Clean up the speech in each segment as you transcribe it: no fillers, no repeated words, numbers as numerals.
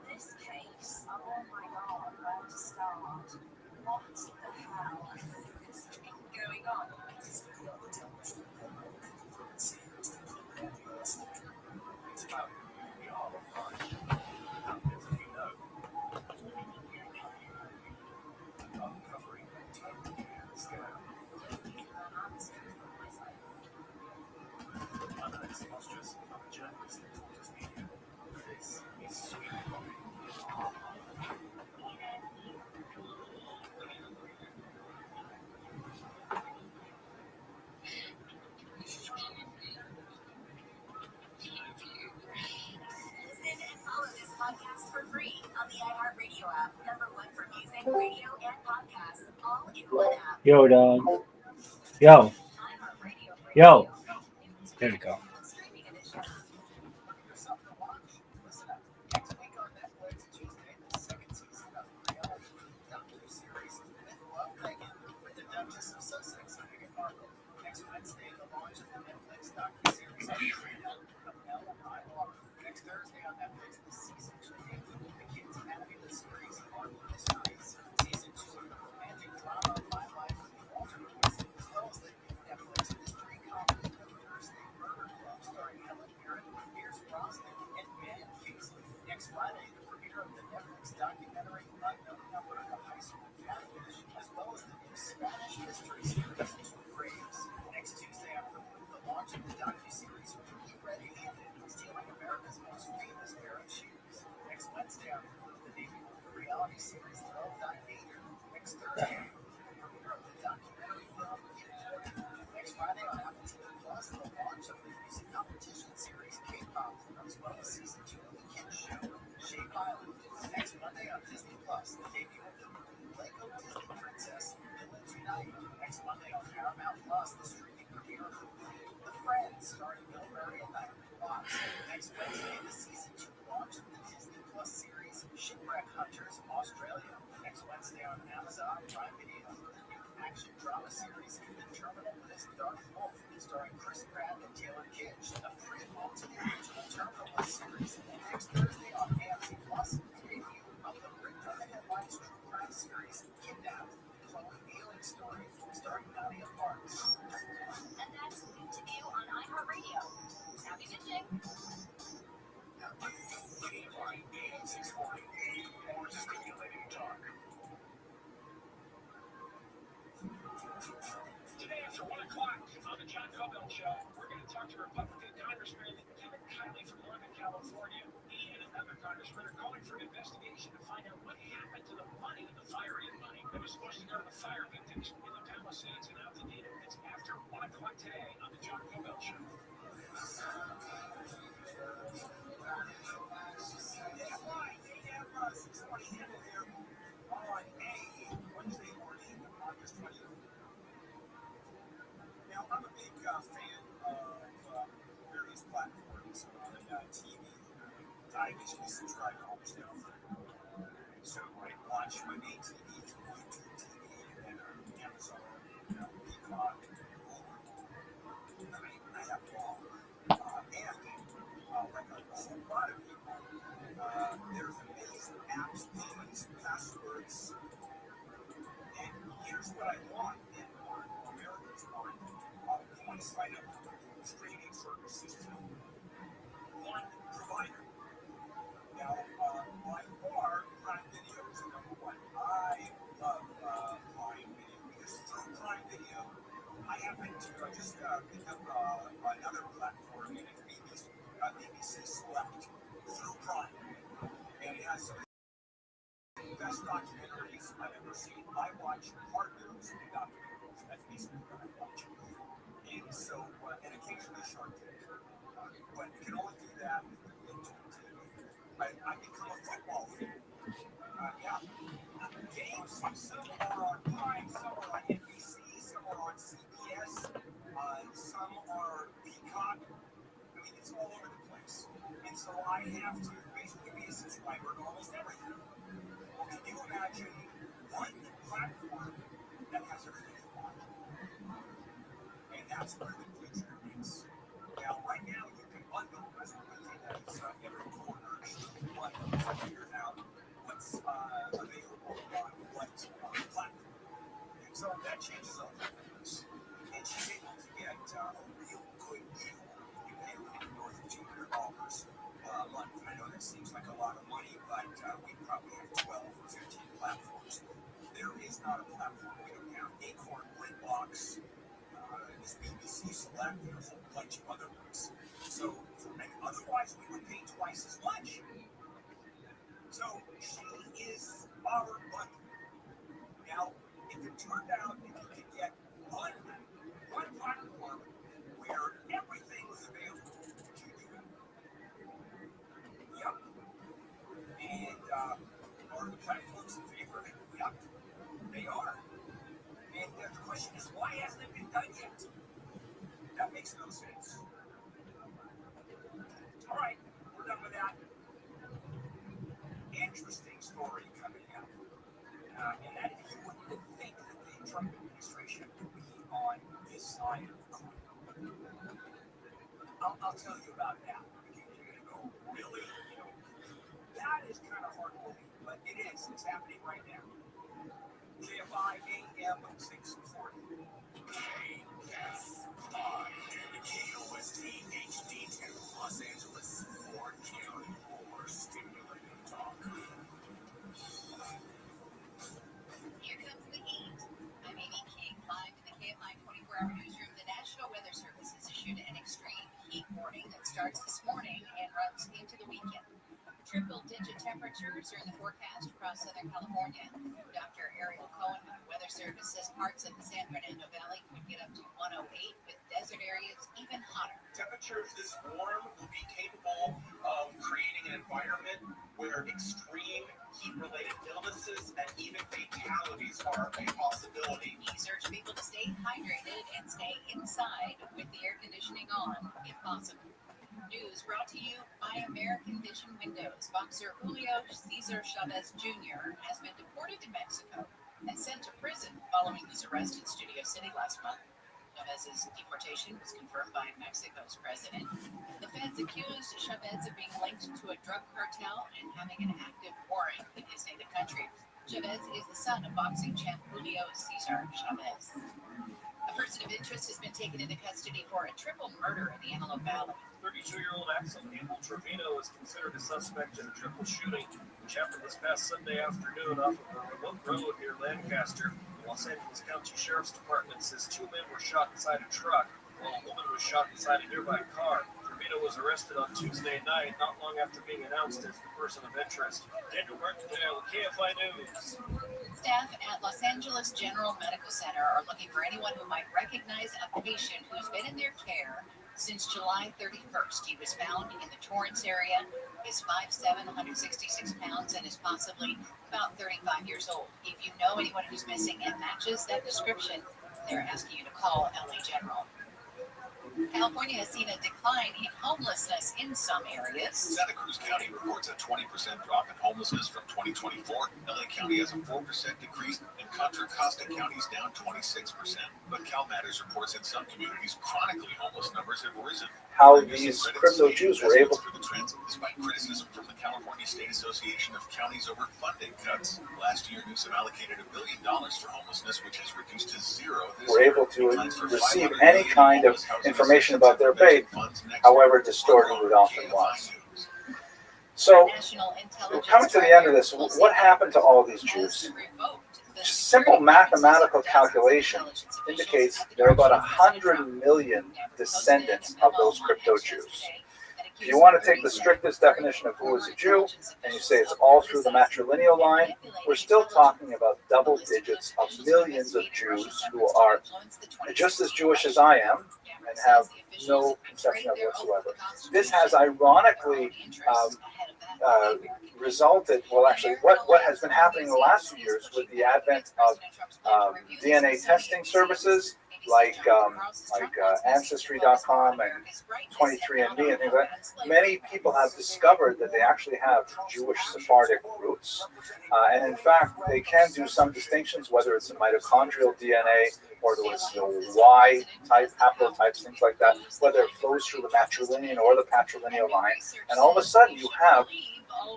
This case, oh my god, where to start? What the hell is going on? Listen and follow this podcast for free on the iHeartRadio app. Number one for music, radio, and podcasts, all in one app. Yo, dog. Yo. Yo. There we go. Streaming edition. And that's to view on iHeartRadio. Happy binging. Today after 1 o'clock on the John Cobell Show, we're going to talk to Republican Congressman Kevin Kiley from Northern California. He and another congressman are calling for an investigation to find out what happened to the money, the firing money, that was supposed to go to the fire victims in the Palisades in Altadena. It's after 1 o'clock today on the John Cobell Show. Now, I'm a big fan of various platforms on TV. I usually subscribe to all the stuff. So I watch my main TV through YouTube TV and then Amazon, Peacock, I have them all. And like a whole lot of people, there's amazing apps, keys, passwords. And here's what I want, and Americans want. You want to sign up for streaming services to one provider. Now, by far, Prime Video is number one. I love Prime Video because through Prime Video, I happen to just pick up another platform, and it's BBC Select through Prime. And it has some of the best documentaries I've ever seen. I watch hard movies and documentaries. That's basically what I watch. And so, and occasionally Shark Tank. But you can only do that with YouTube TV. I become a football fan. Games, some are on Prime, some are on NBC, some are on CBS, some are Peacock. I mean, it's all over the place. And so I have to basically be a subscriber to almost everything. Well, can you imagine one platform that has everything you want? And that's where the future is. Now, right now, you can bundle, as we're going to do that, every corner, bundle. I'll tell you about that. You're going to go, really? That is kind of hard moving, but it is. It's happening right now. KFI AM 640. KFI. KOST HD2, Los Angeles. Ford County. More stimulating talk. Here comes the heat. I'm Amy King, live in the KFI 24-hour newsroom. The National Weather Service has issued an extreme heat warning that starts this morning and runs into the weekend. Triple-digit temperatures are in the forecast across Southern California. Dr. Ariel Cohen with the Weather Service says parts of the San Fernando Valley could get up to 108, with desert areas even hotter. Temperatures this warm will be capable of creating an environment where extreme heat-related illnesses and even fatalities are a possibility. He's urged people to stay hydrated and stay inside with the air conditioning on, if possible. News brought to you by American Vision Windows. Boxer Julio Cesar Chavez Jr. has been deported to Mexico and sent to prison following his arrest in Studio City last month. Chavez's deportation was confirmed by Mexico's president. The feds accused Chavez of being linked to a drug cartel and having an active warrant in his native country. Chavez is the son of boxing champ Julio Cesar Chavez. A person of interest has been taken into custody for a triple murder in the Antelope Valley. 32-year-old Axel Abel Trevino is considered a suspect in a triple shooting, which happened this past Sunday afternoon off of a remote road near Lancaster. The Los Angeles County Sheriff's Department says 2 men were shot inside a truck, while a woman was shot inside a nearby car. Trevino was arrested on Tuesday night, not long after being announced as the person of interest. Daniel Martindale, KFI News. Staff at Los Angeles General Medical Center are looking for anyone who might recognize a patient who's been in their care since July 31st. He was found in the Torrance area. He's 5'7", 166 pounds, and is possibly about 35 years old. If you know anyone who's missing and matches that description, they're asking you to call LA General. California has seen a decline in homelessness in some areas. Santa Cruz County reports a 20% drop in homelessness from 2024. LA County has a 4% decrease, and Contra Costa County is down 26%. But CalMatters reports in some communities, chronically homeless numbers have risen. How these crypto Jews were able for the trends, despite criticism from the California State Association of Counties over funding cuts. Last year, Newsom allocated $1 billion for homelessness, which has reduced to zero this were year. able to receive any kind of information about their faith, however distorted it often was. So, we're coming to the end of this. What happened to all these Jews? Just simple mathematical calculation indicates there are about 100 million descendants of those crypto Jews. If you want to take the strictest definition of who is a Jew, and you say it's all through the matrilineal line, we're still talking about double digits of millions of Jews who are just as Jewish as I am and have no conception of whatsoever. This has ironically resulted, well, actually, what has been happening in the last few years with the advent of DNA testing services like Ancestry.com and 23andMe and things like that. Many people have discovered that they actually have Jewish Sephardic roots. And in fact, they can do some distinctions, whether it's a mitochondrial DNA or there was Y type, haplotypes, things like that, whether it flows through the matrilineal or the patrilineal line. And all of a sudden, you have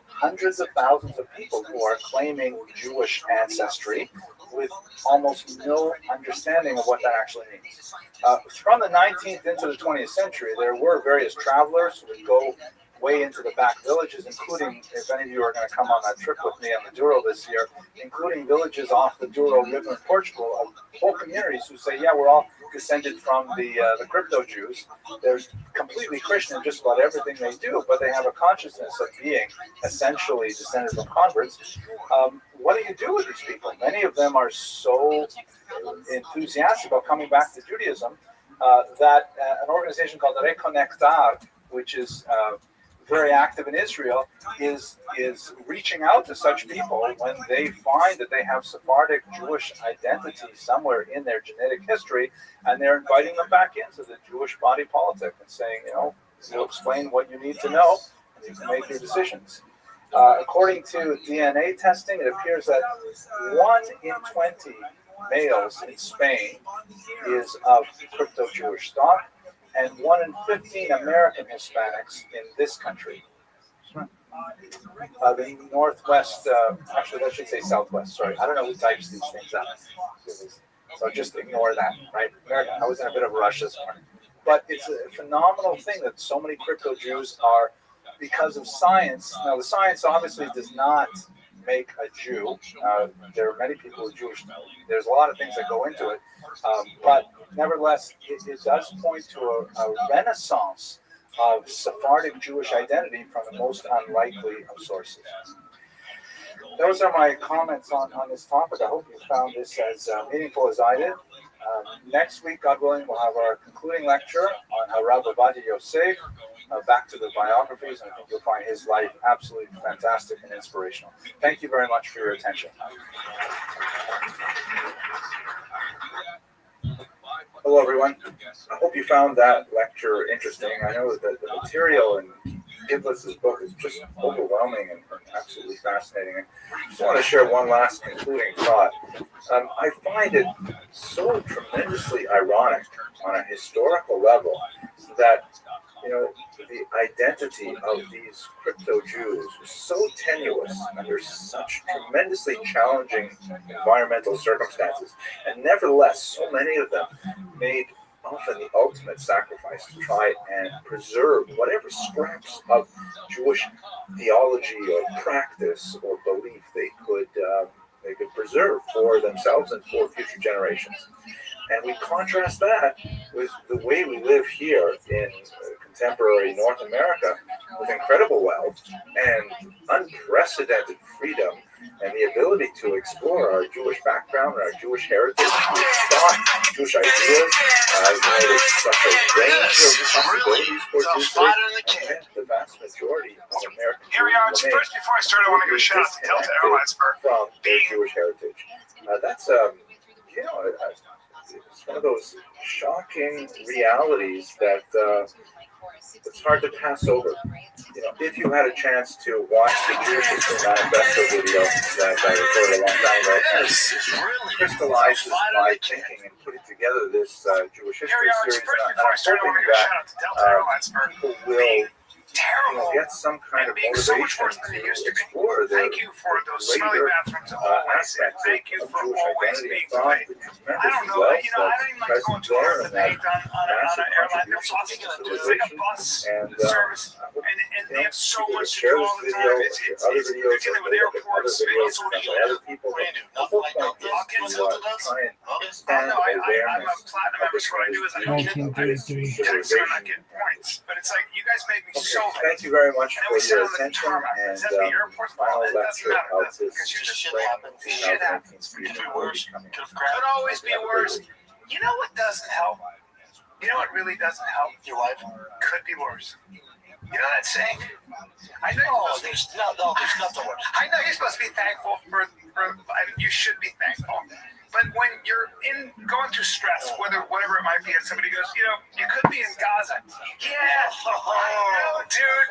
hundreds of thousands of people who are claiming Jewish ancestry with almost no understanding of what that actually means. From the 19th into the 20th century, there were various travelers who would go way into the back villages, including, if any of you are going to come on that trip with me on the Douro this year, including villages off the Douro River in Portugal, of whole communities who say, yeah, we're all descended from the crypto Jews. They're completely Christian in just about everything they do, but they have a consciousness of being essentially descended from converts. What do you do with these people? Many of them are so enthusiastic about coming back to Judaism that an organization called Reconectar, which is very active in Israel, is reaching out to such people when they find that they have Sephardic Jewish identity somewhere in their genetic history, and they're inviting them back into the Jewish body politic and saying, you'll explain what you need to know, and you can make your decisions. According to DNA testing, it appears that 1 in 20 males in Spain is of crypto-Jewish stock, and 1 in 15 American Hispanics in this country. The Northwest, actually, I should say Southwest, sorry. I don't know who types these things up. So just ignore that, right? I was in a bit of a rush this morning. But it's a phenomenal thing that so many crypto Jews are, because of science. Now, the science obviously does not make a Jew. There are many people who are Jewish. There's a lot of things that go into it. But nevertheless, it does point to a renaissance of Sephardic Jewish identity from the most unlikely of sources. Those are my comments on this topic. I hope you found this as meaningful as I did. Next week, God willing, we'll have our concluding lecture on how Rabbi Yosef, back to the biographies, and I think you'll find his life absolutely fantastic and inspirational. Thank you very much for your attention. Hello, everyone. I hope you found that lecture interesting. I know that the material in Iblis's book is just overwhelming and absolutely fascinating. I just want to share one last concluding thought. I find it so tremendously ironic on a historical level that, the identity of these crypto Jews was so tenuous under such tremendously challenging environmental circumstances, and nevertheless, so many of them made often the ultimate sacrifice to try and preserve whatever scraps of Jewish theology or practice or belief they could preserve for themselves and for future generations. And we contrast that with the way we live here in contemporary North America, with incredible wealth and unprecedented freedom and the ability to explore our Jewish background and our Jewish heritage, thought, Jewish ideas. There's such a range of possibilities for Jews today, and the vast majority of American Here we are. Just first, before I start, I want to give a shout out to Delta Airlines for from their being Jewish heritage. That's it's one of those shocking realities that it's hard to pass over. If you had a chance to watch the Jewish History Manifesto video that I recorded a long time ago, it crystallizes my thinking and putting together this Jewish history series. And I'm hoping that people will get some kind of motivation to explore the greater aspects of Jewish identity and thought, the tremendous wealth that's present there, and that massive contribution to civilization. And I hope you share this video with your other videos, or look at other videos from other people. The whole point is to try and expand awareness of this civilization. But it's like, you guys made me so thank you very much for your attention, and final lecture of this spring 2019 season will be coming up. Could always be worse. You know what doesn't help? You know what really doesn't help? Your life could be worse. You know that saying? I know. There's nothing worse. I know you're supposed to be thankful for you should be thankful. But when you're going through stress, whatever it might be, and somebody goes, you could be in Gaza. Yeah, I know, dude.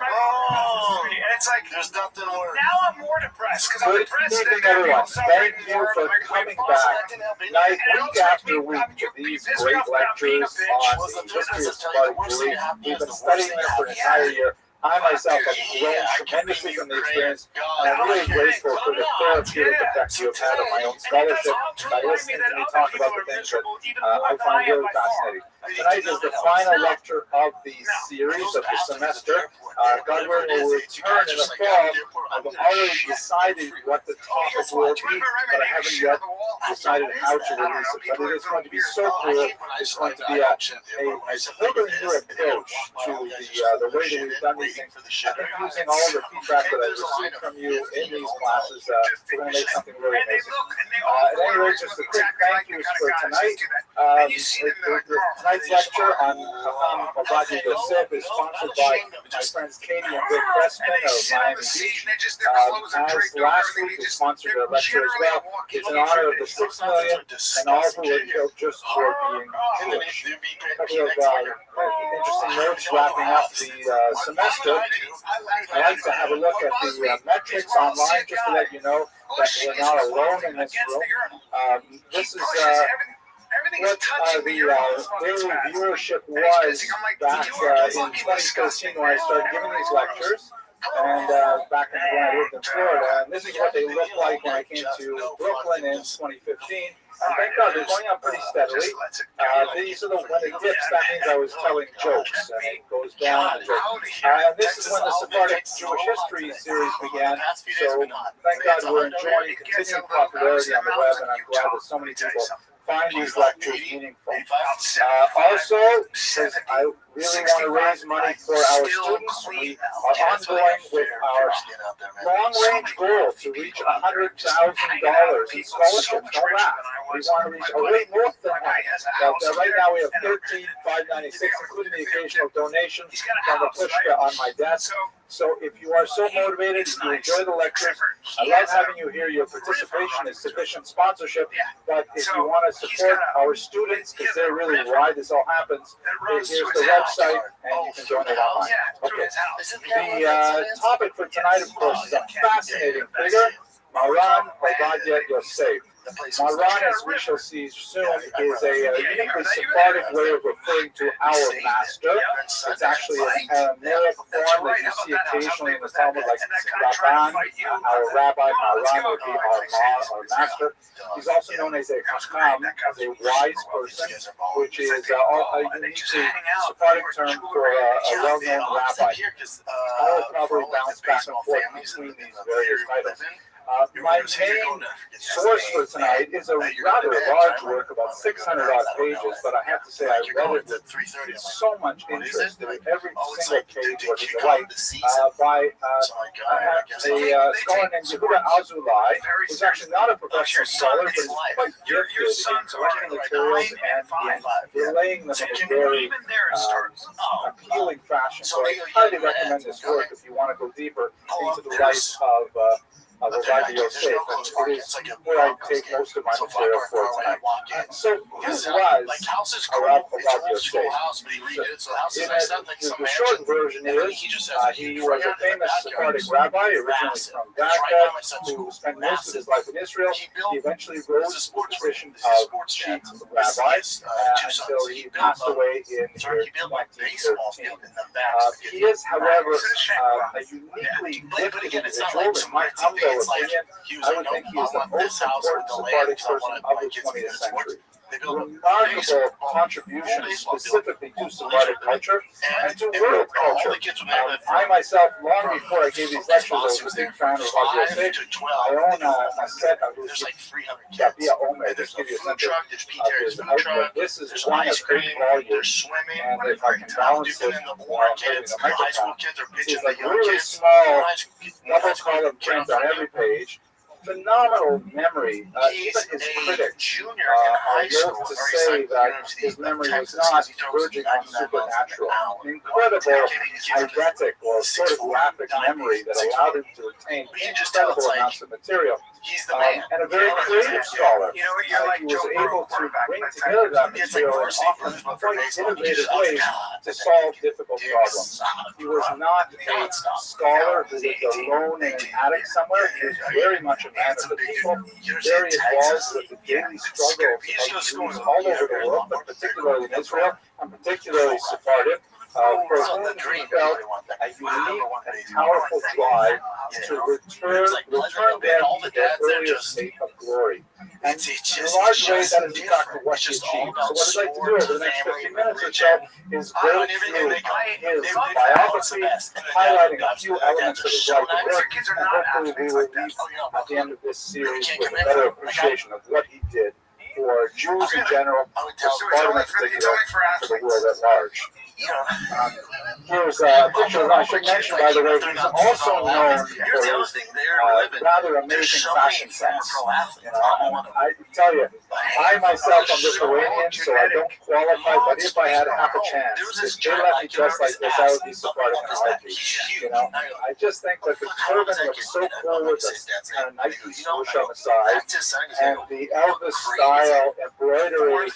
And it's like, there's nothing worse. Now I'm more depressed because I'm depressed. Good evening, everyone. Thank you for coming back night, week after week to these great lectures on the history of Sephardic Jewry. We've been studying them for an entire year. I myself have grown tremendously from the experience, and I'm really grateful for the therapeutic effect you have had on my own scholarship by listening to me talk about the things that I find really fascinating. Tonight is the final lecture of the series of the semester. God willing, will return in the fall. I've already decided what the topic will be, but I haven't yet decided how to release it. But it is going to be so cool. It's going to be a totally new approach to the way that we've done these things. I think using all the feedback that I've received from you in these classes, we're going to make something really amazing. At any rate, just a quick thank you for tonight. Tonight's lecture on Chacham Rabbi Yosef is sponsored by my friends Katie and Bill Pressman of Miami Beach. As last week, we sponsored a lecture as well. It's in honor of the 6 million and all who were killed just for being Jewish. A couple of interesting notes wrapping up the semester. I like to have a look at the metrics online just to let you know that we're not alone in this room. This is Everything is what touching me. the Your mouth fucking daily fast. viewership And he's was pissing. I'm like, back you are in fucking 2013 disgusting. when I started giving these lectures, and back when I lived in Florida. And this is what they looked like when I came to Brooklyn in 2015. And thank God they're going up pretty steadily. These are when it dips, that means I was telling jokes, and it goes down. And this is when the Sephardic Jewish History series began. So thank God we're enjoying continuing popularity on the web, and I'm glad that so many people find these lectures meaningful. Also, because I really want to raise money for our students, we are ongoing with our long-range goal to reach $100,000 in scholarships. Don't laugh. We want to reach way more than that. But right now we have $13,596, including the occasional donation from the pushka on my desk. So if you are so motivated, if you enjoy the lectures, I love having you here. Your participation is sufficient sponsorship. But if you want to support our students, because they're really why this all happens, here's the website, and you can donate online. Okay. The topic for tonight, of course, is a fascinating figure, Maran Ovadia Yosef. Maran, as we shall see soon, is a uniquely Sephardic way of referring to our master. It's actually an Aramaic form that you see occasionally in the Talmud, like Rabban, our rabbi. Maran would be our master. He's also known as a Chacham, as a wise person, which is a uniquely Sephardic term for a well-known rabbi. I will probably bounce back and forth between these various titles. My main source for tonight is a rather large work, about 600-odd pages, but I have to say I read it with so much interest. Every single page was a delight, by a scholar named Yehuda Azulai, who's actually not a professional scholar, but is quite gifted in collecting materials and in relaying them in a very appealing fashion. So I highly recommend this work if you want to go deeper into the life of Rabbi Yosef, and it is where I take most of my material for tonight. So this was Rabbi Yosef. The short version is he was a famous Sephardic rabbi, originally from Baghdad, who spent most of his life in Israel. He eventually rose to the position of chief rabbi until he passed away in 2013. He is, however, a uniquely gifted individual. In my humble opinion, I would think he is the most important Sephardic person of the 20th century. Remarkable contributions specifically to Sephardic culture and to world culture. I myself, long before I gave these lectures, I was a big fan of Rabbi Yosef. I own a set of his Gabia Omer, just to give you a sense of his output. This is one of 8 volumes, and if I can balance it while I'm holding the microphone, it's like really small double-column print on every page. Phenomenal memory. Even his critics are loath to say that his memory was not verging on supernatural. An incredible eidetic or photographic memory that allowed him to retain incredible amounts of material. And a very creative scholar. He was able to bring together that material in often quite innovative ways to solve difficult problems. He was not a scholar who lived alone in an attic somewhere. He was very much a man of the people, very involved with the daily struggle of Jews all over the world, but particularly in Israel, and particularly Sephardim, for whom he felt a unique and powerful drive to return them to their earlier state of glory. And in a large way, that is in fact what he achieved. So what I'd like to do over the next 15 minutes or so is go through his biography, highlighting a few elements of his life and work, and hopefully we will leave at the end of this series with a better appreciation of what he did for Jews in general, for Sephardim in particular, and for the world at large. Here's a picture I should mention, by the way. He's also known for his rather amazing fashion sense. I tell you, I myself am Lithuanian, so I don't qualify, but if I had half a chance, if they let me dress like this, I would be Sephardic in a heartbeat. I just think that the turban looks so cool with this kind of Nike swoosh on the side, and the Elvis style embroidery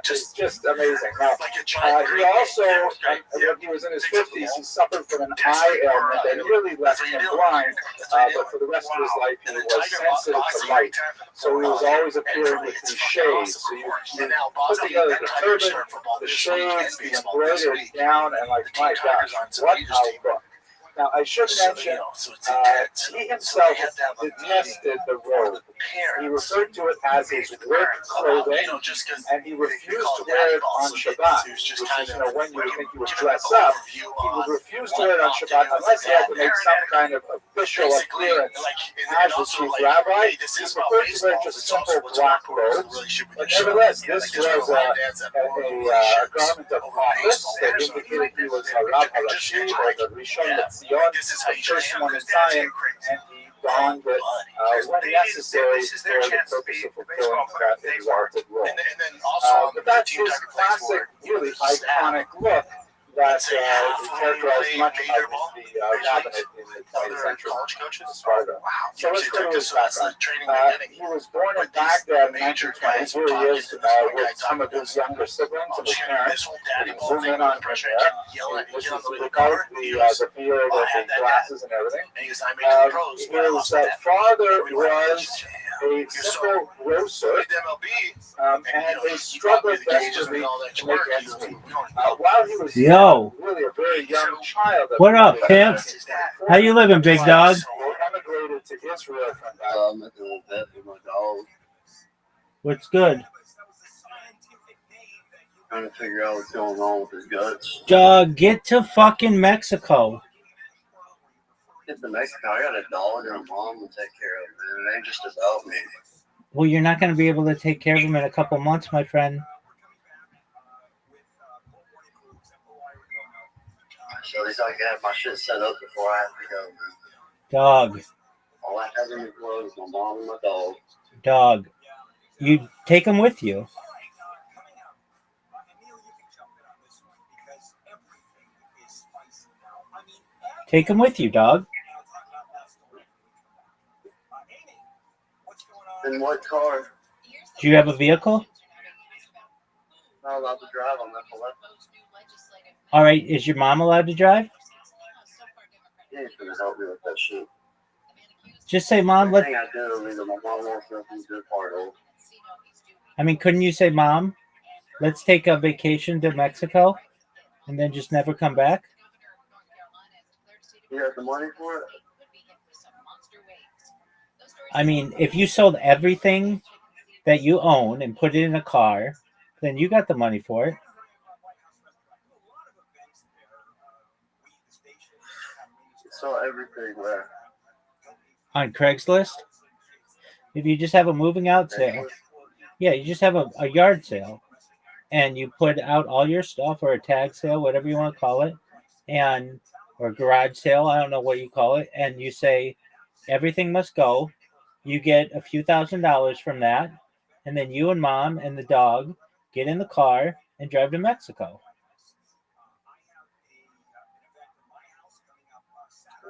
It's just amazing. Now, he also, when he was in his 50s, he suffered from an eye ailment that nearly left him blind, but for the rest of his life, he was sensitive to light. So he was always appearing with these shades. So you put together the turban, the shades, the embroidered gown, and like, my gosh, what a look. Now, I should mention, he himself detested the robe. He referred to it as his work clothing, and he refused to wear it on Shabbat, which is, when you think you would dress up. He would refuse to wear it on Shabbat unless he had to make some kind of official appearance as the chief rabbi. He preferred to wear just simple black robes, but nevertheless, this was a garment of office that indicated he was a Rabbi Rothschild, or the Rishon LeZion, the first one in Zion, and he donned it when necessary for the purpose of fulfilling that exalted role. But that's his classic, really iconic look that characterized much of the cabinet in the 20th century. So let's go to his background. He was born in Baghdad in 1920. Here he is with some of his younger siblings and his parents. You can zoom in on him there. This is without the beard and the glasses and everything. His father was a simple grocer, and they struggled desperately to make ends meet. While he was really a very young child, what up, pimp? How you living, big dog? Emigrated to Israel from that. What's good? Trying to figure out what's going on with his guts. Get to fucking Mexico. Get to Mexico. I got a dog and a mom to take care of, man. It ain't just about me. Well, you're not going to be able to take care of him in a couple months, my friend. So at least I can have my shit set up before I have to go, man. Dog. All I have in the clothes, my mom and my dog. Dog. You take him with you. Take him with you, dog. In what car? Do you have a vehicle? Not allowed to drive. I'm not allowed. All right. Is your mom allowed to drive? Yeah, he's gonna help me with that shit. Just say, Mom. Everything I do, either my mom wants nothing to do part of. I mean, couldn't you say, Mom, let's take a vacation to Mexico, and then just never come back? You have the money for it? I mean, if you sold everything that you own and put it in a car, then you got the money for it. So everything where? On Craigslist? If you just have a moving out sale. Yeah, you just have a yard sale. And you put out all your stuff, or a tag sale, whatever you want to call it, or garage sale, I don't know what you call it, and you say everything must go. You get a few $1,000s from that, and then you and Mom and the dog get in the car and drive to Mexico.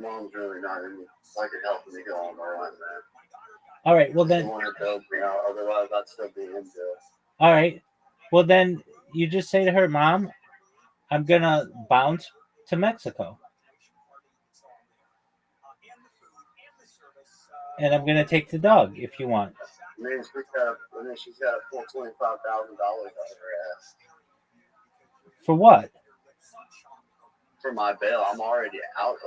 Mom's really not in. I could help me go on my run, man. All right, well then. She wanted to help me out, otherwise I'd still be into it. All right, well then you just say to her, Mom, I'm gonna bounce to Mexico, and I'm gonna take the dog if you want. I mean, she's got to pull $25,000 out of her ass. For what? For my bail. I'm already out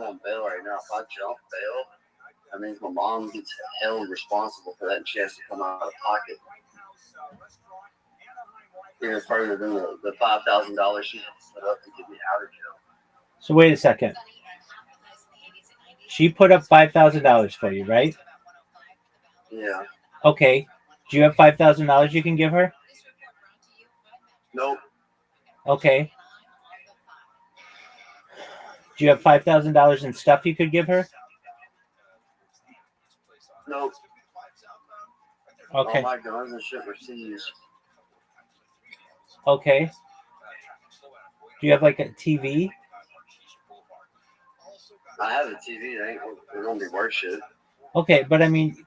on bail right now. If I jump bail, that means my mom gets held responsible for that, and she has to come out of pocket. Even further than the $5,000 she has to put up to get me out of jail. So wait a second. She put up $5,000 for you, right? Yeah. Okay. Do you have $5,000 you can give her? Nope. Okay. Do you have $5,000 in stuff you could give her? Nope. Okay. All my guns and shit were seized. Okay. Do you have like a TV? I have a TV. It don't be worth shit. Okay, but I mean,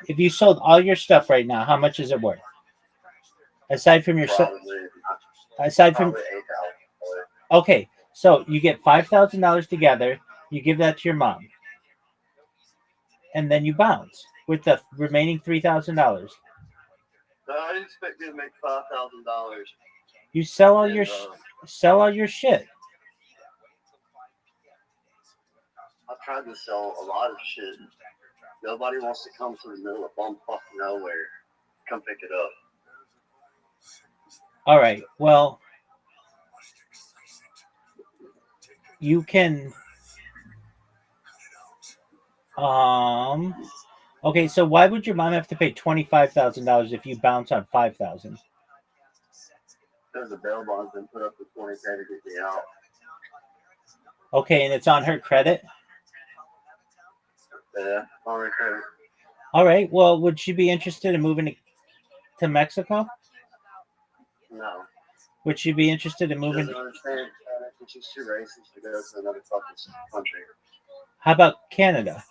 if you sold all your stuff right now, how much is it worth? Aside from your aside from probably $8,000. okay, so you get $5,000 together. You give that to your mom, and then you bounce with the remaining $3,000. So I expect you to make $5,000. You sell all And, your sell all your shit. I've tried to sell a lot of shit. Nobody wants to come to the middle of bumfuck nowhere. Come pick it up. All right. Well, you can. Okay. So why would your mom have to pay $25,000 if you bounce on 5,000? Because the bail bond's been put up to 20K to get me out. Okay, and it's on her credit. Yeah, on her credit. All right. Well, would she be interested in moving to Mexico? No. Would she be interested in She moving? doesn't understand. She's too racist to go to another fucking country. How about Canada?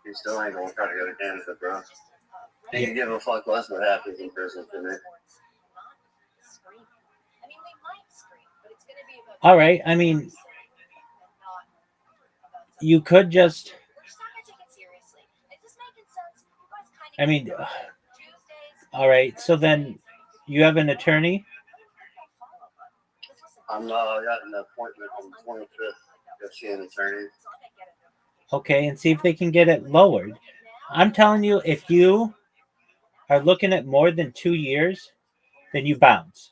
He still ain't gonna try to go to Canada, bro. He can give a fuck less what happens in prison for me. All right. I mean, you could just. I mean, all right. So then, you have an attorney. I got an appointment on the 25th. Go see an attorney. Okay, and see if they can get it lowered. I'm telling you, if you are looking at more than 2 years, then you bounce.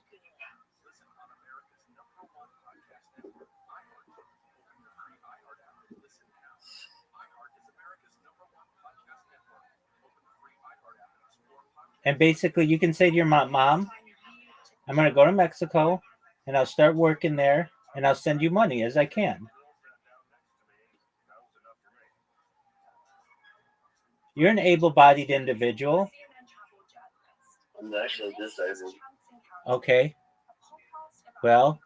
And basically, you can say to your mom, I'm going to go to Mexico, and I'll start working there, and I'll send you money as I can. You're an able-bodied individual. I'm actually disabled. Okay. Well,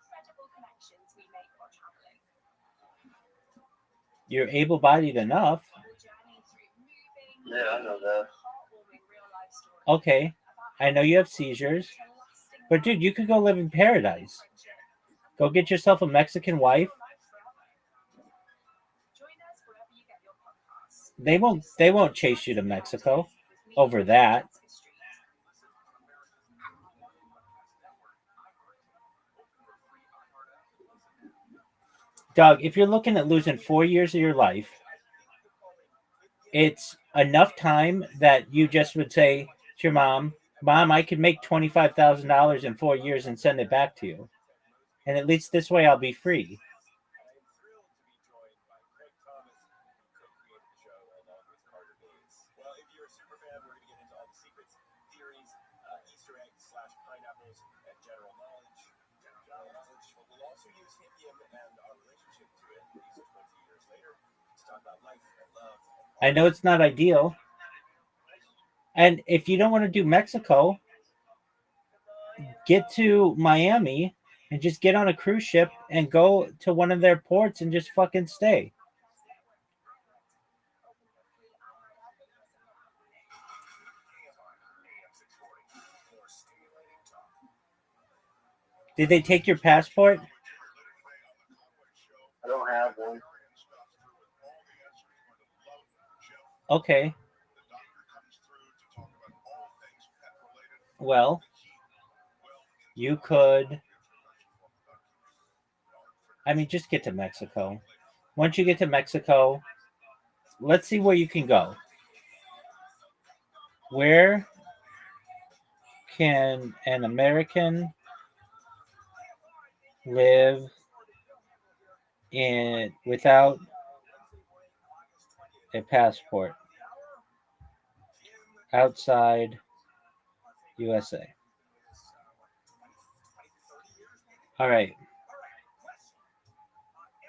you're able-bodied enough. Yeah, I know that. Okay. I know you have seizures. But dude, you could go live in paradise. Go get yourself a Mexican wife. They won't chase you to Mexico over that. Doug, if you're looking at losing 4 years of your life, it's enough time that you just would say to your mom, I could make $25,000 in 4 years and send it back to you. And at least this way I'll be free. I know it's not ideal. And if you don't want to do Mexico, get to Miami and just get on a cruise ship and go to one of their ports and just fucking stay. Did they take your passport? I don't have one. Okay. Well, you could. I mean, just get to Mexico. Once you get to Mexico, let's see where you can go. Where can an American live in without a passport outside USA? All right.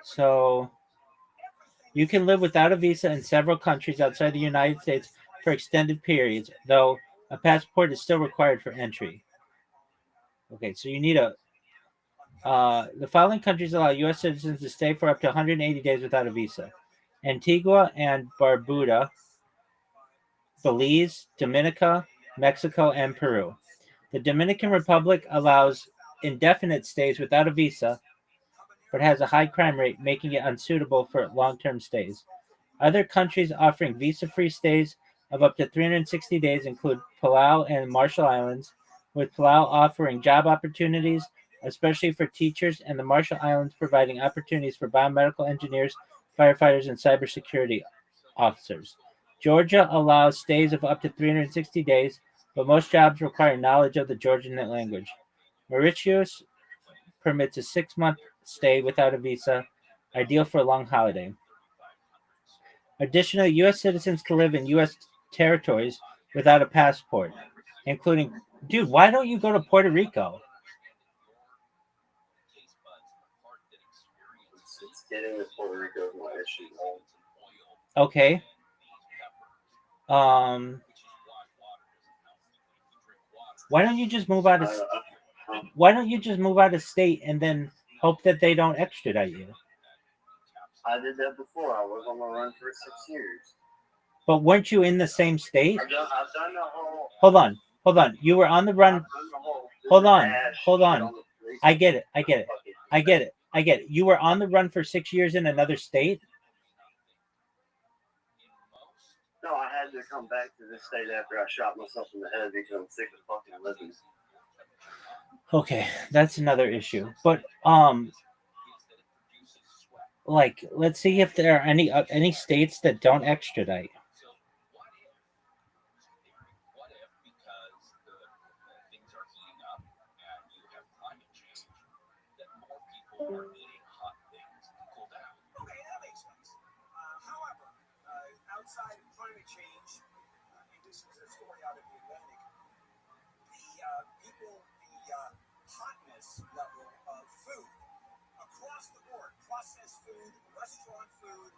So you can live without a visa in several countries outside the United States for extended periods, though a passport is still required for entry. Okay, so you need the following countries allow U.S. citizens to stay for up to 180 days without a visa: Antigua and Barbuda, Belize, Dominica, Mexico, and Peru. The Dominican Republic allows indefinite stays without a visa, but has a high crime rate, making it unsuitable for long-term stays. Other countries offering visa-free stays of up to 360 days include Palau and Marshall Islands, with Palau offering job opportunities, especially for teachers, and the Marshall Islands providing opportunities for biomedical engineers, firefighters, and cybersecurity officers. Georgia allows stays of up to 360 days, but most jobs require knowledge of the Georgian language. Mauritius permits a 6-month stay without a visa, ideal for a long holiday. Additionally, U.S. citizens can live in U.S. territories without a passport, including. Dude, why don't you go to Puerto Rico? It's getting to Puerto Rico is my issue. Okay. Why don't you just move out of? Why don't you just move out of state and then hope that they don't extradite you? I did that before. I was on the run for 6 years. But weren't you in the same state? I've done the whole. Hold on. You were on the run. Hold on. I get it. You were on the run for 6 years in another state? No, I had to come back to this state after I shot myself in the head because I'm sick of fucking living. Okay, that's another issue. But like, let's see if there are any states that don't extradite. Okay, that makes sense. However, outside of climate change, and this is a story out of the Atlantic, the hotness level of food across the board, processed food, restaurant food,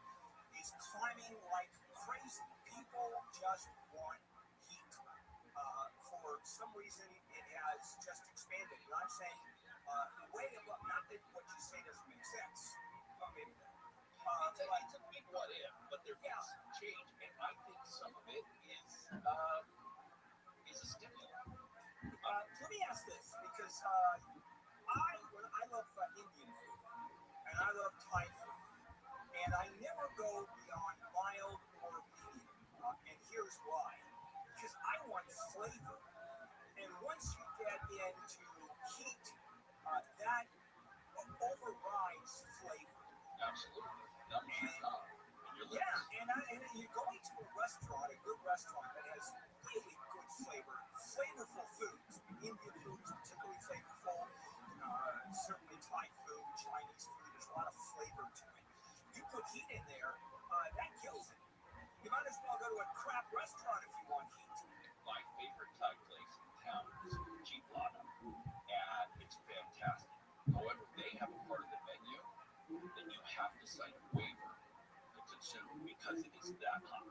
is climbing like crazy. People just want heat. For some reason, it has just expanded. And I'm saying, way above, not that what you say doesn't make sense. Maybe It's a big what if, but there is change, and I think some of it is a stimulant. let me ask this, because I love Indian food, and I love Thai food, and I never go beyond mild or medium, and here's why. Because I want flavor, and once you get into heat, that overrides flavor. Absolutely. And you're going to a restaurant, a good restaurant that has really good flavor, flavorful foods. Indian food is particularly flavorful. Certainly Thai food, Chinese food, there's a lot of flavor to it. You put heat in there, that kills it. You might as well go to a crap restaurant if you want heat. My favorite Thai place in town is Cheap Lada, and it's fantastic. However, they have a part of the menu that you have to sign a waiver to consume because it is that hot.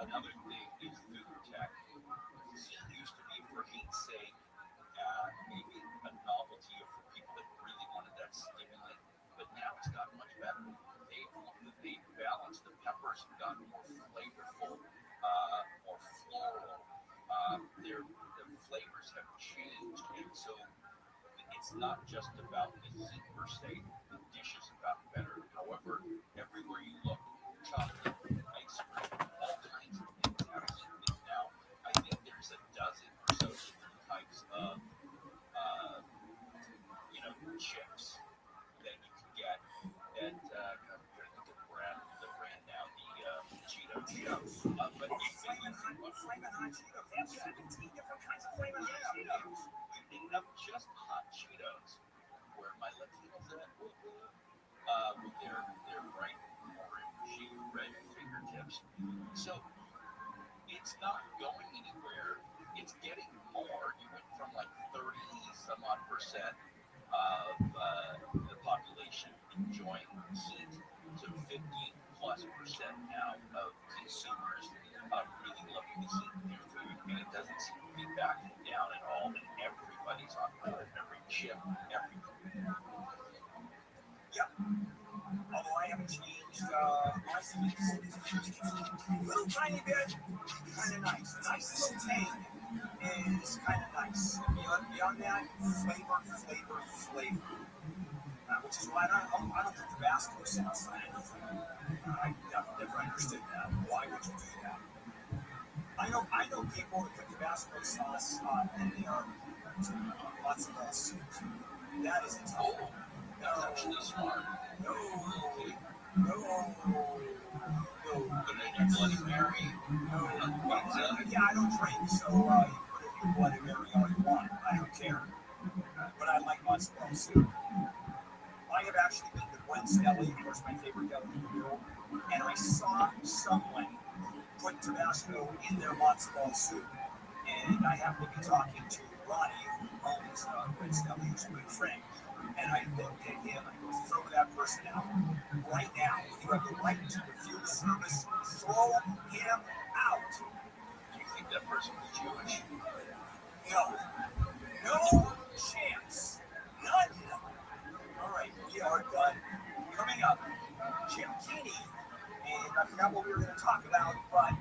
Another thing is food tech. It used to be for heat's sake, maybe a novelty for people that really wanted that stimulant, but now it's gotten much better. They've balanced. The peppers have gotten more flavorful, more floral. The flavors have changed, and so it's not just about the heat per se. The dish has gotten better. However, everywhere you look, chocolate, ice cream, all kinds of things have something now. I think there's a dozen or so different types of, chips that you can get. And I'm trying to think of the brand now, the Cheetos. But Flamin' hot Cheetos. They have 17 different kinds of Flamin' hot Cheetos. you think of just hot Cheetos. Where my Latinos at? With their bright orange, red fingertips. So it's not going anywhere. It's getting more. You went from like 30 some odd percent of the population enjoying heat to 50 plus percent now of consumers really loving the heat in their food, and it doesn't seem to be backing down at all. And everybody's on board, every chip, everything. Yep. Although I haven't changed honestly, a little tiny bit, kind of nice. A nice little tank is kind of nice. Beyond that, flavor. Which is why I don't think Tabasco sauce. I never understood that. Why would you do that? I know people who put Tabasco sauce in their lots of soup. That is a tough one. That's actually smart. No. Put it in your Bloody Mary. No. Yeah, I don't drink, so you put it in your Bloody Mary all you want. I don't care. But I like mozzarella soup. I have actually been to Gwen's Deli, of course, my favorite deli in the world, and I saw someone put Tabasco in their mozzarella soup. And I happened to be talking to Ronnie, who owns Gwen's Deli, who's a good friend. And I looked at him, I go, throw that person out right now. You have the right to refuse service. Throw him out. Do you think that person was Jewish? No chance. None. All right, we are done. Coming up, Jim Keeney, and I forgot what we were going to talk about, but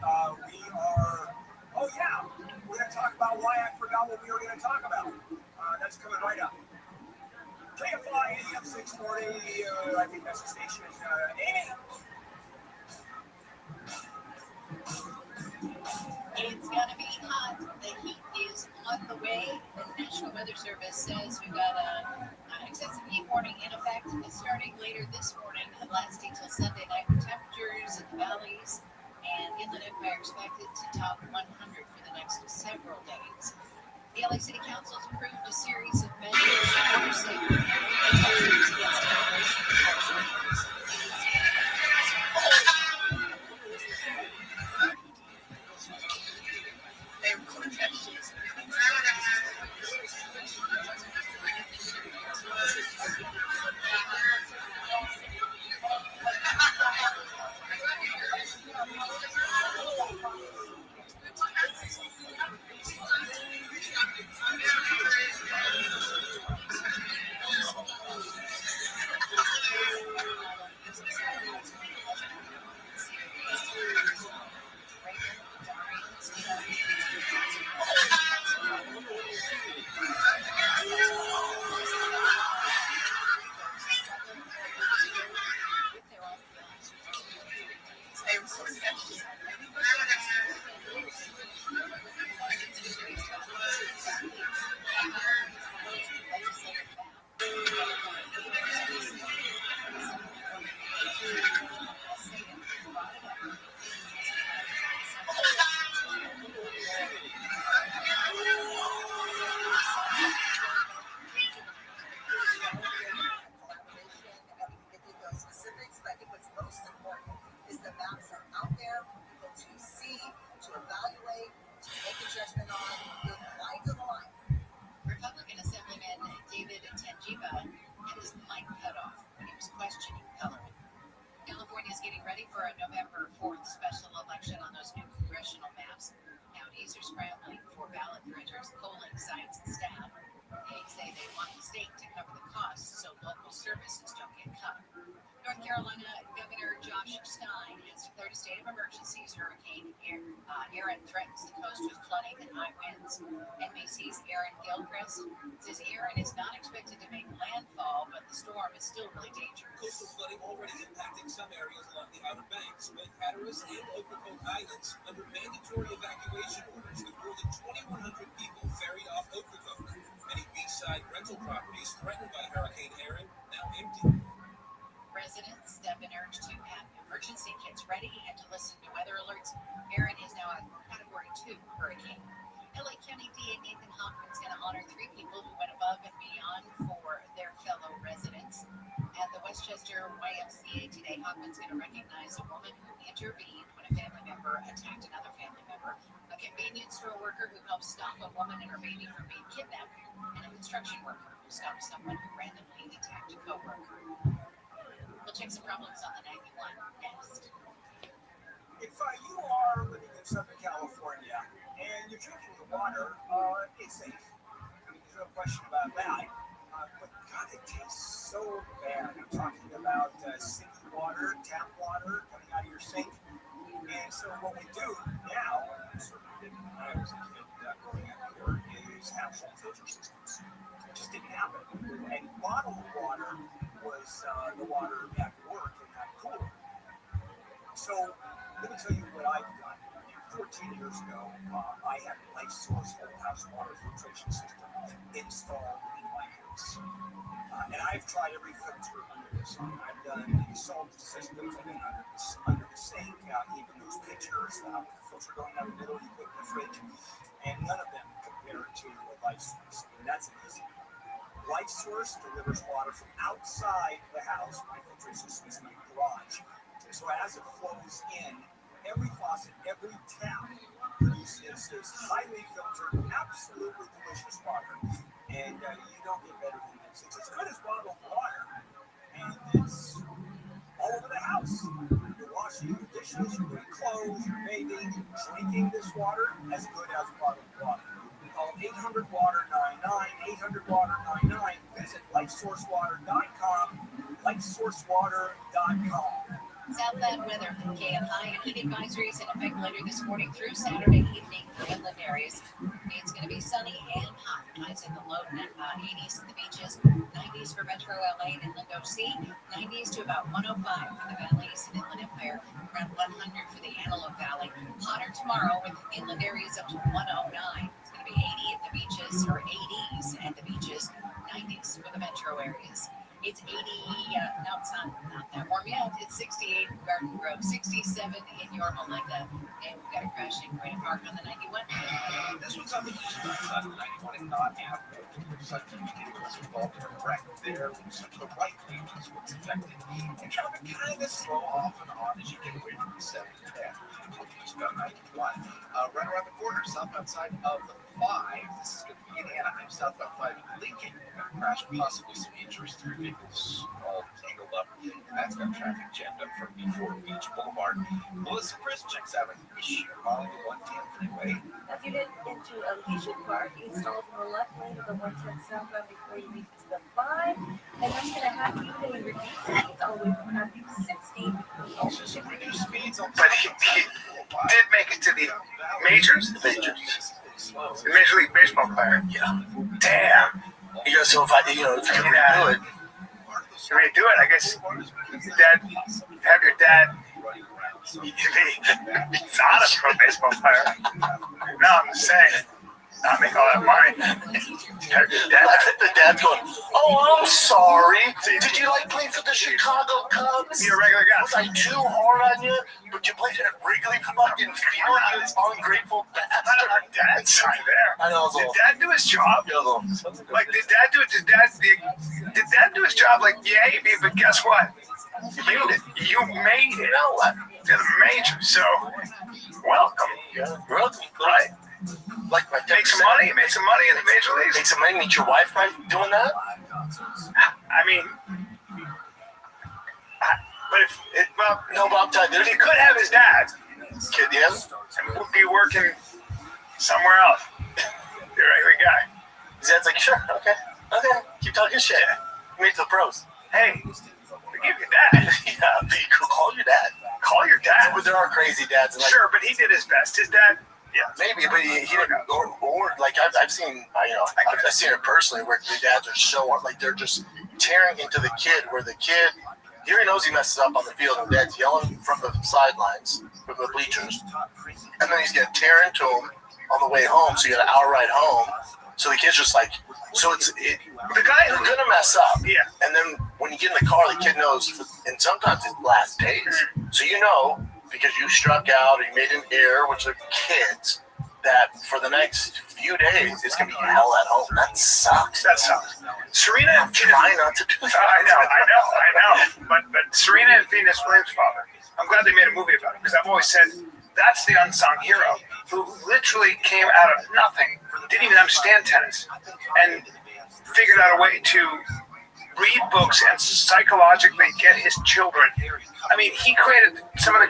we are. Oh yeah, we're going to talk about why I forgot what we were going to talk about. That's coming right up. KFI AM 640. I think that's the station. Amy. It's gonna be hot. The heat is on the way. The National Weather Service says we've got an excessive heat warning in effect starting later this morning and lasting till Sunday night with temperatures in the valleys and inland empire expected to top 100 for the next several days. The LA City Council has approved a series of measures for safer protections against immigration enforcement. Republican Assemblyman David Tangiba had his mic cut off when he was questioning Pellerin. California is getting ready for a November 4th special election on those new congressional maps. Counties are scrambling for ballot printers, polling sites, and staff. They say they want the state to cover the costs so local services don't get cut. North Carolina Governor Josh Stein has declared a state of emergency as Hurricane Aaron threatens the coast with flooding and high winds. NBC's Aaron Gilchrist says Aaron is not expected to make landfall, but the storm is still really dangerous. Coastal flooding already impacting some areas along the Outer Banks, with Hatteras and Ocracoke Islands under mandatory evacuation orders, with more than 2,100 people ferried off Ocracoke. Many beachside rental properties threatened by Hurricane Aaron now empty. Residents have been urged to have emergency kits ready and to listen to weather alerts. Aaron is now a Category 2 hurricane. LA County DA Nathan Hoffman is going to honor 3 people who went above and beyond for their fellow residents. At the Westchester YMCA today, Hoffman's going to recognize a woman who intervened when a family member attacked another family member, a convenience store worker who helped stop a woman and her baby from being kidnapped, and a construction worker who stopped someone who randomly attacked a coworker. We'll check some problems on the 91 next. If you are living in Southern California and you're drinking the water, it's safe. I mean, there's no question about that. But God, it tastes so bad. I'm talking about city water, tap water. sink. And so what we do now, certainly didn't when I was a kid growing up here, is have home filter systems. It just didn't happen. And bottled water was the water that worked in that cooler. So let me tell you what I've done. 14 years ago, I had a Life Source whole house water filtration system installed in my house. And I've tried every filter under the sun. I've done the salt systems, I've done under the sink, even those pitchers with the filter going down the middle, you put in the fridge, and none of them compare to a Life Source. And that's easy. Life Source delivers water from outside the house. My filtration system is in my garage. So as it flows in, every faucet, every tap produces this highly filtered, absolutely delicious water. And you don't get better than this. It's as good as bottled water. And it's all over the house. You're washing your dishes, you're doing clothes, you're bathing, you're drinking this water, as good as bottled water. Call 800-WATER-99, 800-WATER-99. Visit LifeSourceWater.com, LifeSourceWater.com. Southbound weather from KFI. Heat advisories in effect later this morning through Saturday evening for inland areas. It's going to be sunny and hot. Highs in the low 80s at the beaches, 90s for Metro LA and Inland OC, 90s to about 105 for the valleys and Inland Empire, around 100 for the Antelope Valley. Hotter tomorrow with inland areas up to 109. It's going to be 80 at the beaches, or 80s at the beaches, 90s for the metro areas. It's 80, no, it's not that warm yet. It's 68 in Garden Grove, 67 in Yorba Linda. And we've got a crashing right park on the 91. This one's on the east side of 91 and not happening. Such a ridiculous involved in a wreck there. Such the right lane is what's affected. And traffic kind of slow off and on as you get away from the 710. Eastbound 91. Right around the corner, southbound side of the 5. This is going to be in Anaheim, southbound 5 in Lincoln. Crash, possibly some injuries, 3 vehicles all tangled up. And that's got traffic jammed up from before Beach Boulevard. Melissa Chris checks out an issue on the 110 freeway. As you head into Alicia Park, you stall in the left lane of the 110 southbound before you reach the 5. And that's going to have you doing reduced speeds all the way from Avenue 60. Also, some reduced speeds on But he did make it to the majors. The Major League Baseball player. Yeah. Damn. You know, so if I, you know, if you can redo it, To redo it, I guess your dad, have your dad be not a pro baseball player. No, I'm just saying, not make all that money. Have your dad. I think the dad's going, oh, I'm sorry. Did you like play for the Chicago Cubs? You're a regular guy. Was I too hard on you? But you played at Wrigley fucking Field, you ungrateful bastard. Dad's not there. I know. Did dad do his job? Like, did dad do it? Did dad do his job? Like, yeah, but guess what? You made it. You made it. To the major. So, welcome. Yeah, welcome. Right. Like my Make some money. Make some money in the major leagues. Make some money. Meet your wife by doing that. I mean, but No, but I'm telling you, if he could have his dad, kid, yeah. and would be working somewhere else. You're a regular guy. His dad's like, sure, okay, keep talking shit. Meet the pros. Hey, forgive your dad. Yeah, but you could call your dad. Call your dad. But there are crazy dads. And like, Sure, but he did his best. His dad, yeah. maybe, but he didn't. Or like I've seen, I've seen it personally where the dads are so like they're just tearing into the kid. Where the kid, he already knows he messes up on the field, and dad's yelling from the sidelines, from the bleachers, and then he's gonna tear into him on the way home. So you got an hour ride home. So the kid's just like, so it's the guy who's gonna mess up. Yeah. And then when you get in the car, the kid knows, and sometimes it lasts days. So you know, because you struck out or you made an error, which are kids, that for the next few days, it's going to be hell at home. That sucks. That sucks. Serena and Try not to do that. I know. But Serena and Venus Williams' father, I'm glad they made a movie about it, because I've always said that's the unsung hero who literally came out of nothing, didn't even understand tennis, and figured out a way to read books and psychologically get his children. I mean, he created some of the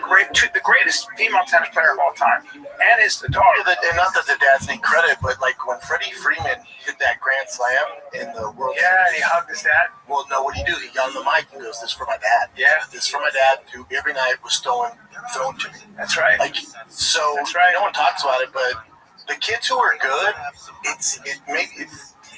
greatest female tennis player of all time, and his daughter. And not that the dads need credit, but like when Freddie Freeman hit that grand slam in the World Yeah, and he hugged his dad. Well, no, what do? He got on the mic and goes, "This is for my dad." Yeah, this is for my dad, who every night was thrown to me. That's right. Like so, That's right. No one talks about it, but the kids who are good,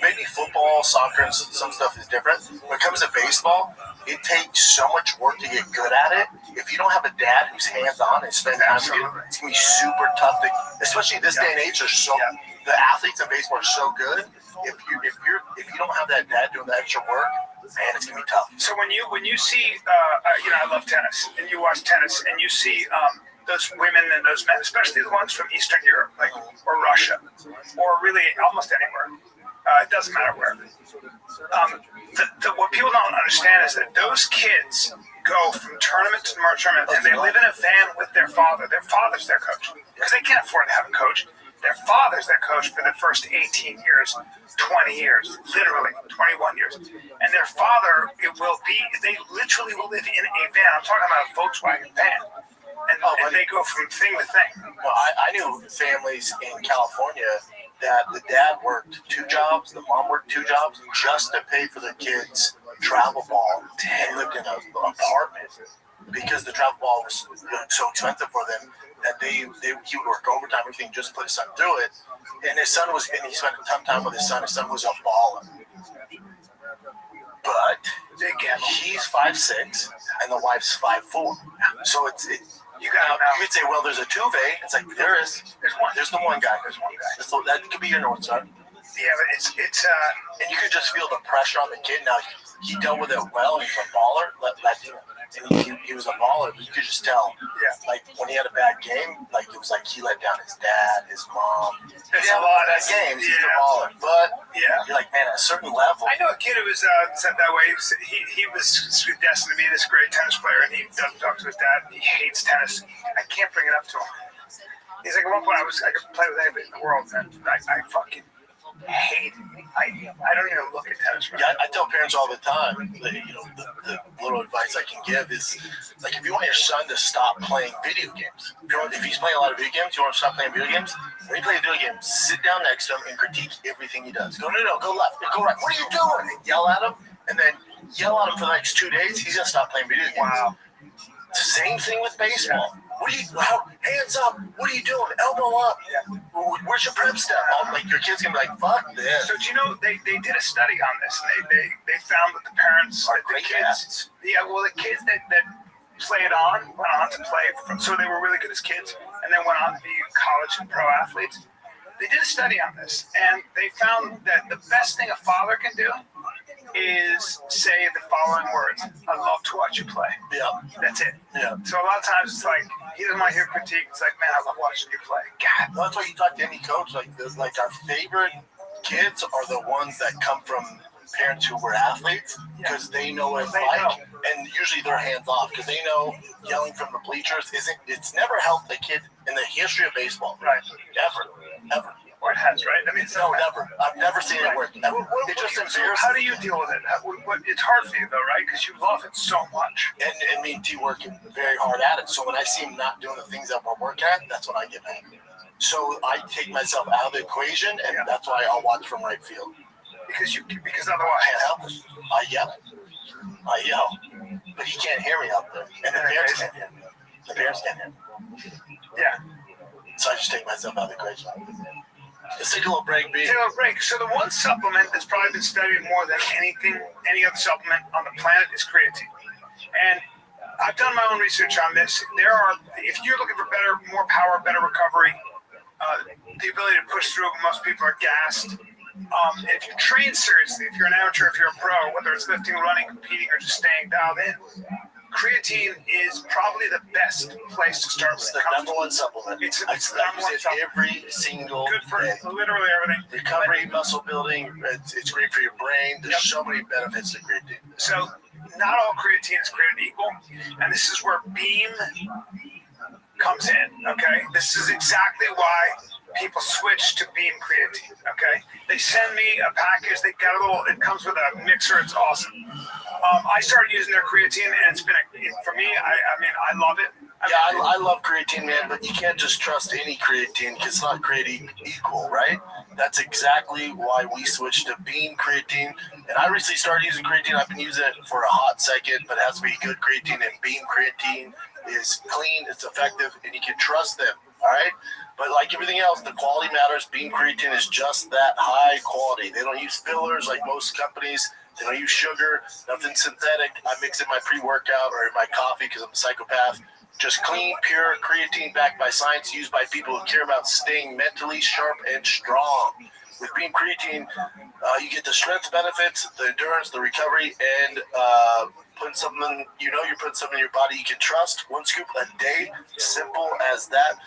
maybe football, soccer, and some stuff is different. When it comes to baseball, it takes so much work to get good at it. If you don't have a dad who's hands-on and spends time with you, it's gonna be super tough. Especially this day and age, the athletes in baseball are so good. If you don't have that dad doing the extra work, man, it's gonna be tough. So when you see, I love tennis, and you watch tennis, and you see those women and those men, especially the ones from Eastern Europe, or Russia, or really almost anywhere. It doesn't matter where. What people don't understand is that those kids go from tournament to tournament, and they live in a van with their father. Their father's their coach, because they can't afford to have a coach. Their father's their coach for the first 18 years, 20 years, literally 21 years. And their father, they literally will live in a van. I'm talking about a Volkswagen van. And they go from thing to thing. Well, I knew families in California that the dad worked 2 jobs, the mom worked 2 jobs just to pay for the kids' travel ball and lived in an apartment because the travel ball was so expensive for them that he would work overtime, everything, just to put his son through it. And he spent a ton of time with his son. His son was a baller. But he's 5'6", and the wife's 5'4". So you could say, well, there's a Tuve. It's like there's the one guy. That could be your North Star. Yeah, but it's and you could just feel the pressure on the kid. Now he dealt with it well. He's a baller. And he was a baller, but you could just tell. Yeah. Like when he had a bad game, like it was like he let down his dad, his mom. There's a lot of games. He's a baller, but you're like, man, at a certain level. I know a kid who was said that way. He was destined to be this great tennis player, and he doesn't talk to his dad. He hates tennis. I can't bring it up to him. He's like, at one point I could play with anybody in the world, and I fucking hate it. I don't even look at tennis. Right I tell parents all the time, the little advice I can give is, like, if you want your son to stop playing video games, if he's playing a lot of video games, you want to stop playing video games, when he plays video games, sit down next to him and critique everything he does. Go, no, go left, go right. What are you doing? And yell at him, and then yell at him for the next 2 days. He's going to stop playing video games. Wow. Same thing with baseball. Hands up. What are you doing? Elbow up. Yeah. Where's your prep step? Like, your kid's going to be like, fuck this. So, do you know, they did a study on this, and they found that the parents, the kids, the kids that played went on to play, so they were really good as kids, and then went on to be college and pro athletes. They did a study on this, and they found that the best thing a father can do is say the following words: "I love to watch you play." Yeah, that's it. Yeah. So a lot of times it's like he doesn't want to hear critique. It's like, man, I love watching you play. God, that's why you talk to any coach like this. Like, our favorite kids are the ones that come from parents who were athletes, because they know what it's like, and usually they're hands off because they know yelling from the bleachers it's never helped a kid in the history of baseball. Right. Ever. Or it has, right? I mean, no, never. I've never seen it work. It just embarrasses. How do you deal with it? It's hard for you though, right? Because you love it so much. And me and T working very hard at it. So when I see him not doing the things that we're working at, that's when I get mad. So I take myself out of the equation, and that's why I'll watch from right field. Because otherwise I can't help it. I yell, but he can't hear me out there, and the parents can't hear me. The parents can't hear me. Yeah. So I just take myself out of the equation. Let's take a little break, B. Take a little break. So the one supplement that's probably been studied more than any other supplement on the planet is creatine. And I've done my own research on this. If you're looking for more power, better recovery, the ability to push through, most people are gassed. If you train seriously, if you're an amateur, if you're a pro, whether it's lifting, running, competing, or just staying dialed in, creatine is probably the best place to start. It's the number one supplement. It's the number one supplement. Every single good for day. Literally everything. Recovery, muscle building. It's great for your brain. There's so many benefits to creatine. So not all creatine is created equal, and this is where Beam comes in. Okay, this is exactly why people switch to Beam creatine. Okay, they send me a package. They got a little. It comes with a mixer. It's awesome. I started using their creatine, and it's been for me. I mean, I love it. I love creatine, man, but you can't just trust any creatine because it's not created equal, right? That's exactly why we switched to Beam creatine. And I recently started using creatine. I've been using it for a hot second, but it has to be good creatine. And Beam creatine is clean, it's effective, and you can trust them, all right? But like everything else, the quality matters. Beam creatine is just that high quality. They don't use fillers like most companies. They don't use sugar, nothing synthetic. I mix in my pre-workout or in my coffee because I'm a psychopath. Just clean, pure creatine backed by science, used by people who care about staying mentally sharp and strong. With Beam creatine, you get the strength benefits, the endurance, the recovery, and putting something, you're putting something in your body you can trust. 1 scoop a day, simple as that.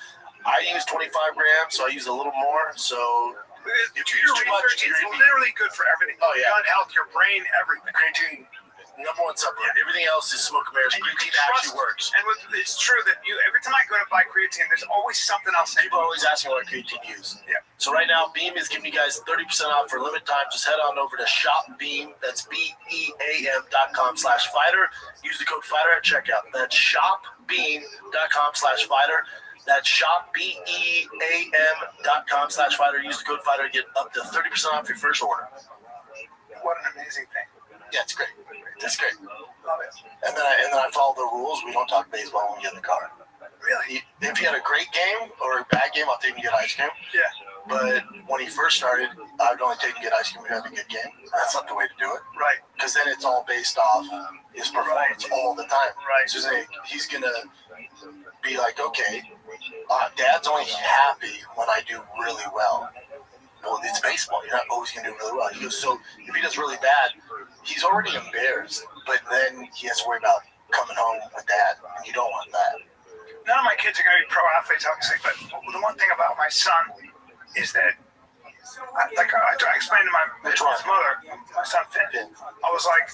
I use 25 grams, so I use a little more. So if you use too much, it's literally good for everything. Oh, yeah. Gut health, your brain, everything. Creatine, number one supplement. Everything else is smoke and mirrors. Creatine actually works. And it's true that every time I go to buy creatine, there's always something else. People are always asking what creatine use. Yeah. So right now, Beam is giving you guys 30% off for a limited time. Just head on over to ShopBeam. That's BEAM.com/fighter. Use the code fighter at checkout. That's ShopBeam.com/fighter. That's ShopBeam.com/fighter. Use the code fighter to get up to 30% off your first order. What an amazing thing. Yeah, it's great. It's great. Love it. And then I follow the rules. We don't talk baseball when we get in the car. Really? If you had a great game or a bad game, I'll take him to get ice cream. Yeah. But when he first started, I would only take him to get ice cream when he had a good game. That's not the way to do it. Right. Because then it's all based off his performance all the time. Right. So he's going to be like, okay, Dad's only happy when I do really well. Well, it's baseball. You're not always going to do really well. He goes, so if he does really bad, he's already embarrassed. But then he has to worry about coming home with Dad, and you don't want that. None of my kids are going to be pro athletes, obviously, but the one thing about my son is that, I explained to my his mother, my son Finn, I was like,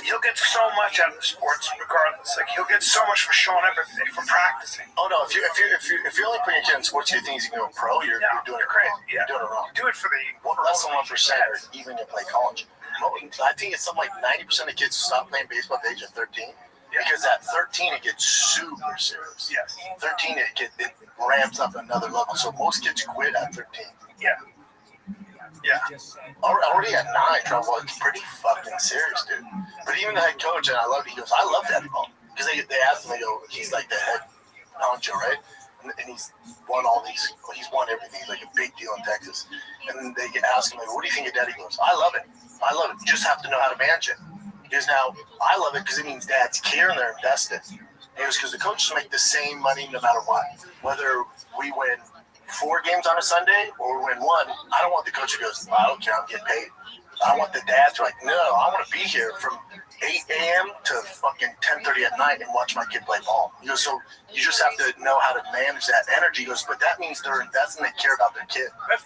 he'll get so much out of the sports regardless. Like, he'll get so much for showing up every day, from practicing. Oh no! If you're only putting your kid in sports, you think he's going to go pro, you're doing it crazy. wrong. You're doing it wrong. Do it for the less than 1% are even going to play college. I think it's something like 90% of kids stop playing baseball at the age of 13. Because at 13 it gets super serious. Yes. 13 it ramps up another level. So most kids quit at 13. Yeah. Yeah. Already at 9, trouble is pretty fucking serious, dude. But even the head coach, and I love it, he goes, I love that ball. Because they asked him, they go, he's like the head honcho, right? And he's won he's won everything. He's like a big deal in Texas. And they ask him, like, what do you think of Dad? He goes, I love it. You just have to know how to manage it. Because now, I love it because it means dads care and they're invested. It was because the coaches make the same money no matter what. Whether we win 4 games on a Sunday or we win 1, I don't want the coach who goes, I don't care, I'm getting paid. I want the dads who are like, no, I want to be here from 8 a.m. to fucking 10:30 at night and watch my kid play ball. So you just have to know how to manage that energy. He goes, but that means they're investing, they care about their kid. But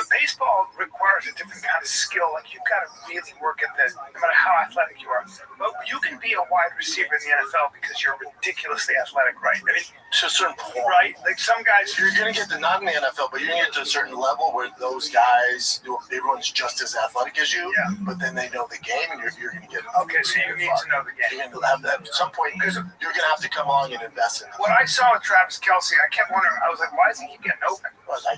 baseball requires a different kind of skill. Like, you've got to really work at that, no matter how athletic you are. But you can be a wide receiver in the NFL because you're ridiculously athletic, right? I mean, to a certain point, right? Like, some guys, you're going to get not in the NFL, but you're going to get to a certain level where those guys, everyone's just as athletic as you, but then they know the game, and you're going to get okay. So you need to know the game. You're going to have that at some point because you're going to have to come along and invest in it. What I saw with Travis Kelce, I kept wondering. I was like, why does he keep getting open? Well, he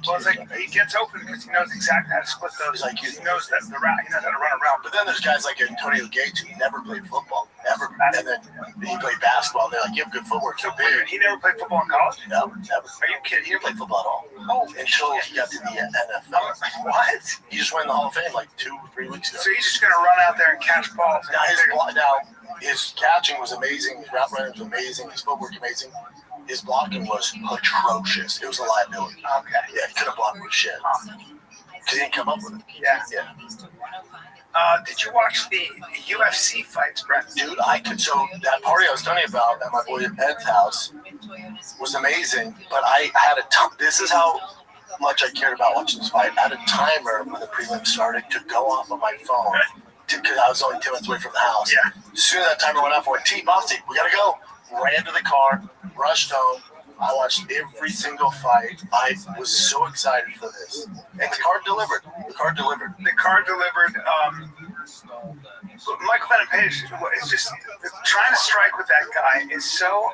gets open because he knows exactly how to split those. Like, he knows that the route. He knows how to run around. But then there's guys like Antonio Gates who never played football, ever, and then he played basketball. And they're like, you have good footwork. So he never played football in college? No, never. Are you kidding? He didn't play football at all. Oh, until he got to the NFL. What? He just went in the Hall of Fame like 2 or 3 weeks ago. So he's just going to run out there and catch balls. Now his catching was amazing. His route running was amazing. His footwork amazing. His blocking was atrocious. It was a liability. Okay. Yeah, he couldn't block with shit. Because he didn't come up with it. Yeah. Did you watch the UFC fights, Brett? Dude, I could. So that party I was telling you about at my boy Ed's house was amazing. But I had this is how much I cared about watching this fight. I had a timer when the prelims started to go off on my phone because I was only 10 minutes away from the house. Yeah. As soon as that timer went off, I went, Bossy, we gotta go. Ran to the car, rushed home, I watched every single fight. I was so excited for this. And the card delivered. The card delivered. Michael Venom Page is just trying to strike with that guy is so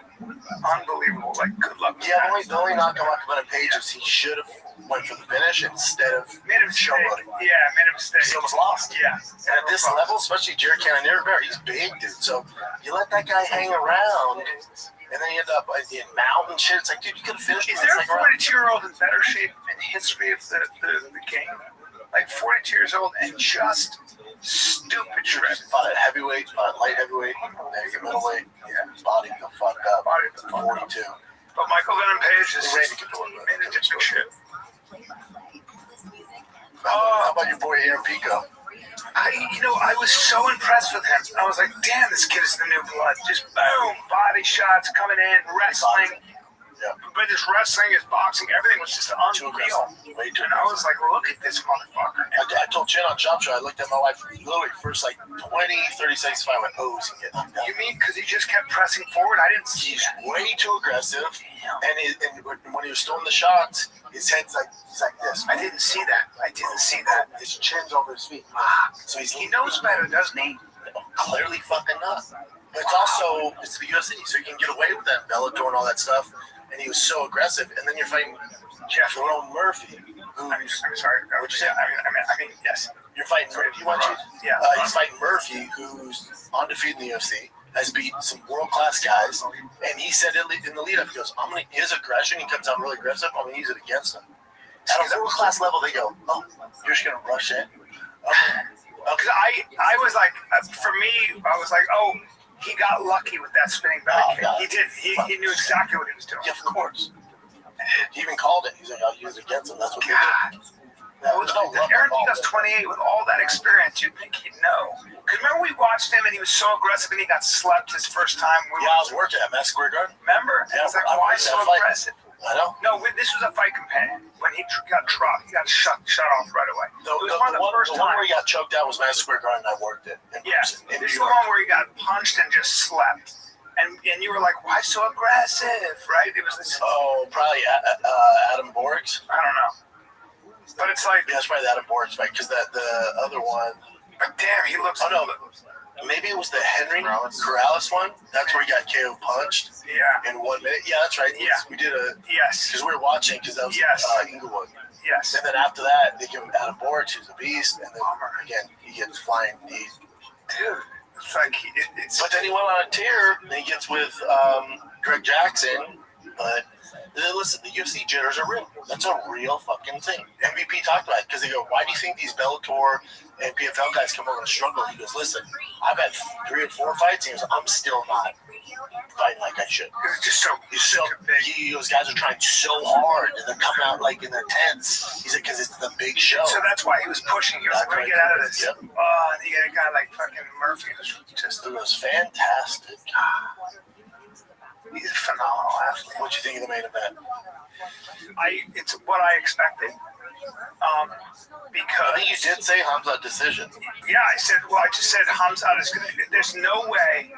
unbelievable. Like, good luck. Yeah, the only knock on Michael Venom Page is he should have went for the finish instead of made a mistake. showboating. Yeah, made a mistake. He almost lost. Yeah. And at this level, especially Jared Cannonier, he's big, dude. So you let that guy hang around, and then you end up in mountain shit. It's like, dude, you could have finished. Is there a 42-year-old in better shape in history of the game? Like 42 years old and just stupid shred. Fought at heavyweight, light heavyweight, middleweight. Yeah, body the fuck up. 42. But Michael Venom Page is ready to get to work. made a different shit. How about your boy Aaron Pico? I was so impressed with him. I was like, damn, this kid is the new blood. Just boom, body shots coming in, wrestling. Yeah. But his wrestling, his boxing, everything was just unreal. Way too And I was like, look at this motherfucker. I told Chin on Chop Show, I looked at my wife, literally first like 20, 30 seconds, I went, oh, is he getting knocked down? You mean because he just kept pressing forward? I didn't see He's that. way too aggressive. And when he was throwing the shots, his he's like this. I didn't see that. His chin's over his feet. So He knows better, doesn't he? clearly fucking not. But it's the UFC, so you can get away with that Bellator and all that stuff. And he was so aggressive. And then you're fighting Jerome Murphy. I'm sorry. What'd you say? I mean, yes. You're fighting Murphy. Yeah. He's fighting Murphy, who's undefeated in the UFC, has beat some world-class guys. And he said in the lead-up, he goes, his aggression, he comes out really aggressive, I'm going to use it against him. At a world-class level, they go, oh, you're just going to rush in? Because I was like, for me, I was like, oh, he got lucky with that spinning back kick. He did. He knew exactly what he was doing. Yeah, of course. He even called it. He's like, I'll use it against him. That's what God. Aaron Pico's 28 with all that experience. You'd think he'd know. Because remember we watched him and he was so aggressive and he got slept his first time. I was working at Madison Square Garden. Remember? Yeah, it's like, why so aggressive? I know. No, this was a fight companion. When he got dropped, he got shut off right away. The one where he got choked out was Madison Square Garden. I worked it. This is the one where he got punched and just slept. And you were like, why so aggressive, right? It was this. Oh, probably Adam Borgs. I don't know. But it's like. Yeah, it's probably the Adam Borgs fight because the other one. But damn, he looks. Oh, no. Maybe it was the Henry Corrales one. That's where he got KO punched. Yeah. In 1 minute. Yeah, that's right. Yeah. We did a. Yes. Because we were watching because that was Inglewood. Yes. And then after that, they give him Adam Borgs, who's a beast. And then, again, he gets flying knee. Dude. It's like but then he went on a tear, and he gets with Greg Jackson. But listen, the UFC jitters are real. That's a real fucking thing. MVP talked about it because they go, why do you think these Bellator and PFL guys come over and struggle? He goes, listen, I've had 3 or 4 fights. He goes, I'm still not fighting like I should. It's just so big. Those guys are trying so hard, and they're coming out like in their tents. He said, because it's the big show. So that's why he was pushing. He was like, let me get out of this. Yep. And you get a guy like fucking Murphy. It was fantastic. He's a phenomenal athlete. What'd you think of the main event? It's what I expected. Because I think you did say Hamzat decision. Yeah, I just said Hamzat is going to. There's no way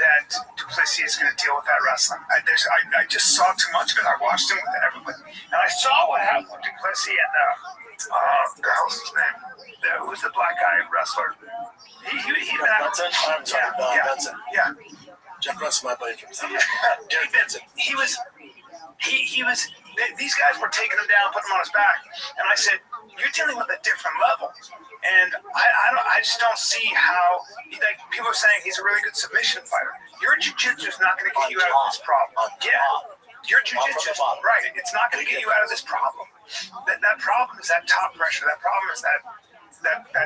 that Duplessis is going to deal with that wrestling. I just saw too much of it. I watched him with everybody, and I saw what happened with Duplessis and the hell's his name? Who's the black guy wrestler? Benson? I'm sorry, Benson. Yeah. Jeff Russell, my buddy from Derek Benson. He was. These guys were taking him down, putting him on his back, and I said, "You're dealing with a different level." And I just don't see how. Like people are saying, he's a really good submission fighter. Your jiu-jitsu is not going to get you out of this problem. Yeah, your jiu-jitsu, right? It's not going to get you out of this problem. That problem is that top pressure. That problem is that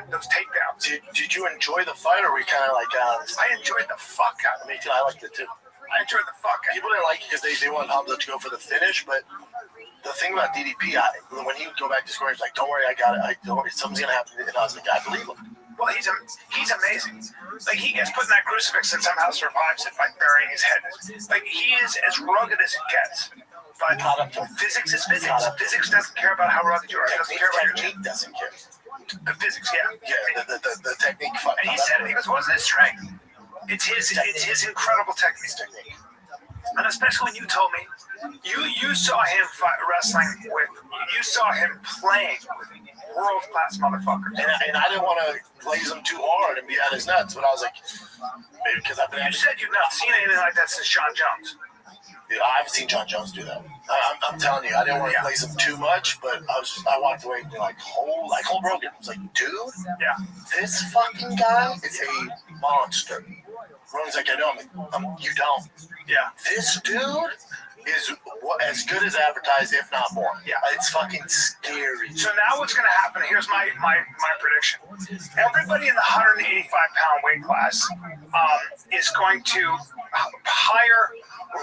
those takedowns. Did you enjoy the fight, or were you kind of like? I enjoyed the fuck out of it. Me too. I liked it too. I enjoyed the fuck out of it. People didn't like it because they wanted Hamza to go for the finish, but the thing about DDP, when he would go back to scoring, he's like, "Don't worry, I got it. Don't worry, something's gonna happen." And I was like, "I believe him." Well, he's amazing. Like he gets put in that crucifix and somehow survives it by burying his head. Like he is as rugged as it gets. But physics is physics. Physics doesn't care about how rugged you are. It doesn't care about your technique. Doesn't care. The physics, yeah. The technique. And he said it. He goes, "What's his strength? It's his incredible technique." And especially when you told me you saw him wrestling with, you saw him playing with world class motherfuckers. And I didn't want to glaze him too hard and be on his nuts, but I was like, maybe because I've been. You said you've not seen anything like that since John Jones. I haven't seen John Jones do that. I'm telling you, I didn't want to glaze him too much, but I walked away and be like, Hulk Hogan. I was like, dude, yeah, this fucking guy is a monster. Roman's like, I know. I'm like, you don't. Yeah. This dude is as good as advertised, if not more. Yeah. It's fucking scary. So now what's going to happen, here's my prediction. Everybody in the 185-pound weight class is going to hire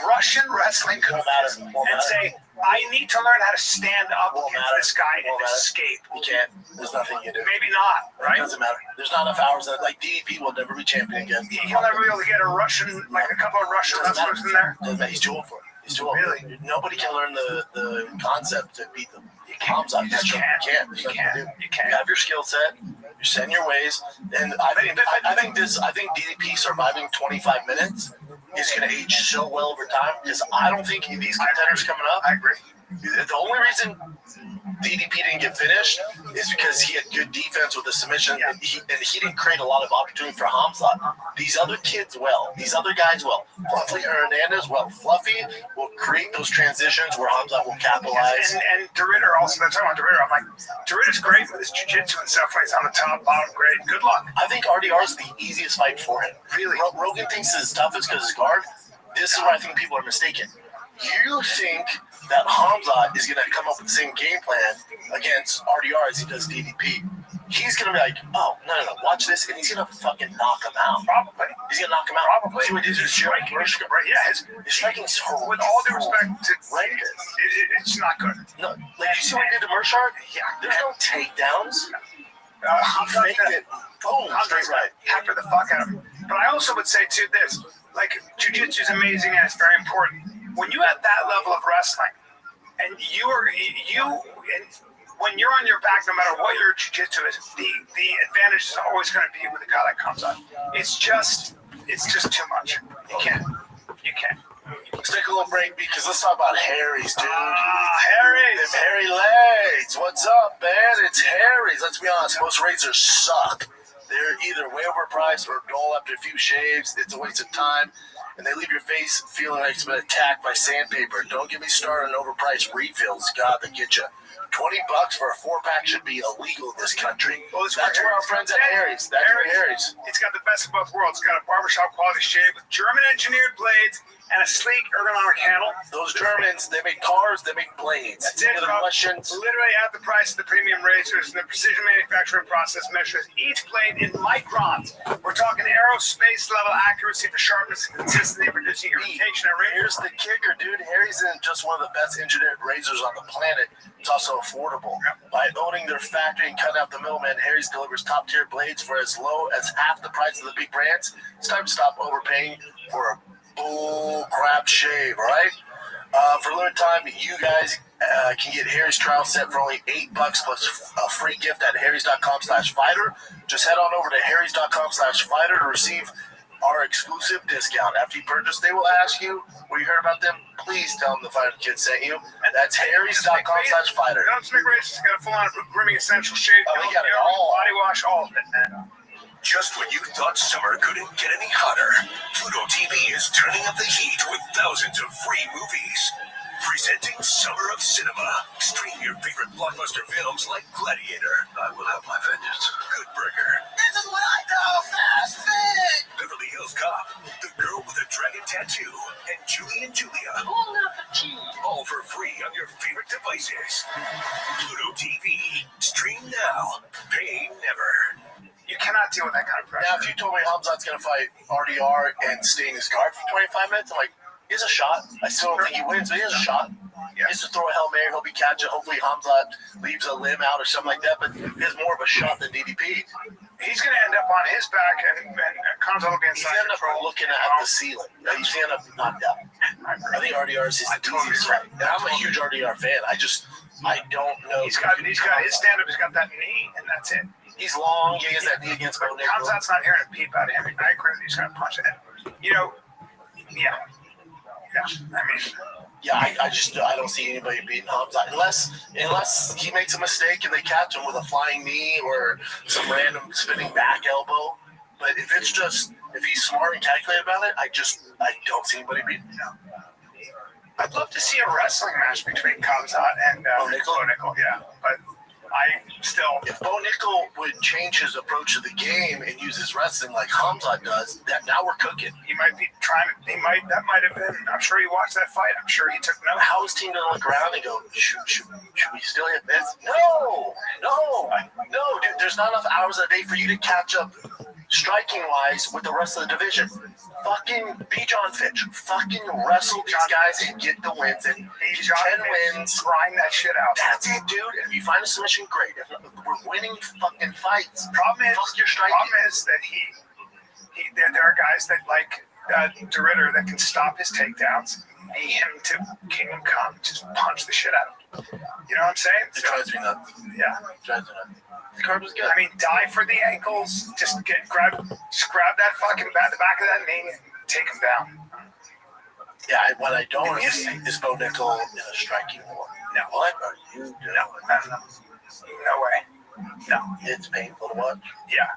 Russian wrestling coaches and say, I need to learn how to stand up against this guy and escape. You can't. There's nothing you can do. Maybe not, right? It doesn't matter. There's not enough hours that, like, DDP will never be champion again. He'll never be able to get a couple of Russian wrestlers in there. He's too old for it. He's too old. Really? Nobody can learn the concept to beat them. You can't. You just can't. You can't. You have your skill set. You're setting your ways, and I think DDP surviving 25 minutes is going to age so well over time because I don't think these contenders coming up. I agree. The only reason DDP didn't get finished is because he had good defense with the submission, and he didn't create a lot of opportunity for Hamzat. These other kids these other guys Fluffy Hernandez Fluffy will create those transitions where Hamzat will capitalize. And DeRitter also, they're talking about DeRitter. I'm like, DeRitter's great with his jiu-jitsu and stuff when he's on the top, bottom, great. Good luck. I think RDR is the easiest fight for him. Really? Rogan thinks it's toughest because his guard. This is where I think people are mistaken. You think that Hamzat is going to come up with the same game plan against RDR as he does DDP. He's going to be like, oh, no, watch this, and he's going to fucking knock him out. Probably. He's going to knock him out. Probably. See what he's striking. Yeah, his striking is horrible. With all due respect to it's not good. No, like, you see what he did to Mershard? Yeah. There's no takedowns. He faked it. Boom, straight right. Hammer the fuck out of him. But I also would say, too, this. Like, jiu-jitsu is amazing, and it's very important. When you have that level of wrestling, and when you're on your back, no matter what your jiu-jitsu is, the advantage is always going to be with the guy that comes up. It's just too much. You can't. Let's take a little break because let's talk about Harry's, dude. Harry's. Them hairy legs. What's up, man? It's Harry's. Let's be honest. Most razors suck. They're either way overpriced or dull after a few shaves. It's a waste of time. And they leave your face feeling like it's been attacked by sandpaper. Don't get me started on overpriced refills. God, they get you. $20 for a 4-pack should be illegal in this country. Well, that's where our friends at Harry's. Harry's. It's got the best of both worlds. It's got a barbershop quality shave with German engineered blades and a sleek ergonomic handle. Those Germans, they make cars, they make blades. That's it, bro. Literally at the price of the premium razors, the precision manufacturing process measures each blade in microns. We're talking aerospace level accuracy for sharpness and consistency, reducing irritation and Here's the kicker, dude. Harry's isn't just one of the best engineered razors on the planet. It's also affordable. Yep. By owning their factory and cutting out the middleman, Harry's delivers top-tier blades for as low as half the price of the big brands. It's time to stop overpaying for a bull crap shave, right? For a limited time, you guys can get Harry's trial set for only $8 plus a free gift at harrys.com/fighter. Just head on over to harrys.com/fighter to receive our exclusive discount. After you purchase, they will ask you where you heard about them. Please tell them the Fighter Kid sent you. And that's harrys.com/fighter. Don't make races. Got a full-on grooming essential shave. Oh, they got it all. Body wash, all of it, man. Just when you thought summer couldn't get any hotter, Pluto TV is turning up the heat with thousands of free movies. Presenting Summer of Cinema. Stream your favorite blockbuster films like Gladiator, I Will Have My Vengeance, Good Burger, This is what I call fast food. Beverly Hills Cop, The Girl with a Dragon Tattoo, and Julie and Julia. All for free on your favorite devices. Pluto TV. Stream now. Pay never. You cannot deal with that kind of pressure. Now, if you told me Hamzat's going to fight RDR and stay in his guard for 25 minutes, I'm like, he has a shot. I still don't think he wins, but he has a shot. He has to throw a Hail Mary. He'll be catching. Hopefully, Hamzat leaves a limb out or something like that, but he has more of a shot than DDP. He's going to end up on his back, and Hamzat will be inside. He's going to end up looking at the ceiling. He's going to end up knocked out. I think RDR is his easiest fight. And I'm a huge RDR fan. I don't know. He's got his stand-up. He's got that knee, and that's it. He's long. He has that knee against Bo Nick. Hamzat's not hearing a peep out of him. I agree with you. He's going to punch it. You know, yeah. I mean, Yeah, I don't see anybody beating Hamza unless he makes a mistake and they catch him with a flying knee or some random spinning back elbow. But if he's smart and calculated about it, I don't see anybody beating him. I'd love to see a wrestling match between Kamzat and Bo Nickel. Yeah, but I still. If Bo Nickel would change his approach to the game and use his wrestling like Hamza does, now we're cooking. He might be trying. That might have been. I'm sure he watched that fight. I'm sure he took notes. How is team gonna look around and go, should we still hit this? No, dude. There's not enough hours a day for you to catch up striking wise with the rest of the division. Fucking be John Fitch. Fucking wrestle these guys and get the wins. And Be John 10 wins. Grind that shit out. That's it, dude. If you find a submission, great. If we're winning fucking fights. Problem Fuck your striking. is that there are guys that like DeRitter that can stop his takedowns, knee him to Kingdom Come, just punch the shit out of him. You know what I'm saying? It drives me nuts. Yeah. It drives me nuts. The card was good. I mean, dive for the ankles. Just grab that fucking the back of that knee and take him down. Yeah, what I don't want to see is Bo Nickel in a striking war. No. What are you doing? No way. No. It's painful to watch. Yeah.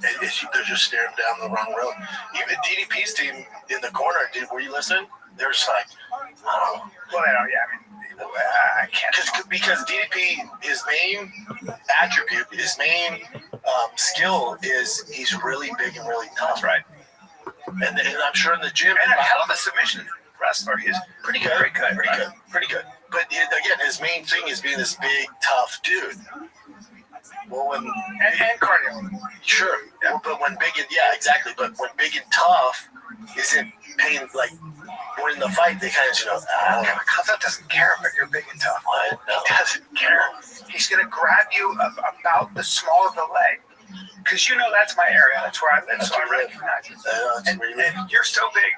They're just staring down the wrong road. Even DDP's team in the corner, dude, were you listening? They're just like, I don't know. Well, they don't. Yeah. I mean, I can't. Because DDP, his main attribute, his main skill is he's really big and really tough. Right. And I'm sure in the gym, And a hell of a submission wrestler. He's pretty good. Pretty good. But again, his main thing is being this big, tough dude. Well, and cardio. Sure. Yeah. Well, but when big and exactly. But when big and tough isn't paying, like we're in the fight, they kind of Kamzat doesn't care if you're big and tough. What? No. He doesn't care. He's gonna grab you about the small of the leg. Because that's my area. That's where I live, so I recognize it. And you're so big.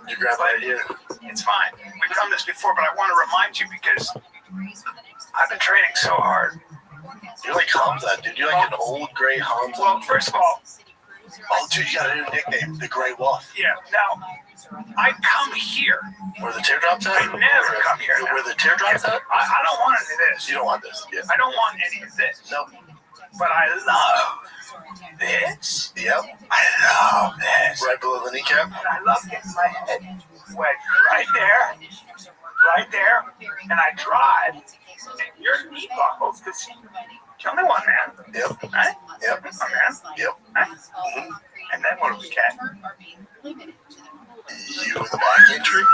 You grab my idea. It's fine. We've done this before, but I want to remind you because I've been training so hard. You're like Hamza, dude. You're like an old gray Hamza. Well, first of all, dude, you got a new nickname, the Gray Wolf. yeah. Now, I come here. Where the teardrops at? I never come here. Now. Where the teardrops at? I don't want any of this. You don't want this. Yeah. I don't want any of this. No. But I love this. Yep. I love this. Right below the kneecap. And I love getting my head wet right there, and I drive, and your knee buckles, because you're only one man. Yep. Right? Yep. One man. Yep. Right? And then what do we get? You with the back injury?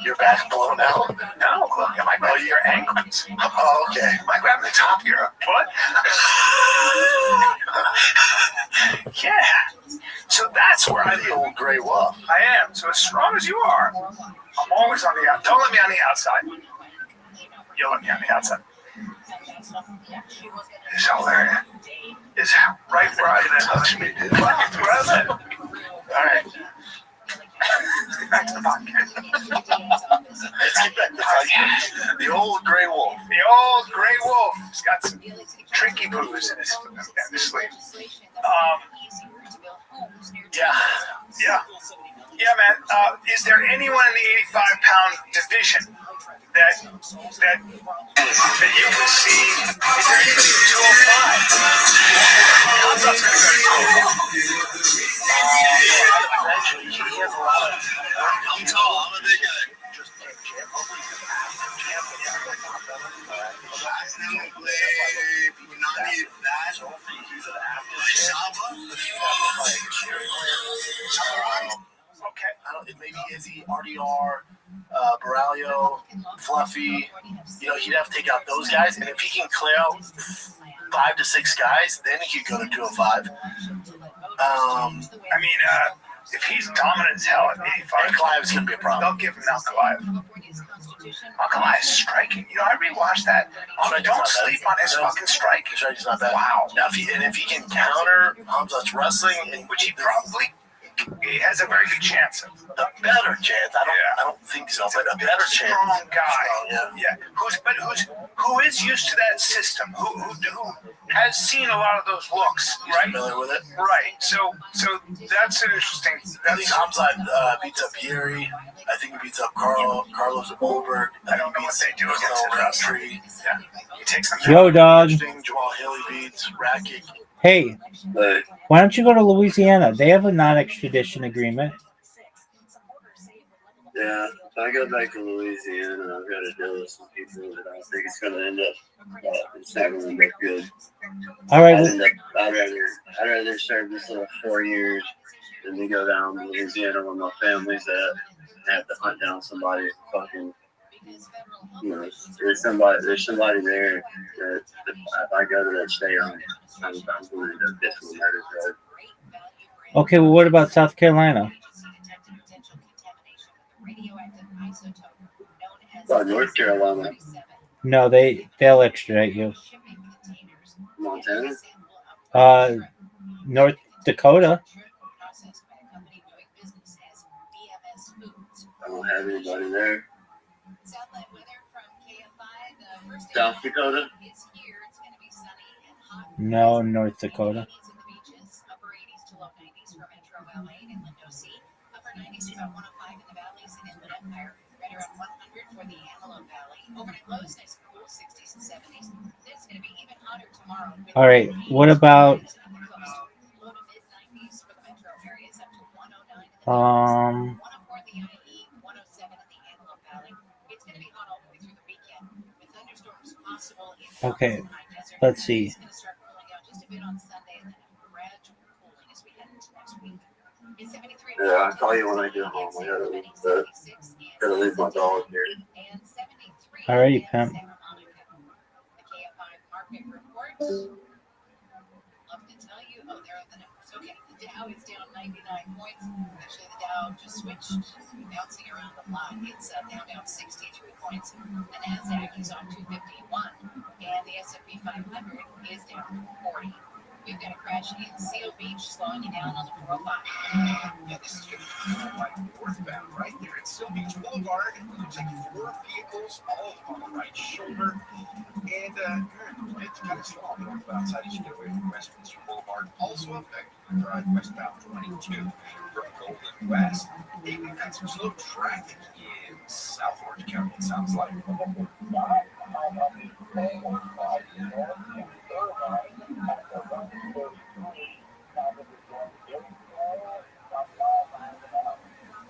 Your back blown out? No, look, am I grabbing your ankles? Oh, okay. Am I grabbing the top of your foot? Yeah. So that's where I'm the old Gray Wolf. I am. So as strong as you are, I'm always on the outside. Don't let me on the outside. You'll let me on the outside. This whole area is right where I live. Touch me, dude. Where I live. All right. Let's get back to the podcast. Let's get back to the podcast. The old Gray Wolf. The old Gray Wolf. He's got some tricky boos in his sleeve. Yeah, man. Is there anyone in the 85-pound division that you can see? Is there anyone in 205? Kamzat's going to go to 205. Eventually, he has a lot of. I'm tall. I'm a big guy. Just champ. Hopefully, he's going to have Okay. Maybe Izzy, RDR, Baralio, Fluffy. He'd have to take out those guys, and if he can clear out 5 to 6 guys, then he could go to 205. If he's dominant as hell at 85, Clive's going to be a problem. they'll give him Al-Kalive. Al-Kalive's striking. I rewatched that. Don't sleep on his fucking striking. Strike's not bad. Wow. Now, if he can counter Hamzat's wrestling, Which he probably he has a very good chance of. A better chance. I don't think so, but a better chance. Strong guy. Yeah. Who is used to that system? Who has seen a lot of those looks, right? Familiar with it? Right. So that's an interesting. I think Hamza beats up Yeri. I think he beats up Carlos Goldberg. I don't know what they do against Roundtree. Yeah. He takes them. Yo, dog. Jamal Haley beats Rakic. Hey, why don't you go to Louisiana? They have a non-extradition agreement. Yeah, if I go back to Louisiana, I've got to deal with some people that I don't think it's going to end up. It's not going to end up good. All right. I'd rather serve this little 4 years than to go down to Louisiana where my family's at and have to hunt down somebody. Fucking, there's somebody there that if I go to that state, I'm going to end up definitely murder. Okay, well, what about South Carolina? North Carolina. No, they'll extradite you. Montana? North Dakota. I don't have anybody there. South Dakota? No, North Dakota. All right, what about okay, let's see. Yeah, I'll call you when I get home. I gotta leave my dog here. All right, pimp. The Dow is down 99 points. Actually, the Dow just switched, bouncing around the block. It's now down 63 points. The Nasdaq is on 251, and the S&P 500 is down 40. We've got a crash in Seal Beach, slowing you down on the 405. Yeah, this is going to be like northbound right there at Seal Beach Boulevard. It looks like 4 vehicles, all on the right shoulder. And it's kind of slow on the northbound side as you get away from Westminster Boulevard. Also affecting the drive westbound 22 from Golden West. Hey, we've got some slow traffic in South Orange County, it sounds like.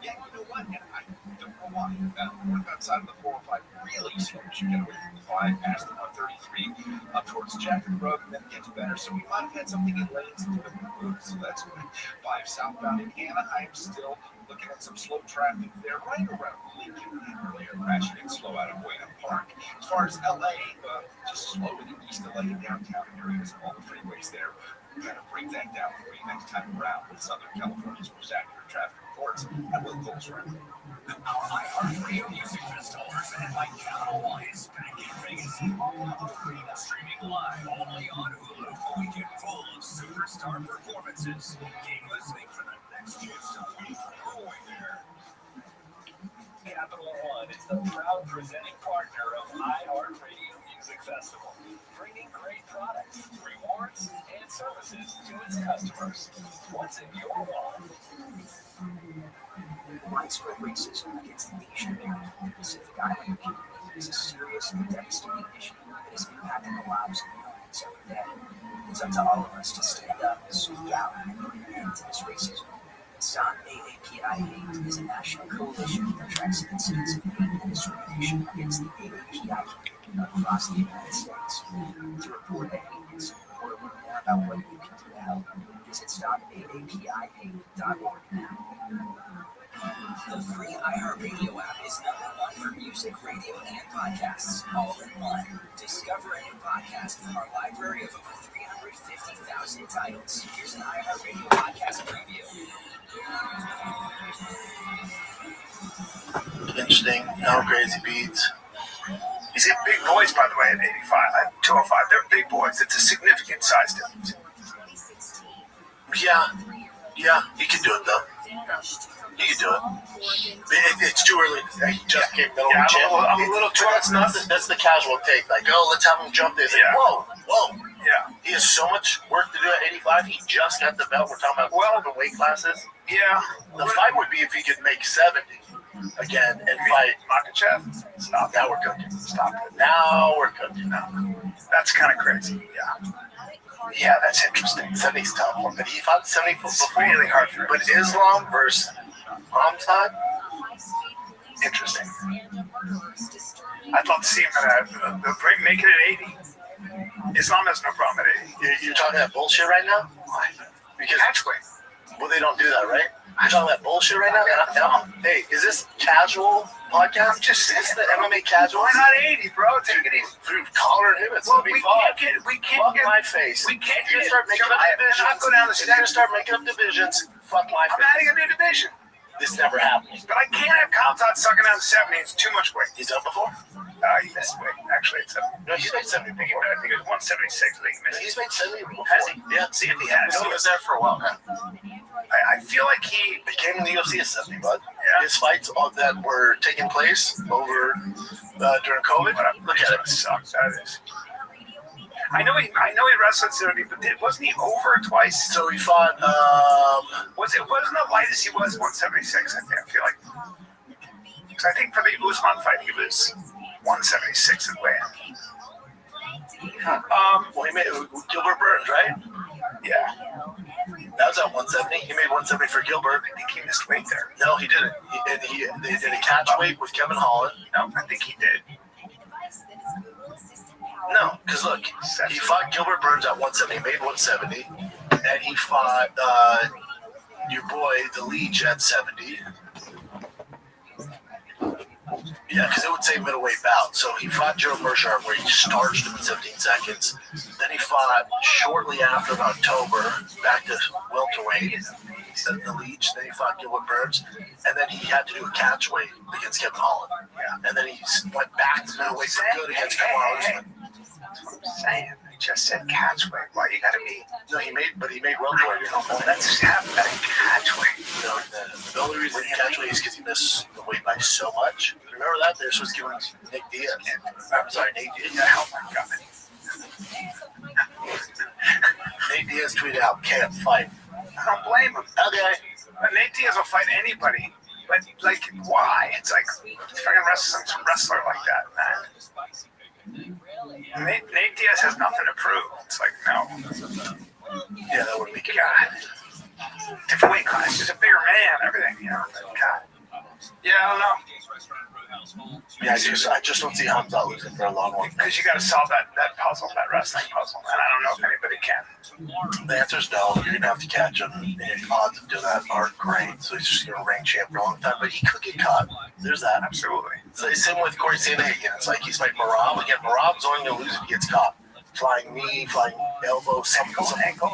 Yeah, you know what? And I don't know why. Northbound side of the 405 really slow as you get away from the 5 past the 133 up towards Jackson Road, and then it gets better. So we might have had something in lanes to move, so that's good. 5 southbound in Anaheim, still looking at some slow traffic there, right around Lincoln. Earlier, crashing and slow out of Buena Park. As far as LA, just slow in the East LA and downtown areas, all the freeways there. We'll kind of break that down for you next time around with Southern California's most accurate traffic reports. And we'll close around. Our iHeartRadio Music Festival presented by Capital One is back in Vegas. Streaming live only on Hulu. A weekend full of superstar performances. Keep listening for the next chance to win your way there. Capital One is the proud presenting partner of iHeartRadio Music Festival, bringing great products, rewards, and services to its customers. What's in your wallet? Widespread racism against the Asian American and Pacific Islander community is a serious and devastating issue that is impacting the lives of millions every day. It's up to all of us to stand up, speak out, and put an end to this racism. Stop AAPI is a national coalition that tracks incidents of hate and discrimination against the AAPI community across the United States. To report a hate incident or to learn more about what you can do to help, visit StopAAPIHate.org now. The free iHeartRadio app is #1 for music, radio, and podcasts, all in one. Discover a new podcast from our library of over 350,000 titles. Here's an iHeartRadio podcast preview. Interesting. No crazy beats. He's got big boys, by the way, at 85, 205. They're big boys. It's a significant size difference. Yeah, he can do it though. You can do it. It's too early. He just came middle Yeah, gym. I'm a little too. That's the casual take. Like, oh, let's have him jump this. Yeah. Whoa. Yeah. He has so much work to do at 85. He just got the belt. We're talking about the weight classes. Yeah. The fight would be if he could make 70 again and fight Makachev. Stop. Now we're cooking. Stop it. Now we're cooking. That's kind of crazy. Yeah. Yeah, that's interesting. 70's tough one, but he fought 70 It's before. really hard for him. But Islam versus Hamzat, Interesting. I'd love to see him at make it at 80. Islam has no problem at 80. you're talking that bullshit right now? Why? Because Catchweight. well, they don't do that, right? You're talking that bullshit right now? Hey, is this casual podcast? Just Is this the MMA casual? Why not 80, bro? Take it easy. Through collar and him, it's Well, gonna be we fun. can't Fuck get my face. We can't If you get start making up divisions. I'll go down the If you're gonna steps. start making up divisions, fuck my I'm face. adding a new division. This never happens. But I can't have Khamzat sucking down 70. It's too much weight. He's done before? He missed weight. Actually, it's No, he's made 70 before. I think it was 176. I think he missed. He's made 70 before. Has he? Yeah. See if he has. He was there for a while now. I feel like he. He came in the UFC at 70, bud. Yeah. His fights that were taking place over during COVID. Look at it. Sucks. That is. I know he wrestled 70, but wasn't he over twice? So he fought. Wasn't the lightest he was 176? I feel like. Because I think for the Usman fight he was 176 in weight. Well, he made Gilbert Burns, right? Yeah. That was at 170. He made 170 for Gilbert. I think he missed weight there. No, he didn't. They did a catch weight with Kevin Holland. No, I think he did. No, because look, he fought Gilbert Burns at 170, made 170, and he fought your boy, the Leech, at 70. Yeah, because it would say middleweight bout. So he fought Joe Burchard where he starched him in 17 seconds. Then he fought shortly after in October back to welterweight, the Leech. Then he fought Gilbert Burns. And then he had to do a catch weight against Kevin Holland. Yeah. And then he went back to middleweight for good against Kamar Usman. That's what I'm saying. I just said catch weight. Why you gotta be? No, he made welterweight. Let's have that catch weight. No, the only reason he catch weight is because he missed the weight by so much. Remember that? They're supposed to give him Nick Diaz. I'm sorry, Nate Diaz. Yeah, oh my god. Nate Diaz tweeted out, "Can't fight." I don't blame him. Okay. But Nate Diaz will fight anybody. But like, why? It's like fucking wrestling some wrestler like that, man. Nate Diaz has nothing to prove. It's like, no. Yeah, that would be good. God. Different weight class. He's a bigger man. Everything, you know. God. Yeah, I don't know. Yeah, I just don't see Hamzat losing for a long one. Because you got to solve that puzzle, that wrestling puzzle, and I don't know if anybody can. The answer is no. You're gonna have to catch him. And the odds of doing that aren't great. So he's just gonna reign champ for a long time. But he could get caught. There's that. Absolutely. So the same with Corey Sandhagen. It's like he's fighting Marab. Again, Marab's only gonna lose if he gets caught. Flying knee, flying elbow, something. Ankle,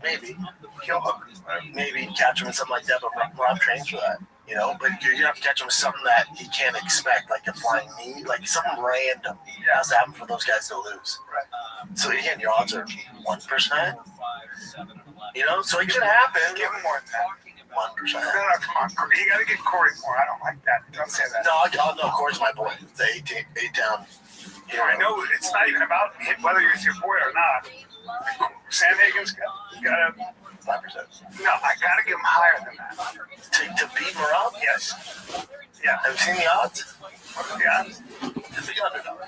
Maybe. heel hook. Maybe catch him in something like that, but Rob trains for that, you know. But you're gonna have to catch him with something that he can't expect, like a flying knee, like something random. It has to happen for those guys to lose. Right. So again, your odds are 1%. You know, so it can happen. Give him more than that. 1%. No, come on, Corey. You got to give Corey more. I don't like that. Don't say that. No, no, Corey's my boy. The 8 down. You know, I know it's not even about whether he's your boy or not. Sandhagen's got a 5%. no. I got to give him higher than that. To beat Marab? Yes. Yeah. Have you seen the odds? What are the odds? The big underdog.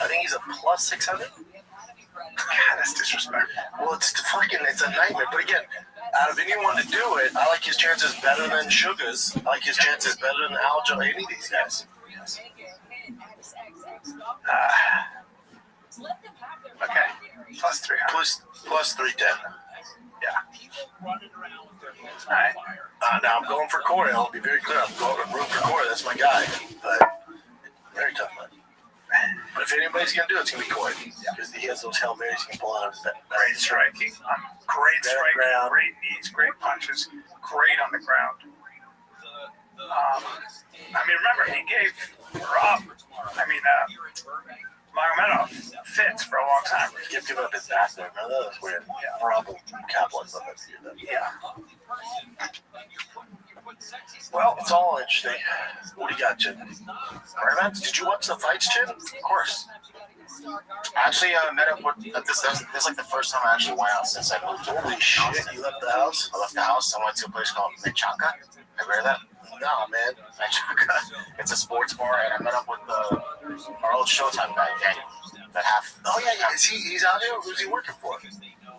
I think he's a plus 600. God, that's disrespectful. Well, it's a nightmare. But again, out of anyone to do it, I like his chances better than Sugar's. I like his chances better than Aljo, any of these guys. Okay. Plus 300. Plus 310. Yeah. All right. Now I'm going for Corey. I'll be very clear. I'm going to root for Corey. That's my guy. But very tough man. But if anybody's going to do it, it's going to be Corey. Because he has those Hail Marys he can pull out of his back. Great striking. Great striking. Great knees. Great punches. Great on the ground. I mean, remember, he gave Rob, Magomedov fits for a long time. He kept giving up his back there. Remember that? That was weird. Yeah. Probably capitalized on that. Yeah. Well, it's all interesting. What do you got, Jim? Right, man? Did you watch the fights, Jim? Of course. I actually met up with this is like the first time I actually went out since I moved. Holy shit! You left the house? I left the house. I went to a place called Menchaca. Have you heard of that? No, man. Menchaca. It's a sports bar, and I met up with our old Showtime guy, Daniel. That half. Oh yeah, yeah. He's out here. Who's he working for?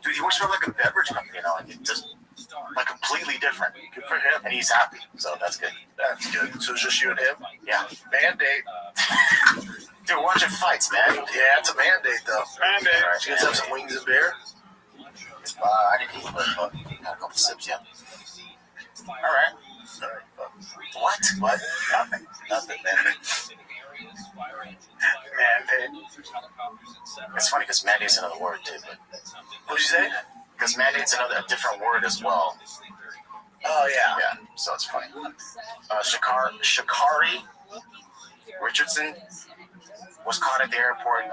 Dude, he works for like a beverage company, you know, and it's just like completely different. Good for him, and he's happy, so that's good. That's good. So it's just you and him? Yeah. Mandate. Dude, we're watching fights, man. Yeah, it's a mandate, though. Mandate. All right, you guys have some wings and beer? I didn't eat, but I had a couple sips, yeah. All right. What? Nothing. Nothing, man. Mandate. It's funny because mandate's another word, too. But what'd you say? Because mandate's a different word as well. Oh, yeah. Yeah, so it's funny. Shakari Richardson was caught at the airport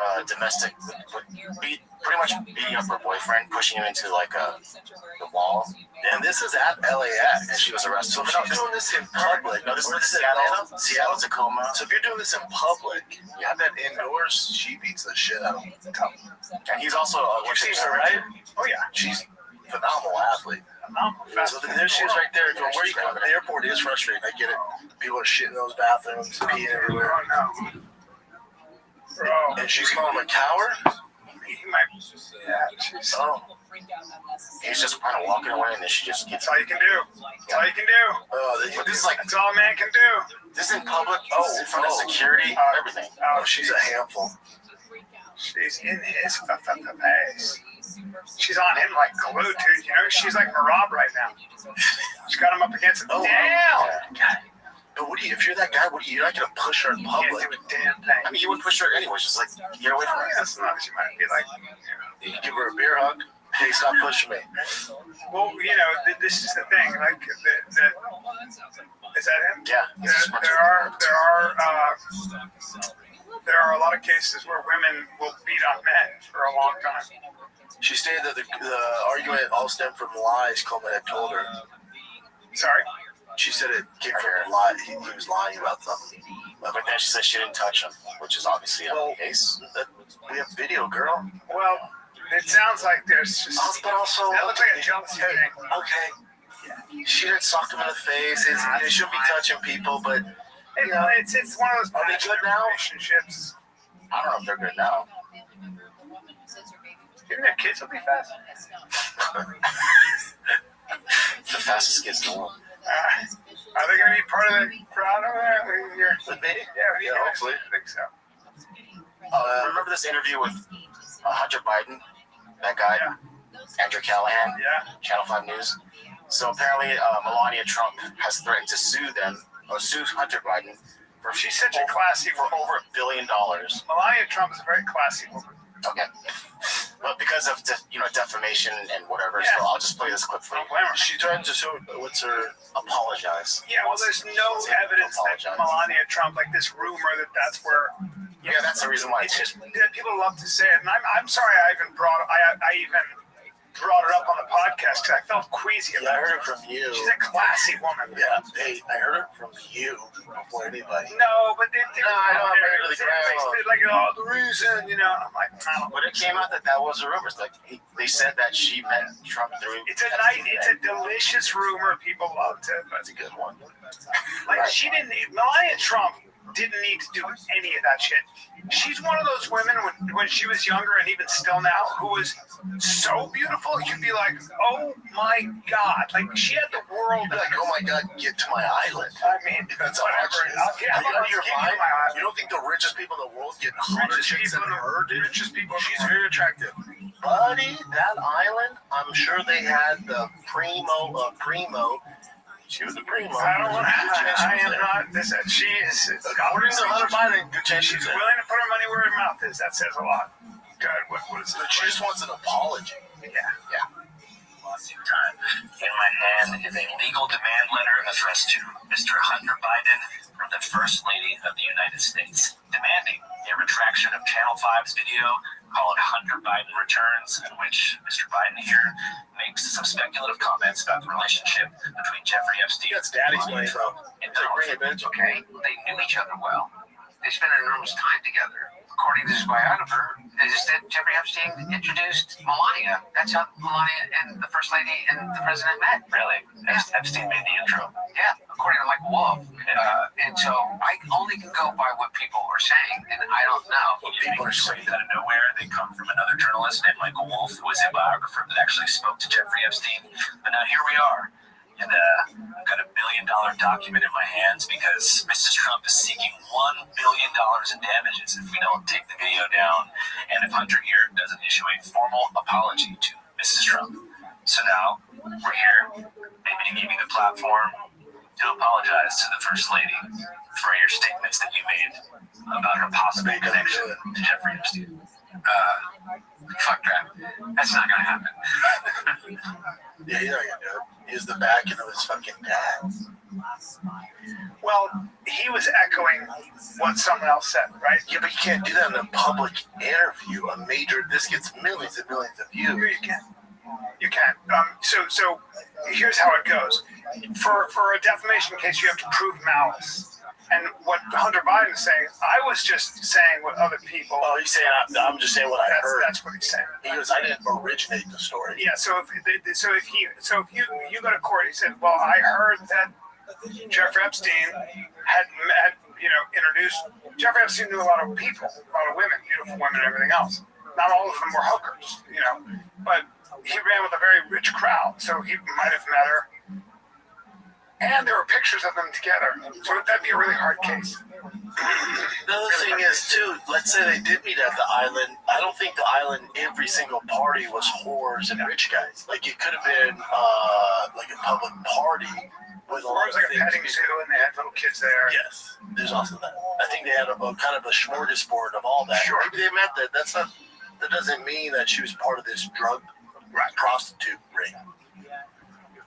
pretty much beating up her boyfriend, pushing him into like the wall. And this is at LAX, and she was arrested. So if you're doing this in public, no, this is Seattle. Seattle's Tacoma. So if you're doing this in public, you have that indoors. She beats the shit out of him. And he's also You've seen her, right? Oh yeah, she's a phenomenal athlete. So there she is right there. Where you go to the airport is frustrating. I get it. People are shitting in those bathrooms, peeing everywhere. Oh no. Bro. And she's calling him a coward? He might. Yeah, she's. Oh. He's just kind of walking away, and then she just gets. That's all you can do. That's all you can do. But this is like. That's all a man can do. This is in public. In front of security. Everything. Oh, she's a handful. She's in his face. She's on him like glue, dude. You know, she's like Marab right now. She's got him up against it. Oh, damn! God. But you're that guy, you're not going to push her in public. You can't do a damn thing. I mean, you would push her anyways, just like, get away from her. That's not, she might be like, you give her a beer hug. Hey, stop pushing me. Well, you know, this is the thing. Like, is that him? Yeah. There are a lot of cases where women will beat on men for a long time. She stated that the argument all stemmed from lies Coleman had told her. Sorry? She said it came from a lie. He was lying about something. But then she said she didn't touch him, which is obviously the case. We have video, girl. Well, it sounds like there's just. But also, that looks like a jealousy thing. Okay. She didn't sock him in the face. They shouldn't be touching people, but. You know, it's one of those. Are they good now? Relationships. I don't know if they're good now. Even their kids will be fast. The fastest kids in the world. Are they going to be part of the crowd over there? Would be? Yeah, hopefully. I think so. Remember this interview with Hunter Biden? That guy? Yeah. Andrew Callahan? Yeah. Channel 5 News. So apparently Melania Trump has threatened to sue Hunter Biden. She's such a classy for woman. over $1 billion. Melania Trump is a very classy woman. Okay. But because of defamation and whatever, so I'll just play this clip for you. She threatened to sue. What's her apologize? Yeah, well, there's no evidence that Melania Trump, like this rumor that's where. Yeah, that's the reason why. It's just that people love to say it, and I'm sorry I even brought her up on the podcast because I felt queasy about it. I heard it from you. She's a classy woman. Yeah, hey, I heard it from you before anybody. No, but they I don't heard it to the ground. Like, the reason, you know. I'm like, no. But it came out that was a rumor. Like they said that she met Trump through. It's a delicious rumor. People love to. That's a good one. Like Melania Trump didn't need to do any of that shit. She's one of those women when she was younger and even still now who was so beautiful. You'd be like, oh my God. Like she had the world. You'd be like, oh my God, get to my island. I mean, that's whatever. You don't think the richest people in the world get hotter chicks than her? Richest people. She's very attractive. Buddy, that island, I'm sure they had the primo of primo. She was a primo. I am not. She is. According to Hunter Biden, good chance she's willing to put her money where her mouth is. That says a lot. God, what is it? She just wants an apology. Yeah. Lawsuit time. In my hand is a legal demand letter addressed to Mr. Hunter Biden from the First Lady of the United States, demanding a retraction of Channel 5's video called Hunter Biden Returns, in which Mr. Biden here makes some speculative comments about the relationship between Jeffrey Epstein That's daddy's Melania money, Trump and Donald bring it, Trump. bitch. Okay, they knew each other well. They spent an enormous time together. According to his biographer, is that Jeffrey Epstein introduced Melania. That's how Melania and the First Lady and the President met. Really? Epstein made the intro. Yeah, according to Michael Wolff. And so I only can go by what people are saying, and I don't know. What people are saying. Out of nowhere, they come from another journalist named Michael Wolff, who was a biographer that actually spoke to Jeffrey Epstein. But now here we are. And I've got $1 billion document in my hands because Mrs. Trump is seeking $1 billion in damages if we don't take the video down and if Hunter here doesn't issue a formal apology to Mrs. Trump. So now we're here, maybe to give you the platform to apologize to the First Lady for your statements that you made about her possible connection to Jeffrey Epstein. Fuck that. That's not gonna happen. Yeah, you're not gonna do it. He's the backing of his fucking dad. Well, he was echoing what someone else said, right? Yeah, but you can't do that in a public interview. This gets millions and millions of views. You can. You can. So here's how it goes. For a defamation case, you have to prove malice. And what Hunter Biden is saying, I was just saying what other people. Oh, he's saying I'm just saying what I heard. That's what he's saying. He goes, I didn't originate the story. Yeah. So if you go to court, he said, well, I heard that Jeffrey Epstein had introduced. Jeffrey Epstein knew a lot of people, a lot of women, beautiful women, and everything else. Not all of them were hookers, but he ran with a very rich crowd, so he might have met her. And there were pictures of them together, so that'd be a really hard case. The other thing is, too, let's say they did meet at the island. I don't think the island, every single party was whores and rich guys. Like, it could have been like a public party with a lot of like things. a petting zoo, and they had little kids there. Yes, there's also that. I think they had a kind of a smorgasbord of all that. Sure. Maybe they met that. That doesn't mean that she was part of this drug prostitute ring.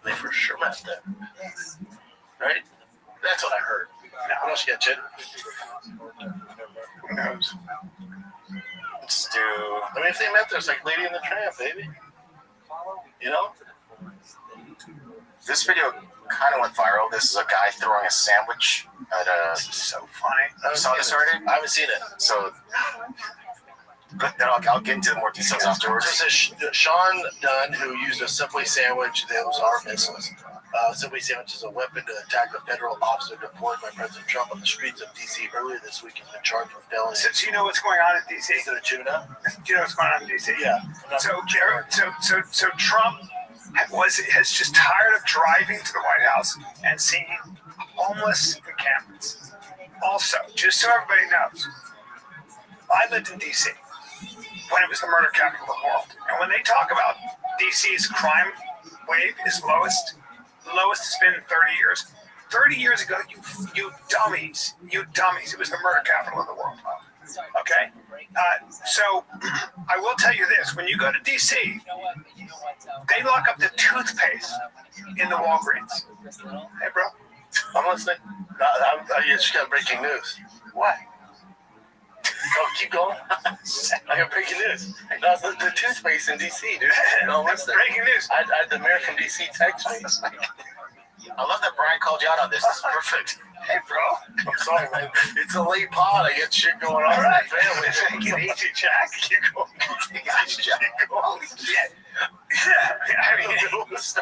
They for sure met them. Right? That's what I heard. What else you got, Jen? Who knows? Let's do. I mean, if they met, there's like Lady in the Tramp, baby. This video kind of went viral. This is a guy throwing a sandwich at a. This is so funny. You saw this already? I haven't seen it. So, but then I'll get into more details afterwards. This is Sean Dunn, who used a Subway sandwich that was our missiles. Subway sandwich is a weapon to attack a federal officer deployed by President Trump on the streets of D.C. earlier this week. Has been charged with felony. Since you know what's going on in D.C., Is it a tuna? do you know what's going on in D.C.? Yeah. So Trump has just tired of driving to the White House and seeing homeless encampments. Also, just so everybody knows, I lived in D.C. when it was the murder capital of the world. And when they talk about D.C.'s crime wave is lowest it's been in 30 years. 30 years ago, you dummies, it was the murder capital of the world. Okay? So I will tell you this. When you go to D.C., they lock up the toothpaste in the Walgreens. Hey, bro. I'm listening. I just got breaking news. What? Oh, keep going. I got breaking news. No, the toothpaste in D.C., dude. No, That's breaking news. I had the mayor from D.C. text me. I love that Brian called you out on this. This is perfect. Hey, bro. I'm sorry, man. It's a late pod. I get shit going on All right. in the family. Take it easy, Jack. Keep going. Take it easy, Jack. Holy shit. I mean, you're best.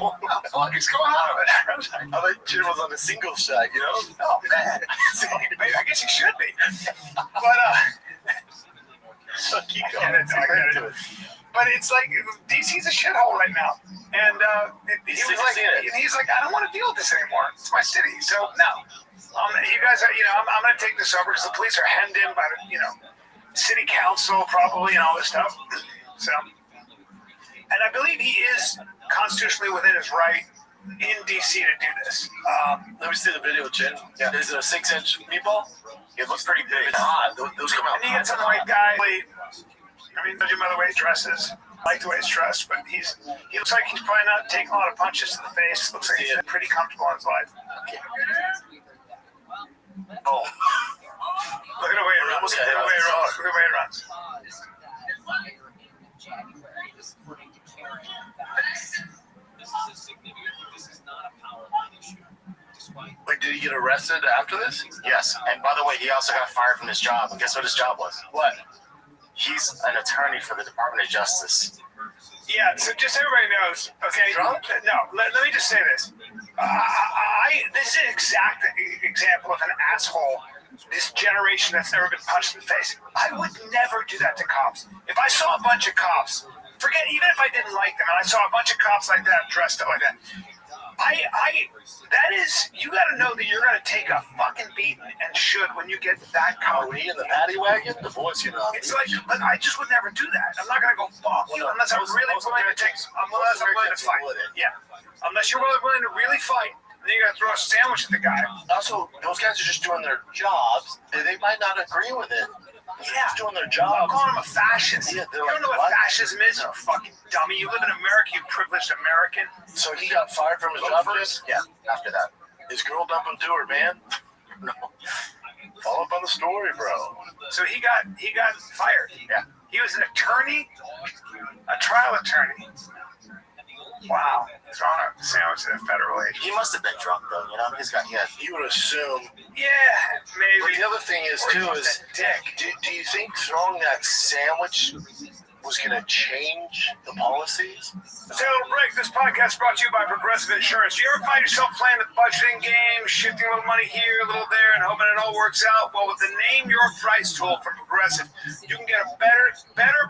What the fuck is going on over there? I bet Jim was on the single shot, Oh, man. I guess he should be. But, Keep going. I get it. But it's like DC's a shithole right now, and he's like, I don't want to deal with this anymore. It's my city, so no. You guys are, I'm going to take this over because the police are hemmed in by the, city council probably and all this stuff. So, and I believe he is constitutionally within his right in DC to do this. Let me see the video, Jen. Yeah. Is it a 6-inch meatball? It looks pretty big. It's hot. Those come out. And he gets some white guy. I mean, judging by the way he dresses, I like the way he's dressed, but he looks like he's probably not taking a lot of punches to the face. Looks like he's pretty comfortable in his life. Oh, Look at the way it runs. Look at the way it runs. Look at the way it runs. Fire in January, according to Karen. This is a significant. This is not a power line issue. Despite wait, did he get arrested after this? Yes. And by the way, he also got fired from his job. And guess what his job was? What? He's an attorney for the Department of Justice. Yeah, so just so everybody knows, okay? Drunk? No, let me just say this. This is an exact example of an asshole, this generation that's never been punched in the face. I would never do that to cops. If I saw a bunch of cops, forget, even if I didn't like them, and I saw a bunch of cops like that, dressed up like that, that is, you gotta know that you're gonna take a fucking beating and should when you get that car. Are we in the paddy wagon? The boys, you know. It's like, but I just would never do that. I'm not gonna go fuck you unless I'm really willing to take, unless I'm willing to fight. Yeah, unless you're willing to really fight, and then you're gonna throw a sandwich at the guy. Also, those guys are just doing their jobs. They might not agree with it. They're just doing their job. I'm calling him a fascist. Yeah, you don't know what fascism is, you fucking dummy. You live in America, you privileged American. So he got fired from his job first? Yeah, after that. His girl dumped him to her, man. No. Follow up on the story, bro. So he got fired. Yeah. He was an attorney, a trial attorney. Wow. Throwing a sandwich at a federal agent. He must have been drunk, though. You know, you would assume. Yeah, maybe. But the other thing is, too, is do you think throwing that sandwich was going to change the policies? Let's take a little break. This podcast brought to you by Progressive Insurance. Do you ever find yourself playing the budgeting game, shifting a little money here, a little there, and hoping it all works out? Well, with the Name Your Price tool from Progressive, you can get a better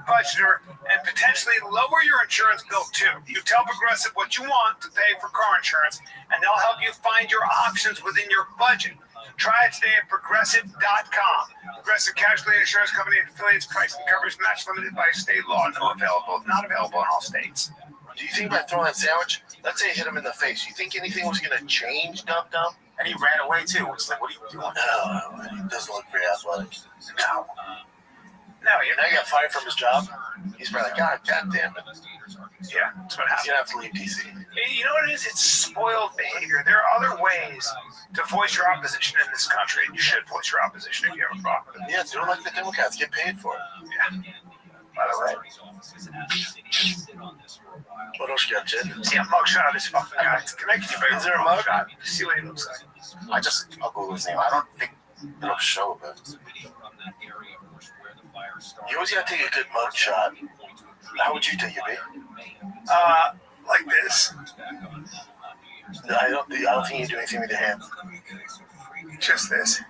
budgeter and potentially lower your insurance bill, too. You tell Progressive what you want to pay for car insurance, and they'll help you find your options within your budget. Try it today at Progressive.com. Progressive Casualty Insurance Company and affiliates. Price and coverage match limited by state law. Not available in all states. Do you think by throwing that sandwich, let's say it hit him in the face, you think anything was going to change, Dum Dum? And he ran away too. It's like, what are you doing? No, he doesn't look very athletic. No, you got fired from his job. He's probably like, God damn it. Yeah, that's what happens. He's gonna have to leave DC. You know what it is? It's spoiled behavior. There are other ways to voice your opposition in this country, and you should voice your opposition if you have a problem with it. Yeah, do it like the Democrats. Get paid for it. Yeah. By the way. What else you got, Jen? See a mugshot of this fucking guy. Is there a mugshot? See what he looks like. I'll Google his name. I don't think it'll show, but you always gotta take a good mugshot. How would you take it, babe? Like this. I don't think you do anything with your hands. Just this.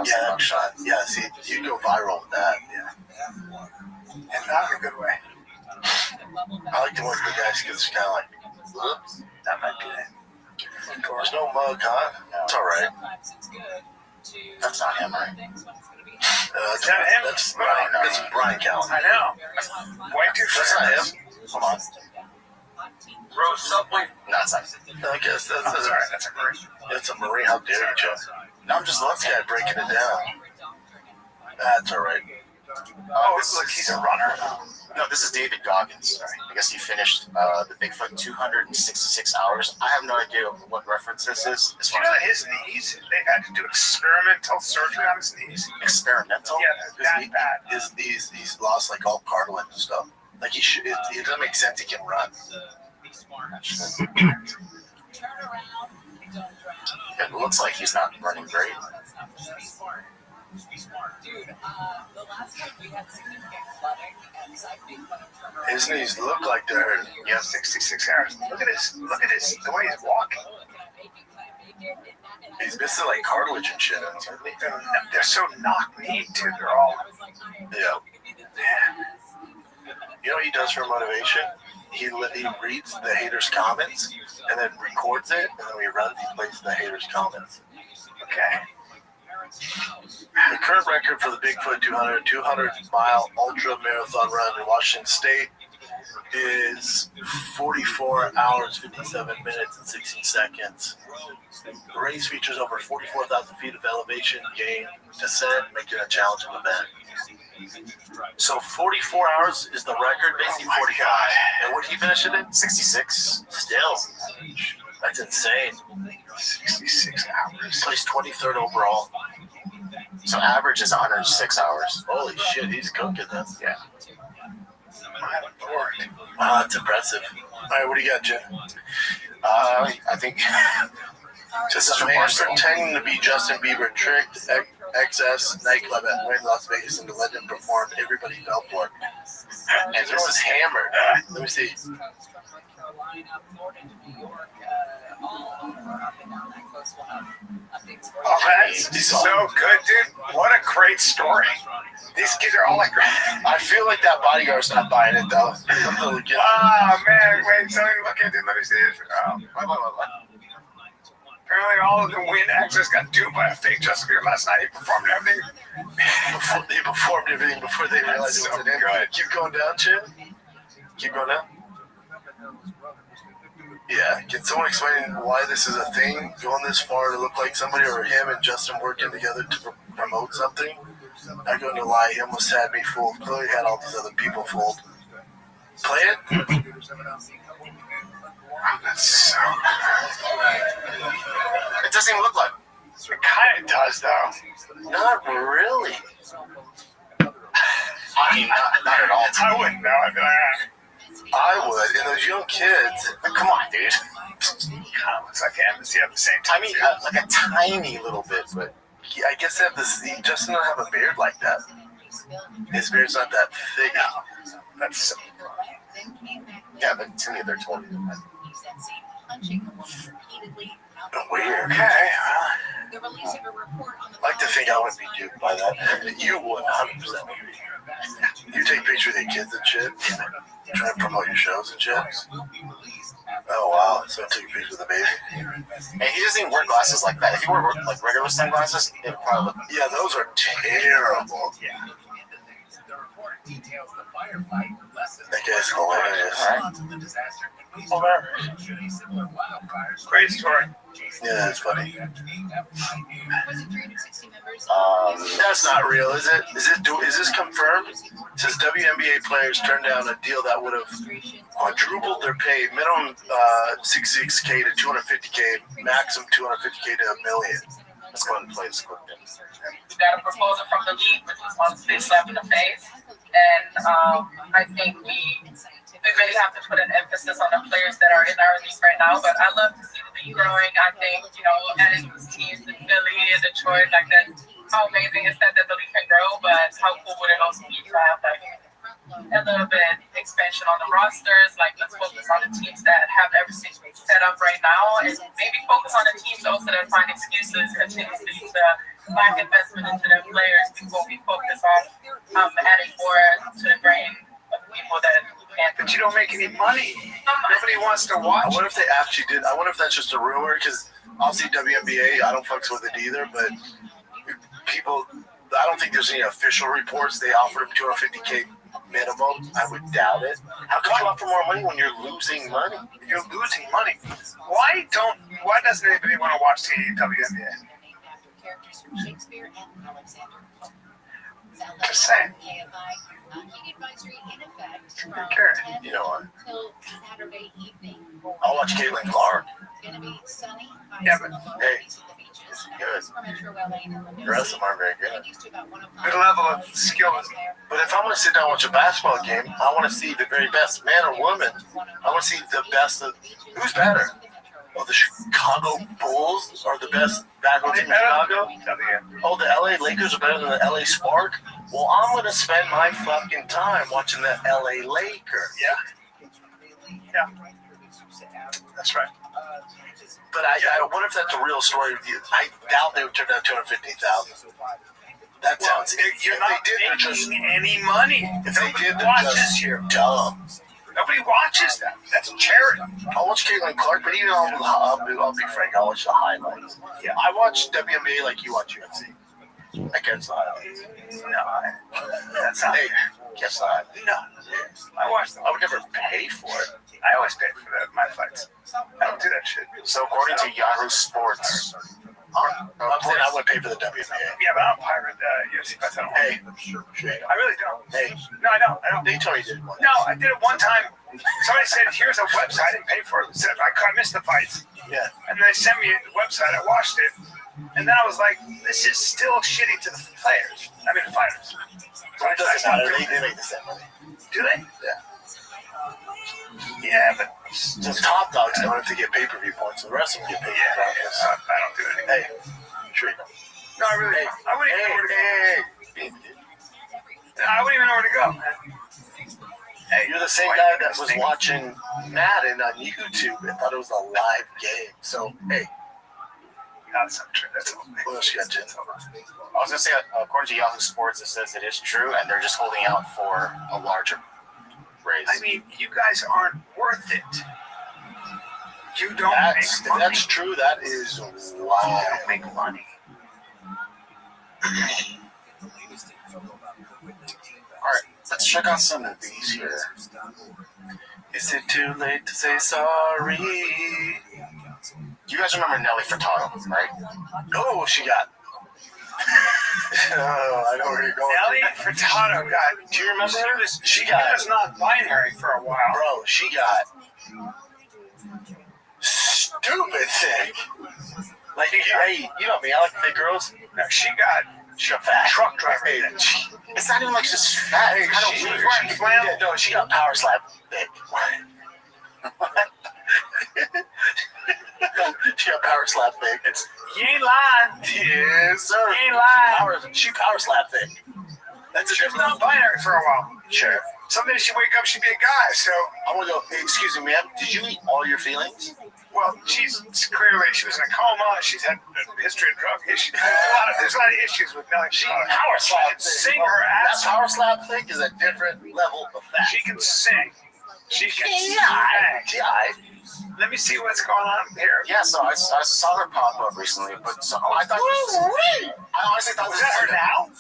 Yeah, mugshot. Yeah, see, you go viral with that. Yeah. And not in a good way. I like the ones the guys get kind of like, whoops. That might be it. There's no mug, huh? It's all right. That's not him, right? Is that him? That's Brian Callen. I know. Way too That's fast. not him. Come on. Rose Subway. No, it's not. I guess that's That's all right. That's a great. It's a Marine. How dare you, Joe? I'm just the guy breaking it down. That's all right. Oh, look, he's a runner. No, this is David Goggins. I guess he finished the Bigfoot 266 hours. I have no idea what reference this is. Do you know that his knees, they've had to do experimental surgery on his knees? Experimental? Yeah, that bad. He's lost like all cartilage and stuff. Like he should. It doesn't make sense he can run. It looks like he's not running great. Dude, the last time we had significant flooding and cycling His knees look like they're hurting. Yeah, 66 hours. Look at this. The way he's walking. He's missing like cartilage and shit. They're so knock-kneed, too. They're all. Yeah. You know what he does for motivation? He reads the haters' comments and then records it, and then he plays the haters' comments. Okay. The current record for the Bigfoot 200-mile ultra marathon run in Washington State is 44 hours, 57 minutes, and 16 seconds. The race features over 44,000 feet of elevation gain, descent, making it a challenging event. So 44 hours is the record, basically 45. And what did he finish it in? 66. Still. That's insane. 66 hours. Placed 23rd overall. So average is 106 hours. Holy shit, he's cooking this. Yeah. My lord. Wow, that's impressive. All right, what do you got, Jim? I think Just a man pretending to be Justin Bieber tricked XS nightclub at Wynn, Las Vegas, and the legend performed. Everybody fell for it. And this is hammered. Let me see. Oh, that's so good, dude. What a great story. These kids are all like, I feel like that bodyguard's not buying it, though. oh, man. Wait, something look at it. Let me see this. Apparently, all of the Win actors got duped by a fake Justin Bieber last night. He performed everything. They performed everything before they realized it was an end. Keep going down, Chin. Keep going down. Yeah, can someone explain why this is a thing? Going this far to look like somebody, or him and Justin working together to promote something? Not going to lie, he almost had me fooled. Clearly had all these other people fooled. Play it? That's so It doesn't even look like it. It kind of does, though. Not really. I mean, not at all. I wouldn't know. I'd be like, I would. And those young kids, come on, dude. kind of looks like embassy at the same time. I mean, like a tiny little bit, but I guess they have this. Justin doesn't have a beard like that. His beard's not that thick. No, that's so Yeah, but to me, they're totally different. Weird. okay. I like to think I wouldn't be duped by that. You would, 100%. You take pictures of your kids and shit, trying to promote your shows and shit. Oh wow! So I took a picture of the baby. and he doesn't even wear glasses like that. If he wore like regular sunglasses, it would probably look. Yeah, those are terrible. Yeah. That guy's hilarious. Great story. Yeah, that's funny. Um, That's not real, is it? Is this confirmed? It says WNBA players turned down a deal that would have quadrupled their pay, minimum 66K to 250K, maximum 250K to $1 million. let's go ahead and play this quick. We got a proposal from the league, which was honestly a slap in the face. And I think we really have to put an emphasis on the players that are in our league right now. But I love to see the league growing. I think, adding these teams in Philly and Detroit, like that, how amazing is that the league can grow, but how cool would it also be to have like a little bit expansion on the rosters? Like, let's focus on the teams that have everything set up right now, and maybe focus on the teams also that find excuses continuously to lack investment into their players before we focus on adding more to the brain of people that can't. But you don't make any money. Nobody wants to watch. I wonder if they actually did. I wonder if that's just a rumor, because obviously WNBA, I don't fucks with it either, but people, I don't think there's any official reports. They offered him 250K minimum. I would doubt it. How could you offer more money when you're losing money? You're losing money. Why doesn't anybody want to watch the WNBA? Just saying. You know what? I'll watch Caitlin Clark. Yeah, but hey, good. The rest of them aren't very good. good level of skill is But if I'm going to sit down and watch a basketball game, I want to see the very best man or woman. I want to see the best of who's better. Oh, the Chicago Bulls are the best basketball team in Chicago? Oh, the LA Lakers are better than the LA Spark? Well, I'm going to spend my fucking time watching the LA Lakers. Yeah. That's right. But I wonder if that's a real story. I doubt they would turn down 250,000. That sounds. You're not making any money. If they did, they're watches just here. dumb. Nobody watches them. That's charity. I'll watch Caitlin Clark, but even I'll be frank, I'll watch the highlights. Yeah, I watch WNBA like you watch UFC. I catch the highlights. No, that's not. Hey, guess not. No. I watch them. I would never pay for it. I always pay for my fights. I don't do that shit. So according to Yahoo Sports, I'm saying I wouldn't pay for the WNBA. Yeah, but I don't pirate UFC fights. I don't. Hey, I really don't. hey, No, I don't. they told you did one. No, I did it one time Somebody said, here's a website and pay for it. Said, I missed the fights. Yeah. And they sent me the website. I watched it. And then I was like, this is still shitty to the players. I mean, the fighters. So it doesn't matter. They make the same money. Do they? Yeah. Yeah, but The top dogs don't have to get pay-per-view points. The rest of them get pay-per-view points. I don't do anything. Hey, sure you don't. No, I really don't. I wouldn't even know where to go. Hey. I wouldn't even know where to go. Hey, you're the same guy that was watching Madden on YouTube and thought it was a live game. So, hey. That's not true. That's What else you got, Jen? I was gonna say, according to Yahoo Sports, it says it is true, and they're just holding out for a larger raise. I mean, you guys aren't worth it. You don't If make money. that's true, that is wow. You don't make money. Alright, let's check out some of these here. Is it too late to say sorry? You guys remember Nelly Furtado, right? Oh, she got. Oh, I know where you're going. Nelly Furtado got. Do you remember her? She was not binary for a while. Bro, she got stupid thick. Like, hey, you know me, I like thick girls. No, she got fat. truck driver. Hey, It's not even like she's fat. It's kind of She's weird. wearing flannel. yeah, no, she got power slap thick. She got power slap thick. You ain't lying. Yes, sir. You ain't lying. She power slap thick. That's a She was different. not binary for a while. Sure. Someday she wake up, she'd be a guy. So, I want to go. Hey, excuse me, ma'am. Did you eat all your feelings? well, she was in a coma. She's had a history of drug issues. There's a lot of issues with Nelly. She Furtado. power She slap can thick. sing her ass That power slap thick is a different level of fat. She can sing. She can Yeah. sing. Let me see what's going on here. Yeah, so I saw her pop up recently, but so, I thought I honestly thought Was this that her now?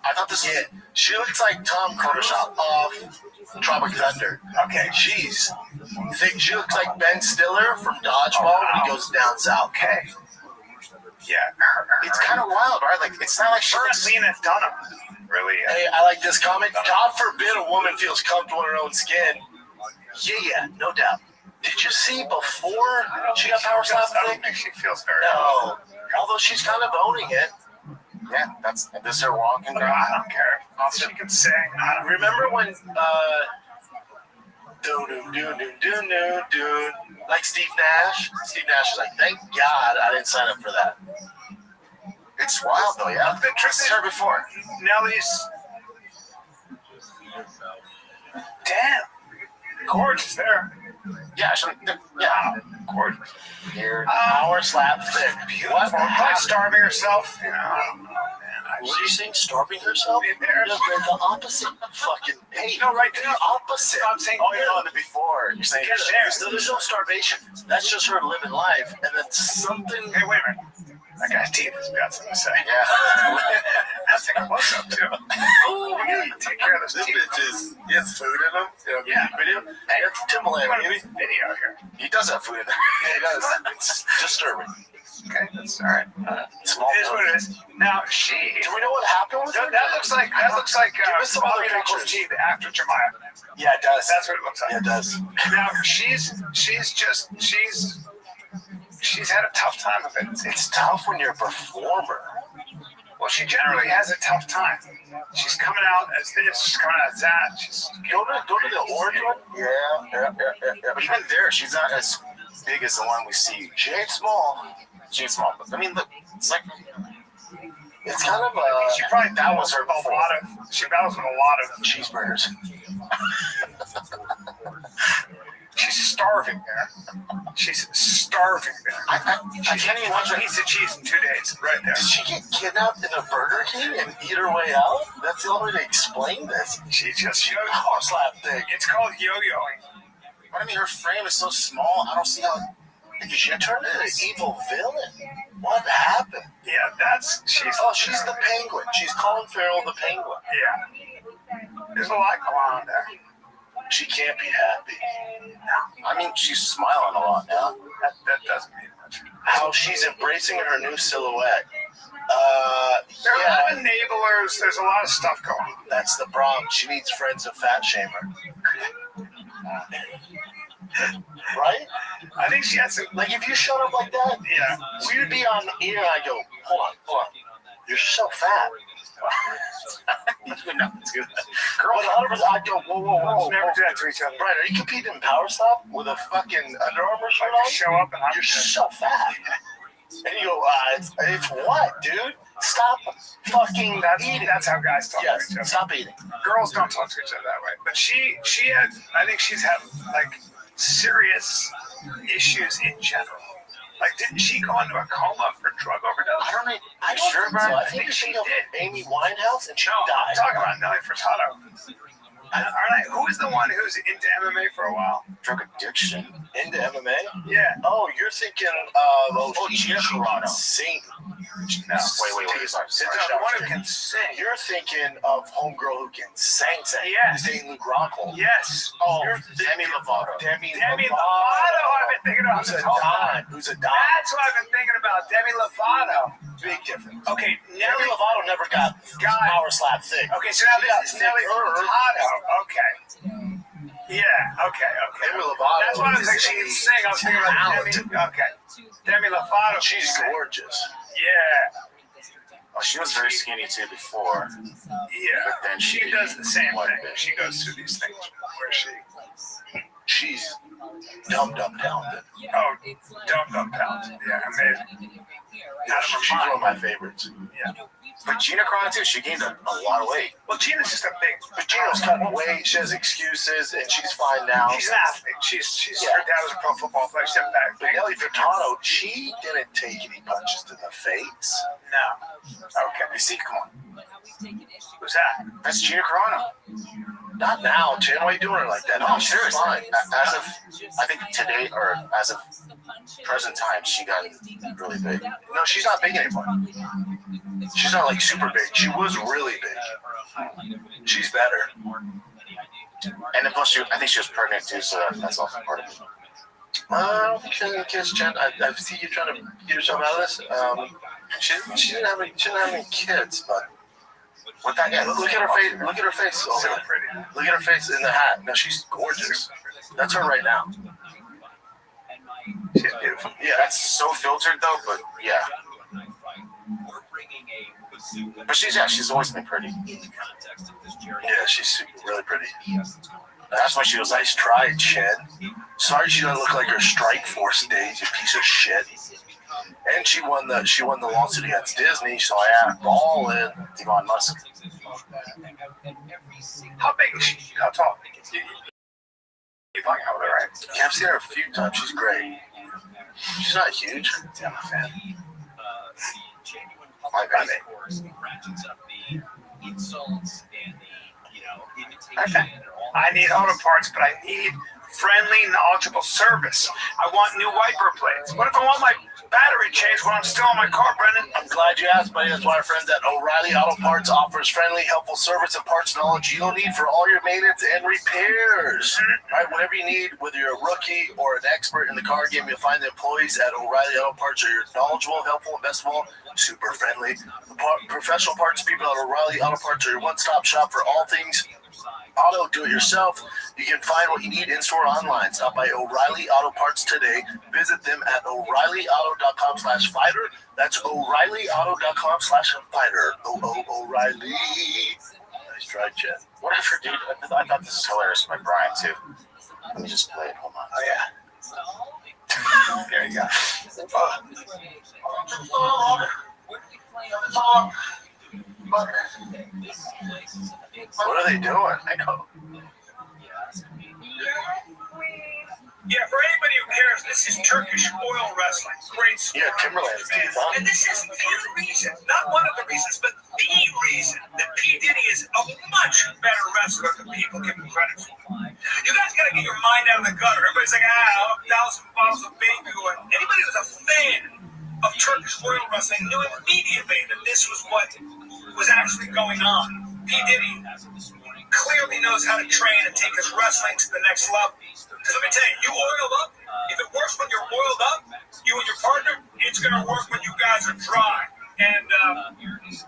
I thought this was She looks like Tom Photoshop off Tropic Thunder. Okay. She's thick. She looks like Ben Stiller from Dodgeball when he goes down south. Okay. Yeah. it's kind of wild, right? Like it's not like she Her and looks, Lena Dunham. Really. Hey, I like this comment. God forbid a woman feels comfortable in her own skin. Yeah, no doubt. Did you see before she got power slap I don't thick? think she feels very. No. Although she's kind of owning it. yeah, this is her walking I down. don't care. She can sing. I don't Remember when like Steve Nash? Steve Nash is like, thank God I didn't sign up for that. It's wild though, yeah. The truth I've is, her before. Nelly's. Damn. Gorgeous there. Yeah, Yeah. Gorgeous. here. Power slap thick. Beautiful. What Probably happened? starving herself. You know, I don't know, man. What are you saying? Starving herself? Be embarrassed. You're the opposite. Fucking hey. No, right The there. opposite. I'm saying Oh, you're on the before. You're saying there's no starvation. That's just her living life. And then something. Hey, wait a minute. That guy's teeth has got something to say. Yeah. That's a close up too. Oh, We gotta take care of this this teeth. bitch is. He has food in him. Yeah. Video. Hey, that's Timbaland, baby. Video here. He does have food in there. Yeah, he does. It's disturbing. Okay, that's all right. Small It is what it is. Now she. Do we know what happened with her? That looks like Give us some other Bobby Knuckles' pictures. teeth after Jemiah. Yeah, it does. That's what it looks like. Yeah, it does. Now she's had a tough time of it. It's tough when you're a performer. Well, she generally has a tough time. She's coming out as this, she's coming out as that. She's Go to the orange one. Yeah. But even there, she's not as big as the one we see. She ain't small. She ain't small, but I mean, look, it's like It's kind of she probably that was her battles with a lot of. She battles with a lot of. cheeseburgers. She's starving there. She's starving there. I can't even One imagine. piece of cheese in 2 days, right there. Did she get kidnapped in a Burger King and eat her way out? That's the only way to explain this. She just Power slap thing. It's called yo-yoing. But I mean, her frame is so small. I don't see how. She turned into an evil villain. What happened? Yeah, she's. Oh, she's the Penguin. She's Colin Farrell, the Penguin. Yeah. There's a lot going on there. She can't be happy. I mean, she's smiling a lot now. That doesn't mean much. How she's embracing her new silhouette. There are a lot Yeah, of enablers. There's a lot of stuff going on. that's the problem. She needs friends of fat shamer. Right? I think she had some. Like, if you showed up like that, Yeah. we would be on the air, and I go, hold on. You're so fat. No, it's good. Girls, 100%, I go, whoa. Never do that to each other. Brian, are you competing in Power Stop with a fucking Under Armour shirt I on? just show up and I'm You're so fat. And you go, it's what, dude? Stop fucking eating. That's how guys talk to Yes, each other. stop eating. Girls don't talk to each other that way. But she had, I think she's had like serious issues in general. Like, didn't she go into a coma for drug overdose? I don't know. I'm sure, Brian. I think she she did. did. Amy Winehouse, and she No, I'm died. talking about Nelly Furtado. Who is the one who's into MMA for a while? Drug addiction into MMA. Yeah. Oh, you're thinking Gina Carano. Sing. No. Wait. Sorry. It's the one who can sing. You're thinking of homegirl who can sing. Yes. Dane Luke Rockhold. Yes. Oh, Demi Lovato. Demi Lovato. I've been thinking about this whole time. Who's a dime? That's what I've been thinking about. Demi Lovato. Big difference. Okay, Demi Lovato never got power slap thick. Okay, so now this is Nelly Furtado. Okay. Yeah. Okay. Demi Lovato. That's why I was like, she can sing. I was thinking about Demi. Okay. Demi Lovato. She's gorgeous. Yeah. Oh, she was very skinny too before. Yeah. But then She does the same thing. She goes through these things where she's dumb talented. Oh, dumb talented. Yeah, amazing. Yeah, she's one of my favorites. Yeah. But Gina Carano too, she gained a lot of weight. Well, Gina's just a big. But Gina's cutting weight. She has excuses, and she's fine now. She's an athlete. Her dad was a pro football player. She's back. But Nelly Furtado, she didn't take any punches to the face. No. Okay. You see, come on. Who's that? That's Gina Carano. Not now, Jen. Why are you doing her like that? No, I'm serious. Fine. As of, I think today, or as of present time, she got really big. No, she's not big anymore. She's not like super big. She was really big. She's better. And then plus, I think she was pregnant too, so that's also part of it. I don't think she has any kids, Jen. I see you trying to get yourself out of this. She didn't have any kids, but What that? Yeah, look at her face. Look at her face. So pretty. Look at her face in the hat. No, she's gorgeous. That's her right now. She's beautiful. Yeah, that's so filtered though, but yeah. But she's always been pretty. yeah, she's really pretty. That's why she was nice try, Chen. Sorry she doesn't look like her Strike Force days, you piece of shit. And she won the lawsuit against Disney, so I had all in Elon Musk. How big is she? How tall? You've hung out with her, right? Yeah, I've seen her a few times. She's great. She's not huge. Yeah, I'm a fan. My bad. Okay. I need auto parts, but I need friendly, knowledgeable service. I want new wiper blades. What if I want my battery changed when I'm still in my car, Brendan? I'm glad you asked, buddy. That's why our friends at O'Reilly Auto Parts offers friendly, helpful service and parts knowledge you'll need for all your maintenance and repairs. Right, whatever you need, whether you're a rookie or an expert in the car game, you'll find the employees at O'Reilly Auto Parts are knowledgeable, helpful, and best of all, super friendly. Professional parts people at O'Reilly Auto Parts are your one-stop shop for all things auto do-it-yourself. You can find what you need in-store online. Stop by O'Reilly Auto Parts today. Visit them at O'ReillyAuto.com/fighter. That's O'ReillyAuto.com/fighter. O'Reilly. Nice try, Jen. Whatever, dude. I thought this is hilarious by Brian too. Let me just play it. Hold on. Oh, yeah. There you go. What are they doing? I know. Yeah, for anybody who cares, this is Turkish oil wrestling. Great sport. Yeah, Timberland's teeth, huh? And this is the reason, not one of the reasons, but the reason that P. Diddy is a much better wrestler than people give him credit for. You guys gotta get your mind out of the gutter. Everybody's like, 1,000 bottles of baby oil. Anybody who's a fan of Turkish oil wrestling knew immediately that this was what was actually going on. P. Diddy clearly knows how to train and take his wrestling to the next level. Because let me tell you, you oiled up, if it works when you're oiled up, you and your partner, it's going to work when you guys are dry. And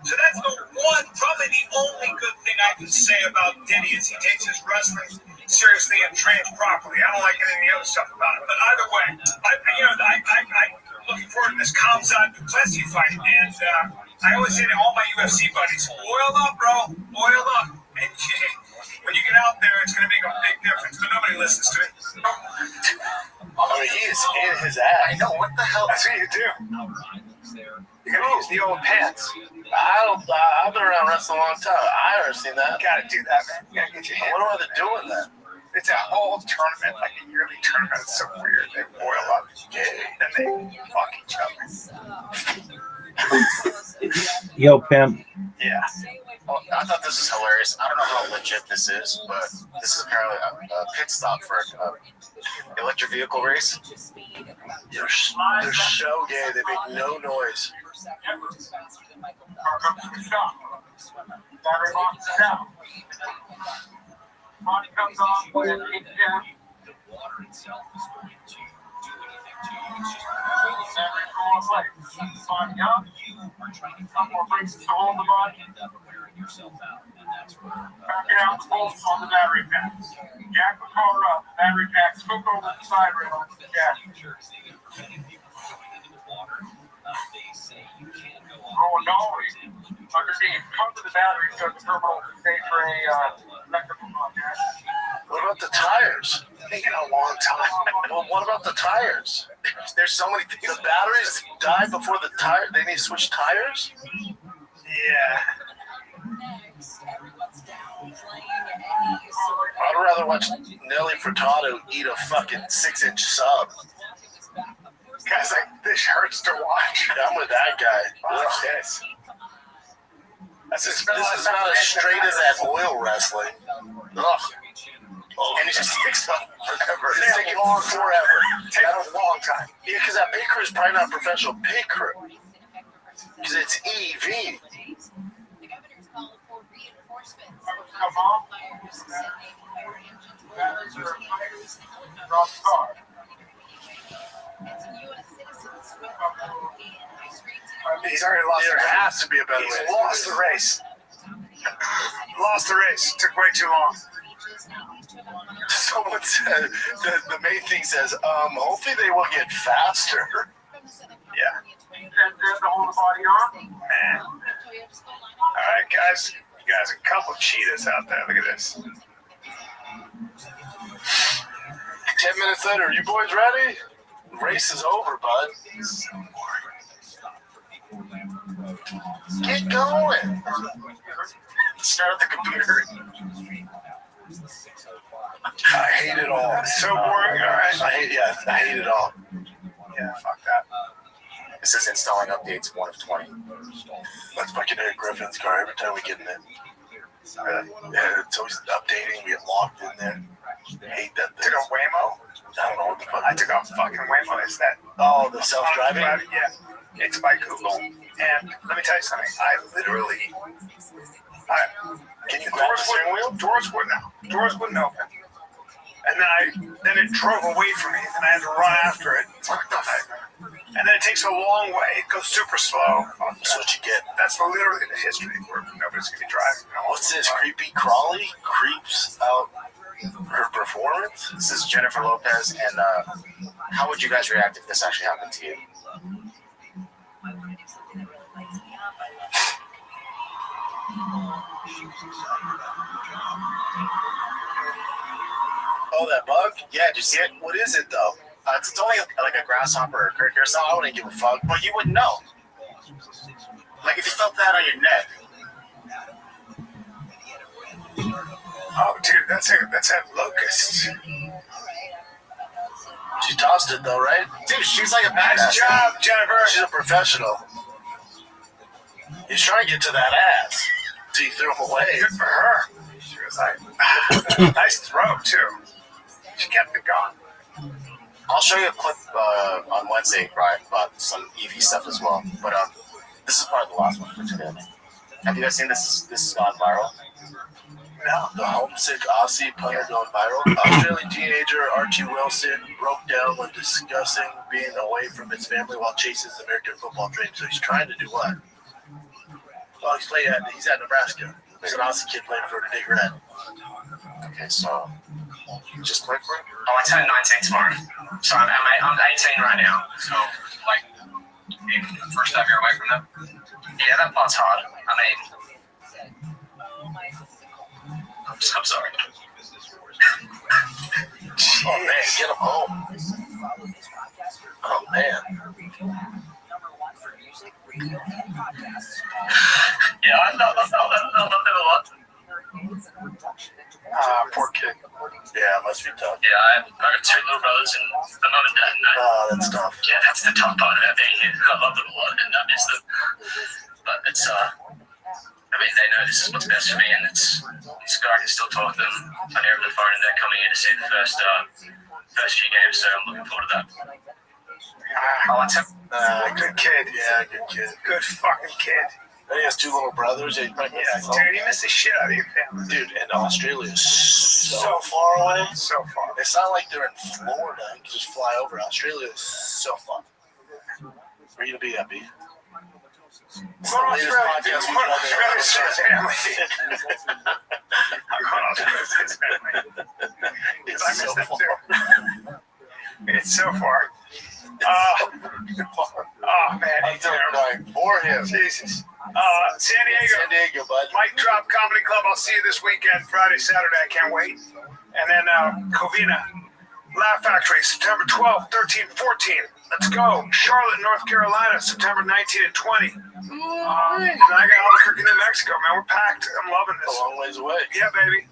so that's probably the only good thing I can say about Diddy is he takes his wrestling seriously and trains properly. I don't like any of the other stuff about it. But either way, I'm looking forward to this Kamzat Duplessis fight. And I always say to all my UFC buddies, oil up, bro. Oil up. And when you get out there, it's going to make a big difference. But nobody listens to it. I mean, he is in his ass. I know, what the hell? That's what you do. You got to use the old pants. I've been around wrestling a long time. I never seen that. You got to do that, man. You got to get your I hands. wonder why they're doing that. It's a whole tournament, like a yearly tournament. It's so weird. They boil up, and they fuck each other. Yo, pimp. Yeah. Oh, I thought this was hilarious. I don't know how legit this is, but this is apparently a pit stop for an electric vehicle race. They're so gay. They make no noise. Money comes on when it hits down. The water itself is going to do anything to you. It's just Body up. you are trying to Some more braces to hold the body. end up wearing yourself out, and that's where Backing out the bolts on the battery packs. Jack the car up. Battery packs hook over the side rail. Jack. preventing people from going into the water. They say you can't go on. Oh no. Underneath. Cover the battery so the terminal is safe for a electrical contact. What about the tires? Taking a long time. Well, what about the tires? There's so many things. The batteries die before the tire. They need to switch tires? Yeah. I'd rather watch Nelly Furtado eat a fucking 6-inch sub. Guys, like, this hurts to watch. Yeah, I'm with that guy. Watch this. This is not as straight as that oil wrestling. Ugh. And it just takes forever. It's taking forever. Takes a long time. Yeah, because that pit crew is probably not a professional pit crew. Because it's EV. The governor's called for reinforcements. Come on. Fires, sending fire engines, bulldozers, cameras, Drop the car. and some U.S. citizens with in high streets. He's already lost There the race. has to be a better He's way. lost the race. Lost the race. Took way too long. Someone said, the main thing says, hopefully they will get faster. Yeah. And to hold the body on. Man. All right, guys. You guys, a couple cheetahs out there. Look at this. 10 minutes later, you boys ready? Race is over, bud. Get going. Start the computer. I hate it all. It's so boring. All right. I hate it all. Yeah, fuck that. This is installing updates 1 of 20. That's fucking Eric Griffin's car every time we get in it. Yeah, it's always updating. We get locked in there. I hate that thing. Took a Waymo. I don't know what the fuck. I took a fucking Waymo. Is that? Oh, the self-driving? Yeah. It's by Google. And let me tell you something. I literally. Can you grab the steering wheel? Doors wouldn't open. And then it drove away from me, and I had to run after it. And then it takes a long way. It goes super slow. That's what you get. That's literally the history where nobody's gonna be driving. What's this? Creepy Crawly creeps out her performance? This is Jennifer Lopez, and how would you guys react if this actually happened to you? I want to do something that really lights me up. I love it. Oh, that bug? Yeah, did you see it? What is it, though? It's only like a grasshopper or a cricket or something. I wouldn't give a fuck, but you wouldn't know. Like if you felt that on your neck. Oh, dude, that's a locust. She tossed it, though, right? Dude, she's like a Nice badass. job, Jennifer. She's a professional. He's trying to get to that ass. So you threw him away. Good for her. She was like, nice throw, too. She kept it going. I'll show you a clip on Wednesday, right, about some EV stuff as well. But this is part of the last one for today. Have you guys seen this? This has gone viral. Now, the homesick Aussie punter going viral. Australian teenager Archie Wilson broke down when discussing being away from his family while chasing his American football dream. So he's trying to do what? Oh, he's at Nebraska. He's an Aussie kid playing for the Big Red. Okay, so you just played for him? Oh, I turn 19 tomorrow. So I'm 18 right now. So, like, first time you're away from them? Yeah, that part's hard. I mean, I'm sorry. Oh, man, get him home. Oh, man. Yeah, I love them a lot. Poor kid. Yeah, it must be tough. Yeah, I have 2 little brothers and a mom and dad. And Oh, that's tough. yeah, that's the tough part about being here. I love them a lot and I miss them. But it's, I mean, they know this is what's best for me, and it's good I can still talk to them on the phone, and they're coming in to see the first few games, so I'm looking forward to that. Oh, that's him. Good kid. Yeah, good kid. Good fucking kid. And he has 2 little brothers. Yeah, Dude, he missed the shit out of your family. Dude, and Australia is so far away. So far. It's not like they're in Florida. You can just fly over. Australia is so far. Where are you going to be at, B? I'm going to Australia to see his family. I'm going to Australia to see his family. Because I missed them too. It's so far. Oh, man. I'm terrible for him. Jesus. San Diego, bud. Mike Drop Comedy Club. I'll see you this weekend, Friday, Saturday. I can't wait. And then Covina, Laugh Factory, September 12th, 13th, 14th. Let's go. Charlotte, North Carolina, September 19th and 20th. And I got Albuquerque, New Mexico, man. We're packed. I'm loving this. A long ways away. Yeah, baby.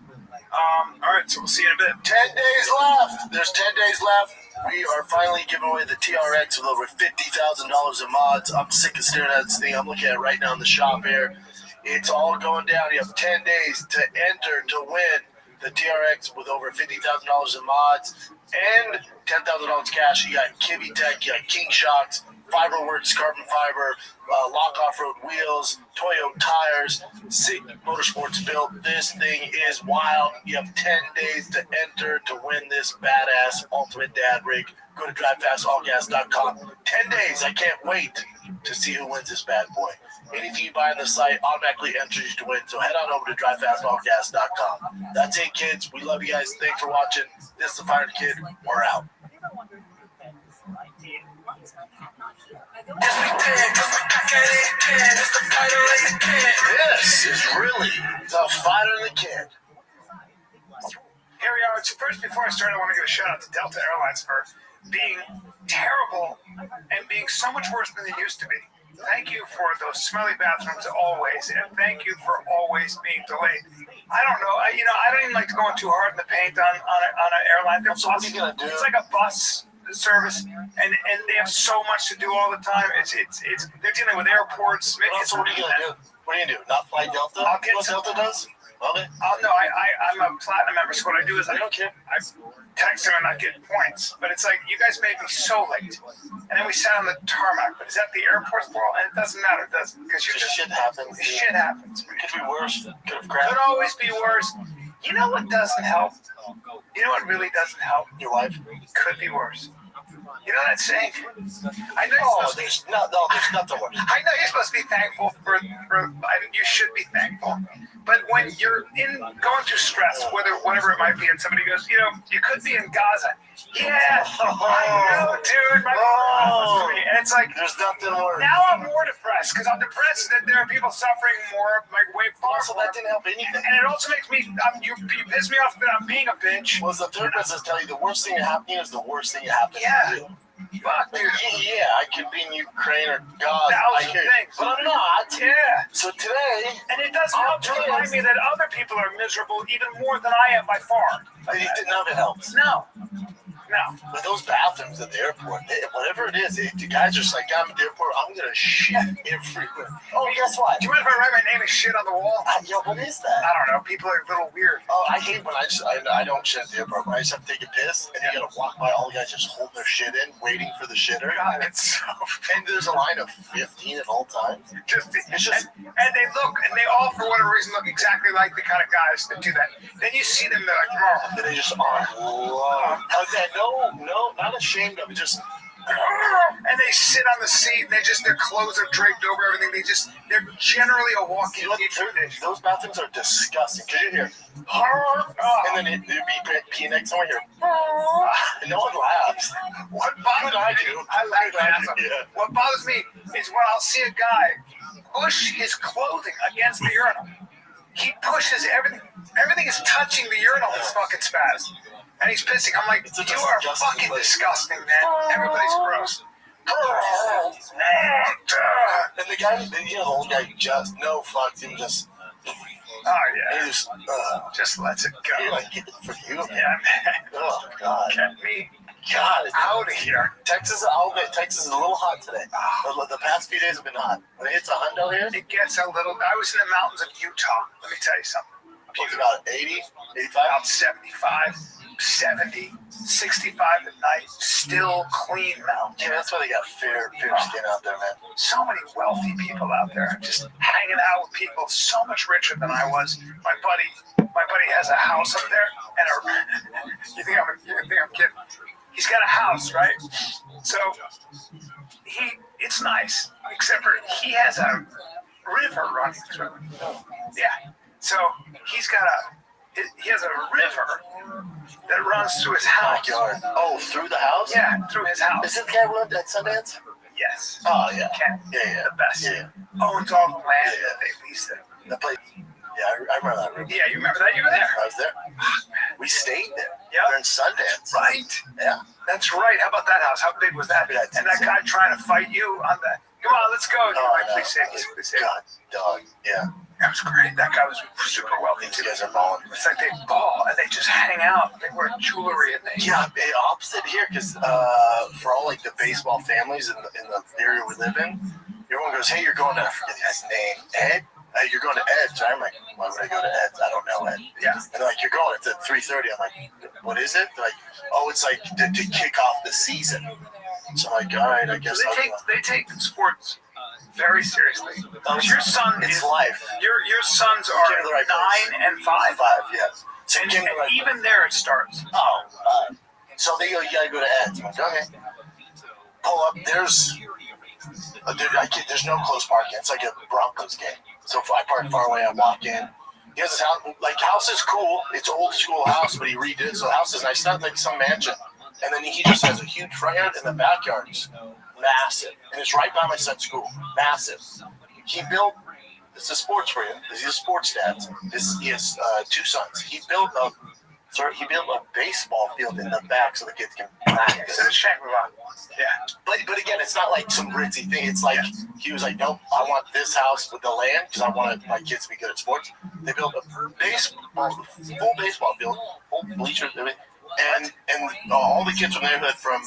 All right, so we'll see you in a bit. 10 days left. There's 10 days left. We are finally giving away the TRX with over $50,000 in mods. I'm sick of staring at this thing. I'm looking at it right now in the shop here. It's all going down. You have 10 days to enter to win the TRX with over $50,000 in mods and $10,000 cash. You got Kibby Tech, you got King Shocks, FiberWorks carbon fiber, Lock Off-Road wheels, Toyo tires, Sig Motorsports built. This thing is wild. You have 10 days to enter to win this badass ultimate dad rig. Go to drivefastallgas.com. 10 days. I can't wait to see who wins this bad boy. Anything you buy on the site automatically enters you to win. So head on over to drivefastallgas.com. That's it, kids. We love you guys. Thanks for watching. This is the Fire Kid. We're out. This is really the Fighter and the Kid. Here we are. So first, before I start, I want to give a shout out to Delta Airlines for being terrible and being so much worse than they used to be. Thank you for those smelly bathrooms always, and thank you for always being delayed. I don't know. I don't even like to go in too hard in the paint on an airline. So what are you gonna do? It's like a bus service, and they have so much to do all the time. It's they're dealing with airports. Maybe So what are you gonna do? What are you gonna do? Not fly Delta? I'll get What Delta does? Okay. No, I'm a platinum member, so what I do is I don't care. I text them and I get points. But it's like, you guys made me so late. And then we sat on the tarmac. But is that the airport floor? And it doesn't matter, does it? Because Shit happens. Shit happens. Could be worse. Could have crashed. Could always be worse. You know what doesn't help? You know what really doesn't help? Your wife? Could be worse. You know that saying? I know there's nothing worse. I know you're supposed to be thankful for you should be thankful. But when you're going through stress, whatever it might be, and somebody goes, you could be in Gaza. Yeah, I know, dude. And it's like, there's nothing worse. Now I'm more depressed because I'm depressed that there are people suffering more, like way far. Also, that didn't help anything. And it also makes me, you piss me off that I'm being a bitch. Well, the third person tell you the worst thing that happened to you is the worst thing that happened to you. Fuck, dude. Yeah, I could be in Ukraine or God. I hear you. But I'm not. Yeah. So today, and it doesn't help to remind me that other people are miserable even more than I am by far. None of it helps. No. But those bathrooms at the airport, whatever it is, the guys are just like, I'm at the airport, I'm going to shit everywhere. Oh, guess what? Do you mind if I write my name and shit on the wall? What is that? I don't know. People are a little weird. Oh, I hate when I don't shit at the airport. When I just have to take a piss, and you got to walk by all the guys just holding their shit in, waiting for the shitter. God, it's so And there's a line of 15 at all times. And they look, and they all, for whatever reason, look exactly like the kind of guys that do that. Then you see them, they're like, And they just are. No, not ashamed of it. Just and they sit on the seat, and their clothes are draped over everything. They're generally a walking petri dish. Those bathrooms are disgusting. Cause you hear, and then it'd be pee next to here. And no one laughs. What bothers me? I laugh. Yeah. What bothers me is when I'll see a guy push his clothing against the urinal. He pushes everything. Everything is touching the urinal. This fucking spaz. And he's pissing. I'm like, you are fucking disgusting, man. Everybody's gross. And the guy, the old guy, just no fucks him. Just yeah. Just lets it go. You're like, get it for you, man. Yeah, man. Oh God. Get me God, out of here. Texas, I'll admit, Texas is a little hot today. The past few days have been hot. When it hits 100 here, it gets a little. I was in the mountains of Utah. Let me tell you something. It's about 80, 85, about 75, 70, 65 at night. Still clean mountains. Yeah, that's why they got fair skin out there, man. So many wealthy people out there, just hanging out with people so much richer than I was. My buddy has a house up there, and you think I'm kidding? He's got a house, right? So it's nice, except for he has a river running through it. Yeah. So he has a river that runs through his house. Backyard. Oh, through the house? Yeah, through his house. Is it the guy who lived at Sundance? Yes. Oh, yeah. Ken. Yeah. The best. Yeah. Owns all the land that they leased it. That place. Yeah, I remember that river. Yeah, you remember that? You were there. I was there. We stayed there. Yeah. During Sundance. Right. Yeah. That's right. How about that house? How big was that? Yeah, and that guy trying to fight you on the, come on, let's go. You're like, no. please save me. God, dog. Yeah. That was great. That guy was super wealthy These too. guys are balling. It's like they ball and they just hang out. They wear jewelry and they. Yeah, opposite here, because for all like the baseball families in the area we live in, everyone goes, "Hey, you're going to," I forget the guy's name, Ed. You're going to Ed's. I'm like, why would I go to Ed's? I don't know Ed. Yeah. And they're like, you're going. It's at 3:30. I'm like, what is it? They're like, oh, it's like to kick off the season. So I'm like, all right, I guess. So they take sports very seriously. Your son it's is life. Your sons are the right 9 and 5. 5, yes. So and even there it starts. Oh, so they go, you gotta go to Ed's. I'm like, okay. Pull up. There's no close parking. It's like a Broncos game. So if I park far away, I walk in. He has his house. Like, house is cool. It's an old school house, but he redid it. So the house is nice. It's not like some mansion. And then he just has a huge front yard, and the backyard is massive. And it's right by my son's school. Massive. He built, it's a sports for him. He's a sports dad. He has 2 sons. He built a baseball field in the back so the kids can practice. Yeah. But again, it's not like some ritzy thing. It's like, he was like, nope, I want this house with the land because I wanted my kids to be good at sports. They built a full baseball field, full bleachers, and all the kids from the neighborhood from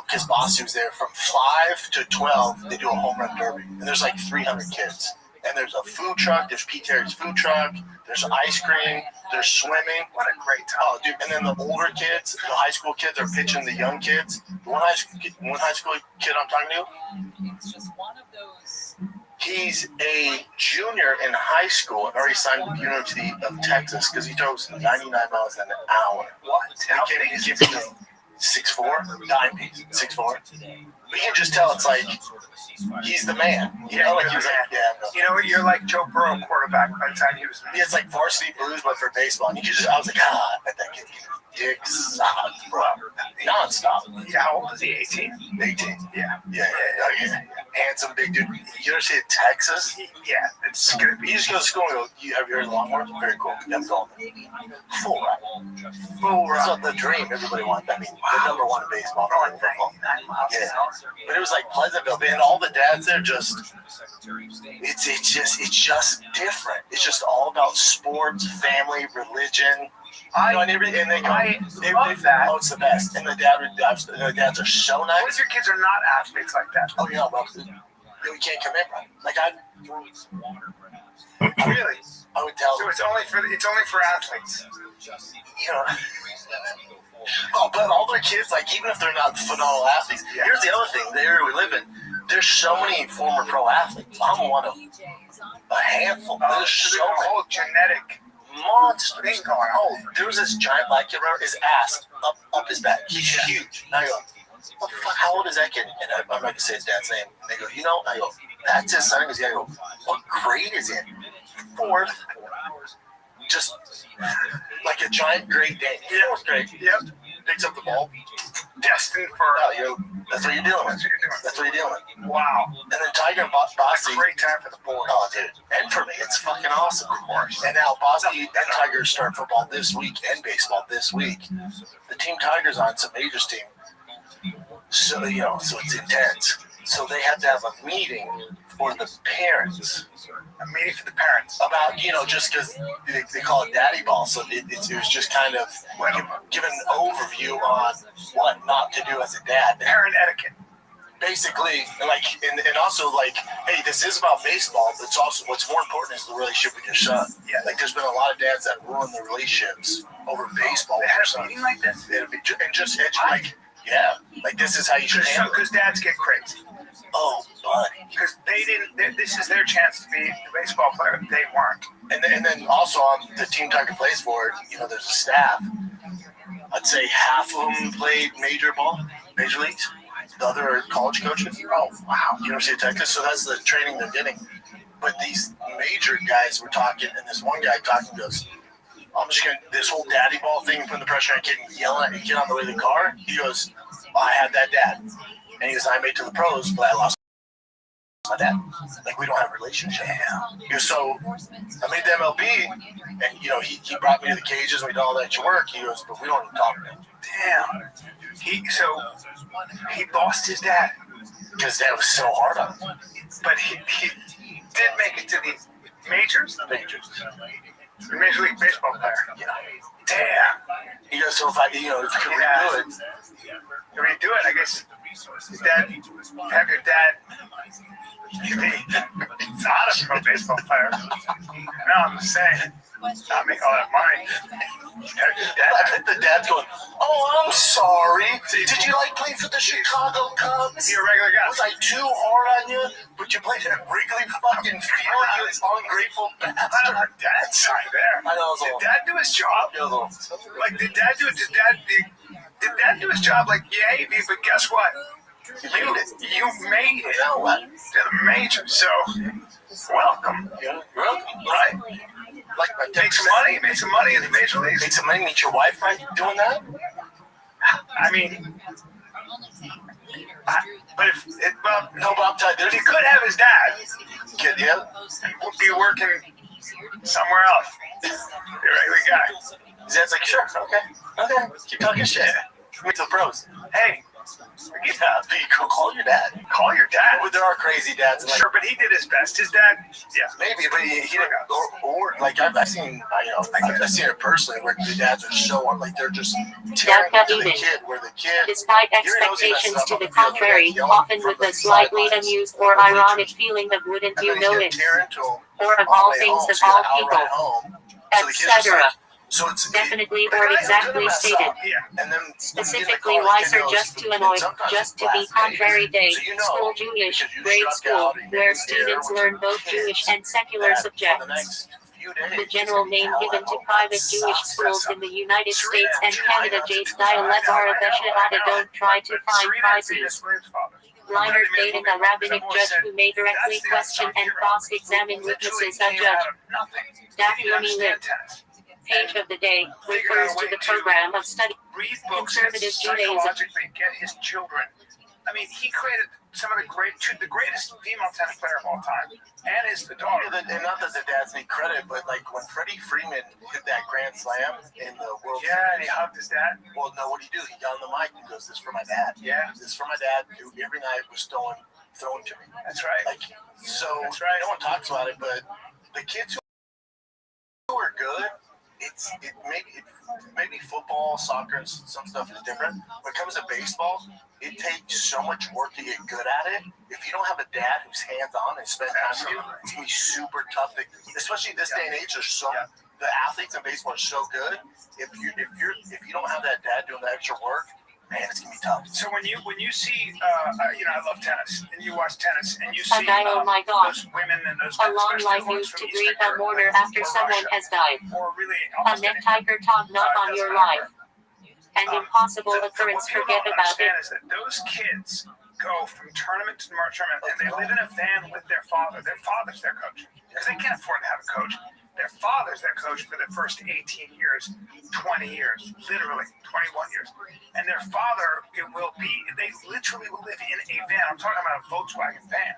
his boss who's there, from 5 to 12, they do a home run derby. And there's like 300 kids. And there's a food truck, there's Pete Terry's food truck, there's ice cream, there's swimming. What a great time. Oh, dude. And then the older kids, the high school kids are pitching the young kids. The one high school kid I'm talking to, he's a junior in high school and already signed with the University of Texas because he throws 99 miles an hour. What? How big is he? 6'4", dime piece, 6'4". But you can just tell it's like, he's the man. You know, like he was like, yeah. No. You know, you're like Joe Burrow quarterback by the time he was. Yeah, it's like Varsity Blues, but for baseball. And you just, I was like, I bet that kid dicks bro, nonstop. Yeah, how old is he? 18? 18. Yeah. Handsome big dude. You ever see Texas? Yeah, it's gonna be. You just go to school and go, have you heard of Longhorns? Very cool. That's all. Full ride. That's what the dream everybody wants. I mean, the number 1 in baseball. Football. Yeah. But it was like Pleasantville, and all the dads there just, it's just different. It's just all about sports, family, religion. And they love that. Oh, it's the best. And the dads are so nice. What if your kids are not athletes like that? Oh, yeah, well, we can't come in, bro. Like really? I would tell. So it's only for athletes. You know. Oh, but all their kids, like, even if they're not phenomenal athletes, here's the other thing: the area we live in, there's so many former pro athletes. I'm one of a handful. There's so many. Whole genetic monster thing going on. Oh, there was this giant black kid, remember? His ass up his back. He's huge. Now you go, Well, fuck, how old is that kid? And I'm not gonna say his dad's name. And they go, you know, I go, that's his son. Because I go, what grade is it? 4th. Just like a giant Great Dane. 4th grade. Yep. Picks up the ball. Destined for. That's what you're dealing with. That's what you're dealing with. Wow. And then Tiger and Bossy. Great time for the boy. Oh, dude. And for me, it's fucking awesome. Of course. And now Bossy and Tiger start football this week and baseball this week. The Team Tiger's on some majors team. So, you know, so it's intense. So they have to have a meeting for the parents. A meeting for the parents. About, you know, just because they call it daddy ball. So it was just kind of giving an overview on what not to do as a dad. Parent etiquette. Basically, like, and also, like, hey, this is about baseball, but it's also, what's more important is the relationship with your son. Yeah. Like, there's been a lot of dads that ruin their relationships over baseball. They had a meeting like this? And just like, yeah, like, this is how you should handle it. Because dads get crazy. Oh, buddy. Because they didn't, this is their chance to be the baseball player. They weren't. And then also on the team Tiger plays for, you know, there's a staff. I'd say half of them played major leagues. The other are college coaches. Oh, wow. University of Texas. So that's the training they're getting. But these major guys were talking, and this one guy talking goes, I'm just going to, this whole daddy ball thing, putting the pressure on a kid and yelling at a kid on the way to the car. He goes, I had that dad. And he goes, I made it to the pros, but I lost my dad. Like, we don't have a relationship. He goes, so I made the MLB, and, you know, he brought me to the cages, and we did all that work. He goes, but we don't even talk to him. Damn. He lost his dad. Because dad was so hard on him. But he did make it to the majors? Majors. The Major League Baseball player. Yeah. Damn. He goes, so if I could redo it. If you do it, I guess have your dad be not a pro baseball player. No, I'm just saying, not make all that money. I think the dad's going, oh, I'm sorry. Did you like play for the Chicago Cubs? You're a regular guy. Was I too hard on you? But you played at Wrigley fucking Field, you ungrateful bastard. Dad's side there. I know. Did dad do his job? Like, did dad do his job? Like, yeah, but guess what? You made it to the major, so welcome. Yeah, welcome. Right? Like, make some money in the major leagues. Make some money, meet your wife, right? Doing that? I mean, but I'm telling you, he could have his dad. Yeah. Would be working somewhere else. You're a regular guy. His dad's like, sure, okay. Keep talking shit. Wait till the pros. Hey. Call your dad. Call your dad. But there are crazy dads. Like, sure, but he did his best. His dad, yeah, maybe, but he didn't. Or like I've seen, I've seen it personally where the dads are so like they're just tearing into the kid. Where the kid, despite expectations to the contrary, often with a slightly amused or ironic feeling of wouldn't you know it, or of all things of all people, etc. So it's definitely or exactly stated. And then specifically wiser just to annoy, just to be contrary day, school Jewish, grade school, where students learn both Jewish and secular subjects. The general name given to private Jewish schools in the United States and Canada Jades dialect are Abeshahada. Don't try to find prizes. Liner dating a rabbinic judge who may directly question and cross-examine witnesses. A judge. Daphne Lit. Page of the day refers to the program of study. Conservative Judaism. Get his children. I mean, he created some of the greatest female tennis player of all time, and his daughter. And not that the dads need credit, but like when Freddie Freeman hit that grand slam in the World Series. Yeah, and he hugged his dad. Well, no, what did he do? He got on the mic and goes, "This is for my dad." Yeah, this is for my dad. Who every night was thrown to me. That's right. Like so, that's right. No one talks about it, but the kids who are good. Maybe football, soccer, and some stuff is different. When it comes to baseball, it takes so much work to get good at it. If you don't have a dad who's hands-on and spends time with you, it's gonna be super tough. Especially this day and age, the athletes in baseball are so good. If you don't have that dad doing the extra work, man, it's gonna be tough. So when you see, I love tennis, and you watch tennis, and you see oh my God. those women and those a long life used to grieve a mourner after someone has died. Or really, A net tiger talk not on your life. and impossible occurrence. What people Forget don't about it. understand is that those kids go from tournament to tournament, and they live in a van with their father. Their father's their coach because they can't afford to have a coach. Their father's their coach for the first 18 years, 20 years, literally 21 years. And their father, they literally will live in a van. I'm talking about a Volkswagen van.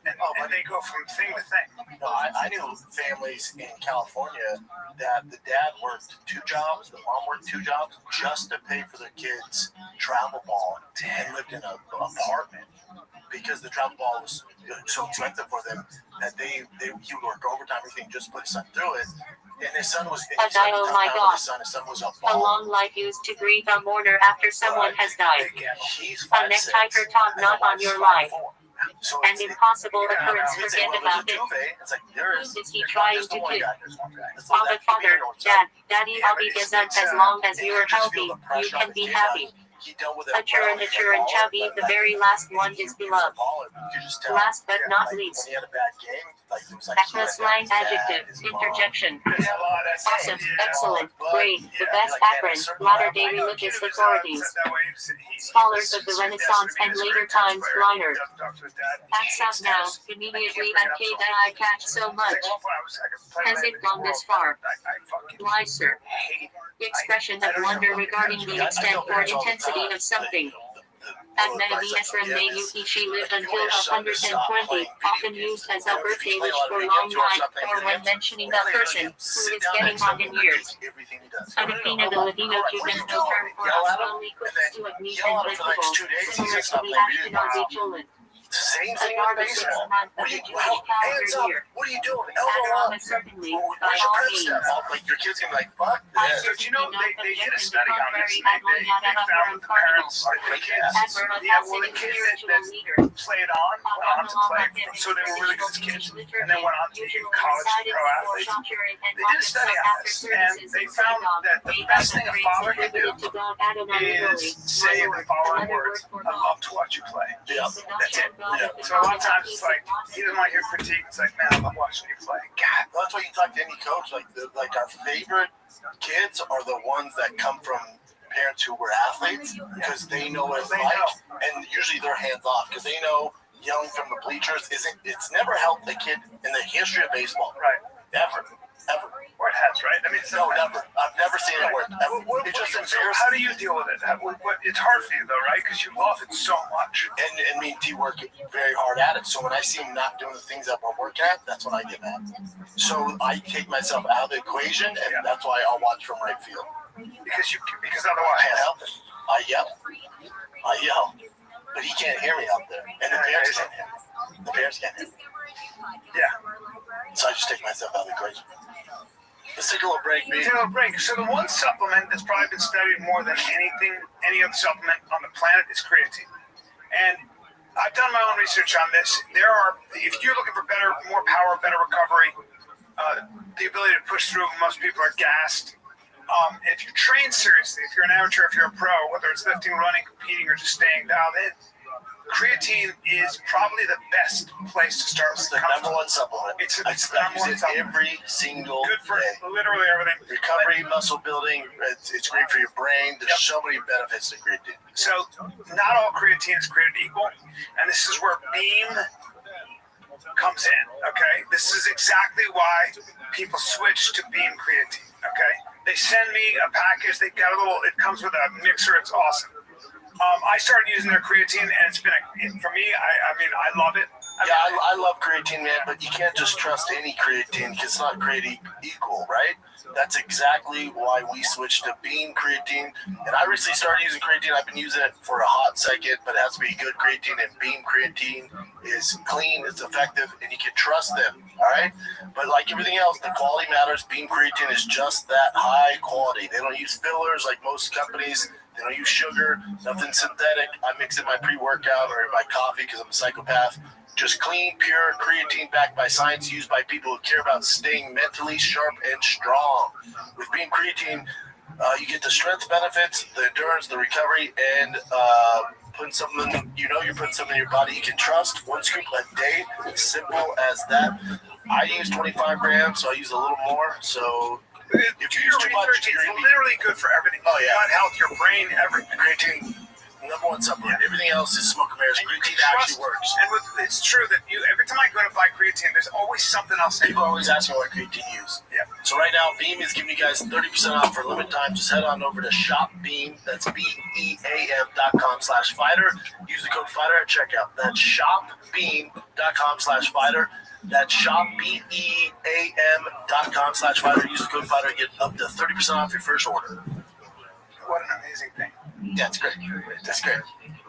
And they go from thing to thing. No, I knew families in California that the dad worked 2 jobs, the mom worked 2 jobs just to pay for their kids' travel ball and lived in an apartment because the travel ball was so expensive for them that he would work overtime, everything, just to put his son through it. And his son was Oh my God. his son was a A long life used to grieve a mourner after someone has died. He's A necktie for Todd, not on your life. So And impossible occurrence. it's Forget well, about there's a it. duvet. It's like Who there's is he there's trying not just to one kill? guy, there's one guy. It's Father, that could be father, an outside. dad, daddy, I'll be present as long as you're just feel healthy. the You pressure on can the be kid. happy. He dealt with it. A churn, chubby, the very last one is beloved. Last but not least. When he had a bad game, like it was like Ethno slang adjective, interjection. Awesome, excellent, great, the best apparent, latter-day religious authorities. Scholars of the Renaissance and later times liner. Acts out now, immediately at K that I catch so much. Has it gone this far? Why, sir? Expression of wonder regarding the extent or intensity of something. At Nabi Esra Mayuki, she lived until 120, often used as a birthday wish for long life, or when mentioning a person who is getting on in years. Filipino, the Ladino Cuban term for a slowly cooked stew of meat and vegetables, similar to the Ashkenazi cholent. Same thing with baseball. What are you doing? Hands up. What are you doing? Elbow up. Certainly, Where's by your all prep means. step? Like your kids can be like, fuck I this. But you know, they did a study on this. contrary, They found that the parents, the kids, the kids that played on, went on to play, so they were really good as kids, and then went on to be college pro athletes. They did a study on this, and they found that the best thing a father can do is say the following words: "I love to watch you play." Yeah. That's it. Yeah. So a lot of times it's like he doesn't want to hear critique. It's like, man, I love watching you play. God, Well, that's why you talk to any coach. Like our favorite kids are the ones that come from parents who were athletes because they know what it's like, and usually they're hands off because they know yelling from the bleachers it's never helped a kid in the history of baseball. right? Ever. Or it has, right? I mean, No, never. I've never seen it work. It's just so embarrassing. how do you deal with it? It's hard for you though, right? Because you love it so much. And me and T work very hard at it. So when I see him not doing the things that we're working at, that's when I get mad. So I take myself out of the equation, and that's why I'll watch from right field. Because I otherwise, can't help it. I yell. But he can't hear me out there. And the parents can't hear me. The parents can't hear me. yeah. So I just take myself out of the equation. Let's take a little break, B. Take a little break. So the one supplement that's probably been studied more than any other supplement on the planet is creatine. And I've done my own research on this. If you're looking for more power, better recovery, the ability to push through, most people are gassed. If you train seriously, if you're an amateur, if you're a pro, whether it's lifting, running, competing, or just staying dialed in, creatine is probably the best place to start. It's the number one supplement. It's the I number one use it supplement. every single Good for day. literally everything. Recovery, muscle building, it's great for your brain. There's so many benefits to creatine. So not all creatine is created equal, and this is where Beam comes in, okay? This is exactly why people switch to Beam creatine, okay? They send me a package, it comes with a mixer, it's awesome. I started using their creatine, and it's been, for me, I love it. I love creatine, man, but you can't just trust any creatine because it's not created equal, right? That's exactly why we switched to Beam creatine. And I recently started using creatine. I've been using it for a hot second, but it has to be good creatine. And Beam creatine is clean, it's effective, and you can trust them, all right? But like everything else, the quality matters. Beam creatine is just that high quality. They don't use fillers like most companies. They don't use sugar, nothing synthetic. I mix it in my pre-workout or in my coffee because I'm a psychopath. Just clean, pure creatine backed by science, used by people who care about staying mentally sharp and strong. With Beam creatine, you get the strength benefits, the endurance, the recovery, and putting something, you're putting something in your body you can trust. 1 scoop a day, simple as that. I use 25 grams, so I use a little more. So If you use too much, research, it's literally good for everything. Oh, yeah. Gut health, your brain, everything. Creatine, number one supplement. Everything else is smoke and mirrors. Creatine actually works. And it's true that every time I go to buy creatine, there's always something else. People always ask me what creatine you use. Yeah. So right now, Beam is giving you guys 30% off for a limited time. Just head on over to shopbeam. That's BEAM.com/fighter. Use the code fighter at checkout. That's shopbeam.com/fighter. That's shopbeam.com/fighter. Use the code fighter to get up to 30% off your first order. What an amazing thing. Yeah, it's great. That's great.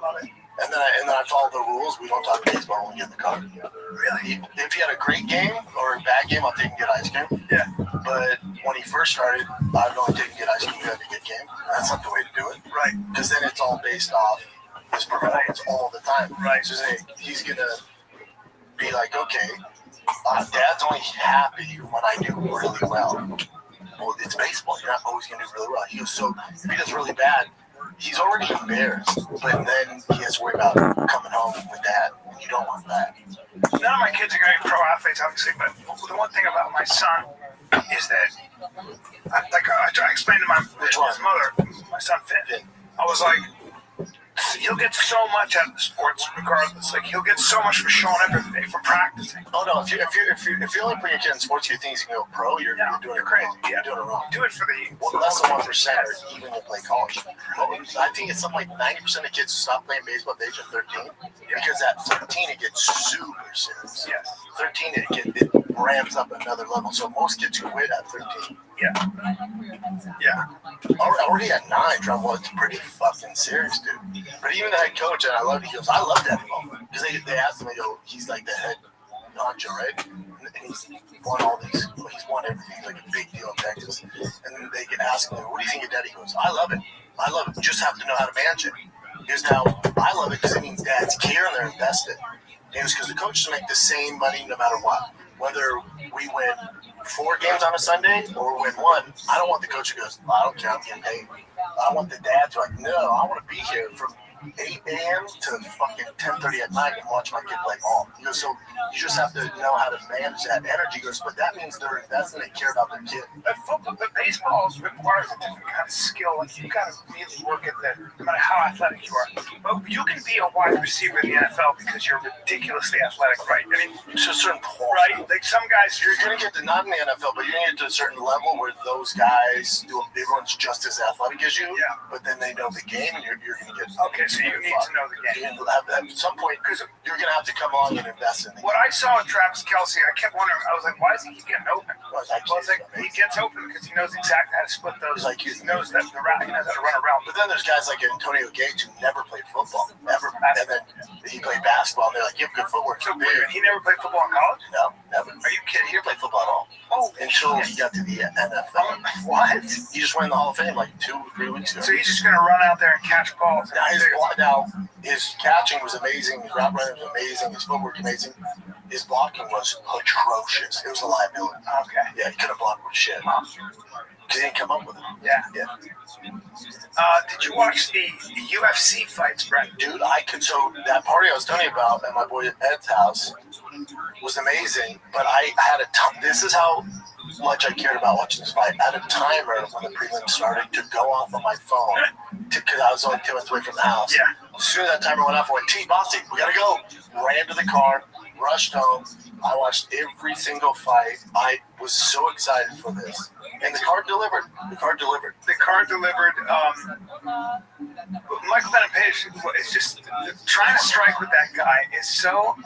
Love it. And then I follow the rules. We don't talk baseball when we get in the car. Really? If he had a great game or a bad game, I'll take him to get ice cream. Yeah. But when he first started, I would only take him to get ice cream if he had a good game. That's not the way to do it. Right. Because then it's all based off his performance all the time. Right. So he's going to be like, okay, Dad's only happy when I do really well. Well, it's baseball. You're not always going to do really well. He goes, so if he does really bad, he's already embarrassed, but then he has to worry about coming home with that. You don't want that. None of my kids are going to be pro athletes, obviously, but the one thing about my son is that, I explained to his mother, my son Finn, I was like, he'll get so much out of the sports regardless. Like, he'll get so much for showing up every day, for practicing. Oh no! If you only put your kid in sports, you think he's gonna go pro. You're doing it crazy. You're doing it wrong. Do it for the less than 1% are even to play college. I think it's something like 90% of kids stop playing baseball at the age of 13 because at 13 it gets super serious. Yes. 13 it ramps up another level. So most kids quit at 13. Yeah. Yeah. Already at 9, Trumbo, it's pretty fucking serious, dude. But even the head coach, and I love it, he goes, I love that ball. Because they asked him, they go, he's like the head honcho, right? And he's won all these, he's won everything. He's like a big deal in Texas. And then they get asked him, what do you think of Dad? He goes, I love it. I love it. You just have to know how to manage it. He goes, now, I love it because it means dads care and they're invested. And it was because the coaches make the same money no matter what. Whether we win 4 games on a Sunday or win 1, I don't want the coach who goes, I don't care, I'm getting paid. I want the dads who are like, no, I want to be here from 8 a.m. to fucking 10:30 at night and watch my kid play ball. He goes, so you just have to know how to manage that energy. He goes, but that means they're invested and they care about their kid. But baseball requires a different kind of skill. Like, you got to really work at that, no matter how athletic you are. But you can be a wide receiver in the NFL because you're ridiculously athletic, right? I mean, to a certain point, right? Like, some guys, you're going to get to, not in the NFL, but you're going to get to a certain level where those guys, everyone's just as athletic as you. Yeah. But then they know the game, and you're going to get. Okay, so you need to know the game. At some point, because you're going to have to come on and invest in it. What I saw with Travis Kelce, I kept wondering, I was like, why is he getting open? Well, it's like, he gets open because he knows exactly how to split those. Like, he knows that the route, he knows how to run around. But then there's guys like Antonio Gates who never played football, ever. And then he played basketball, and they're like, you have good footwork. So he never played football in college? No, never. Are you kidding? He didn't play football at all. Oh, until he got to the NFL. What? He just went in the Hall of Fame like 2 or 3 weeks ago. So he's just going to run out there and catch balls. Now, his catching was amazing. His route running was amazing. His footwork amazing. His blocking was atrocious. It was a liability. Okay. Yeah, he couldn't block with shit. Because he didn't come up with it. Yeah. Did you watch the UFC fights, Brett? Dude, I could. So that party I was telling you about at my boy Ed's house was amazing. But I had a ton. This is how much I cared about watching this fight. I had a timer when the prelim started to go off on my phone because I was only 10 minutes away from the house. Yeah. As soon as that timer went off, I went, Bossy, we gotta go. Ran to the car, rushed home. I watched every single fight. I was so excited for this. And the card delivered. The card delivered. Michael Venom Page is just trying to strike with that guy is so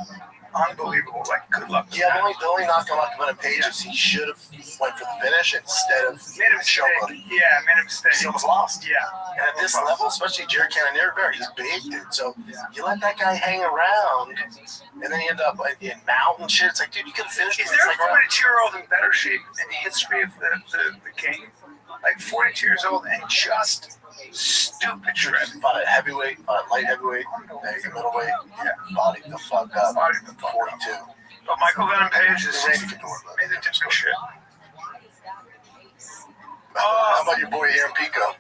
unbelievable. Like, good luck. Yeah, the only knock on Michael Venom Page is he should have went for the finish instead of made a mistake. Yeah, made a mistake. He almost lost. Yeah. And at this level, especially Jared Cannonier, he's big, dude. So you let that guy hang around, and then you end up in mountain shit. It's like, dude, you could have finished. Is there a 42-year-old in better shape in the history of the game? Like 42 years old and just stupid shred. Fought at heavyweight, light heavyweight, middleweight. Yeah, body the fuck up. 42. But Michael Venom Page is made a different shit. How about your boy Aaron Pico?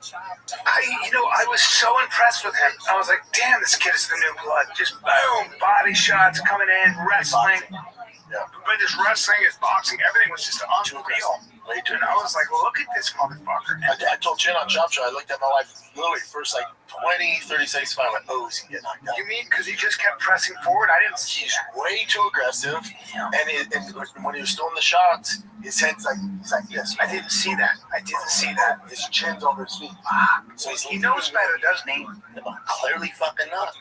I was so impressed with him. I was like, damn, this kid is the new blood. Just boom, body shots coming in, wrestling. Yeah. But his wrestling, his boxing, everything was just unreal. Way too And I was like, well, look at this motherfucker. I told Jen on Shop Show, I looked at my wife literally first like 20, 30 seconds, I went, oh, he's going to get knocked out. You mean because he just kept pressing forward? I didn't see He's that. way too aggressive. And when he was throwing the shots, his head's like, he's like this. I didn't see that. His chin's over his feet. So He knows better, doesn't he? Clearly fucking not.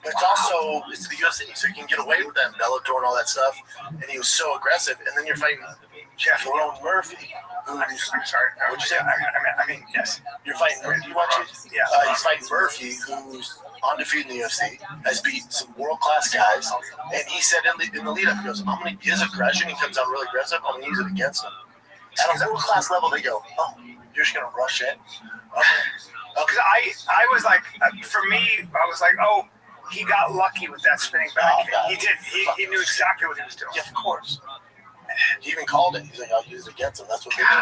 But it's also, it's the UFC, so you can get away with that, Bellator and all that stuff. And he was so aggressive. And then you're fighting Jeff Murphy. I'm sorry. What'd you say? I mean, yes. You're fighting, you watch it? Yeah. He's fighting Murphy, who's undefeated in the UFC, has beat some world-class guys. And he said in the lead-up, he goes, his aggression, he comes out really aggressive, I'm going to use it against him. At a world-class level, they go, oh, you're just going to rush in? Because I was like, for me, I was like, oh, he got lucky with that spinning back kick. He did. He knew exactly what he was doing. Yeah, of course. He even called it. He's like, I'll use it against him. That's what they did.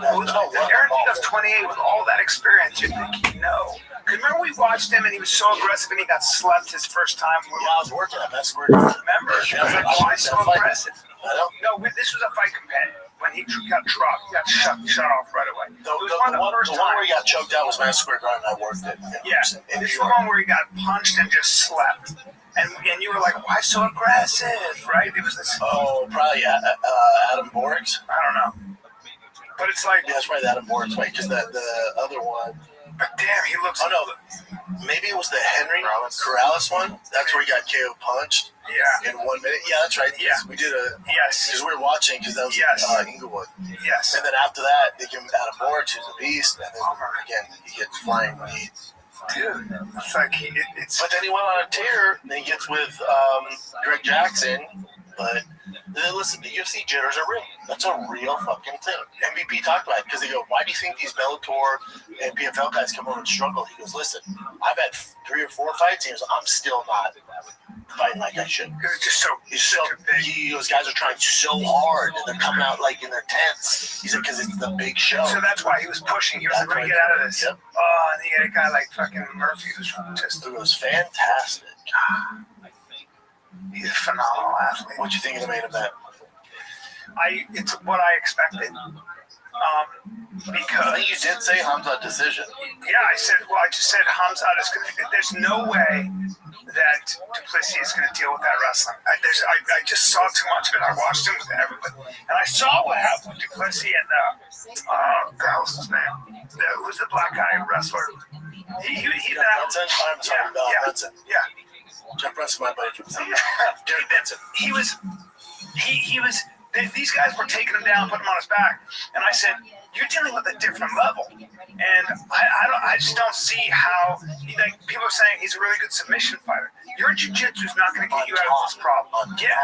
Guaranteed of 28 with all that experience, you'd think he'd know. Because remember we watched him and he was so aggressive and he got slept his first time. Yeah, I was working at that square. Remember? I was like, why so aggressive? No, this was a fight companion. When he got dropped, he got shut off right away. The one where he got choked out was Madison Square Garden. I worked it. Yeah, it's the one where he got punched and just slept. And you were like, why so aggressive, right? It was this. Oh, probably Adam Borgs. I don't know. But it's like. Yeah, it's probably the Adam Borgs fight because the other one. But damn, he looks. Oh, no. Maybe it was the Henry Corrales one. That's where he got KO punched. Yeah. In 1 minute. Yeah, that's right. Yeah. We did a. Yes. Because we were watching because that was Inglewood. Yes. And then after that, they give him Adam Borgs, who's a beast. And then again, he gets flying lead. Dude, it's like it's. But then he went on a tear. And then he gets with Greg Jackson. But listen, the UFC jitters are real. That's a real fucking thing. MVP talked about it because they go, why do you think these Bellator and PFL guys come over and struggle? He goes, listen, I've had 3 or 4 fights. He goes, I'm still not fighting like I should. It's just so big. Those guys are trying so hard and they're coming out like in their tents. He said, because it's the big show. So that's why he was pushing. He was like, let me get out of this. Yep. Oh, and you get a guy like fucking Murphy who's just. It was fantastic. He's a phenomenal athlete. What'd you think of the main event? It's what I expected. Because I think you did say Hamzat decision. Yeah, I just said Hamzat is going to. There's no way that Duplessis is going to deal with that wrestling. I just saw too much of it. I watched him with everybody, and I saw what happened with Duplessis and what the hell's his name? Who's the black guy wrestler? He Brunson? I'm sorry, Brunson. Yeah. Jeff Brunson, my buddy from Derek Benson. He was. These guys were taking him down, putting him on his back, and I said, "You're dealing with a different level." And I just don't see how. People are saying he's a really good submission fighter. Your jiu-jitsu is not going to get you out of this problem. Yeah.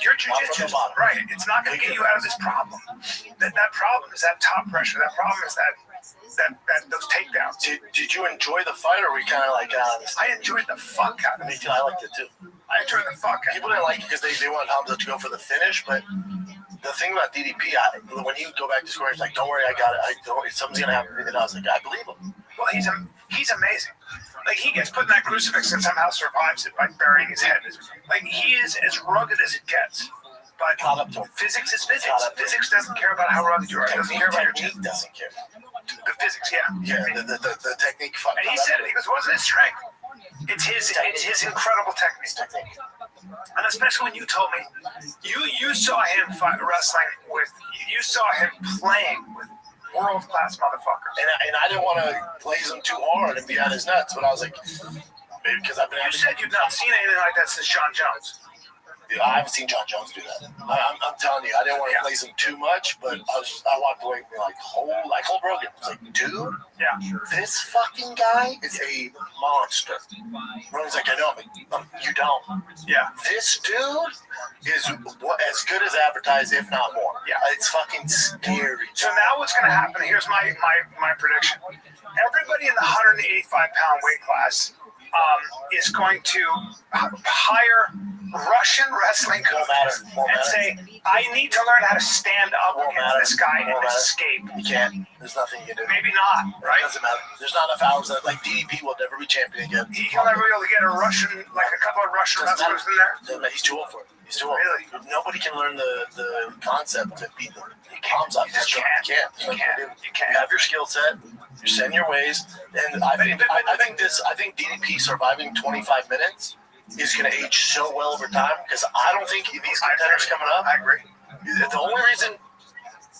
Your jiu-jitsu, right? It's not going to get you out of this problem. That problem is that top pressure. That problem is that those takedowns. Did you enjoy the fight, or were you kind of like? I enjoyed the fuck out of it. Me too. I liked it too. I enjoyed the fuck out of it. People didn't like it because they want Hamza to go for the finish, but the thing about DDP, when he would go back to square, he's like, "Don't worry, I got it. Something's gonna happen." And I was like, "I believe him." Well, he's amazing. Like, he gets put in that crucifix and somehow survives it by burying his head. Like, he is as rugged as it gets. But physics is physics. Physics doesn't care about how rugged you are. It doesn't care about your technique. Doesn't care. The physics, yeah. The technique. And he said it. He goes, "It wasn't his strength. It's his incredible technique." And especially when you told me you saw him wrestling with, you saw him playing with world-class motherfuckers. And I didn't want to blaze him too hard and be on his nuts, but I was like, maybe because I've been. You said you've not seen anything like that since John Jones. I haven't seen John Jones do that. I'm telling you, I didn't want to blaze him too much, but I walked away and be like, like Hulk Hogan. I was like, dude, this fucking guy is a monster. Roman's like, I know, but you don't. Yeah. This dude is as good as advertised, if not more. Yeah. It's fucking scary. So now what's going to happen? Here's my prediction. Everybody in the 185-pound weight class is going to hire Russian wrestling coaches and say, I need to learn how to stand up against this guy and escape. You can't. There's nothing you can do. Maybe not, right? It doesn't matter. There's not enough hours that, like, DDP will never be champion again. He'll never be able to get a couple of Russian wrestlers in there. He's too old for it. He's too old. Really? Nobody can learn the concept to beat the Hamzat. You can't. You have your skill set. You're setting your ways, and I think DDP surviving 25 minutes is going to age so well over time because I don't think these contenders coming up. I agree. The only reason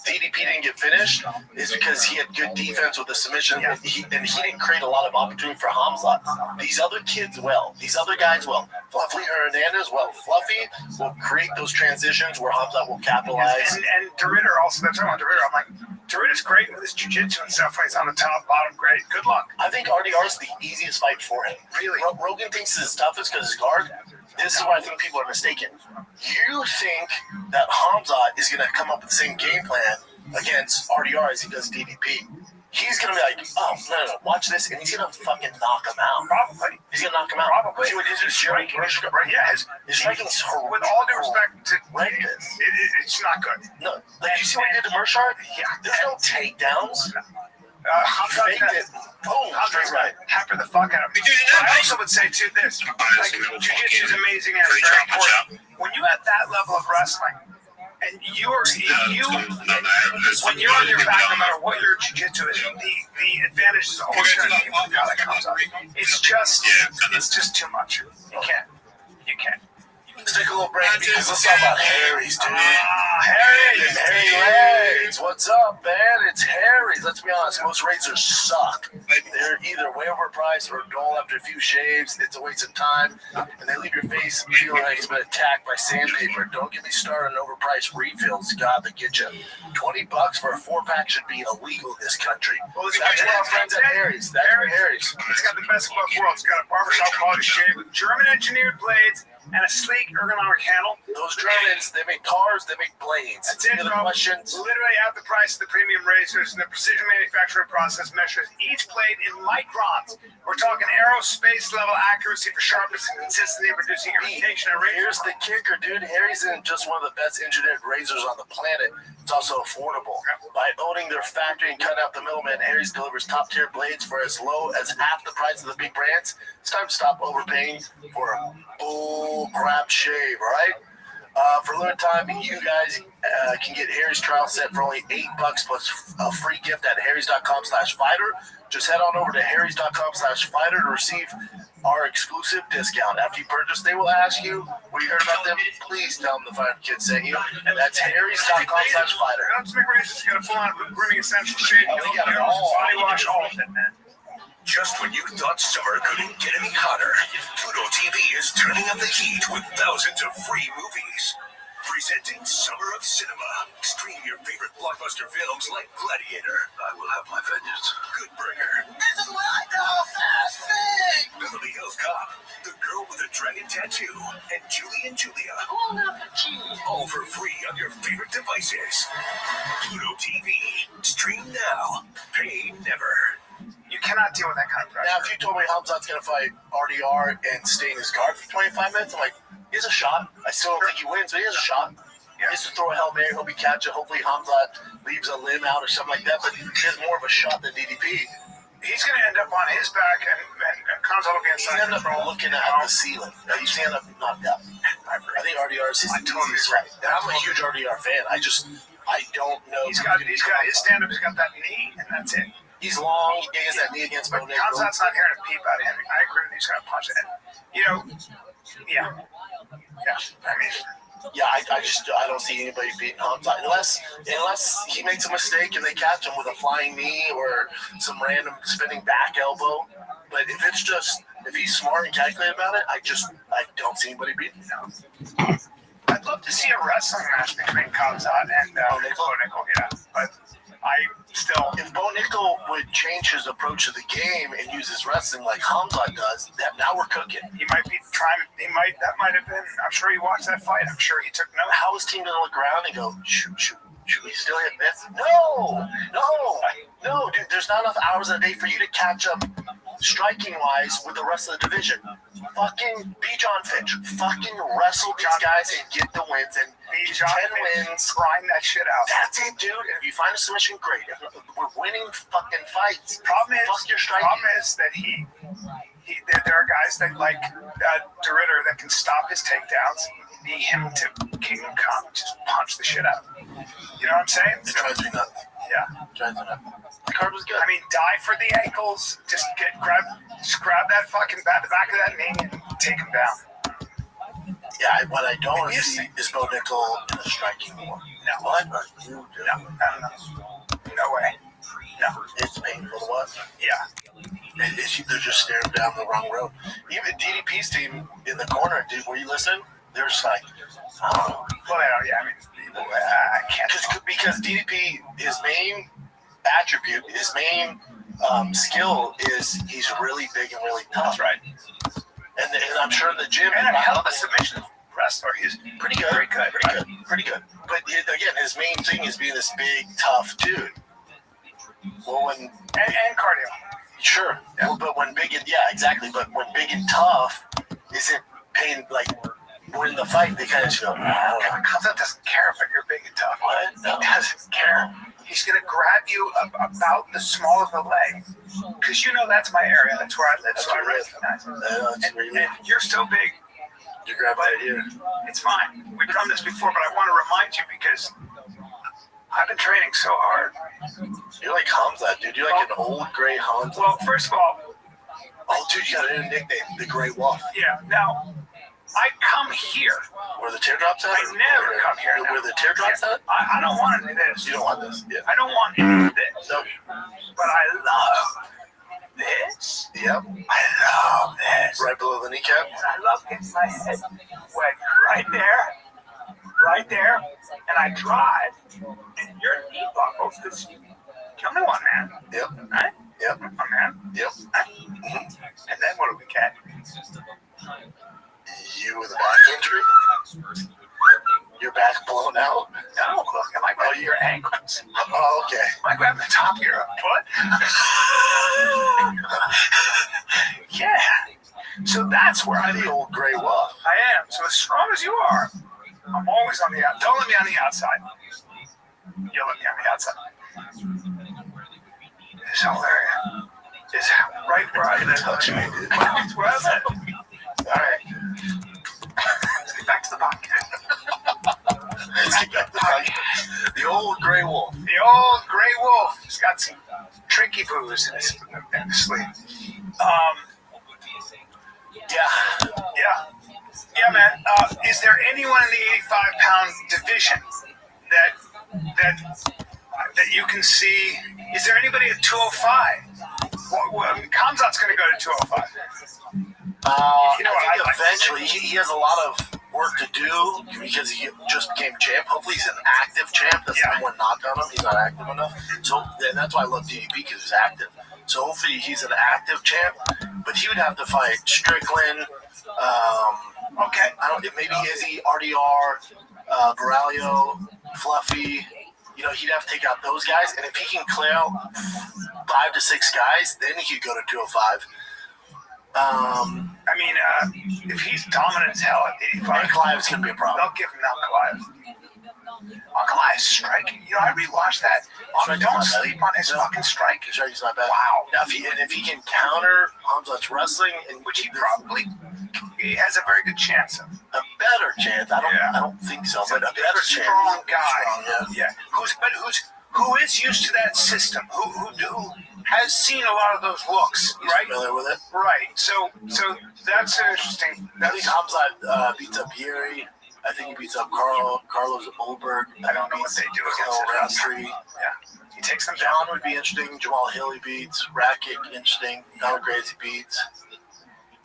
DDP didn't get finished is because he had good defense with the submission, and he didn't create a lot of opportunity for Hamzat. These other kids these other guys Fluffy Hernandez Fluffy will create those transitions where Hamzat will capitalize. And DeRitter also, that's what I'm DeRitter. I'm like, DeRitter's great with his jiu-jitsu and stuff when he's on the top, bottom, great. Good luck. I think RDR is the easiest fight for him. Really? Rogan thinks it's toughest because his guard. This is where I think people are mistaken. You think that Hamzat is going to come up with the same game plan against RDR as he does DDP. He's going to be like, oh, no, watch this, and he's going to fucking knock him out. Probably. He's going to knock him out. Probably. See what his striking is. Yeah, his striking is horrible. With all due respect to horrendous. It's not good. No, like you see what he did to Mershard? Yeah. There's no takedowns. Faked it. Boom. Right. Hamper the fuck out of me. I also would say, too, this. Like, jiu-jitsu is amazing and it's very important. When you at that level of wrestling, and when you're on your back, no matter what your jiu-jitsu is, the advantage is always going to be how that comes up. It's just too much. You can't. Let's take a little break because let's talk about Harry's, dude. Harry Legs. What's up, man? It's Harry's. Let's be honest, most razors suck. They're either way overpriced or dull after a few shaves. It's a waste of time, and they leave your face feeling like it's been attacked by sandpaper. Don't get me started on overpriced refills. God, they get you. $20 for a 4-pack should be illegal in this country. Well, that's where our friends at Harry's. That's where Harry's. It's got the best of both worlds. It's got a barbershop quality shave with German-engineered blades and a sleek ergonomic handle. Those Germans, they make cars, they make blades. That's it, bro. Questions? Literally at the price of the premium razors, and the precision manufacturing process measures each blade in microns. We're talking aerospace level accuracy for sharpness and consistency, reducing irritation and razor. Here's the kicker, dude. Harry's isn't just one of the best engineered razors on the planet. It's also affordable. By owning their factory and cutting out the middleman, Harry's delivers top-tier blades for as low as half the price of the big brands. It's time to stop overpaying for a bull crap shave, right? For a limited time, you guys can get Harry's trial set for only $8 plus a free gift at harrys.com/fighter. Just head on over to harrys.com/fighter to receive our exclusive discount. After you purchase, they will ask you what you heard about them. Please tell them the Fighter Kid sent you. And that's harrys.com/fighter. Don't make razors. You got a full-on grooming essential shave. They got it all. Body wash, all of it, man. Just when you thought summer couldn't get any hotter, Pluto TV is turning up the heat with thousands of free movies. Presenting Summer of Cinema. Stream your favorite blockbuster films like Gladiator. I will have my vengeance. Good Burger. This is what I call fast food. Beverly Hills Cop. The Girl with a Dragon Tattoo. And Julie and Julia. All for free on your favorite devices. Pluto TV. Stream now. Pay never. You cannot deal with that kind of pressure. Now, if you told me Hamzat's going to fight RDR and stay in his guard for 25 minutes, I'm like, he has a shot. I still don't think he wins, but he has a shot. He has to throw a Hail Mary, he'll be catching. Hopefully Hamzat leaves a limb out or something like that, but he has more of a shot than DDP. He's going to end up on his back, and Hamzat will be inside. He's going to end up looking at the ceiling. He's going to end up knocked out. I think RDR is his easiest right. And I'm a huge RDR fan. I don't know. He's got his stand-up, he's got that knee, and that's it. He's long. He has that knee against Bo Nickal. Hamzat's not hearing a peep out of him. I agree with you. He's going to punch it. Yeah. I mean, I don't see anybody beating Hamzat unless he makes a mistake and they catch him with a flying knee or some random spinning back elbow. But if he's smart and calculated about it, I don't see anybody beating him. I'd love to see a wrestling match between Hamzat and Bo Nickal. Yeah, but if Bo Nickal would change his approach to the game and use his wrestling like Hamzat does, now we're cooking. He might be trying. That might have been. I'm sure he watched that fight. I'm sure he took notes. How is team gonna look around and go, shoot? He still hit this? No, dude. There's not enough hours in a day for you to catch up striking wise with the rest of the division. Fucking be John Fitch. Fucking wrestle these guys and get the wins and be John 10 wins. Grind that shit out. That's it, dude. And if you find a submission, great. We're winning fucking fights. Problem Fuck your striking. Problem is that There are guys that like DeRitter that can stop his takedowns. You need him to Kingdom Come, just punch the shit out. You know what I'm saying? It drives me nuts. Yeah. Drives me nuts. The card was good. I mean, die for the ankles. Just grab that fucking the back of that knee and take him down. Yeah, what I don't want to see is Bo Nickel in a striking war. No. What are you doing? No. No way. No. It's painful to watch. Yeah. They're just staring down the wrong road. Even DDP's team in the corner, dude, were you listening? They're just like, oh. Well, I mean, I can't. Because DDP, his main attribute, his main skill is he's really big and really tough. That's right. And I'm sure the gym. And a hell of a submission wrestler. He's pretty good. Pretty good. But again, his main thing is being this big, tough dude. Well, and cardio. Sure. Yeah. Well, but when big and exactly. But when big and tough isn't paying like win the fight, they kind of go. Kamzat doesn't care if you're big and tough. What? No. He doesn't care. He's gonna grab you about the small of the leg, because you know that's my area. That's where I live. So I recognize it. And you're so big. You grab right here. It's fine. We've done this before, but I want to remind you because I've been training so hard. You're like Hamza, dude. You're like an old gray Hamza. Well, first of all, dude, you got a new nickname, the Gray Wolf. Yeah. Now, I come here. Where the teardrops at? I never come here. Where the teardrops at? I don't want any of this. You don't want this? Yeah. I don't want any of this. No. But I love this. Yep. I love this. Right below the kneecap? And I love getting my head wet right there. Right there. And I drive. And your knee buckles. Because you only one man. Yep. Right? Yep. A man. Yep. And then what do we get? You with a back injury? Your back blown out? No, look, am I grabbing your ankles? Oh, okay. Am I grabbing the top of your foot? Yeah. So that's where I'm the old Gray Wolf. I am. So as strong as you are, I'm always on the outside. Don't let me on the outside. You'll let me on the outside. This whole area is right where I live. Touching me, dude. Where I live. All right. Let's get back to the podcast. The old Gray Wolf. The old Gray Wolf. He's got some tricky booze in his sleeve. Yeah, man. Is there anyone in the 85-pound division that you can see? Is there anybody at 205? Kamzat's going to go to 205. I think eventually he has a lot of work to do because he just became champ. Hopefully he's an active champ. That's the one knock on him. He's not active enough. So and that's why I love DDP because he's active. So hopefully he's an active champ. But he would have to fight Strickland. I don't. Maybe Izzy, RDR, Borralio, Fluffy. You know, he'd have to take out those guys. And if he can clear out 5 to 6 guys, then he could go to 205. I mean, if he's dominant as hell at 85, Clive's going to be a problem. They'll give him Clive. Clive's striking. You know, I rewatched that. Don't sleep on his fucking striking. He's not bad. Wow. Now, if he can counter Hamzat's wrestling, which he probably has a very good chance of. A better chance. I don't think so, but a better chance. Strong guy. Yeah. Who is used to that system? Who has seen a lot of those looks, right? Familiar with it? Right. So that's interesting. I think Hamzat beats up Yuri. I think he beats up Carlos Olberg. I don't know what they do against Roundtree. Yeah. He takes them John down. would be interesting. Jamal Hill he beats. Rakic, interesting. Donald Gracie beats.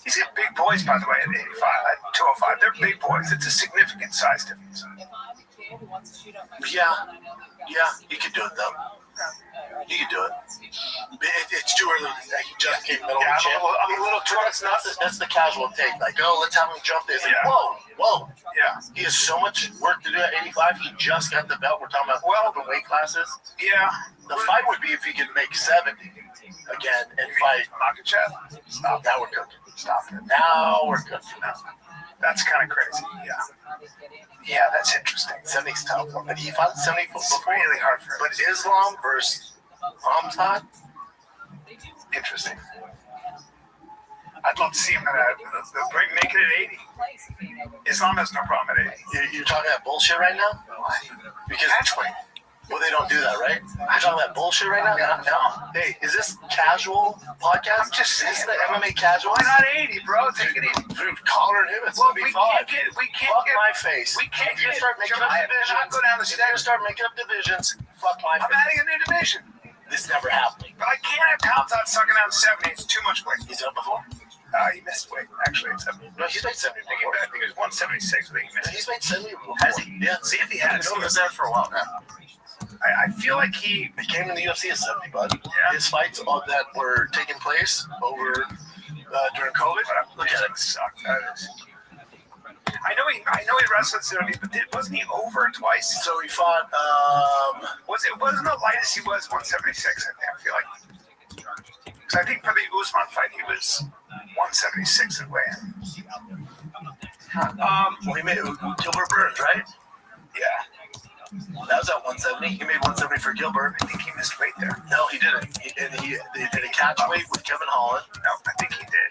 He's got big boys, by the way, at 85, at 205. They're big boys. It's a significant size difference. Yeah, he could do it though. He could do it. It's too early. He just came middle of the champ. I'm a little too. That's the casual take. Like, let's have him jump this. Like, whoa. Yeah. He has so much work to do at 85. He just got the belt. We're talking about the weight classes. Yeah. The fight would be if he could make 70 again and fight Makachev. Stop. Now we're cooking. Stop it. Now we're cooking. That's kind of crazy. Yeah, that's interesting. 70's tough. But he fought 70 before. It's really hard for him. But Islam versus Hamzat, interesting. I'd love to see him make it at 80. Islam has no problem at 80. You're talking that bullshit right now? Because well, they don't do that, right? You're talking that bullshit right now? No. Hey, is this casual podcast? I'm just saying. Is this the MMA casual? Why not 80, bro? Take it easy. Dude, Collar and him, it's Well, gonna be we fine. can't Fuck get my face. We can't If you get start making up divisions. Go down the If you start making up divisions, fuck my I'm face. adding a new division. This never happened. But I can't have Khamzat sucking down 70. It's too much weight. He's done before? He missed weight, actually, at 70. No, he's made 70 before. I think it was 176. I think he missed. He's made 70 before. Has he? Yeah. See if he has. He's been there for a while now. I feel like he came in the UFC at 70, bud. Yeah. His fights that were taking place over during COVID. Look at it. Sucked. I know he wrestled 70, but wasn't he over twice? So he fought. Wasn't the lightest he was 176? I feel like. Because I think for the Usman fight he was 176 at weigh-in. Well, he made Gilbert Burns, right? Yeah. That was at 170. He made 170 for Gilbert. I think he missed weight there. No, he didn't. They did a catch weight with Kevin Holland. No, I think he did.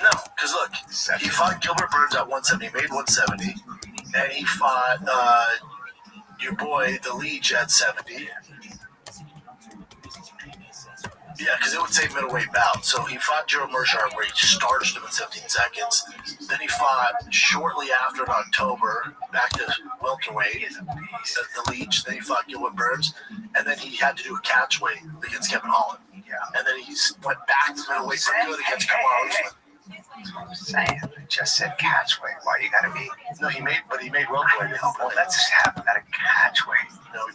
No, because look, he fought Gilbert Burns at 170, made 170, and he fought your boy, the Leech, at 70. Yeah, because it would say middleweight bout. So he fought Gerald Mearshart where he starched him in 17 seconds. Then he fought shortly after in October, back to welterweight, the Leech. Then he fought Gilbert Burns. And then he had to do a catch weight against Kevin Holland. Yeah. And then he went back to middleweight for good against Kevin Holland. I'm saying, I just said catch weight. Why you gotta be? No, he made welterweight. Let's just have him at a catch weight. No,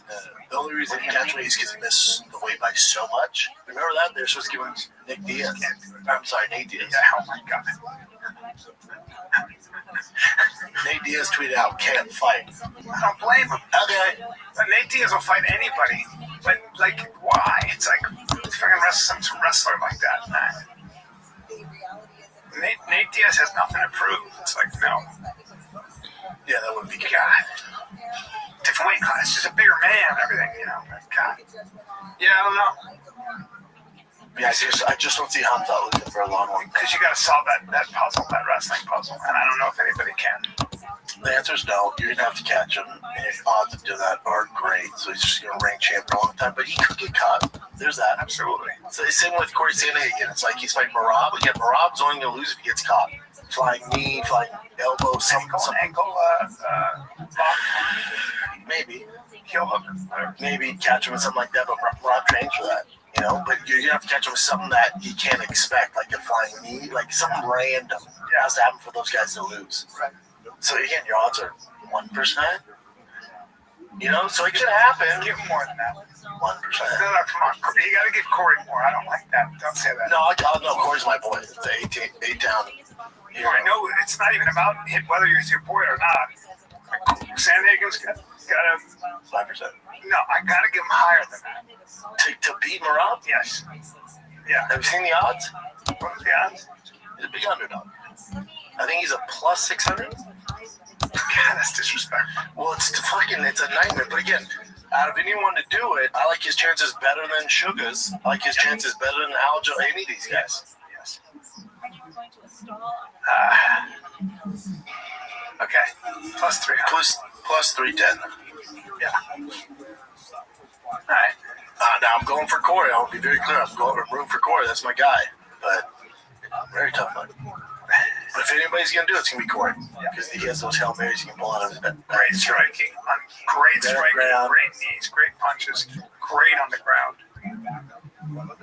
the only reason he catch weight is because he missed the weight by so much. Remember that? They're supposed to give him Nate Diaz. Yeah, oh my god. Nate Diaz tweeted out, "Can't fight." I don't blame him. Okay. But Nate Diaz will fight anybody. But like, why? It's like he's fucking some wrestler like that. Nah. Nate Diaz has nothing to prove. It's like, no. Yeah, that would be good. God. Different weight class, just a bigger man and everything, you know. But God. Yeah, I don't know. Yeah, I just don't see Hamza losing for a long one. Because you got to solve that puzzle, that wrestling puzzle. And I don't know if anybody can. The answer is no. You're going to have to catch him. And his odds of doing that are great. So he's just going to rank champ for a long time. But he could get caught. There's that. Absolutely. So the same with Corey Sandhagen. It's like he's fighting Marab. Again, Marab's only going to lose if he gets caught. Flying knee, flying elbow, some ankle, maybe. Heel hook. Maybe catch him with something like that. But Marab trains for that. You know, but you're gonna have to catch him with something that you can't expect, like a flying knee, like something random. It has to happen for those guys to lose. Right. So again, your odds are 1%. You know, so it could happen. Give him more than that. 1%. No, come on. You got to give Corey more. I don't like that. Don't say that. No, no, Corey's my boy. It's the 8-down. I know it's not even about whether he's your boy or not. Sandhagen's got a 5%. No, I got to give him higher than that. To beat Marab? Yes. Yeah. Have you seen the odds? What are the odds? He's a big underdog. I think he's a plus 600. God, that's disrespectful. Well, it's a nightmare. But again, out of anyone to do it, I like his chances better than Sugar's. I like his chances better than Aljo, any of these guys. Yes. Okay. Plus 300. Plus 310. Yeah. All right. Now I'm going for Corey. I'll be very clear. I'm going room for Corey. That's my guy. But very tough fight. But if anybody's going to do it, it's going to be Corey. Because he has those Hail Marys he can pull out of his bed. Great striking. Great striking. Great knees. Great punches. Great on the ground.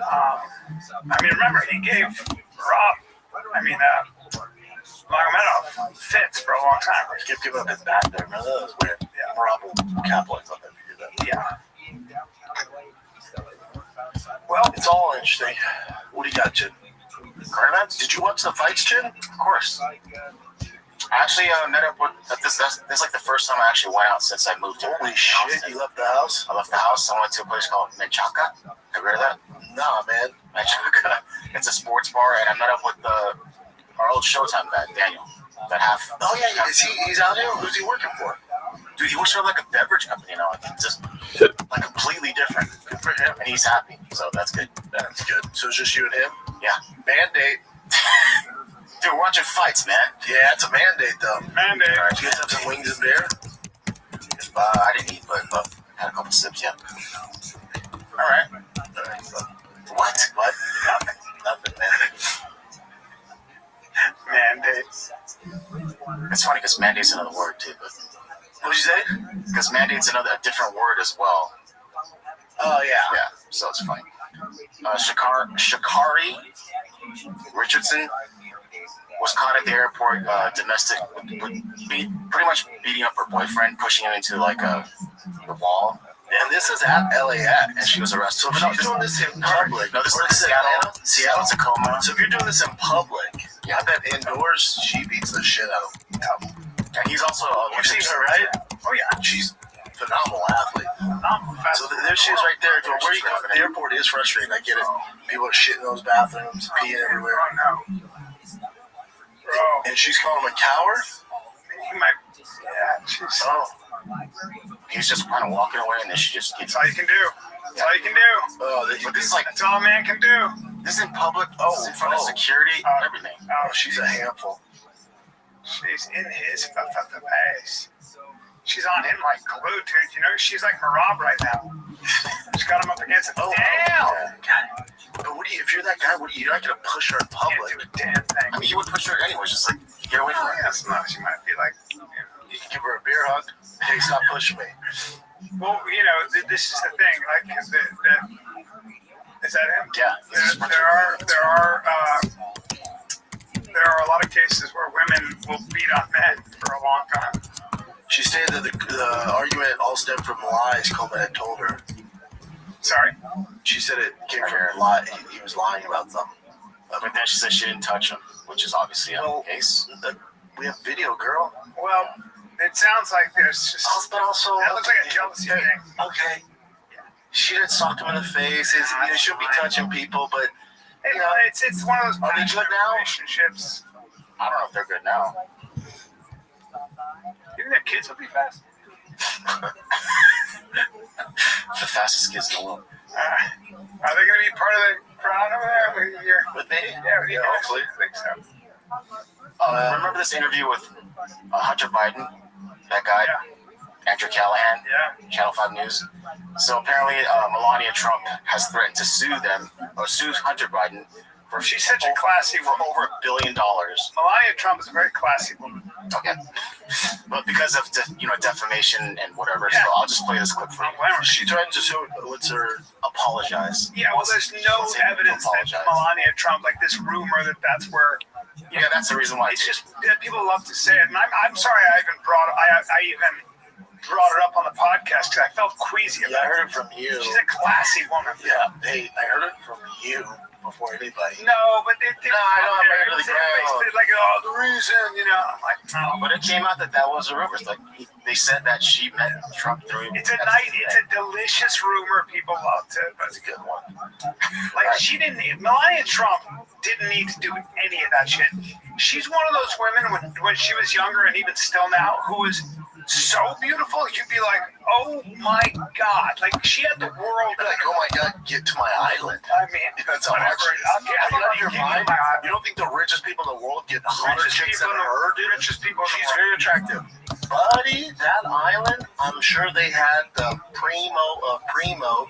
I mean, remember, he gave Magomedov fits for a long time. He kept giving up his back there. Remember that was weird. Yeah, Rob will capitalize on that if you do that. Yeah. Well, it's all interesting. What do you got, Chin? Did you watch the fights, Chin? Of course. I actually met up with this is like the first time I actually went out since I moved here. Holy shit, you left the house? I left the house. I went to a place called Menchaca. Have you heard of that? Nah, man. Menchaca. It's a sports bar, and I met up with our old Showtime guy, Daniel. That half. Oh, yeah. He's out here? Who's he working for? Dude, he works for like a beverage company, you know, like just like completely different. Good for him. And he's happy, so that's good. That's good. So it's just you and him? Yeah, mandate. Dude, we're watching fights, man. Yeah, it's a mandate, though. Mandate. All right, you guys have some wings and beer? I didn't eat, but had a couple sips, yeah. All right. What? Nothing, man. Mandates. It's funny because mandate's another word, too. But what did you say? Because mandate's a different word as well. Oh, yeah. Yeah, so it's funny. Sha'Carri Richardson was caught at the airport pretty much beating up her boyfriend, pushing him into the wall. And this is at LAX, and she was arrested. So she's doing this in public. No, this is Seattle. Seattle's Tacoma. So if you're doing this in public, I bet indoors she beats the shit out of him. And he's also you've seen her, right? Oh yeah, she's a phenomenal athlete. So there she is right there. Where you go to the airport is frustrating. I get it. People are shitting in those bathrooms, peeing everywhere. And she's calling him a coward? He might. Yeah, she's. Oh. He's just kind of walking away, and then she just keeps. That's all you can do. That's all you can do. Oh, but this is that's all a man can do. This is in public. This is in front of security. Everything. Oh, she's a handful. She's in his face. She's on him like glue, dude. You know, she's like Marab right now. She's got him up against it. Oh, damn! God. But if you're that guy, you're not gonna push her in public. Can't do a damn thing. I mean, you would push her anyways, just like get away from her. Yeah, she might be like, you can give her a beer hug. Hey, stop pushing me. Well, you know, this is the thing. Like, is that him? Yeah. There are a lot of cases where women will beat on men for a long time. She stated that the argument all stemmed from lies Coleman had told her. Sorry? She said it came from her lie. He was lying about something. But then she said she didn't touch him, which is obviously the case. We have video, girl. Well, it sounds like there's just. But also, that looks like a jealousy thing. Okay. She didn't sock him in the face. You shouldn't be touching people, but. Hey, you know, it's one of those. Are they good now? Relationships. I don't know if they're good now. You think their kids will be fast? The fastest kids in the world. Are they going to be part of the crowd over there? With me? Yeah, hopefully. I think so. Remember this interview with Hunter Biden? That guy? Yeah. Andrew Callahan? Yeah. Channel 5 News. So apparently Melania Trump has threatened to sue Hunter Biden. She's such a classy woman. For over $1 billion. Melania Trump is a very classy woman. Okay. But because of defamation and whatever, so I'll just play this clip for you. She threatened to sue apologize. Yeah, well, there's no evidence that Melania Trump, like this rumor that's where. Yeah, that's the reason why. It's just people love to say it, and I'm sorry I even brought it up on the podcast because I felt queasy about it. I heard it from you. She's a classy woman. Yeah, hey, I heard it from you before anybody. No, but they no, I know, I'm ready to the ground. Like, the reason, I'm like, no. But it came out that was a rumor. It's like they said that she met Trump through. It's a delicious rumor. People love to. That's a good one. Like Melania Trump didn't need to do any of that shit. She's one of those women when she was younger and even still now who is so beautiful. You'd be like, oh my God! Like she had the world. Like, oh my God, get to my island. I mean, that's whatever. I'm out of your mind. You don't think the richest people in the world get hotter chicks than her? Richest people. She's very attractive, buddy. That island, I'm sure they had the primo of primo.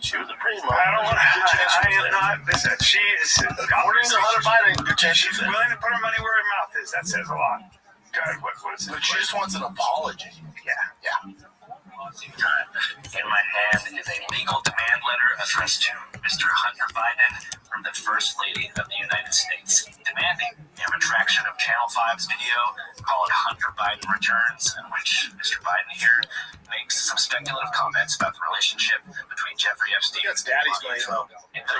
She was a primo. I am not. She is. According to Hunter Biden, good chance she's willing to put her money where her mouth is. That says a lot. God, what is it? But she just wants an apology. Yeah. In my hand is a legal demand letter addressed to Mr. Hunter Biden from the First Lady of the United States, demanding a retraction of Channel 5's video called Hunter Biden Returns, in which Mr. Biden here makes some speculative comments about the relationship between Jeffrey Epstein and Daddy's money, though.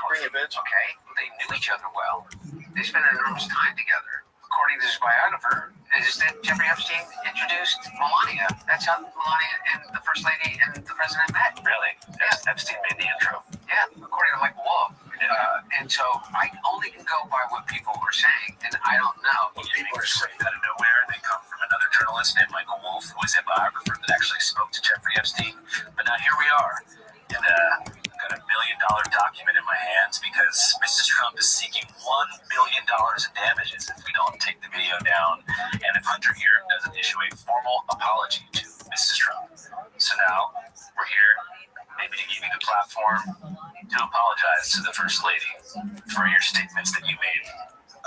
Bring it, bitch. Okay, they knew each other well. They spent enormous time together. According to his biographer, is that Jeffrey Epstein introduced Melania. That's how Melania and the First Lady and the President met. Really? Yeah. Epstein made the intro. Yeah, according to Michael Wolff. And so I only can go by what people were saying, and I don't know. What people are saying out of nowhere. They come from another journalist named Michael Wolff, who was a biographer that actually spoke to Jeffrey Epstein. But now here we are. And I've got $1 million document in my hands because Mrs. Trump is seeking in damages if we don't take the video down, and if Hunter here doesn't issue a formal apology to Mrs. Trump. So now, we're here, maybe to give you the platform to apologize to the First Lady for your statements that you made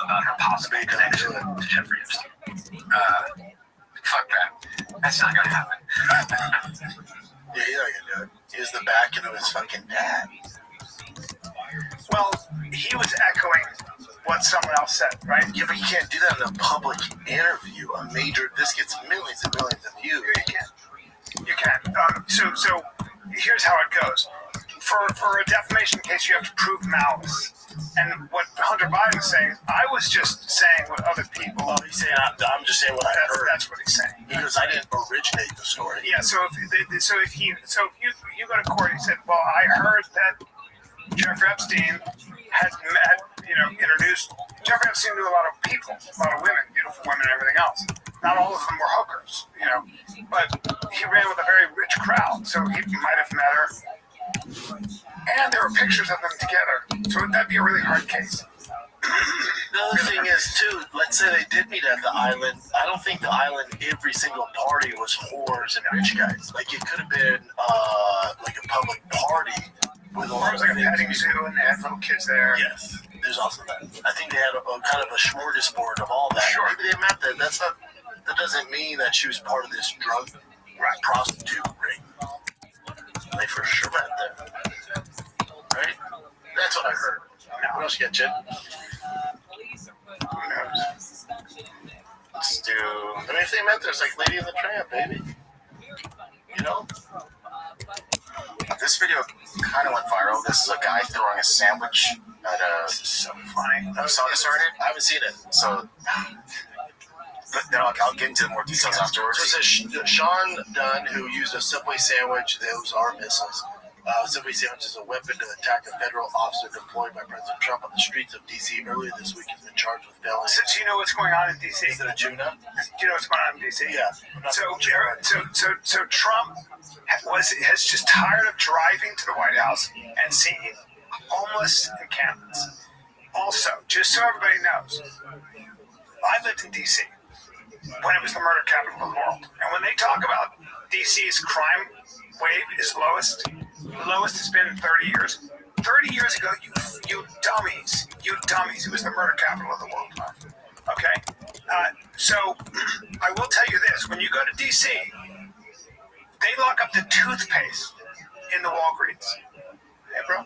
about her possible connection to Jeffrey Epstein. Fuck that. That's not gonna happen. Yeah, he's not gonna do it. He was the backing of his fucking dad. Well, he was echoing what someone else said, right? Yeah, but you can't do that in a public interview. This gets millions and millions of views. You can. So here's how it goes. For a defamation case, you have to prove malice. And what Hunter Biden is saying, I was just saying what other people. Oh, he's saying I'm just saying what I heard. That's what he's saying. He goes, I didn't originate the story. Yeah. So if you go to court, he said, well, I heard that Jeffrey Epstein had introduced. Jeffrey Epstein knew a lot of people, a lot of women, beautiful women, and everything else. Not all of them were hookers, but he ran with a very rich crowd, so he might have met her. And there were pictures of them together, so that'd be a really hard case. The other thing is, too, let's say they did meet at the island. I don't think the island, every single party was whores and rich guys. Like, it could have been like a public party with all like a petting zoo and they had little kids there. Yes, there's also that. I think they had a kind of a smorgasbord of all that. Sure. Maybe they met that. That doesn't mean that she was part of this drug prostitute ring. They for sure met there. Right? That's what I heard. What else you got, Jen? Who knows? Let's do... I mean, if they met there, it's like Lady in the Tramp, baby. This video kind of went viral. This is a guy throwing a sandwich at a... This is so funny. You saw this already? I haven't seen it. So... But then I'll get into more details afterwards. So it says Sean Dunn, who used a Subway sandwich. Those are missiles. Subway sandwich is a weapon to attack a federal officer deployed by President Trump on the streets of D.C. earlier this week. Has been charged with felony. Since you know what's going on in D.C. Is it a tuna? Do you know what's going on in D.C.? Yeah. So Trump has just tired of driving to the White House and seeing homeless encampments. Also, just so everybody knows, I lived in D.C. when it was the murder capital of the world. And when they talk about D.C.'s crime wave is lowest it's been in 30 years. 30 years ago, you dummies, it was the murder capital of the world. Okay? So, I will tell you this. When you go to D.C., they lock up the toothpaste in the Walgreens. Hey, bro?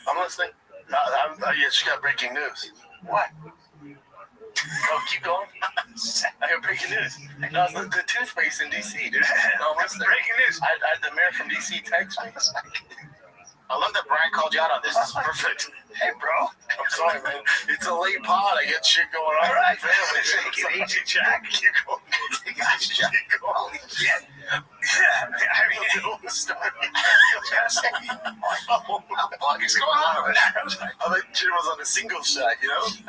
I'm listening. You just got breaking news. What? Oh, keep going. I got breaking news. No, the toothpaste in D.C., dude. No, That's breaking news. I had the mayor from D.C. text me. I love that Brian called you out on this. This is perfect. Hey, bro. I'm sorry, man. It's a late pod. I get shit going on. All right. Family. Take it easy, Jack. Keep going. Take it easy, Jack. Holy shit. Yeah. I mean, the story. What is going on over there? I thought Jim was on a single shot,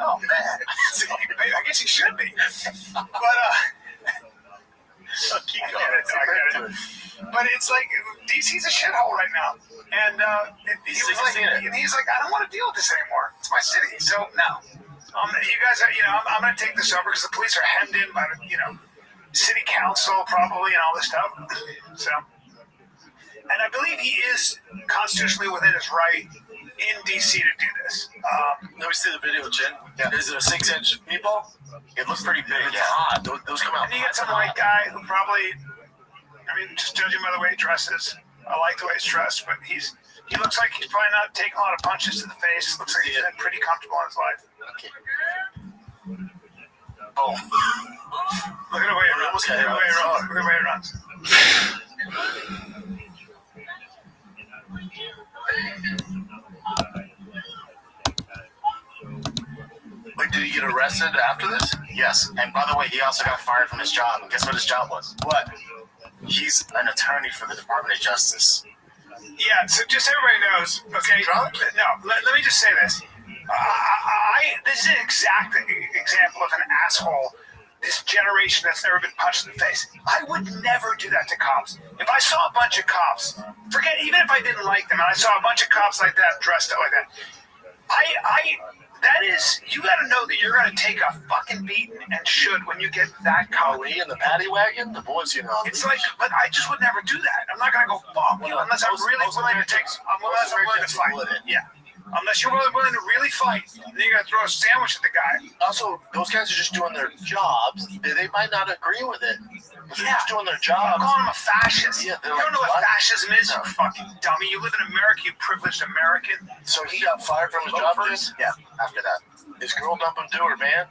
Oh, man. I guess he should be. But, keep I going. get it. But it's like, DC's a shithole right now. And he's like, I don't want to deal with this anymore. It's my city. So, no. You guys are, I'm going to take this over because the police are hemmed in by the, city council probably and all this stuff. So, and I believe he is constitutionally within his right in DC to do this. Let me see the video, Jen. Yeah. Is it a 6-inch meatball? It looks pretty big. It's hot. Those come out. And you get some white guy who probably, just judging by the way he dresses, I like the way he's dressed, but he looks like he's probably not taking a lot of punches to the face. Looks like he's been pretty comfortable in his life. Okay. Oh. Look at the way it runs. Look at the way it runs. Wait, did he get arrested after this? Yes. And by the way, he also got fired from his job. And guess what his job was? What? He's an attorney for the Department of Justice. Yeah, so just everybody knows, okay? No, let me just say this. This is an exact example of an asshole, this generation that's never been punched in the face. I would never do that to cops. If I saw a bunch of cops, even if I didn't like them, and I saw a bunch of cops like that, dressed up like that, That is, you got to know that you're going to take a fucking beating and should when you get that cocky. In the paddy wagon, the boys, It's like, but I just would never do that. I'm not going to go fuck you unless I'm really willing to take. Unless I'm willing to fight. Yeah. Unless you're willing to really fight, then you're going to throw a sandwich at the guy. Also, those guys are just doing their jobs. They might not agree with it, but they're just doing their job. I'm calling him a fascist. Yeah, you don't know what fascism is, you fucking dummy. You live in America, you privileged American. So he got fired from his job first? Yeah, after that. His girl dumped him to her, man.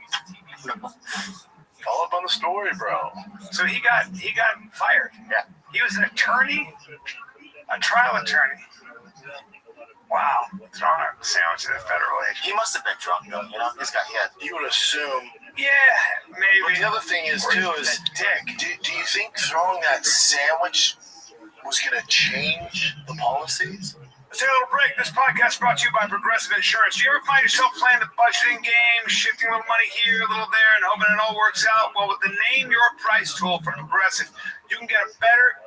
Follow up on the story, bro. So he got fired. Yeah. He was an attorney, a trial attorney. Wow, throwing a sandwich at a federal agent. He must have been drunk, though. This guy, you would assume. Yeah, maybe. But the other thing is, too, is do you think throwing that sandwich was going to change the policies? Let's take a little break. This podcast brought to you by Progressive Insurance. Do you ever find yourself playing the budgeting game, shifting a little money here, a little there, and hoping it all works out? Well, with the Name Your Price tool from Progressive, you can get a better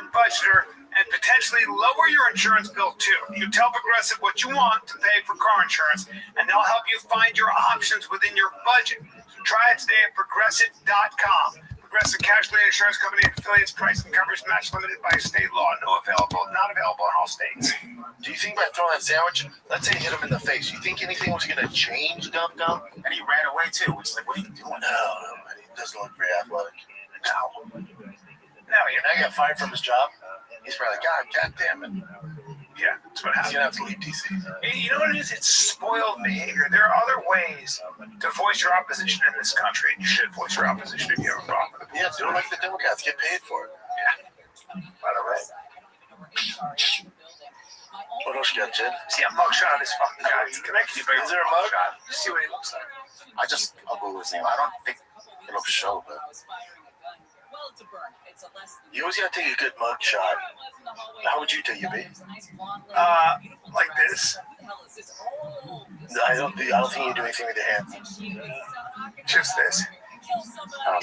budgeter and potentially lower your insurance bill too. You tell Progressive what you want to pay for car insurance, and they'll help you find your options within your budget. Try it today at progressive.com. Progressive Casualty Insurance Company and affiliates. Price and coverage match limited by state law. Not available in all states. Do you think by throwing that sandwich, let's say hit him in the face, you think anything was going to change, Dum Dum? And he ran away too, which is like, what are you doing? No, he doesn't look very athletic. No, I got fired from his job. He's probably like, God damn it. Yeah, that's what happens. He's going to have to leave DC. You know what it is? It's spoiled behavior. There are other ways to voice your opposition in this country, and you should voice your opposition if you have a problem with it. Yeah, do it like the Democrats. Get paid for it. Yeah. By the way. What else you got, Jed? See a mugshot of this fucking guy. Can you bring Is there a mugshot? See what he looks like. I'll Google his name. I don't think it'll show, but you always gotta take a good mug shot. How would you take it, B? Like this. I don't think you do anything with your hands. Just this.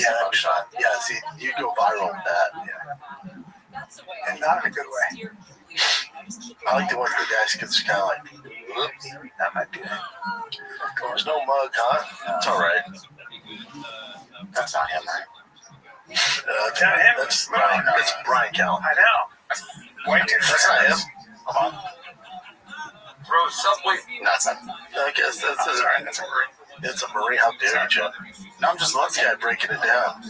Yeah, mug shot. Yeah, see, you go viral with that. Yeah. And not in a good way. I like the one for the guys because it's kind of like, whoops, that might be it. There's no mug, huh? It's all right. That's not him, right? That's not him. That's Brian Callen. I know. Wait, that's not him. Come on. Bro, Subway. No, it's not. I guess that's a Marine. It's a Marine. How dare you, John? No, I'm just lucky at breaking it down.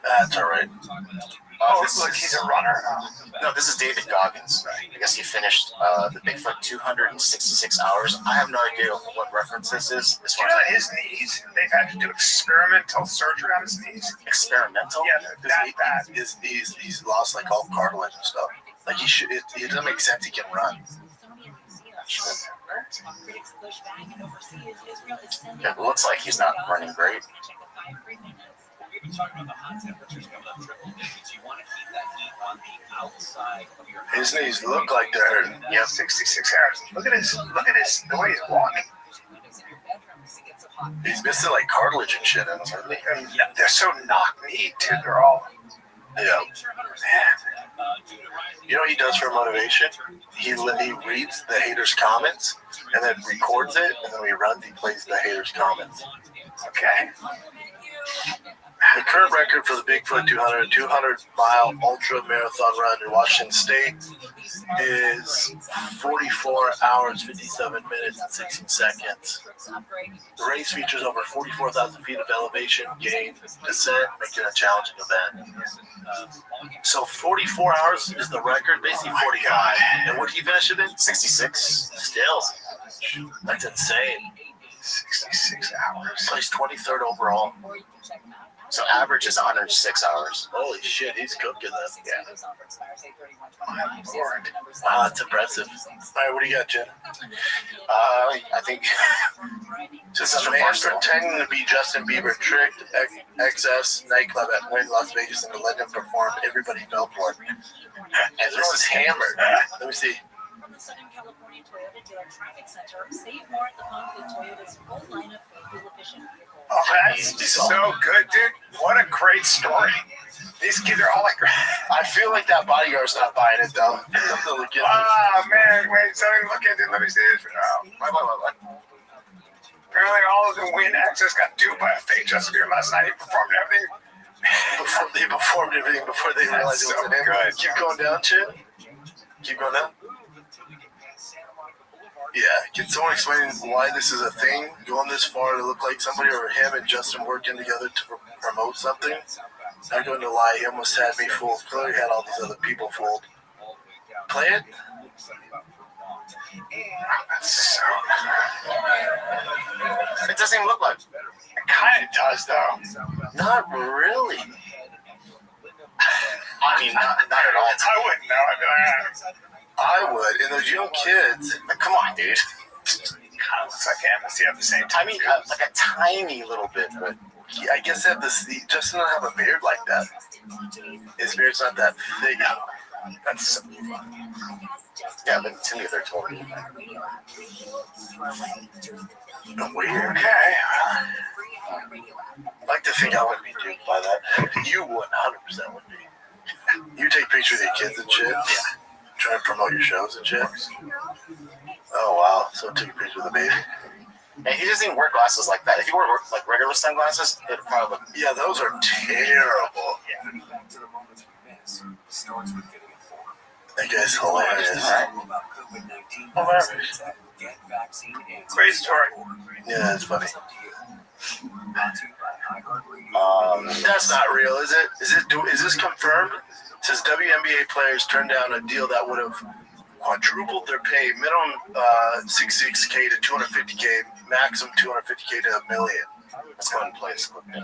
That's all right. Look, he's a runner. No, this is David Goggins. I guess he finished the Bigfoot 266 hours. I have no idea what reference this is. As you far know as his knees, they've had to do experimental surgery on his knees. Experimental? Yeah, that bad. He's lost like all cartilage and stuff. Like it doesn't make sense he can run. It looks like he's not running great. We've been talking about the hot temperatures coming up triple digits. You want to keep that heat on the outside of your house. His knees look like they're hurting. Yeah, 66 hours. Look at his, the way he's walking. He's missing like cartilage and shit. And they're so knock-kneed, too. They're all. Yeah. You know what he does for motivation? He reads the haters' comments and then records it, and then when he runs, he plays the haters' comments. Okay. The current record for the Bigfoot 200-mile ultra marathon run in Washington State is 44 hours, 57 minutes, and 16 seconds. The race features over 44,000 feet of elevation gain, descent, making it a challenging event. So 44 hours is the record, basically 45. And what did he finish it in? 66. Still, that's insane. 66 hours. Placed 23rd overall. So average is 106 hours. Holy shit, he's cooking them. Yeah. My Lord. Wow, that's impressive. All right, what do you got, Jen? I think This is fans pretending to be Justin Bieber tricked XS nightclub at Wynn, Las Vegas, and to let him perform. Everybody fell for it. And this is hammered. Let me see. From the Southern California Toyota Dealer Traffic Center, save more at the pump with Toyota's full lineup of fuel-efficient vehicles. Oh, that's so good, dude. What a great story. These kids are all like... I feel like that bodyguard's not buying it, though. Oh, man. Wait, something look at it. Let me see this. Oh, what? Apparently, all of the Win access got duped by a fake Justin Bieber last night. He performed everything. They performed everything before they realized it was an end. Keep going down, Chip. Keep going down. Yeah, can someone explain why this is a thing? Going this far to look like somebody, or him and Justin working together to promote something? Not going to lie, he almost had me fooled. Clearly had all these other people fooled. Play it? It doesn't even look like it. It kind of does, though. Not really. I mean, not at all. I wouldn't know. I'd be like, I would. And those young kids, Like, come on, dude. kind of looks like Amnesty at the same time. I mean, like a tiny little bit, but yeah, I guess that Justin doesn't have a beard like that. His beard's not that thick. That's yeah, but to me, they're totally weird. okay. I like to think I wouldn't be duped by that. You would, 100% would be. You take pictures of your kids and shit? Yeah. Try to promote your shows and shit? Oh, wow. So take a picture of the baby? And he doesn't even wear glasses like that. If he wore like regular sunglasses, it'd probably look. Yeah, those are terrible. That guy's hilarious. Hilarious. Great story. Yeah, that's funny. That's not real, is it? Is this confirmed? It says WNBA players turned down a deal that would have quadrupled their pay, minimum $66K to $250K, maximum $250K to $1 million. Let's go ahead and play this clip. We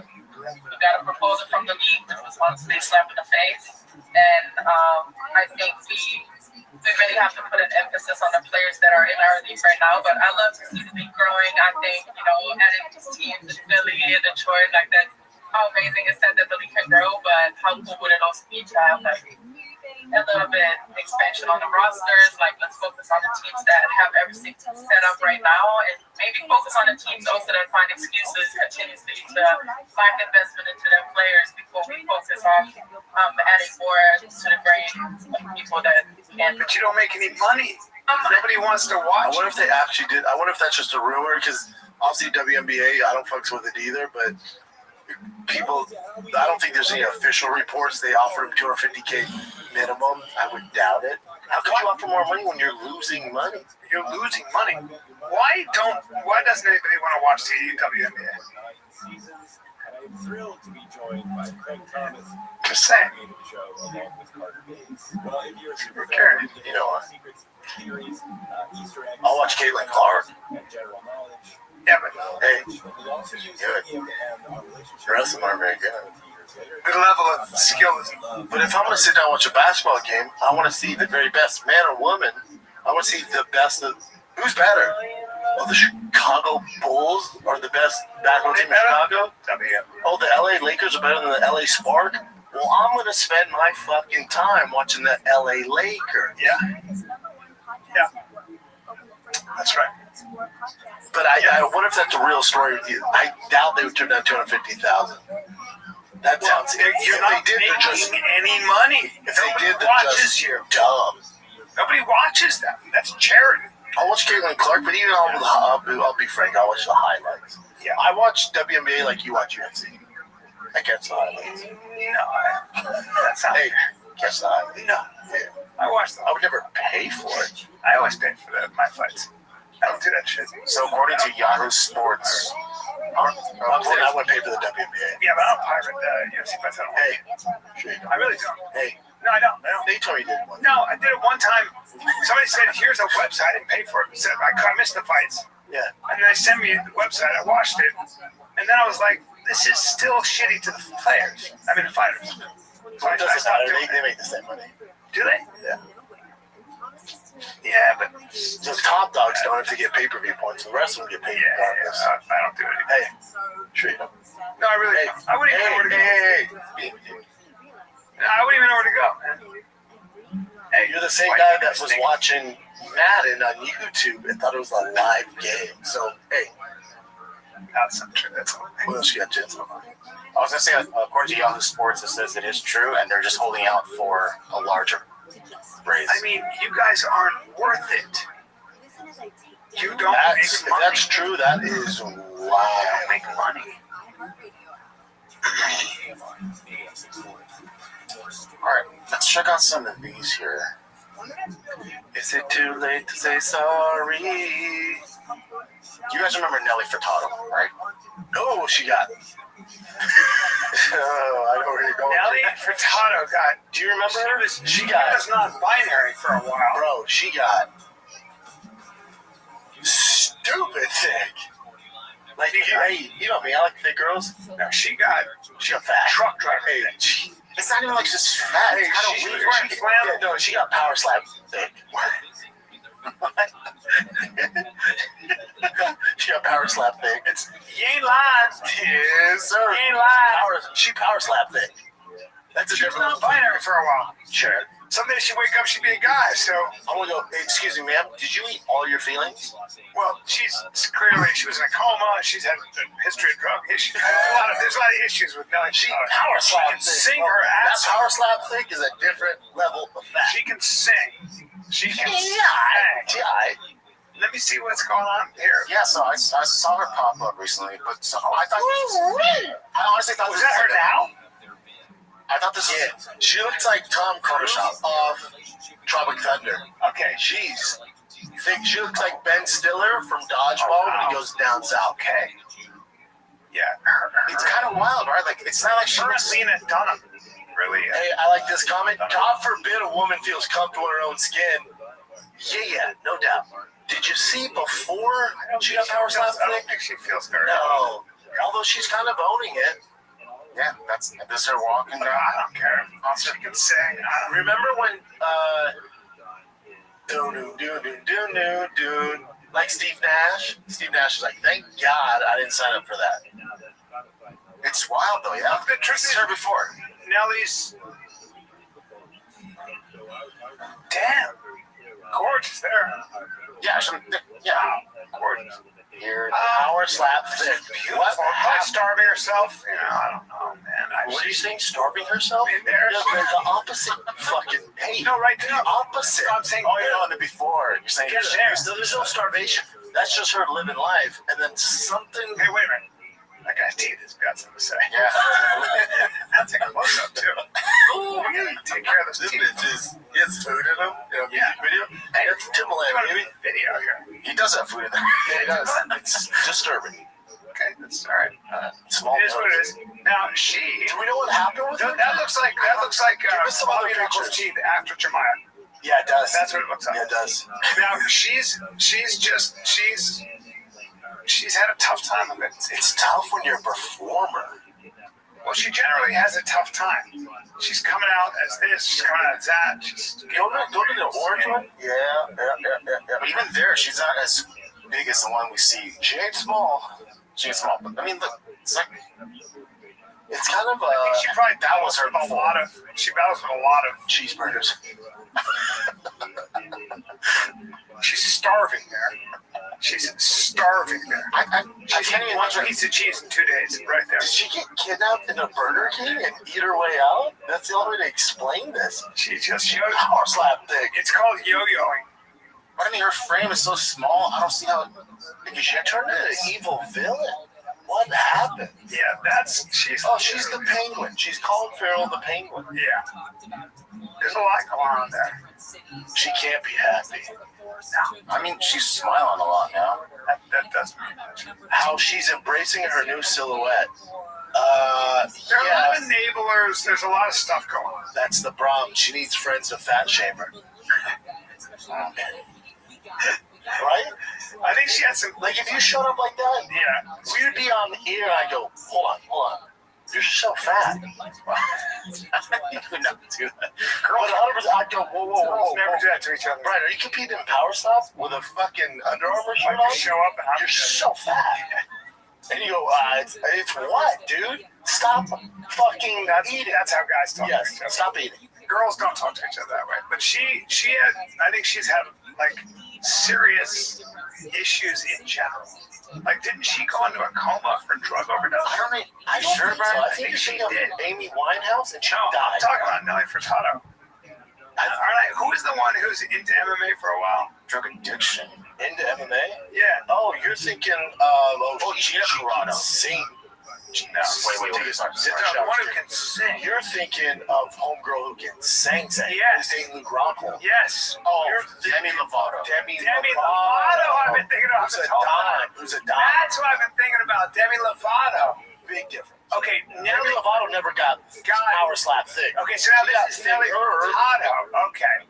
got a proposal from the league, which was one big slap in the face, and I think we really have to put an emphasis on the players that are in our league right now. But I love to see the league growing. I think, adding these teams in Philly and Detroit, like that, how amazing is that the league can grow, but how cool would it also be to have like a little bit expansion on the rosters? Like, let's focus on the teams that have everything set up right now, and maybe focus on the teams also that find excuses continuously to lack investment into their players before we focus on adding more to the brain of people that can. But you don't make any money. Nobody wants to watch. I wonder if they actually did. I wonder if that's just a rumor, because obviously WNBA, I don't fucks with it either, but people, I don't think there's any official reports they offered him $250K minimum. I would doubt it. How could you offer more money when you're losing money? You're losing money. Why doesn't anybody want to watch the WNBA? I'm thrilled to be joined by Craig Thomas. Just saying. Show along with Carter Bates. Well, if you're a super fan, you know what? Secrets, theories, Easter eggs, I'll watch Caitlin Clark. And general knowledge. Yeah, but hey, We'll also use good. him and our relationship. The rest of them are very good. Good level of skill. But if I'm going to sit down and watch a basketball game, I want to see the very best, man or woman. I want to see the best of who's better. Oh, the Chicago Bulls are the best basketball team in Chicago? Oh, the LA Lakers are better than the LA Spark? Well, I'm going to spend my fucking time watching the LA Lakers. Yeah. Yeah. That's right. But I wonder if that's a real story. I doubt they would turn down $250,000. That sounds. You're not making any money. If they did, nobody watches you. Dumb. Nobody watches them. That's charity. I'll watch Caitlin Clark, but even I'll be frank, I'll watch the highlights. Yeah. I watch WNBA like you watch UFC. I catch the highlights. No, that's not. Hey, catch the highlights. No. Yeah. I watch them. I would never pay for it. I always pay for my fights. I don't do that shit. So according to Yahoo Sports, I would pay for the WNBA. Yeah, but I don't pirate the UFC fights. Hey, I really don't. Hey. No, I don't. They told me you did one. No, I did it one time. Somebody said, "Here's a website," and paid for it. Said I missed the fights. Yeah. And they sent me the website. I watched it, and then I was like, "This is still shitty to the players. I mean, the fighters." So it doesn't matter. They make the same money. Do they? Yeah. Yeah, but the top dogs don't have to get pay-per-view points. The rest of them get paid. Yeah, I don't do it. Hey, sure you don't. No, I really don't. I wouldn't even know where to go. Hey. No, I wouldn't even know where to go. Hey, you're the same guy that was watching Madden on YouTube and thought it was a live game. So, hey. That's not true. That's all. What else you got, Jensen? I was going to say, according to Yahoo Sports, it says it is true, and they're just holding out for a larger raise. I mean, you guys aren't worth it. You don't If that's true, that is Wow. Make money. Alright, let's check out some of these here. Is it too late to say sorry? You guys remember Nelly Furtado, right? Oh, she got. Oh, I know where you're going. Nelly Furtado got. Do you remember her? She was non-binary for a while. Bro, she got stupid thick. Like, hey, you know me, I like thick girls. No, she got fat. Truck driver. Hey, it's not even like just fat. It's kind of weird. No, she got power slap thick. She got power slap thick. You ain't lying. Yes, sir. You ain't lying. She power slap thick. That's a different. Non-binary for a while. Sure. Someday she wake up, she'd be a guy. So I want to go. Hey, excuse me, ma'am. Did you eat all your feelings? Well, she was in a coma. She's had a history of drug issues. There's a lot of issues with Nelly. She power slap. She can sing her ass. That power slap thick is a different level of fat. She can sing. She can sing. Yeah. Let me see what's going on here. Yeah, so I saw her pop up recently, but I thought I honestly thought was that her now? I thought this was she looks like Tom Cruise of Tropic Thunder. Okay, she looks like Ben Stiller from Dodgeball when he goes down south. Okay. Yeah, it's kind of wild, right? Like it's not like she looks Lena Dunham. Really? Hey, I like this comment. God forbid a woman feels comfortable in her own skin. Yeah, no doubt. Did you see before she got power slap? I don't think she feels very. No, although she's kind of owning it. Yeah, this is her walking down. I don't care. She can sing. Remember when like Steve Nash? Steve Nash is like, thank God I didn't sign up for that. It's wild though, yeah. The trick is her before. Nelly's. Damn. Gorgeous there. Yeah, gorgeous. Here, power slap thick. What? Starving herself? I don't know, man. What are you saying? Starving herself? In there? The opposite. Fucking. Hey, right there. The opposite. I'm saying. Oh, you're on the before. You're saying there's no starvation. That's just her living life, and then something. Hey, wait a minute. That guy's teeth has got something to say. Yeah. I'll take a close up too. Oh, we gotta take care of this bitch he has food in him. Yeah. Video. Hey, that's Timbaland, baby. Video here. He does have food in there. Yeah, he does. It's disturbing. Okay, that's all right. Small. It is what it is. Now she. Do we know what happened with her? That looks like Give us some other pictures. teeth after Jemiah. Yeah, it does. That's what it looks like. Yeah, it does. Now she's had a tough time of it. It's tough when you're a performer. Well, she generally has a tough time. She's coming out as this, she's coming out as that. Go to the orange one? Yeah. But even there, she's not as big as the one we see. She ain't small. She's small. But, I mean, look, it's like, it's kind of, I think she probably battles with a lot of cheeseburgers. She's starving there. She's starving there. I can't even watch a piece of cheese in 2 days, right there. Did she get kidnapped in a Burger King and eat her way out? That's the only way to explain this. She just power slap thick. It's called yo-yoing. But I mean, her frame is so small. I don't see how. Because she turned into an evil villain. What happened? Yeah, she's the Penguin. She's called Farrell the Penguin. Yeah. There's a lot going on there. She can't be happy. No. I mean, she's smiling a lot now. That doesn't mean much. How she's embracing her new silhouette. There are a lot of enablers. There's a lot of stuff going on. That's the problem. She needs friends to fat shame her. Right? I think she has some. Like, if you showed up like that, we would be on the air and I go, hold on. You're so fat. You would not do that. Girls, 100%, I'd go, whoa. Never do that to each other. Brian, are you competing in power stop with a fucking Under Armour shirt on? Show up and you're so fat. And you go, it's what, dude? Stop fucking eating. That's how guys talk to each other. Stop eating. Girls don't talk to each other that way. But I think she's had, like, serious issues in general. Like, didn't she go into a coma for drug overdose? I'm sure about it. I think she did. Amy Winehouse, and she died. I'm talking about Nelly Furtado. Who is the one who's into MMA for a while? Drug addiction. Into MMA? Yeah. Oh, you're thinking Gina Carano. Sing. No. Wait. Sorry. The one who can sing. You're thinking of homegirl who can sing. Yes. Luke Rockhold. Yes. Oh, Demi Lovato. Demi Lovato. I've been thinking about this whole time. Who's a dime? That's what I've been thinking about. Demi Lovato. Big difference. Okay, Demi Lovato never got power slap thick. Okay, so now this is Nelly Furtado. Okay.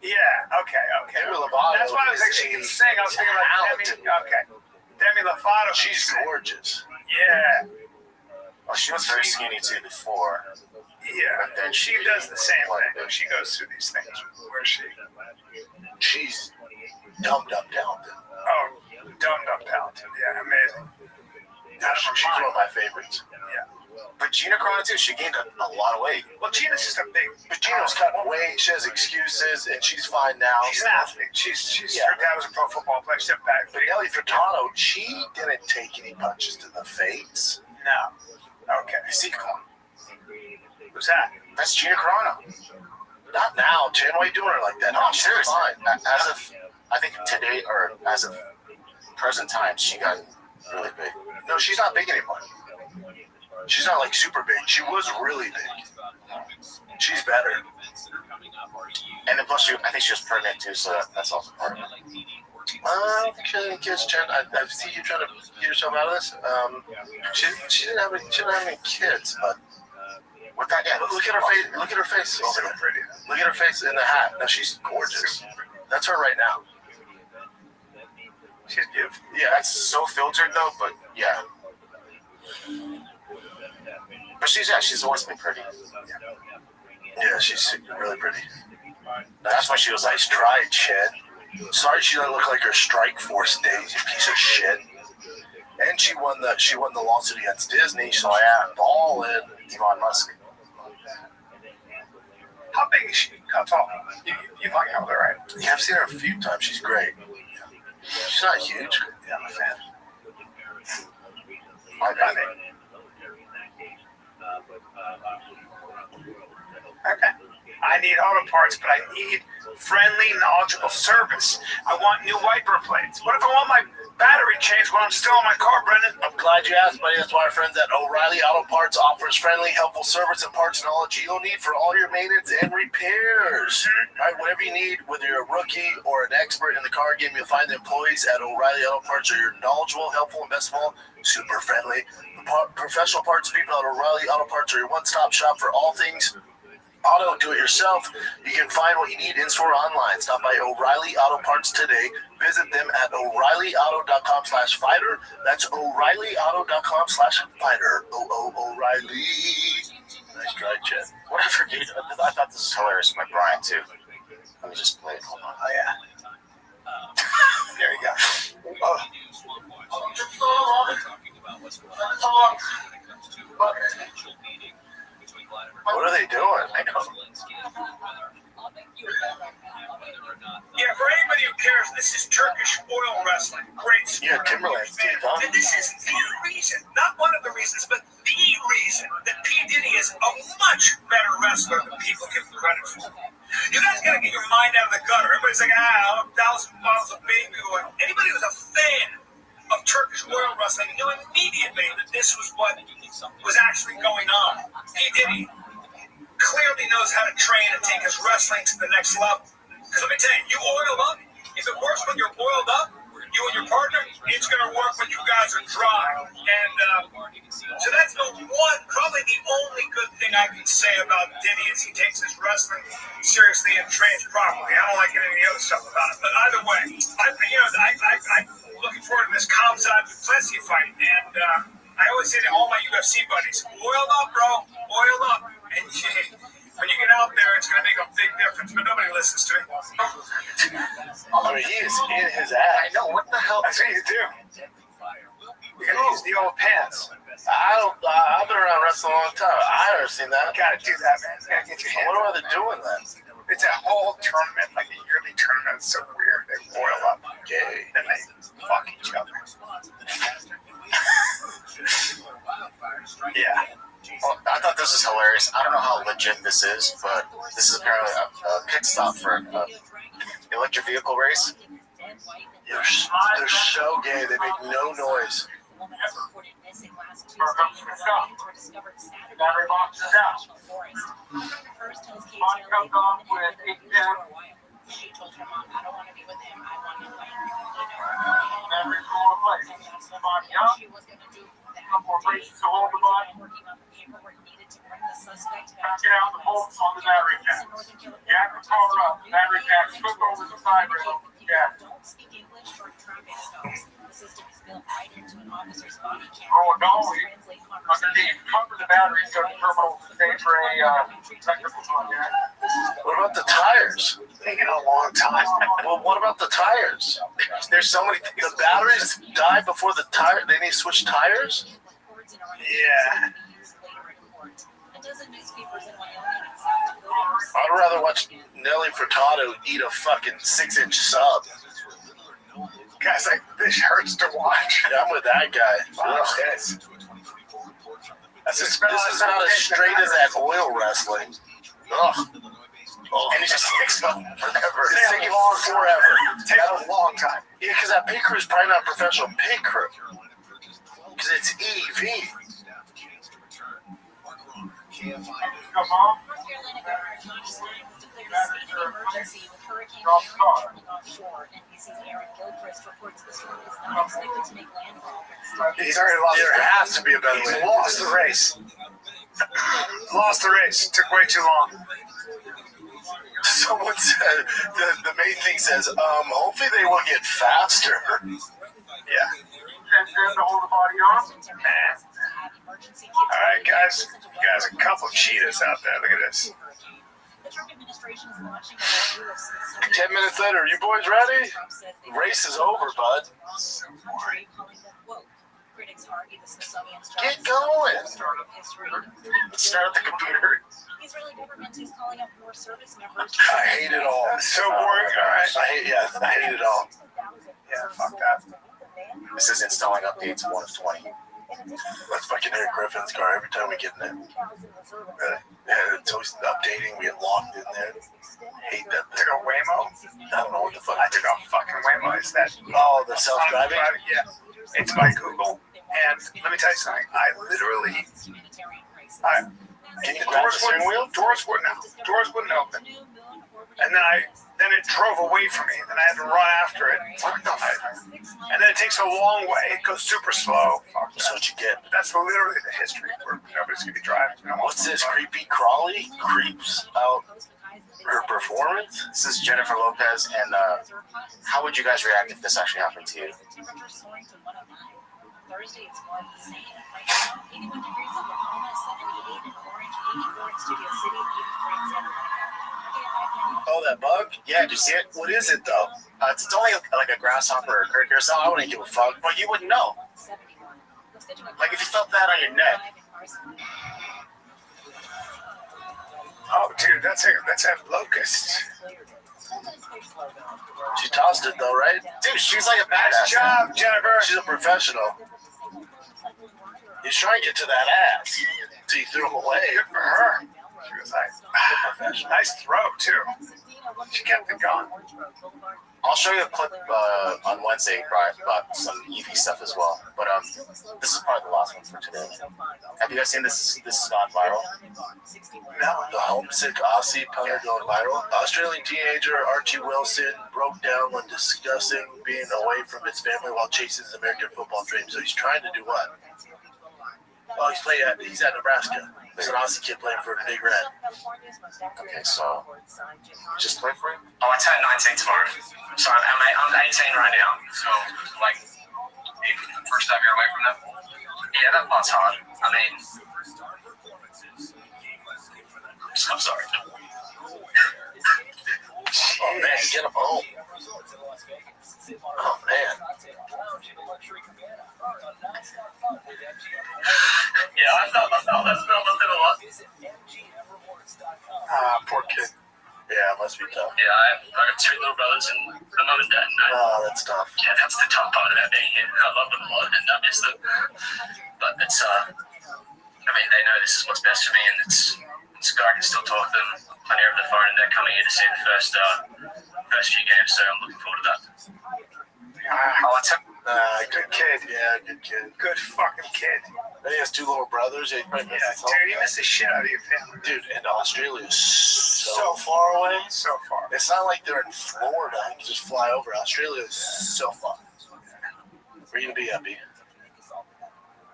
Yeah. Okay. Demi Lovato. That's why I was like, she can sing. I was thinking about Demi. Okay. Demi Lovato. She's gorgeous. Yeah. Well, she was very skinny too before. Yeah. But then She does the same thing. She goes through these things. Where is she? She's dumbed up talented. Oh, dumbed up talented. Yeah, amazing. She's one of my favorites. Yeah. But Gina Carano too, she gained a lot of weight. Well, Gina's just a big. But Gina's cutting weight. She has excuses, and she's fine now. She's an athlete. Her dad was a pro football player. She's a bad. But Nelly Furtado, she didn't take any punches to the face. No. Okay. You see, come on. Who's that? That's Gina Carano. Not now, Jen. Why are you doing her like that? No, I'm serious. Fine. As of, I think today, or as of present time, she got really big. No, she's not big anymore. She's not like super big. She was really big. She's better. And then plus, I think she was pregnant too, so that's also part of it. I don't think she has any kids, Jen. I see you trying to get yourself out of this. She didn't have any kids, but with that, yeah. Look at her face. Look at her face. Over there. Look at her face in the hat. No, she's gorgeous. That's her right now. She's beautiful. Yeah, it's so filtered though, but yeah. But she's always been pretty. Yeah, she's really pretty. That's why she was like, "Stride, Chet." Sorry, she doesn't look like her Strike Force days, you piece of shit. And she won the lawsuit against Disney, so yeah, ball in Elon Musk. How big is she? How tall? You fucking held her, right? Yeah, I've seen her a few times. She's great. She's not huge. Yeah, I'm a fan. I mean. Okay. I need auto parts, but I need friendly, knowledgeable service. I want new wiper plates. What if I want my battery changed when I'm still in my car, Brendan? I'm glad you asked, buddy. That's why our friends at O'Reilly Auto Parts offers friendly, helpful service and parts knowledge you'll need for all your maintenance and repairs. Right, whatever you need, whether you're a rookie or an expert in the car game, you'll find the employees at O'Reilly Auto Parts are knowledgeable, helpful, and best of all, super friendly. Professional parts people at O'Reilly Auto Parts are your one-stop shop for all things auto do-it-yourself. You can find what you need in-store or online. Stop by O'Reilly Auto Parts today. Visit them at O'ReillyAuto.com/fighter. That's O'ReillyAuto.com/fighter. O'Reilly. Nice try, Chet. Whatever, dude. I thought this was hilarious with my Brian, too. Let me just play it. Hold on. Oh, yeah. There you go. What are they doing? I know. Yeah, for anybody who cares, this is Turkish oil wrestling. Great sport. Yeah, Timberland's team, huh? And this is the reason, not one of the reasons, but the reason that P. Diddy is a much better wrestler than people give him credit for. You guys gotta get your mind out of the gutter. Everybody's like, 1,000 bottles of baby oil. Anybody who's a fan of Turkish oil wrestling knew immediately that this was what was actually going on. P. Diddy clearly knows how to train and take his wrestling to the next level. Because let me tell you, you oil up. If it works when you're oiled up, you and your partner, it's going to work when you guys are dry. And so that's the one, probably the only good thing I can say about Diddy is he takes his wrestling seriously and trains properly. I don't like any of the other stuff about it. But either way, I'm looking forward to this Kamzat Duplessis fight. And I always say to all my UFC buddies, oil up, bro. Oil up. And when you get out there, it's going to make a big difference, but nobody listens to it. I mean, he is in his ass. I know. What the hell? That's what you do. You got to use the old pants. I've been around wrestling a long time. I've never seen that. You got to do that, man. You got to get your hands. What are they doing then? It's a whole tournament, like a yearly tournament. It's so weird. They boil up. Gay. Then they fuck each other. Yeah. Well, I thought this was hilarious. I don't know how legit this is, but this is apparently a pit stop for an electric vehicle race. They're so gay. They make no noise. Battery box is out. Mine comes off with 810. She told her mom, I don't want to be with him. I want to Battery full of place. Body up. She was going to do that. Couple of braces to hold the body. Working on the paperwork needed to bring the suspect Back out the bolts on the battery pack. Jack the power up. Battery pack slip over the side rail. Yeah. Don't speak English or traffic stops. The system is built right into an officer's body camera. Throw a dolly underneath. Cover the batteries so the terminal stays for a technical contact. What about the tires? Taking a long time. Well, what about the tires? There's so many things. The batteries die before the tire. They need to switch tires? Yeah. I'd rather watch Nelly Furtado eat a fucking 6-inch sub. Guys, like, this hurts to watch. Yeah, I'm with that guy. Wow, this. This is not as straight as that oil wrestling. Ugh. And it just takes forever. It's taking forever. It takes a long time. Yeah, because that pit crew is probably not a professional pit crew. Because it's EV. Come on. North Carolina Governor Josh Stein declared a state of emergency with Hurricane Aaron turning offshore. NBC's Aaron Gilchrist reports the storm is not expected to make landfall. He's already lost. There has to be a better way. He's lost the race. Lost the race. Took way too long. Someone said, the main thing says, hopefully they will get faster. Yeah. To hold the body on. All right, guys. You guys are a couple of cheetahs out there. Look at this. The Trump administration is launching a review of Smithsonian. 10 minutes later, you boys ready? Race is over, bud. Critics argue the Smithsonian's Get going. Start of history. Start the computer. Israeli government is calling up more service members. I hate it all. So boring. All right. I hate it all. Yeah, fuck that. This is installing updates 1 of 20. That's fucking Eric Griffin's car every time we get in there. Yeah, it's always updating. We get locked in there. Hate that thing. Took a Waymo. I don't know what the fuck. I took a fucking Waymo. Is that? Oh, the self-driving? Yeah. It's by Google. And let me tell you something. I literally. Can you grab the steering wheel? Doors wouldn't open. And then it drove away from me. Then I had to run after it. And then it takes a long way. It goes super slow. That's what you get. That's literally the history where nobody's gonna be driving. What's this? Creepy Crawly creeps out her performance? This is Jennifer Lopez, and how would you guys react if this actually happened to you? Thursday, it's more of the same. Right now, 81 degrees in Oklahoma, 78 in Orange, 84 in Studio City, 83 in Santa Monica. Oh, that bug? Yeah, did you see it? What is it, though? It's only like a grasshopper or a cricket or something. I wouldn't give a fuck, but you wouldn't know. Like if you felt that on your neck. Oh, dude, that's a locust. She tossed it, though, right? Dude, she's like a Nice badass. job, Jennifer. She's a professional. He's trying to get to that ass until you threw him away. Good for her. She was like, nice throw, too. She kept it going. I'll show you a clip on Wednesday about some EV stuff as well. But this is probably the last one for today. Have you guys seen this? This has gone viral. No, the homesick Aussie punter going viral. Australian teenager Archie Wilson broke down when discussing being away from his family while chasing his American football dream. So he's trying to do what? Oh, he's at Nebraska. He's an Aussie kid playing for Big Red. Okay, so just play for him. Oh, I turn 19 tomorrow. So I'm 18 right now. So, like, first time you're away from them? Yeah, that part's hard. I mean, I'm sorry. Oh, man, get him home. Oh, man. Yeah, I felt that a lot. Poor kid. Yeah, it must be tough. Yeah, I have two little brothers and a mom and dad. And Oh, that's tough. yeah, that's the tough part about being here. I love them a lot and I miss them. But it's, I mean, they know this is what's best for me and it's good. I can still talk to them plenty over the phone and they're coming here to see the first few games, so I'm looking forward to that. What's up? Good kid. Yeah, good kid. Good fucking kid. He has 2 little brothers. Yeah, he probably Yeah, misses dude, you miss the shit out of your family. Dude, and Australia is so far away. So far. It's not like they're in Florida. You can just fly over. Australia is so far. Where you gonna be, Uppy?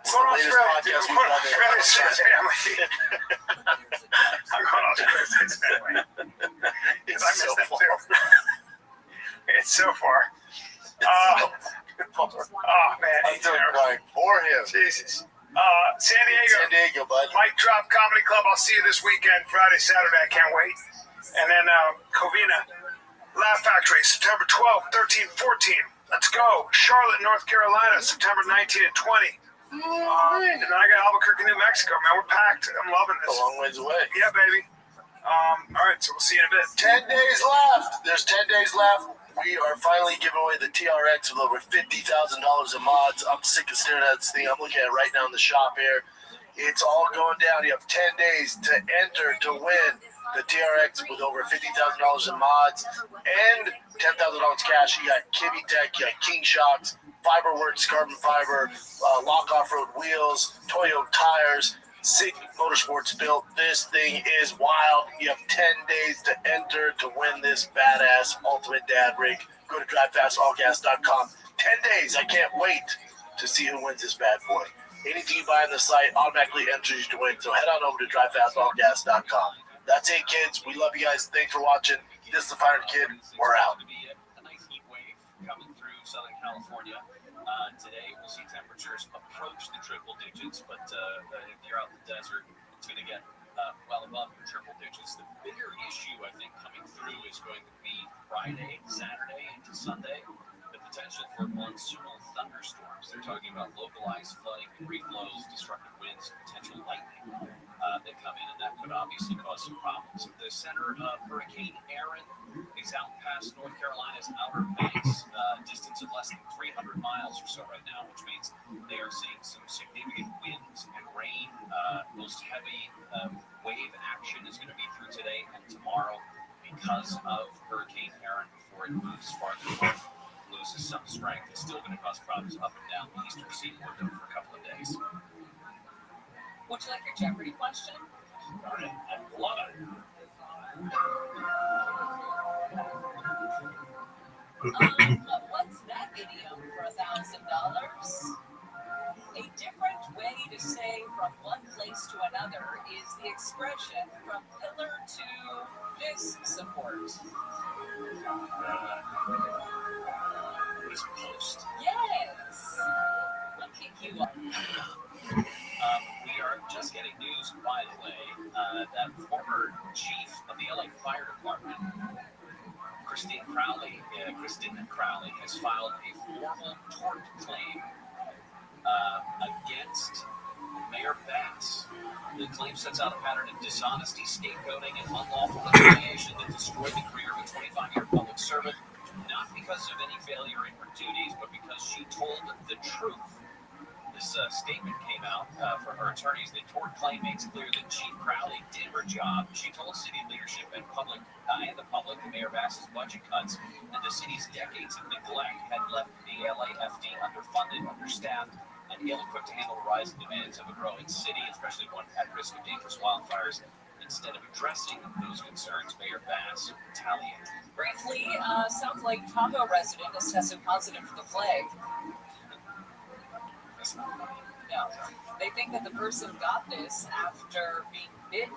It's the latest podcast we've done there. I'm going to Australia to his family. It's I miss so them far. too. It's so far. Oh, man. I'm still crying for him. Jesus. San Diego. San Diego, bud. Mike Drop Comedy Club. I'll see you this weekend, Friday, Saturday. I can't wait. And then Covina Laugh Factory, September 12th, 13th, 14th. Let's go. Charlotte, North Carolina, September 19th and 20th. And then I got Albuquerque, New Mexico. Man, we're packed. I'm loving this. A long ways away. Yeah, baby. All right, so we'll see you in a bit. 10 days left. There's 10 days left. We are finally giving away the TRX with over $50,000 in mods. I'm sick of staring at this thing. I'm looking at it right now in the shop here. It's all going down. You have 10 days to enter to win the TRX with over $50,000 in mods and $10,000 cash. You got Kibby Tech, you got King Shocks, Fiberworks carbon fiber, Lock Off-Road wheels, Toyo tires, Sig Motorsports built. This thing is wild. You have 10 days to enter to win this badass Ultimate Dad rig. Go to drivefastallgas.com. 10 days. I can't wait to see who wins this bad boy. Anything you buy on the site automatically enters you to win. So head on over to drivefastallgas.com. That's it, kids. We love you guys. Thanks for watching. This is the Fire Kid. We're out. A nice heat wave coming through Southern California. Today, we'll see temperatures approach the triple digits, but if you're out in the desert, it's going to get well above the triple digits. The bigger issue, I think, coming through is going to be Friday, Saturday, into Sunday. The potential for monsoonal thunderstorms. They're talking about localized flooding, reflows, destructive winds, potential lightning that come in, and that could obviously cause some problems. The center of Hurricane Aaron is out past North Carolina's Outer Banks, distance of less than 300 miles or so right now, which means they are seeing some significant winds and rain. Most heavy wave action is going to be through today and tomorrow because of Hurricane Aaron before it moves farther north. Loses some strength. It's still going to cause problems up and down the eastern seaboard though for a couple of days. Would you like your Jeopardy question? All right, I love it. What's that idiom for $1,000? A different way to say from one place to another is the expression from pillar to this support. What is post? Yes. I'll kick you up. We are just getting news, by the way, that former chief of the LA Fire Department, Christine Crowley, has filed a formal tort claim against Mayor Bass. The claim sets out a pattern of dishonesty, scapegoating, and unlawful retaliation that destroyed the career of a 25-year public servant, not because of any failure in her duties, but because she told the truth. This statement came out from her attorneys. The tort claim makes clear that Chief Crowley did her job. She told city leadership and the public that Mayor Bass's budget cuts and the city's decades of neglect had left the LAFD underfunded, understaffed, and ill-equipped to handle the rising demands of a growing city, especially one at risk of dangerous wildfires. Instead of addressing those concerns, Mayor Bass retaliated. Briefly, sounds like Tahoe resident has tested positive for the plague. No, they think that the person got this after being bitten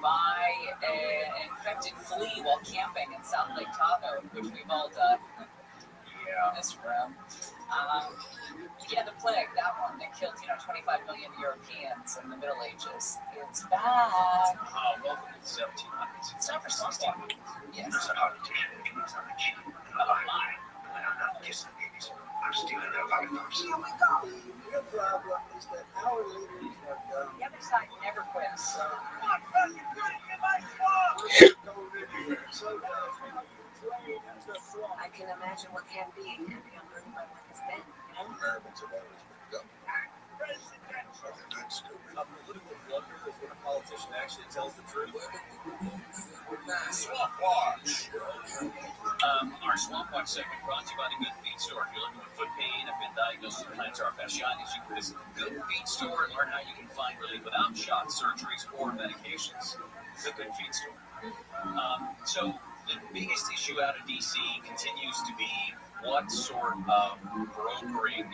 by an infected flea while camping in South Lake Tahoe, which we've all done. Yeah. In this room. Yeah, the plague, that one that killed 25 million Europeans in the Middle Ages. It's back. Welcome to the 1700s. It's not for 1600s. Yes. There's a competition between some cheap and online. I don't know, kiss the babies. I'm stealing their lollipops. Here we go. Your problem is that our leaders are dumb. The other side never quits. I can imagine what can be. I'm hungry by what has been. Americans have always been dumb. A political blunder is when a politician actually tells the truth. Swamp Watch. Our Swamp Watch segment brought to you by the good people feed store. If you're looking for foot pain, have been diagnosed with plantar fasciitis, you can visit Good Feed Store and learn how you can find relief without shots, surgeries, or medications. The Good Feed Store. So the biggest issue out of D.C. continues to be what sort of brokering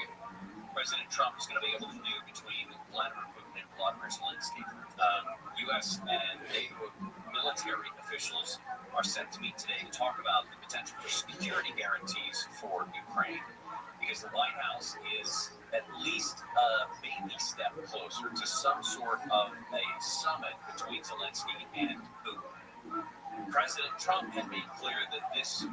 President Trump is going to be able to do between Vladimir Putin and Vladimir Zelensky. U.S. and NATO military officials are set to meet today to talk about the potential for security guarantees for Ukraine, because the White House is at least a baby step closer to some sort of a summit between Zelensky and Putin. President Trump had made clear that this,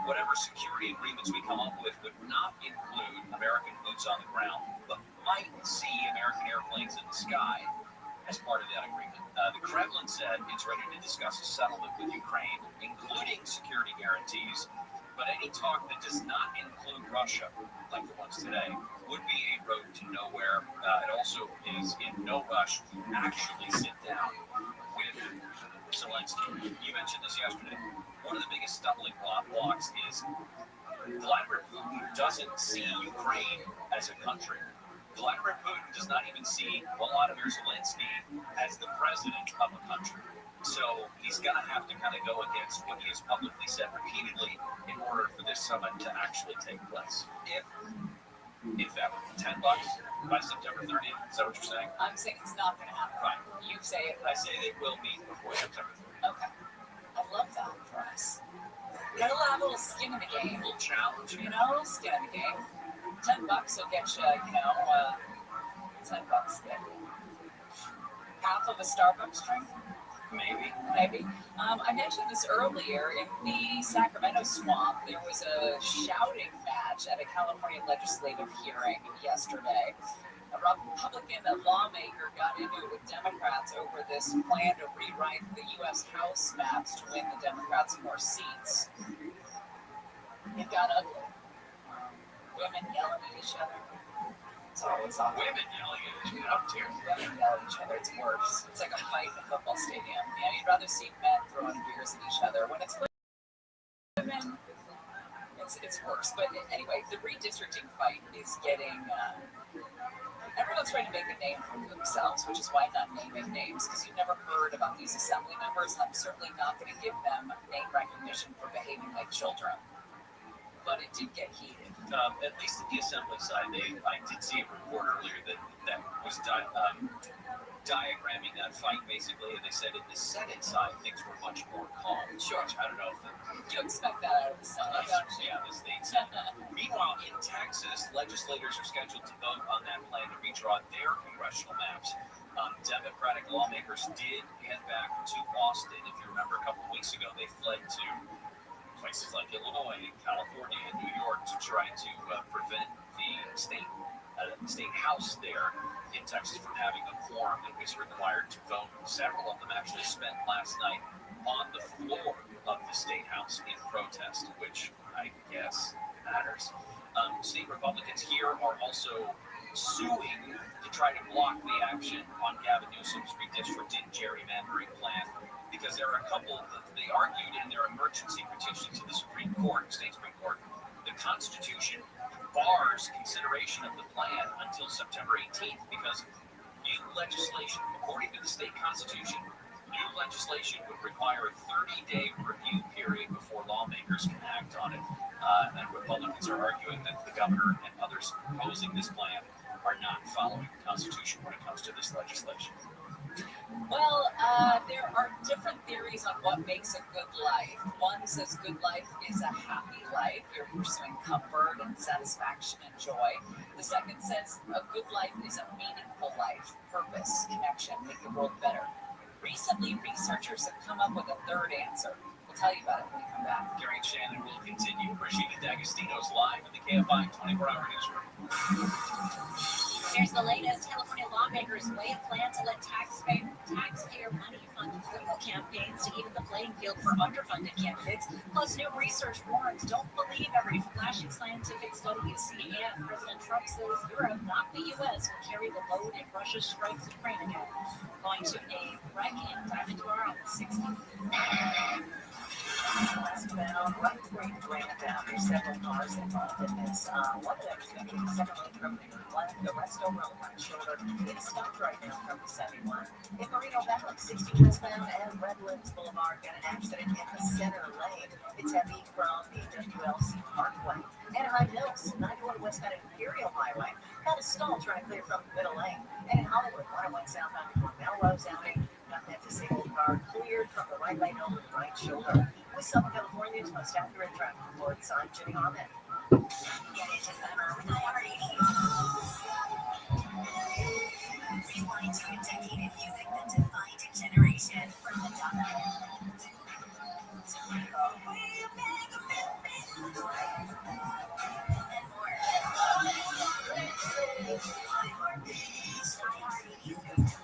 whatever security agreements we come up with, would not include American boots on the ground, but might see American airplanes in the sky as part of that agreement. The Kremlin said it's ready to discuss a settlement with Ukraine, including security guarantees, but any talk that does not include Russia, like the ones today, would be a road to nowhere. It also is in no rush to actually sit down with Zelensky. You mentioned this yesterday. One of the biggest stumbling blocks is Vladimir Putin doesn't see Ukraine as a country. Vladimir Putin does not even see Volodymyr Zelensky as the president of a country. So he's going to have to kind of go against what he has publicly said repeatedly in order for this summit to actually take place. If that would be $10 by September 30th, is that what you're saying? I'm saying it's not going to happen. Right. You say it. I say they will meet before September 30th. Okay. I love that for us. Gotta have a little skin in the game. A little challenge. You know, skin in the game. $10 will get you, $10 get half of a Starbucks drink. Maybe. I mentioned this earlier. In the Sacramento swamp, there was a shouting match at a California legislative hearing yesterday. A Republican lawmaker got into it with Democrats over this plan to rewrite the U.S. House maps to win the Democrats more seats. It got ugly. Women yelling at each other. It's always awkward. Women yelling at each other. Women yell at each other. It's worse. It's like a fight in a football stadium. Yeah, you'd rather see men throwing beers at each other. When it's women, it's worse. But anyway, the redistricting fight is getting. Everyone's trying to make a name for themselves, which is why I'm not naming names, because you've never heard about these assembly members. I'm certainly not going to give them name recognition for behaving like children. But it did get heated. At least at the assembly side, I did see a report earlier that was diagramming that fight basically, and they said at the Senate side things were much more calm. Sure. I don't know if you expect that out of the Senate, don't you? Yeah, the state Senate. Meanwhile, in Texas, legislators are scheduled to vote on that plan to redraw their congressional maps. Democratic lawmakers did head back to Austin. If you remember, a couple of weeks ago, they fled to places like Illinois, California, and New York to try to prevent the state house there in Texas from having a quorum that was required to vote. Several of them actually spent last night on the floor of the state house in protest, which I guess matters. State Republicans here are also suing to try to block the action on Gavin Newsom's redistricting gerrymandering plan, because there are a couple that they argued in their emergency petition to the Supreme Court, state Supreme Court. The Constitution bars consideration of the plan until September 18th because new legislation, according to the state constitution, new legislation would require a 30-day review period before lawmakers can act on it. And Republicans are arguing that the governor and others opposing this plan are not following the Constitution when it comes to this legislation. Well, there are different theories on what makes a good life. One says good life is a happy life. You're pursuing comfort and satisfaction and joy. The second says a good life is a meaningful life, purpose, connection, make the world better. Recently, researchers have come up with a third answer. We'll tell you about it when we come back. Gary and Shannon will continue. Rashida D'Agostino's live in the KFI 24-hour newsroom. Here's the latest. California lawmakers weigh a plan to let taxpayer money fund political campaigns to even the playing field for underfunded candidates. Plus, new research warns don't believe every flashing scientific study you see. And President Trump says Europe, not the U.S., will carry the load if Russia strikes Ukraine again. Going to a wreck in Diamond tomorrow at 60. Westbound, right before you ran down, there's several cars involved in this. One of them is going to be second lane from the left, the rest over on the right shoulder. It's stopped right now from the 71. In Moreno Valley, 60 westbound and Redlands Boulevard got an accident in the center lane. It's heavy from the WLC Parkway. Anaheim Hills, 91 westbound Imperial Highway. Got a stall trying to clear from the middle lane. And in Hollywood, 101 southbound before Melrose Avenue. Got that disabled car cleared from the right lane over the right shoulder. With Southern California's most accurate traffic reports, I'm Jenny Ahmed. Get into summer with iHeartRadio. Rewind to a decade of music that defined a generation. From the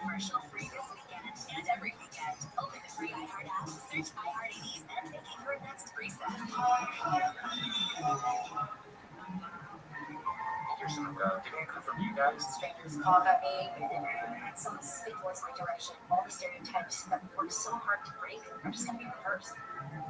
commercial free this weekend and every weekend. Open the free iHeart app, search iHeart80s, and make it your next preset. Here's some demand from you guys. Strangers cough at me, someone spit towards my direction. All the stereotypes that we work so hard to break are just going to be reversed.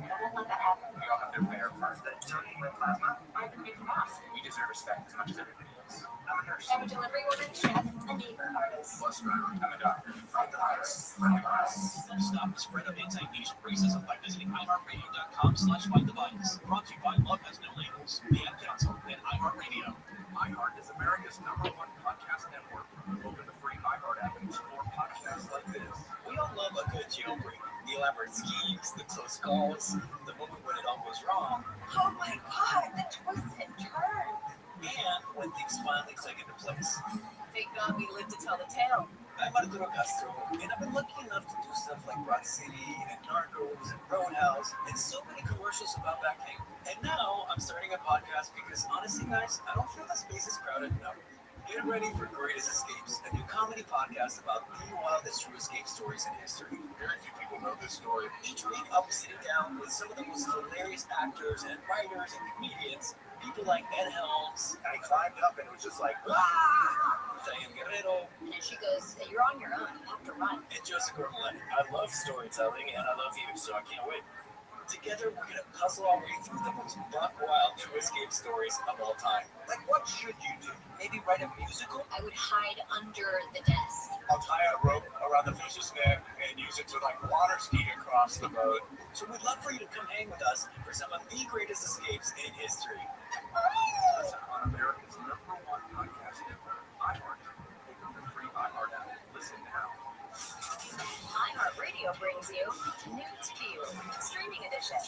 And I won't let that happen. We all have to play our part. With plasma, I've been making boss. you deserve respect as much as everybody else. I'm a nurse. I'm a delivery woman, chef, a neighbor artist. Bus driver. I'm a doctor. Fight the virus. Stop the spread of anti-Asian racism by visiting iHeartRadio.com/fightthevirus. Brought to you by Love Has No Labels, the Ad Council, and iHeartRadio. iHeart is America's #1 podcast network. Open the free iHeart app and explore podcasts like this. We all love a good jailbreak. The elaborate schemes, the close calls, the moment when it all goes wrong, Oh my god, the twists and turns. and when things finally click into place. Thank God we live to tell the tale. I'm Arturo Castro, and I've been lucky enough to do stuff like Broad City and Narcos and Roadhouse and so many commercials about backing. And now I'm starting a podcast because honestly, guys, I don't feel the space is crowded enough. Get ready for Greatest Escapes, a new comedy podcast about the wildest true escape stories in history. Very few people know this story. Each week, I'll be sitting down with some of the most hilarious actors and writers and comedians, people like Ed Helms, And I climbed up and it was just like, Diane Guerrero, And she goes, you're on your own. You have to run. and Joseph Gordon-Levitt. I love storytelling and I love you, so I can't wait. Together, we're going to puzzle our way through the most buck-wild true escape stories of all time. like, what should you do? Maybe write a musical? I would hide under the desk. I'll tie a rope around the fish's neck and use it to like water ski across the boat. So we'd love for you to come hang with us for some of the greatest escapes in history. Listen on America's #1 podcast network, iHeart. Open the free iHeart app. Listen now. iHeartRadio brings you News View, streaming edition.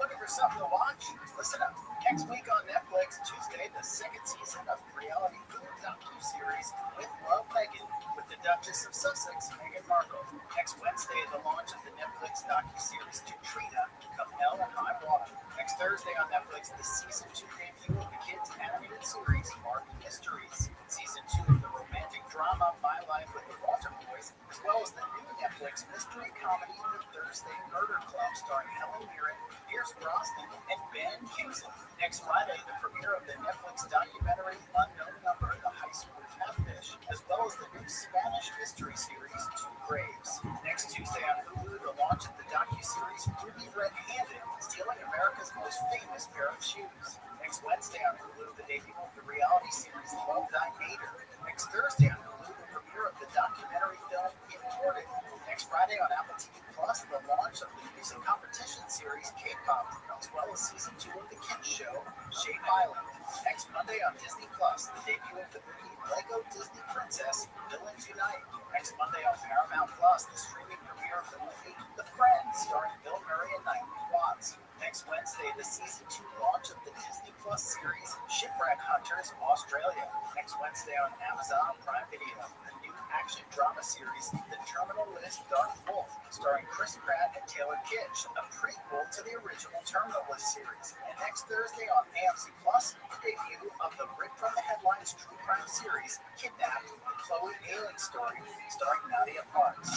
Looking for something to watch? Listen up. Next week on Netflix, Tuesday, the second season of reality docu-series With Love Meghan, with the Duchess of Sussex, Meghan Markle. Next Wednesday, the launch of the Netflix docu-series Katrina, Come Hell and High Water. Next Thursday on Netflix, the season 2 debut of the kids' animated series Marvel Mysteries. Season 2 of the romantic drama My Life with the Walter Boys, as well as the new Netflix mystery comedy The Thursday Murder Club starring Helen Mirren, Pierce Brosnan, and Ben Kingsley. Next Friday, the premiere of the Netflix documentary Unknown Number, The High School Catfish, as well as the new Spanish mystery series Two Graves. Next Tuesday on Hulu, the launch of the docu-series Ruby Red-Handed, stealing America's most famous pair of shoes. Next Wednesday on Hulu, the debut of the reality series Love Thy Mater. Next Thursday on Hulu, the premiere of the documentary film Imported. Next Friday on Apple TV Plus, the launch of the music competition series K-pop, as well as season 2 of the kids show Shape Island. Next Monday on Disney Plus, the debut of the movie Lego Disney Princess Villains Unite. Next Monday on Paramount Plus, the streaming premiere of the movie The Friends, starring Bill Murray and Naomi Watts. Next Wednesday, the season 2 launch of the Disney Plus series Shipwreck Hunters Australia. Next Wednesday on Amazon Prime Video, the new action drama series The Terminal List Dark Wolf, starring Chris Pratt and Taylor Kitsch, a prequel to the original Terminal List series. And next Thursday on AMC Plus, the debut of the Ripped from the Headlines true crime series Kidnapped, the Chloe Ailing story, starring Nadia Parks.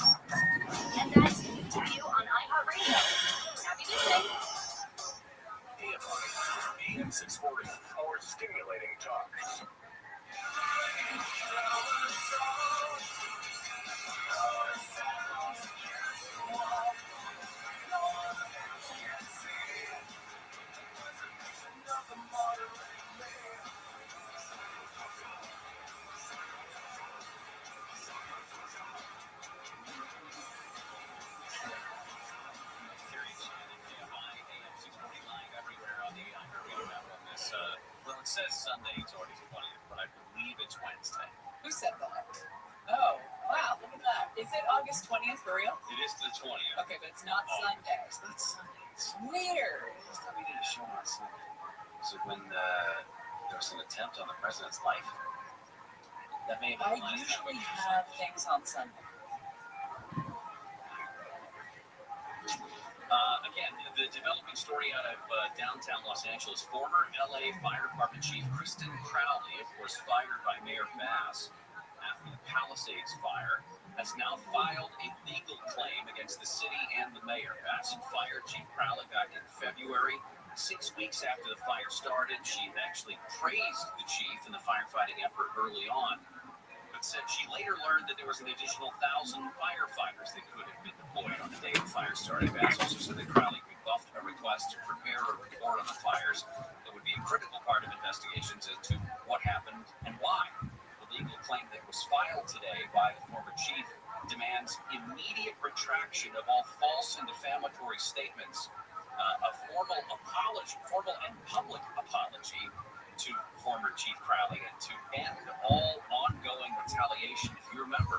And that's News View on iHeartRadio. Happy listening. AM 640, our stimulating talk. Sunday it's already the 20th, but I believe it's Wednesday. Who said that? Oh, wow, look at that. Is it August 20th for real? It is the 20th. Okay, but it's not Sunday. It's not Sunday. It's Weird. I thought we did a show on Sunday. So when there was an attempt on the president's life, that may have I been the last time we usually have things on Sunday. Again, the developing story out of downtown Los Angeles, former LA Fire Department Chief Kristen Crowley, of course fired by Mayor Bass after the Palisades fire, has now filed a legal claim against the city and the mayor. Bass fired Chief Crowley back in February. 6 weeks after the fire started, she actually praised the chief and the firefighting effort early on, but said she later learned that there was an additional 1,000 firefighters that could have been deployed on the day the fire started. Bass also said that Crowley rebuffed a request to prepare a report on the fires that would be a critical part of investigations into what happened and why. The legal claim that was filed today by the former chief demands immediate retraction of all false and defamatory statements, a formal and public apology to former Chief Crowley, and to end all ongoing retaliation. If you remember,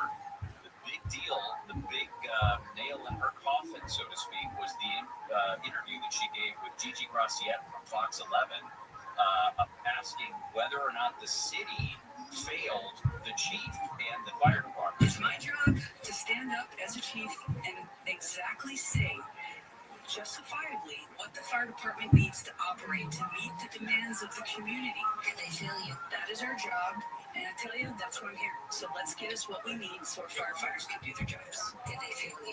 the big deal, the big nail in her coffin, so to speak, was the interview that she gave with Gigi Graciette from Fox 11, asking whether or not the city failed the chief and the fire department. It's my job to stand up as a chief and exactly say justifiably what the fire department needs to operate to meet the demands of the community. Did they feel you? That is our job, and I tell you, that's why I'm here. So let's get us what we need so our firefighters can do their jobs. Did they feel you?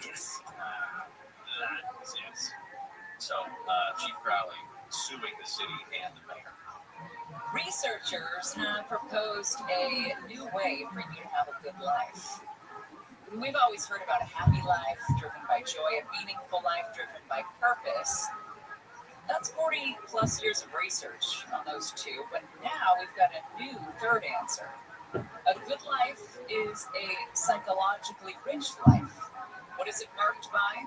Yes. Yes. So, Chief Crowley suing the city and the mayor. Researchers have proposed a new way for you to have a good life. We've always heard about a happy life driven by joy, a meaningful life driven by purpose. That's 40 plus years of research on those two, but now we've got a new third answer. A good life is a psychologically rich life. What is it marked by?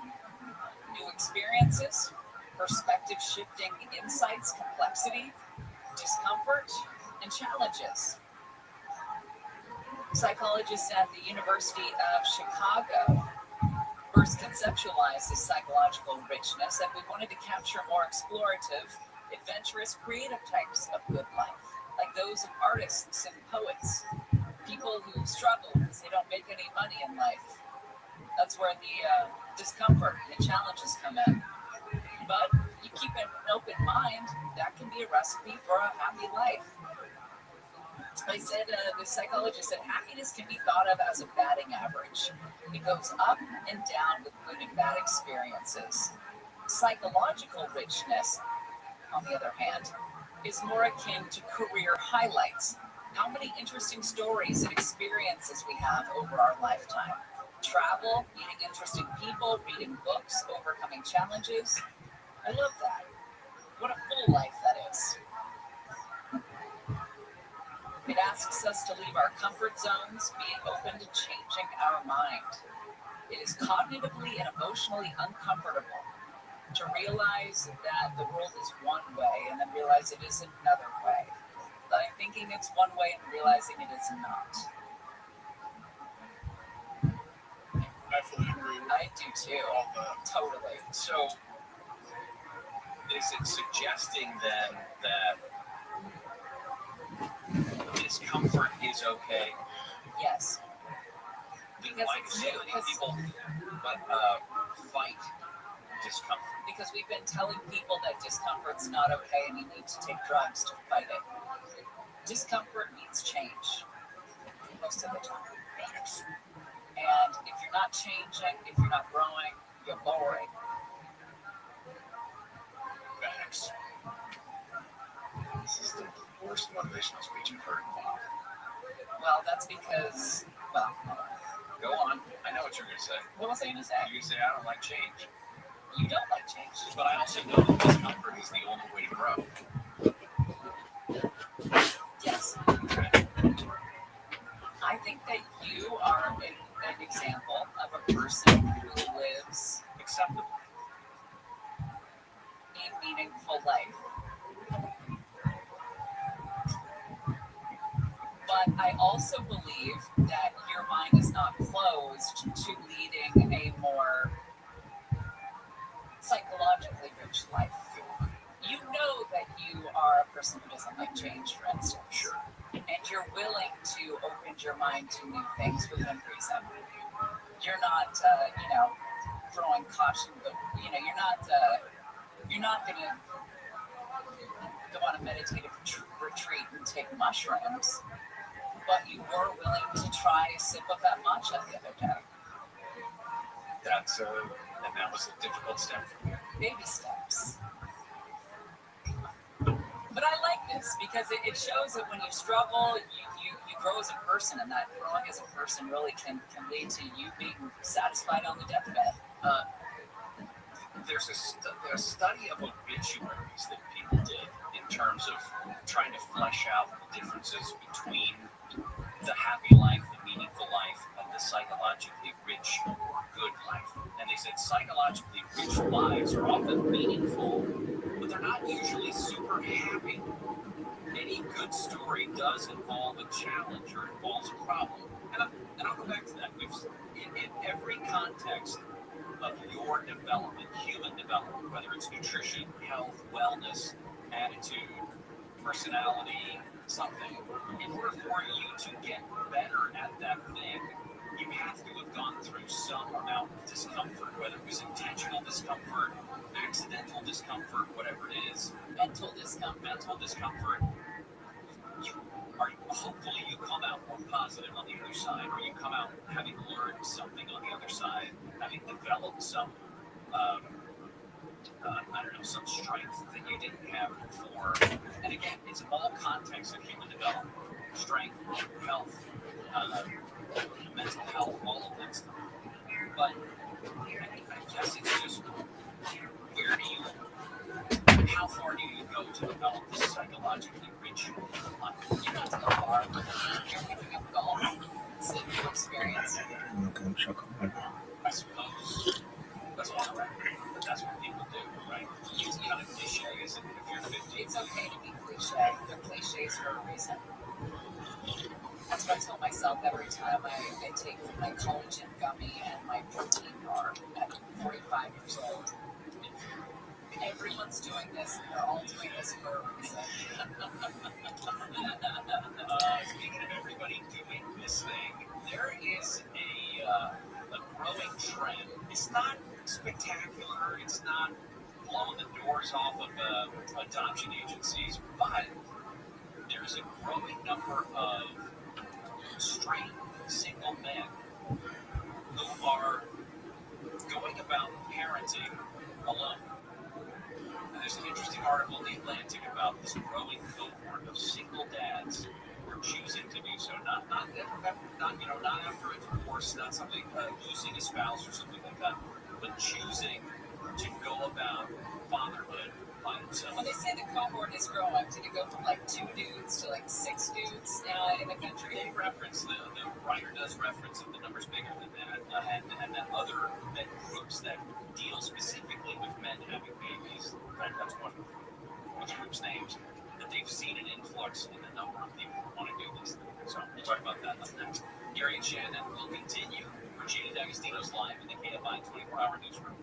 New experiences, perspective shifting insights, complexity, discomfort, and challenges. Psychologists at the University of Chicago first conceptualized this psychological richness, and we wanted to capture more explorative, adventurous, creative types of good life, like those of artists and poets, people who struggle because they don't make any money in life. That's where the discomfort and the challenges come in. But you keep an open mind, that can be a recipe for a happy life. I said, the psychologist said happiness can be thought of as a batting average. It goes up and down with good and bad experiences. Psychological richness, on the other hand, is more akin to career highlights. How many interesting stories and experiences we have over our lifetime. Travel, meeting interesting people, reading books, overcoming challenges. I love that. What a full life that is. It asks us to leave our comfort zones, being open to changing our mind. It is cognitively and emotionally uncomfortable to realize that the world is one way and then realize it is another way. That I'm thinking it's one way and realizing it is not. I fully agree. I do too. Totally. So, is it suggesting then that discomfort is okay? Yes. Because like it's so new. many people fight discomfort. Because we've been telling people that discomfort's not okay and you need to take drugs to fight it. Discomfort needs change most of the time. And if you're not changing, if you're not growing, you're boring. Facts. This is the worst motivational speech I've heard in a while. Well, that's because, well, go on. I know what you're going to say. What was I going to say? You're going to say, I don't like change. You don't like change. But I also know that discomfort is the only way to grow. Yes. I think that you are an example of a person who lives acceptably a meaningful life. But I also believe that your mind is not closed to leading a more psychologically rich life. You know that you are a person who doesn't like change, for instance. Sure. And you're willing to open your mind to new things within reason. You're not, throwing caution, but you're not gonna go on a meditative retreat and take mushrooms. But you were willing to try a sip of that matcha the other day. And that was a difficult step for me. Baby steps. But I like this because it shows that when you struggle, you grow as a person, and that growing as a person really can lead to you being satisfied on the deathbed. There's a study of obituaries that people did in terms of trying to flesh out the differences between the happy life, the meaningful life, and the psychologically rich or good life. And they said psychologically rich lives are often meaningful, but they're not usually super happy. Any good story does involve a challenge or involves a problem. And I'll go back to that. In every context of your development, human development, whether it's nutrition, health, wellness, attitude, personality, something, in order for you to get better at that thing, you have to have gone through some amount of discomfort, whether it was intentional discomfort, accidental discomfort, whatever it is, mental discomfort. Hopefully you come out more positive on the other side, or you come out having learned something on the other side, having developed some, some strength that you didn't have before. And again, it's all context of human development: strength, health, mental health, all of that stuff. But I guess it's just how far do you go to develop this psychologically rich life? You got to go far, but you're picking up golf. It's a new experience. I suppose that's one way. That's what people do, right? You got a cliche, isn't it? If you're 50, it's okay to be cliche. They're cliches for a reason. That's what I tell myself every time I take my collagen gummy and my protein bar at 45 years old. Everyone's doing this, and they're all doing this for a reason. Speaking of everybody doing this thing, there is a growing trend. It's not spectacular. It's not blowing the doors off of adoption agencies, but there's a growing number of straight single men who are going about parenting alone. And there's an interesting article in The Atlantic about this growing cohort of single dads who are choosing to do so. Not after a divorce, not something losing a spouse or something like that, but choosing to go about fatherhood by themselves. When they say the cohort is growing, did it go from like 2 dudes to like 6 dudes in the country? They reference the writer does reference that the number's bigger than that, and that other groups that deal specifically with men having babies. That's one of the group's names. That they've seen an influx in the number of people who want to do this thing. So we'll talk about that next. Gary and Shannon will continue. Regina D'Agostino's live in the KFI 24-hour newsroom.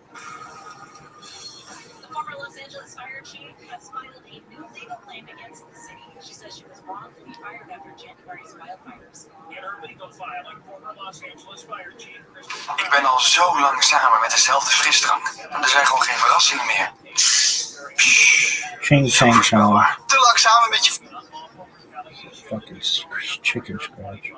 The former Los Angeles fire chief has filed a new legal claim against the city. She says she was wrongfully fired after January's wildfires. In her legal filing, former Los Angeles fire chief Ik ben al zo lang samen met dezelfde frisdrank. En er zijn gewoon geen verrassingen meer. Ching chang chong. Te lang samen met je. Fucking chicken scratch.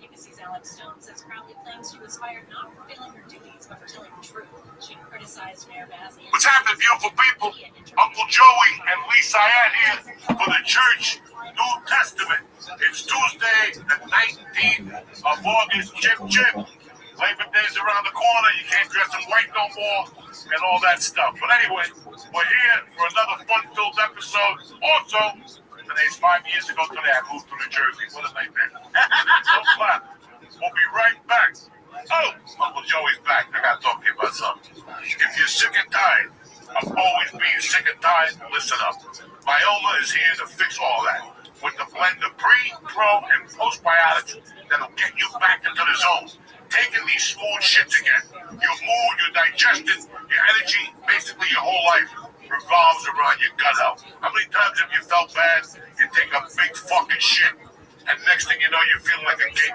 ABC's Alex Stone says Crowley claims she was fired not for failing her duties, but for telling the truth. She criticized Mayor Bazzi. What's happening, beautiful people? Uncle Joey and Lisa Ann here for the Church New Testament. It's Tuesday, the 19th of August. Chip, chip. Labor Day's around the corner. You can't dress in white no more and all that stuff. But anyway, we're here for another fun-filled episode. Also, today's 5 years ago today I moved to New Jersey. What a nightmare. Don't clap. We'll be right back. Oh, Uncle Joey's back. I gotta talk to you about something. If you're sick and tired of always being sick and tired, listen up. Viola is here to fix all that. with the blend of pre, pro, and postbiotics that'll get you back into the zone. Taking these smooth shits again. Your mood, your digestion, your energy, basically your whole life revolves around your gut health. How many times have you felt bad? You take a big fucking shit, and next thing you know, you're feeling like a king.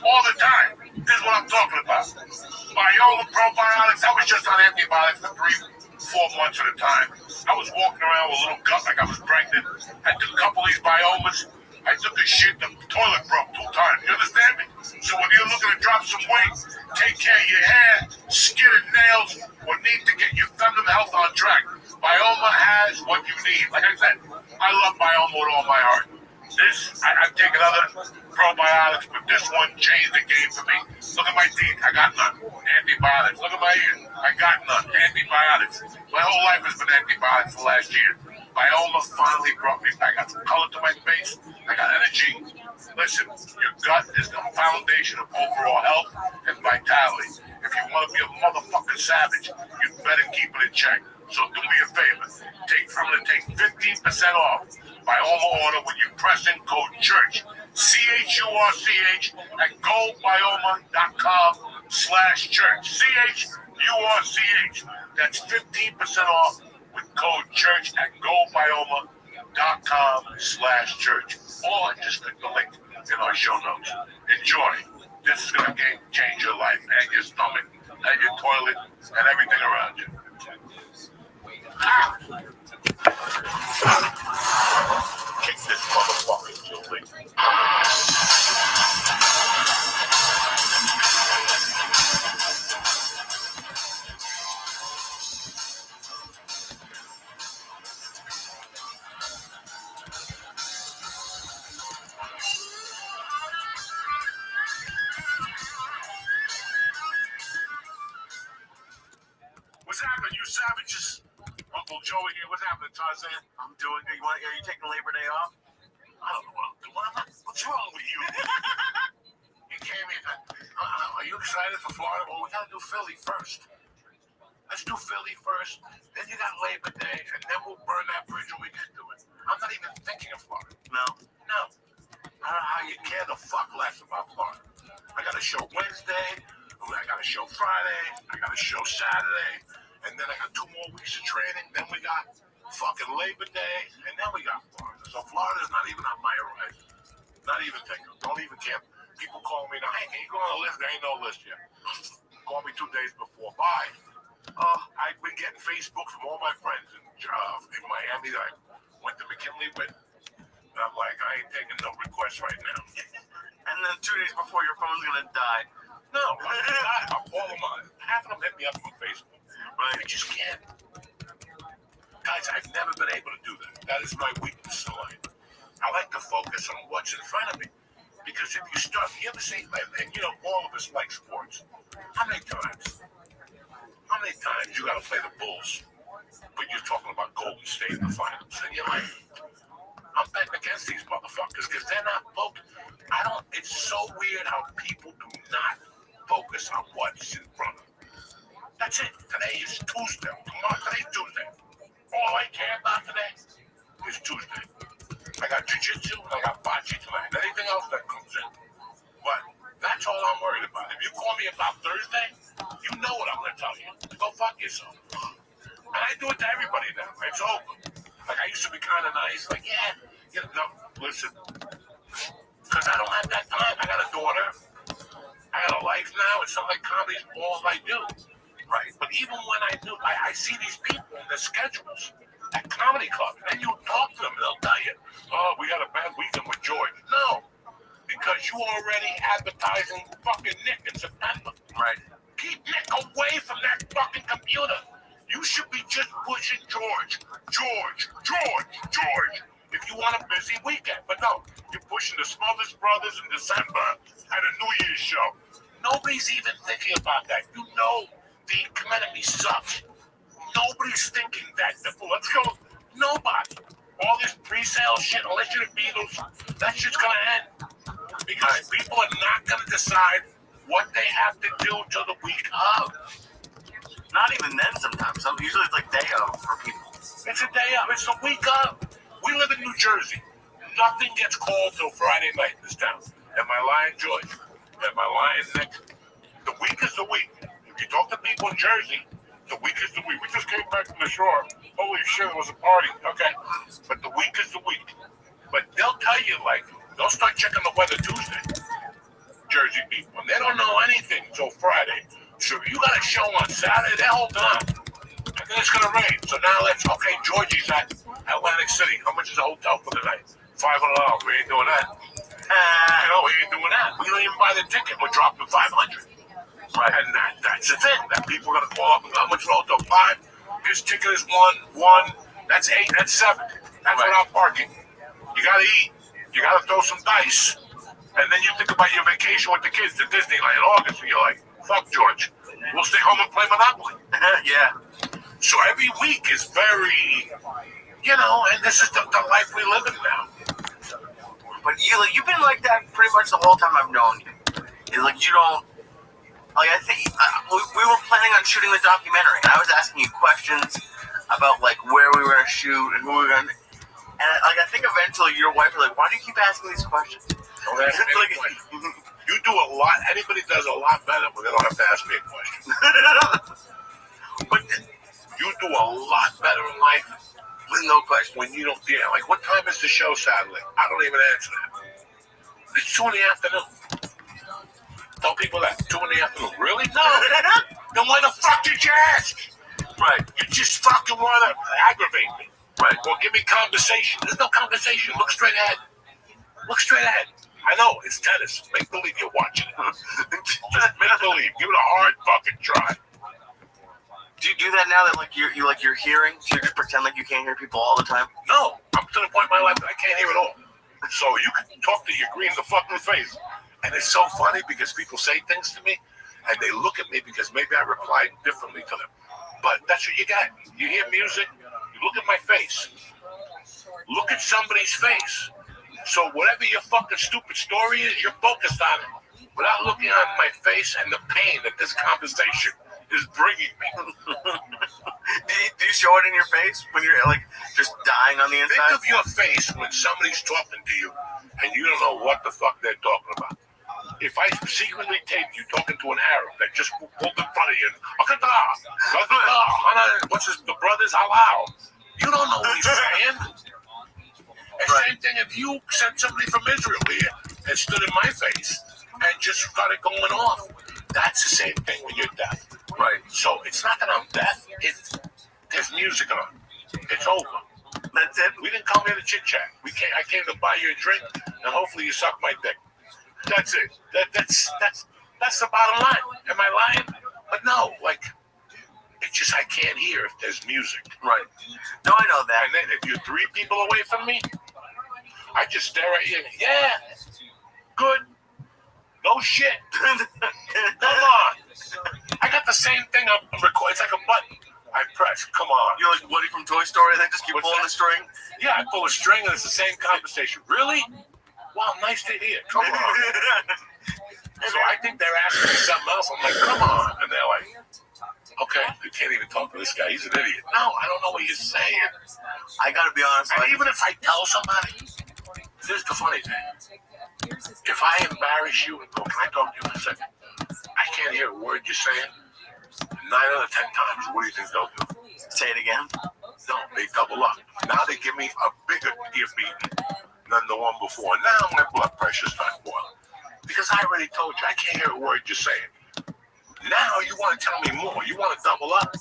All the time. This is what I'm talking about. Biola probiotics. I was just on antibiotics for 3-4 months at a time. I was walking around with a little gut like I was pregnant. I took a couple of these biomas. I took a shit, the toilet broke 2 times. You understand me? So when you're looking to drop some weight, take care of your hair, skin and nails, or need to get your feminine health on track, Bioma has what you need. Like I said, I love Bioma with all my heart. I've taken other probiotics, but this one changed the game for me. Look at my teeth, I got none. Antibiotics. Look at my ears, I got none. Antibiotics. My whole life has been antibiotics for last year. Bioma finally brought me back. I got some color to my face. I got energy. Listen, your gut is the foundation of overall health and vitality. If you want to be a motherfucking savage, you better keep it in check. So do me a favor. I'm going to take 15% off Bioma order when you press in code CHURCH. CHURCH at gobioma.com/church. CHURCH. That's 15% off with code CHURCH at gobioma.com/church. Or just click the link in our show notes. Enjoy. This is going to change your life and your stomach and your toilet and everything around you. Kick this motherfucker, Julie. What's happening, you savages? Uncle Joey here. What's happening, Tarzan? I'm doing good. Are you taking Labor Day off? I don't know what I'm doing. What's wrong with you? You came in. Are you excited for Florida? Well, we got to do Philly first. Let's do Philly first. Then you got Labor Day, and then we'll burn that bridge when we get to it. I'm not even thinking of Florida. No. I don't know how you care the fuck less about Florida. I got a show Wednesday. I got a show Friday. I got a show Saturday. And then I got 2 more weeks of training. Then we got fucking Labor Day. And then we got Florida. So Florida's not even on my horizon. Not even thinking. Don't even care. People call me now. Hey, can you go on a list? There ain't no list yet. Call me 2 days before. Bye. I've been getting Facebook from all my friends in Miami that I went to McKinley with. And I'm like, I ain't taking no requests right now. And then 2 days before, your phone's gonna die. No, I'm all of mine. Half of them hit me up on Facebook. But I just can't. Guys, I've never been able to do that. That is my weakness in life. I like to focus on what's in front of me. Because if you start, you ever say, and you know, all of us like sports. How many times you gotta play the Bulls, but you're talking about Golden State in the finals, and you're like, I'm betting against these motherfuckers because they're not focused. It's so weird how people do not focus on what's in front of them. That's it. Today is Tuesday. Today's Tuesday. All I care about today is Tuesday. I got jiu-jitsu and I got bocce tonight. Anything else that comes in. But that's all I'm worried about. If you call me about Thursday, you know what I'm going to tell you. Go fuck yourself. And I do it to everybody now. It's over. Like, I used to be kind of nice. Like, no, listen. Because I don't have that time. I got a daughter. I got a life now. It's not like comedy's all I do. Right? But even when I do, I see these people in their schedules at comedy clubs. And you talk to them, and they'll tell you, oh, we got a bad weekend with George. No. Because you already advertising fucking Nick in September. Right. Keep Nick away from that fucking computer. You should be just pushing George. If you want a busy weekend. But no, you're pushing the Smothers Brothers in December at a New Year's show. Nobody's even thinking about that. You know the economy sucks. Nobody's thinking that. Let's go. Nobody. All this pre-sale shit, unless you're the Beatles, that shit's going to end. Because people are not going to decide what they have to do till the week of. Not even then sometimes. Usually it's like day of for people. It's a day of. It's the week of. We live in New Jersey. Nothing gets called till Friday night in this town. Am I lying, George? Am I lying, Nick? The week is the week. If you talk to people in Jersey, the week is the week. We just came back from the shore. Holy shit, it was a party. Okay. But the week is the week. But they'll tell you, like, they'll start checking the weather Tuesday. Jersey people. And they don't know anything until Friday. So if you got a show on Saturday, they're holding on. And then it's going to rain. So now okay, Georgie's at Atlantic City. How much is a hotel for the night? $500. We ain't doing that. We ain't doing that. We don't even buy the ticket. We're dropping $500. Right. And that's the thing. That people are going to call up and how much for the hotel? $5. This ticket is one. That's $8. That's $7. That's without parking. You got to eat. You got to throw some dice. And then you think about your vacation with the kids to Disneyland in August, and you're like, fuck, George. We'll stay home and play Monopoly. Yeah. So every week is very, and this is the life we live in now. But you've been like that pretty much the whole time I've known you. It's like you don't, like I think, we were planning on shooting the documentary, and I was asking you questions about like where we were going to shoot and who we were going to, and like I think eventually your wife was like, why do you keep asking these questions? Don't ask me any questions. You do a lot. Anybody does a lot better, but they don't have to ask me a question. But you do a lot better in life with no question. When you don't, like, what time is the show Saturday? I don't even answer that. It's 2 in the afternoon. Tell people that 2 in the afternoon. Really? No. Then why the fuck did you ask? Right. You just fucking want to aggravate me. Right. Or give me conversation. There's no conversation. Look straight ahead. Look straight ahead. I know, it's tennis. Make believe you're watching it. Just make believe. Give it a hard fucking try. Do you do that now that like you're hearing? So you just pretend like you can't hear people all the time? No, I'm to the point in my life that I can't hear it all. So you can talk to your green in the fucking face. And it's so funny because people say things to me and they look at me because maybe I replied differently to them. But that's what you got. You hear music, you look at my face. Look at somebody's face. So whatever your fucking stupid story is, you're focused on it without looking at my face and the pain that this conversation is bringing me. Do you show it in your face when you're like just dying on the inside? Think of your face when somebody's talking to you and you don't know what the fuck they're talking about. If I secretly tape you talking to an Arab that just pulled in front of you, what's the brothers halal? You don't know what he's saying. And same thing if you sent somebody from Israel here and stood in my face and just started going off. That's the same thing when you're deaf. Right. So it's not that I'm deaf. There's music on. It's over. That's it. We didn't come here to chit chat. I came to buy you a drink and hopefully you suck my dick. That's it. That's the bottom line. Am I lying? But no, like it's just I can't hear if there's music. Right. No, I know that. And then if you're 3 people away from me, I just stare at you. Yeah. Good. No shit. Come on. I got the same thing I'm recording. It's like a button. I press. Come on. You're like Woody from Toy Story. They just keep pulling the string. Yeah, I pull a string and it's the same conversation. Really? Wow, nice to hear. Come on. So I think they're asking me something else. I'm like, come on. And they're like, okay, you can't even talk to this guy. He's an idiot. No, I don't know what you're saying. I gotta be honest. And even if I tell somebody, here's the funny thing. If I embarrass you and go, can I talk to you for a second? I can't hear a word you're saying. 9 out of 10 times, what do you think they'll do? Say it again? No, they double up. Now they give me a bigger ear beating than the one before. Now my blood pressure starts boiling. Because I already told you, I can't hear a word you're saying. Now you want to tell me more. You want to double up.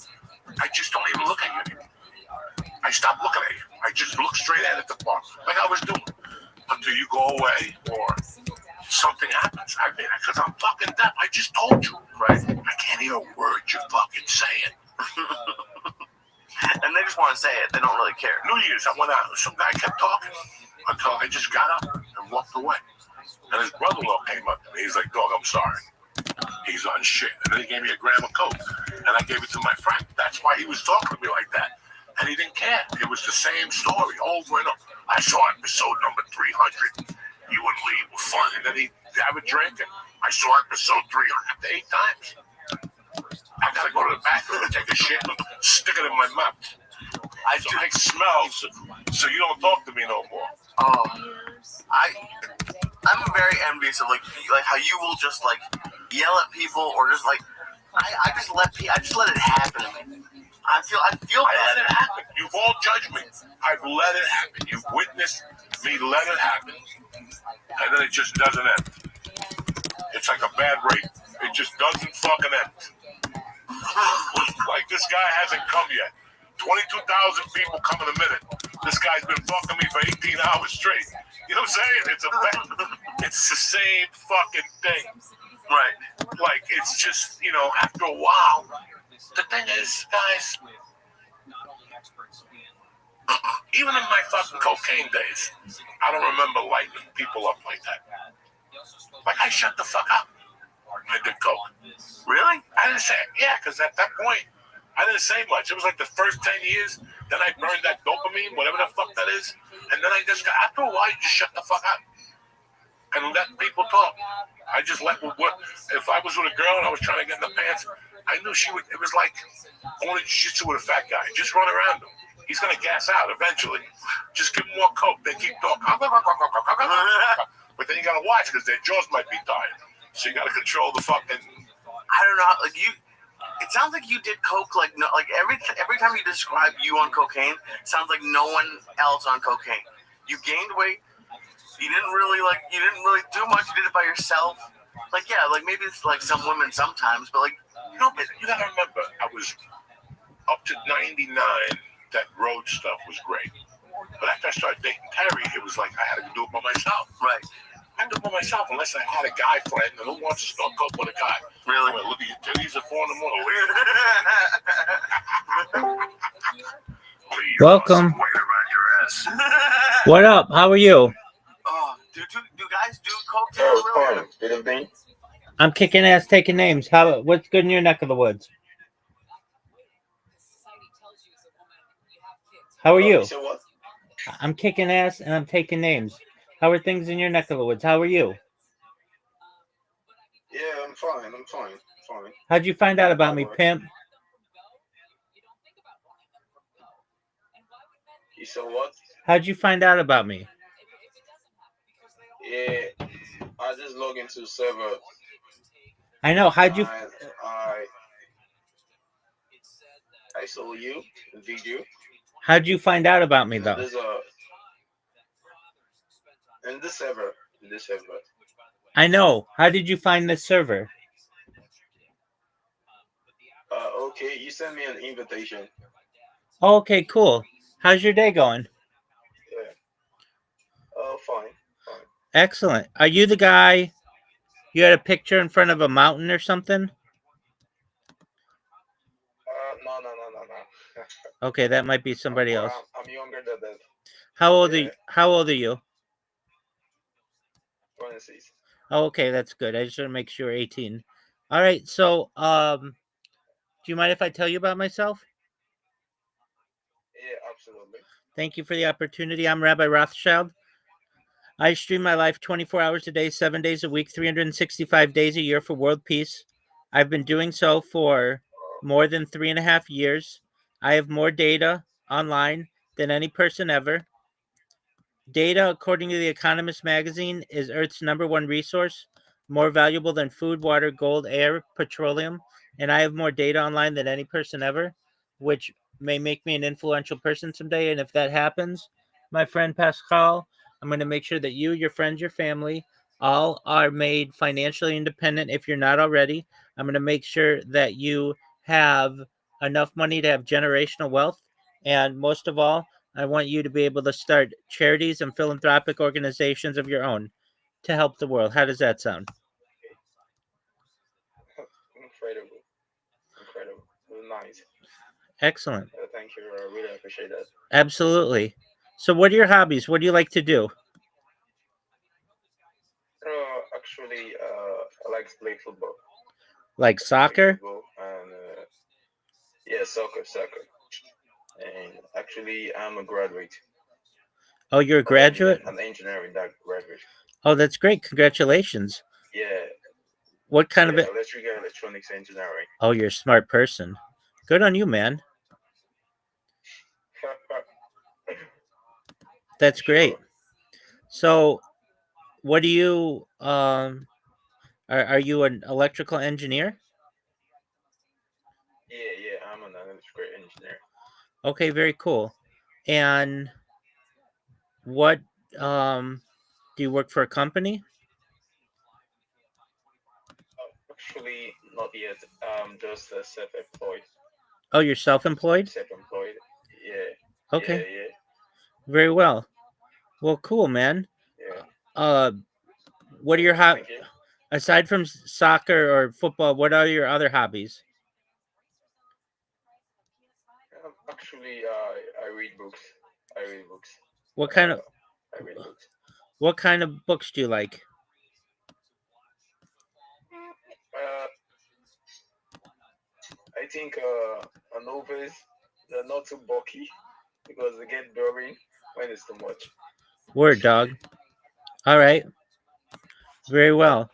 I just don't even look at you anymore. I stop looking at you. I just look straight at the bar, like I was doing. Until you go away or something happens. I mean, because I'm fucking deaf. I just told you. Right? I can't hear a word you're fucking saying. And they just want to say it. They don't really care. New Year's, I went out. Some guy kept talking until I just got up and walked away. And his brother-in-law came up to me. He's like, dog, I'm sorry. He's on shit. And then he gave me a gram of coke. And I gave it to my friend. That's why he was talking to me like that. And he didn't care. It was the same story over and over. I saw episode number 300. You and Lee were fun. And then he'd have a drink. And I saw episode 300 8 times. I gotta go to the bathroom and take a shit and stick it in my mouth. I smell, so you don't talk to me no more. Oh. I'm very envious of like how you will just like yell at people or just like I just let it happen. I feel I let it happen. You've all judged me. I've let it happen. You've witnessed me let it happen, and then it just doesn't end. It's like a bad rape. It just doesn't fucking end. Like this guy hasn't come yet. 22,000 people come in a minute. This guy's been fucking me for 18 hours straight. You know what I'm saying? It's the same fucking thing. Right. Like, it's just, after a while, the thing is, guys, even in my fucking cocaine days, I don't remember lighting people up like that. Like, I shut the fuck up. I did coke. Really? I didn't say, yeah, because at that point, I didn't say much. It was like the first 10 years, then I burned that dopamine, whatever the fuck that is, and then I just got, after a while, you just shut the fuck up and let people talk. I just let, if I was with a girl and I was trying to get in the pants, I knew she would, it was like only jiu-jitsu with a fat guy. Just run around him. He's going to gas out eventually. Just give him more coke. They keep talking. But then you got to watch because their jaws might be tired. So you got to control the fucking. I don't know. Like you, it sounds like you did coke. Like no, like every time you describe you on cocaine, sounds like no one else on cocaine. You gained weight. You didn't really do much. You did it by yourself. Like yeah, like maybe it's like some women sometimes, but like no. But you got to remember, I was up to 99. That road stuff was great. But after I started dating Terry, it was like I had to do it by myself. Right. I do it by myself unless I had a guy friend and who wants to start coke with a guy. Really? Look at your titties at 4 in the morning. Welcome. What up? How are you? Oh, do guys do coke? Really? Good evening. I'm kicking ass, taking names. What's good in your neck of the woods? How are you? So what? I'm kicking ass and I'm taking names. How are things in your neck of the woods? How are you? Yeah, I'm fine. Fine. How'd you find out about me, pimp? You said what? How'd you find out about me? Yeah, I just log into server. I know. How'd you? I saw you, the video. How'd you find out about me, though? In this server. I know. How did you find this server? Okay, you sent me an invitation. Oh, okay, cool. How's your day going? Yeah. Oh, fine. Excellent. Are you the guy? You had a picture in front of a mountain or something? No. Okay, that might be somebody else. I'm younger than that. How old are you? 26. Oh, okay, that's good. I just want to make sure 18. All right, so do you mind if I tell you about myself? Yeah, absolutely. Thank you for the opportunity. I'm Rabbi Rothschild. I stream my life 24 hours a day, 7 days a week, 365 days a year for world peace. I've been doing so for more than 3.5 years. I have more data online than any person ever. Data, according to The Economist magazine, is Earth's #1 resource, more valuable than food, water, gold, air, petroleum, and I have more data online than any person ever, which may make me an influential person someday. And if that happens, my friend Pascal, I'm going to make sure that you, your friends, your family, all are made financially independent if you're not already. I'm going to make sure that you have enough money to have generational wealth. And most of all, I want you to be able to start charities and philanthropic organizations of your own to help the world. How does that sound? Incredible. Nice. Excellent. Thank you. I really appreciate that. Absolutely. So what are your hobbies? What do you like to do? Actually, I like to play football. Like soccer? And yeah, soccer. And actually, I'm a graduate. Oh, you're a graduate? I'm an engineering graduate. Oh, that's great. Congratulations. Yeah. What kind of electrical electronics engineering. Oh, you're a smart person. Good on you, man. That's great. So, what do you are you an electrical engineer? Yeah, I'm an electrical engineer. Okay, very cool. And what do you work for a company? Actually, not yet. Just self-employed. Oh, you're self-employed? Self-employed. Yeah, Okay, yeah. very well. Well, cool, man. Yeah. Uh, what are your Thank you. aside from soccer or football? What are your other hobbies? Actually, I read books. I read books. What kind of I read books. what kind of books do you like? Uh, I think novels they're not too bulky because they get boring when it's too much. Word dog. All right, very well.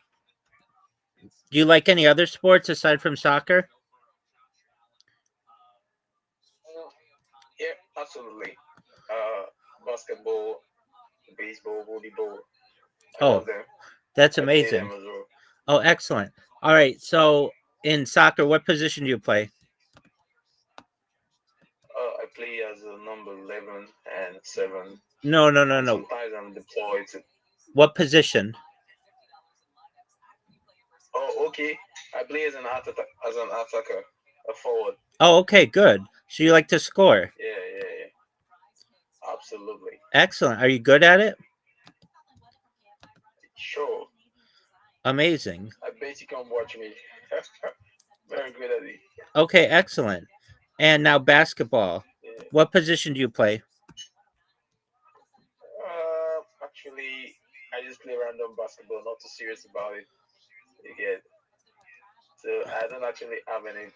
Do you like any other sports aside from soccer? Yeah, absolutely. Uh, Basketball, baseball, volleyball. I Oh, love them. that's I play them amazing. as well. Oh, excellent. All right, so in soccer, what position do you play? I play as a number 11 and 7, No, no, no, and no. sometimes I'm deployed to. What position? Oh, okay. I play as an attacker, a forward. Oh, okay, good. So you like to score. Yeah. Absolutely. Excellent. Are you good at it? Sure. Amazing. I bet you can watch me. Very good at it. Okay, excellent. And now basketball. Yeah. What position do you play? Actually, I just play random basketball, not too serious about it. You get. So I don't actually have any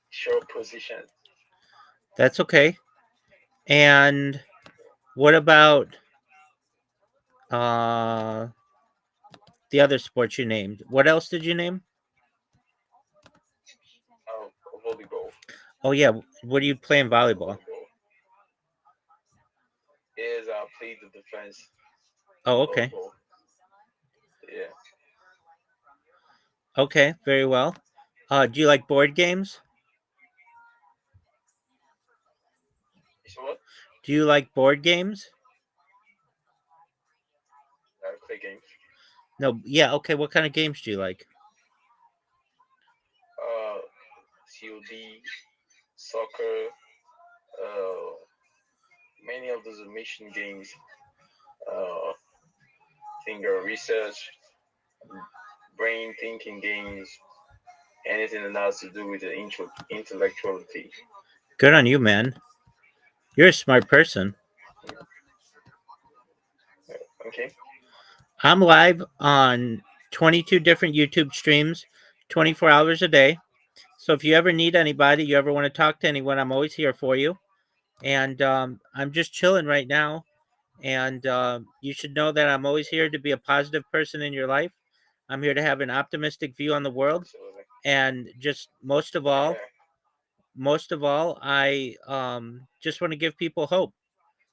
sure position. That's okay. And what about uh the other sports you named? What else did you name? Oh, volleyball. Oh yeah, what do you play in volleyball? Volleyball. Is I play the defense Oh, in okay. volleyball. Yeah. Okay, very well. Do you like board games? So what? Do you like board games? I play games. No, yeah, okay. What kind of games do you like? Uh, COD, soccer, uh, many of those mission games. Finger research, brain thinking games, anything that has to do with the intellectuality. Good on you, man. You're a smart person. Okay. I'm live on 22 different YouTube streams, 24 hours a day. So if you ever need anybody, you ever want to talk to anyone, I'm always here for you. And I'm just chilling right now. And you should know that I'm always here to be a positive person in your life. I'm here to have an optimistic view on the world. Absolutely. And just most of all, I just want to give people hope.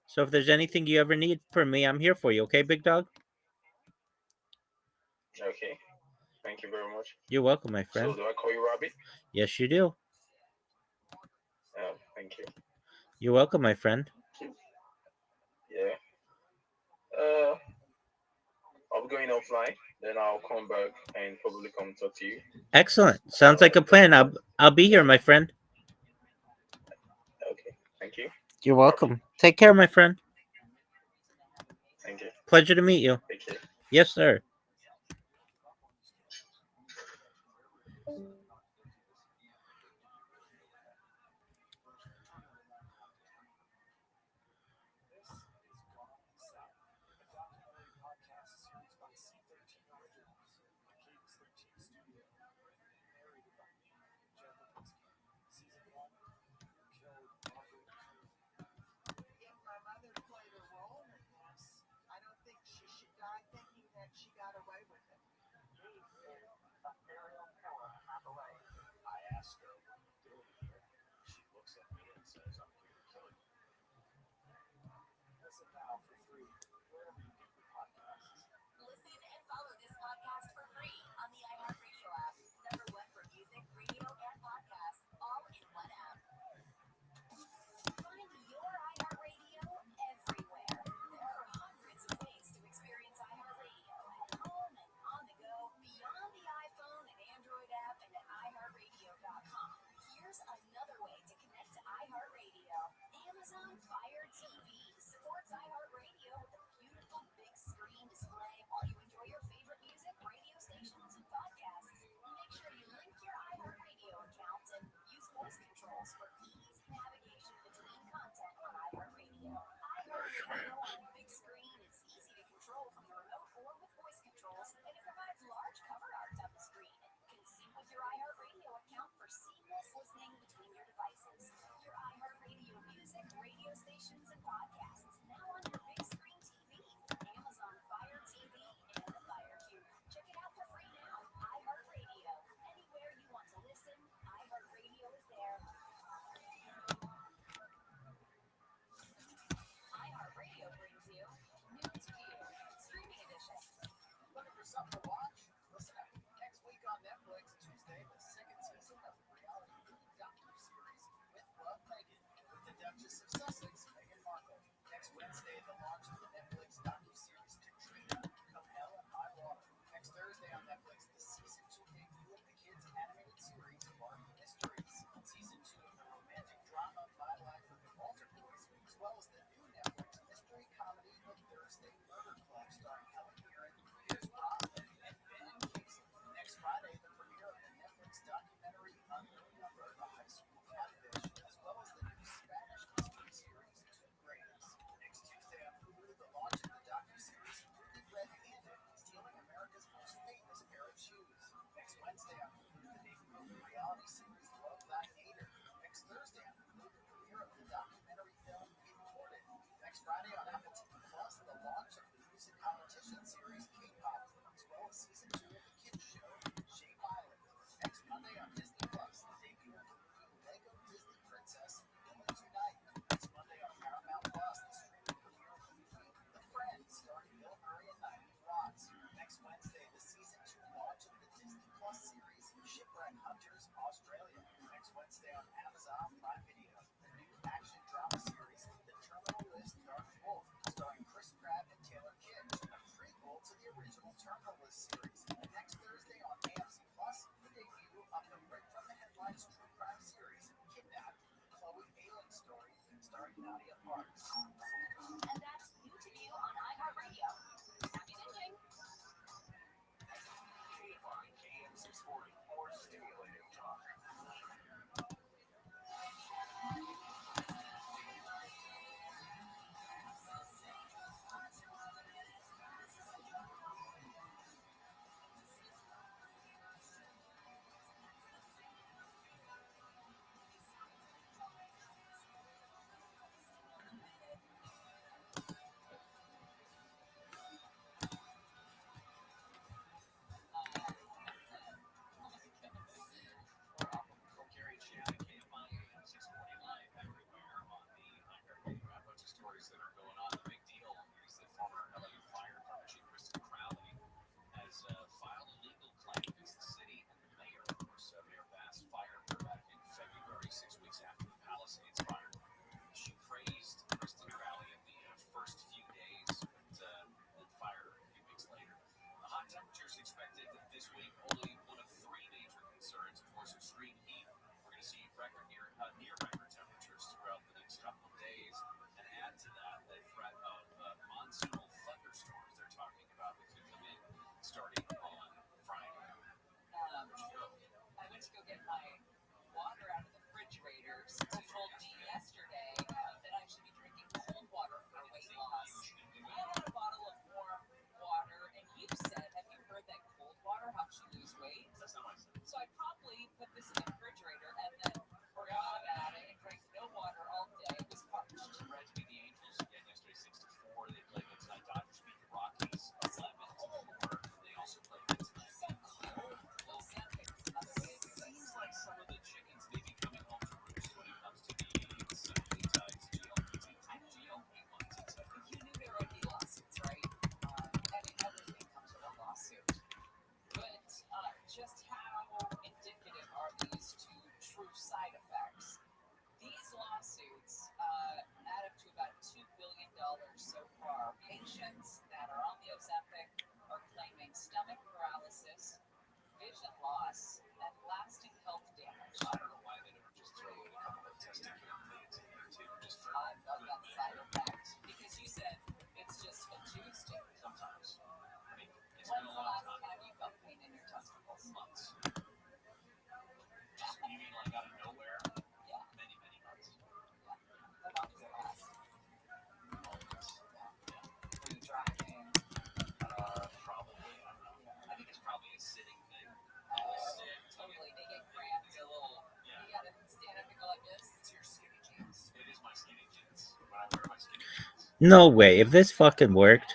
So if there's anything you ever need from me, I'm here for you. Okay, big dog? Okay. Thank you very much. You're welcome, my So friend. do I call you Robbie? Yes, you do. Oh, thank you. You're welcome, my friend. Yeah. I'll be going offline. Then I'll come back and probably come talk to you. Excellent. Sounds like a plan. I'll be here, my friend. Okay. Thank you. You're welcome. Take care, my friend. Thank you. Pleasure to meet you. Take care. Yes, sir. She got away with it. stations and podcasts. Make sure you link your iHeartRadio account and use voice controls for easy navigation between content on iHeartRadio. iHeartRadio on the big screen is easy to control from the remote or with voice controls, and it provides large cover art on the screen. You can sync with your iHeartRadio account for seamless listening between your devices. Your iHeartRadio music, radio stations, and podcasts now on your big screen TV, Amazon Fire TV, and the Fire Cube. Check it out for free now. iHeartRadio. Anywhere you want to listen, iHeartRadio is there. iHeartRadio brings you News View, Streaming Edition. Looking for something to watch? Listen up. Next week on Netflix, Tuesday, the second season of the reality docu-series With Love Megan, with the Duchess of Sussex, Meghan Markle. Next Wednesday, the launch of the Netflix docu-series Katrina, Come Hell and High Water. Next Thursday on Netflix, the season 2 debut of the kids' animated series Barney Mysteries. Season 2 of the romantic drama My Life with the Walter Boys, as well as the new Netflix mystery comedy The Thursday Murder Club, starring Helen Mirren, Pierce Brosnan, and Ben Kingsley. Next Friday, the premiere of the Netflix documentary Unknown Number, The High School Catfish, as well as the new Spanish mystery series Two Grades. Next Tuesday on Hulu, the launch of the docu-series Ruby Red-Handed, stealing America's most famous pair of shoes. Next Wednesday on Hulu, the debut of the reality series Love Thy Hater. Next Thursday on Hulu, the premiere of the documentary film Imported. Next Friday on Apple TV Plus, the launch of the music competition series K-pop, as well as season 2 of the kids show Shape Island. Next Monday on Disney Plus, the debut of the new Lego Disney Princess Only Tonight. Next Monday on Paramount Plus, the streaming premiere of the movie The Friends, starring Bill Murray and Naomi Watts. Next Wednesday, the season 2 launch of the Disney Plus series Shipwreck Hunters Australia. Next Wednesday on Amazon Prime Video, the new action drama series The Terminal List Dark Wolf, starring Chris Pratt and Taylor Kitsch, a prequel to the original Terminal List series. And next Thursday on AMC Plus, the debut of the Ripped from the Headlines true crime series Kidnapped, Chloe Ayling story, starring Nadia Parks. And that's New to You on iHeartRadio. Happy binging. KFI KM 640, more stimulating talk. Gary and Shannon, KFI AM 640 live everywhere on the iHeartRadio app. Bunch of stories that are going on. The big deal is that former LA Fire Department Chief Kristen Crowley has filed a legal claim against the city and the mayor. Of course, Mayor Bass fired her back in February, 6 weeks after the Palisades fire. She praised Kristen Crowley in the first few days, but then fired her a few weeks later. The hot temperatures expected this week, only one of 3 major concerns. Of course, extreme heat. We're going to see near record temperatures throughout the next couple of days, and add to that the threat of monsoonal thunderstorms they're talking about that could come in starting on Friday. I went to go get my water out of the refrigerator. Since you told me yesterday that I should be drinking cold water for weight loss, I had a bottle of warm water, and you said, have you heard that cold water helps you lose weight? That's not what I said. So I probably put this in the refrigerator and then forgot about it and drank no water all day. It was parched. Reds beat the Angels again yesterday, 6-4. They played good tonight. Dodgers beat the Rockies 11-4. They also played good tonight. So cold. Those sandpaper. It seems like some of the chickens may be coming home to roost when it comes to the semaglutides, GLP-1s, etc. You knew there would be lawsuits, right? I mean, everything comes with a lawsuit. But just how indicative are these two true side effects? These lawsuits add up to about $2 billion so far. Patients that are on the Ozempic are claiming stomach paralysis, vision loss, and lasting health damage. I don't know why they don't just throw in a couple of testicular bleeds in there too, just for I love that side effect because you said it's just a Tuesday. sometimes. I mean, it's When's been a the long last time. time you felt pain in your No way. If this fucking worked.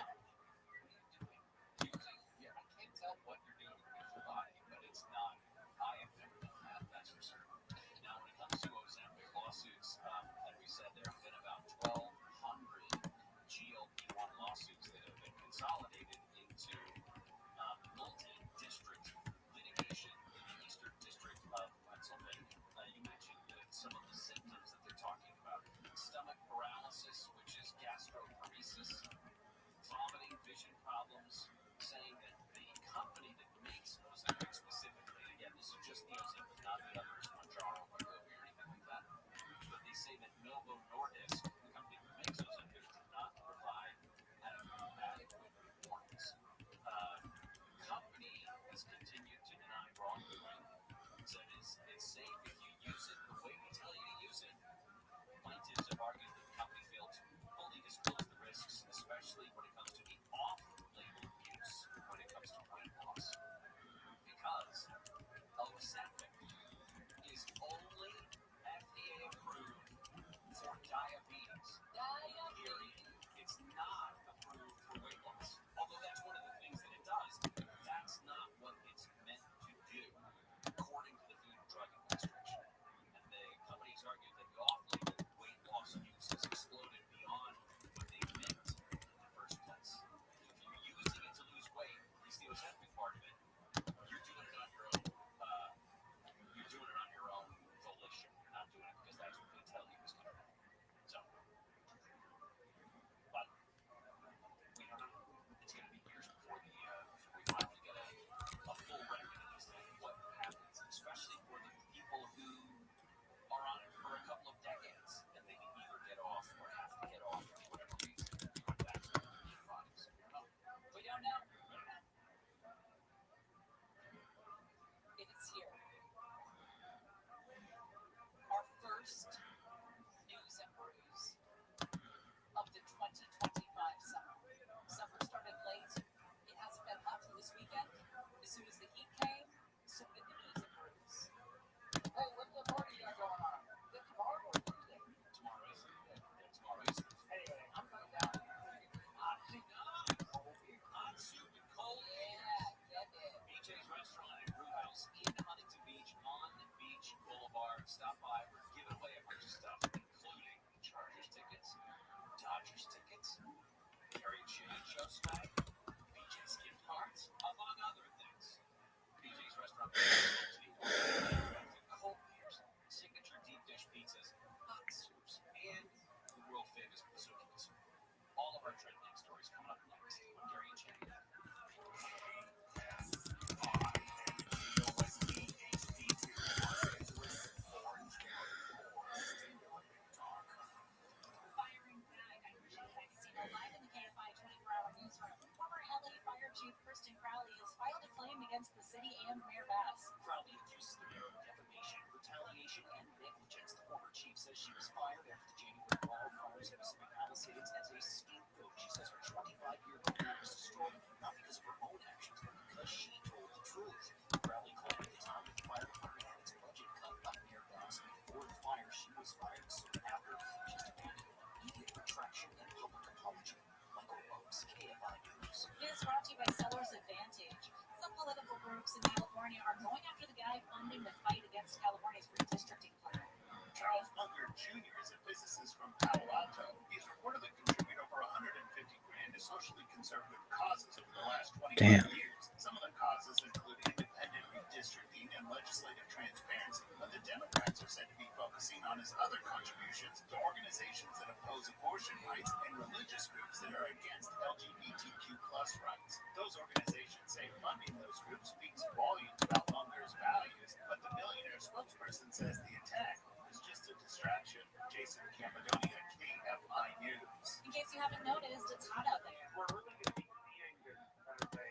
Charles Munger Jr. is a physicist from Palo Alto. He's reportedly contributed over 150 grand to socially conservative causes over the last 25 years. Some of the causes include independent redistricting and legislative transparency, but the Democrats are said to be focusing on his other contributions to organizations that oppose abortion rights and religious groups that are against LGBTQ plus rights. Those organizations say funding those groups speaks volumes about Munger's values, but the millionaire spokesperson says the attack was just a distraction. Jason Campodonia, KFI News. In case you haven't noticed, it's hot out there. We're really going to be seeing this as a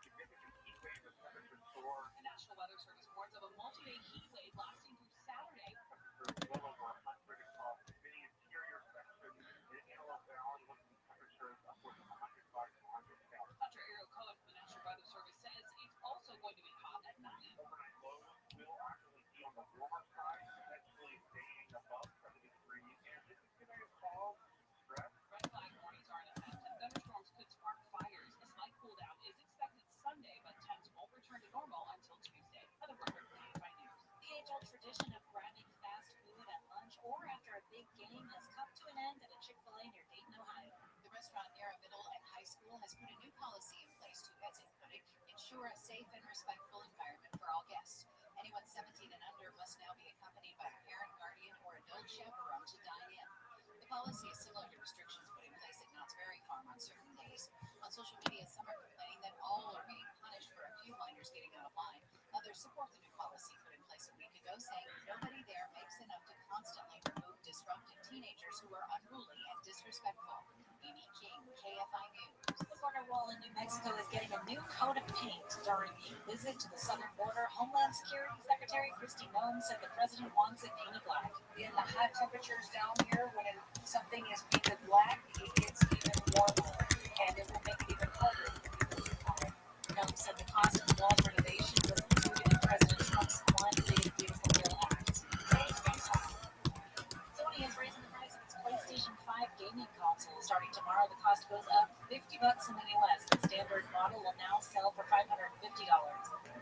significant heat wave that's coming to shore. The National Weather Service warns of a multi-day heat wave lasting through Saturday. Well over 100 across many interior sections in Antelope Valley, looking at temperatures upwards of 105 to 100 Fahrenheit. Dr. Ariel Cohen from the National Weather Service says it's also going to be hot at night. Overnight lows will actually be on the warmer side, potentially staying above 70 degrees, and this is going to cause stress. Red flag warnings Chick-fil-A near Dayton, Ohio. The restaurant near a middle and high school has put a new policy in place to, as it put it, ensure a safe and respectful environment for all guests. Anyone 17 and under must now be accompanied by a parent, guardian, or adult chaperone to dine in. The policy is similar to restrictions put in place at Knott's Berry Farm on certain days. On social media, some are complaining that all are being punished for a few minors getting out of line. Others support the new policy put in place a week ago, saying nobody there makes enough to constantly remove disruptive teenagers who are unruly and disrespectful. Amy King, KFI News. The border wall in New Mexico is getting a new coat of paint. During a visit to the southern border, Homeland Security Secretary Kristi Noem said the president wants it painted black. In the high temperatures down here, when something is painted black, it gets even warmer, and it will make it even harder for people to find. Noem said the cost of the wall renovation was included in President Trump's One Big Beautiful Bill Act. Sony is raising the price of its PlayStation 5 gaming console. Starting tomorrow, the cost goes up $50 in the US. The standard model will now sell for $550.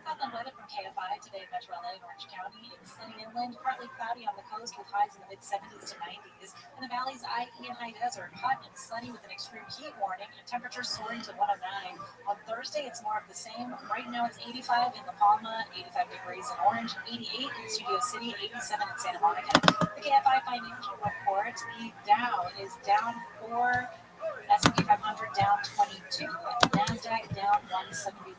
Southland weather from KFI today in Metro LA and Orange County. It's sunny inland, partly cloudy on the coast with highs in the mid-70s to 90s. In the valley's IE and high desert, hot and sunny with an extreme heat warning and temperatures soaring to 109. On Thursday, it's more of the same. Right now, it's 85 in La Palma, 85 degrees in Orange, 88 in Studio City, 87 in Santa Monica. The KFI financial report, the Dow is down 4, S&P 500 down 22, and the NASDAQ down 171.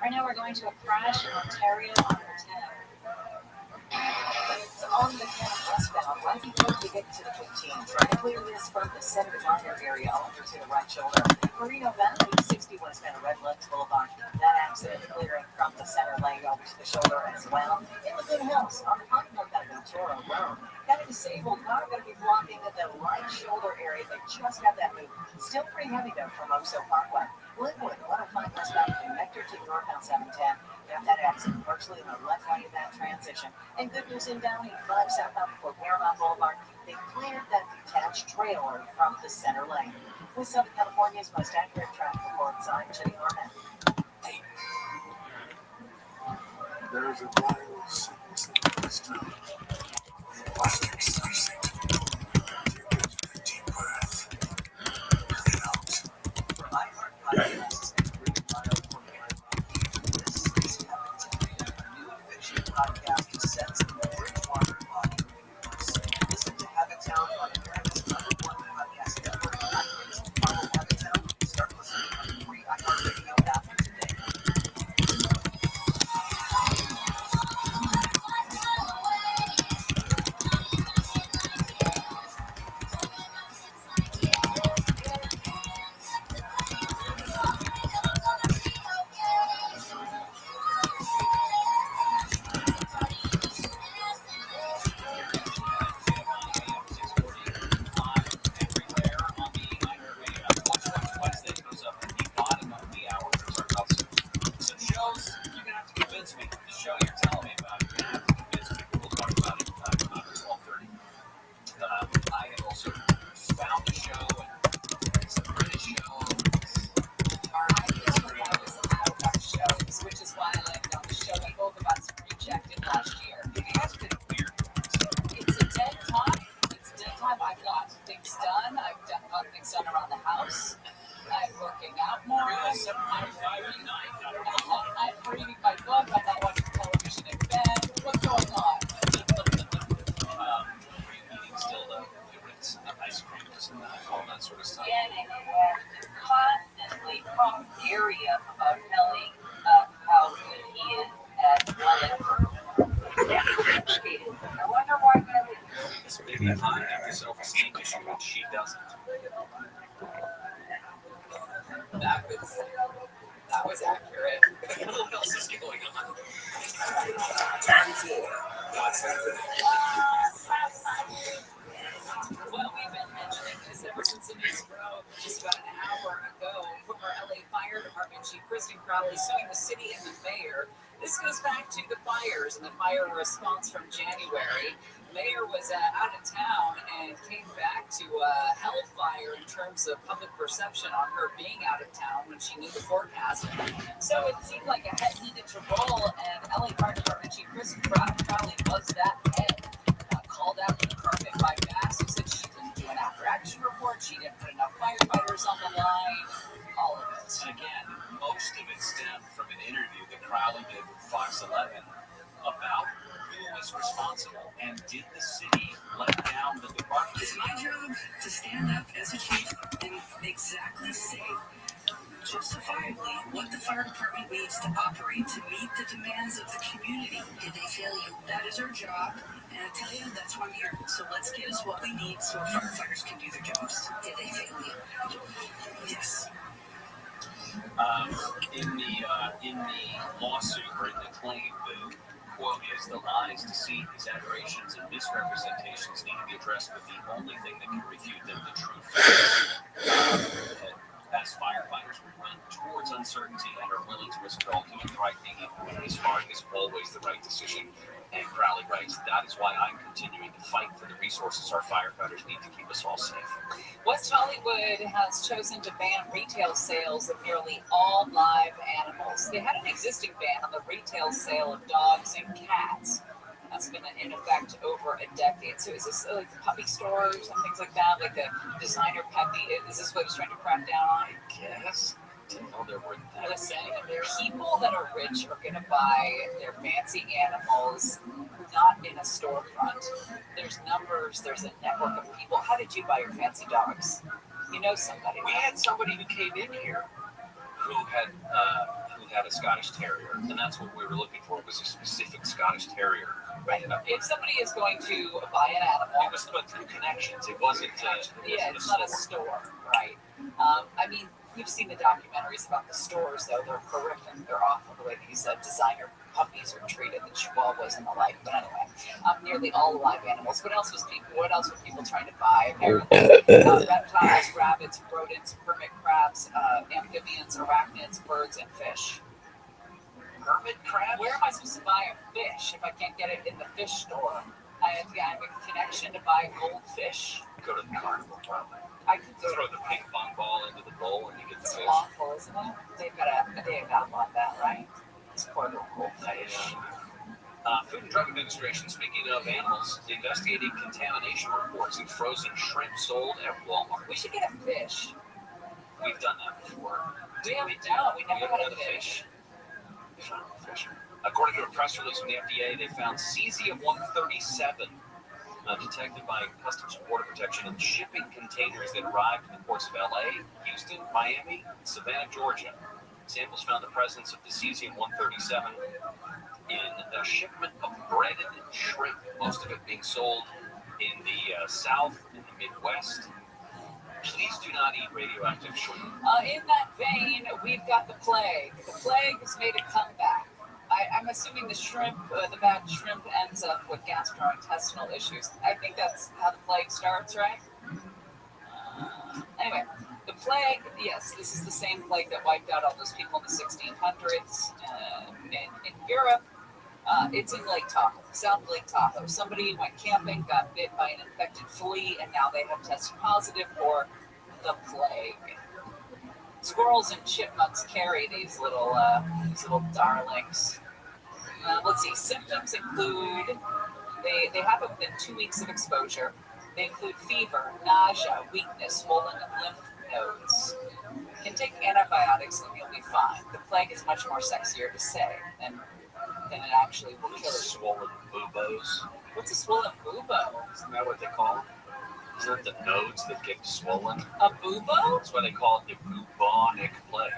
Right now we're going to a crash in Ontario on the 10. So on the 10 westbound, right before you get to the 15, try to clear this from the center minor area over to the right shoulder. Marino Valley, 60 westbound Red Lakes Boulevard. That accident clearing from the center lane over to the shoulder as well. In the Good Hills, on the Continental Ventura Road, got a disabled car going to be blocking at the right shoulder area. They just got that moved. Still pretty heavy though from Oso Parkway. Glenwood, 105 westbound connector to the northbound 710. Got that accident virtually in the left lane of that transition. And good news in Downey, 5 southbound before Paramount Boulevard. They cleared that detached trailer from the center lane. With Southern California's most accurate traffic report, I'm Jenny Norman. There is a viral sickness in this town. Plastic something. Take a deep breath. Let it out. For iHeart Podcasts, including this is a new fiction podcast set in the Bridgewater Body. Listen to Habitown on America's #1 podcast network, iTunes. Follow Habitown. Start listening on the free iHeartRadio app today. That was accurate. What else is going on? Time for What's Happening. Well, we've been mentioning this ever since the news broke just about an hour ago. Former LA Fire Department Chief Kristen Crowley suing the city and the mayor. This goes back to the fires and the fire response from January. The mayor was out of town and came back to hellfire in terms of public perception on her being out of town when she knew the forecast. So it seemed like a head needed to roll, and LA Fire Department Chief Kristen Crowley was that head. Called out to the carpet by Max, who said she didn't do an after-action was responsible, and did the city let down the department? It's my job to stand up as a chief and exactly say justifiably what the fire department needs to operate to meet the demands of the community. Did they fail you? That is our job, and I tell you, that's why I'm here. So let's get us what we need so our firefighters can do their jobs. Did they fail you? Yes. In the lawsuit or in the claim, the quote is the lies, deceit, exaggerations, and misrepresentations need to be addressed, but the only thing that can refute them, the true facts. As firefighters, we run towards uncertainty and are willing to risk it all. Doing the right thing even when it is hard is always the right decision. And Crowley writes, that is why I'm continuing to fight for the resources our firefighters need to keep us all safe. West Hollywood has chosen to ban retail sales of nearly all live animals. They had an existing ban on the retail sale of dogs and cats. That's been in effect over a decade. So is this like puppy stores and things like that, like a designer puppy? Is this what he's trying to crack down on? I guess. Didn't know there were that. Listen, people that are rich are going to buy their fancy animals not in a storefront. There's numbers, there's a network of people. How did you buy your fancy dogs? You know somebody. We had somebody who came in here who had a Scottish Terrier, and that's what we were looking for, was a specific Scottish Terrier. Right. If somebody is going to buy an animal, it was but through connections. It wasn't. It's not a store, right? I mean, you've seen the documentaries about the stores, though. They're horrific. They're awful. The way that you said designer puppies are treated, the chihuahuas and the like. But anyway, nearly all live animals. What else were people trying to buy? Apparently, reptiles, rabbits, rodents, hermit crabs, amphibians, arachnids, birds, and fish. Hermit crabs? Where am I supposed to buy a fish if I can't get it in the fish store? I have a connection to buy goldfish. Go to the carnival, probably. I could throw the ping pong ball into the bowl and you get the fish. It's awful, isn't it? They've got to want that, right? It's poor little goldfish. Food and Drug Administration, speaking of animals, investigating contamination reports in frozen shrimp sold at Walmart. We should get a fish. We've done that before. We never had a fish. According to a press release from the FDA, they found cesium-137 detected by Customs and Border Protection in shipping containers that arrived in the ports of LA, Houston, Miami, and Savannah, Georgia. Samples found the presence of the cesium-137 in a shipment of breaded shrimp, most of it being sold in the South and the Midwest. Please do not eat radioactive shrimp. In that vein, we've got the plague. The plague has made a comeback. I'm assuming the bad shrimp ends up with gastrointestinal issues. I think that's how the plague starts, right? Anyway, the plague, yes, this is the same plague that wiped out all those people in the 1600s in Europe. It's in Lake Tahoe, South Lake Tahoe. Somebody went camping, got bit by an infected flea, and now they have tested positive for the plague. Squirrels and chipmunks carry these little darlings. Let's see. Symptoms include they happen within 2 weeks of exposure. They include fever, nausea, weakness, swollen lymph nodes. You can take antibiotics and you'll be fine. The plague is much more sexier to say than it actually will kill you. Swollen buboes. What's a swollen bubo? Isn't that what they call them? Isn't it the nodes that get swollen? A bubo? That's why they call it the bubonic plague.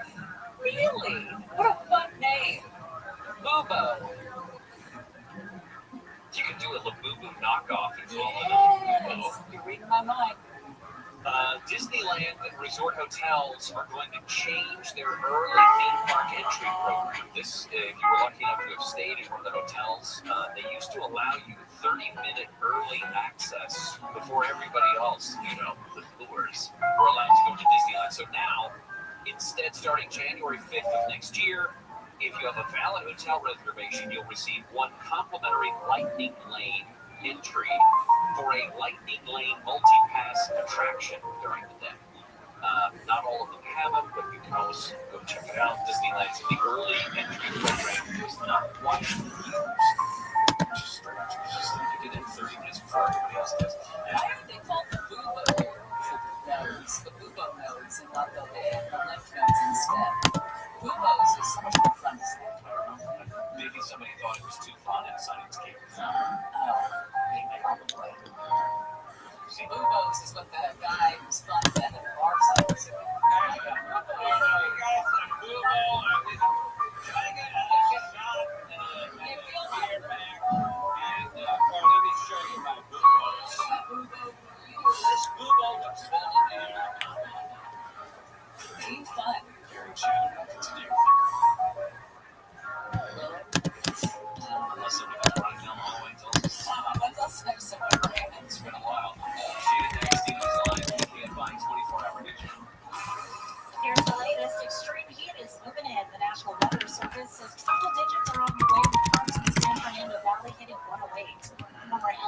Really? What a fun name. Bubo. You can do a Labubu knockoff and call it a bubo. You're reading my mind. Disneyland and resort hotels are going to change their early theme park entry program. This, if you were lucky enough to have stayed in one of the hotels, they used to allow you 30-minute early access before everybody else, the tours, were allowed to go to Disneyland. So now, instead, starting January 5th of next year, if you have a valid hotel reservation, you'll receive one complimentary Lightning Lane entry for a Lightning Lane multi-pass attraction during the day. Not all of them have it, but you can always go check it out. Disneyland's the early entry program was not widely used. Which is strange. It's just that you get in 30 minutes before everybody else does. Why are they called the bubo nodes? The bubo nodes and not the lymph nodes instead. Bubos is so much more fun to say. Maybe somebody thought it was too fun and science gave it.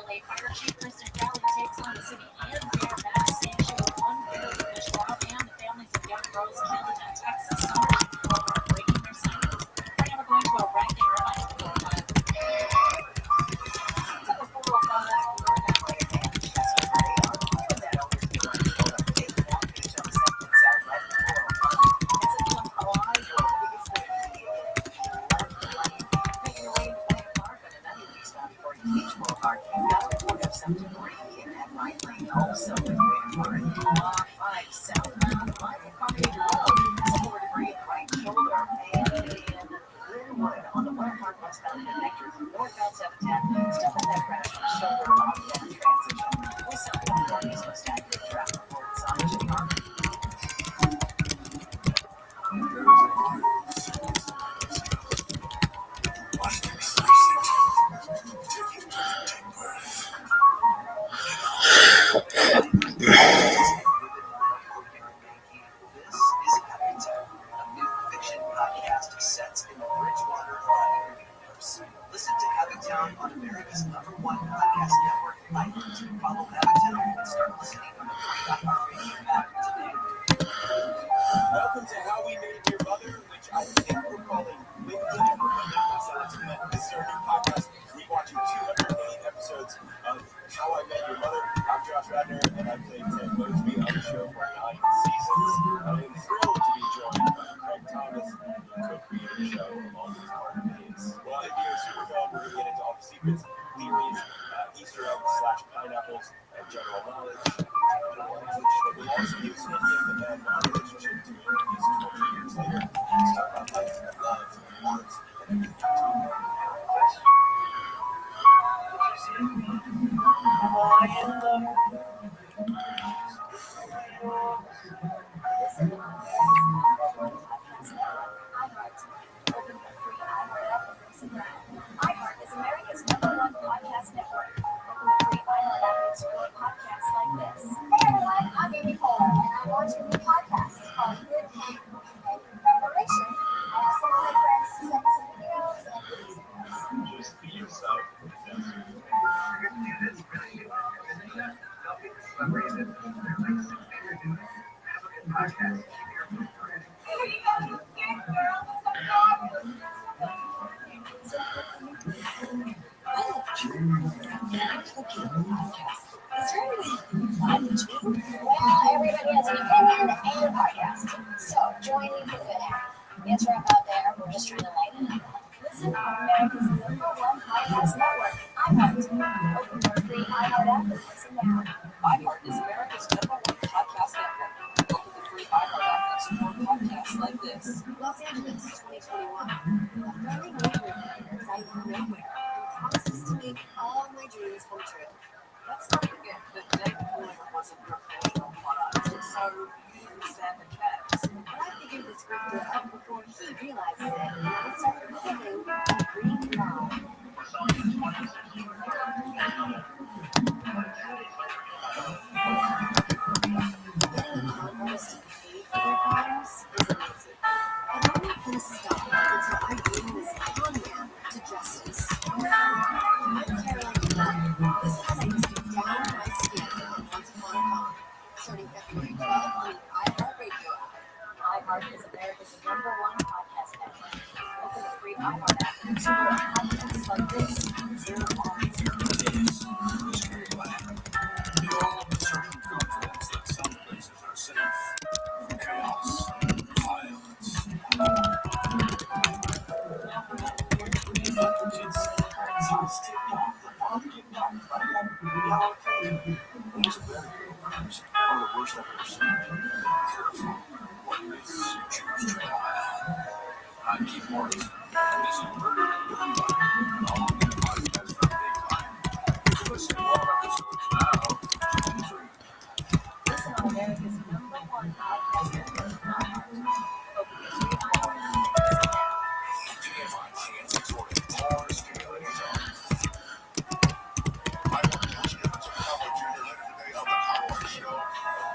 LA Fire Chief Kristen Crowley takes on the city and their mass saying she was unfairly pushed out, and the families of young girls killed in a Texas summer shooting are breaking their silence. Right now we're going to a ranking reminder for a while. Also, southbound, debris in the right shoulder, and Linwood on the Waterfront westbound connector from northbound 710. Still in that crash on the shoulder of that transition. With southbound Northeast West accurate traffic reports on Chicago. Listen to Habitat on America's #1 podcast network. Follow Habitat and start listening on the free iHeartRadio app today. Welcome to How We Made Your Mother, which I think we're calling Way We Made Your Mother. This is our new podcast. We're watching 208 episodes of How I Met Your Mother. I'm Josh Radner, and I played Ted Mosby on the show for 9 seasons. I am thrilled to be joined by Craig Thomas, who co-created the show along with his partner Hayes. Well, if you're super fun, we're going to get into all the secrets, theories, Easter eggs / pineapples, and general knowledge. We'll also use any of the men our relationship to movies 20 years later. Let's talk about life, love, art, and everything. iHeart is America's #1 podcast network. Open the free iHeart app and explore podcasts like this. Hey everyone, I'm Amy Cole, and I'm launching a new podcast called Good Camp. And in preparation, I asked some of my friends to send me some videos and goodies. Just be yourself. Well, everybody has an opinion and a podcast. So join me for Good App. It's rough out there. We're just trying to lighten it up. Listen on America's #1 podcast network, iHeart. Open your free iHeart app and listen now. iHeart is America's #1 podcast network. Open the free iHeart app and explore podcasts like this. Los Angeles, 2021. A friendly neighborhood right from nowhere promises to make all my dreams come true. Let's not forget that David Boyle was a professional product, so you understand the cats. But I figured this would out before he realizes it, and I started living a dream life. And I'm not going to stop until I bring this con man to justice. I'm Caroline Duvall. This is how I used to down my skin on Once Upon a Con, starting February 12th on the iHeartRadio app. iHeart is America's #1 podcast network. Open the free iHeart app and explore podcasts like this. Zero on zero days. We all have a certain confidence that some places are safe from chaos, violence. Those very crimes are the worst I've ever seen. Careful what risks you choose to rely on. I'm Keith Morris, and this is Murder and Gunfire, an all-new podcast from Big Time. You can listen to all episodes now. Listen on America's #1 podcast network, iHeart. Open the free iHeart app and listen now. TMI chance exhorting all stimulating songs. I want to tell you about some Cowboy Jr. later today on the Cowboy Show.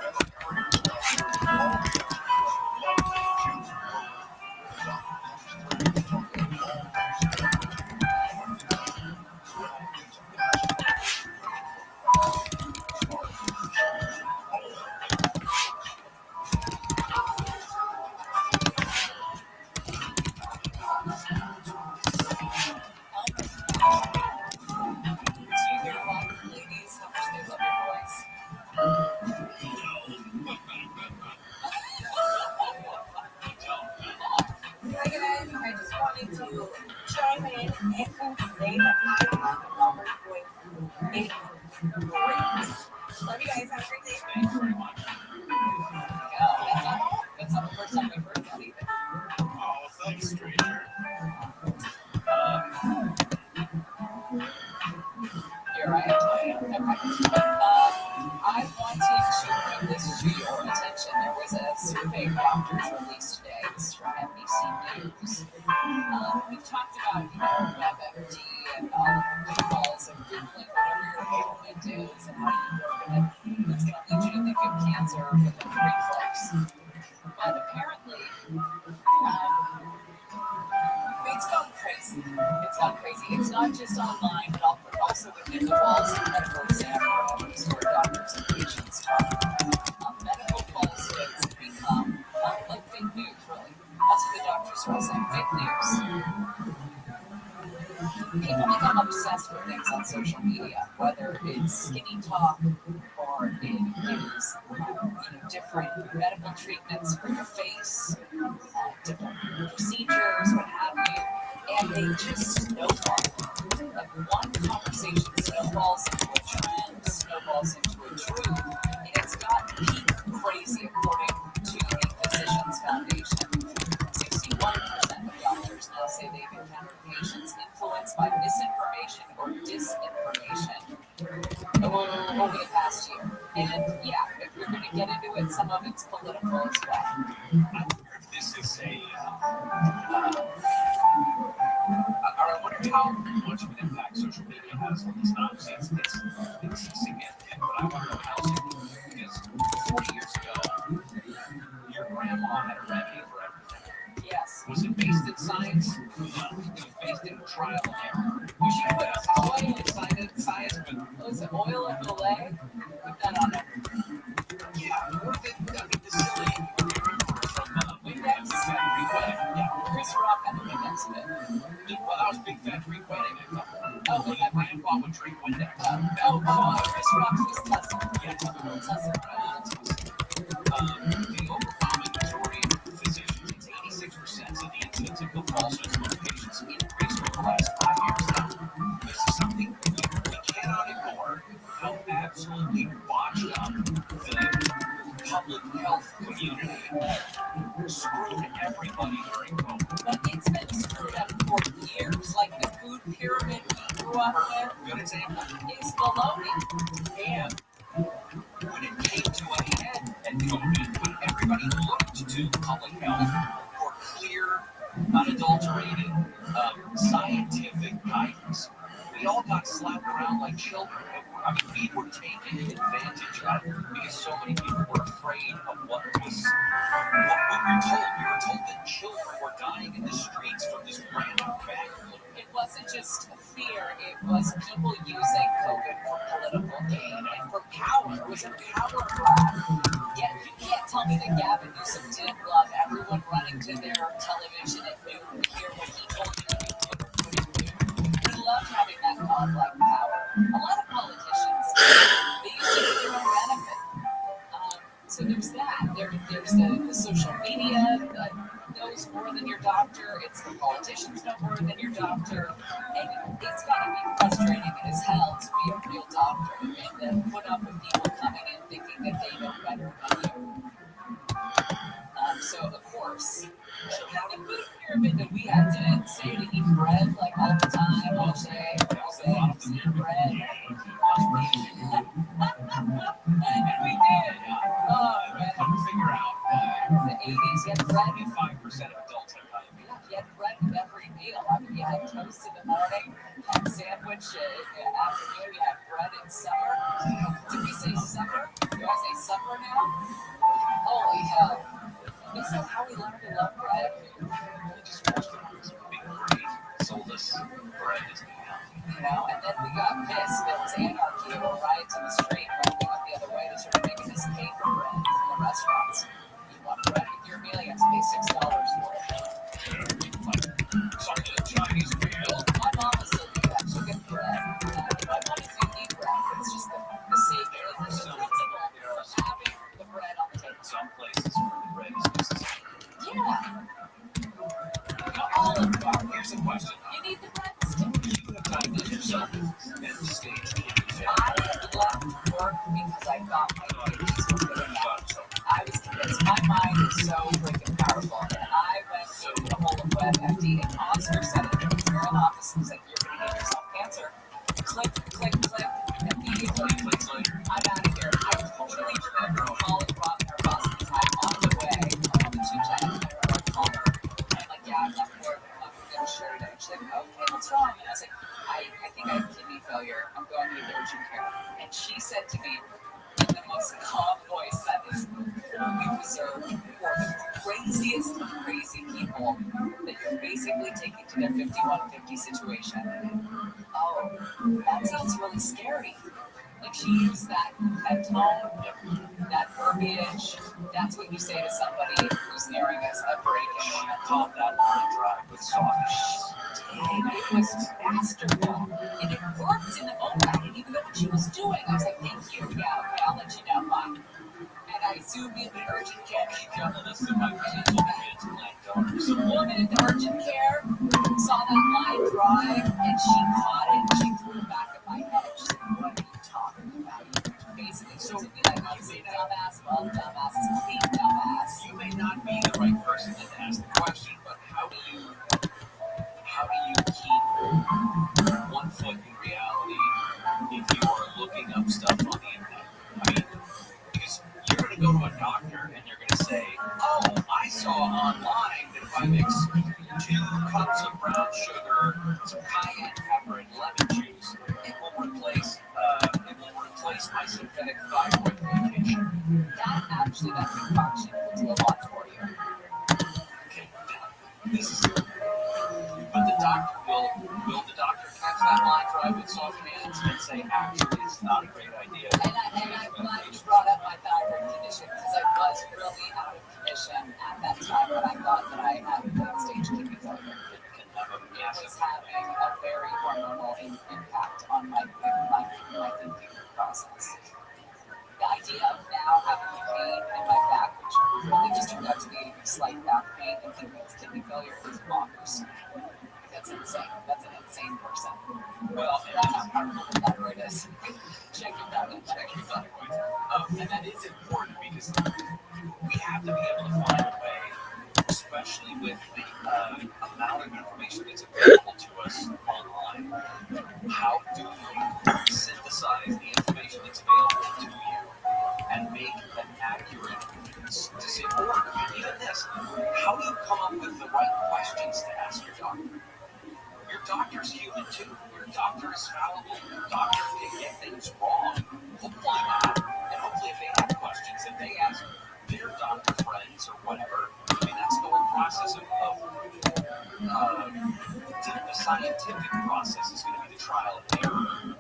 Beth and Curry will start sharing all the answers to love, chance, Love you guys. Have a great day. Thank you very much. That's not the first time we've heard that either. Oh, thanks, stranger. You're right. Okay. I wanted to bring this to your attention. There was a survey of doctors released today. This is from NBC News. We've talked about, WebMD and all the pitfalls of Googling whatever your ailment is and how it's going to lead you to think of cancer within 3 clicks. But apparently, it's gone crazy. It's gone crazy. It's not just online, but also within the walls of medical exam rooms where doctors and patients talk. Medical falsehoods become like fake news, really. That's what the doctors were saying. Fake news. People become obsessed with things on social media, whether it's skinny talk or it is different medical treatments for your face, different procedures, what have you, and they just snowball. Like one conversation snowballs into a trend, snowballs into a truth, and it's got peak crazy according to the Physicians Foundation. 61% of doctors now say they've encountered patients influenced by misinformation or disinformation over the past year. And yeah, if you're going to get into it, some of it's political as well. I wonder if this is I wonder how much of an impact social media has on this. Obviously, it's significant, but I want to know how significant. Because 40 years ago, your grandma had a remedy for everything. Yes. Was it based in science? No. It was based in trial and error. She put oil in science, but was it oil in Malay? Put that on it. Yeah, or the silly from Windex? Big Fat Greek Wedding. Yeah. Chris Rock and the Windex bit. Well, that was Big Fat Greek Wedding. Oh, When that grandpa would drink Windex. Chris Rock's was cousin. Yeah, Cousin. The overwhelming majority of physicians, 86%, said the incidence of the falsehoods among patients increased over the last 5 years. Now, this is something we cannot ignore. How absolutely botched up the public health community screwed everybody during COVID. But it's been screwed up for years. Like the food pyramid we grew up with, Good example. is baloney. And when it came to a head at COVID, when everybody looked to public health for clear, unadulterated, scientific guidance, we all got slapped around like children. I mean, we were taken advantage of because so many people were afraid of what we were told. We were told that children were dying in the streets from this random factory. It wasn't just fear, it was people using COVID for political gain and for power. It was a power grab. Yeah, you can't tell me that Gavin Newsom didn't love everyone running to their television at noon to hear what he told you to do. He loved having that godlike power. A lot of politicians, they use it for their own benefit. So there's that. There's the social media knows more than your doctor. It's the politicians know more than your doctor. And it's got to be frustrating as hell to be a real doctor and then put up with people coming in thinking that they know better than you. So of course, the food pyramid that we had didn't say to eat bread like all the time, all day, eat bread. And we did. Oh, man. Come figure out The 80s, you had bread. 75% of adults have diabetes. You had bread with every meal. I mean, you had toast in the morning, you had sandwich in the afternoon, you had bread in supper. Did we say supper? Do I say supper now? Holy hell. Is that how we learned to love bread? We just forced it on us. Big great. Sold us bread as being healthy. And then we got pissed. There was anarchy and riots in the street. We went the other way to sort of making us pay for bread in the restaurants. You want bread with your meal, you have to pay $6 for it. Something Chinese meal. My mom was still do that. She'll get bread. My mom is going to eat bread. It's just the safety and the principle of having the bread on the table. Some places where the bread is necessary. Yeah. All of them are. Here's a question. You need the breadstick. You have diagnosed yourself at stage 2. I left work because I thought my PhDs were good enough. I was convinced my mind was so freaking powerful. And I went to the whole of WebMD and Oscar said it. You're in office and said, you're going to get yourself cancer. Click, click, click. Immediately, I'm out of here. I totally remember calling our boss at the time on the way. On the chit chat. I called her. I'm like, yeah, I'm not going to get a show today. She's like, okay, what's wrong? And I was like, I think I have kidney failure. I'm going to need urgent care. And she said to me, in the most calm voice that is only reserved for the craziest of crazy people that you're basically taking to their 5150 situation. Oh, that sounds really scary. Like she used that tone, that verbiage. That's what you say to somebody who's nearing a break-in. She called that line drive with softness. It was masterful, and it worked in the moment. I didn't even know what she was doing. I was like, thank you. Yeah, okay, I'll let you know. Bye. And I zoomed in the urgent care. She telling us that my potential transplant donors. The woman in the urgent care saw that line drive, and she caught it, and she threw it back at my head. She said, what are you talking about? Basically, so to be like, I'm saying dumbass, well, dumbass is complete dumbass. You may not be the right person to ask the question, but how do you keep one foot in reality if you are looking up stuff on the internet? I mean, because you're going to go to a doctor and you're going to say, oh, I saw online that if I mix 2 cups of brown sugar, some cayenne pepper, and lemon juice, it will replace my synthetic thyroid medication. That concoction will do a lot for you. Okay, this is but the doctor will the doctor catch that line drive with soft hands and say, actually, it's not a great idea. And I'm glad you brought up my thyroid condition because I was really out of commission at that time when I thought that I had late-stage kidney failure. It was having a very hormonal impact on my thinking process. The idea of now having pain in my back, which really just turned out to be slight back pain and thinking it's kidney failure, is bonkers. That's insane. That's an insane person. Well, and that's how powerful the thyroid is. Check your thyroid. And that is important because we have to be able to find a way, especially with the amount of information that's available to us online. How do you synthesize the information that's available to you and make an accurate decision? Or even this, how do you come up with the right questions to ask your doctor? Your doctor's human too. Your doctor is fallible. Your doctor can get things wrong. Hopefully not. And hopefully if they have questions, if they ask their doctor friends or whatever, I mean, that's the whole process of the scientific process is going to be the trial and error.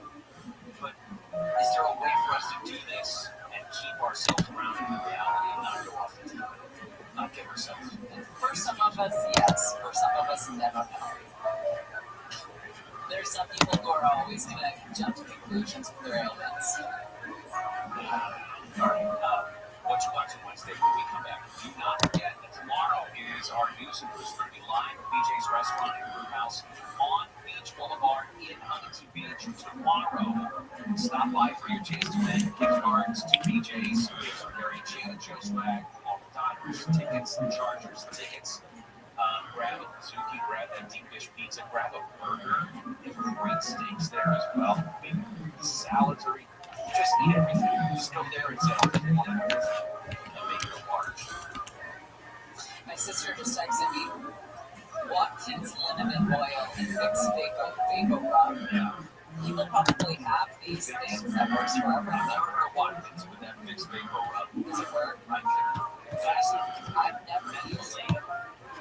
But is there a way for us to do this and keep ourselves grounded in reality and not go off into not get ourselves? For some of us, yes. For some of us, never know. There's some people who are always going to jump to conclusions with their ailments. All right, what you watching Wednesday when we come back? Do not forget that tomorrow is our news and news going to be live at BJ's Restaurant and Brewhouse on Beach Boulevard in Huntington Beach tomorrow. Stop by for your chance to win gift cards to BJ's. Gift for Gary and Shannon, Joe Swag, all the Dodgers tickets, the Chargers tickets. Grab a Suzuki, grab that deep dish pizza, grab a burger. They have great steaks there as well. Maybe salads or just eat everything. Just come there and say, I want everything. And make it a large. My sister just texted me, Watkins liniment oil and fixed Vago rub. Yeah. People probably have these things that works for everyone. I've never heard of Watkins with that fixed Vago rub. Does it work? I've never used it.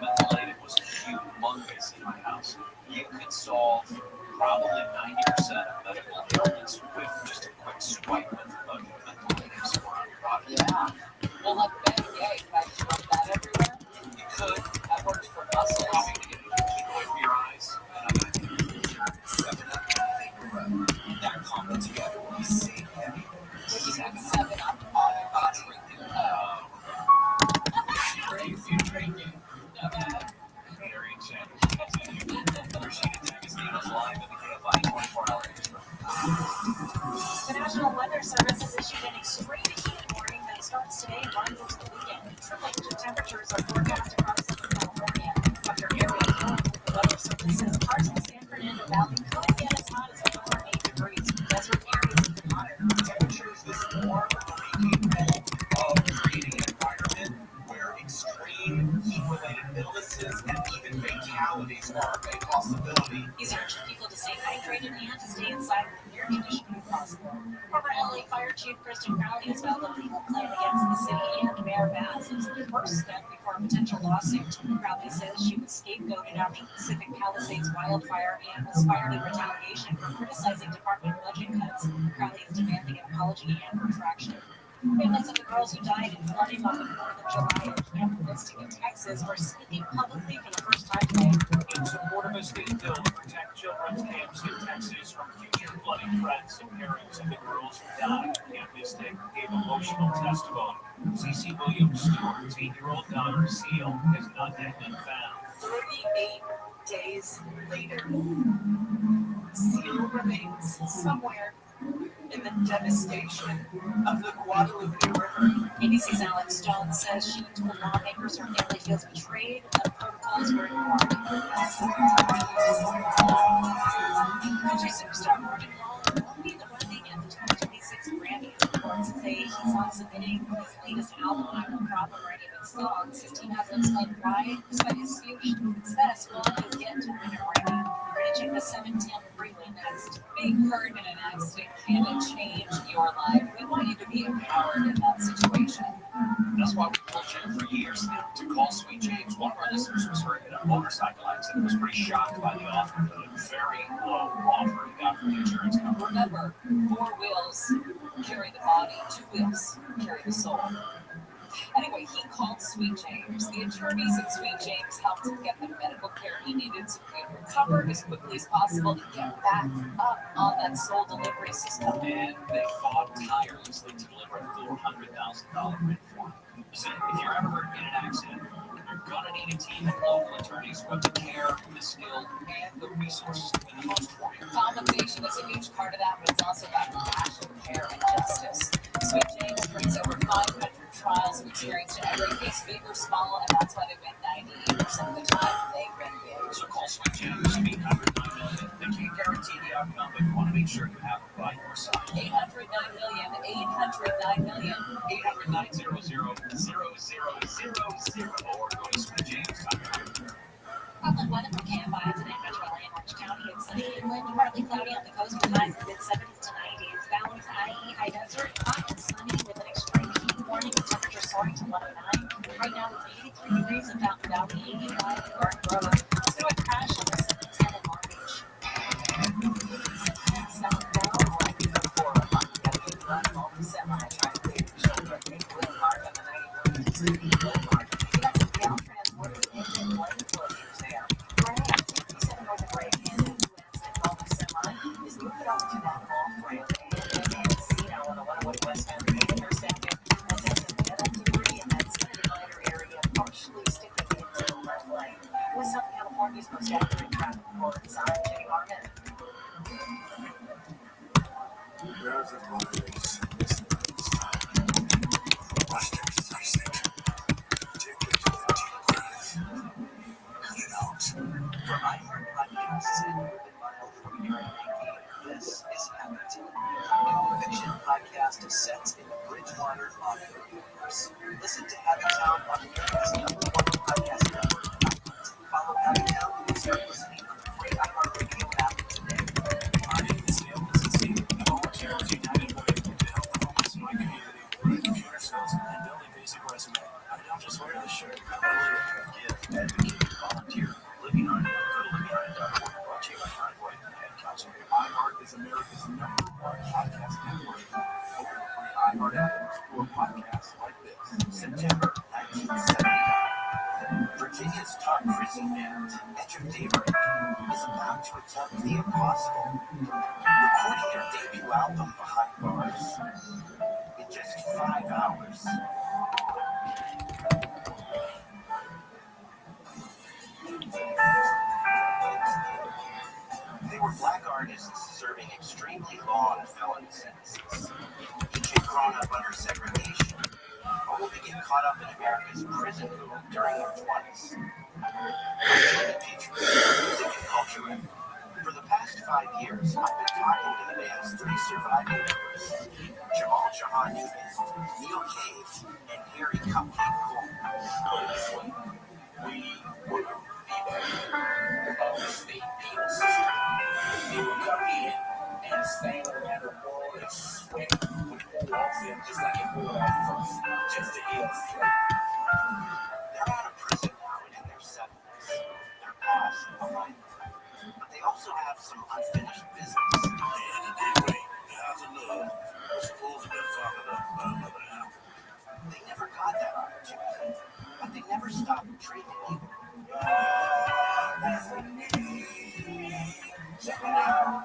Methylated was humongous in my house. You could solve probably 90% of medical ailments with just a quick swipe of methylated somewhere on your body. Yeah. Well, like Ben Gay, can I just rub that everywhere? You could. That works for muscles. I mean, keep away from your eyes. That combo together will be safe heavy. What is that? 7 up on your body. Crazy drinking. Gary and Shannon. Rashida D'Agostino's live in the KFI 24-hour extra. National Weather Service has issued an extreme heat warning that starts today and runs into the weekend. Triple-digit temperatures are forecast across Southern California. Under area north, the Weather Service says parts of the San Fernando Valley could get as hot as over 8 degrees. Desert areas even hotter. Temperatures this warm are capable of creating an environment where extreme heat-related illnesses and even fatalities are a possibility. He's urged people to stay hydrated and to stay inside with air conditioning if possible. Former LA Fire Chief Kristen Crowley has filed a legal claim against the city and Mayor Bass. It's the first step before a potential lawsuit. Crowley says she was scapegoated after the Pacific Palisades wildfire and was fired in retaliation for criticizing department budget cuts. Crowley is demanding an apology and retraction. Families of the girls who died in flooding on the 4th of July at Camp Mystic in Texas are speaking publicly for the first time today. In support of a state bill to protect children's camps in Texas from future flooding threats, and parents of the girls who died at Camp Mystic gave emotional testimony. Cece Williams Stewart's 8-year-old daughter, Seal, has not yet been found. 38 days later, Seal remains somewhere in the devastation of the Guadalupe River. ABC's Alex Stone says she told lawmakers her family feels betrayed and protocols were ignored. Country superstar Morgan Wallen won't be the running at the 2026 Grammys. Reports say he's not submitting his latest album, I Will Problem, or any of its songs. His team hasn't explained why, despite his huge success, Wallen is yet to win a Grammy. Reaching the 710 freeway next. Being hurt in an accident can change your life. We want you to be empowered in that situation. That's why we told Jen for years now to call Sweet James. One of our listeners was hurt in a motorcycle accident, was pretty shocked by the offer, the very low offer he got from the insurance company. Remember, 4 wheels carry the body, 2 wheels carry the soul. Anyway, he called Sweet James. The attorneys at Sweet James helped him get the medical care he needed so he could recover as quickly as possible and get back up on that soul delivery system. And they fought tirelessly to deliver a $400,000 win for him. Listen, if you're ever hurt in an accident, you're gonna need a team of local attorneys who have the care, the skill, and the resources to win the most for you. Compensation is a huge part of that, but it's also about compassion, care, and justice. Sweet James brings over 500 trials of experience to every case, big or small, and that's why they win 98% of the time. They win big. So call Sweet James, 800-9-million. They can't guarantee the outcome, but you want to make sure you have them by your side. 800-9-million, 800-9-million. 800-900-0000 or go to sweetjames.com. Upland weather for KFI today, Metro LA and Orange County. It's sunny inland, partly cloudy on the coast with highs in the mid-70s to 90s. Valleys, IE, high desert, hot and sunny with an extreme heat warning with temperature soaring to 109. Right now it's 83 degrees in Fountain Valley, 85 in Garden Grove. Let's do a crash on the 710 in Long Beach. Southbound, like before, got a good run off the semi. Trying to clear the shoulder and make real hard on the 91 Boulevard. We got some ground transport with engine lane closures there. Gray at 57 North of Gray Canyon, west and Gulf Semi is moving over to that off ramp and Casino on the 101 West End Intersection. And there's some metal debris in that center minor area, partially sticking into the left lane. With Southern California's most accurate traffic reports, I'm Jenny Martin. There's a place. Buster's Isaac. Take a deep breath. Cut it out. For iHeart Podcasts and Urban Mile from Aaron Mankey, this is Hamilton, a fiction podcast set in the Bridgewater audio universe. Listen to Habitat on America's #1 podcast network, iHeart. Follow Habitat and start listening on the free iHeartRadio app today. My name is Dale Kaczynski. I'm a volunteer United Way to help the homeless in my community. With computer skills and build a basic resume. I don't just wear the shirt, I wear it to give, advocate, volunteer. Living on it. Go to livingoniit.org. Brought to you by Highway and Council. iHeart is America's #1 podcast network. Open the free iHeart app and explore podcasts like this. September 1979. Virginia's top prison band, Etcher Daybreak, is about to attempt the impossible. Recording their debut album behind bars in just 5 hours. They were black artists serving extremely long felony sentences. Each had grown up under segregation, only to get caught up in America's prison boom during their 20s. I'm Jordan Petrie, music and culture editor. For the past 5 years, I've been talking to the band's 3 surviving members, Jamal Jahan Newman, Neil Cave, and Harry Cupcake Cole. We were the of the state penal system. They would come in and stand around the wall and sweat would pour off them just like it poured off first, just to hear us play. They're out of prison now and in their 70s. Their past behind them. But they also have some unfinished business. Anyway, how's the love? We're supposed to be fucking up by another hour. They never got that opportunity, but they never stopped dreaming either.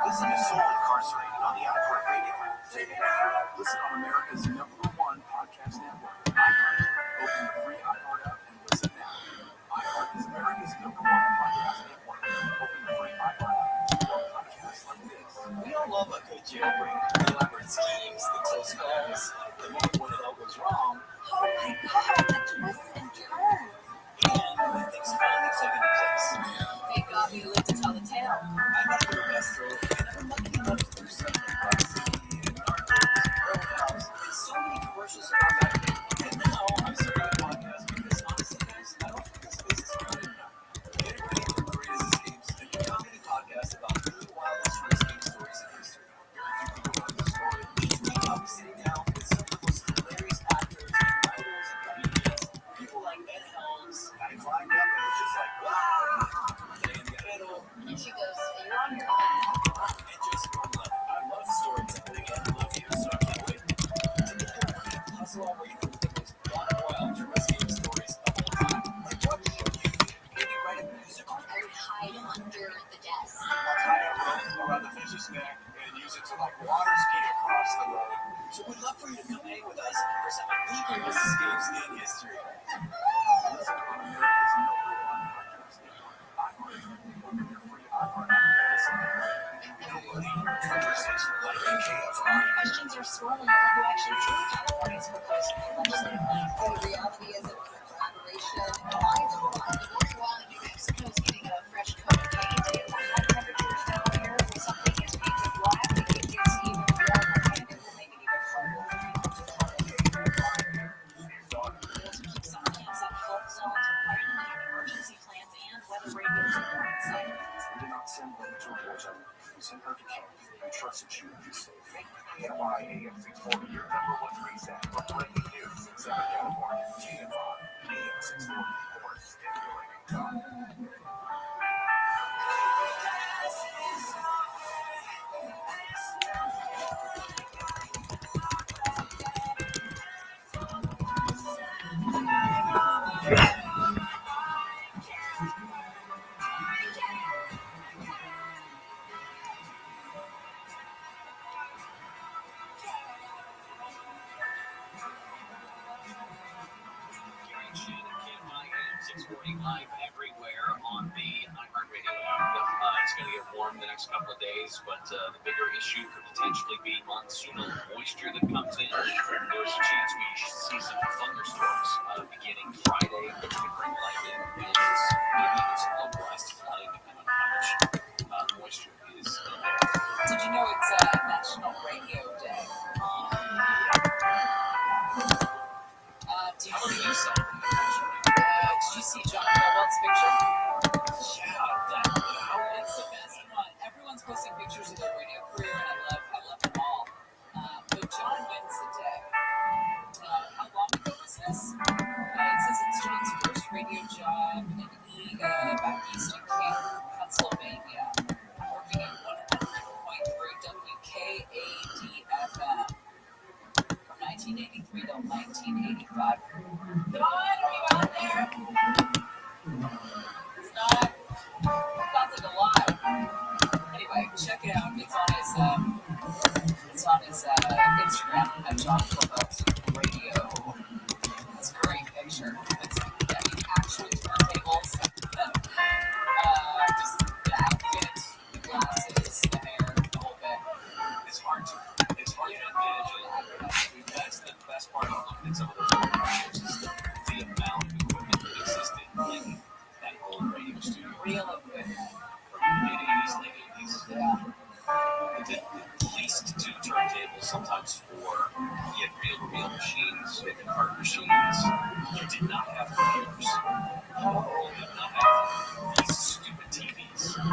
Listen to Soul Incarcerated on the iHeartRadio app. Listen on America's #1 podcast network, iHeart. Open the free iHeart app and listen now. iHeart is America's #1 podcast network. Open the free iHeart app for podcasts like this. We all love a good jailbreak. The elaborate schemes, the close calls, the moment when it all goes wrong. Oh my god, the twists and turns. And when things finally click into place. Thank God we lived to tell the tale. I never knew best through. I never lucky enough to do something privacy and narcos, roadhouse, and so many commercials about that. And now I'm starting a podcast because honestly, guys, I don't think this place is crowded enough. Entertaining the greatest escapes and a comedy podcast about the wildest escape stories in history. You can go on the story. Each week I'll be sitting down with some of the most hilarious actors and writers and comedians. People like Ed Helms. I climbed up and was just like, wow! And she goes, you're on your own. And Jessica Love. I love storytelling and I love you, so I can't wait. Together, we're going to puzzle our way through the most wild escape stories of all time. Like what should you do? Maybe write a musical. I would hide under the desk. I'll tie a rope around the fish's neck and use it to like water ski across the road. So we'd love for you to come hang with us for some of the greatest escapes in history. Listen on America's #1 podcast network, iHeart. Open your free iHeart app and listen now. Nobody covers it like the KFI. Questions are swirling over who actually drew California's proposed legislative plan. The reality is it was a collaboration. I don't want to go while New Mexico's getting a fresh coat of paint. It's a high temperatures down here. When something is painted black, it gets even warmer and it will make it even harder for people to color. To keep some camps at flood zones requiring emergency plans and weather radios and warning signs. We did not send them to a war zone. We sent her to camp. We trusted she would be safe. KFI AM 640, your #1 reset for breaking news in Southern California. KFI AM 640, or stimulating time. Live everywhere on the iHeartRadio app. It's going to get warm the next couple of days, but the bigger issue could potentially be monsoonal moisture that comes in. There's a chance we see some thunderstorms beginning Friday, which could bring lightning and maybe even some localized flooding, depending on how much moisture is in there. Did you know it's National Radio Day? Do you see did you see John Caldwell's picture? Yeah, It's the best one. Everyone's posting pictures of their radio career, and I love them all. But John wins the day. How long ago was this? It says it's John's first radio job in back east in Canton, Pennsylvania, working at 100.3 WKAD-FM from 1983 till 1985. Come on, are you out there? It's not. Sounds like a lie. Anyway, check it out. It's on his Instagram at John Caldwell's Radio. It's a great picture. It's actual turntables. Just the outfit, the glasses. That's the best part about looking at some of those old pictures is the amount of equipment that existed in that old radio studio. Real equipment. From mid-80s, late 80s. Yeah. At least 2 turntables, sometimes 4. You had reel-to-reel machines, you had cart machines. You did not have computers. You did not have these stupid TVs. No.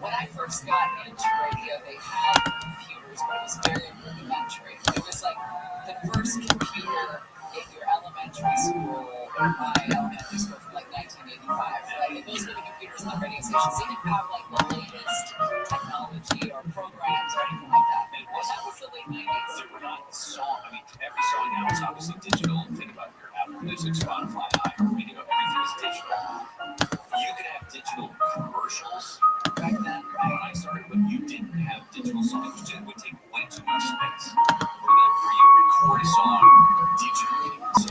When I first got into radio, they had computers, but it was very rudimentary. It was like the first computer in your elementary school, or my elementary school from like 1985, right? And those were the computers in the radio stations. They didn't have like the latest technology or programs or anything like that. And that was the late 90s. There were not every song now is obviously digital. Think about your Apple Music, Spotify, iHeartRadio, everything is digital. You could have digital commercials back then when I started, but you didn't have digital songs. It would take way too much space for you to record a song digitally. So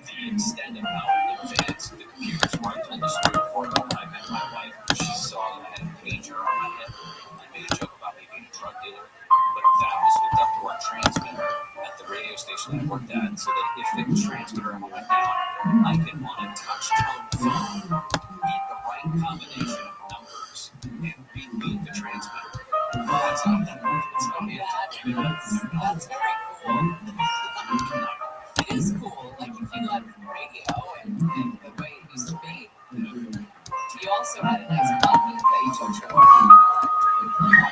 the extent of how advanced the computers were, I told the story before about when I met my wife. She saw that I had a pager on my head. I made a joke about me being a drug dealer, but that was hooked up to our transmitter at the radio station I worked at, so that if the transmitter ever went down, I could on a touch-tone phone beat the right combination of numbers and reboot the transmitter. That's how that works. That's very cool. It is cool. Like if you love radio and the way it used to be, you also had a nice buggy that you took to work.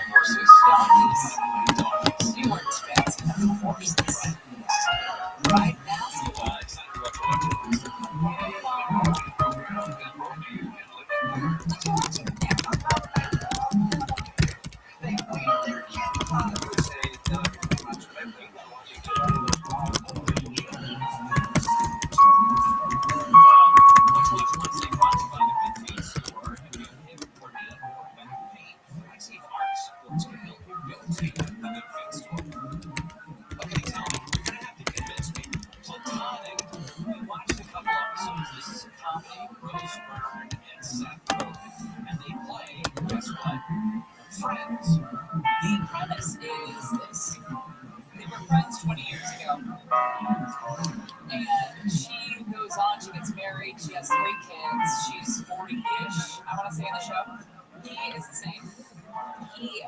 Horses. Donkeys. You weren't fancy enough for horses. Right now, Friends. The premise is this. They were friends 20 years ago. And she goes on, she gets married, she has 3 kids, she's 40-ish, I want to say in the show. He is the same. He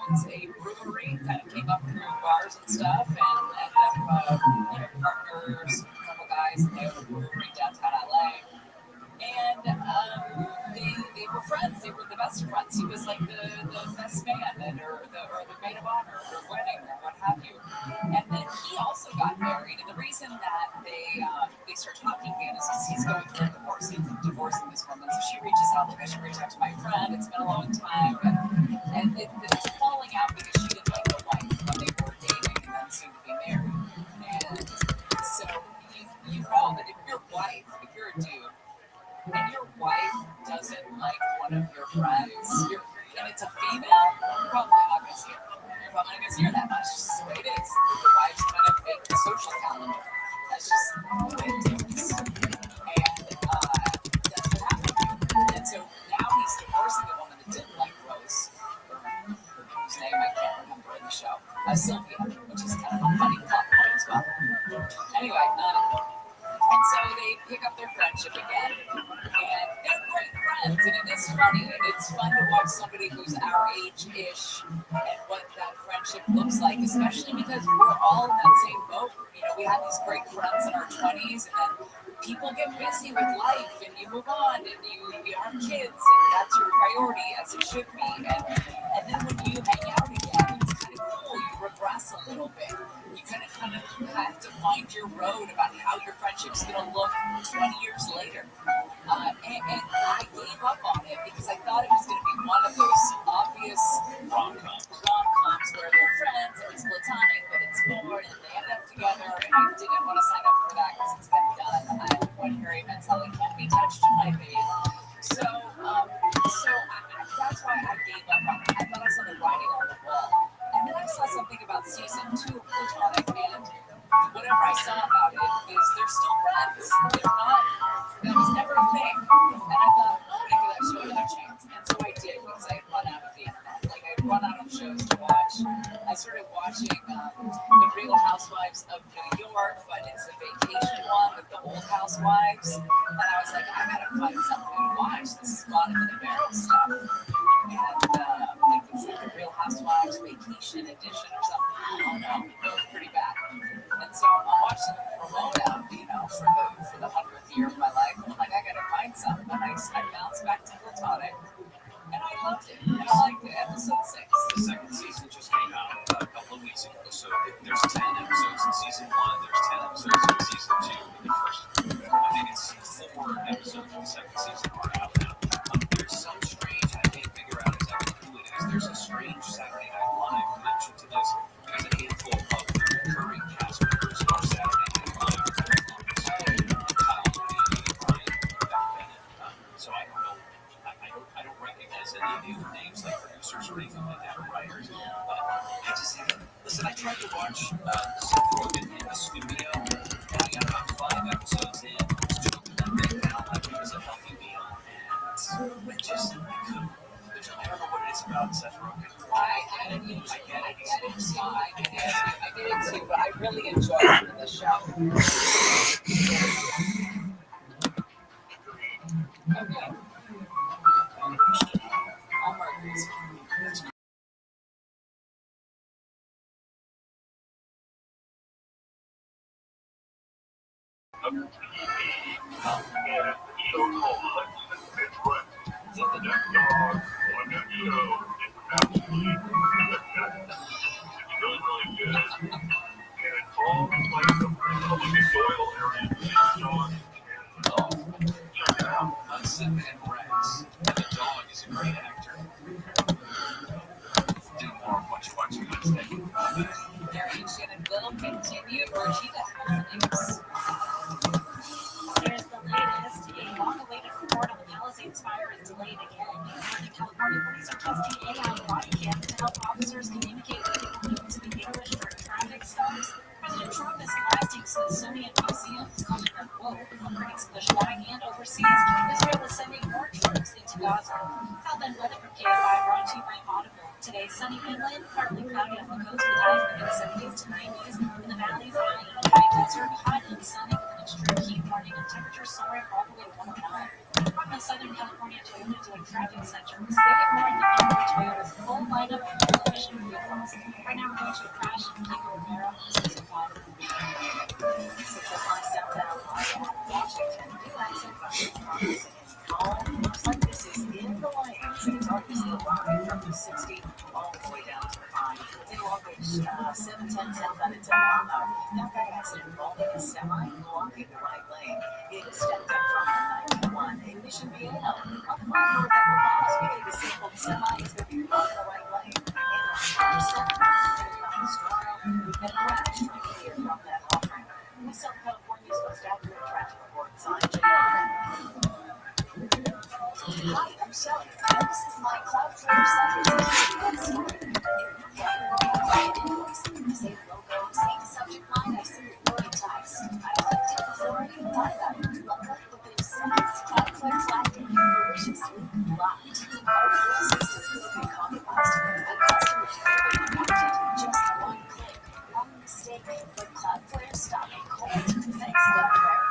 owns a brewery, kind of came up through bars and stuff, and ended up, partners, a couple guys, and they own a brewery downtown LA. And they were friends. They were the best of friends. He was like the best man, or the maid of honor, or wedding, or what have you. And then he also got married. And the reason that they start talking again is because he's going through a divorce. He's divorcing this woman. So she reaches out, like, I should reach out to my friend. It's been a long time, and it's falling out because she didn't like the wife when they were dating and then soon to be married. And so you know that if you're a dude, and your wife doesn't like one of your friends, and it's a female, you're probably not going to see her. You're probably not going to see her that much. It's just the way it is. The wives kind of make the social calendar. That's just the way it is. And that's what happened. And so now he's divorcing a woman that didn't like Rose, whose name I can't remember in the show, Sylvia, which is kind of a funny plot point as well. Anyway, and so they pick up their friendship again, and they're great friends, and it is funny, and it's fun to watch somebody who's our age-ish, and what that friendship looks like, especially because we're all in that same boat. We had these great friends in our 20s, and then people get busy with life, and you move on, and you have kids, and that's your priority, as it should be, and then when you hang out again, it's kind of cool. You regress a little bit. You kind of have to find your road about how your friendship's going to look 20 years later. And I gave up on it because I thought it was going to be one of those obvious rom-coms where they're friends and it's platonic, but it's more, and they end up together. And I didn't want to sign up for that because it's been done. When Harry Met's how they can't be touched in my opinion. So that's why I gave up on it. I thought I saw the writing on the wall. And then I saw something about season 2 of Platonic, and whatever I saw about it is they're still friends. They're not, that was never a thing. And I thought, I'm going to give that show another chance. And so I did, because I had run out of the internet. Like, I had run out of shows to I started watching The Real Housewives of New York, but it's the vacation one with the old housewives. And I was like, I gotta find something to watch. This is bottom of the barrel stuff. And I think it's like The Real Housewives Vacation Edition or something. I don't know. It was pretty bad. And so I'm watching Ramona, for the 100th year of my life. And I'm like, I gotta find something. And I bounced back to Platonic. And I loved it. And I liked it. Episode 6. The second season just came out a couple of weeks ago. So there's 10 episodes in season 1. There's 10 episodes in season 2. The first, I think it's 4 episodes of the second season are out now. There's some strange, I can't figure out exactly who it is. There's a strange Saturday Night Live connection to this. There's a handful of recurring cast members on Saturday Night Live. Kyle Mooney and Brian Bennett. So I don't know. I don't recognize any of the other names like producers or anything like that, or writers. I just haven't. Listen, I tried to watch Seth Rogen in the studio, and I got about 5 episodes in. I was joking on right now, like it was a healthy meal, and I just I couldn't. I don't know what it is about Seth Rogen. I get it too, but I really enjoyed it in the show. Okay. Cinnamon Rex. And the dog is a great actor. Do more of what you watch Wednesday. Gary Shannon will continue. Regina has the news. Here's the latest. A long-awaited report on the Palisades fire is delayed again. Northern California police are testing AI body cam to help officers communicate with people who speak English during traffic stops. President Trump is blasting Smithsonian museums, calling them woke. Critics push back, and overseas, Israel is sending more troops into Gaza. Health and weather from KFI brought to you by Audible. Today, sunny inland, partly cloudy on the coast with highs in the 70s to 90s. In the valleys, high desert, hot and sunny with an extreme heat warning and temperatures soaring all the way to 109. From the Southern California Toyota Dealer Traffic Center, they ignored the Camry Toyota's full lineup of full-emission vehicles. Right now, we're going to a crash in Pico Rivera, 605. 605 southbound Washington, new exit from looks like this is in the lanes. It's already still running from the 60 all the way down to the 5. Take a look at 710 southbound at Delano. Now got an accident involving a semi blocking the right lane. It stepped up from the 91 in Mission Viejo. Up the front that will pause. We get a disabled semi. It's going to be blocking the right lane. And on 7, we've been crashed right here from that off ramp. South California's most accurate traffic report sign. Hi, I'm Shelly. This is my Cloudflare second. Same logo, same subject line, I see reporting types. I clicked it before I even thought about it. Look up within seconds. Cloudflare flagging. Maliciously blocked. Our whole system could have been compromised. A customer could have been impacted. Just one click. One mistake. But Cloudflare stopped it cold. Thanks, Cloudflare.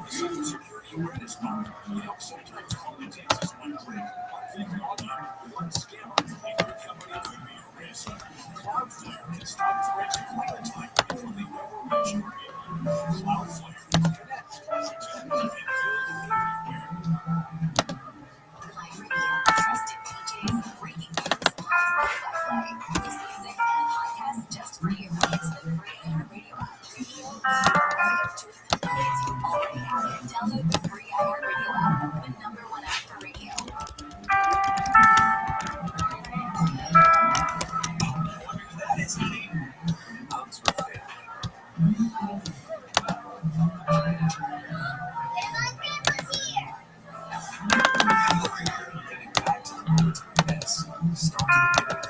Security awareness month. It helps sometimes all it takes is one click, one fake login, one scammer, and your company could be at risk. Cloudflare can stop threats in real time before they ever reach your end. Cloudflare. Connect, protect, and build everywhere. Trusted DJs, breaking news, play. This music and podcast just for you. It's the free radio app. You already have it. Download the free Radio app, the #1 app for radio. That is me. Hugs with family. Getting back to the roots of this starts with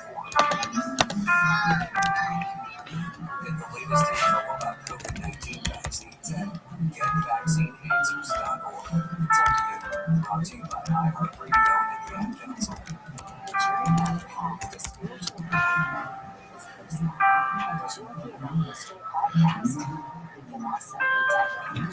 and the latest info about COVID-19 vaccines at getvaccineanswers.org. It's up to you. Brought to you by iHeartRadio and the Ad Council. The journey back home to spiritual Georgia History Podcast. You can also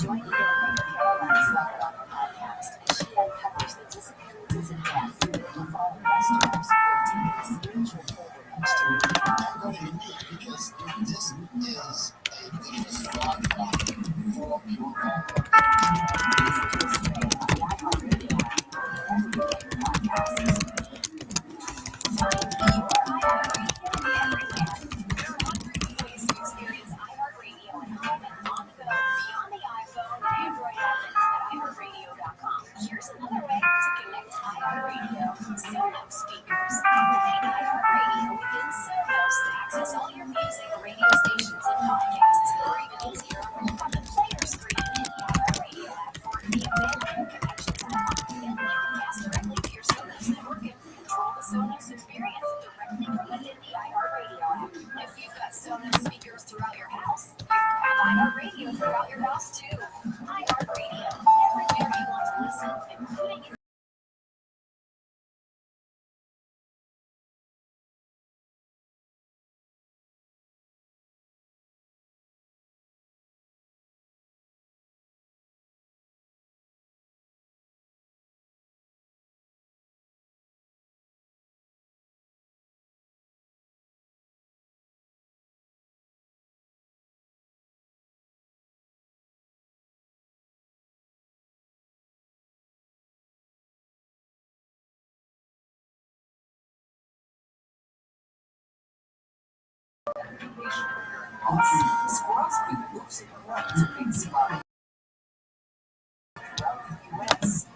join Hillary Caroline's Level Up Podcast as she uncovers the disappearances and death of all Westerners who are taking a spiritual pilgrimage to India. I'm going to India because this is a vicious drive-by for pure gold. Listen to us today on the iHeartRadio app or wherever you get your podcasts. Find your iHeartRadio everywhere. There are hundreds of ways to experience iHeartRadio at home and on the go beyond the iPhone and Android app at iHeartRadio.com. Here's another way to connect to iHeartRadio. Sonos speakers. Activate iHeartRadio within Sonos to access all your music, radio stations, and podcasts. Or even easier, from the player screen in the iHeartRadio app for the available connections app. Then you can cast directly to your Sonos network and control the Sonos experience directly from within the iHeartRadio app. If you've got Sonos speakers throughout your house, you can have iHeartRadio throughout your house too. iHeartRadio, everywhere you want to listen, including in squirrels bring loops and horns to big spot throughout the U.S.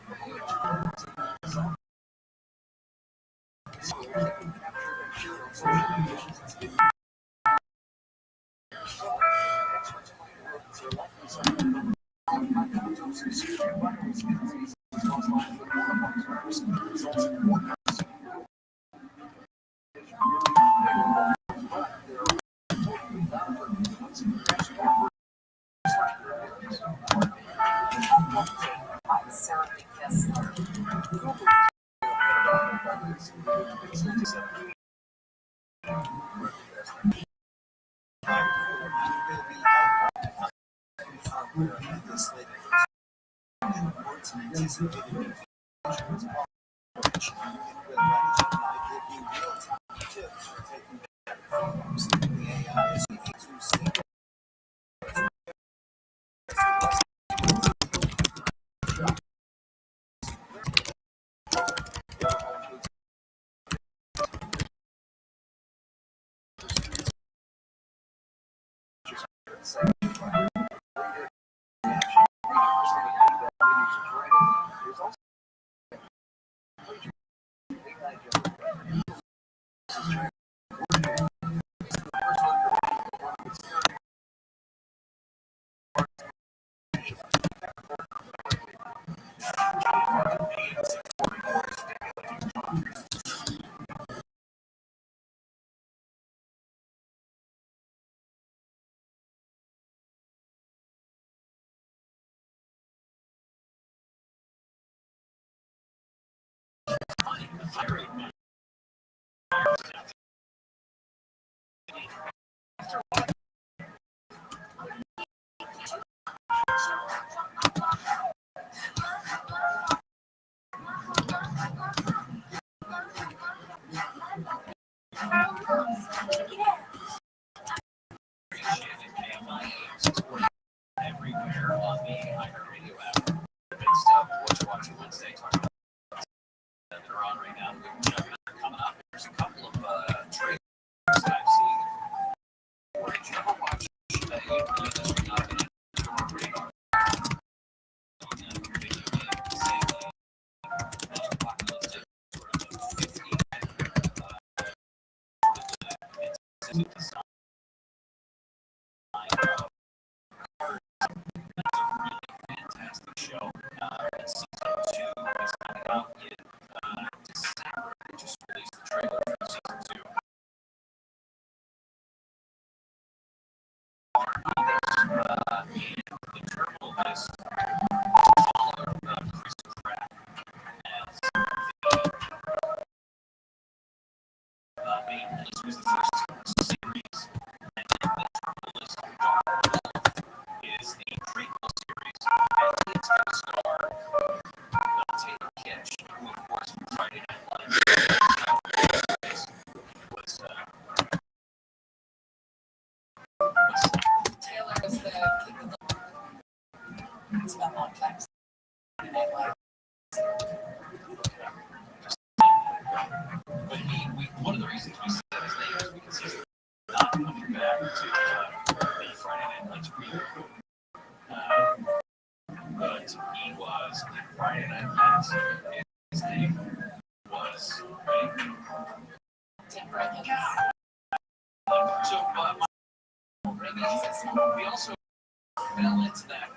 Everywhere on the iHeartRadio app. Big stuff. What you watching Wednesday? Talking about that are on right now. Coming up. There's a couple of trailers that I've seen. Or did you ever watch fantastic show. Season 2 is coming out in December. They just released the trailer for season 2. And the turtle is follow Chris Pratt as the main. This was the first series, and then coming back to the Friday Night Lights preview. But he was the Friday Night Lights. His name was so we also fell into that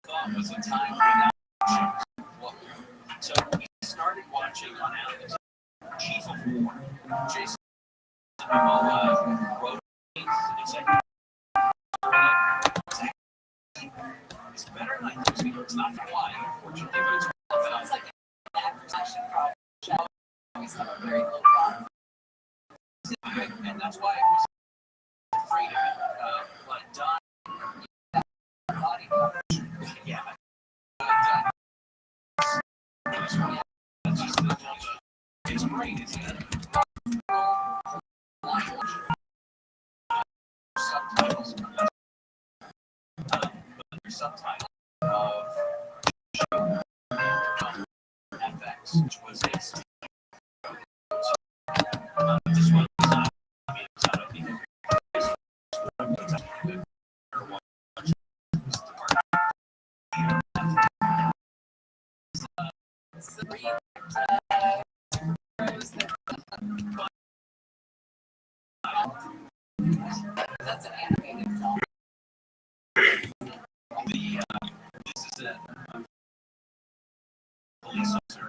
thought was a time without so we started watching on Alex Chief of War. Jason wrote it's better than I think it's not flying, unfortunately, but it's like an acquisition project. Always have a very low bar. And that's why I was afraid of it. But Don, body coverage, yeah. It's great, isn't it? Subtitles. Subtitle of FX, which was a this one that's an animated film. This is a police officer.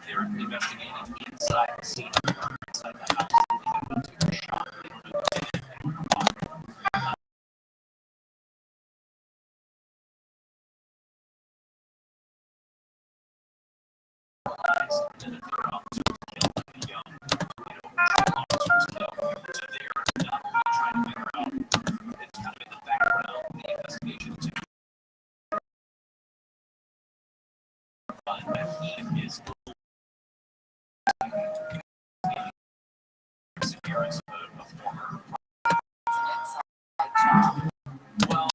They're investigating inside the scene, inside the house. They go to the shop. Well,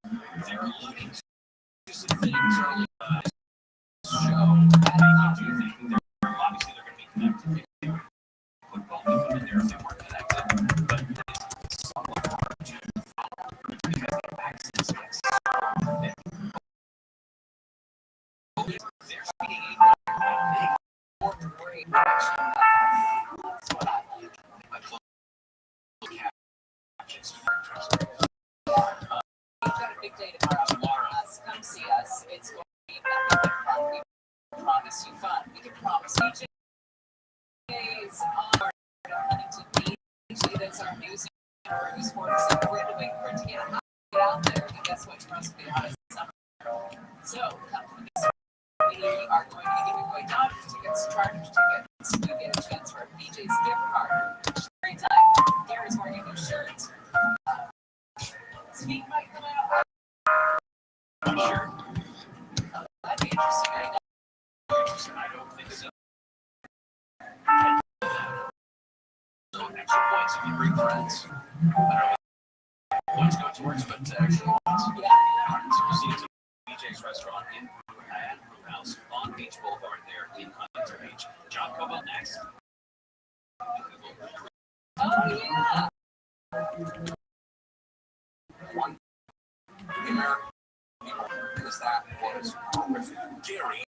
they're looking to some things early show. I do think they're obviously they're going to be connected. Put both of them in there if they weren't connected, but it's somewhat hard to follow because the access gets they're speaking a more great action. That's what I like. I look captions. We've got a big day tomorrow. Come see us. It's going to be nothing but fun. We promise you fun. We can promise you days on Huntington Beach. That's our music and sports. So we're doing to get out there. And guess what? Tomorrow's going to be hot as summer. So come to the we are going to be giving away Dodgers tickets, Chargers tickets. You get a chance for a BJ's gift card. Great time. Gary's wearing a new shirt. Steve might come out. I'm sure. That'd be interesting. I don't think so. So extra points if you bring friends. I don't know if points go towards, but actually points. Yeah. So proceeds to BJ's restaurant in Brew House on Beach Boulevard there in Huntington Beach. John Cobell next. Oh yeah. One. The American people, because that was horrific. Gary.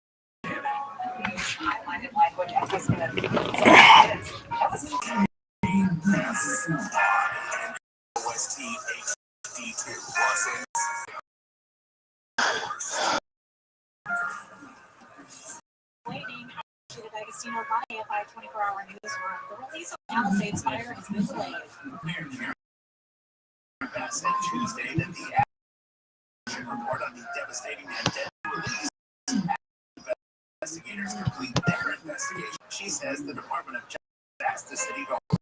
I find it like what I was going to that was waiting to the D'Agostino Bonnie by 24-hour newsroom. The release of Palisade Spider has been delayed. Said Tuesday that the action report on the devastating and deadly release. Investigators complete their investigation. She says the Department of Justice asked the city to hold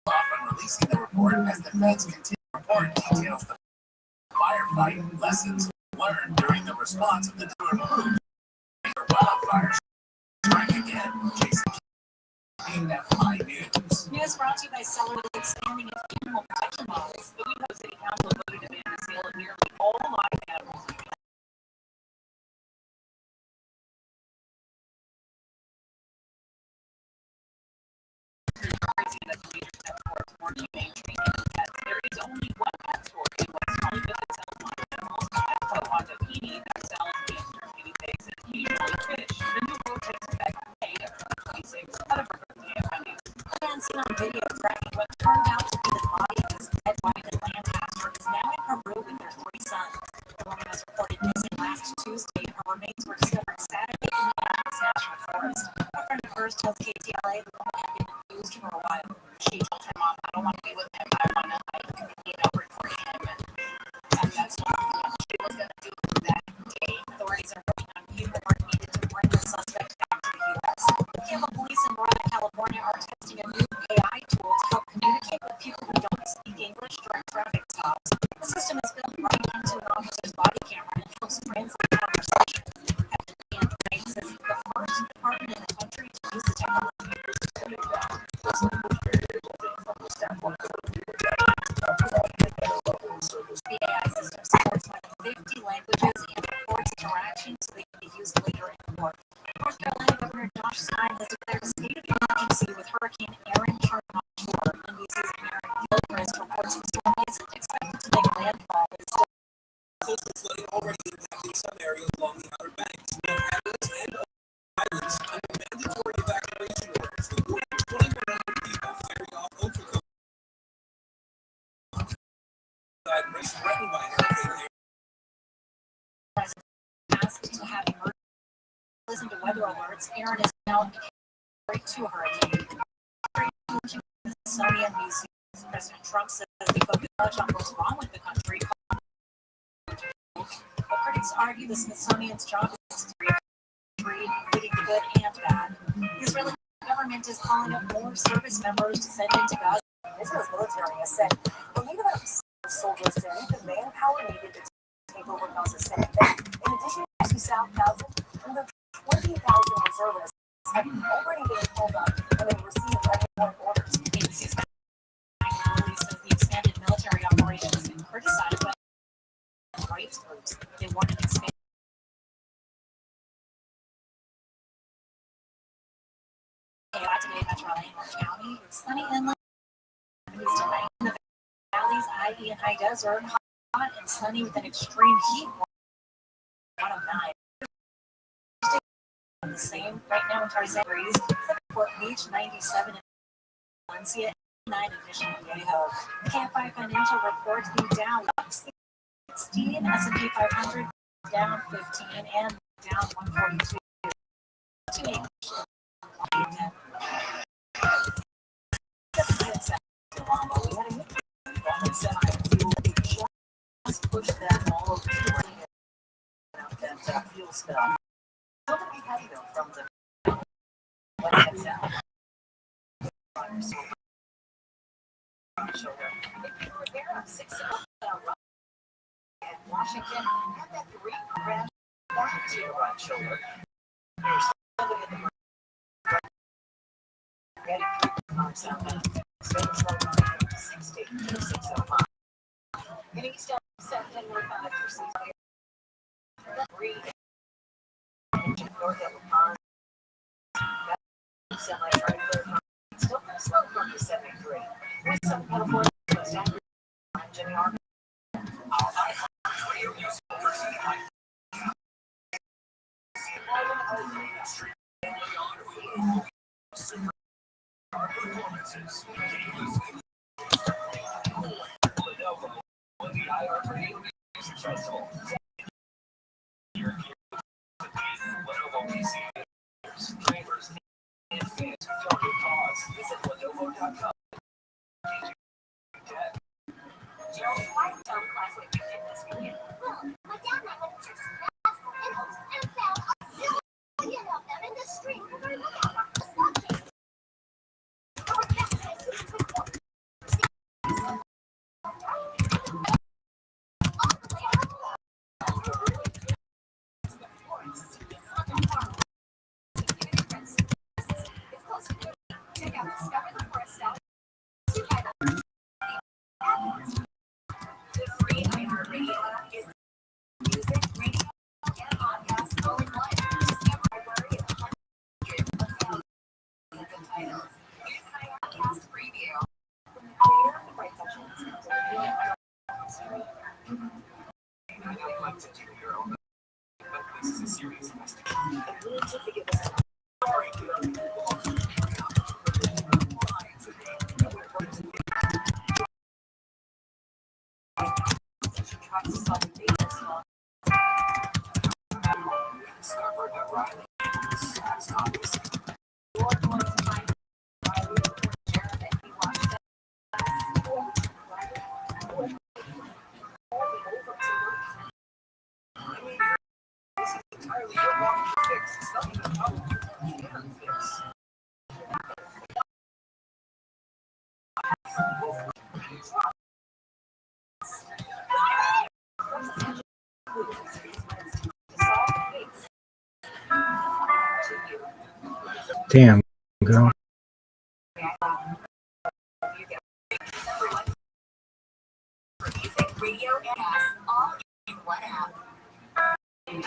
off on releasing the report as the feds continue to report details the firefight lessons learned during the response of the Druid wildfires. Strike again, Jason King at High News. News brought to you by Cellular expanding its animal protection models. The Utah City Council voted to ban the sale of nearly all live animals. man seen on video tracking what turned out to be the body of his dead wife in Lancaster is now in Peru with their 3 sons. The woman was reported missing last Tuesday, and her remains were discovered Saturday in the Adams National Forest. A friend of hers tells KTLA the woman had been abused for a while. She told her mom, "I don't want to be with him. I want to, report him." And that's what she was going to do that day. Authorities are working on paperwork needed to bring the suspect back to the U.S. The Campbell police in Northern California are testing a new AI tool to help communicate with people who don't speak English during traffic stops. The system is built right into an officer's body camera and helps translate conversation. And this is the first department in the country to use the technology. The AI system supports more than 50 languages and records interactions so they can be used later in court. North Carolina Governor Josh Stein has declared a state of emergency with Hurricane Aaron turning offshore. NBC's Aaron Gilchrist reports the storm isn't expected to make landfall, but it's still Coastal flooding already impacting some areas along the Outer Banks. Manhattans and islands under mandatory evacuation orders, with more than 2,100 people ferried off Ophir Coast. Threatened by Hurricane Aaron. asked to have emergency. Listen to weather alerts. Aaron is now right to hurricane. Smithsonian Museum. President Trump says they focus much on what's wrong with the country. But critics argue the Smithsonian's job is to read, including the good and bad. The Israeli government is calling up more service members to send into Gaza. Israel's military has said we'll need about soldiers to meet the manpower needed to take over Gaza City. In addition to 60,000, the 20,000 reservists have already been pulled up and they've received more orders. ABC's says the expanded military operation has been criticized by rights groups. They want an expanded. Today, Metro County, it's sunny inland. Tonight in the valleys, IE and high desert, hot and sunny with an extreme heat. 109. The same right now in Tarzan degrees. Newport Beach 97 in Valencia, 9 in Mission Viejo. KFI financial reports the Dow up 16, S&P 500 down 15, and down 142. Just push that all over that fuel spill. From the Washington had that 3 crash to your right shoulder. In East 710 north of Pond. Semi-trailer. Still kind of slow from the 73. With some California Jimmy Army. Festival. Drivers and fans don't get cause. Visit Lenovo.com. Why don't class what you did this weekend? Well, my dad and I went to church and found a million of them in the street. The free iHeartRadio app is music, radio, and podcasts all in one. Discover a library of hundreds of thousands of titles. Use iHeartcast preview. From the creator of the Bright Sections to I know you like to do your own, but this is a serious investigation. I need to figure this out. discovered that Riley has copies. You're going to find Riley that he watched us. I mean, this is entirely your problem to fix. It's not even a problem you can fix. Damn, girl. Music, radio, and us all in one app. And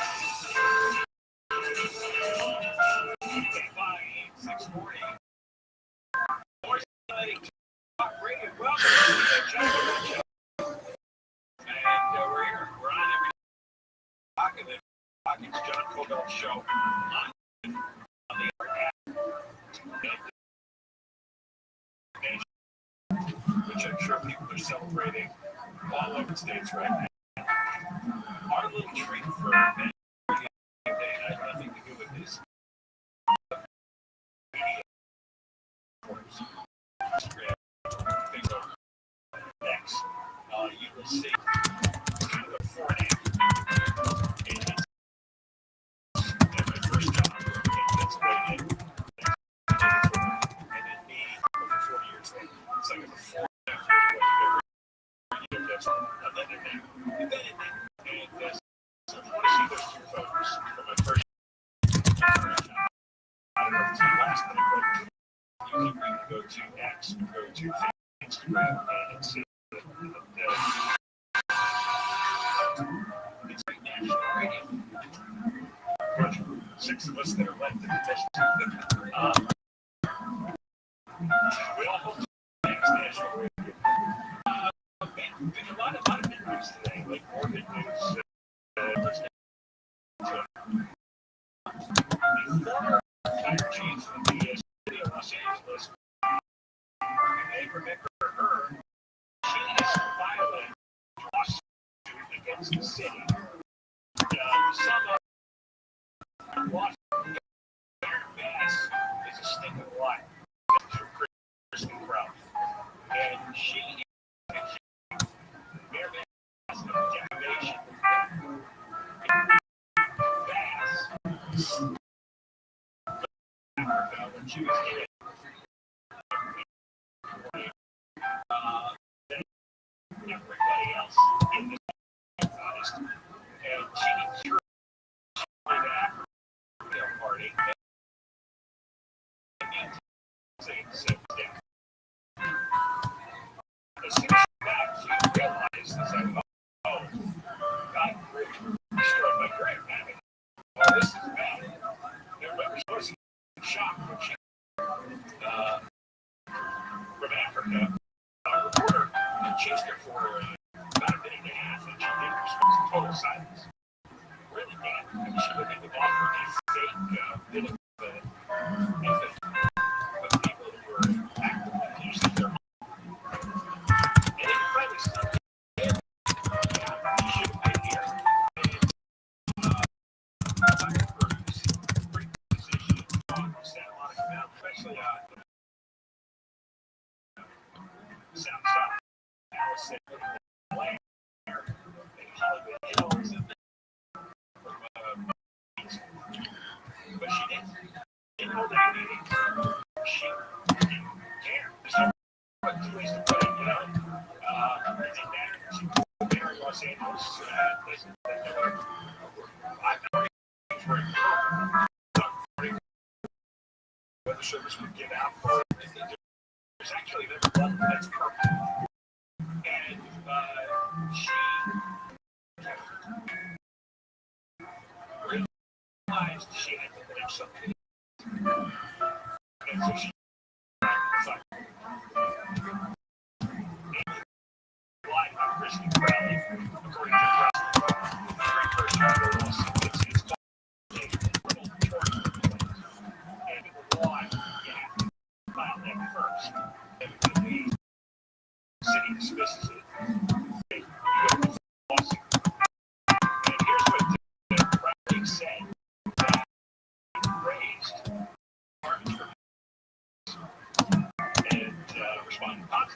we're here. We're on every document. It's John Cobell Show on the which I'm sure people are celebrating all over the states right now. Our little treat for Day had nothing to do with this. Next, you will see kind of a format. And my first job that's weighted, and then me over 40 years later. It's like a before and after. And so I want to see those two photos from my first job. I don't know if it's the last one, but you can go to X, go to Instagram, and see that it's like national radio. Six of us that are left in the district. We all hope it's national radio. There's a lot of good news today, like more good news. Former tire chief of the city of Los Angeles, you may remember her. She has filed a lawsuit against the city. Some of Washington Bass is a stinking liar. Kristen Crow. And she is Mayor Bass of defamation. Bass. When she was in everybody else in this honest. And she threw the African party and said that. As soon as she realized this, I thought, oh, God, destroyed my grandmother. Oh, this is bad. Everybody was shocked when she from Africa, a reporter chased her for about a minute and a half, and she did her total silence. Really bad. I mean, she wouldn't even offer any fake bit of people who were actively losing their home. And in finally stuff, she should have been here. Especially South Alice Hollywood Hills but she didn't hold that meeting. She didn't care. There's no two ways to put it, you know. It didn't matter. She was there in Los Angeles. I'm not for it. Weather Service would give out for it. There's actually never one that's perfect. And she realized she had to believe something. And so she lied about risking rally, according to the press. It's called a torture complaint. And the law, you have to file that first. And the city dismisses it. You go to the lawsuit. But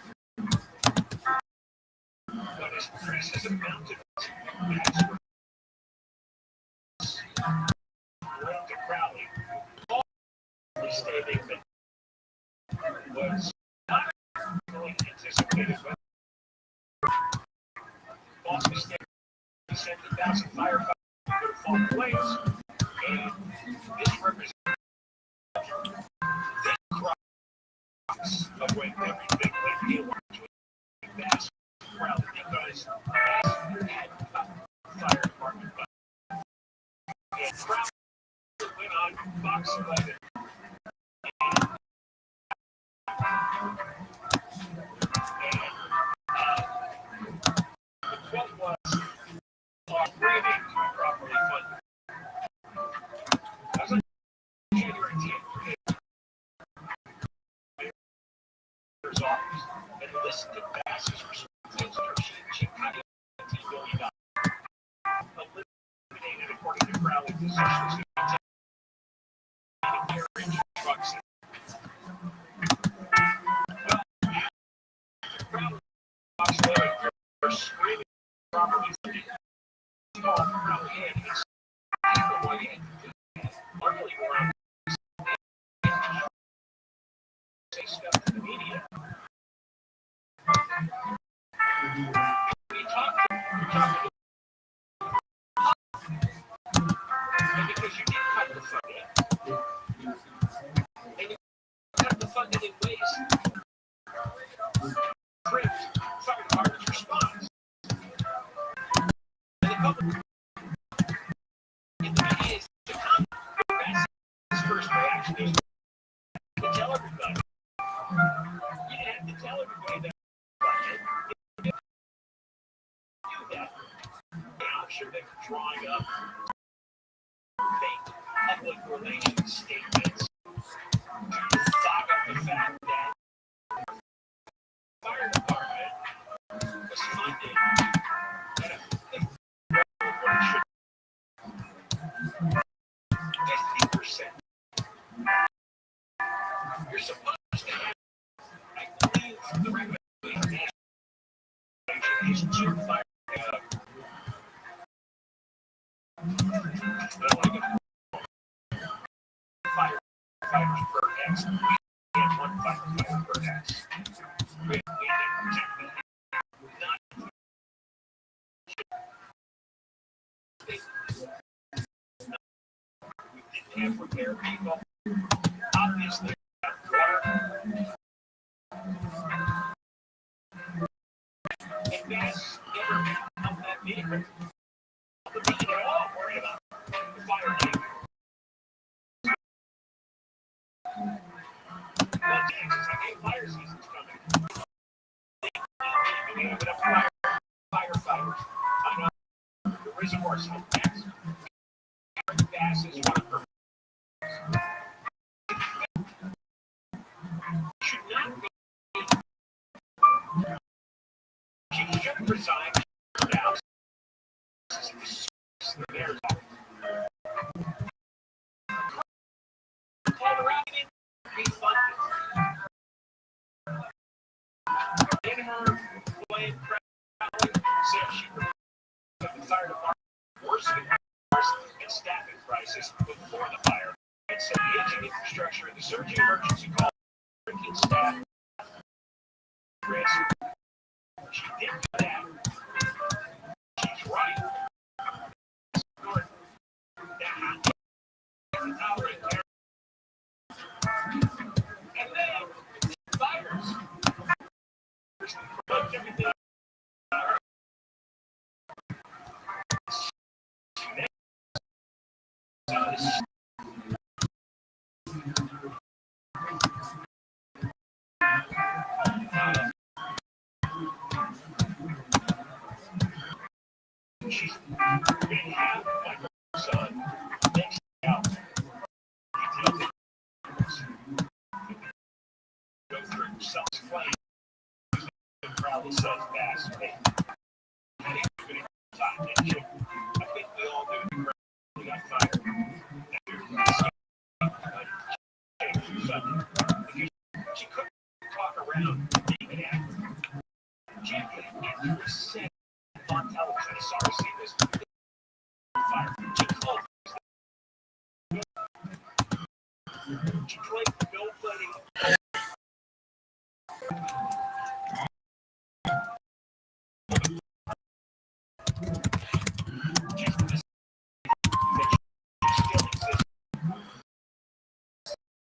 as Chris has amounted to Crowley, stating that was not really anticipated, but false mistake. 70,000 firefighters could fall place, and this represents the crux of when everything went haywire to a vast crowd because had fire department, but the crowd went on Fox 11. What was really to be properly funded? As of January 10th, mayor's office enlisted Bass's responsibility to cut $18 million. Eliminated, according to Crowley, positions to carriage trucks. They're screaming properly funded. Small Crowley and his luckily around say stuff to the media. We talked to and because you did cut the funding, and you cut the funding in ways print fire department's response. And the public in the media is the Congress' first reaction is to tell everybody. You didn't have to tell everybody that budget. You do that. Now I'm sure they were drawing up fake public relations statements to fog up the fact that the fire department was funded at a 50%. You're supposed to have, I believe, the recommendation is to fire. Firefighters per X. We had one firefighter per X. We didn't protect them. Not we didn't have repair people. Obviously, water and gas never become that big. The media are all worried about the fire damage. Well, Texas, I think fire season's coming. We have enough firefighters. I know the reservoirs have gas. Gas is one of them. Should not be. She should resign now. Colorado refunded. In her plan, said she would the fire department worsening and staffing crisis before the fire, and said the aging infrastructure and the surging emergency call drinking staff risk. She didn't do that. She's right. And then fires. Everything. She's going to have my son next out. Go through self-explain. Probably says Bass. Hey, I think we're going to time, didn't you? I think we all do. We got fired. She couldn't talk around being champion and percent on television. Sorry, see this. Fire. She played no fighting.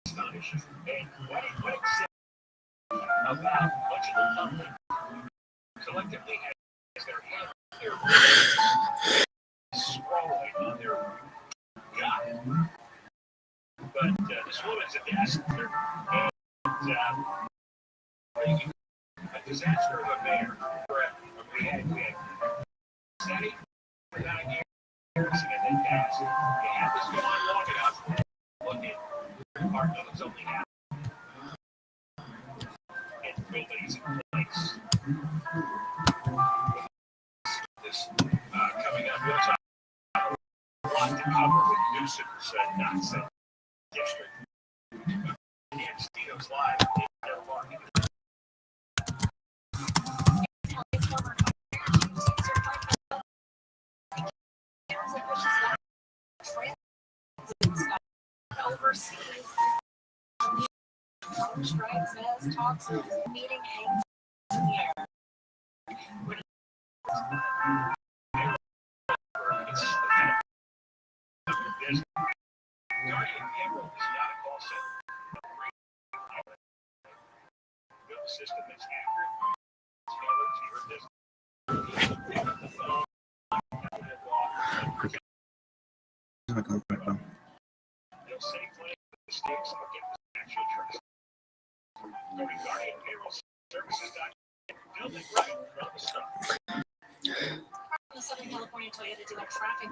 Astonishing. And what it said about much of the public collectively has their hand scrolling on their God. But this woman's a disaster. And a disaster of a mayor. We had Sandy for 9 years and then passed. We had this go on long enough. Look at our notes only half. And nobody's in place. This coming up, we'll talk a lot to cover with Newsom's nonsense district. And Stino's live in their market. Overseas. Strike says talks of meeting hangs in the air. Guardian Emerald is not a call center. Build a system that's accurate, tailored to your business. Pick up the phone. You'll save money with mistakes or get the actual trust. Go to Guardian Payroll Services. Build it right from the start. The Southern California Toyota dealer traffic.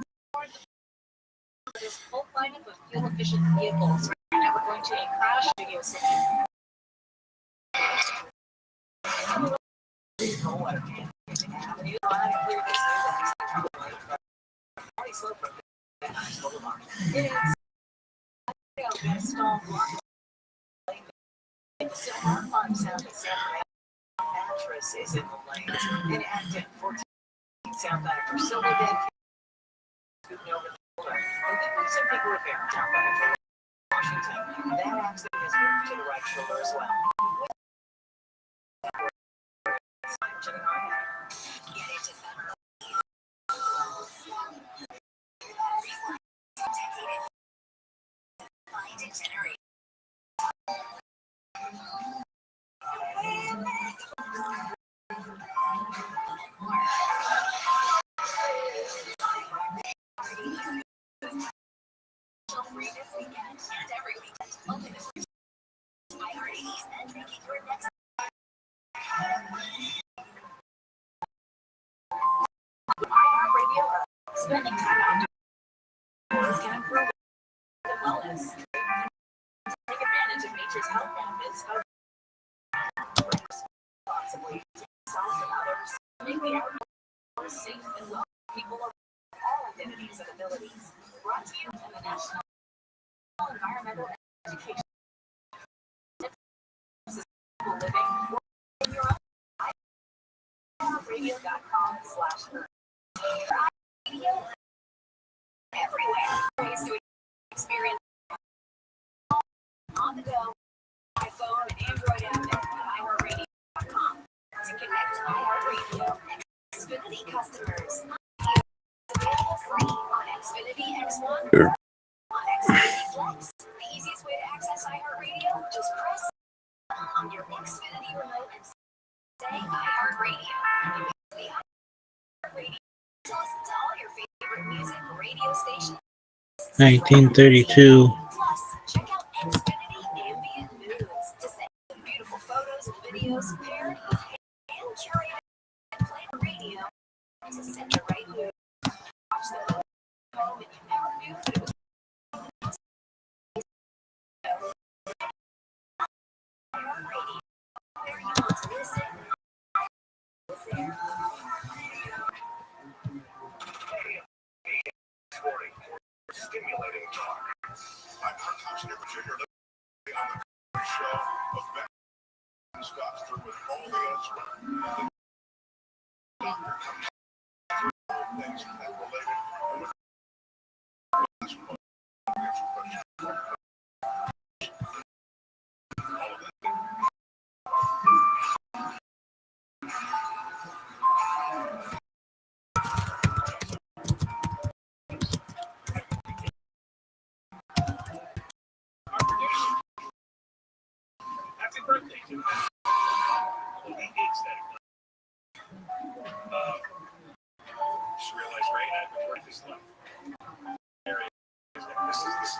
This full lineup of fuel-efficient vehicles. Right now we're going to a crash video session. It is stall block. So our farm sound is mattress is in the lanes. In Acton, 14 South Banner. Silver Dead. And then there's some big repair down by Washington. That accident has moved to the right shoulder as well. Free this weekend and every weekend. Only this weekend. IRAs and making your next. iHeartRadio spending time outdoors can improve wellness. Take advantage of nature's health benefits of responsibly to yourself and others. Make the outdoors safe and well. People of all identities and abilities. Brought to you from the National Environmental Education. Sustainable living in your own radio.com/earth. Radio everywhere. Ways to experience on the go, iPhone and Android app at iHeartRadio.com. To connect to iHeartRadio, Xfinity customers. Available free on Xfinity X1. On Xfinity Flex, the easiest way to access iHeartRadio, just press on your Xfinity remote and say iHeartRadio. And you the iHeartRadio. Listen to all your favorite music radio stations. 1932. Plus, check out Xfinity Ambient Moods to send beautiful photos and videos paired with and curated and play the radio to set the right mood. Watch the home and you never knew that it was. Where you want to listen. Stimulating talk. I'm Archives Virginia on the show of Scott through with all Happy birthday to him. Well, he hates that. Just realized right now the work is left. This is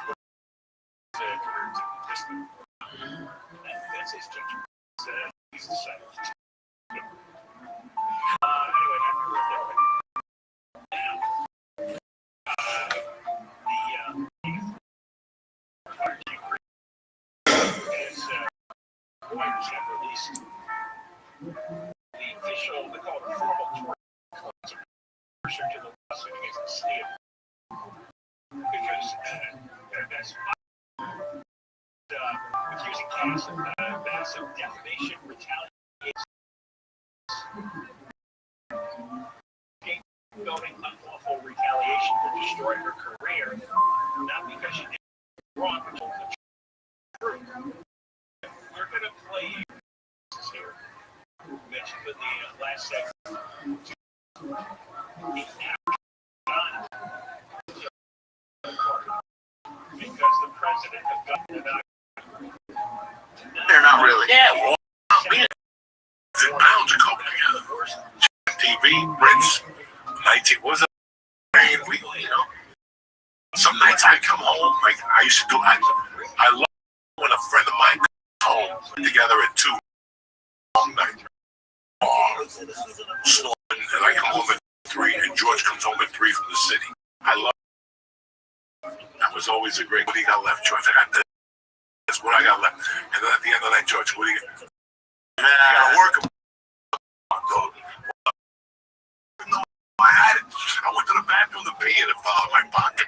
career to that's his judgment. He's decided. Anyway, happy birthday. Now, the Writers have released the official, they call it formal answer to the lawsuit against the state. Because that's accusing Cass of massive defamation, retaliation, scapegoating, unlawful retaliation to destroy her career, not because she did wrong, but told the truth. We're going to play this here. Mentioned in the last segment. Because the president has gotten it out. They're not really. Yeah, well, man, the pounds are coming together. TV, Ritz, 19, what was it? We, you know, some nights I come home, like I used to do, I love when a friend of mine comes home together at 2 long night. Snoring, and I come home at 3, and George comes home at 3 from the city. I love that was always a great. What do you got left, George? I got this. That's what I got left. And then at the end of the night, George, what do you got? I gotta work. No, I had it. I went to the bathroom to pee and it fell out of my pocket.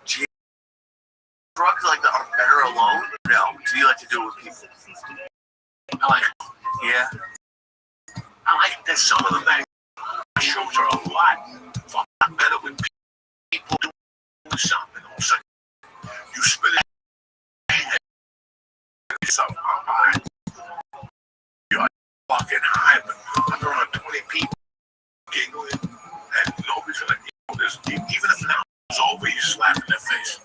Gee, drugs like that are better alone? No. Do you like to do it with people? I like, Yeah. I like that some of the shows are a lot better when people do something. All of a sudden, you spit it. Yourself, you're fucking high, but I'm around 20 people giggling, and nobody's gonna this. Even if now it's over, you just laugh in their face.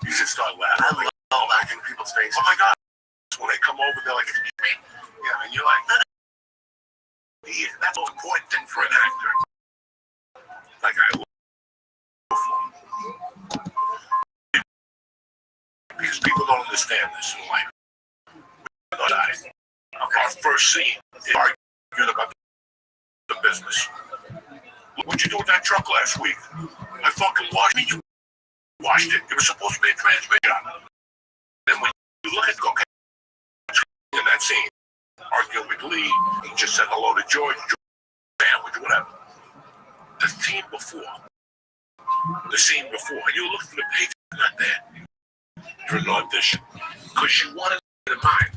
You should start laughing. I love laughing in people's faces. Oh my God. When they come over, they're like, yeah, and you're like, yeah, that's an important thing for an actor. Like I love because people don't understand this in life. Our first scene is arguing about the business. What'd you do with that truck last week? I fucking washed it. You washed it. It was supposed to be a transmission. And when you look at okay, in that scene, arguing with Lee, he just said hello to George, sandwich, whatever. The scene before, and you look for the page, it's not there for an audition, because you wanted it in mind.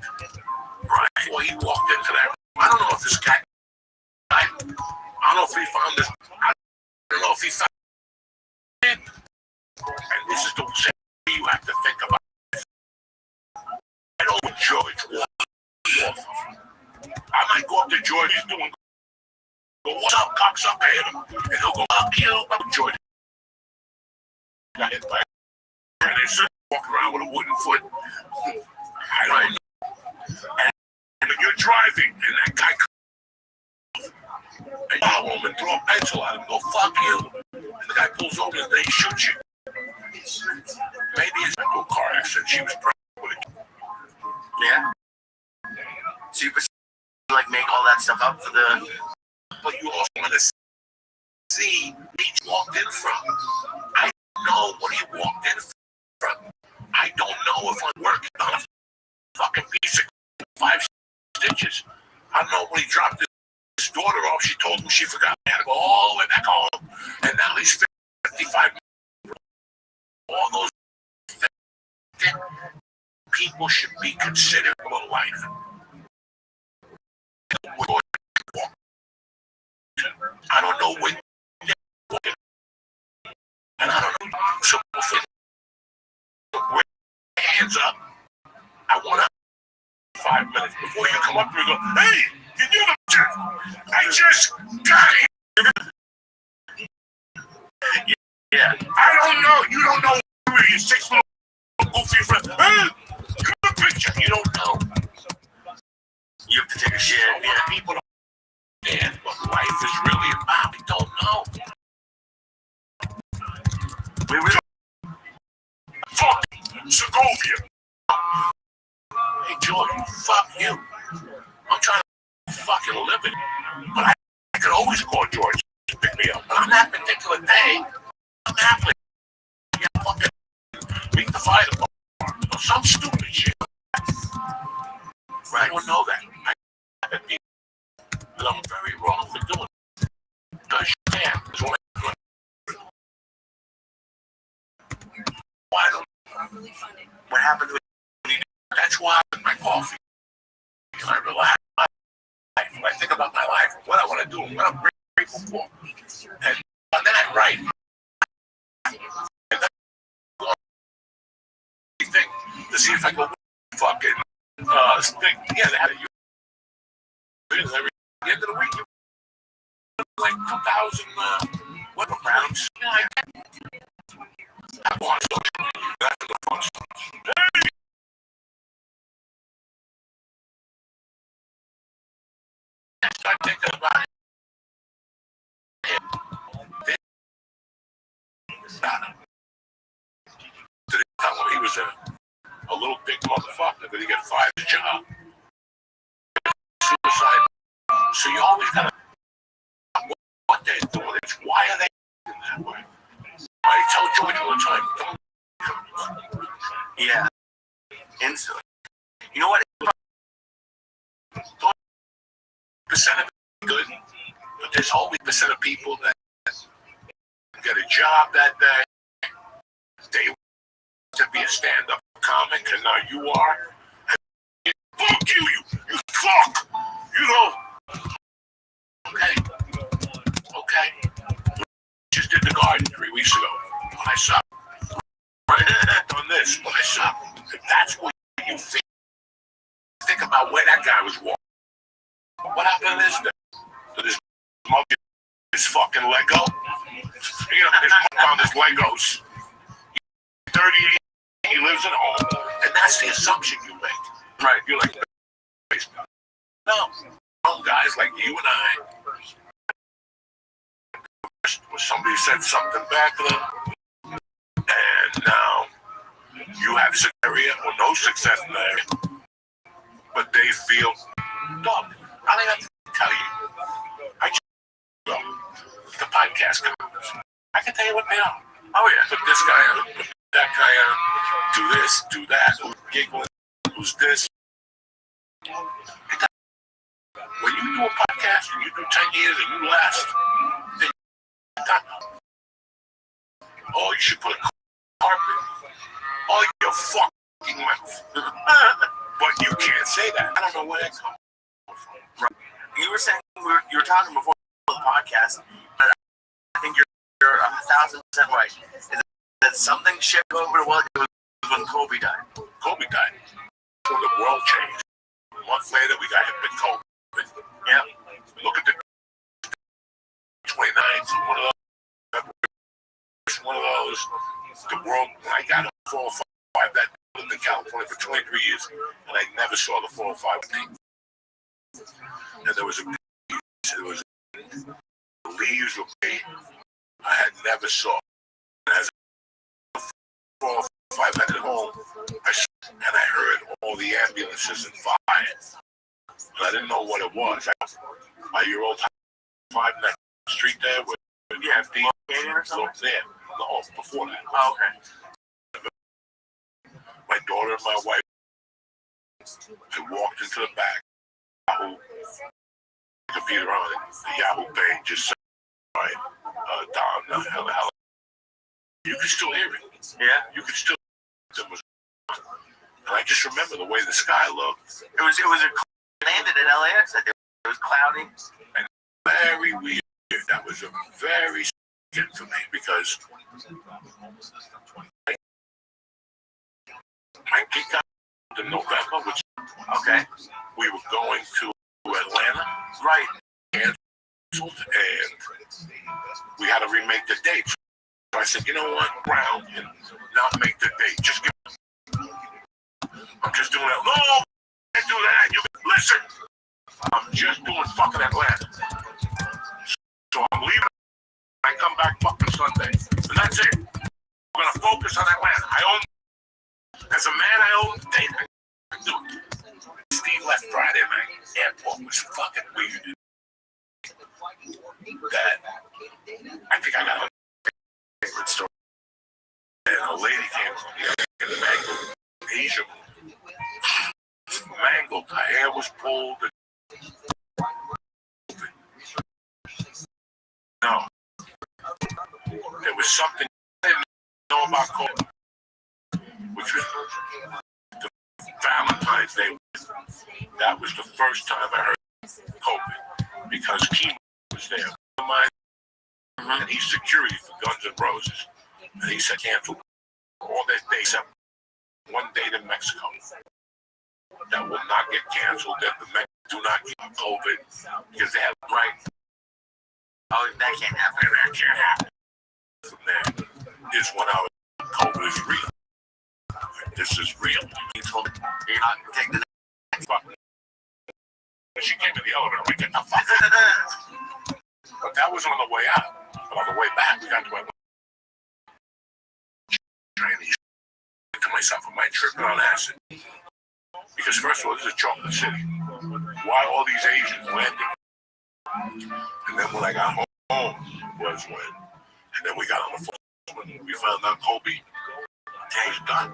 Right before he walked into that, I don't know if this guy, I don't know if he found this, I don't know if he found it, and this is the same you have to think about. I know when George walks off, I might go up to George, he's doing, go, what's up, cocksucker, hit him, and he'll go, fuck you, I'm George. Got hit by, and they sit walking around with a wooden foot. I don't know. And when you're driving, and that guy comes, and you home and throw a pencil at him, go, fuck you, and the guy pulls over and they shoot you. Maybe it's a car accident, she was pregnant with it. Yeah. So you like make all that stuff up for the. But you also want to see where he walked in from. I don't know what he walked in from. I don't know if I'm working on a fucking piece of 5 stitches. I don't know when he dropped his daughter off. She told him she forgot he had to go all the way back home. And now he's 55. All those things. People should be considered life. I don't know when they're walking. And I don't know. So hands up. I want to 5 minutes before you come up here and go, hey, can you I just got here. Yeah. I don't know. You don't know who you 6 little goofy friends. Hey, get a picture. You don't know. You have to take a share. Yeah, people don't understand what life is really about. They don't know. We really fuck Segovia. Hey, Jordan, fuck you. I'm trying to fucking live it. But I could always call George to pick me up. But on that particular day, I'm happy. Yeah, fucking meet the fire department or some stupid shit. Right? I don't know that. And I'm very wrong for doing it. Because you can. Why don't what happened to it? That's why I drink my coffee. I relax my life. When I think about my life, what I want to do, what I'm grateful for. And on that, right? And then to see if I go fucking stick together. Every end of the week, like 2,000 weapon rounds. I want social media. That's the fun stuff. Hey! I start thinking about it. To the time when he was a little big motherfucker, but he got fired a job. Suicide. So you always gotta what they're doing is why are they doing that way? I tell George all the time, don't. Yeah. Instantly. You know what? 20% of it is good, but there's always percent of people that get a job that day. They want to be a stand-up comic, and now you are. And fuck you fuck! You know. Okay. Just did the garden 3 weeks ago. When I saw on this, when I saw, that's what you think about where that guy was walking. What happened to this thing? To this monkey, this fucking Lego? You know, his mom found his Legos. He's 38, he lives at home, and that's the assumption you make. Right, you're like, no, guys like you and I, somebody said something back to them, and now you have success area or no success in there, but they feel dumb. I don't have to tell you. I just know the podcast comments. I can tell you what they are. Oh yeah, put this guy on, put that guy on, do this, do that, who's giggling, who's this. When you do a podcast and you do 10 years and you last, then you're done. Oh, you should put a carpet. Oh, your fucking mouth. But you can't say that. I don't know where that comes from. Right. You were saying you were talking before the podcast, but I think you're 1,000% right. Is that something shipped over to when Kobe died? Kobe died. When the world changed. A month later, we got hit with COVID. Yeah. Look at the 29th. One of those. The world. I got a 405 that lived in California for 23 years, and I never saw the 405. And there was leaves of me I had never saw. And as a 405 at home, and I heard all the ambulances and fires. And I didn't know what it was. My year old 5 next street there where you have the there. No, before that. Oh, okay. My daughter and my wife, I walked into the back. Yahoo computer on it. The Yahoo page just said, right, down the hell. You can still hear it. Yeah, you can still. And I just remember the way the sky looked. It was landed at LAX. It was cloudy. And very weird. That was a very significant for me because I kicked out in November, which we were going to Atlanta, right? And we had to remake the date. So I said, you know what, ground and not make the date. Just give. I'm just doing that. No, I can't do that. You listen. I'm just doing fucking Atlanta. So I'm leaving. I come back fucking Sunday, and that's it. We're gonna focus on Atlanta. I own. As a man, I own the date. I do it. Steve left Friday night. Airport was fucking weird. That I think I got a favorite story. And a lady came in mangled, Asia, mangled. Her hair was pulled. No, there was something I didn't know about COVID, which was the Valentine's Day. That was the first time I heard COVID because Kimo was there. And he's security for Guns N' Roses. And he said cancel all their days except one date in Mexico. That will not get canceled. That the Mexicans do not get COVID because they have right. Oh, that can't happen. That can't happen. From there is when our COVID is real. This is real. He told me, you're not going to take the next fuck. She came in the elevator. We get the fuck out. But that was on the way out. But on the way back, we got to Atlanta. To myself, am I tripping on acid? Because first of all, this is chocolate city. Why all these Asians landing? And then when I got home was when, and then we got on the phone when we found out Kobe is done.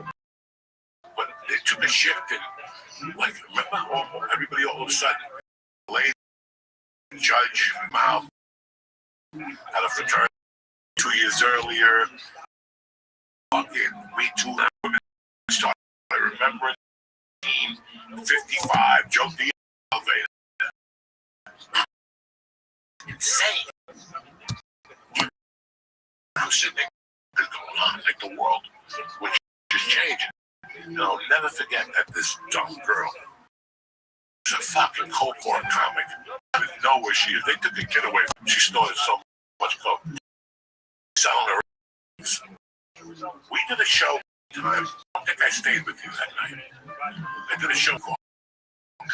But they took a shift and, like, remember everybody all of a sudden, lady, Judge, Mouth, had a fraternity 2 years earlier. Fucking Me Too. Started, I remember 1955, Joe D. Elevator. Insane. I'm sitting there, what's going on? Like the world, which is changing. And I'll never forget that this dumb girl was a fucking coke comic. I didn't know where she is. They took the kid away. She snorted so much coke. Selling her. We did a show time. I don't think I stayed with you that night. I did a show called I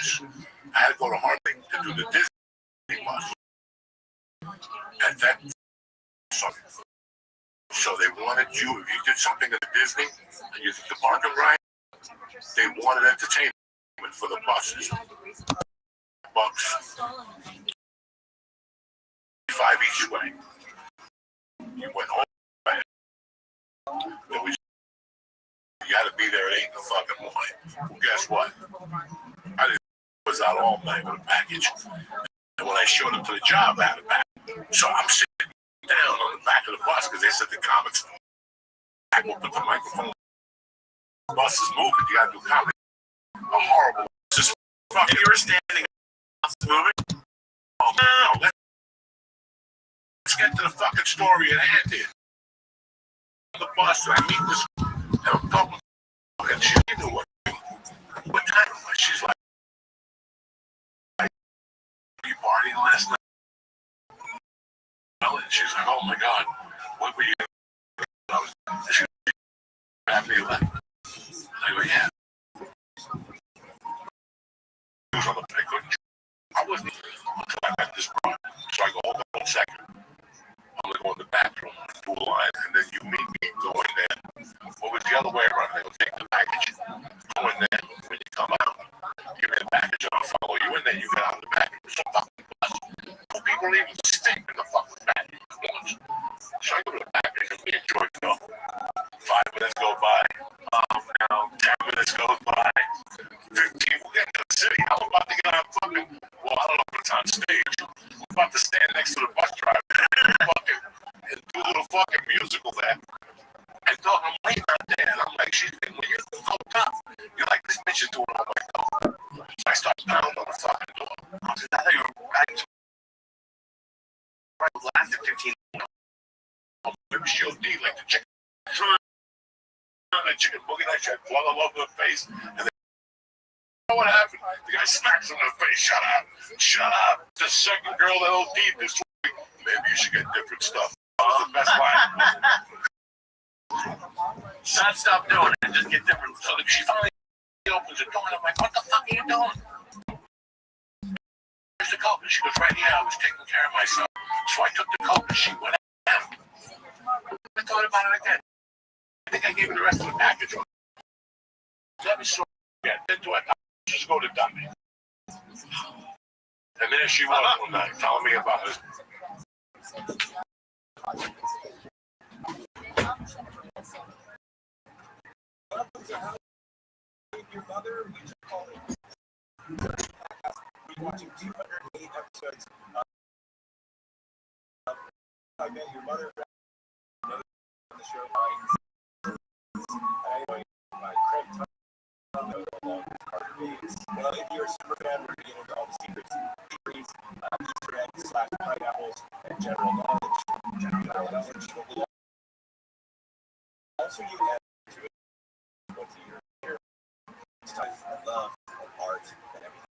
had to go to Harlem to do the Disney bus. At that so they wanted you, if you did something at Disney and you did the parking ride, they wanted entertainment for the buses. Bucks. $5 each way. You went home. You had to be there at 8 in the fucking morning. Well, guess what? I was out all night with a package. And when I showed up to the job, I had a package. So I'm sitting down on the back of the bus because they said the comics. I will put the microphone. The bus is moving. You got to do comedy. A horrible. Just fucking. You were standing. Bus moving. Oh no! Let's get to the fucking story at hand here. The bus, and I meet this. And I'm talking. And she knew what time it was. She's like, "Are you partying last night?" And she's like, "Oh my God, what were you?" She grabbed me like, I go, "Yeah." I couldn't. I wasn't until I met this broad. So I go, "Hold on 1 second. I'm gonna go in the bathroom, do a line, and then you meet me, go in there." What was the other way around? They will take the package, go in there. When you come out, give me the package, and I'll follow you in there. You get out of the package. So fucking bus. Two people even stink in the fucking package once. So I go to the package, and me and George go. 5 minutes go by. Now 10 minutes goes by. 15. We get to the city. I'm about to get on fucking. Well, I don't know if it's on stage. I'm about to stand next to the bus driver and do a little fucking musical there. I thought I'm waiting out there, and I'm like, she's like, well, you're so tough. You're like, I started pounding on the fucking door. I thought you were lasted 15 minutes. Shield D like the chicken. The chicken boogie night shit, flung all over the face. And then, you know what happened? The guy smacks him in the face. Shut up. Shut up. The second girl that OD'd this week. Maybe you should get different stuff. That was the best line. Not stop doing it. Just get different So stuff. she finally opens the door and I'm like, what the fuck are you doing? Where's the coat? And she goes, right here. I was taking care of myself. So I took the coat and she went out. I thought about it again. I think I gave her the rest of the package. Let me sort it. Then do I just go to Dundee? And then she was one night telling me about this. Your mother, we just call it. We're watching 208 episodes of I Met Your Mother on the show. I know my Craig Thomas along with Carter Bates. Well, if you're a super fan, we're getting into all the secrets, theories, Easter eggs, / pineapples, and general knowledge. Also, you add to it what's in your ear. It's time for love, art, and everything.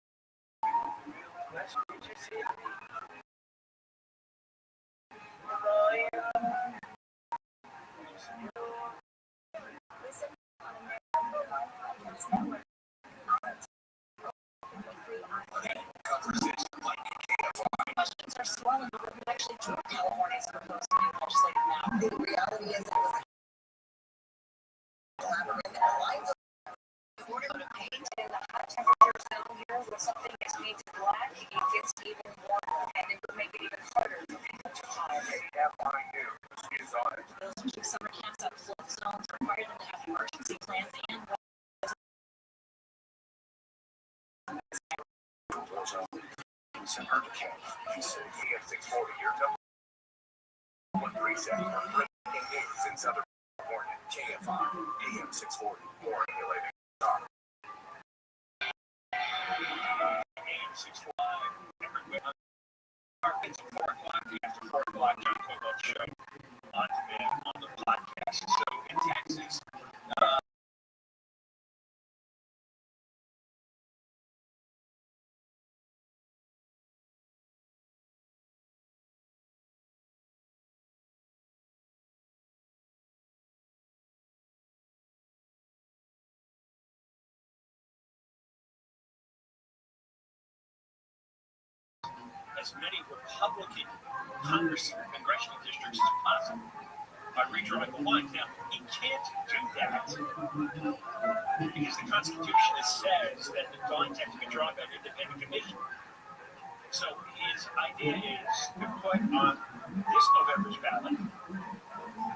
Questions are swelling over who actually took California's proposed new legislative map. The reality is it was collaborative alliance. According to paint in the high temperature zone here, when something is painted black, it gets even warmer, and it would make it even harder for people to hide. Those two summer camps have flood zones require them to have emergency plans and AM640, your one preset for breaking news in Southern California. KFI, AM640, more regulated. AM640, it's 4 o'clock, after 4 o'clock, John Koval show on demand on the podcast. So in Texas, as many Republican congressional districts as possible by redrawing the lines. Now, he can't do that because the Constitution says that the lines have to be drawn by an independent commission. So his idea is to put on this November's ballot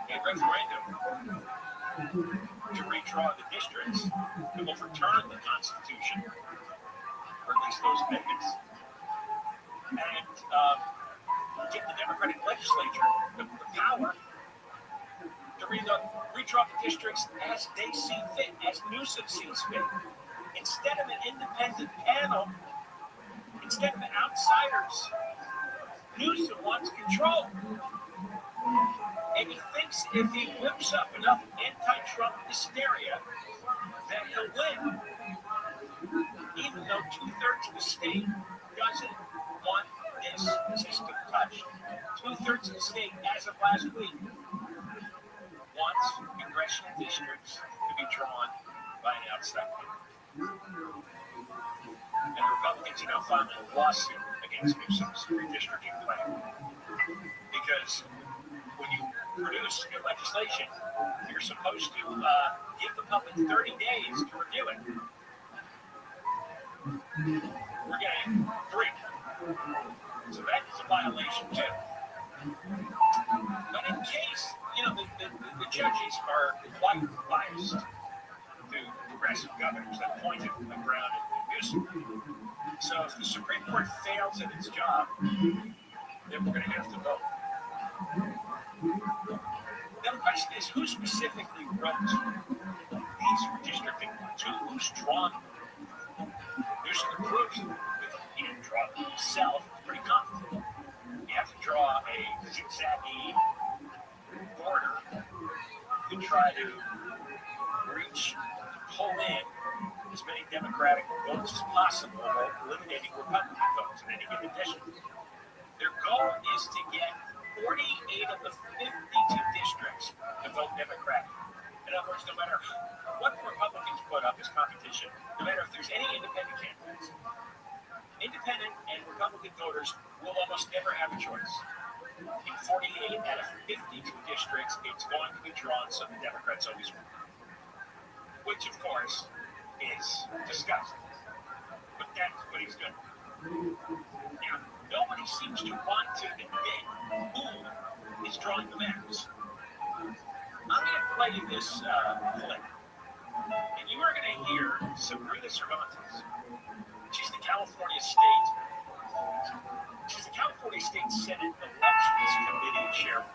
a referendum to redraw the districts to overturn the Constitution, or at least those amendments, and give the Democratic legislature the power to redraw the districts as they see fit, as Newsom sees fit. Instead of an independent panel, instead of outsiders, Newsom wants control. And he thinks if he whips up enough anti-Trump hysteria, that he'll win, even though 2/3 of the state doesn't want this system touched. 2/3 of the state, as of last week, wants congressional districts to be drawn by an outside panel. And the Republicans are now filing a lawsuit against Newsom's redistricting plan. Because when you produce new legislation, you're supposed to give the public 30 days to review it. We're getting 3. So that is a violation too. But in case, the judges are quite biased to progressive governors that appointed Brown and Newsom. So if the Supreme Court fails at its job, then we're going to have to vote. Now the question is, who specifically wrote these redistricting to who's drawn them? First approach in drawing itself is pretty complicated. You have to draw a zigzaggy border to try to reach, pull in as many Democratic votes as possible while eliminating Republican votes in any given district. Their goal is to get 48 of the 52 districts to vote Democratic. In other words, no matter what Republicans put up as competition, no matter if there's any independent candidates, independent and Republican voters will almost never have a choice. In 48 out of 52 districts, it's going to be drawn so the Democrats always win. Which, of course, is disgusting. But that's what he's doing. Now, nobody seems to want to admit who is drawing the maps. I'm going to play you this clip, and you are going to hear Sabrina Cervantes. She's the California State Senate Elections Committee chairman.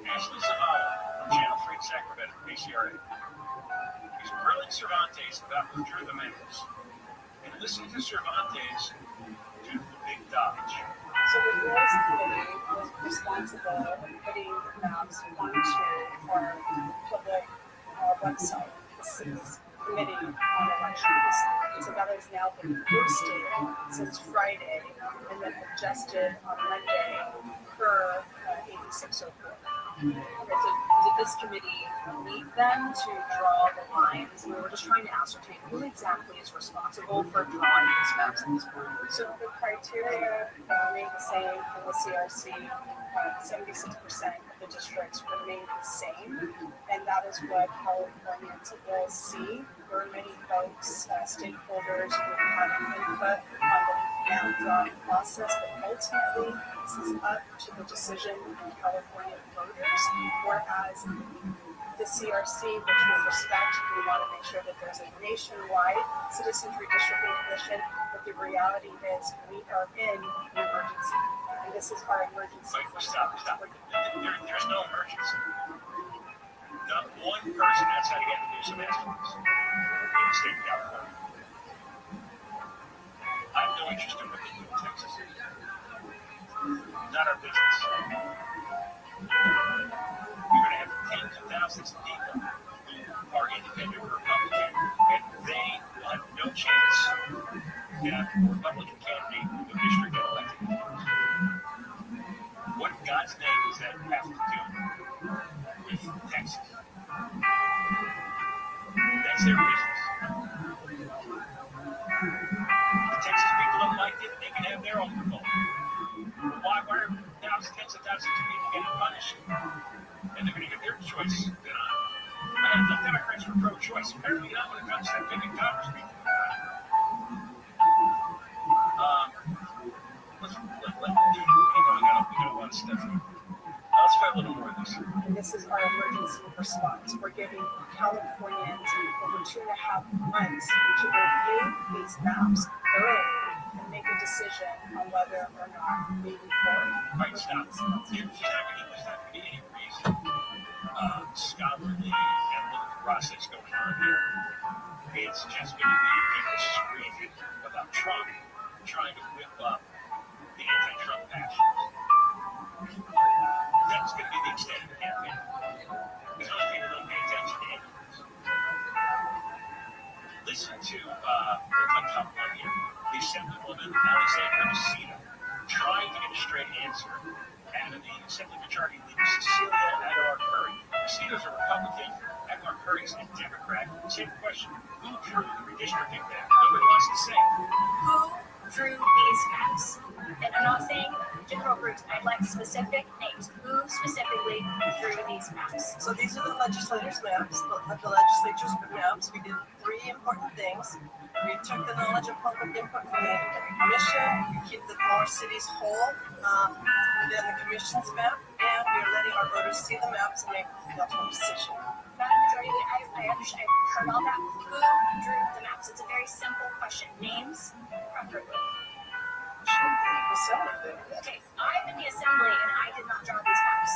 Ashley Zavala from Channel 3 in Sacramento, KCRA, is grilling Cervantes about who drew the maps. And listen to Cervantes do the big dodge. So the rules committee was responsible for putting maps onto our public website, the city's committee on elections. So that has now been posted since Friday and then adjusted on Monday per 8604. Okay, so did this committee meet then to draw the lines? We were just trying to ascertain who exactly is responsible for drawing these maps at this point. So the criteria remain the same for the CRC. 76% of the districts remain the same, and that is what Californians will see. There are many folks, stakeholders who have input on the map drawing process, but ultimately this is up to the decision of California voters, whereas the CRC, which we respect, we want to make sure that there's a nationwide citizens redistricting commission, but the reality is we are in an emergency, and this is our emergency. Wait, stop. There's no emergency. Not one person outside of Gavin Newsom has votes in the state of California. I have no interest in what they do in Texas. Not our business. You're going to have tens of thousands of people who are independent or Republican, and they will have no chance to have a Republican candidate in the district get elected. What in God's name does that have to do with Texas? That's their business. The Texas people don't like it, they can have their own revolt. Why are tens of thousands of people getting punished? And they're going to get their choice denied. The Democrats were pro-choice. Apparently not when it comes to picking Congress people. We got a lot of stuff here. Let's try a little more of this. And this is our emergency response. We're giving Californians over 2.5 months to review these maps thoroughly and make a decision on whether or not moving forward. Right, stop. There's not going to be any reason scholarly analytical process going on here. It's just going to be people screaming about Trump trying to whip up the anti-Trump passion. That's going to be the extent of the campaign. Because most people don't pay attention to any of this. Listen to the top one here. The Assemblywoman Alexandra Messina trying to get a straight answer out of the Assembly Majority Leader Cecilia Aguilar-Curry. Messina's a Republican, Aguilar-Curry's a Democrat. Same question. Who drew the redistricting map? Nobody wants to say. Who drew these maps? And I'm not saying general groups, I'd like specific names. Who specifically drew these maps? So these are the legislators' maps, the legislature's maps. We did 3 important things. We took the knowledge of public input from the commission, we keep the more cities whole within the commission's map, and we are letting our voters see the maps and make the ultimate decision. Madam Majority, I understand. I've heard all that. Who drew the maps? It's a very simple question. Names, preferably. Okay, I'm in the assembly and I did not draw these maps.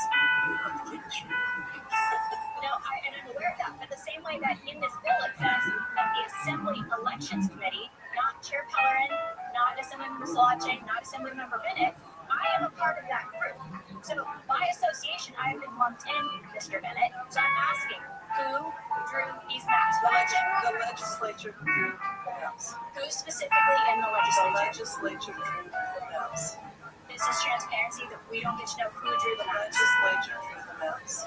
No, and I'm aware of that. But the same way that in this bill it says that the Assembly Elections Committee, not Chair Pellerin, not Assemblymember Salache, not Assemblymember Bennett. I am a part of that group. So by association, I have been lumped in, Mr. Bennett. So I'm asking, who drew these maps? The legislature drew the maps. Who specifically in the legislature? The legislature drew the maps. This is transparency that we don't get to know who drew the maps. Legislature drew the maps.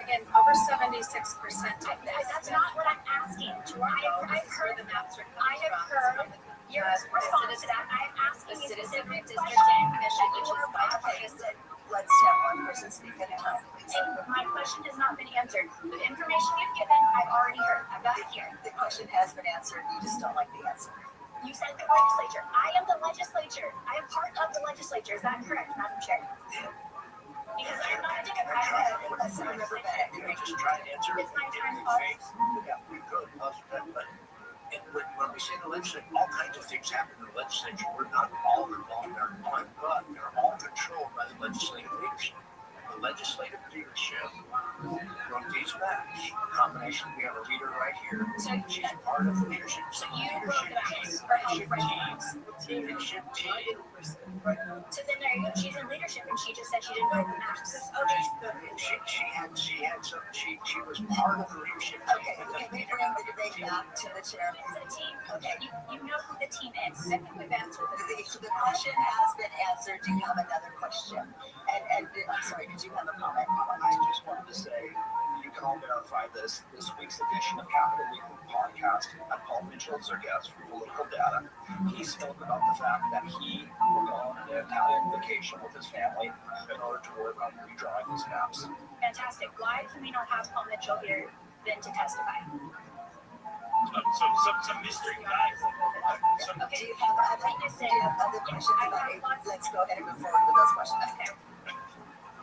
Again, over 76% of this. That's not what I'm asking. I've heard the maps are I have heard your response to that. I'm asking the you Citizen specific Redistricting question. Commission, which is bipartisan. Let's have one person speak at a time, please. And my question has not been answered. The information you've given, I've already heard. I've got it here. The question has been answered. You just don't like the answer. You said the legislature. I am the legislature. I am part of the legislature. Is that correct, Madam Chair? Because I am not a Democrat. I'm a Remember that. Can I just try to answer? It's my turn, In folks. faith? Yeah, we could. But when we say the legislature, all kinds of things happen in the legislature. We're not all involved in our one, but they're all controlled by the legislative leadership. The legislative leadership wrote these maps. Combination, we have a leader right here. So She's part of the leadership. So you wrote the maps or helped write the maps. Leadership team. So then there you go. She's in leadership and she just said she didn't write the maps. She was part of the leadership team. Okay, can we bring the debate back to the chair? It's a team. Okay. You know who the team is. I think we've answered the question has been answered. Do you have another question? And I'm sorry, did you have a comment? I just wanted to say, you can all verify this week's edition of Capital Weekly podcast. And Paul Mitchell is our guest for Political Data. He spoke about the fact that he will go on an Italian vacation with his family in order to work on redrawing these maps. Fantastic. Why can we not have Paul Mitchell here then to testify? Some mystery guy. Do you have other questions about it? Let's go ahead and move forward with those questions. Okay.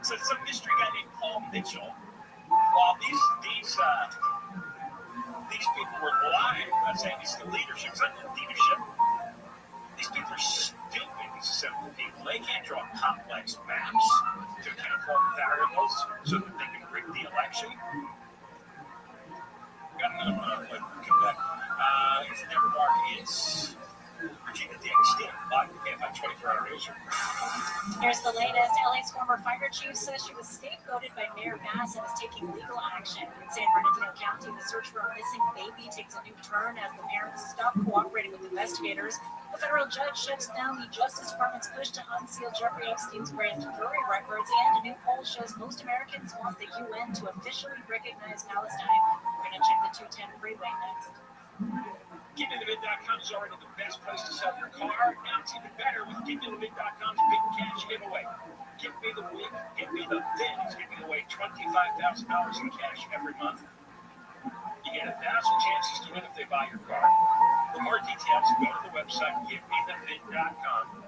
So some mystery guy named Paul Mitchell. While these people were lying, I'm not saying it's the leadership, it's not the leadership. These people are stupid, simple people. They can't draw complex maps to account for variables so that they can rig the election. Got another one. Come back. It's never marked. It's Virginia Dynasty. Live by 24-hour news. Here's the latest. LA's former fire chief says she was scapegoated by Mayor Bass and is taking legal action. In San Bernardino County, the search for a missing baby takes a new turn as the parents stop cooperating with investigators. A federal judge shuts down the Justice Department's push to unseal Jeffrey Epstein's grand jury records, and a new poll shows most Americans want the UN to officially recognize Palestine. We're going to check the 210 freeway next. GetMeTheBid.com is already the best place to sell your car. Now it's even better with GetMeTheBid.com's big cash giveaway. Give Me the Win, Give Me the Bid is giving away $25,000 in cash every month. You get 1,000 chances to win if they buy your car. For more details, go to the website GetMeTheBid.com.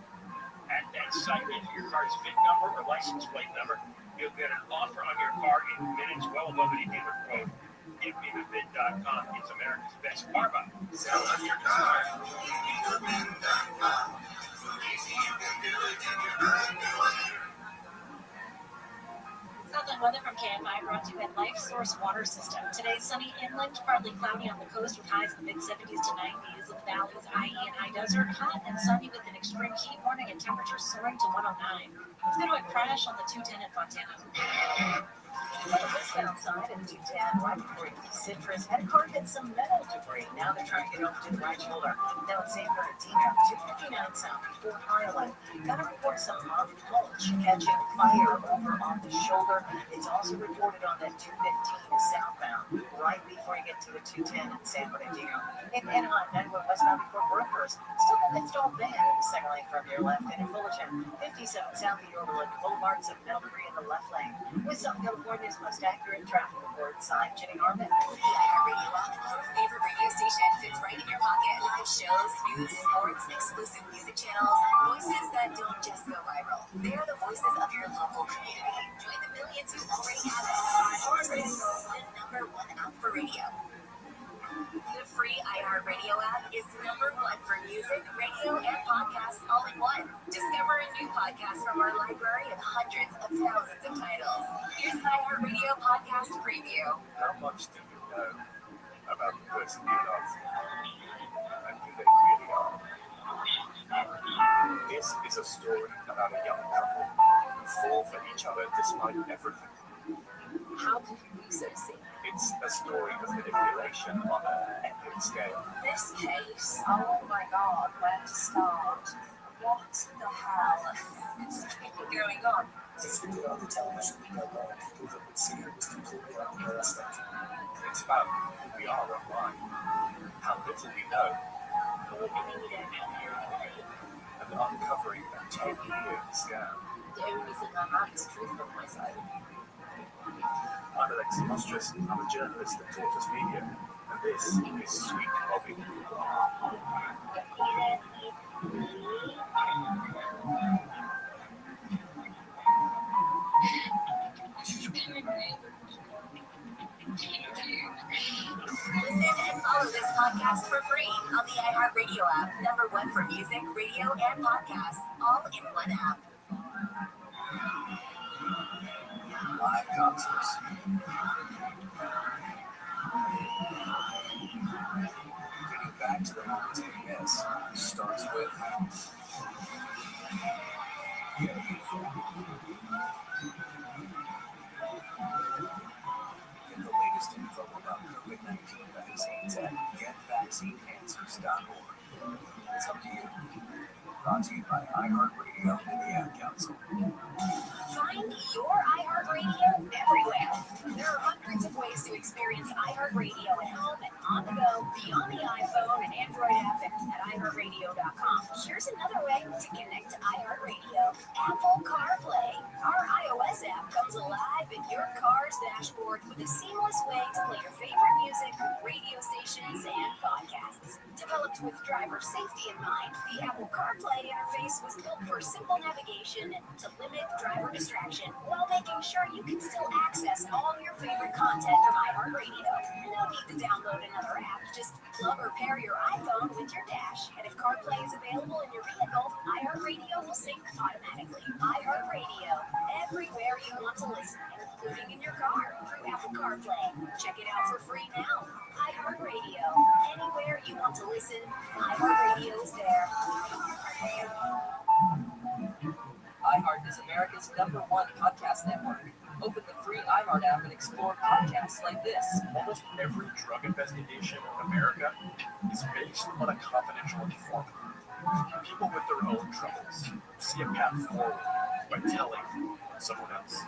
At that site, enter your car's VIN number or license plate number. You'll get an offer on your car in minutes, well above any dealer quote. GetMeTheBid.com is America's best car buy. Sell us your car. GetMeTheBid.com. So easy you can do it in your brand new way. Southland weather from KFI brought to you by Life Source Water System. Today, sunny inland, partly cloudy on the coast with highs in the mid-70s to 90s. The valleys, IE and high desert, hot and sunny with an extreme heat warning and temperatures soaring to 109. Let's go to a crash on the 210 in Fontana. Well, just outside in 210, right before Citrus, had a car hit some metal debris. Now they're trying to get over to the right shoulder. Now in San Bernardino, 259 south before Highland. Got a report some mulch catching fire over on the shoulder. It's also reported on that 215 southbound, right before you get to the 210 in San Bernardino. In Anaheim, 91 westbound before Brookhurst. Still an installed van in the second lane from your left. And in Fullerton, 57 south of Yorba, boulevard, some metal debris in the left lane. With Southern California's most accurate traffic report, signed Jenny Harmon. With the iHeartRadio app, your favorite radio station fits right in your pocket. Live shows, news, sports, exclusive music channels, voices that don't just go viral. They are the voices of your local community. Join the millions who already have it. iHeartRadio, the #1 app for radio. The free iHeartRadio app is #1 for music, radio, and podcasts all in one. Discover a new podcast from our library of hundreds of thousands of titles. Here's an iHeartRadio podcast preview. How much do you know about person you love and who they really are. This is a story about a young couple who fall for each other despite everything. How can you be so sick? It's a story of manipulation on an epic scale. This case, oh my god, where to start? What the hell is going on? It's about the television people that would see it completely unrealistic. It's about who we are online, how little we know, and uncovering a 10-year scam. The only thing I have is truth on my side. I'm Alex Mostrous. I'm a journalist at Tortoise Media, and this is Sweet Hobby. Listen and follow this podcast for free on the iHeartRadio app. #1 for music, radio, and podcasts, all in one app. Live concerts. Getting back to the moments we miss starts with Get the latest info about COVID-19 vaccines at getvaccineanswers.org. It's up to you. Brought to you by iHeartRadio and the Ad Council. Find your iHeartRadio everywhere. There are hundreds of ways to experience iHeartRadio at home and on the go, beyond the iPhone and Android app at iHeartRadio.com. Here's another way to connect to iHeartRadio. Apple CarPlay. Our iOS app comes alive in your car's dashboard with a seamless way to play your favorite music, radio stations, and podcasts. Developed with driver safety in mind, the Apple CarPlay interface was built for simple navigation and to limit driver distraction while making sure you can still access all your favorite content from iHeartRadio. No need to download another app. Just plug or pair your iPhone with your dash, and if CarPlay is available in your vehicle, iHeartRadio will sync automatically. iHeartRadio, everywhere you want to listen, including in your car through Apple CarPlay. Check it out for free now. iHeartRadio, anywhere you want to listen, iHeartRadio is there. iHeart is America's #1 podcast network. Open the free iHeart app and explore podcasts like this. Almost every drug investigation in America is based on a confidential informant. People with their own troubles see a path forward by telling someone else.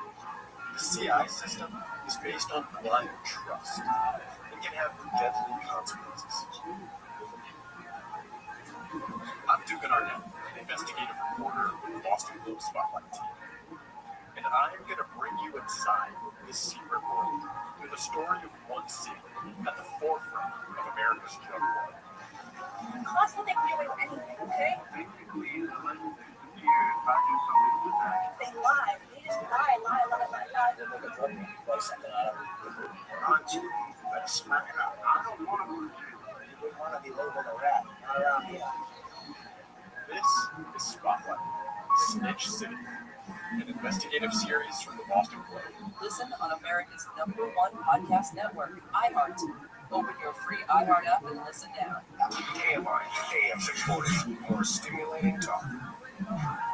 The CI system is based on blind trust. It can have deadly consequences. I'm Dugan Arnett, an investigative reporter with the Boston Globe Spotlight team. And I'm going to bring you inside this secret world through the story of one city at the forefront of America's drug war. Cops will make me away with anything, okay? They lie. They just lie. Aren't you? Better smack it up. I don't want to. You wouldn't want to be labeled a rat. Not around here. This is Spotlight, Snitch City, an investigative series from the Boston Globe. Listen on America's #1 podcast network, iHeart. Open your free iHeart app and listen now. KMI, AM 640, more stimulating talk.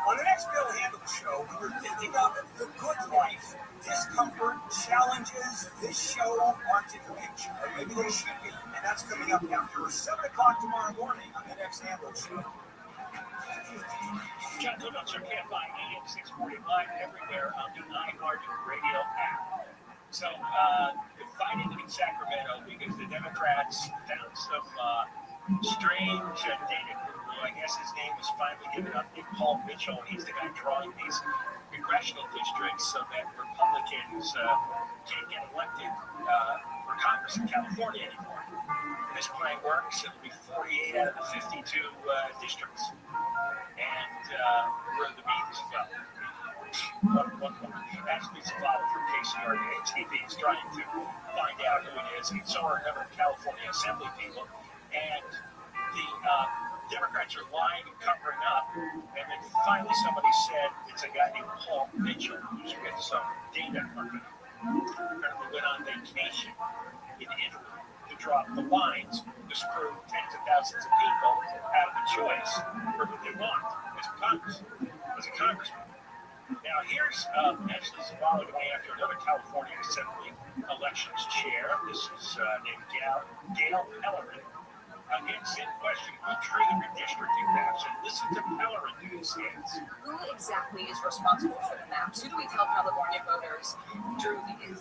On the next Bill Handle show, we were thinking of the good life. Discomfort, challenges, this show aren't in the picture. Or maybe they should be. And that's coming up after 7 o'clock tomorrow morning on the next Handle show. John Cooper Show can't find AM 640 live everywhere on the iHeart Radio app. So, fighting in Sacramento because the Democrats found some strange data. I guess his name was finally given up. Paul Mitchell, he's the guy drawing these congressional districts so that Republicans can't get elected for Congress in California anymore. And this plan works. It'll be 48 out of the 52 districts. And where the meetings go. Ashley Zavala from KCRA TV is trying to find out who it is. And so are a number of California Assembly people. And the Democrats are lying and covering up. And then finally somebody said it's a guy named Paul Mitchell who's got some data from it. Apparently went on vacation in Italy to drop the lines to screw tens of thousands of people out of a choice for who they want as a congressman. Now, here's Ashley Zavala going after another California Assembly elections chair. This is named Gail Pellerin. Against in question who drew the redistricting maps, and listen to Pellerin do his hands. Who exactly is responsible for the maps? Who do we tell California voters drew these?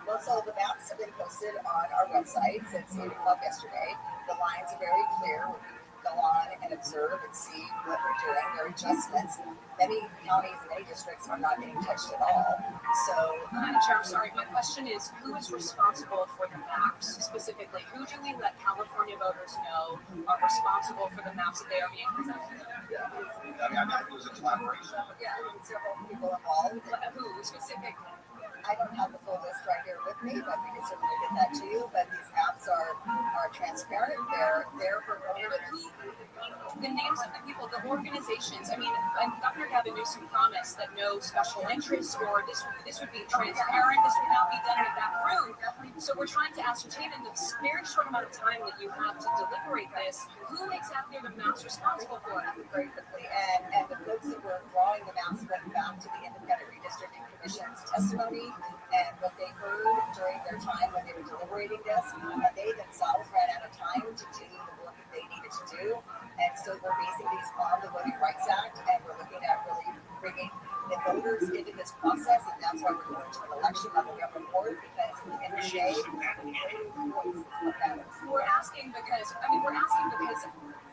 Well, so the maps have been posted on our website since 8 o'clock yesterday. The lines are very clear. We can go on and observe and see what we're doing. There are adjustments. Many counties and many districts are not being touched at all. So, Chair, I'm sorry, my question is, who is responsible for the maps specifically? Who do we let California voters know are responsible for the maps that they are being presented? It was a collaboration. Yeah, several people involved. Who specifically? I don't have the full list right here with me, but we can certainly get that to you. But these apps are transparent. They're there for voters. The names of the people, the organizations. I mean, Governor Gavin Newsom promised that no special interests or this would be transparent. This would not be done in a back room. So we're trying to ascertain in the very short amount of time that you have to deliberate this, who exactly are the maps responsible for it? Very quickly, and the folks that were drawing the maps went back to the Independent Redistricting Commission's testimony and what they heard during their time when they were deliberating this, and they themselves ran out of time to do the work that they needed to do. And so we're basing these on the Voting Rights Act, and we're looking at really bringing the voters into this process, and that's why we're going to an election on November 4th, because at the end of the day, we're asking because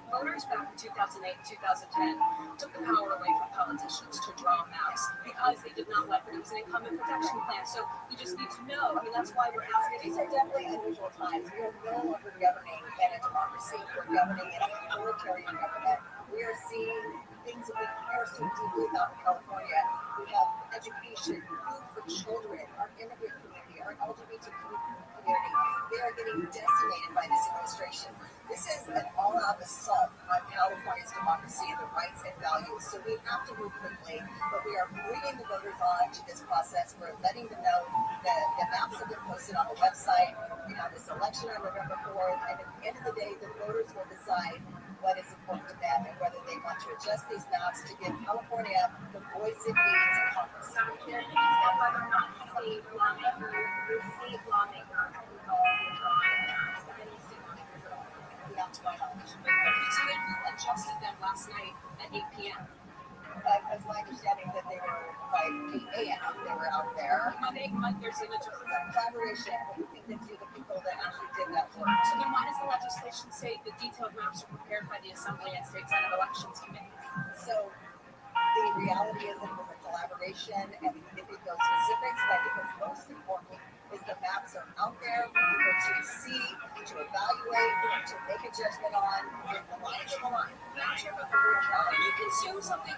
voters back in 2008, 2010 took the power away from politicians to draw maps because they did not like it. It was an incumbent protection plan. So you just need to know. I mean, that's why we're asking. These are definitely unusual times. We are no longer governing in a democracy. We're governing in a authoritarian government. We are seeing things that we care so deeply about in California. We have education, food for children, our immigrant community, our LGBT community. They are getting decimated by this administration. This is an all-out assault on California's democracy and the rights and values. So we have to move quickly, but we are bringing the voters on to this process. We're letting them know that the maps have been posted on the website. We have this election on November 4th, and at the end of the day, the voters will decide what is important to them and whether they want to adjust these maps to give California the voice it needs in Congress. Whether or not state lawmakers That's my knowledge. So they adjusted them last night at 8 p.m. As my understanding that they were by 8 a.m. They were out there. There's an collaboration between the people that actually did that work. So then why does the legislation say the detailed maps are prepared by the Assembly and State Senate Elections Committee? So the reality is that it was a collaboration, and we can get those specifics, but because most important is the maps are out there for people to see, to evaluate, to make a judgment on. Hold on. When you consume something,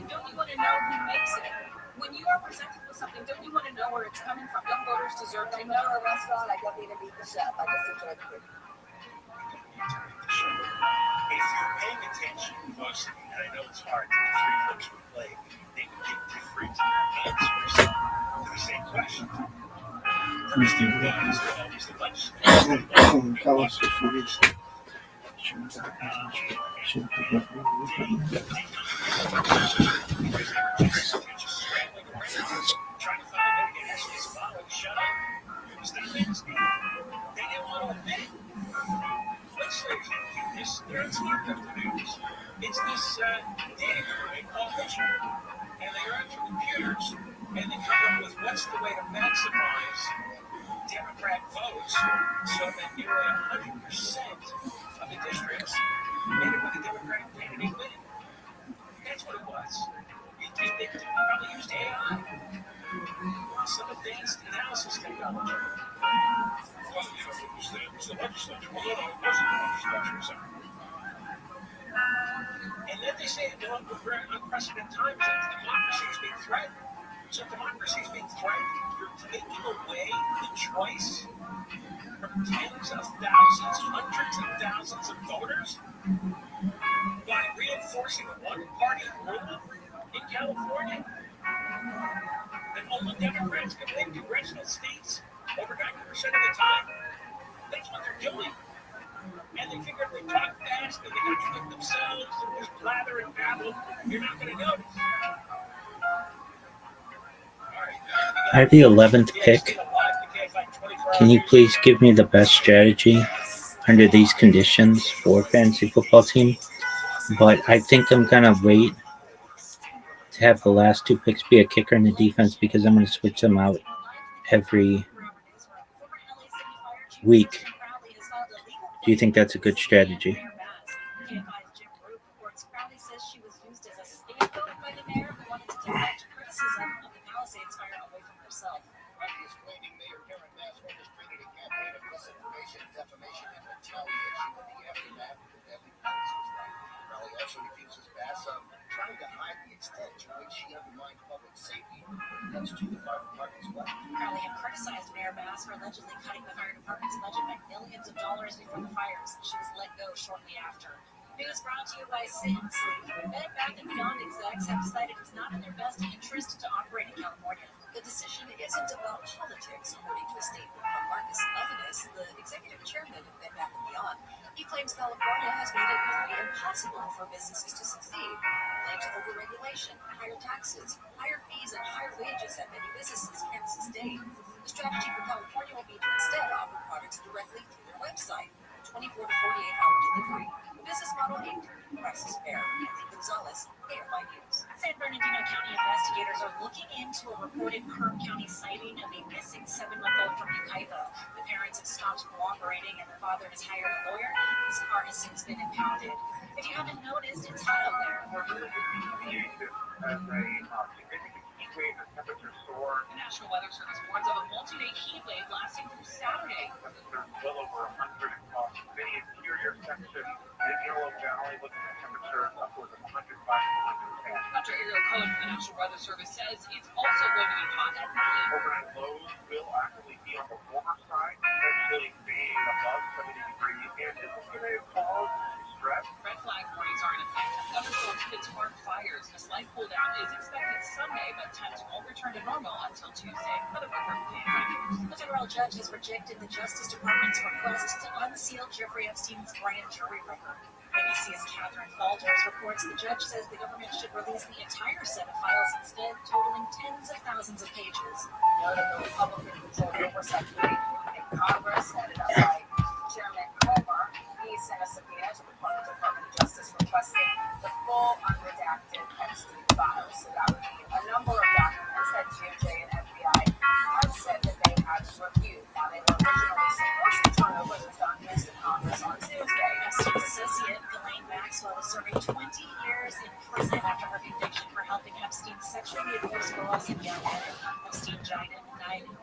don't you want to know who makes it? When you are presented with something, don't you want to know where it's coming from? Don't voters deserve to know? A restaurant, I don't need to meet the chef. I just enjoy the food. If you're paying attention closely, and I know it's hard, the three clips we play, they would give different answers to the same question. First thing was always the legislation. Trying to find a way to get Ashley Zavala to shut up. It's not nasty. They didn't want to admit it. Legislators didn't do this. They're not smart enough to do this. It's this data they call vision. And they run through computers, and they come up with what's the way to maximize Democrat votes so that you're at 100% of the districts made it with a Democratic candidate winning. That's what it was. They probably used AI. Some advanced analysis technology. Well, it was the legislature. Well, no, it wasn't the legislature, sorry. And then they say in unprecedented times that democracy is being threatened. So democracy is being threatened. You're taking away the choice from tens of thousands, hundreds of thousands of voters by reinforcing one-party rule in California. And only Democrats can win congressional seats over 90% of the time. That's what they're doing. And they figure if they talk fast and they contradict themselves and just blather and babble, you're not going to notice. I have the 11th pick. Can you please give me the best strategy under these conditions for fantasy football team? But I think I'm going to wait to have the last two picks be a kicker and a defense because I'm going to switch them out every week. Do you think that's a good strategy? Also accuses Bass of trying to hide the extent to which she undermined public safety. That's to the fire department's weapon. Crowley had criticized Mayor Bass for allegedly cutting the fire department's budget by millions of dollars before the fires. She was let go shortly after. News brought to you by Sit and Sleep. Bed Bath & Beyond execs have decided it's not in their best interest to operate in California. The decision isn't about politics, according to a statement from Marcus Levinas, the executive chairman of Bed Bath & Beyond. He claims California has made it nearly impossible for businesses to succeed. Blames overregulation, higher taxes, higher fees, and higher wages that many businesses can't sustain. The strategy for California will be to instead offer products directly through their website, 24 to 48-hour delivery. The business model aimed prices fair. Anthony Gonzalez, AFI News. San Bernardino County investigators are looking into a reported Kern County sighting of a missing 7-month-old from Yucaipa. The parents have stopped cooperating and the father has hired a lawyer. His car has since been impounded. If you haven't noticed, it's hot out there. The National Weather Service warns of a multi-day heat wave lasting through Saturday. Temperatures well over 100 across many interior sections. In Yellow Valley, looking at temperatures upwards of 105 to 110. Dr. Ariel Cohen from the National Weather Service says it's also going to be hot at night. Overnight lows will actually be on the warmer side, eventually being above 70 degrees, and this is going to cause stress. Red flag warnings are in effect. Thunderstorms could spark fires. A slight cool down is expected Sunday, but temps won't return to normal until Tuesday. For the record, The federal judge has rejected the Justice Department's request to unseal Jeffrey Epstein's grand jury record. ABC's Catherine Falters reports the judge says the government should release the entire set of files instead, totaling tens of thousands of pages. Notable Republican-controlled oversight committee in Congress, headed up by Chairman Comer, he sent a subpoena to the Department of Justice requesting the full unredacted Epstein files. So that would be a number of documents that DOJ and FBI have said that they have reviewed. Now, they were originally supposed to turn over the documents to Congress on Tuesday. Epstein's associate, Ghislaine Maxwell, is serving 20 years in prison after her conviction for helping Epstein sexually abuse girls and young men. Epstein died in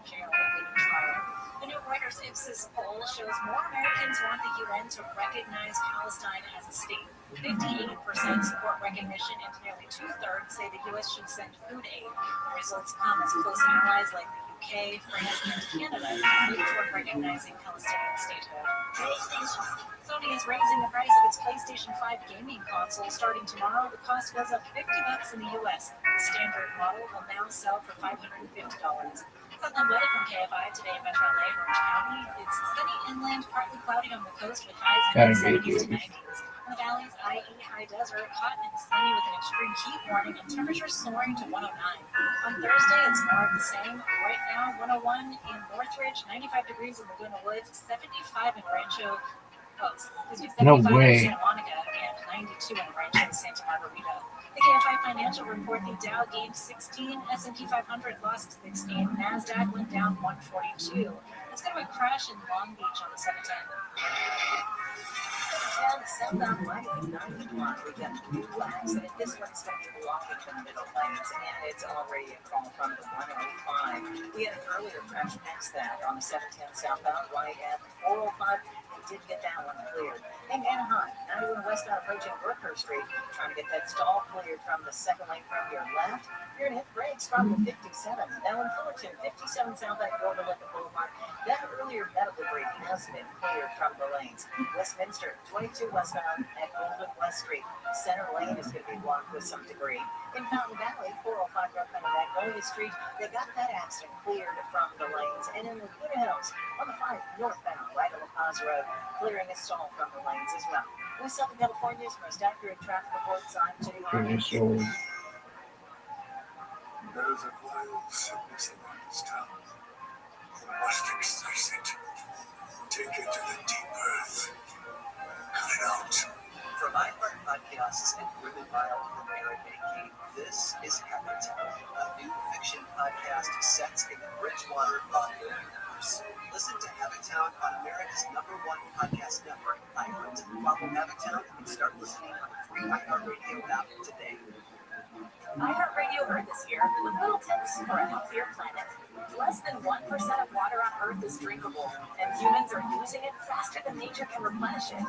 jail awaiting trial. The new Reuters Ipsos poll shows more Americans want the UN to recognize Palestine as a state. 58% support recognition, and nearly 2/3 say the U.S. should send food aid. The results come as close allies like the UK, France, and Canada move toward recognizing Palestinian statehood. Sony is raising the price of its PlayStation 5 gaming console starting tomorrow. The cost goes up $50 in the U.S. The standard model will now sell for $550. Southern weather from KFI today in Metro LA, Orange County. It's sunny inland, partly cloudy on the coast with highs in the 70s to 90s. In the valleys, IE high desert, hot and sunny with an extreme heat warning and temperatures soaring to 109. On Thursday, it's more of the same. Right now, 101 in Northridge, 95 degrees in Laguna Woods, 75 in Rancho. No 75 way. in Santa Monica, and 92 in Rancho Santa Margarita. The KFI Financial report, the Dow gained 16, S&P 500 lost 16, NASDAQ went down 142. It's going to be a crash in Long Beach on the 710. And southbound Miami, 91, we get new accident. This one's going to be blocking the middle lanes, and it's already in front of the 105. We had an earlier crash next that on the 710 southbound YM 405. We did get that one cleared. In Anaheim, Now you're westbound approaching Brooker Street, trying to get that stall cleared from the second lane from your left. You're going to hit brakes from the 57. Now in Fullerton, 57 south at Overlook Boulevard. That earlier metal debris has been cleared from the lanes. Westminster, 22 westbound at Overlook West Street. Center lane is going to be blocked with some debris. In Fountain Valley, 405 northbound at Magnolia Street, they got that accident cleared from the lanes. And in Laguna Hills, on the 5 northbound, right on La Paz Road, clearing a stall from the lanes as well. West Southern California's most accurate traffic reports. I'm Jenny Harmon. There's a wild sickness around this town. You must exorcise it. Take it to the deep earth. Cut it out. From iHeart Podcasts and Ribbon Mile from Eric A. King, this is Habitat, a new fiction podcast set in the Bridgewater audio universe. Listen to Habitat on America's #1 podcast network, iHeart. Follow Habitat and start listening on the free iHeartRadio app today. iHeartRadio Earth is here with little tips for a healthier planet. Less than 1% of water on Earth is drinkable, and humans are using it faster than nature can replenish it.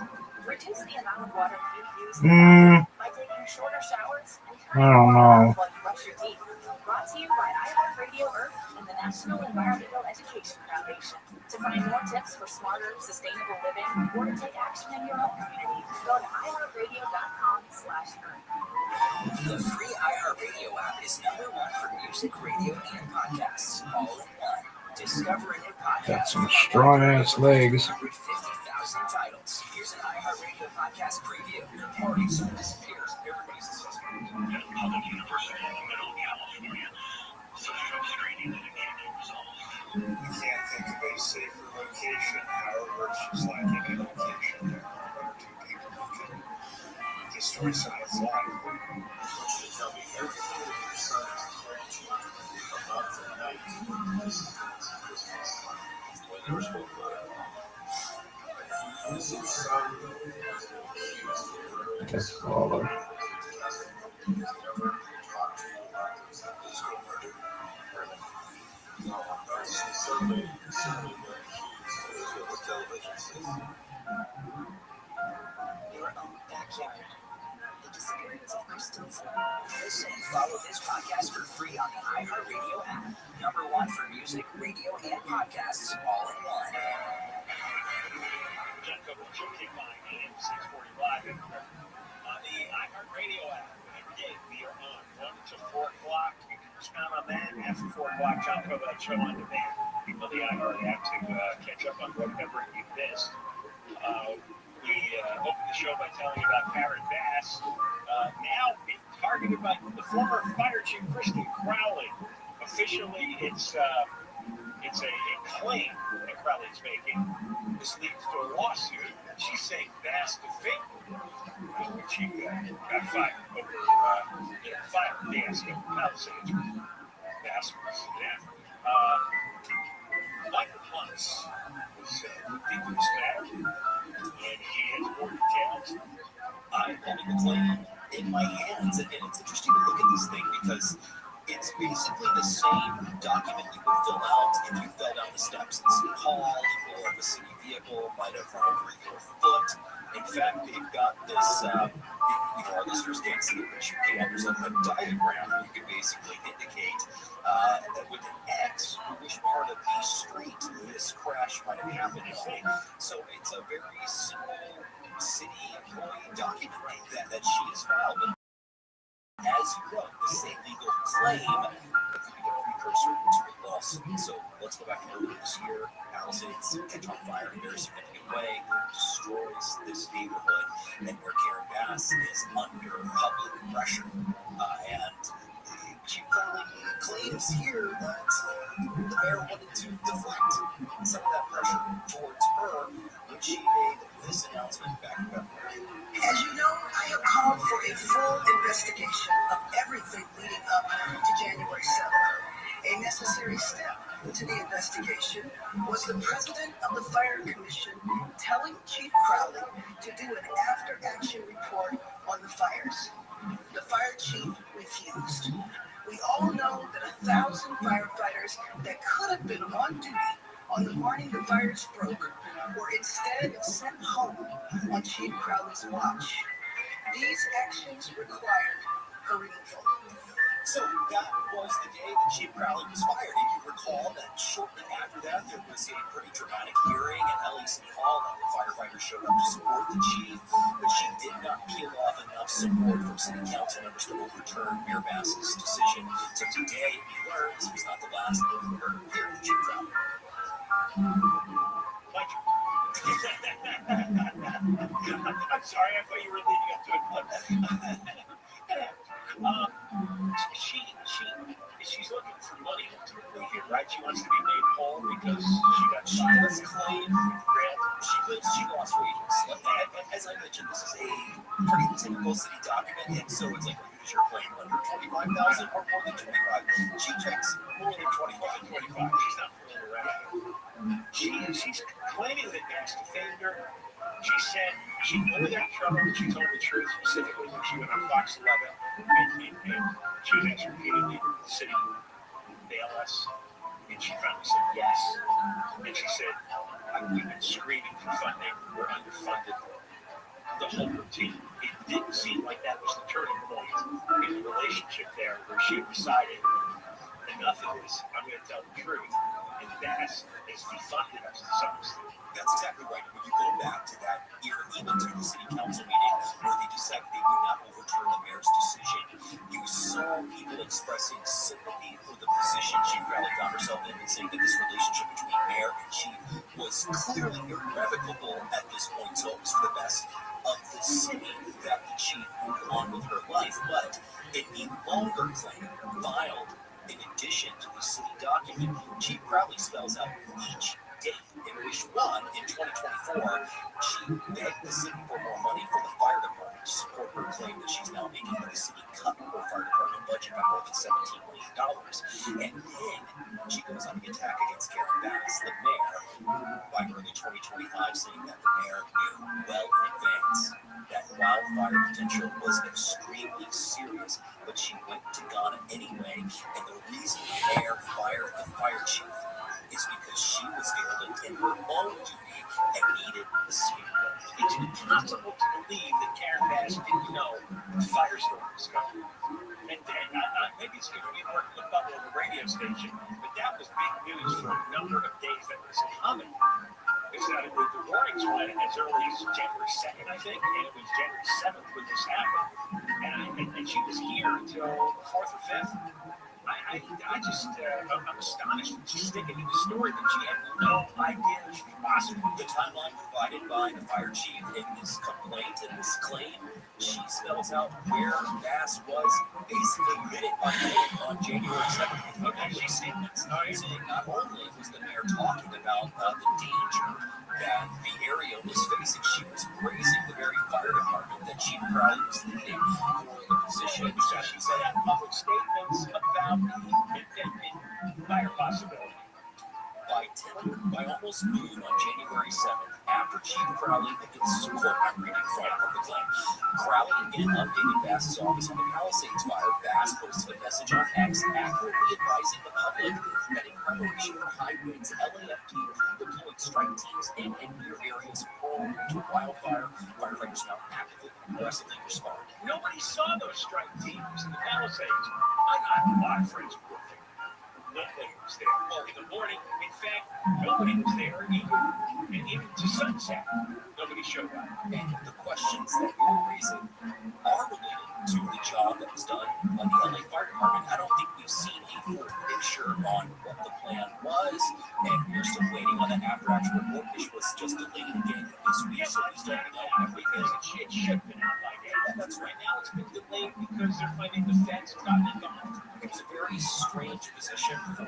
Reduce the amount of water you use by taking shorter showers and turning water off while you brush your teeth. Brought to you by iHeartRadio Earth and the National Environmental Education Foundation. To find more tips for smarter, sustainable living, or to take action in your own community, go to iHeartRadio.com/earth. The free iHeartRadio app is #1 for music, radio, and podcasts, all in one. Discover a new podcast. Got some strong ass legs. 150,000 titles. Here's an iHeartRadio podcast preview. Party soon disappears. Everybody's a suspect. At Public University in Middle California, so frustrating that it can't be resolved. You can't think of a safer location. However, it's just like any location. There are one or two people who can destroy someone's life. Tell me everything that your son has told you about the night when they were supposed to go out. That's baller. Your own backyard. The disappearance of crystals. Listen and follow this podcast for free on the iHeartRadio app. #1 for music, radio, and podcasts, all in one. John Copeland Show, KFI AM 640 live on the iHeartRadio app. Every day we are on 1 to 4 o'clock. You can count on that. After 4 o'clock, John Copeland Show on demand. People on the iHeart app to catch up on whatever you missed. We opened the show by telling you about Parrot Bass, now being targeted by the former fire chief Kristen Crowley. Officially, it's a claim that Crowley's making. This leads to a lawsuit. She's saying Bass defended she got fired over fire dance in Palisades. Bass was there. Michael Plutz was deeply stabbed, and he has more details. I'm holding the claim in my hands, and it's interesting to look at this thing because it's basically the same document you would fill out if you fell down the steps in City Hall or if a city vehicle might have run over your foot. In fact, they've got this, our listeners can't see it, but you can. There's a diagram where you can basically indicate that with an X, which part of the street this crash might have happened on. So it's a very simple city employee document that she has filed. But as you know, the same legal claim could be a precursor to a lawsuit. So let's go back to earlier this year. Palisades catch on fire in a very significant way, destroys this neighborhood, and where Karen Bass is under public pressure. And Chief Crowley claims here that the mayor wanted to deflect some of that pressure towards her when she made this announcement back in February. As you know, I have called for a full investigation of everything leading up to January 7th. A necessary step to the investigation was the president of the Fire Commission telling Chief Crowley to do an after-action report on the fires. The fire chief refused. We all know that 1,000 firefighters that could have been on duty on the morning the fires broke were instead sent home on Chief Crowley's watch. These actions required her removal. So that was the day that Chief Crowley was fired. And you recall that shortly after that, there was a pretty dramatic hearing at LA City Hall. The firefighters showed up to support the chief, but she did not peel off enough support from city council members to overturn Mayor Bass's decision. So today, we learned this was not the last that we heard here from Chief Crowley. Mike. I'm sorry, I thought you were leading up to it. She's looking for money ultimately here, right? She wants to be made whole because she got Sheila's claim she lost wages. As I mentioned, this is a pretty typical city document, and so it's like, is your claim under $25,000 or more than $25,000? She checks more than $25,000. She's not fooling around. She's claiming that Max defamed her. She said she only got in trouble when she told the truth, specifically when she went on Fox 11 and she was asked repeatedly, did the city bail us? And she finally said yes. And she said, we've been screaming for funding, we're underfunded. The whole routine. It didn't seem like that was the turning point in the relationship there where she decided enough of this, I'm going to tell the truth. And Bass has defunded us to some extent. That's exactly right. When you go back to that era, even to the city council meeting where they decided they would not overturn the mayor's decision, you saw people expressing sympathy for the position Chief Crowley found herself in and saying that this relationship between mayor and chief was clearly irrevocable at this point. So it was for the best of the city that the chief moved on with her life. But in a longer claim filed in addition to the city document, Chief Crowley spells out each date in which one, in 2024, she begged the city for more money for the fire department to support her claim that she's now making the city cut her fire department budget by more than $17 million. And then she goes on the attack against Karen Bass, the mayor, by early 2025, saying that the mayor knew well in advance that wildfire potential was extremely serious, but she went to Ghana anyway. And the reason the mayor fired the fire chief is because she was derelict in her own duty and needed a scapegoat. It's impossible to believe that Karen Bass didn't know the firestorm was coming. And maybe it's because we worked in the bubble of the radio station, but that was big news for a number of days that was coming. The warnings went as early as January 2nd, I think, and it was January 7th when this happened. And she was here until 4th or 5th. I'm astonished that she's sticking to the story that she had no idea that she was possible. The timeline provided by the fire chief in this complaint and this claim, she spells out where Bass was basically minute by minute on January 7th. Okay, she's statements. Saying not only was the mayor talking about the danger that the area was facing, she was praising the very fire department that Chief Crowley was leading for the position. She said had public statements about the fire possibility. By almost noon on January 7th, after Chief Crowley, this is a quote I'm reading from the claim, Crowley again updated Bass's office on the Palisades fire. Bass posted a message on X accurately advising the public that in preparation for high winds, LAFD deployed strike teams in near areas prone to wildfire. Firefighters now actively and aggressively respond. Nobody saw those strike teams in the Palisades. I got a lot of friends who were there. Nobody was there. Well, in the morning, in fact, nobody was there, even to sunset. Nobody showed up. And the questions that you're raising are related to the job that was done by the LA Fire Department. I don't think we've seen a full picture on what the plan was, and we're still waiting on the after-action report, which was just delayed again this week. So we still don't know everything. It should have been out by now. That's right. Now it's been delayed because they're claiming the feds have gotten involved. It was a very strange position for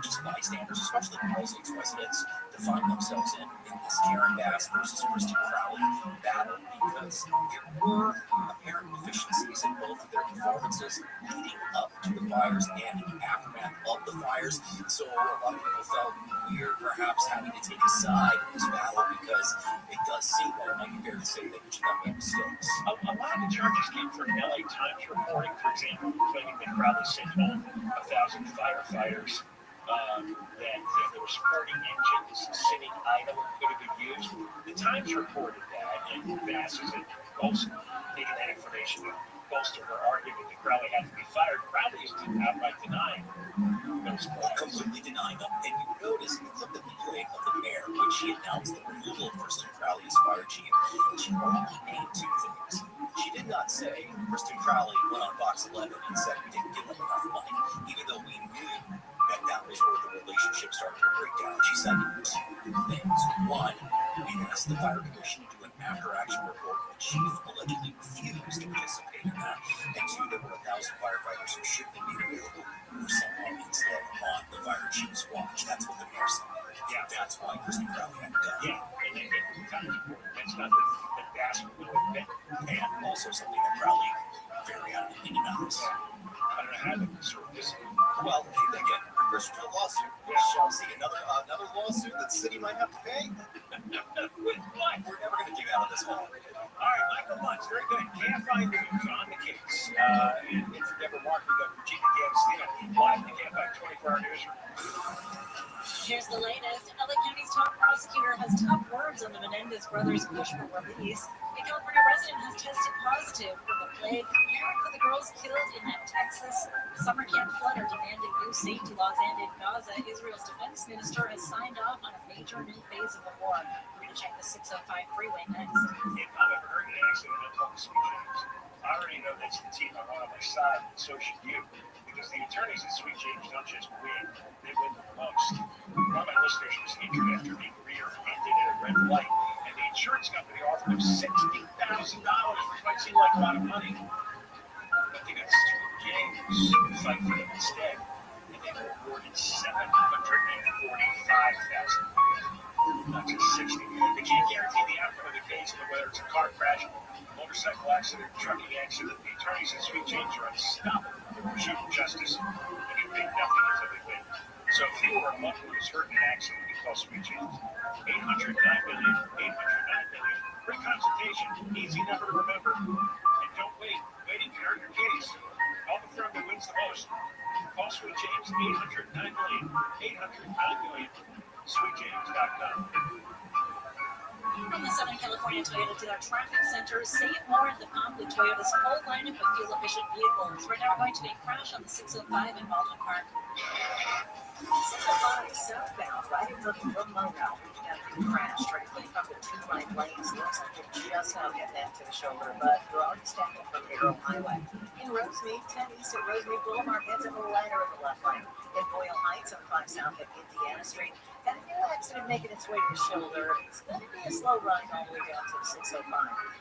just bystanders, especially Palisades residents, to find themselves in this Karen Bass versus Christy Crowley battle, because there were apparent deficiencies in both of their performances leading up to the fires and in the aftermath of the fires. So a lot of people felt weird perhaps having to take a side in this battle, because it does seem, well, it might be fair to say that each of them made mistakes. A lot of the charges came from LA Times reporting, for example, claiming that Crowley sent home 1,000 firefighters. that there were sporting engines sitting idle and could have been used. The Times reported that, and Bass has also taken that information to bolster her argument that Crowley had to be fired. Crowley is outright denying those claims. Completely denying them. And you notice in the clip that we played of the mayor when she announced the removal of Kristen Crowley as fire chief, she only named two things. She did not say Kristen Crowley went on Fox 11 and said we didn't give them enough money, even though we knew that was where the relationship started to break down. She said two things. One, we asked the fire commission to do an after-action report. The chief allegedly refused to participate in that. And two, there were 1,000 firefighters who should have been available for someone instead on the fire chief's watch. That's what the mayor said. Yeah, that's why Kristen Crowley had to go. Yeah, and the Times reported that's not the Bass will admit. And also something that Crowley very opinion on this. I don't know how to sort of this. Well, again, refers to a lawsuit. We shall see another lawsuit that the city might have to pay. With what? We're never going to dig out of this hole. All right, Michael Munch, very good. KFI News on the case. And it's Deborah Mark. We got Virginia D'Agostino live in the KFI 24-hour newsroom. Here's the latest. LA County's top prosecutor has tough words on the Menendez brothers' push for release. A California resident has tested positive for the plague. Parents of the girls killed in that Texas summer camp flood are demanding new safety laws. And in Gaza, Israel's defense minister has signed off on a major new phase of the war. We're going to check the 605 freeway next. If I've ever heard an accident, I'll talk to Sweet James. I already know that's the team I want on my side, and so should you. Because the attorneys at Sweet James don't just win, they win the most. One of my listeners was injured after being rear-ended at a red light, and the insurance company offered him $60,000, which might seem like a lot of money. But they got Sweet James to fight for them instead, and they were awarded $745,000. Not just 60. They can't guarantee the outcome of the case, but whether it's a car crash, motorcycle accident, trucking accident, the attorneys at Sweet James are unstoppable in pursuit of justice, and you pay nothing until they win. So if you or a loved one is hurt in an accident, you call Sweet James. 800-9 million, 800-9 million. Free consultation, easy number to remember. And don't wait. Waiting can hurt your case. Call the firm that wins the most. Call Sweet James, 800-9 million, 800-9 million. SweetJames.com. From the Southern California Toyota Dealer Traffic Center, save more at the pump with Toyota's whole lineup of fuel-efficient vehicles. Right now, we're going to be a crash on the 605 in Baldwin Park. 605 southbound, right into the Woodlawn Route. We crashed directly from the two right lanes. Looks like you're just now getting into the shoulder, but you're already stacking from the Arrow Highway. In Rosemead, 10 east at Rosemead Boulevard, heads a little lighter in the left lane. In Boyle Heights on 5 south at Indiana Street. Got a new accident making its way to the shoulder. It's going to be a slow ride all the way down to the 605.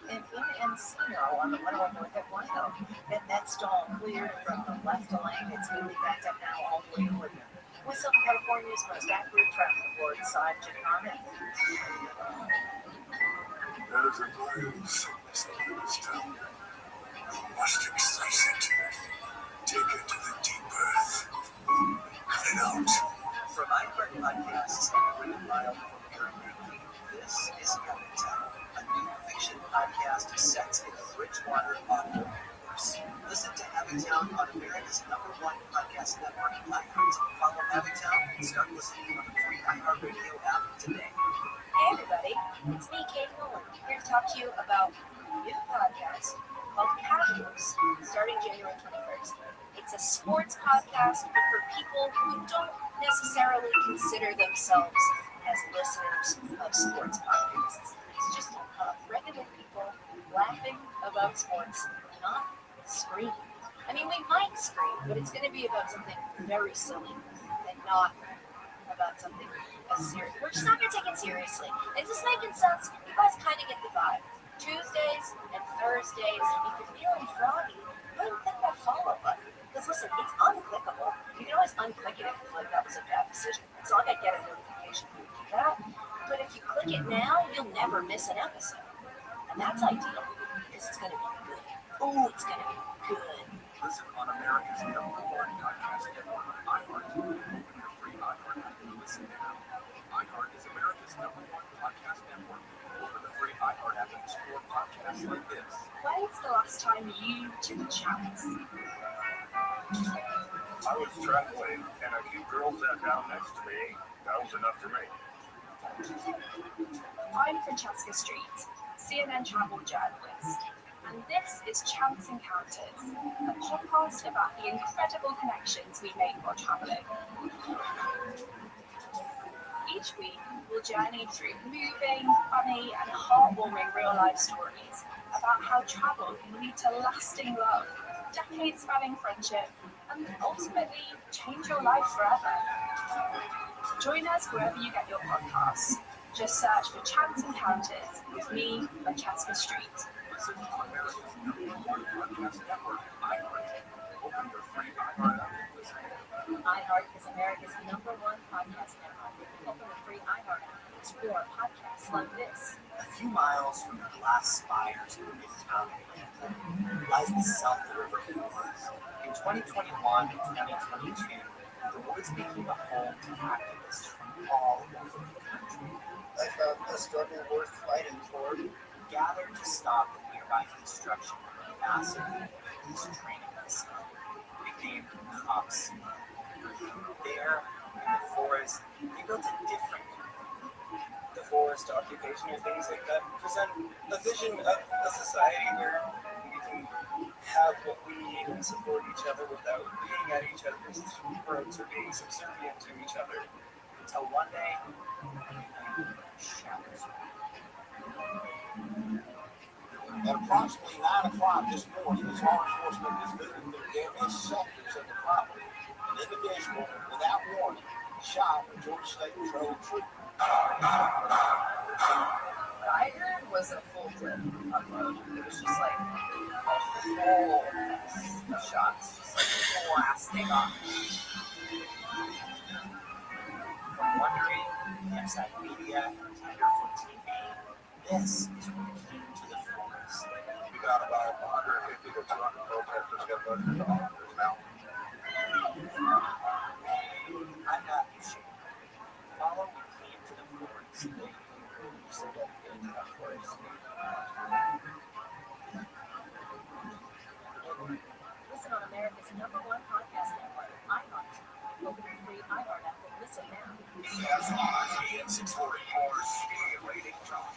And in Encino on the 101 north at Wino, that stall cleared from the left lane. It's going to be backed up now all the way to Woodman. With Southern California's most accurate traffic report, Sergeant Arnett. There's a grave sickness in this town. You must excise it. Take it to the deep earth. Cut it out. From iHeart Podcasts, I'm Lyle from Airbnb. This is Town, a new fiction podcast set in the Bridgewater audio universe. Listen to Town on America's #1 podcast network, iHeart. Follow Town and start listening on the free iHeartRadio app today. Hey everybody, it's me, Kate Nolan, here to talk to you about a new podcast called Casuals, starting January 21st. It's a sports podcast, but for people who don't necessarily consider themselves as listeners of sports podcasts. It's just regular people laughing about sports, not screaming. I mean, we might scream, but it's going to be about something very silly and not about something as serious. We're just not going to take it seriously. Is this making sense? You guys kind of get the vibe. Tuesdays and Thursdays, if you're feeling froggy, go ahead and click that follow button. Because listen, it's unclickable. You can always unclick it if you feel like that was a bad decision. It's not like I get a notification when you do that. But if you click it now, you'll never miss an episode. And that's ideal because it's going to be good. Oh, it's going to be good. Listen on America's #1 podcast network, iHeart. Open your free iHeart app and listen now. iHeart is America's #1 podcast network. Open the free iHeart app and explore podcasts like this. When is the last time you took a chance? I was traveling, and a few girls sat down next to me. That was enough for me. I'm Francesca Street, CNN travel journalist, and this is Chance Encounters, a podcast about the incredible connections we make while traveling. Each week, we'll journey through moving, funny, and heartwarming real-life stories about how travel can lead to lasting love, decades-spanning friendship, and ultimately change your life forever. Join us wherever you get your podcasts. Just search for Chance Encounters with me, Francesca Street. Listen to America's #1 podcast network, iHeart. Open your free iHeart app and listen. iHeart is America's #1 podcast network. Open the free iHeart app and explore podcasts like this. A few miles from the glass spires of Midtown Atlanta lies the South River Forest. In 2021 and 2022, the woods became a home to activists from all over the country. I found a struggle worth fighting for. Gathered to stop the nearby construction of a massive police training facility, nicknamed Cops. There, in the forest, they built a different the forest occupation and things like that present a vision of a society where we can have what we need and support each other without being at each other's throats or being subservient to each other. Until one day, shatters. At approximately 9 o'clock this morning, as law enforcement was visiting the damaged sectors of the property, an individual, without warning, shot a Georgia State Patrol trooper. What I heard was a full clip upload. It was just like a whole mess of shots, just like blasting off. From Wondering, Campsite Media, Tenderfoot TV, this is when we came to the forest. We got about 150 to 200 protesters got busted off. There's now. I'm not Shane. Follow We Came to the Forest. So that we get into the forest. Listen on America's #1 podcast network, iHeart. Open the free iHeart app and listen now. Yes, AM 640 speed rating talk.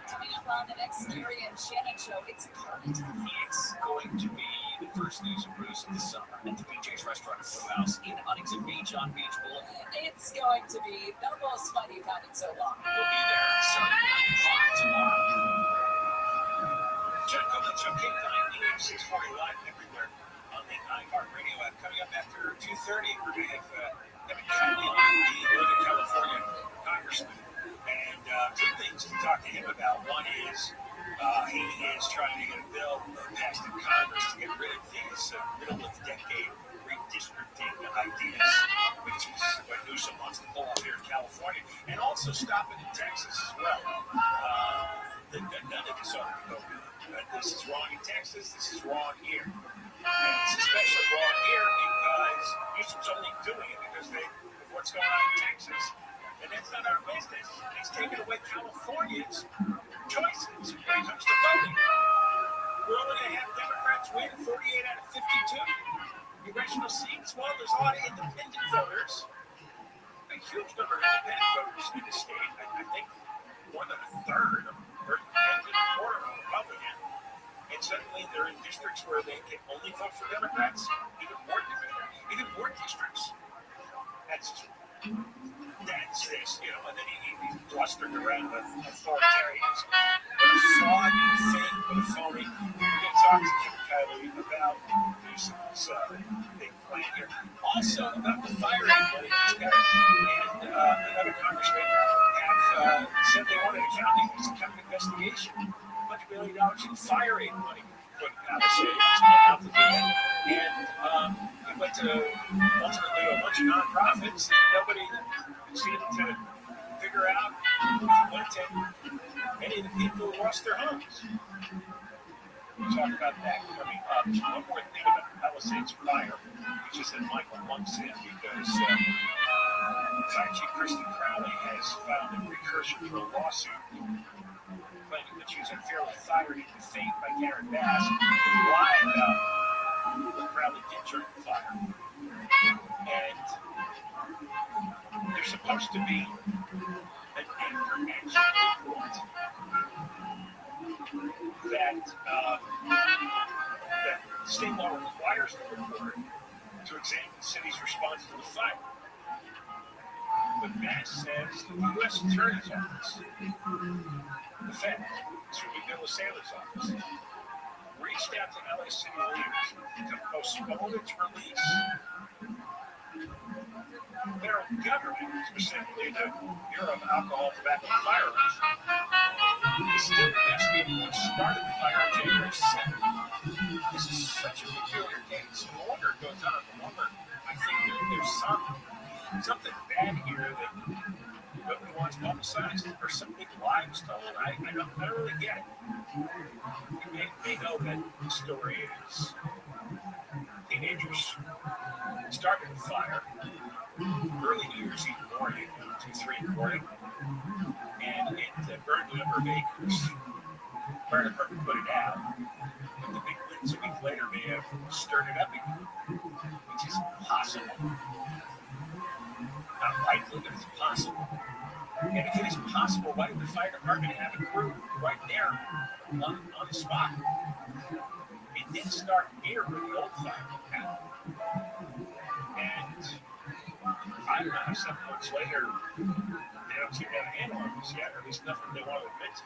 Coming up on the next Gary and Shannon show, it's Carnage. It's going to be the first news and brews of the summer at the BJ's Restaurant and Brewhouse in Huntington Beach on Beach Boulevard. It's going to be the most fun you've had in so long. We'll be there starting at 9 o'clock tomorrow. Check out the Cape 9 AM 640 live everywhere on the iHeartRadio app. Coming up after 2:30, we're going to have Kevin Kiley on, the Northern California congressman. And two things to talk to him about. One is he is trying to get a bill passed in Congress to get rid of these middle-of-the-decade redistricting ideas, which is what Newsom wants to pull off here in California, and also stop it in Texas as well. None of this ought to go. This is wrong in Texas. This is wrong here. And it's especially wrong here because Newsom's only doing it because of what's going on in Texas. And that's not our business. It's taking away Californians' choices when it comes to voting. We're only going to have Democrats win 48 out of 52 congressional seats. Well, there's a lot of independent voters, a huge number of independent voters in the state. I think more than a third are independent, a quarter are Republican. And suddenly they're in districts where they can only vote for Democrats, even more districts. That's this, and then he's blustering around with authoritarians. But a fraud, fake, but a phony. We're going to talk to Jim Kiley about Newsom's big plan here. Also about the firing money he's got. And another congressman have said they wanted a county investigation. $100 million in firing money put out of savings, out the deal. And it went to ultimately a bunch of nonprofits. Nobody seemed to figure out if it went to any of the people who lost their homes. We'll talk about that coming up. One more thing about Palisades Fire, which is that Michael Monk's in because Fire Chief Kristen Crowley has filed a precursor to a lawsuit claiming that she was unfairly fired and defamed by Karen Bass, who lied about who proudly did turn the fire. And there's supposed to be an after-action report that state law requires the report to examine the city's response to the fire. But Mass says the U.S. Attorney's Office, the Fed, through the Bill of Sailor's office, reached out to LA City leaders to postpone its release. Their own government, specifically the Bureau of Alcohol, Tobacco, and Firearms, is still investigating what started the fire on January 2nd. This is such a peculiar case. The longer it goes on, the longer I think that there's something bad here that nobody wants publicized, or some big lie was told. I don't really get it. They know that the story is teenagers started the fire early New Year's Eve morning, 2, 3 in the morning, and it burned a number of acres. Fire department put it out, but the big winds a week later may have stirred it up again, which is possible. Not likely, but it's possible. And if it is possible, why did the fire department have a crew right there on the spot? It didn't start near where the old fire happened. And I don't know, 7 months later, they don't seem to have a handle on this yet, or at least nothing they want to admit to.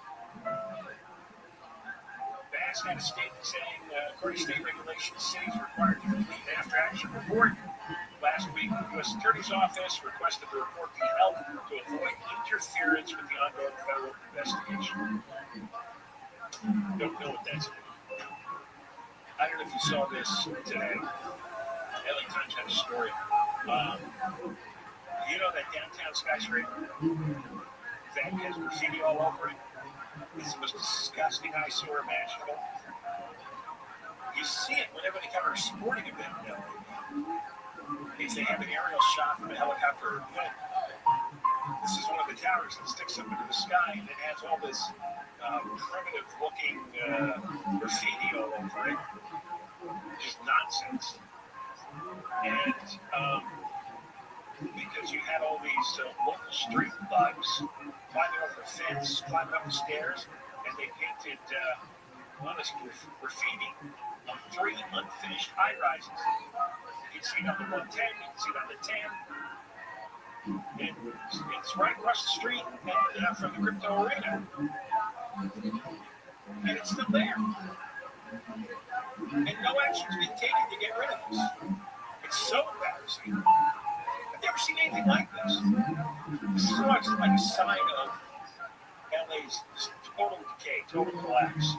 Bass had a statement saying, according to state regulations, cities are required to complete an after-action report. Last week, the U.S. Attorney's Office requested the report be held to avoid interference with the ongoing federal investigation. Don't know what that's about. I don't know if you saw this today. LA Times had a story. You know that downtown skyscraper that has graffiti all over it? It's the most disgusting eyesore imaginable. You see it whenever they cover a sporting event in LA. If they have an aerial shot from a helicopter or plane, this is one of the towers that sticks up into the sky and it has all this primitive-looking graffiti all over it. Just nonsense. And because you had all these local street thugs climbing over the fence, climbing up the stairs, and they painted all this graffiti on 3 unfinished high-rises. You can see it on the 110, you can see it on the 10. And it's right across the street and from the crypto arena. And it's still there. And no action's being taken to get rid of this. It's so embarrassing. I've never seen anything like this. This is like a sign of LA's total decay, total collapse.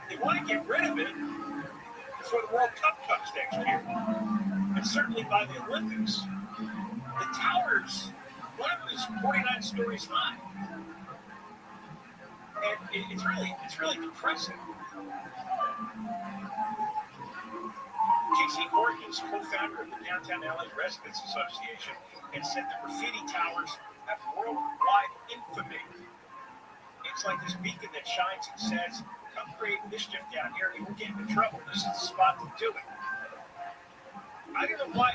They want to get rid of it before the World Cup comes next year, and certainly by the Olympics. The towers, one of them is 49 stories high, and it's really depressing. Casey Horton is co-founder of the Downtown LA Residents Association and said the graffiti towers have worldwide infamy. It's like this beacon that shines and says, come create mischief down here and you'll get into trouble. This is the spot to do it. I don't know why.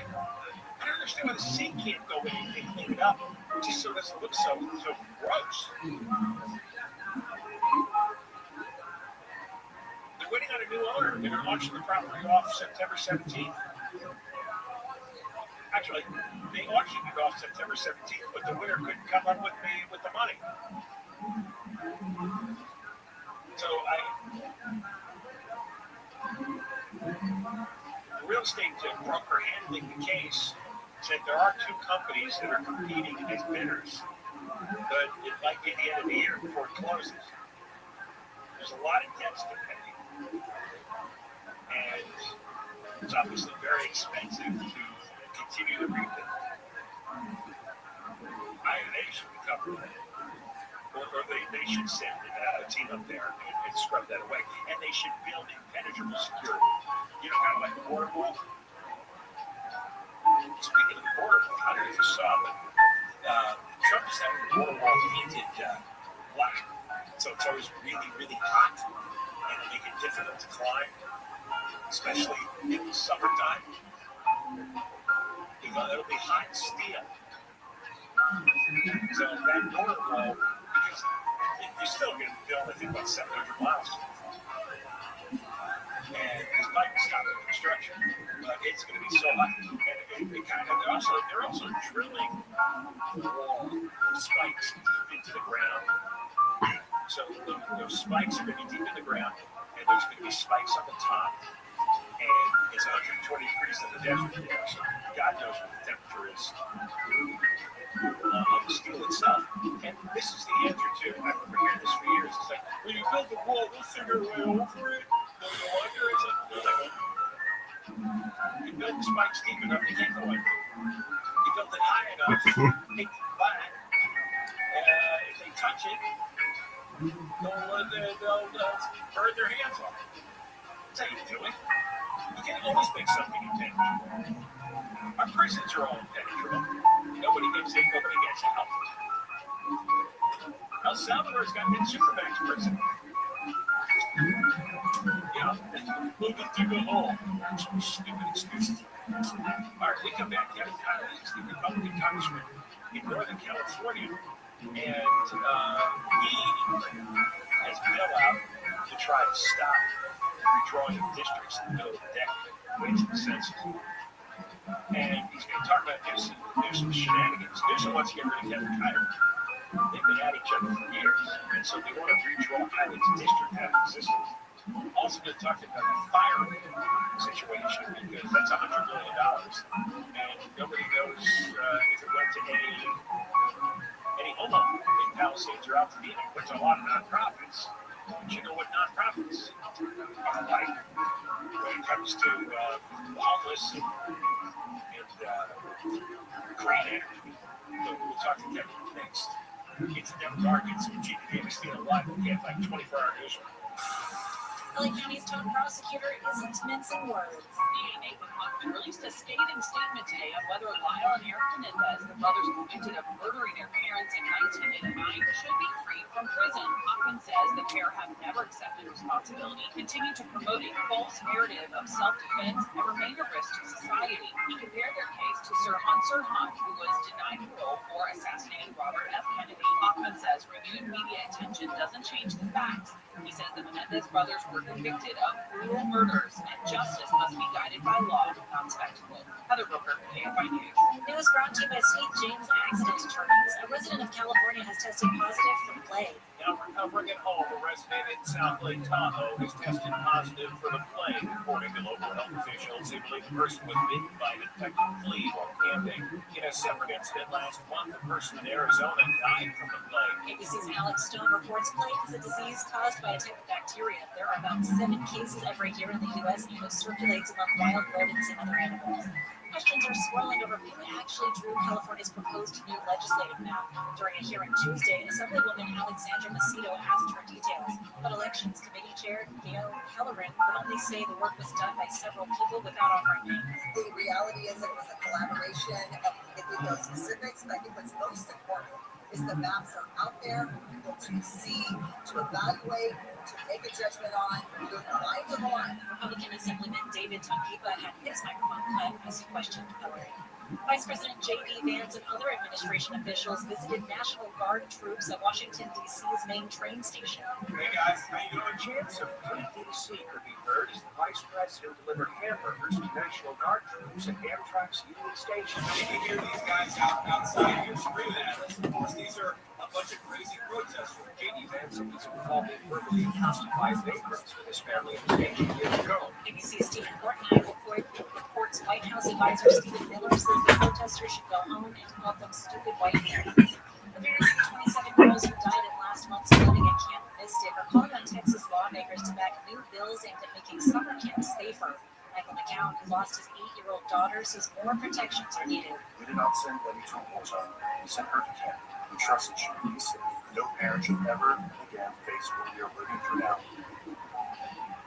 I don't understand why the city can't go in and clean it up just so it doesn't look so gross. They're waiting on a new owner. They're going to auction the property off September 17th. Actually, they auctioned it off September 17th, but the winner couldn't come up with the money. So the real estate broker handling the case said there are 2 companies that are competing as bidders, but it might be the end of the year before it closes. There's a lot of debts to pay, and it's obviously very expensive to continue to rebuild. They should be covered. Or they should send a team up there and scrub that away. And they should build impenetrable security. You know, kind of like the border wall. Speaking of the border wall, I don't know if you saw, but Trump is having the border wall painted black. So it's always really, really hot, and it'll make it difficult to climb, especially in the summertime. Because it'll be hot steel. So that northern wall, because you're still going to be only think about 700 miles. And this bike is stopping construction, but it's going to be so hot. And it kind of, they're also drilling spikes deep into the ground. So those spikes are going to be deep in the ground, and there's going to be spikes on the top. And it's 120 degrees in the desert there, so God knows what the temperature is on the steel itself. And this is the answer to, I've been hearing this for years. It's like, when you build the wall, we'll figure a way over it. No wonder. It's like, no, they won't. You build the spikes deep enough, you can't go under. You build it high enough, make it flat. If they touch it, they'll burn their hands off. That's how you do it. You can always make something impenetrable. Our prisons are all impenetrable. Nobody gets in, nobody gets out. El Salvador's got that Supermax prison. Yeah, moving through the hole. Stupid excuses. All right, we come back. Kevin Conley is the Republican congressman in Northern California, and he has a bill out to try to stop redrawing of districts in the middle of the decade, wait to the census. And he's going to talk about Newsom's shenanigans. Newsom wants to get rid of Kevin Conley. They've been at each other for years, and so they want to redraw Conley's district out of existence. Also going to talk about the fire situation, because that's $100 million, and nobody knows if it went to any homeowner in Palisades or Altadena, which a lot of nonprofits. But you know what nonprofits are like when it comes to homeless and green energy. So we'll talk to Kevin next. It's them targets with Gina Davis being alive again, like 24-hour newsroom. LA County's top prosecutor isn't mincing words. DA Nathan Hoffman released a scathing statement today on whether Lyle and Eric Menendez, the brothers convicted of murdering their parents in 1989, should be freed from prison. Hoffman says the pair have never accepted responsibility, continue to promote a false narrative of self-defense, and remain a risk to society. He compared their case to Sirhan Sirhan, who was denied parole for assassinating Robert F. Kennedy. Hoffman says renewed media attention doesn't change the facts. He says the Menendez brothers were convicted of brutal murders, and justice must be guided by law, not spectacle. Heather Booker, KFI News. News brought to you by St. James Accident Attorneys. A resident of California has tested positive for plague. Now recovering at home, a resident in South Lake Tahoe has tested positive for the plague. According to local health officials, they believe the person was bitten by an infected flea while camping. In a separate incident last month, a person in Arizona died from the plague. ABC's Alex Stone reports plague is a disease caused by a type of bacteria. There are about 7 cases every year in the U.S. and it circulates among wild rodents and other animals. Questions are swirling over who actually drew California's proposed new legislative map. During a hearing Tuesday, Assemblywoman Alexandra Macedo asked for details, but Elections Committee Chair Gail Kellerin would only say the work was done by several people without offering names. The reality is it was a collaboration. If we know specifics, but I think what's most important is the maps are out there for people to see, to evaluate, to make a judgment on. The lines are on. Republican Assemblyman David Tongipa had his microphone cut as he questioned Kellerin. Vice President J.D. Vance and other administration officials visited National Guard troops at Washington, D.C.'s main train station. Hey guys, how you doing? Chance of D.C. could be heard as the Vice President delivered hamburgers to National Guard troops at Amtrak's Union Station. You can hear these guys outside here screaming at us. Of course, these are a bunch of crazy protesters. J.D. Vance said these would fall being verbally accosted by vagrants with his family at the station years ago. ABC's Stephen Portnoy reports White House advisor Stephen Miller says the protesters should go home and called them stupid white parents. The parents of the 27 girls who died in last month's flooding at Camp Mystic are calling on Texas lawmakers to back new bills aimed at making summer camps safer. Michael McCown, who lost his 8-year-old daughter, says more protections are needed. We did not send Letty to a war zone. We sent her to camp. We trusted she would be safe. No parent should ever again face what we are living through now.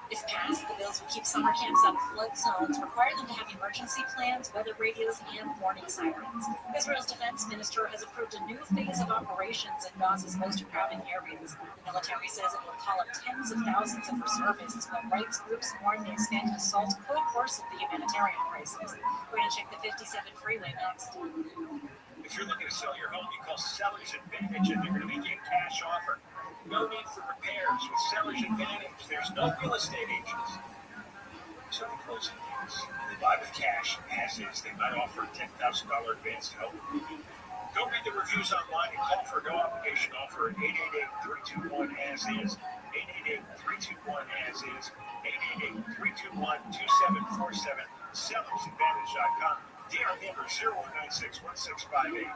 If passed, the bills would keep summer camps out of flood zones, require them to have emergency plans, weather radios, and warning sirens. Israel's defense minister has approved a new phase of operations in Gaza's most crowded areas. The military says it will call up tens of thousands of reservists, while rights groups warn the expanded assault could worsen the humanitarian crisis. We're going to check the 57 freeway next. If you're looking to sell your home, you call Seller's Advantage and they're going to make you a cash offer. No need for repairs. With Seller's Advantage, there's no real estate agents. So they close deals. They buy with cash, as is. They might offer a $10,000 advance to help. Go read the reviews online and call for a no obligation offer at 888-321-AS-IS. 888-321-AS-IS. 888-321-2747. SellersAdvantage.com. DR number 0196-1658.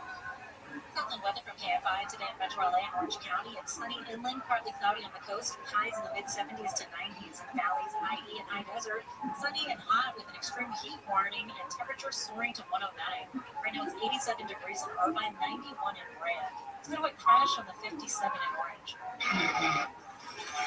Southland weather from KFI today in Metro LA and Orange County. It's sunny inland, partly cloudy on the coast, with highs in the mid-70s to 90s in the valleys, IE and high desert. Sunny and hot with an extreme heat warning and temperatures soaring to 109. Right now it's 87 degrees in Irvine, 91 in Brand. It's going to crash on the 57 in Orange.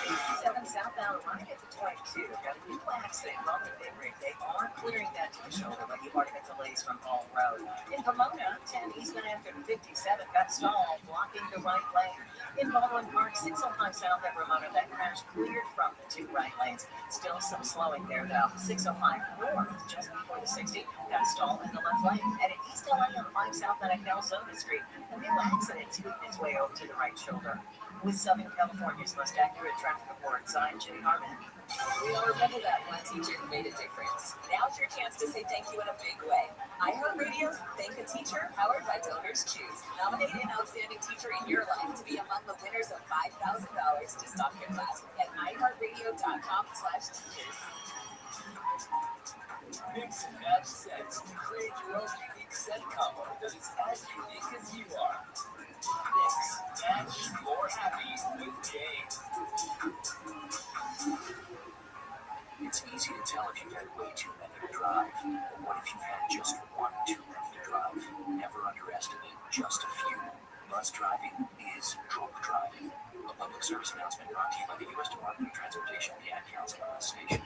57 southbound line at the 22. Got a new accident on the big rig. They are clearing that to the shoulder, but you've already got delays from Hall Road. In Pomona, 10 eastbound after 57 got stalled, blocking the right lane. In Baldwin Park, 605 south at Ramona, that crash cleared from the two right lanes. Still some slowing there, though. 605 north, just before the 60, got stalled in the left lane. And in East LA on 5 south at Calzona Street, a new accident sweeping its way over to the right shoulder. With Southern California's most accurate traffic report, I'm Jay Harmon. We all remember that one teacher who made a difference. Now's your chance to say thank you in a big way. iHeartRadio's Thank a Teacher, powered by Donors Choose. Nominate an outstanding teacher in your life to be among the winners of $5,000 to stock your class at iHeartRadio.com/teachers. Mix and match sets to create your own unique set combo that is as unique as you are. Mix, match, more happy with Jay. It's easy to tell if you've had way too many to drive. But what if you've had just one too many to drive? Never underestimate just a few. Bus driving is drunk driving. A public service announcement brought to you by the U.S. Department of Transportation and the Ad Council on the station.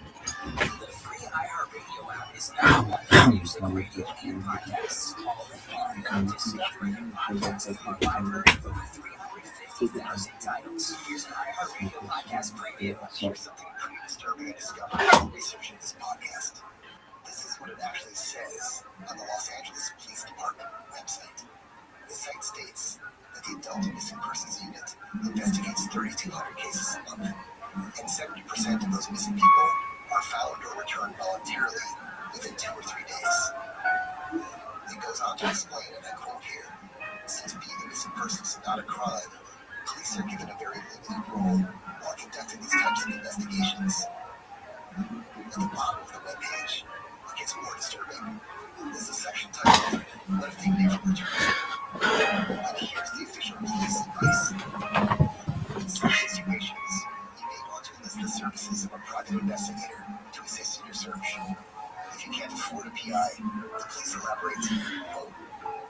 The free iHeartRadio app is now on music, radio, and podcasts all in one. Discover your podcast from our library of over 350,000 titles. Here's an iHeartRadio podcast preview. Here's something pretty disturbing I discovered while researching this podcast. This is what it actually says on the Los Angeles Police Department website. The site states that the Adult Missing Persons Unit investigates 3,200 cases a month, and 70% of those missing people are found or returned voluntarily within 2 or 3 days. It goes on to explain, and I quote here, since being a missing person is not a crime, police are given a very limited role while conducting these types of investigations. At the bottom of the webpage, it gets more disturbing. There's a section titled, What if they never return? And here's the official police advice. In some situations, you may want to enlist the services of a private investigator to assist in your search. If you can't afford a PI, the police elaborates, quote,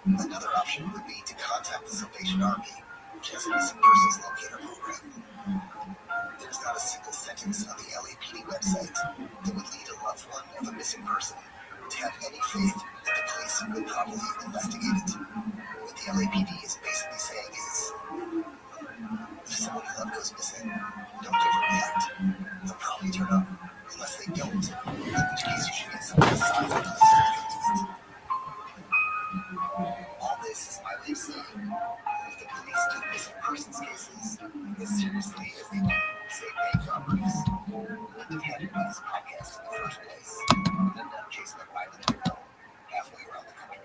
another option would be to contact the Salvation Army, which has a missing persons locator program. There's not a single sentence on the LAPD website that would lead a loved one of a missing person to have any faith that the police will properly investigate it. What the LAPD is basically saying is, if someone you love goes missing, don't overreact. They'll probably turn up, unless they don't, in which case you should get someone besides the police to look into it. All this is my way of saying, if the police took missing persons cases as seriously as they do, say, bank robberies, wouldn't have had to do this podcast in the first place, and end up chasing a violent hero halfway around the country.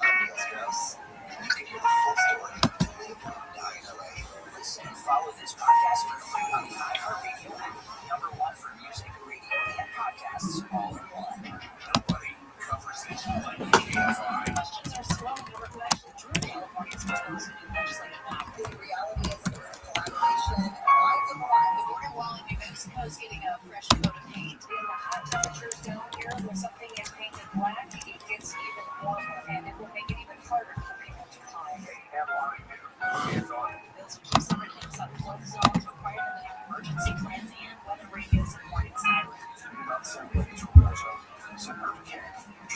I'm Neil Strauss, and you can hear the full story of To Live and Die in LA. Listen and follow this podcast for free on the iHeartRadio app. #1 for music, radio, and podcasts all in one. Nobody covers this like KFI. Questions are swelling over who actually drew California's most recent legislative act. The reality is it was a collaboration, live and live. The border wall in New Mexico is getting a fresh coat of paint. In the hot temperatures down here, where something is painted black, it gets even warmer, and it will make it even harder for people to find. Hands on. Bills will keep summer camps out of flood zones, require them to have emergency plans and weather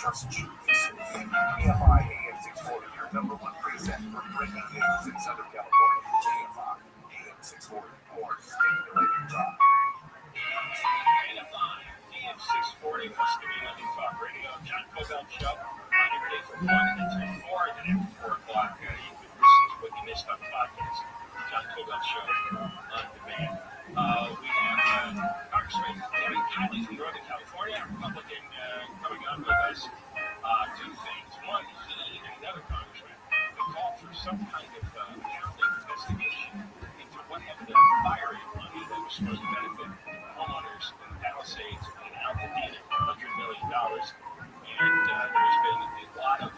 trust you exclusively. KFI AM 640, your number one preset for breaking news in Southern California. KFI AM 640, more stimulating talk. KFI AM 640, more stimulating talk radio. John Cobell Show. Every day from 1 until 4, and then after 4 o'clock, you can listen to what you missed on the podcast. John Cobell Show on demand. We have Congressman Kevin Kiley from Northern California, Republican, coming on with us. Two things. One, he and another congressman have called for some kind of accounting investigation into what happened to the fire aid money that was supposed to benefit homeowners in the Palisades and Altadena, $100 million. And there's been a lot of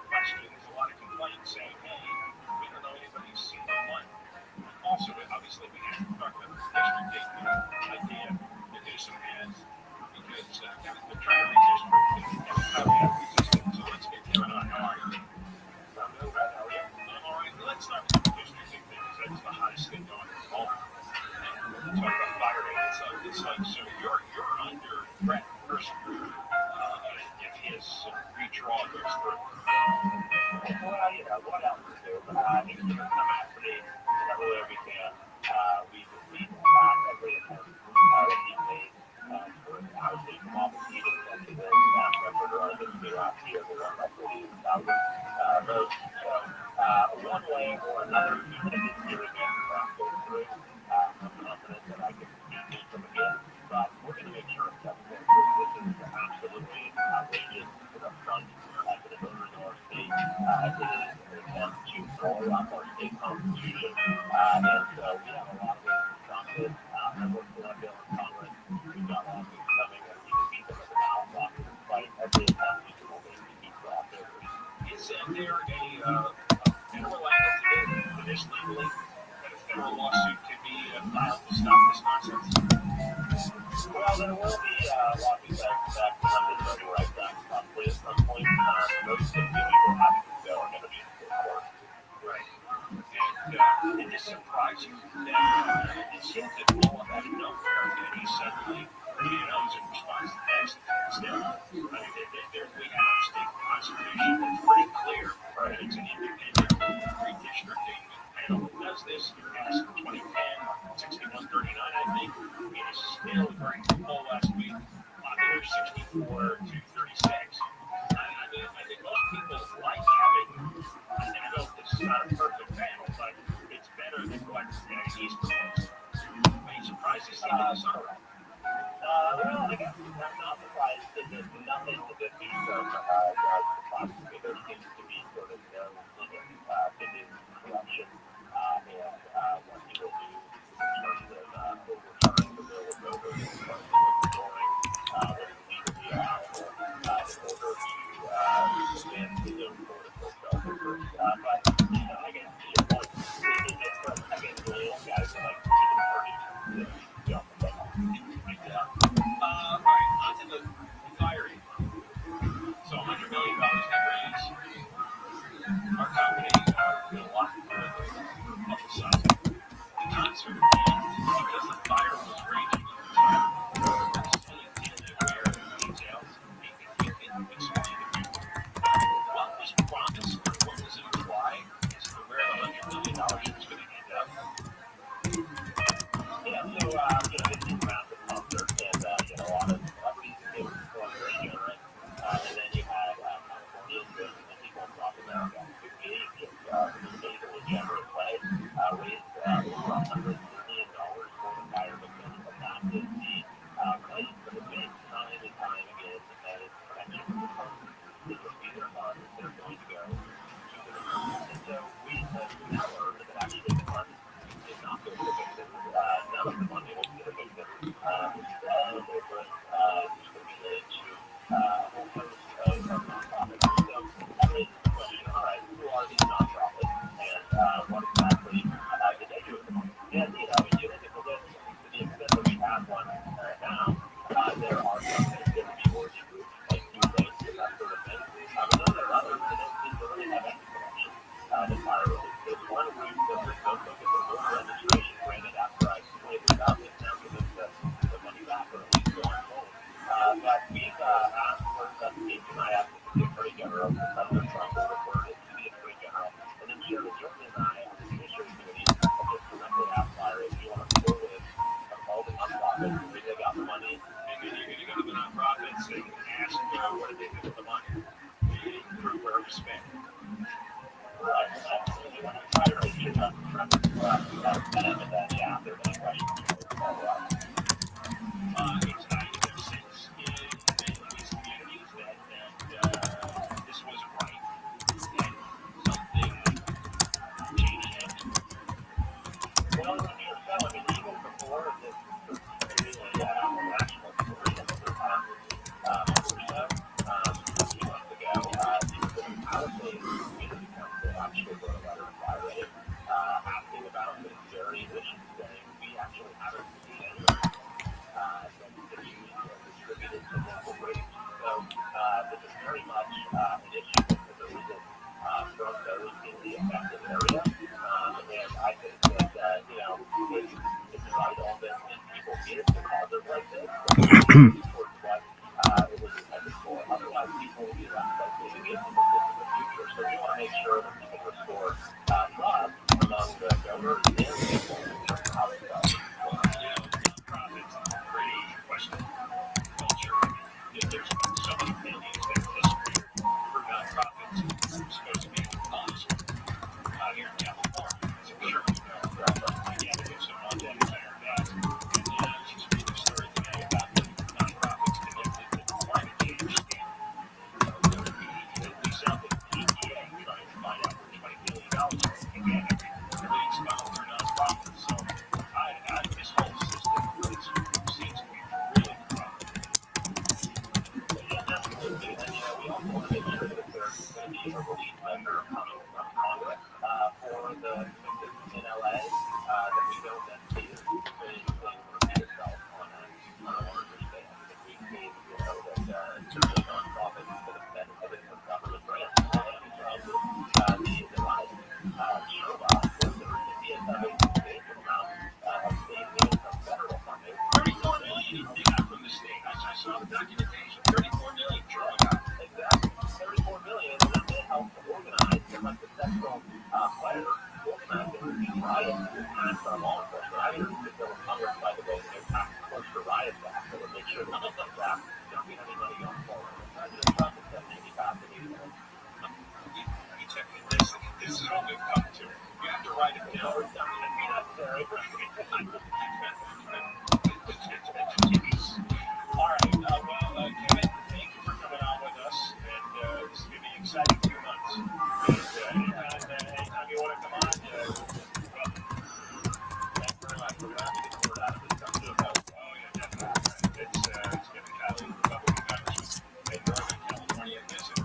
questions, a lot of complaints saying, hey, we don't know anybody who's seen the money. Also, obviously, we have to talk about the district idea to do some ads because they're trying to redistrict and how they have resistance. So let's get Kevin on. How are you? I'm doing great. How are you? I'm all right. Let's start with the districting thing because that's the hottest thing going at the moment. And we'll talk about fire rate. It's like so you're under threat personally if his redraw goes through. Well, you know, what else to do? He's going to come after me whenever we can. We defeat every attempt that he made for our state office, even against the staff member of the new last year, the one that 40,000 votes. So, one way or another, even if it's here again, that goes through, I'm confident that I can beat him again. But we're going to make sure it's justice. This is absolutely outrageous to the front to the voters of our state. It is an attempt to throw off our state constitution. And so we have a lot of ways to stop this. I'm working on a bill in Congress. We've got lawsuits coming, and we can beat them at the ballot box despite every attempt we can make to keep draft voters. Is there a federal angle to this legally? That a federal lawsuit could be filed to stop this nonsense? Well, there will be lawsuits that come to voting rights act probably at some point. Most of the illegal habits though are going to be in the court. Right. And did this surprise you that it seemed to blow up out of nowhere that he suddenly, he's in response to text. Still, we have a state constitution that's pretty clear. Right. It's an independent redistricting panel that does this. It passed in 2010, 6139, I think. It is still during the poll last week. Popular 64 to 36. I think most people like having, and I know this is not a perfect panel, but it's better than what he's proposed. Are you surprised to see that this on? Well, I guess I'm not surprised that there's nothing to defeat them. There seems to be sort of no limit to his corruption and what he will do in terms of overturning the will of voters, in terms of restoring what is legally allowable in order to expand his own political self-interest. But, I guess to your point, I guess the real guys are like even parties that jump the ball. All right, on to the fire aid. So $100 million they raised. Our company did a lot to publicize the concert. And because the fire was raging at the time, where details you can explain to people what was promised or what was implied as to where the $100 million was going to end up. Yeah, so, this is massive concert, and, a lot of celebrities came from very generous, and then you had Californians and people in South America who gave in a generous way, raised over $100 million for the fire victims, and that is the place that has been time and time again that is protection for the funds. This will be their funds that are going to go to the victims. And so we now learned that actually the funds did not go to the victims. None of the money was to the victims. Instead, it was distributed to a whole host of nonprofits. So that raises the question, all right, who are these nonprofits, and what exactly did they do with the money? And, towards what it was intended for. Otherwise, people will be less likely to be able to give in the future. So we want to make sure that we can restore trust among the donors and people in terms of how they go. Nonprofits pretty questionable culture. There's so many pennies that have disappeared for nonprofits. It's supposed to be honest. Here in California, so I'm sure you know, my dad lives in one day entire dad. And she's reading a story today about the nonprofits connected to climate change. We sound like EPA trying to find out where $20 billion again every spell for nonprofits. So this whole system seems to be really corrupt. Yeah, absolutely. And we also want to make sure that there's going to be a relief measure coming from Congress for the victims in LA that we don't then see as being repeat itself on a larger scale. Because we've seen, that certainly nonprofits that have benefited from government grants and from the rise Sherlock was the recipient of a substantial amount of state and from federal funding. $34 million they got from the state. I saw the documentation. $34 million. Exactly. $34 million, and then they helped organize some unsuccessful players organizing these riots and from law enforcement. I didn't think there was Congress, by the way, that passed close to riot act that would make sure that those acts don't get any money going forward. President Trump has said maybe passed the meeting. This is what we've come to. You have to write it down. It's necessary. All right. Well, Kevin, thank you for coming on with us. And this is going to be an exciting few months. And anytime you want to come on, welcome. Thanks very much. We're going to have to get the word out of this stuff too. Oh, yeah, definitely. It's Kevin Kiley, Republican Congressman in Northern California. Listen,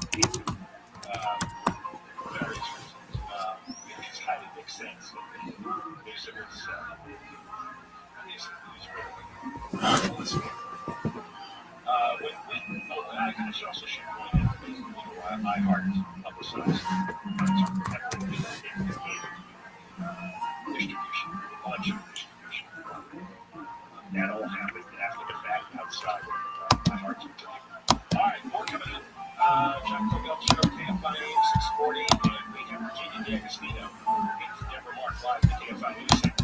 various reasons. It highly makes sense. There's listen. I should also share my heart publicized distribution, election distribution. That all happened after the fact outside of my heart's control. All right, more coming in. John Cobell Show, KFI 640, and we have Virginia D'Agostino. It's Deborah Mark live at the KFI News Center.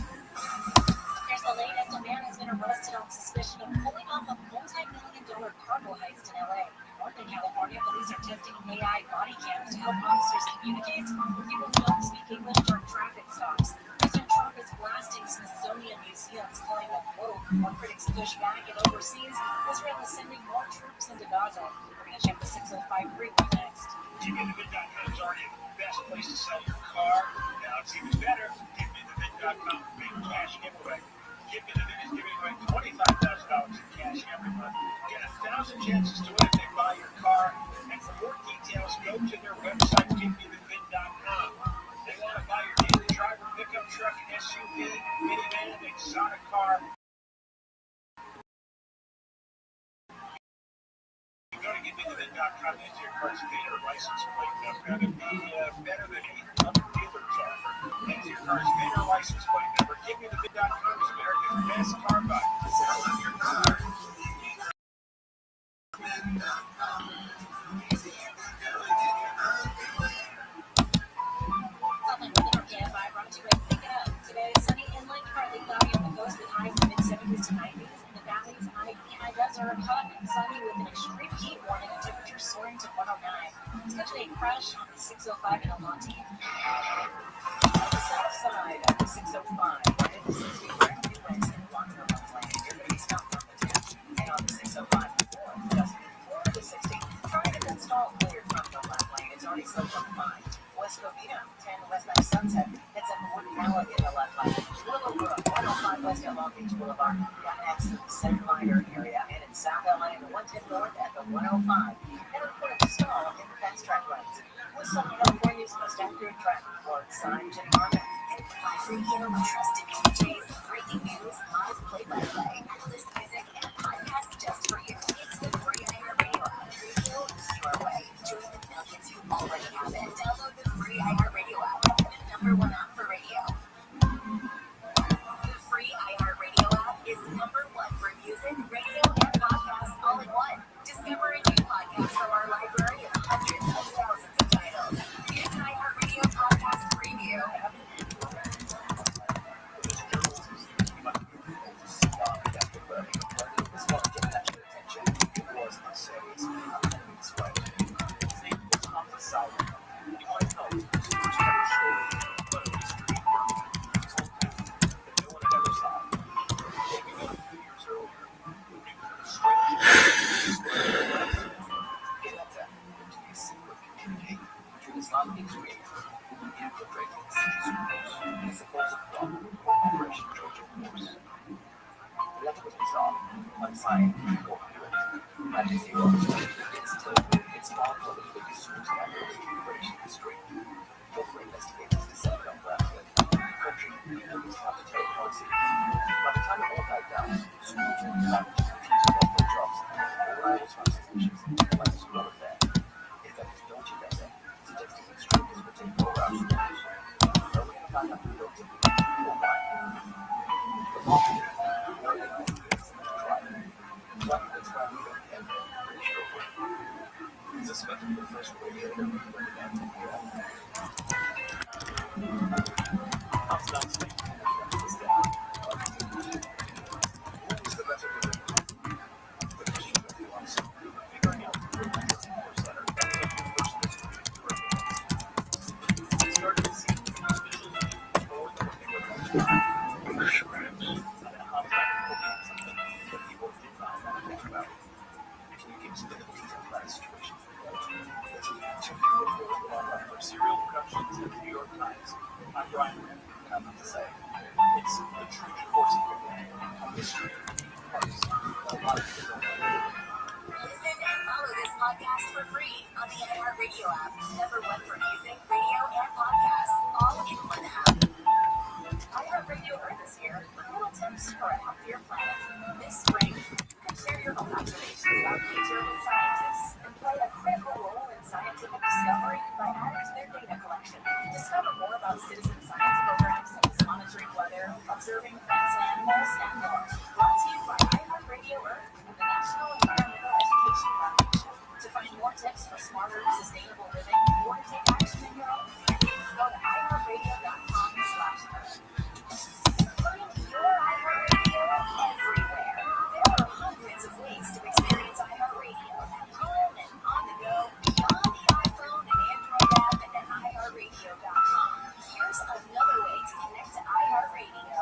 Here's the latest. A man has been arrested on suspicion of pulling off a multi-million-dollar cargo heist in LA. Northern California police are testing AI body cams to help officers communicate with people who don't speak English during traffic stops. President Trump is blasting Smithsonian museums, calling them woke, while critics push back. And overseas, Israel is sending more troops into Gaza. We're going to check the 605 freeway next. GiveMeTheBid.com is already the best place to sell your car. Now it's even better. GiveMeTheBid.com, big cash giveaway. GiveMeTheBid is giving away $25,000 in cash every month. Get 1,000 chances to win if they buy your car. And for more details, go to their website, GiveMeTheBid.com. They want to buy your daily driver, pickup truck, SUV, minivan, exotic car. You go to GiveMeTheBid.com, enter your car's VIN or license plate number. That'd be better than any other dealer's offer. Enter your car's VIN or license plate number. GiveMeTheBid.com is America's best car buy. Sell on your car. Today, sunny inland, partly cloudy on the coast with highs in the mid-70s to 90s. In the valleys, high desert, hot and sunny with an extreme heat warning and temperatures soaring to 109. Especially a crash on the 605 in Almonte. On the south side of the 605, in the 60 direct freeways in Washington Lane, you're going to be stopped on the 10. And on the 605 north, just before the 60, trying to install clear from the left lane. It's already slowed on 5. West Covina, 10 westbound Sunset, heads up Wood Valley in the left lane. Willowbrook, 105 west at Long Beach Boulevard, got an accident in the St. Minor area, and in South LA, the 110 north at the 105. And reported a stall in the fast track lanes. With Southern California's most accurate traffic report, signed Jim Harmon. Live radio, trusted DJs, breaking news, live play-by-play, endless music, and podcasts just for you. It's the free iHeartRadio app. Radio is your way. Join the millions who already have it. Download the free iHeartRadio app, the #1 app for radio. The free iHeartRadio app is #1 for music, radio, and podcasts. the supposed plot of Operation Trojan Horse. The letter was bizarre, unsigned, coherent, and if you want to, it's far from the biggest scandal in immigration history. Local investigators decided on ground that the country was not to take policy. By the time it all died down, schools were managed to teach local jobs, and all I was suspicious like this love affair. In fact, don't you better, suggesting extremists would take over our schools. Are we going to find out who built it or why? The market where they are is to try. But that's why we don't have pretty straightforward. It's especially the first radio that we recommend to hear. How's that sleep? Is that who is the better living? The question that we want to figuring out the real course letter. That's the first list to recommend. We started to see these visually before the what they were going to do. And how that became something that people did not want to talk about. Can you give us a bit of a detail about the situation? Two people who are for serial productions at the New York Times. I'm Brian Rand, and I'm about to say, it's the Trojan Horse a mystery parts that a lot of people don't know. Listen and follow this podcast for free on the iHeartRadio app. #1 for music, radio, and podcasts, all in one app. iHeartRadio Earth is here with little tips for a healthier planet. This spring, you can share your own observations about nature with scientists and play a critical role in scientific discovery by adding to their data collection. Discover more about citizen science programs such as monitoring weather, observing plants and animals, and more. Brought to you by iHeartRadio Earth and the National Environmental Education Foundation. To find more tips for smarter, sustainable living, or to take action in your own community, go to iHeartRadio.com/earth. Find your iHeartRadio everywhere. There are hundreds of ways to experience iHeartRadio at home and on the go, beyond the iPhone and Android app and at iHeartRadio.com. Here's another way to connect to iHeartRadio.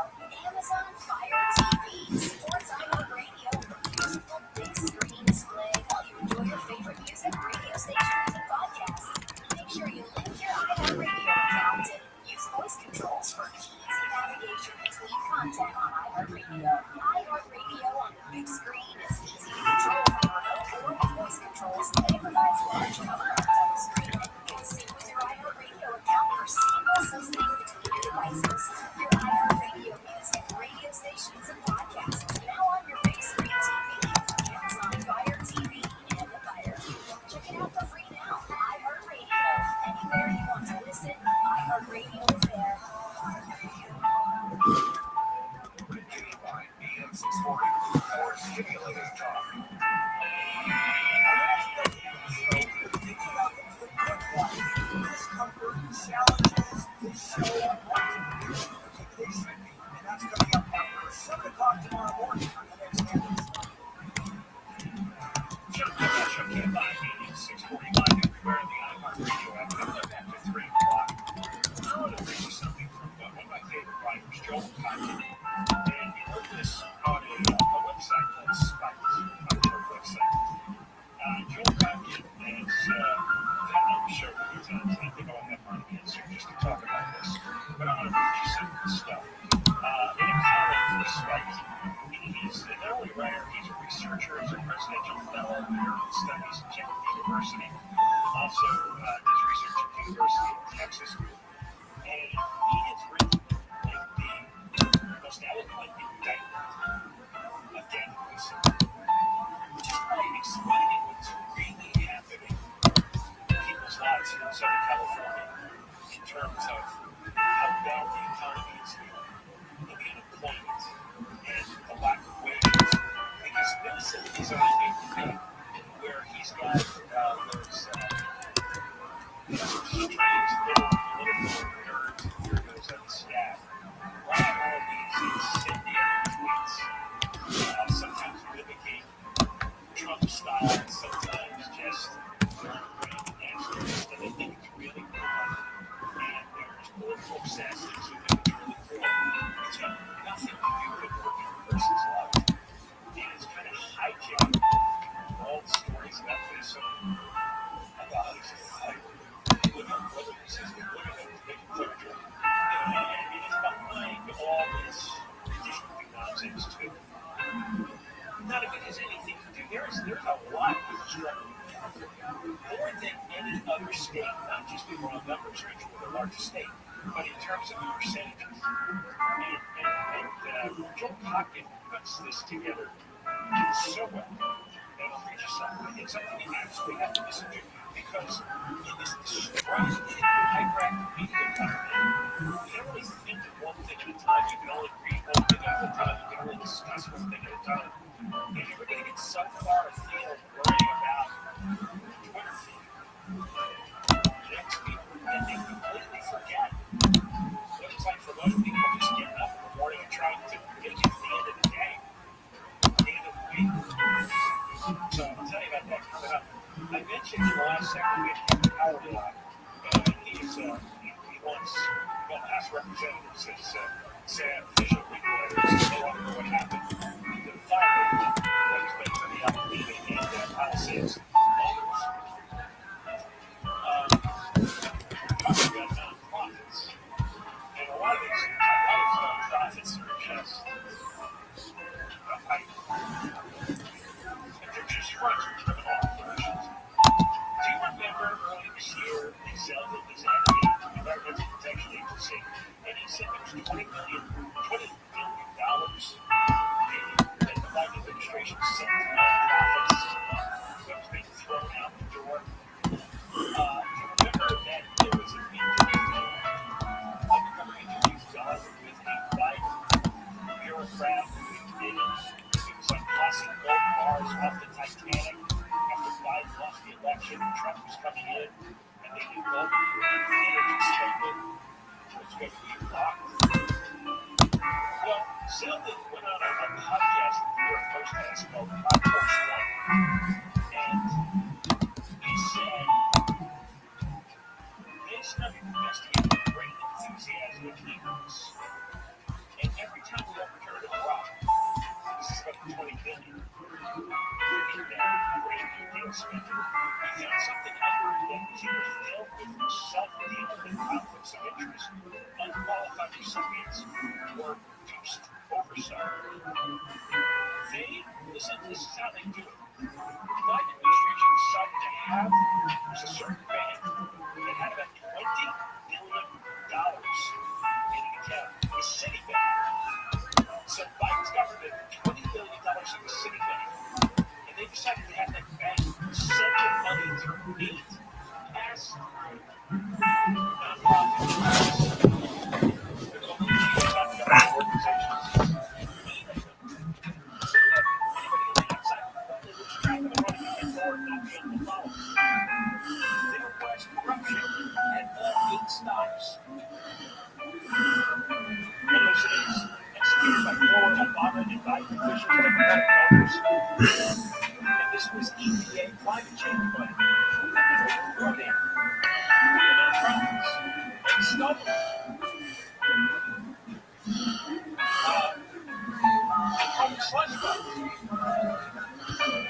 Amazon Fire TV supports iHeartRadio with a beautiful big screen display while you enjoy your favorite music, radio stations, and podcasts. Make sure you link your iHeartRadio account and use voice controls for easy navigation between content on iHeartRadio. iHeartRadio on the big screen is easy to control from remote or with voice controls, and it provides large coverage on the screen. You can sync with your iHeartRadio account for seamless listening between your devices. Your iHeartRadio music, radio stations, and podcasts now on your big screen TV, Amazon Fire TV, and the Fire. Check it out for free now. iHeartRadio. Anywhere you want to listen, iHeartRadio is there. AM 640 for stimulating talk. Discomfort, challenges, this show want to do. And that's coming up after 7 o'clock tomorrow morning on the next campus. Check in by AM 645 everywhere in the iHeartRadio app after 3 o'clock. I want to bring you something from one of my favorite writers, Joel Cotten. And he wrote this on a website called Spikes, my work website. Joel Cotten is, I'm sure many times, I think I'll have on again soon just to talk about this. But I want to read you some of this stuff. In a column for Spikes, he's not only a writer, he's a researcher, he's a presidential fellow in American Studies at Chapman University. Also does research at the University of Texas. And he has written the most eloquent indictment of Gavin Newsom, just by explaining what's really happening in people's lives here in Southern California in terms of how bad the economy is here, and the unemployment, and the lack of wages. Because Newsom is on a thing where he's got those strange little nerds all this redistricting nonsense too. None of it has anything to do. There's a lot of struggling in California, more than any other state, not just in raw numbers, which we're the largest state, but in terms of percentages. And Joel Cocken puts this together so well. And I'll read you something. It's something you absolutely have to listen to, because in this distracted, hyperactive media company, you can only think of one thing at a time. You can only read one thing at a time. You can only discuss one thing at a time. And you're going to get so far afield worrying about Twitter feed. Next people, and they completely forget what it's like for most people just getting up in the morning and trying to make it to the end of the day, the end of the week. So I'll tell you about that coming up. I mentioned in the last segment we had Kevin Howard on. He wants, well, House of Representatives say official legal evidence. They want to know what happened to the firing of what has been for the leaving and policies others. Talking about nonprofits. And a lot of these nonprofits are just, they're just fronts for criminal operations. Do you remember early this year, they Zeldin was at the Environmental Protection Agency, and he said there was $20 billion that the Biden administration sent to nonprofits that was being thrown out the door. You remember that there was an undercover interview done with a Biden bureaucrat who admitted it was like tossing gold bars off the Titanic after Biden lost the election and Trump was coming in, and they knew gold spending was going to be locked. Well, Zeldin went on a podcast that the New York Post has called Hot Force One, and he said this kind of investigated with great enthusiasm and eagerness. And every time we overturned a rock, this is about the $20 billion in that great New Deal spending, we found something under it that was either filled with self-dealing and conflicts of interest, unqualified recipients, or reduced oversight. This is how they do it. The Biden administration decided to have a certain bank that had about $20 billion in an account, the Citibank. So Biden's government put $20 billion in the Citibank, and they decided to have that bank send their money through 8 pass-through nonprofits. There's only 8 nonprofit organizations. Stocks. And it was executed by former Obama and Biden officials and Democratic donors. And this was EPA climate change money that they brought in via nonprofits and stole it. They called it slush fund.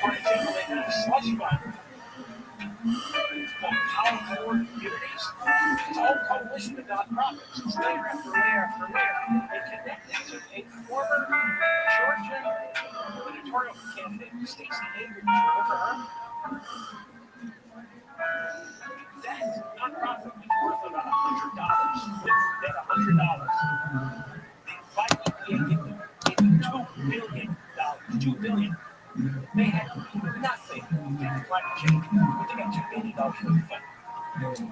For example, they had a slush fund called Power Forward Communities. It's all coalition of nonprofits. It's layer after layer after layer. It connected to a former Georgia gubernatorial candidate, Stacey Abrams. Remember her? That nonprofit was worth about $100. The Biden EPA gave them $2 billion. $2 billion. They had nothing to do with climate change, but they got $2 billion worth of funding.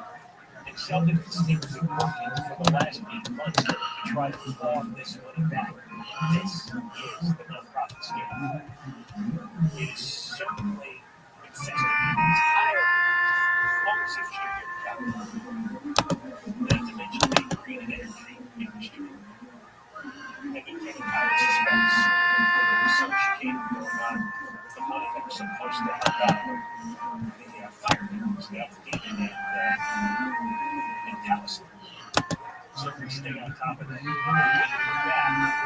And Zeldin has been working for the last 8 months to try to claw this money back. This is the nonprofit scam. It is certainly infesting the entire public sector here in California. Not to mention the green energy industry. And Kevin Howard suspects there was some chicane going on with the money that was supposed to help out the fire victims, the Altadena and Dallas. So we stay on top of that. When we come back,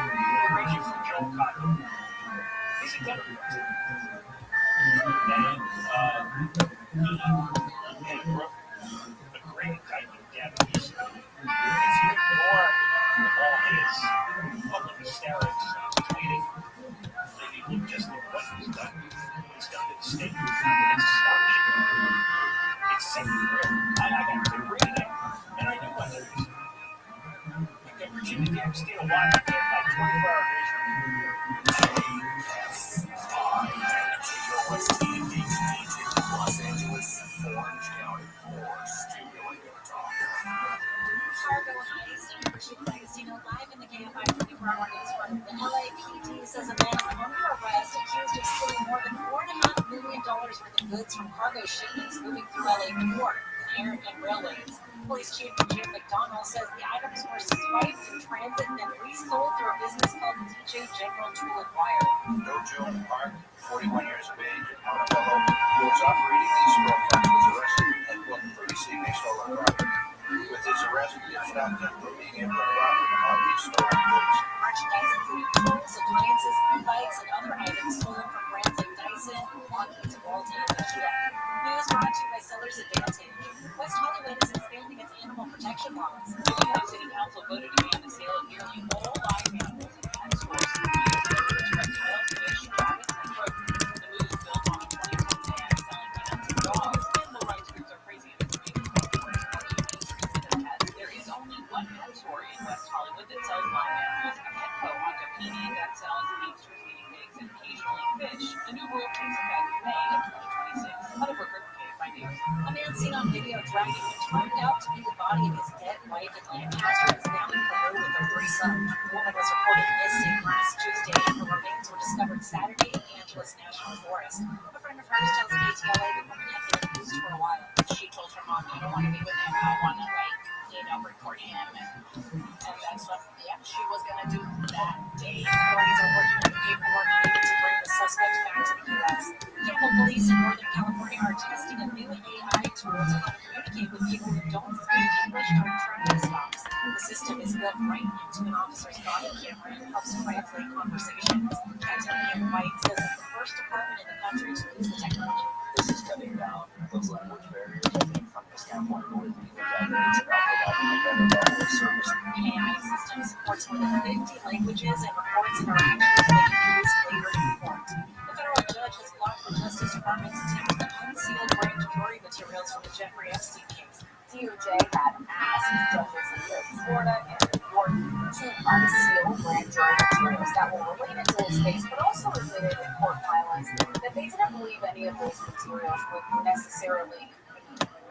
we'll read you from Joel Cotten. He's a Democrat. And he wrote a great indictment, Gavin Newsom. If you ignore all his public hysterics, tweeting. Maybe just look what he's done. He's done to the state. It's astonishing. It's simply real. I got to agree today, and I knew what it was. The Virginia Gang steal watch and like 24-hour news. Los Angeles, Orange County, or stimulating talk. Cargo heist and Chief Casino live in the KFI 24-hour news from the LAPD says a man under arrest accused of stealing more than $4.5 million worth of goods from cargo shipments moving through LA port, air, and railways. Police Chief Jim McDonald says the items were swiped in transit and then resold through a business called DJ General Tool and Wire. Joe Jones Park, 41 years of age, in Montebello, who was operating these store fronts, was arrested and booked for receiving stolen property. With his arrest, it stopped him from being able to profit on these stolen goods. Merchandise including tools, appliances, bikes, and other items stolen from brands like Dyson, Lockheed, Walton, and Akita. News brought to you by Sellers Advantage. West Hollywood is expanding its animal protection laws. The New York City Council voted to ban the sale of nearly all live animals and pet stores, birds, reptiles, fish, rabbits, and rodents. The move is built on a 2010 ban selling cats and dogs. Animal rights groups are praising it as a major step towards helping mainstream their pets. There is only one pet store in West Hollywood that sells live animals, a Petco on Topini that sells hamsters, guinea pigs, and occasionally fish. The new rule takes effect May of 2026. Other worker News. A man seen on video dragging what turned out to be the body of his dead wife in Lancaster is now in Peru with her 3 sons. The woman was reported missing last Tuesday, and her remains were discovered Saturday in the Angeles National Forest. A friend of hers tells KTLA the woman had been abused for a while. She told her mom, "I don't want to be with him. I want to, report him." And that's what, she was going to do that day. Authorities are working on the paperwork needed to bring the suspect back to the U.S. Campbell Police in Northern California are testing a new AI tool to help communicate with people who don't speak English during traffic stops. The system is built right into an officer's body camera and helps translate conversations. Antonio White says it's the first department in the country to use the technology. This is cutting down those language barriers, I think, from the standpoint of where people candidates about providing a better level of service. The AI system supports more than 50 languages and reports interactions that can be used later in court. The federal judge has blocked the Justice Department's attempt to unseal grand jury materials from the Jeffrey Epstein case. DOJ had asked judges in both Florida and New York to unseal grand jury materials that were related to his case, but also admitted in court filings that they didn't believe any of those materials would necessarily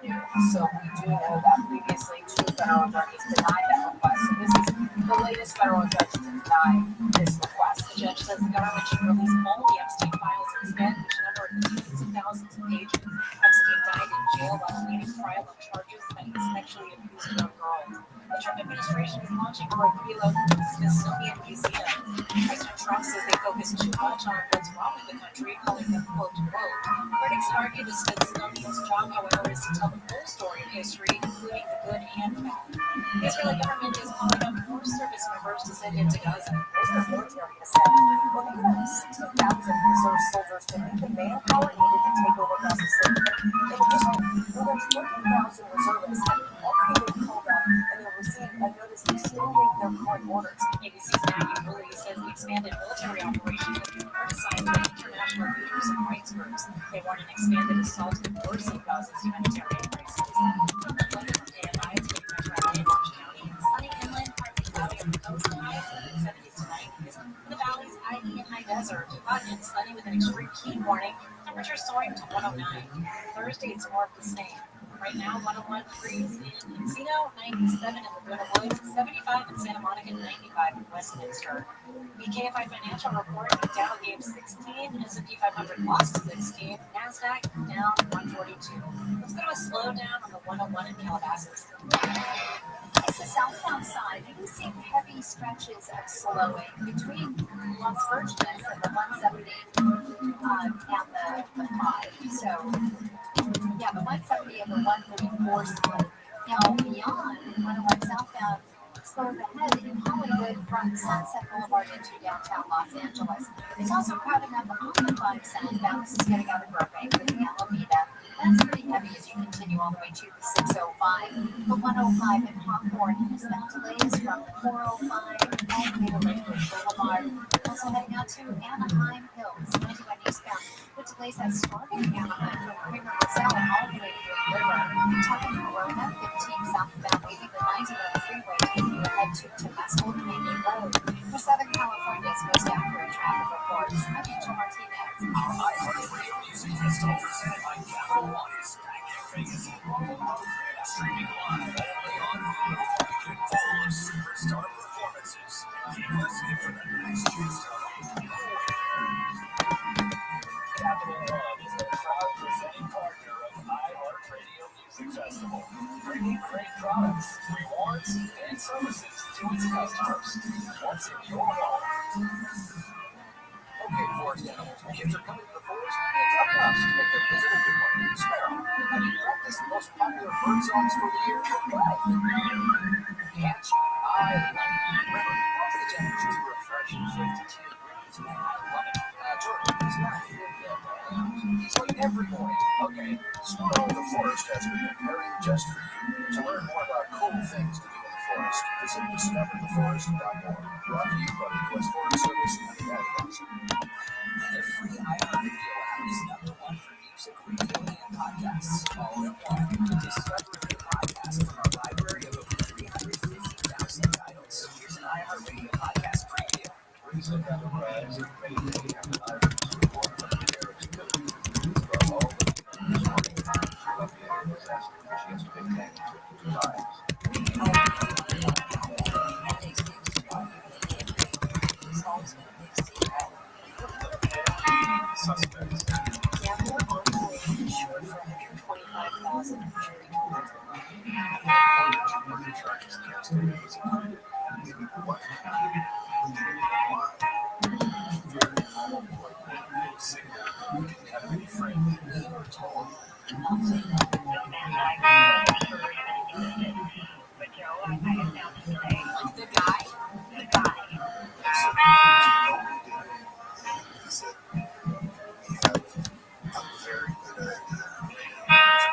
be new. So we do know that previously 2 federal judges denied that request. So this is the latest federal judge to deny this request. The judge says the government should release all the Epstein files instead, which number tens of thousands of pages. Epstein died in jail while awaiting trial on charges that he sexually abused young girls. The Trump administration is launching a review of the Smithsonian Museum. President Trump says they focus too much on what's wrong with the country, calling them quote unquote. Critics argue the Smithsonian's job, however, is to tell the full story of history, including the good and bad. The Israeli government is calling up more service members to send into Gaza. The military has said will need about 60,000 reserve soldiers to meet the manpower needed to take over Gaza City. In addition, more than 20,000 reservists have already been called up, and they'll receive a notice extending their current orders. ABC's Matthew Woolley says the expanded military operation has been criticized by international leaders and rights groups. They warn an expanded assault could worsen Gaza's humanitarian crisis. From the weather from AFI, it's been Metro in Orange County. Sunny inland, partly cloudy on the coast, high 70s to 90s. In the valleys, IE and high desert, hot and sunny with an extreme heat warning. Temperature soaring to 109. Thursday, it's more of the same. Right now, 101 degrees in Encino, 97 in Laguna Woods, 75 in Santa Monica, 95 in Westminster. BKFI Financial Report, the Dow gained 16, S&P 500 lost 16, NASDAQ down 142. Let's go to a slowdown on the 101 in Calabasas. It's the southbound side. You can see heavy stretches of slowing between Las Virgenes and the 170 and the 5. So, yeah, the 170 and the 134 side. Now, beyond 101 southbound, slows ahead in Hollywood from Sunset Boulevard into downtown Los Angeles. It's also crowding up on the 5 southbound. This is getting out of Burbank with the Alameda. That's pretty heavy as you continue all the way to the 605. The 105 in Hawthorne has been delays from the 405 all the way to Lakewood Boulevard. Also heading out to Anaheim Hills, 91 eastbound. The delays that started Anaheim from Kramer Roselle all the way to Wood River. Tucking Corona, 15 southbound, leaving the 91 freeway, taking you ahead to Temescal Canyon Road. For Southern California's most accurate traffic reports, I'm Angel Martinez. Our iHeartRadio Music Festival presented by Capital One is back in Vegas. Streaming live only on Hulu. Full of superstar performances. Keep listening for the next chance to Capital One is the proud presenting partner of iHeartRadio Music Festival, bringing great products, rewards, and services to its customers. What's in your home? Okay, forest animals. Kids are coming to the forest, and it's up to us to make their visit a good one. Sparrow, have you practiced the most popular bird songs for the year? Catchy, I like it. Remember, watch the temperature to refreshing 52 degrees. Man, I love it. Jordan, he's not here yet. He's late every morning. Okay, Sparrow the Forest has been preparing just for you. To learn more about cool things to do in the forest, visit discovertheforest.org. Brought to you by the U.S. Forest Service and the Ad Council. The free iHeartRadio app is #1 for music, radio, and podcasts. All in one. Discover a new podcast from our library of over 350,000 titles. Here's an iHeartRadio podcast preview. Recent enterprise and mayday report from the Eric's Code. From all the Lafayette was asked if she has to pay taxes 52 times. Suspects. Gamble ongoing insured for $125,000 jury The charges against him was acquitted. What? You didn't have any friends. You were told. The guy? He said, we have a very good idea.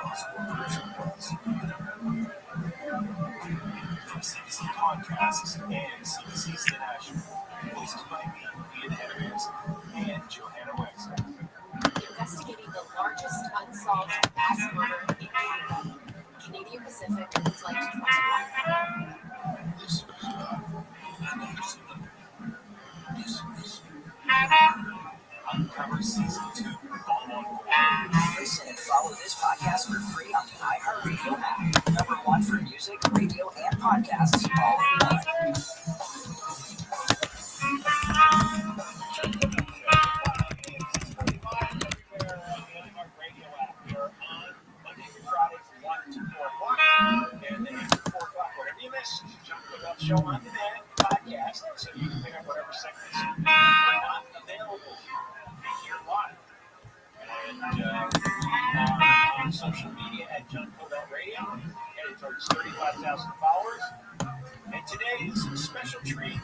Responsible person was. From CBC Podcasts and CBC's The National, hosted by me, Ian Henrys, and Johanna Wexler. Investigating the largest unsolved mass murder in Canada. Canadian Pacific Flight 21. This was Uncover Season 2, all on board. Listen and follow this podcast for free on the iHeartRadio app. #1 for music, radio, and podcasts. All in one. Show on demand podcast, so you can pick up whatever segments are not available here live. And on social media at John Cobell Radio, headed towards 35,000 followers. And today's special treat,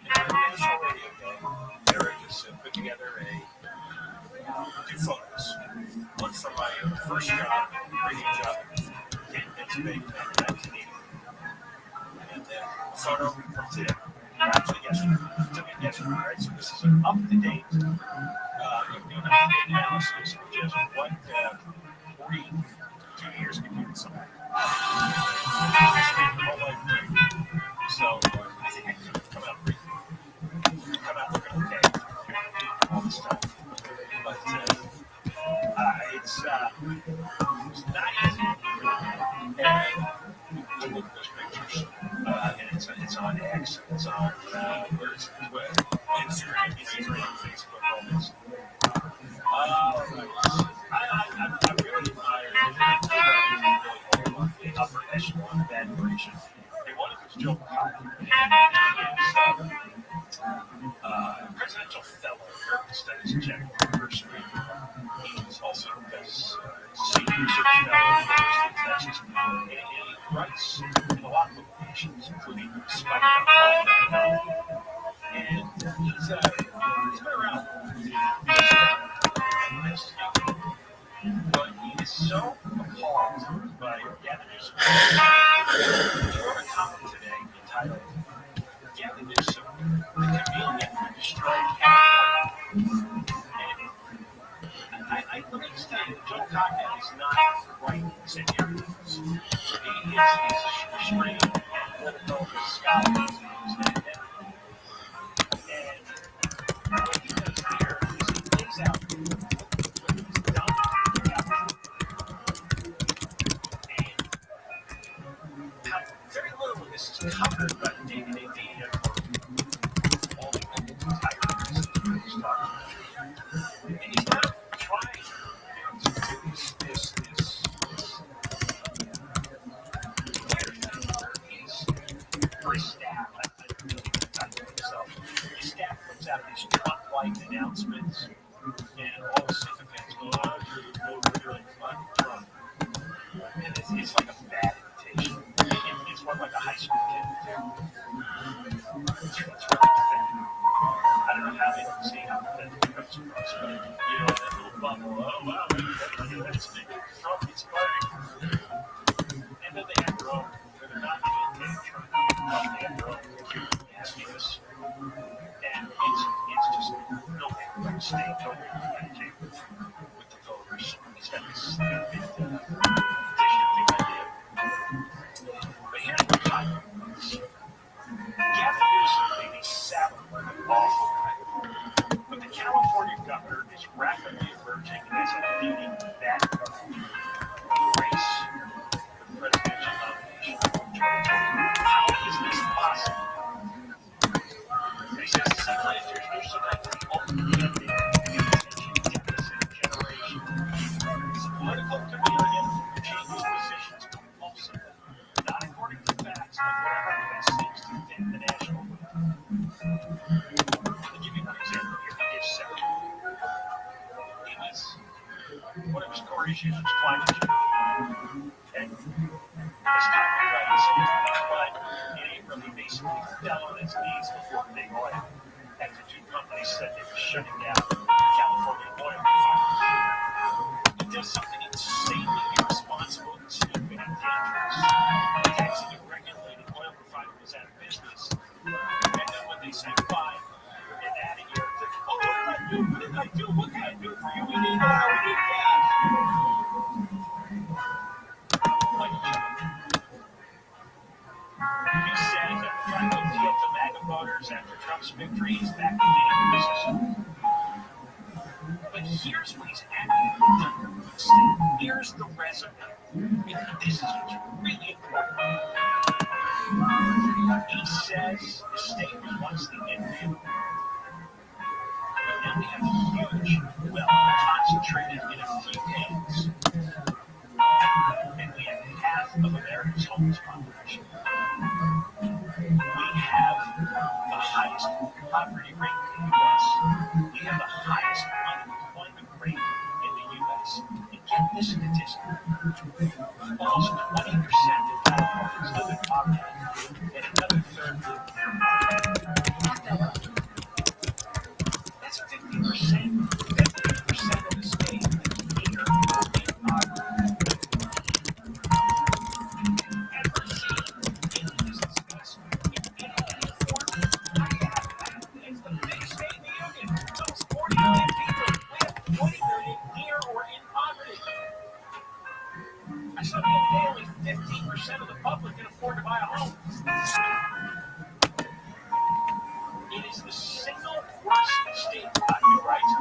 International Radio Day, Eric has put together two photos. One from my first job, radio job in Pennsylvania, 1980. And then a photo from today, actually yesterday. Took it yesterday, right? So this is an up-to-date, you can do an up-to-date analysis of just what 42 years can do to somebody. So I think I could come out looking okay all this time. But it's not easy. And to look at those pictures. And it's on X, it's on where is it? Instagram, Facebook, all this. I really admire the upper echelon of admiration. And one of them is Joe Biden. Presidential fellow American Studies at Jack University. He's also does senior research fellow at the University of Texas. And he writes in a lot of publications, including Spike.com. And he's been around. But he is so He wrote a column today entitled Gavin Newsom, the Chameleon for Destroying California. And let me just tell you, Joe Cockett is not right incendiary. He is restrained and political scholar. And what he does here is he lays out what he's done to and very little of this is covered by the day-to-day media or all the entire he's talking about. And he's not trying to do this for his staff. I really not for himself. His staff puts out these Trump-like announcements, and all the sycophants go, "Oh, we're doing fun Trump." And it's like a bad invitation. It's more like a high school kid. It's really pathetic. I don't know how they don't see how pathetic it comes across, but that little bubble, oh wow, that's big. Trump is fighting. And then they have their own, they're not even Trump, they have their own nastiness. And it's just no stay totally communicating with the voters. He's got this stupid petition idea. But here's what Gavin Newsom may be saddled with an awful right. But the California governor is rapidly emerging as a leading bad race for presidential nomination. How is this possible? He says the city managers Newsom has the ultimate attention deficit generation. He's a political chameleon who changes positions compulsively, not according to facts, but whatever best seems to fit the national mood. I'll give you one example here. He gives several. One of his core issues was climate change. And this time we write this but in April he basically fell on his knees before big oil after two companies said they were shutting down California oil refineries. He does something insanely irresponsible and stupid and dangerous, taxing and regulating oil refineries out of business. And then when they say fine, and adding your what did I do? What did I do? What can I do for you? We need oil, we need gas. He says that trying to appeal to MAGA voters after Trump's victory is back to the system. But here's what he's actually done. Here's the resume. This is what's really important. He says the state wants the infield. And we have huge wealth concentrated in a few hands. And we have half of America's homeless population. We have the highest poverty rate in the U.S. We have the highest unemployment rate in the U.S. And get this statistic. Almost 20% of Californians live in poverty, and another third live near poverty. That's 50%. 50% of the state is near poverty. It's the biggest state in the union. Almost 40 million people. We have 20 million near or in poverty. I saw the other day only 15% of the public can afford to buy a home. It is the single worst state by new rights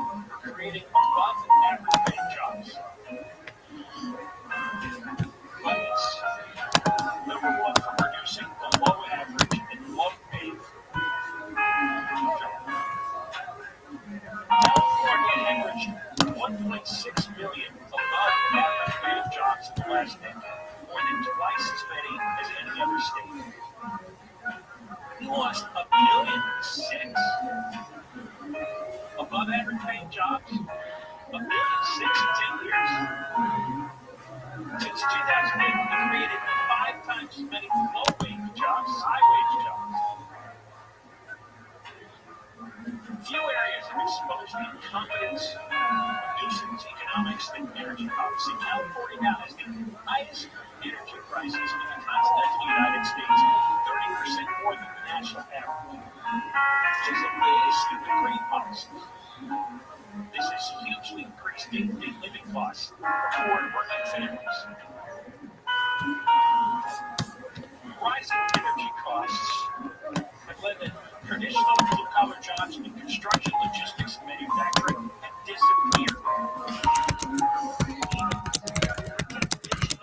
for creating above average paid jobs. But it's number one for producing below average and low paid jobs. California averaged 1.6 million above average paid jobs in the last decade, more than twice as many as any other state. We lost 1.6 million above average paid jobs. 1.6 million in 10 years. Since 2008, we created 5 times as many low-wage jobs as high-wage jobs. Few areas have exposed the incompetence of Newsom's economics and energy policy. California now has the highest Energy prices in the continental United States 30% more than the national average, which is amazing the great policies. This has hugely increased day-to-day living costs for poor and working families. Rising energy costs have led to traditional blue-collar jobs in construction, logistics, and manufacturing have disappeared.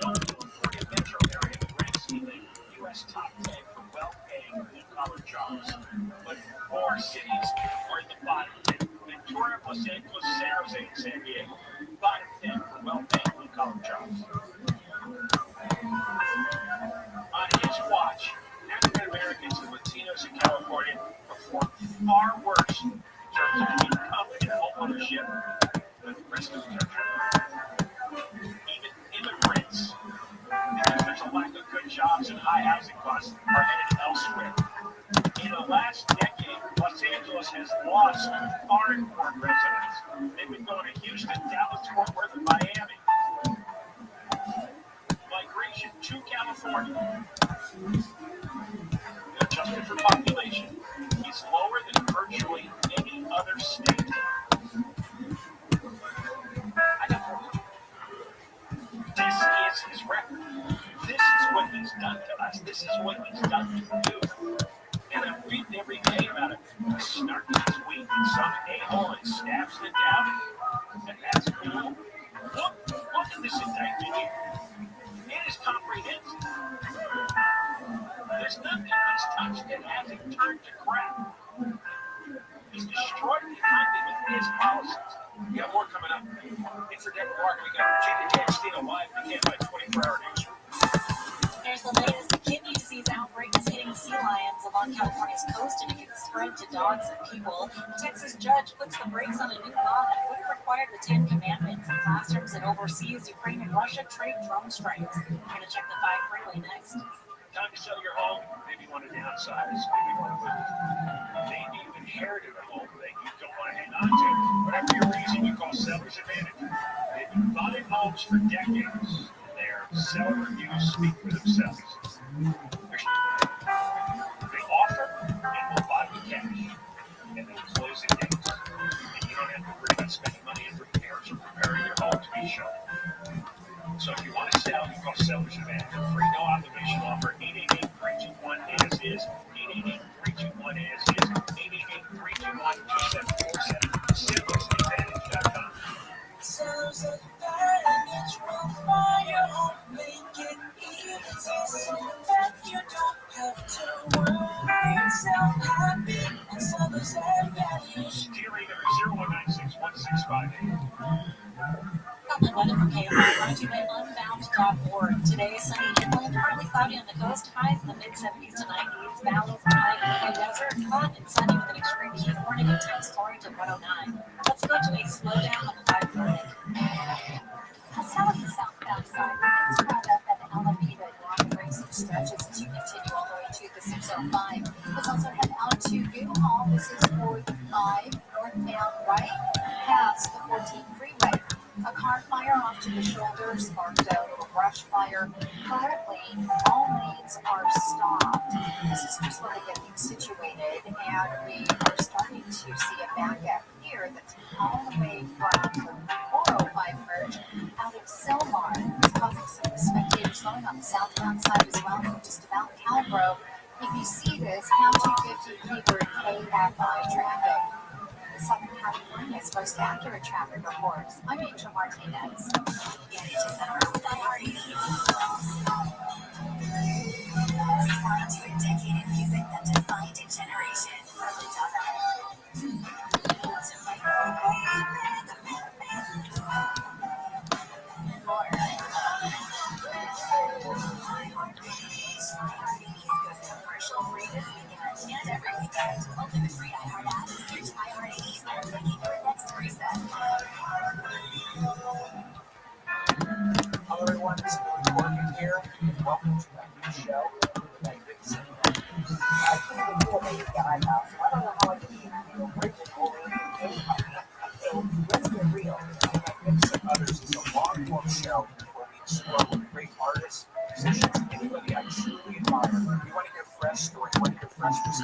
California metro area ranks in the U.S. top 10 for well-paying blue-collar jobs, but more cities are in the bottom 10. Ventura, Los Angeles, San Jose, and San Diego, bottom 10 for well-paying blue-collar jobs. On his watch, African Americans and Latinos in California perform far worse in terms of income and home ownership than the rest of the country. Even immigrants, because there's a lack of good jobs and high housing costs, are headed elsewhere. In the last decade, Los Angeles has lost foreign-born residents. They've been going to Houston, Dallas, Fort Worth, and Miami. Migration to California, adjusted for population, is lower than virtually any other state. This is his record. This is what he's done to us. This is what he's done to you. And I'm reading every day about it. Snarky tweet and some a-hole and stabs it down. And that's cool. Look at this indictment here. It is comprehensive. There's nothing he's touched that hasn't turned to crap. He's destroyed the economy with his policies. We got more coming up. It's a deck mark. We got Virginia Epstein alive again by 24-hour news. There's the latest. The kidney disease outbreak is hitting sea lions along California's coast, and it can spread to dogs and people. A Texas judge puts the brakes on a new law that would require the 10 Commandments in classrooms and overseas Ukraine and Russia trade drone strikes. We're going to check the 5 freeway next. Time to sell your home. Maybe you want to downsize. Maybe you want to move. Maybe you inherited a home that you don't want to hang on to. Whatever your reason, you call Seller's Advantage. They've been buying homes for decades. Their seller reviews speak for themselves. They offer and will buy with cash. And then closing dates. And you don't have to worry about spending money in repairs or preparing your home to be shown. So if you want to sell, you call Seller's Advantage. Free no obligation offer. 888-321-AS-IS. 888-321-AS-IS. 888-321-2747. SellersAdvantage.com. Sellers Advantage will buy your home, make it easy so that you don't have to worry. Sell happy and Sellers Advantage. Dealing number 0196-1658. Upland weather from KFI brought to you by unbound.org. Today, sunny inland, partly cloudy on the coast, highs in the mid-70s to 90s, valleys and high desert, hot and sunny with an extreme heat warning and temps soaring to 109. Let's go to a slowdown on the 5 freeway. South and southbound side remains crowded up at the Alameda along the racing stretches as you continue all the way to the 605. Let's also head out to U-Haul. This is 45 northbound right past the 14 freeway. A car fire off to the shoulder sparked a little brush fire. Currently, all lanes are stopped. This is just where we get things situated, and we are starting to see a backup here that's all the way from the 405 merge out of Selmar. It's causing some spectators slowing on the southbound side as well, from just about Calbro. If you see this, count 250 keeper KFI traffic. Southern California's most accurate traffic reports. I'm Angel Martinez. Get into summer with iHeartRadio. Rewind to a decade of music that defined a generation. From Madonna to more. Commercial-free this weekend and every weekend. Open the free iHeart app and search iHeartRadio and making your next reset. Hello everyone, this is Billy Morgan here, and welcome to my new show, The Magnificent. I can't do a baby guy now, so I don't know how I can be original so let's get real. The Magnificent Others is a long-form show where we explore with great artists,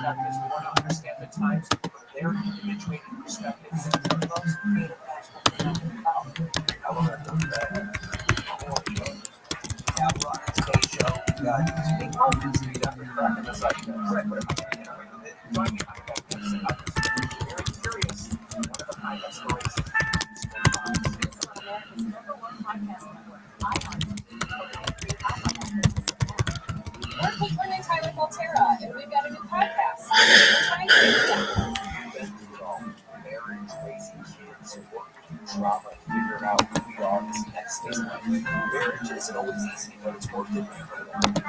perspectives. We want to understand the times from their individuated perspectives. The most creative national connection. I love that those yeah, we're on today's show. We got big moments. We got cracking the site. Join me. I'm very curious. One of the highlight stories. America's #1 podcast network, iHeart. We're Caitlin and Tyler Volterra, and we've got a new podcast. We're trying to figure it out. Been through it all. Marriage, raising kids, work, trauma, figuring out who we are this next stage of life. Marriage isn't always easy, but it's worth it. And then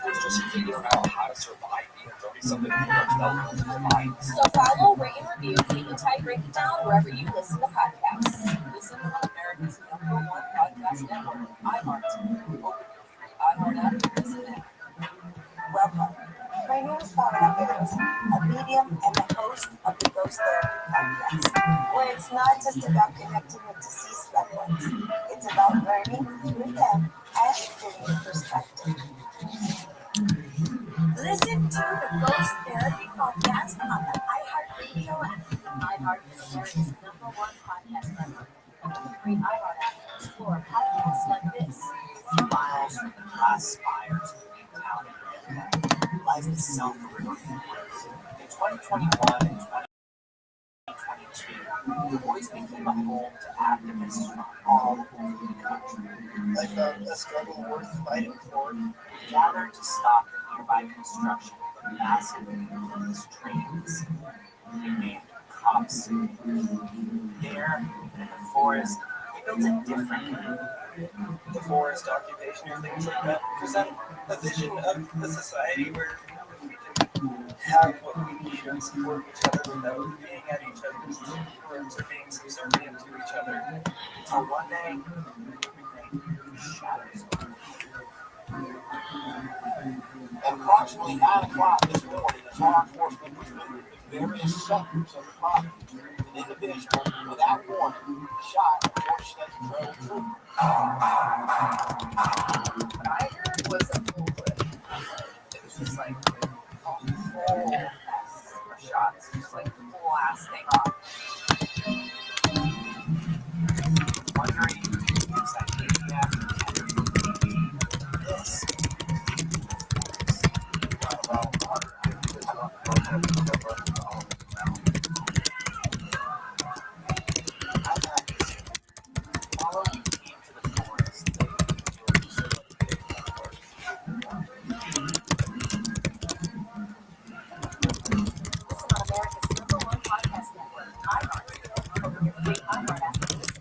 there's just figuring out how to survive being 30-something years. So follow, rate, and review Kate and Ty Break It Down wherever you listen to podcasts. Listen on America's #1 podcast network, iHeart. Open your free iHeart app and listen now. Welcome. My name is Paula Guerreros, a medium and the host of the Ghost Therapy Podcast, where it's not just about connecting with deceased loved ones, it's about learning through them and giving a perspective. Listen to the Ghost Therapy Podcast on the iHeartRadio app. iHeart is America's #1 podcast network. With the free iHeart app, explore podcasts like this. Miles from the class spires of the town of life is self-reliant. In 2021 and 2022, the boys became a home to activists from all over the country. I found a struggle worth fighting for. We gathered to stop the nearby construction of a massive police training facility named Cop City. There, in the forest, we built a different community. The forest occupation and things like that present a vision of a society where we can have what we need and support each other without being at each other's throats or being subservient to each other. Until one day, everything shatters. At approximately 9 o'clock this morning, as law enforcement was moving to various sectors of the property, an individual, without warning, shot a Georgetown trail trooper. What I heard was a full clip. It was just like a whole mess of shots, just like blasting off. Wondering if that maniac this. Following the team to the forest, they Listen on America's #1 podcast network, iHeart. Open your free iHeart app and listen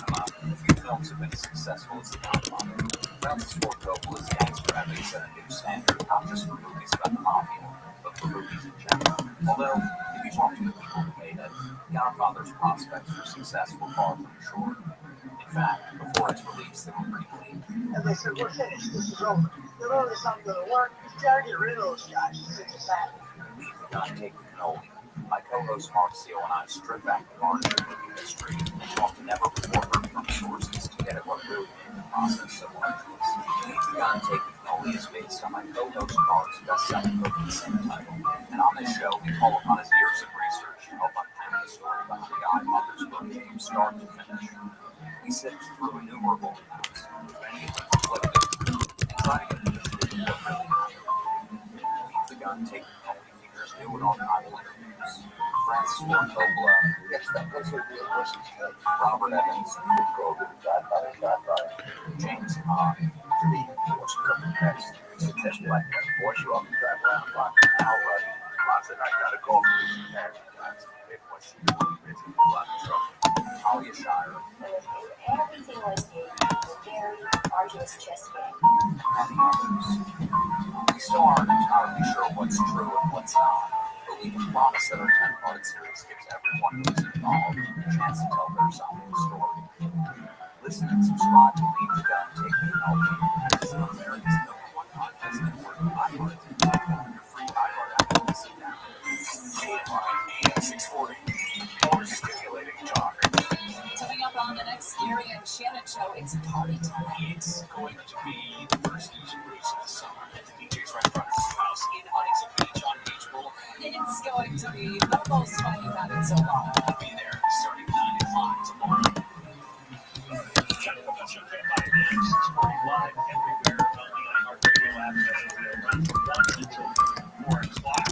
now. In few films have been as successful as The Godfather. Francis Ford Coppola's gangster epic set a new standard, not just for movies about the mafia, but for movies in general. Although, if you talk to the people who made it, Godfather's prospects for success were far from assured. In fact, before its release, they were pretty bleak. And they said, we're finished. This is over. There only something going to work. Just gotta get rid of those guys. It's a fact. Leave the gun, take the cannoli. My co-host Mark Seal and I strip back the varnish of movie history and talk to never before heard from sources to get at what really made the process so arduous. Leave the gun, take the cannoli is based on my co-host Mark's best-selling book of the same title. And on this show, we call upon his years of research to help unpack the story behind the Godfather's book from start to finish. We sift through innumerable accounts, many of them conflicting, and try to get the truth of what really happened. Leave the gun, take the cannoli figures new and archival interviews. Francis Ford Coppola, Robert Evans, James Hahn, what's coming next? Success Black Boy, you up and drive around the block. Now, I said, I gotta call for these guys. It was a lot of trouble. Talia Shire. Everything was a very arduous chess game. And the others. We still aren't entirely sure what's true and what's not, but we can promise that our 10-part series gives everyone who's involved a chance to tell their side of the story. Listen and subscribe to Leave the Gun, Take the Cannoli. This is America's #1 podcast network, iHeart. Your free iHeart app to listen now. KMI AM 640. More stimulating talk. Coming up on the next Gary and Shannon show, it's party time. It's going to be the first news release of the summer at the DJ Friend Brothers' house in Huntington. It's going to be the most fun you've had in so long. I'll be there starting 9 o'clock tomorrow. John Cobell Show, KFI 640 live everywhere on the iHeartRadio app. Runs from 1 until 4 o'clock.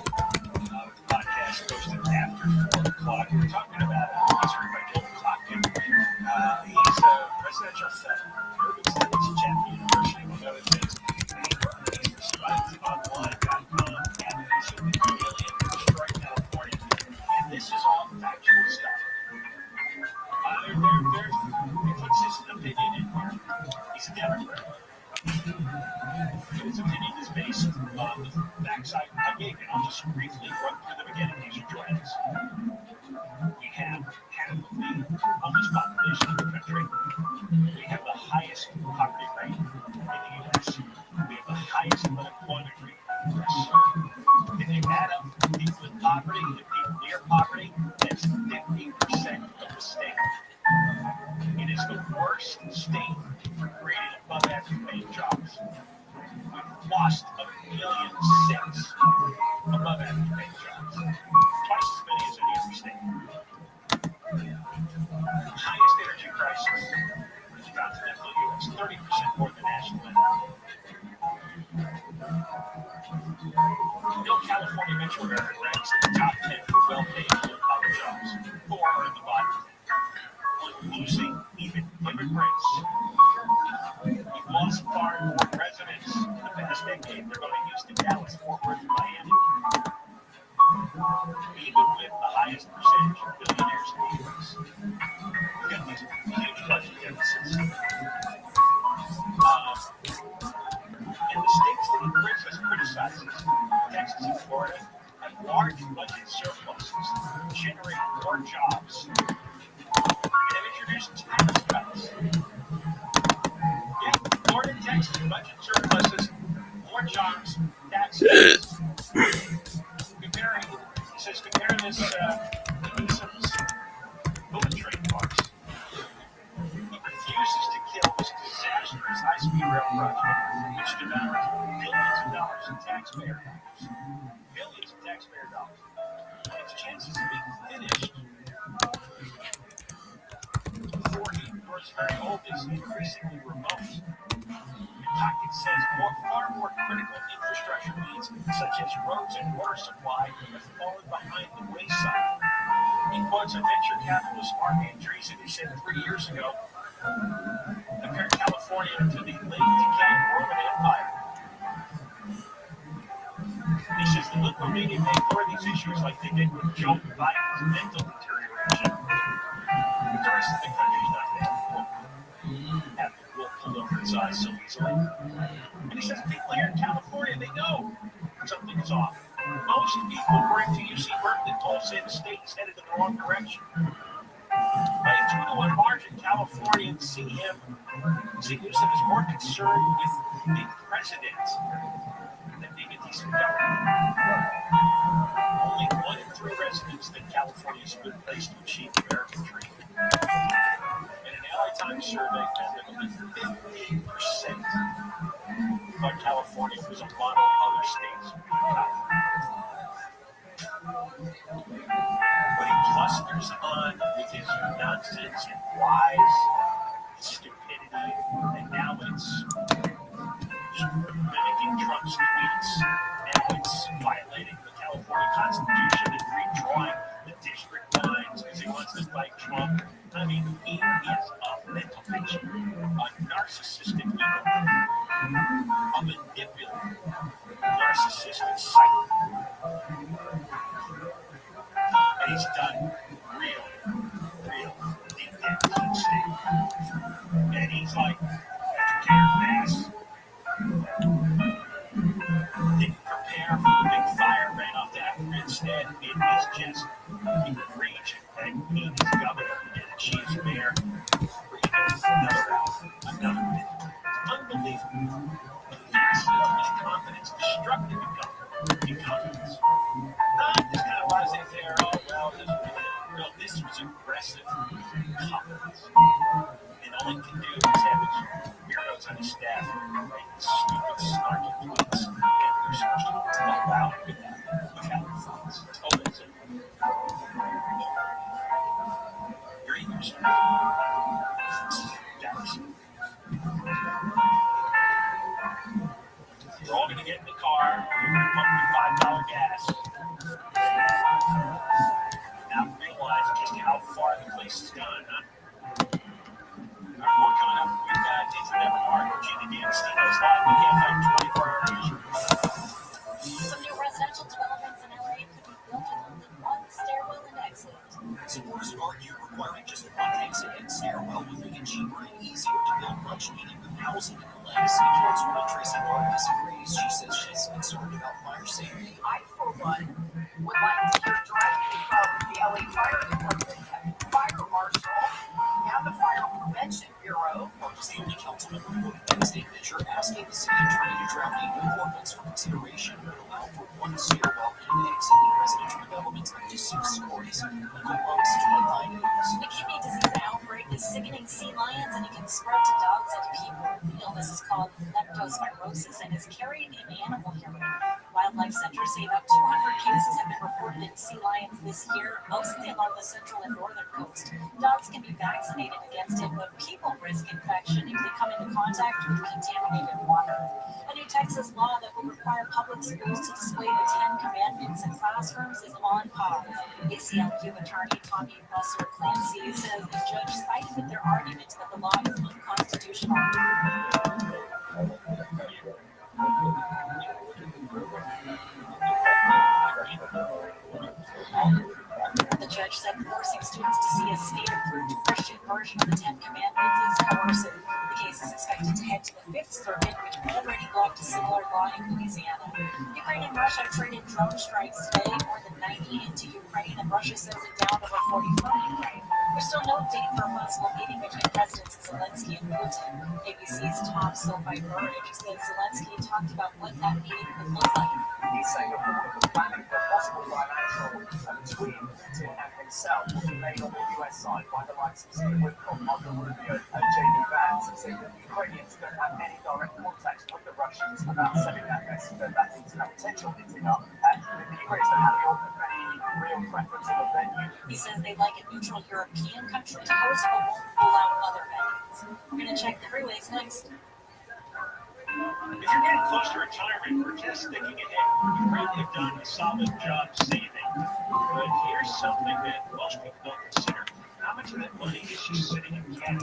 Podcast posted after 4 o'clock. We're talking about history by Joel Clockton. He's a presidential urban studies champion, university, among other things. He's SpiceOnline.com, advocacy of the alien to destroy California. And this is all factual stuff. He puts his opinion in here. He's a Democrat. His opinion is based on the facts I gave you. I'll just briefly run through them again in case you join us. We have half of the homeless population in the country. We have the highest poverty rate in the U.S. We have the highest unemployment rate in the U.S. If you add up people in poverty and people near poverty, that's 50% of the state. It is the worst state for creating above average paying jobs. We've lost 1,000,006 above average paying jobs. Twice as many as any other state. Highest energy prices in the continental U.S., 30% more than national average. Bill California Metro area ranks in the top 10 for well-paid blue-collar jobs. 4 are in the bottom. We're losing even immigrants. We've lost far more residents in the past decade. They're going Houston, Dallas, Fort Worth, and Miami. Even with the highest percentage of billionaires in the U.S. We've got these huge budget deficits. And the states that he criticizes, Texas and Florida, have large budget surpluses, generate more jobs, and have introduced tax cuts. Yeah, Florida and Texas budget surpluses, more jobs, tax cuts. He says, compare this to Newsom's bullet train farce. He refuses to kill this disastrous high-speed rail project, which devours billions of dollars in taxpayer dollars. Billions of taxpayer dollars. Its chances of being finished before he grows very old is increasingly remote. Pocket says far more critical infrastructure needs, such as roads and water supply, have fallen behind the wayside. He quotes a venture capitalist, Mark Andreessen, who said 3 years ago, compared California to the late decaying Roman Empire. He says the liberal media may ignore these issues like they did with Joe Biden's mental deterioration. But the rest of the country's not there. Have the wolf pulled over its eyes so easily. And he says people here in California, they know something is off. Most people, according to UC Berkeley polls, say the state is headed in the wrong direction. By a 2-to-1 margin, Californians see Newsom as more concerned with the president than being a decent government. Only 1 in 3 residents think California is a good place to achieve American dream. And an LA Times survey found that only 15% thought California was a model other states. But he clusters on with his nonsense and lies, stupidity, and now it's mimicking Trump's tweets. Now it's violating the California Constitution and redrawing the district lines because he wants to fight Trump. I mean, he is a mental patient, a narcissistic ego, a manipulative, narcissistic psycho. And he's done real deep damage to the state. And he's like, mass. Didn't prepare for the big fire, ran off to Africa instead. It is just egregious that he is governor and she is mayor. Another bit. Unbelievable. This confidence, destructive incompetence. Not this kind of laissez-faire, oh, well, this was aggressive competence. And all he can do is have his weirdos on his staff write stupid, snarky tweets. And they're supposed to allow him with that without thoughts. It's over. would like to hear directly from the LA Fire Department, Fire Marshal, and the Fire Prevention Bureau. Safety Councilman promoted by the state measure asking the city attorney to draft a new ordinance for consideration that would allow for one stairwell in annexing residential developments up to 6 stories. Local Bugs 25 News. The kidney disease outbreak is sickening sea lions and it can spread to dogs and people. The illness is called leptospirosis and is carried in animal urine. Wildlife centers say about 200 cases have been reported in sea lions this year, mostly along the central and northern coast. Dogs can be vaccinated against it, but people risk infection if they come into contact with contaminated water. A new Texas law that will require public schools to display the 10 Commandments in classrooms is on pause. ACLU attorney Tommy Busser Clancy says the judge sided with their argument that the law is unconstitutional. The judge said forcing students to see a state-approved Christian version of the 10 Commandments is coercive. The case is expected to head to the Fifth Circuit, which already blocked a similar law in Louisiana. Ukraine and Russia traded drone strikes today, more than 90 into Ukraine, and Russia says it downed over 40 from Ukraine. There's still no date for a possible meeting between Presidents Zelensky and Putin. ABC's Tom Silvey-Burridge says Zelensky talked about what that meeting would look like. He's saying that Putin was planning for a possible bilateral between Putin and himself, made on the US side by the likes of Steve Witkoff, Marco Rubio, and JD Vance, saying that the Ukrainians don't have any direct contact with the Russians about sending that message, that potential hitting up. The Ukrainians don't have any real preference of a venue. He says they'd like a neutral European country to host, but won't rule out other venues. We're going to check the freeways next. If you're getting close to retirement or just thinking ahead, you really have done a solid job saving. But here's something that most people don't consider. How much of that money is just sitting in cash?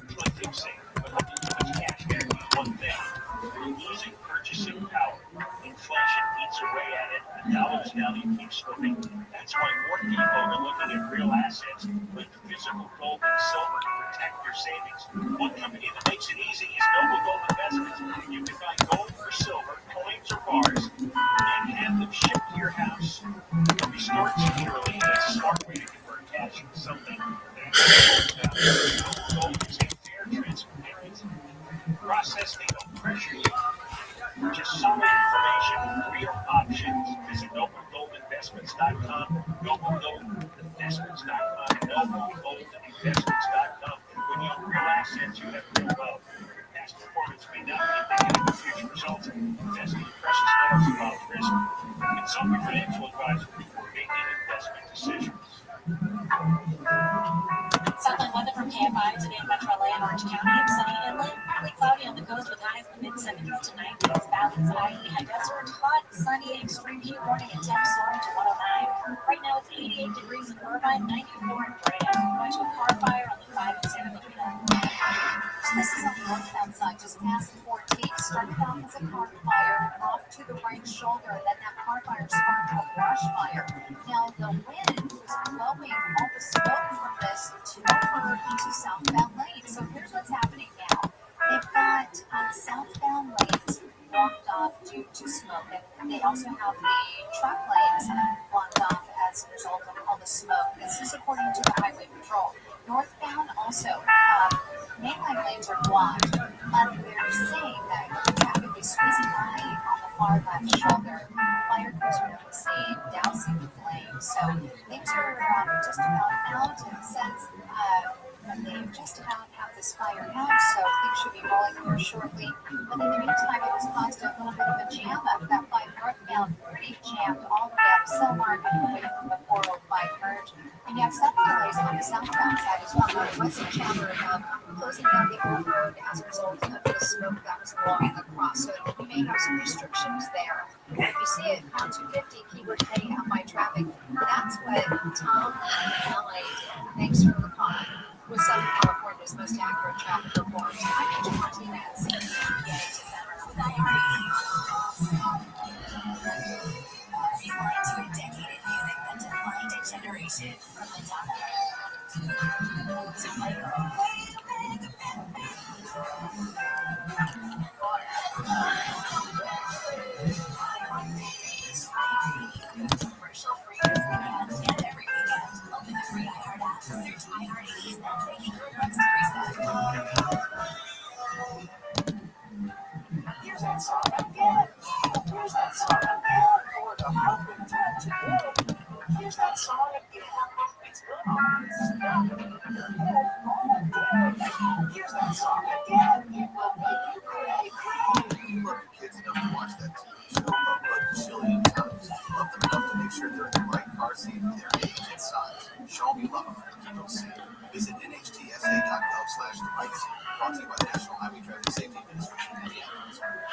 Plenty of saving, but having too much cash guarantees one thing. You're losing purchasing power. Inflation eats away at it, the dollar's value keeps slipping. That's why more people are looking at real assets like physical gold and silver to protect your savings. One company that makes it easy is Noble Gold Investments. You can buy gold or silver, coins or bars, and have them shipped to your house. They'll be stored securely. It's a smart way to convert cash into something that Noble Gold is a fair, transparent process. They don't pressure you. Just solid information, real options. Visit NobleGoldInvestments.com, NobleGoldInvestments.com, NobleGoldInvestments.com. When you have real assets, you have real wealth. Past performance may not be indicative of future results. Investing in precious metals involves risk. Consult your financial advisor before making investment decisions. Southland weather from KFI today in Metro LA and Orange County. It's sunny inland, partly cloudy on the coast with highs in the mid-70s to 90s. Valleys high, high desert, hot, sunny, extreme heat warning and temps soaring to 109. Right now it's 88 degrees in Irvine, 94 in Brea. Going to a car fire on the 5 in Santa Monica. So this is on the northbound side, just past 14. Started off as a car fire, off to the right shoulder, and then that car fire sparked a brush fire. Now the wind was blowing all the smoke from this over into southbound lanes. So here's what's happening now. They've got southbound lanes blocked off due to smoke, and they also have the truck lanes blocked off as a result of all the smoke. This is according to the Highway Patrol. Northbound also, mainline lanes are blocked, but they're saying that the traffic is squeezing by on the far left shoulder. Fire crews are on the scene, dousing the flames. So things are just about out, and it says they just about have this fire out, so things should be rolling here shortly. But in the meantime, it has caused a little bit of a jam up. That 5 northbound pretty jammed all the way up Selmar, away from the 405 merge. And you have some delays on the southbound side as well. The West Chandler closing down the old road as a result of the smoke that was blowing across. So we may have some restrictions there. If you see it on 250, keyword heading out by traffic. That's what Tom LA did. Thanks for the call. With Southern California's most accurate traffic reports, I'm Rachel Martinez. Rewind to a decade of music that defined a generation. From Madonna to Michael. iHeart is now making your next preset. Here's that song again. Here's that song again. For the helping time today. Here's that song again. It's been on your head all day. Here's that song again. It will make you cray cray. You love your kids enough to watch that TV show about a bajillion times. Love them enough to make sure they're in the right car seat, their age and size. Show them you love them and keep them safe. Visit nhtsa.gov/therights. Brought to you by the National Highway Traffic Safety Administration and the advertiser.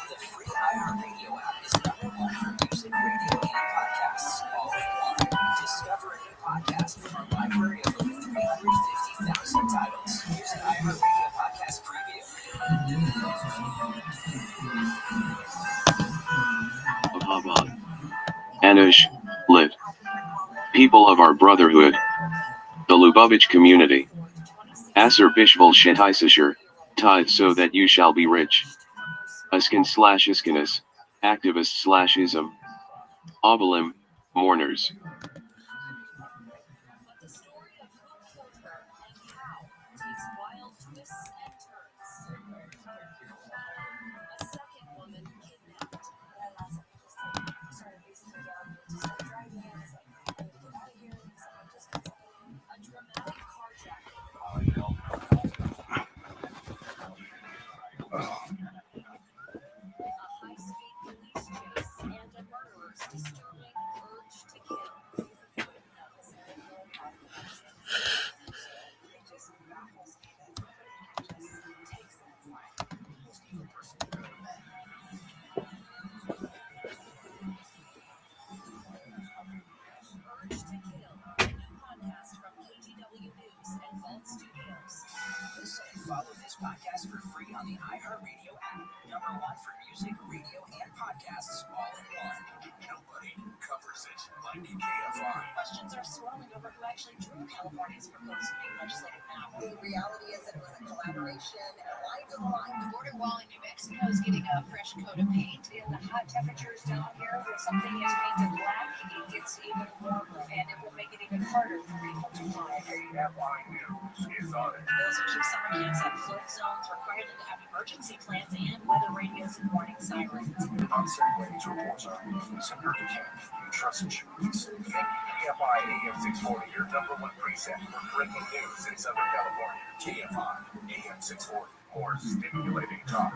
The free iHeartRadio app is #1 for music, radio, and podcasts all in one. Discover a new podcast from our library of over 350,000 titles. Here's an iHeartRadio podcast preview. Ahabad. Anush, lit. People of our brotherhood. The Lubavitch community. Aser Bishvul Shethisasher, tithe so that you shall be rich. Askin/Iskanis, activists/ism. Obalim, mourners. The story of who killed her and how takes wild twists and turns. A second woman kidnapped. A dramatic carjacking. A high-speed police chase and a murderer's disturbing urge to kill. Urge to Kill, a new podcast from KTW News and Vault Studios. Listen and follow this podcast for free on the iHeartRadio app. #1 for music, radio, and podcasts all in one. Nobody covers it like KFI. Questions are swirling over who actually drew California's proposed new legislative map. The reality is that it was a collaboration and a line to line. The border wall in New Mexico is getting a fresh coat of paint. In the hot temperatures down here, where something is painted black, it gets even warmer, and it will make it even harder for people to fly. KFI News is on it. Those who keep summer camps at flood zones require them to have emergency plans and weather radios and warning sirens. Uncertain ways reports are similar to camp. You trust and should be safe. KFI AM 640, your #1 preset for breaking news in Southern California. KFI AM 640, more stimulating talk.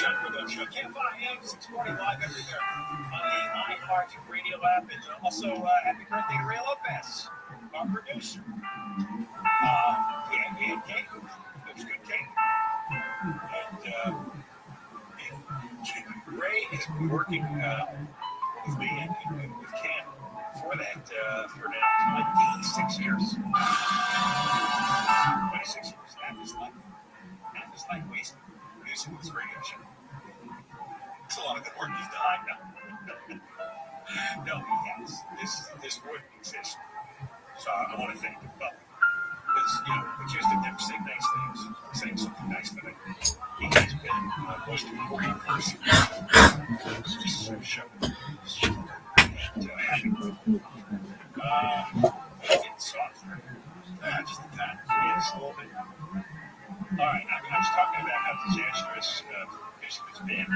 John Cordone Show, KFI AM 640 live everywhere on the iHeartRadio app. And also, happy birthday to Ray Lopez, our producer. He had cake. It was good cake. And Ray has been working with me and with Ken for that for now 26 years. 26 years. Half his life wasted producing this radio show. It's a lot of good work he's done. No, he has. This wouldn't exist. So I want to thank him. But accused of never saying nice things, saying something nice to me. He has been the most important person. Just to show. And happy birthday. It's soft. Just a tad. Just a little bit. All right, I was talking about how disastrous this has been. I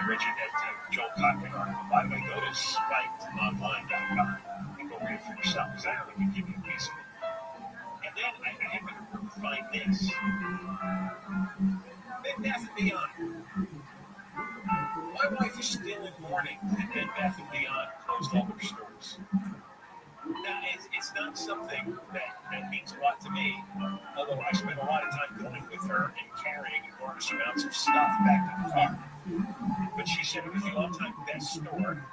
read you that Joel Cochran article. By the way, go to spikeonline.com and go read it for yourself, because I only can give you a piece of it. And then I happened to find this. Bed Bath & Beyond. My wife is still in mourning that Bed Bath & Beyond closed all their stores. Now, it's not something that means a lot to me, although I spent a lot of time going with her and carrying enormous amounts of stuff back to the car. But she said it was the all-time best store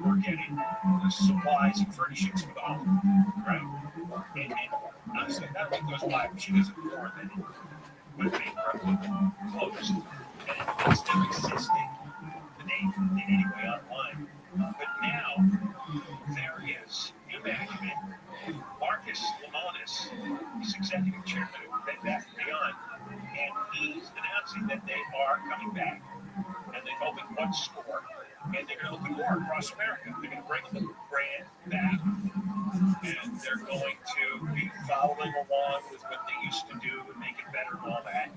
for getting supplies and furnishings for the home, right? And honestly, not only goes by, but she doesn't afford that it would be closed. And it's still existing, the name in any way online. But now, there is new management. Marcus Lemonis is executive chairman of Bed Bath & Beyond, and he's announcing that they are coming back. And they've opened one store and they're going to open more across America. They're going to bring the brand back, and they're going to be following along with what they used to do and make it better and all that.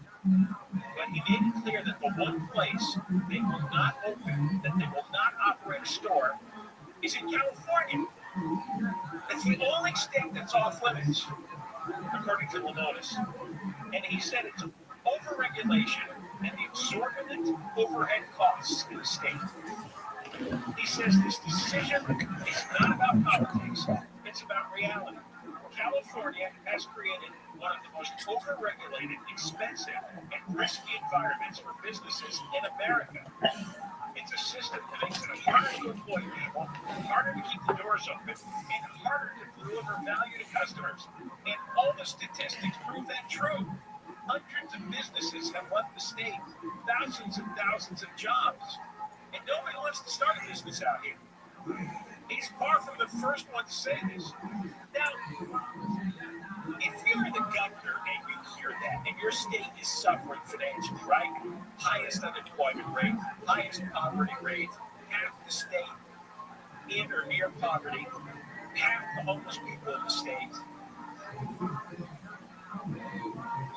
But he made it clear that the one place they will not open, that they will not operate a store, is in California. It's the only state that's off limits, according to Limones. And he said it's overregulation and the exorbitant overhead costs in the state. He says this decision is not about politics, it's about reality. California has created one of the most overregulated, expensive, and risky environments for businesses in America. It's a system that makes it harder to employ people, harder to keep the doors open, and harder to deliver value to customers. And all the statistics prove that true. Hundreds of businesses have left the state, thousands and thousands of jobs. And nobody wants to start a business out here. He's far from the first one to say this. Now, if you're the governor and you hear that, and your state is suffering financially, right? Highest unemployment rate, highest poverty rate, half the state in or near poverty, half the homeless people in the state,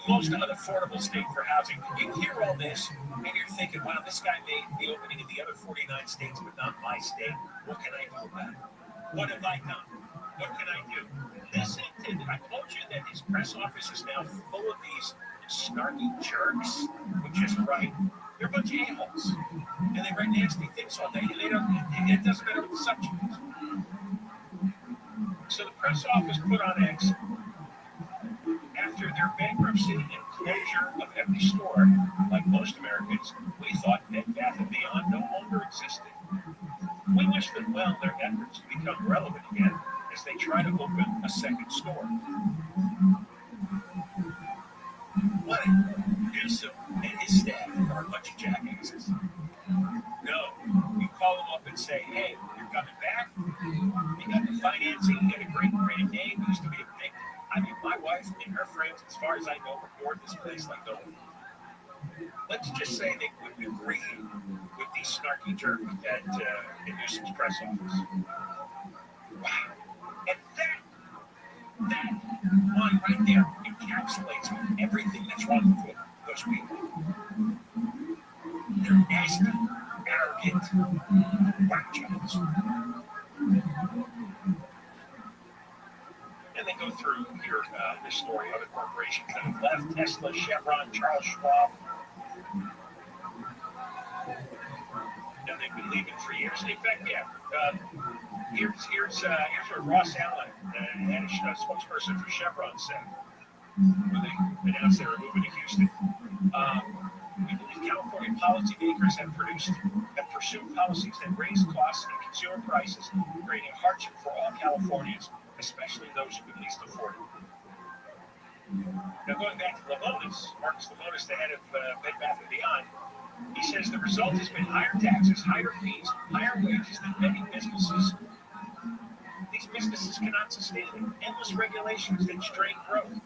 most unaffordable state for housing. You hear all this, and you're thinking, wow, this guy made the opening of the other 49 states, but not my state. What can I do about it? What have I done? What can I do? Listen to, I told you that his press office is now full of these snarky jerks, which is right. They're a bunch of a-holes. And they write nasty things all day, and they don't, it doesn't matter what the subject is. So the press office put on X, after their bankruptcy and closure of every store, like most Americans, we thought Bed Bath & Beyond no longer existed. We wish them well in their efforts to become relevant again as they try to open a second store. What if Newsom and his staff are a bunch of jackasses? No, you call them up and say, hey, you're coming back, you got the financing, you got a great name, used to be a big, I mean, my wife and her friends, as far as I know, report this place like no one. Let's just say they would agree with these snarky jerks at Newsom's press office. Wow. And that one right there encapsulates everything that's wrong with those people. They're nasty, arrogant, whack jobs. And they go through here this story. Other corporations that have left: Tesla, Chevron, Charles Schwab. And they've been leaving for years. In fact, here's what Ross Allen, head of spokesperson for Chevron, said when they announced they were moving to Houston. We believe California policymakers have pursued policies that raise costs and consumer prices, creating hardship for all Californians, especially those who can least afford it. Now, going back to Limones, Marcus Limones, the head of Bed Bath & Beyond, he says the result has been higher taxes, higher fees, higher wages than many businesses. These businesses cannot sustain them. Endless regulations that strain growth.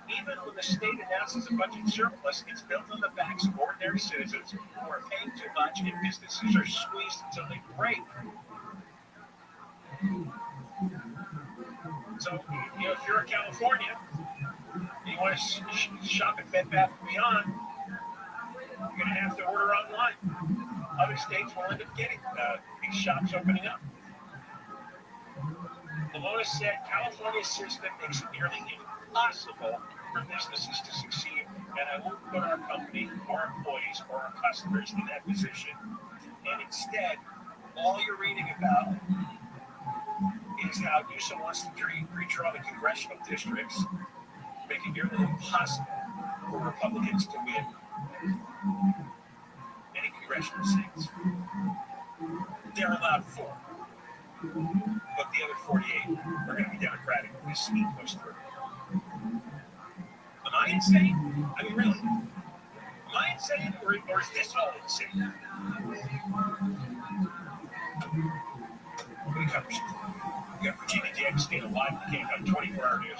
Even when the state announces a budget surplus, it's built on the backs of ordinary citizens who are paying too much, and businesses are squeezed until they break. So, if you're in California, you want to shop at Bed Bath & Beyond, you're going to have to order online. Other states will end up getting these shops opening up. Limones said California's system makes it nearly impossible for businesses to succeed, and I won't put our company, our employees, or our customers in that position. And instead, all you're reading about is how Newsom wants to redraw the congressional districts, making it nearly impossible for Republicans to win any congressional seats. They're allowed 4, but the other 48 are going to be Democratic if this scheme goes through. Am I insane? I mean, really? Am I insane, or is this all insane? We cover some. We got Virginia D'Agostino live in the game on 24-hour news.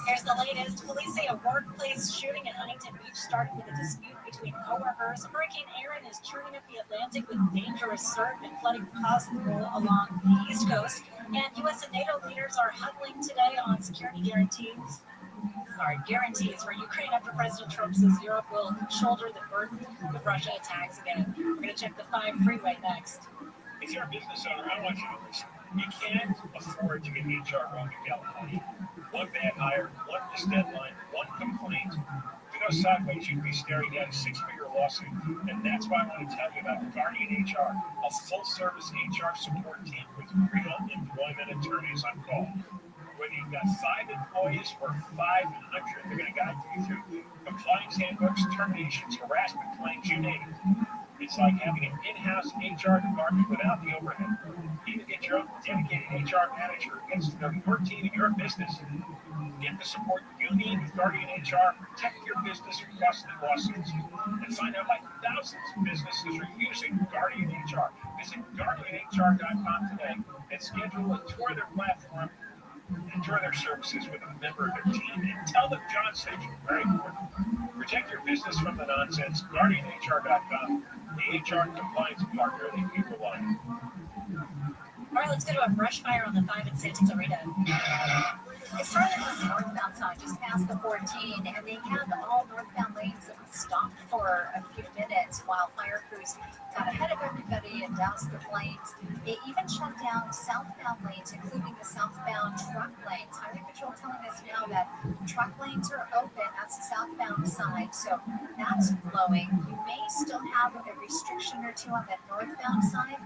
Here's the latest. latest, police say a workplace shooting in Huntington Beach started with a dispute between coworkers. Hurricane Aaron is churning up the Atlantic with dangerous surf and flooding possible along the East Coast. And U.S. and NATO leaders are huddling today on security guarantees for Ukraine after President Trump says Europe will shoulder the burden of Russia attacks again. We're going to check the 5 freeway next. If you're a business owner, I want you to listen. You can't afford to get HR wrong in California. One bad hire, one missed deadline, one complaint. If it goes sideways, you could be staring down a 6-figure lawsuit. And that's why I want to tell you about Guardian HR, a full-service HR support team with real employment attorneys on call. Whether you've got 5 employees or 500, they're going to guide you through compliance handbooks, terminations, harassment claims, you name it. It's like having an in-house HR department without the overhead. Even get your own dedicated HR manager who gets to know your team and your business. Get the support you need with Guardian HR. Protect your business from costly lawsuits. And find out why thousands of businesses are using Guardian HR. Visit GuardianHR.com today and schedule a tour of their platform. Enjoy their services with a member of their team and tell them John sent you. Very important. Protect your business from the nonsense. GuardianHR.com, the HR compliance partner that you rely on. All right, let's go to a brush fire on the 5 in Santa Clarita. It started on the northbound side, just past the 14, and they had all northbound lanes that were stopped for a few minutes while fire crews got ahead of everybody and doused the flames. They even shut down southbound lanes, including the southbound truck lanes. Highway Patrol telling us now that truck lanes are open. That's the southbound side, so that's flowing. You may still have a restriction or two on that northbound side.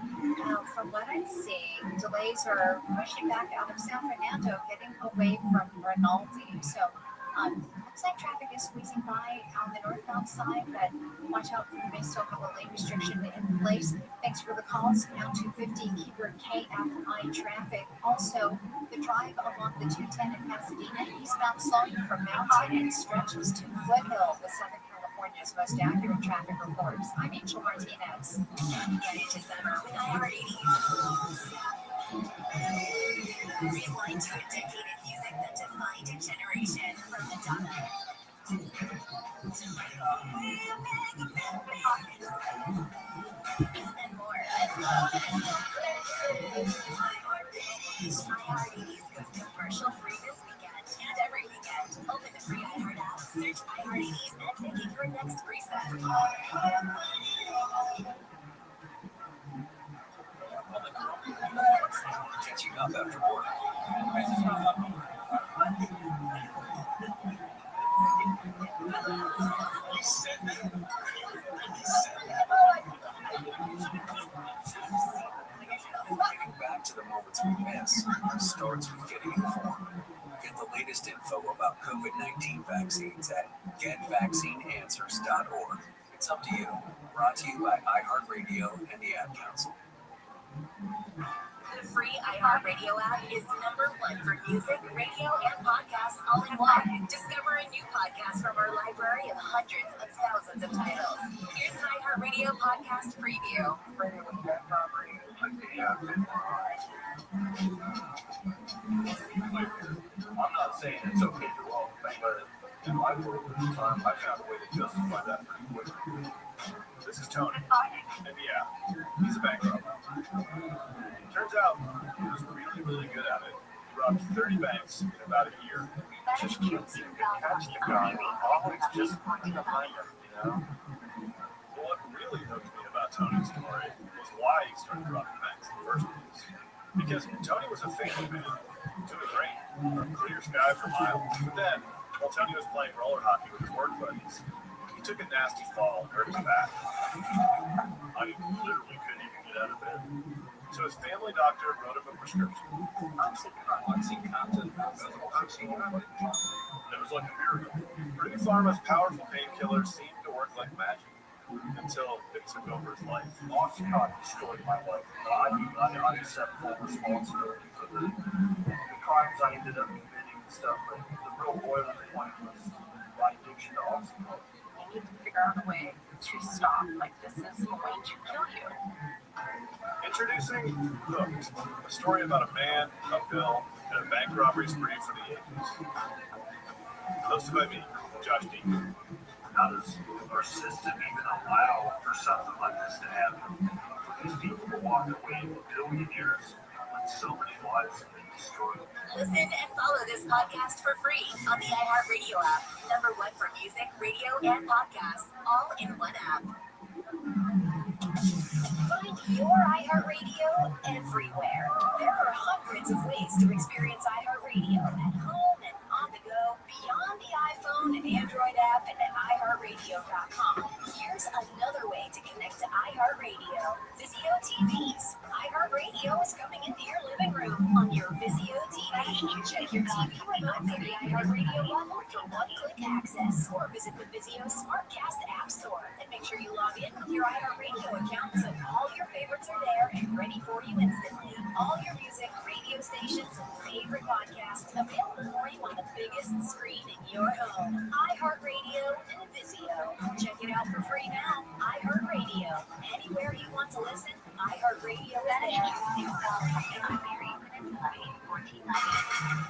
From what I'm seeing, delays are pushing back out of San Fernando, getting away from Rinaldi. So looks like traffic is squeezing by on the northbound side, but watch out, you may still have a lane restriction in place. Thanks for the calls. Now 250 keyword KFI traffic. Also, the drive along the 210 in Pasadena, eastbound slowing from Mountain and stretches to Foothill with Southern California's most accurate traffic reports. I'm Angel Martinez. Get into summer with iHeartRadio. Rewind to a decade of music that defined a generation. From Madonna and more. iHeartRadio goes commercial-free this weekend and every weekend. Open the free iHeart app, search iHeartRadio, and make it your next reset. Catching up after work. You said that. Getting back to the moments we miss starts with getting informed. Get the latest info about COVID-19 vaccines at getvaccineanswers.org. It's up to you. Brought to you by iHeartRadio and the Ad Council. The free iHeartRadio app is #1 for music, radio, and podcasts all in one. Discover a new podcast from our library of hundreds of thousands of titles. Here's an iHeartRadio podcast preview. I'm not saying it's okay to do all the things, but in my world at the time, I found a way to justify that pretty quickly. This is Tony, and yeah, he's a bank robber. Turns out he was really, really good at it. He robbed 30 banks in about a year. Just can't seem to catch the guy. Always just behind him, you know? Well, what really hooked me about Tony's story was why he started robbing banks in the first place. Because Tony was a family man, doing great, from clear sky for miles. But then, while Tony was playing roller hockey with his work buddies, he took a nasty fall and hurt his back. I literally couldn't even get out of bed. So his family doctor wrote him a prescription. It was like a miracle. Purdue Pharma's powerful painkillers seemed to work like magic until it took over his life. Oxycontin destroyed my life. I accept full responsibility for the crimes I ended up committing and stuff, but the real boiling point was my addiction to Oxycontin. You need to figure out a way to stop. Like, this is going to kill you. Introducing Hooked, a story about a man, a bill, and a bank robbery spree for the ages. Hosted by me, Josh D. How does our system even allow for something like this to happen? For these people to walk away billionaires when so many lives have been destroyed. Listen and follow this podcast for free on the iHeartRadio app. #1 for music, radio, and podcasts, all in one app. Find your iHeartRadio everywhere. There are hundreds of ways to experience iHeartRadio at home and on the go, beyond the iPhone and Android app and at iHeartRadio.com. Here's another way to connect to iHeartRadio. Vizio TVs. iHeartRadio is coming into your living room on your Vizio TV. Check your TV remote for the iHeartRadio button for one-click access, or visit the Vizio SmartCast app store and make sure you log in with your iHeartRadio account so all your favorites are there and ready for you instantly. All your music, radio stations, and favorite podcasts available for you on the biggest screen in your home. iHeartRadio and Vizio. Check it out for free now. iHeartRadio. Anywhere you want to listen, iHeartRadio is there.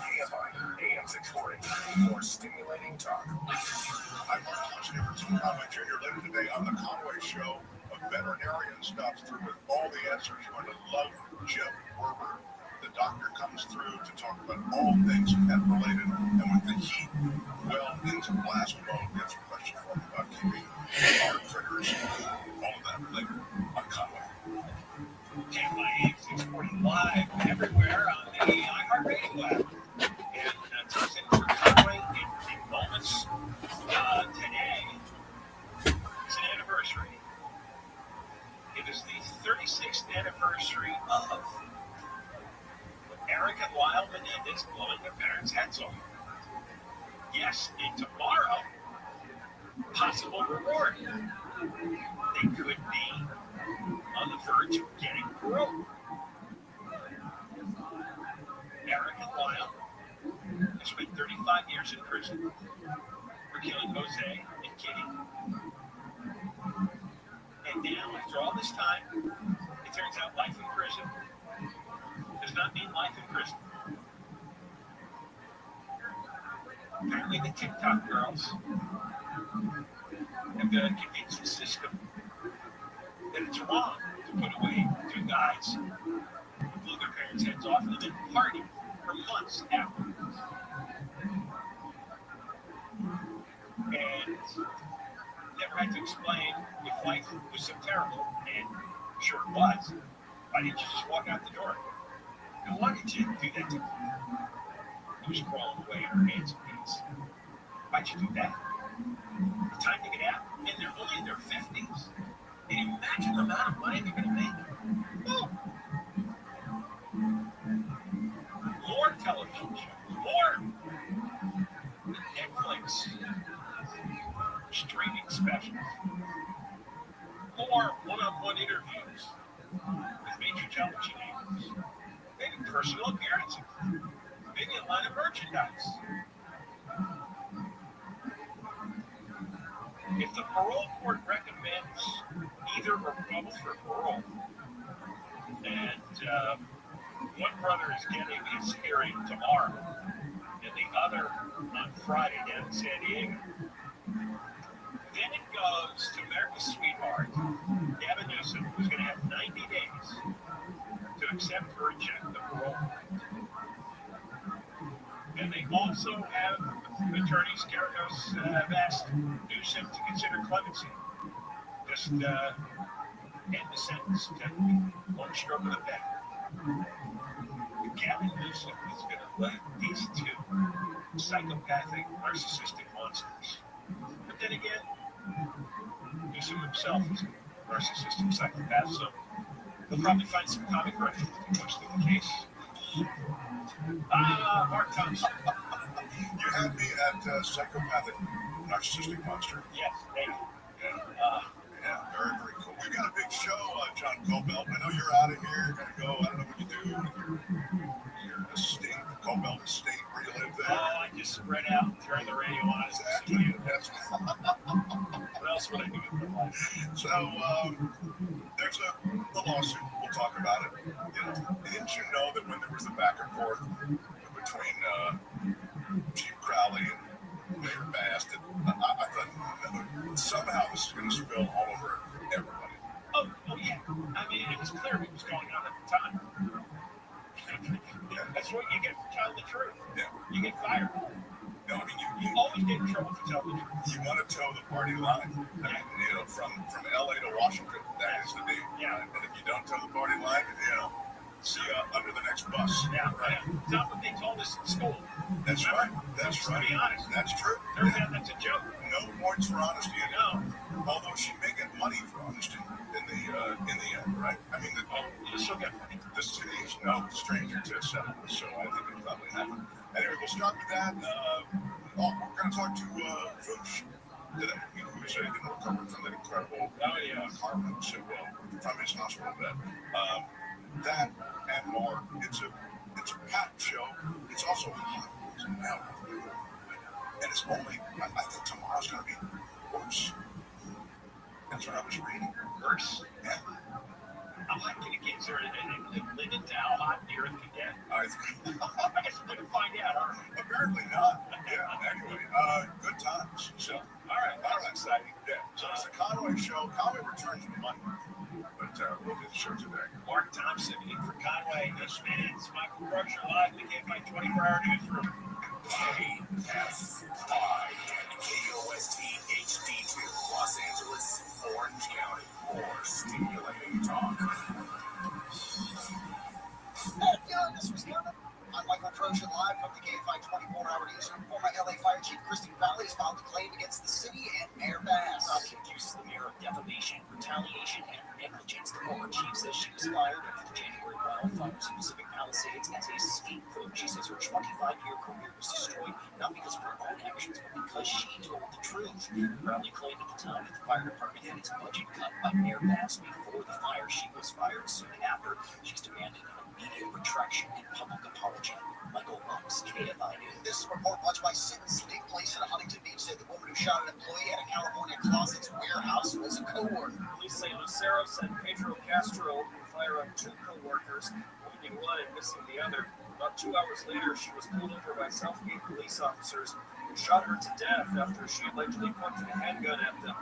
KFI, AM 640. More stimulating talk. I'm Mark Stevens. I'm a junior later today on the Conway Show. A veterinarian stops through with all the answers. You're going to love Jeff Werber. The doctor comes through to talk about all things pet related. And with the heat well into blast mode, we have some questions for him about keeping our critters. All of that later on Conway. KFI AM 640 live everywhere on the iHeartRadio app. And Thursday for Conway in moments. Today is an anniversary. It is the 36th anniversary of Eric and Lyle Menendez blowing their parents' heads off. Yes, and tomorrow, possible reward. They could be on the verge of getting parole. Eric and Lyle have spent 35 years in prison for killing Jose and Kitty. And now, after all this time, it turns out life in prison does not mean life in prison. Apparently, the TikTok girls have convinced the system that it's wrong to put away two guys who blew their parents' heads off and then partied for months afterwards. And never had to explain if life was so terrible, and sure it was. Why didn't you just walk out the door? And why did you do that to me? He was crawling away on her hands and knees. Why'd you do that? The time to get out, and they're only in their 50s. And imagine the amount of money they're going to make. Oh. More television shows, more Netflix streaming specials, more one-on-one interviews with major television anchors, maybe personal appearances, maybe a line of merchandise. If the parole board recommends either or both for parole, and one brother is getting his hearing tomorrow, and the other on Friday down in San Diego, then it goes to America's sweetheart, Gavin Newsom, who's going to have 90 days to accept or reject the parole. And they also have attorneys, Caragos, have asked Newsom to consider clemency. Just end the sentence, one stroke of the pen. Gavin Newsom is going to let these two psychopathic, narcissistic monsters. But then again, Newsom himself is a narcissistic psychopath, so he'll probably find some comic relief to push through the case. Mark Thompson. You had me at psychopathic, narcissistic monster. Yes, thank you. Yeah, very, very cool. We've got a big show, John Cobelt. I know you're out of here. You're going to go, I don't know what you do with your estate, Cobelt estate, where you live there. I just spread out and turn the radio on. Exactly. What else would I do with my life? So, there's the lawsuit. We'll talk about it. You know, didn't you know that when there was a back and forth between Chief Crowley and Mayor Bass that I thought somehow this is going to spill all over everybody. Oh yeah. I mean, it was clear what was going on at the time. That's what you get for telling the truth. Yeah. You get fired. No, I mean, You always get in trouble for telling the truth. you want to toe the party line. I mean, you know, from LA to Washington, that is the deal. Yeah. And if you don't toe the party line, you know, see you under the next bus. Yeah, right. It's not what they told us in school. That's right. That's right. To be honest. That's true. Turns out that's a joke. No points for honesty. No. Although she may get money for honesty in the end, right? I mean, She'll get money. The city is no stranger to settlements, so I think it'll probably happen. Anyway, we'll start with that. We're going to talk to Fuchs today, who is didn't recover from that incredible car wound from his hospital bed. That and more. It's a packed show. It's also hot now, and it's only. I think tomorrow's going to be worse. That's what I was reading. Worse? Yeah. I'm like, is there a limit to how hot the earth can get? I guess we're going to find out, aren't we? Apparently not. Yeah, anyway, good times. So, all right, that's exciting. Yeah, so it's the Conway Show. Conway returns Monday, but we'll do the show today. Mark Thompson in for Conway. This minute's Michael Crusher live. We gave my 24-hour newsroom. KFI and KOST HD2, Los Angeles, Orange County. More stimulating talk. This was coming. I'm Michael Crusher live from the KFI 24-hour newsroom. Former LA Fire Chief Christy Crowley has filed a claim against the city and Mayor Bass. Crowley accuses the mayor of defamation, retaliation, and negligence. The former chief says she was fired after the January wildfires in Pacific Palisades as a scapegoat. She says her 25-year career was destroyed not because of her own actions, but because she told the truth. Crowley claimed at the time that the fire department had its budget cut by Mayor Bass before the fire. She was fired soon after. She's demanded an immediate retraction and public apology. Michael Lumps, KFI News. This report watched by Citizens State Police in Huntington Beach said the woman who shot an employee at a California Closets warehouse was a co-worker. Police say Lucero sent Pedro Castro to fire on two co-workers, wounding one and missing the other. About 2 hours later, she was pulled over by Southgate police officers who shot her to death after she allegedly pointed a handgun at them.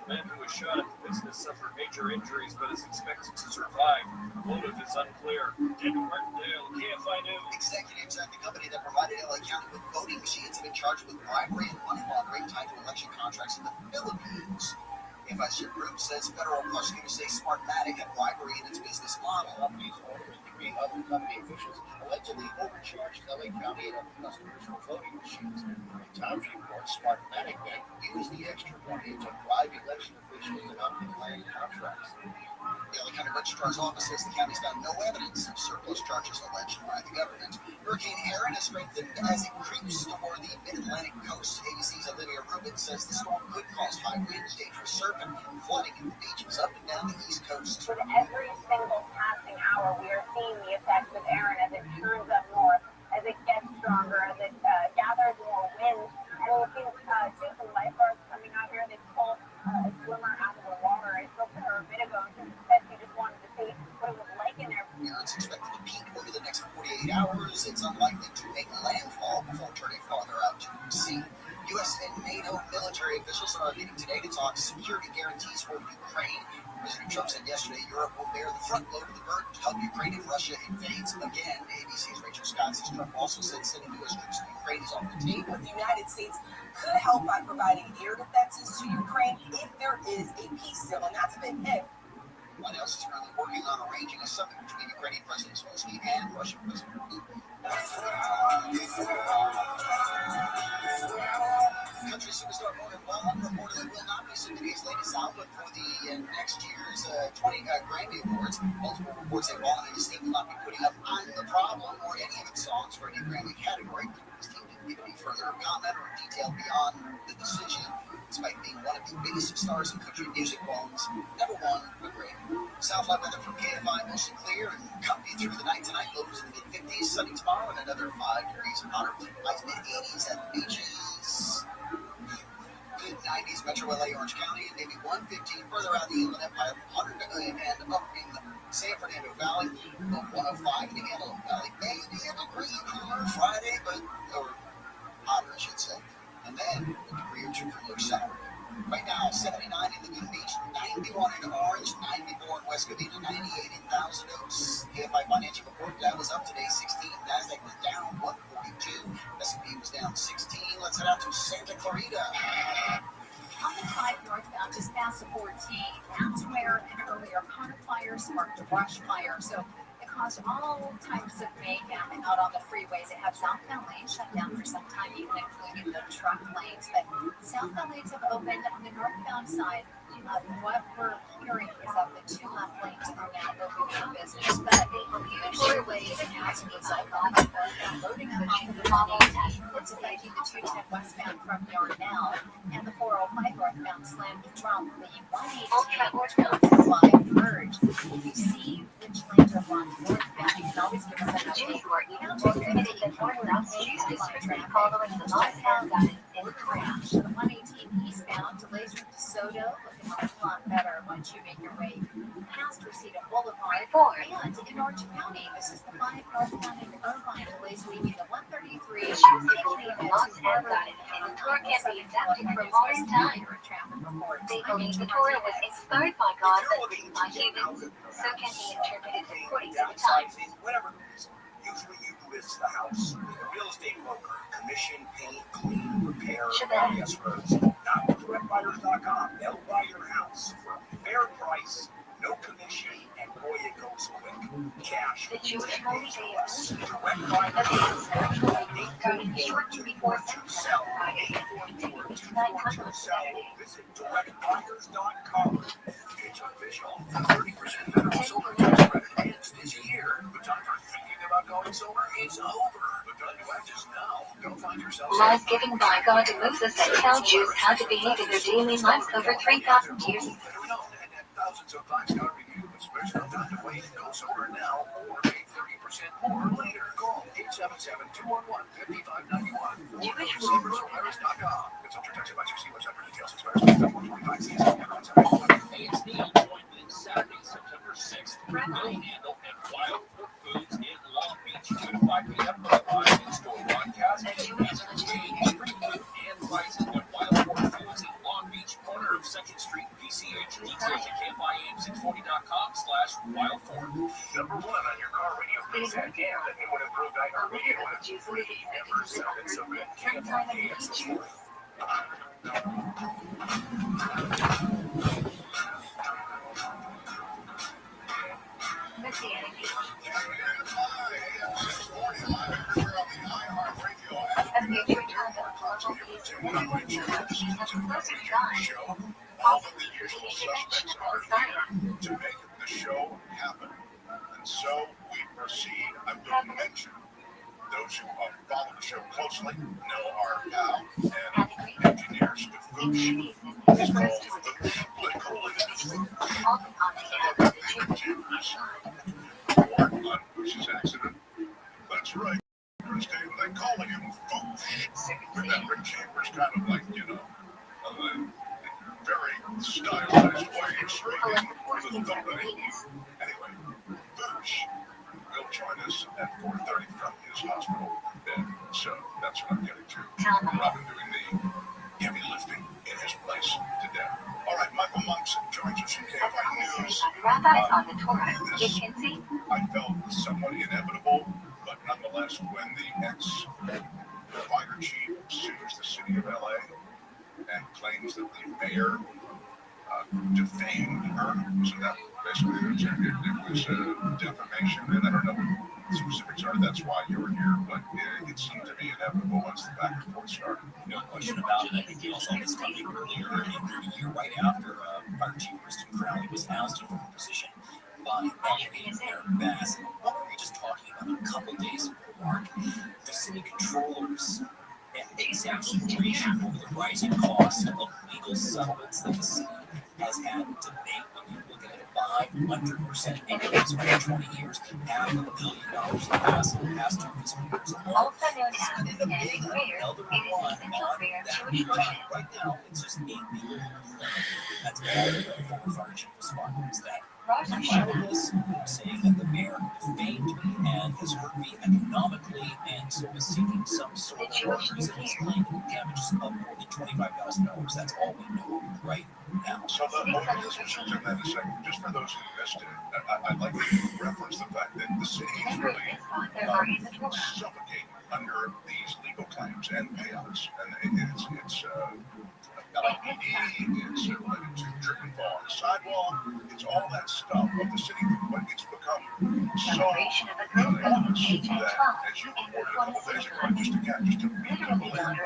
The man who was shot at the business suffered major injuries but is expected to survive. The motive is unclear. Daniel Martindale, KFI News. Executives at the company that provided LA County with voting machines have been charged with bribery and money laundering tied to election contracts in the Philippines. FIC Group says federal prosecutors say Smartmatic had bribery in its business model. Companies owners and 3 other company officials allegedly overcharged LA County and other customers for voting machines. In Times reports, Smartmatic Bank used the extra money to bribe election officials and declaring contracts. The LA County Registrar's Office says the county's found no evidence of surplus charges alleged by the government. Hurricane Aaron has strengthened as it creeps toward the mid-Atlantic coast. ABC's Olivia Rubin says the storm could cause high winds, dangerous surfing, and flooding in the beaches up and down the East Coast. With every single passing hour, we are seeing the effects of Aaron as it turns up north, as it gets stronger, as it gathers more wind. And we've seen some lifeguards coming out here. They pulled a swimmer out of the water. I spoke to her a bit ago, and she said she just wanted to see what it was like in there. It's expected to peak over the next 48 hours. It's unlikely to make landfall before turning farther out to sea. U.S. and NATO military officials are meeting today to talk security guarantees for Ukraine. President Trump said yesterday Europe will bear the front load of the burden to help Ukraine if Russia invades again. ABC's Rachel Scott says Trump also said sending U.S. troops to Ukraine is on the table. The United States could help by providing air defenses to Ukraine if there is a peace deal, and that's a big if. White House is currently working on arranging a summit between Ukrainian President Zelensky and Russian President Putin. Country superstar Morgan Wallen reportedly will not be singing his latest album for the next year's 20 Grammy Awards. Multiple reports say Wallen and his team will not be putting up I'm the Problem or any of its songs for any Grammy category. His team didn't give any further comment or detail beyond the decision. Despite being one of the biggest stars in country music, Wallen's never won a Grammy. Southland weather from KFI, mostly clear and comfy through the night tonight. Lows in the mid-50s, sunny tomorrow, and another 5 degrees hotter. Highs mid-80s at the beaches. Mid-90s, Metro LA, Orange County, and maybe 115 further out the Inland Empire, 100 and up in the San Fernando Valley, 105 in the Antelope Valley. Maybe a degree cooler Friday, or hotter, I should say. and then a degree or two from your salary. Right now, 79 in Laguna Beach, 91 in Orange, 94 in West Covina, 98 in Thousand Oaks. KFI Financial Report, that was up today, 16. NASDAQ was down 142. S&P was down 16. Let's head out to Santa Clarita. On the 5 northbound, just past the 14, that's where an earlier car fire sparked a brush fire. So it caused all types of mayhem out on the freeways. It had southbound lanes shut down for some time, even including the truck lanes. But southbound lanes have opened on the northbound side. What we're hearing is that the 2 left lanes are now open for business. But usually delays as a result of the loading up off of the 118. It's affecting the 210 westbound from Yarnell and the 405 northbound slammed from the 118 northbound to 5 merge. If you see which lanes are blocked northbound, you can always give us an update. Now to community northbound following the northbound in crash. The 118 eastbound delays from DeSoto looking a lot better once you make your way past Reseda Boulevard. And in Orange County, this is the 5 northbound in Irvine. Delays leaving the 133 and Los Angeles. And the tour can be adapted for more in time. The Torah was inspired by God and written by humans, so can be interpreted according to the times. Whatever it is, usually you list the house. A real estate broker, commission, paint, clean, repair, escrows. Not with directbuyers.com. They'll buy your house for a fair price, no commission, and boy, it goes quick. Cash. The Jewish holiday is Direct buyers. Sell. Visit directbuyers.com. It's official. 30% federal solar tax credit ends this year. The time for thinking about going solar is over. The time to act is now. Don't find yourself laws given by God to Moses that tell Jews how to behave in their daily lives over 3,000 years. Thousands of 5-star reviews. There's no time to wait. Go solar now or pay 30% more later. Call 877-211-5591 or SolarSolaris.com. Consult your tax advisor. See website for details. Expires 25 season. Hey, it's Neil. Join this Saturday, September 6th. Bill Handel and Wild Pork Foods in Long Beach, 2 to 5 p.m. for a live in-store broadcast. Free food and prices at Wild Pork Foods in Long Beach, corner of 2nd Street, PCH. Details at KFIM640.com/wildpork. Number 1 on your car radio preset and the new and improved iHeartRadio app. Never sounded so good. KFIM 640. All of the usual suspects are here to make the show happen. And so we proceed. I will mention those who follow the show closely know our pal and engineer Stefoosh. He's called Stefoosh, but call him Or on Bush's accident. That's right. They call him Foosh. Remember, Chambers kind of like, a very stylized way of speaking with authority. Anyway, Foosh will join us at 4:30 from his hospital bed. So that's what I'm getting to. Robin doing the heavy lifting in his place today. All right, Michael Monks joins us from KFI News. This, I felt somewhat inevitable, but nonetheless, when the ex-fire chief sues the city of LA and claims that the mayor defamed her, so that basically it was defamation, and I don't know what the specifics are. That's why you were here, but it seemed to be inevitable once the back and forth started. No question about it. I think you also saw this coming earlier in the year, right after Fire Chief Kristen Crowley was ousted from her position by Mayor Bass. What were we just talking about a couple days before Mark? The city controllers and exasperation over the rising costs of legal settlements that the city has had to make. When you look at a 500% increase over 20 years, $500 million in the past 2 fiscal years. Also known as an employer, it is essential for your Jewish function. Right now, it's just 8 people. That's all the former fire chief responded was that Rothschild. Saying that the mayor defamed me and has hurt me economically and was seeking some sort of representative claim damages of more than $25,000. That's all we know right now. So we'll jump in that in a second. Just for those who missed it, I'd like to reference the fact that the city is really suffocating under these legal claims and payouts. And it's LAPD, it's related to trip and fall on the sidewalk, it's all that stuff of the city, but it's become so enormous that, as you reported a couple days ago, just to beat people in,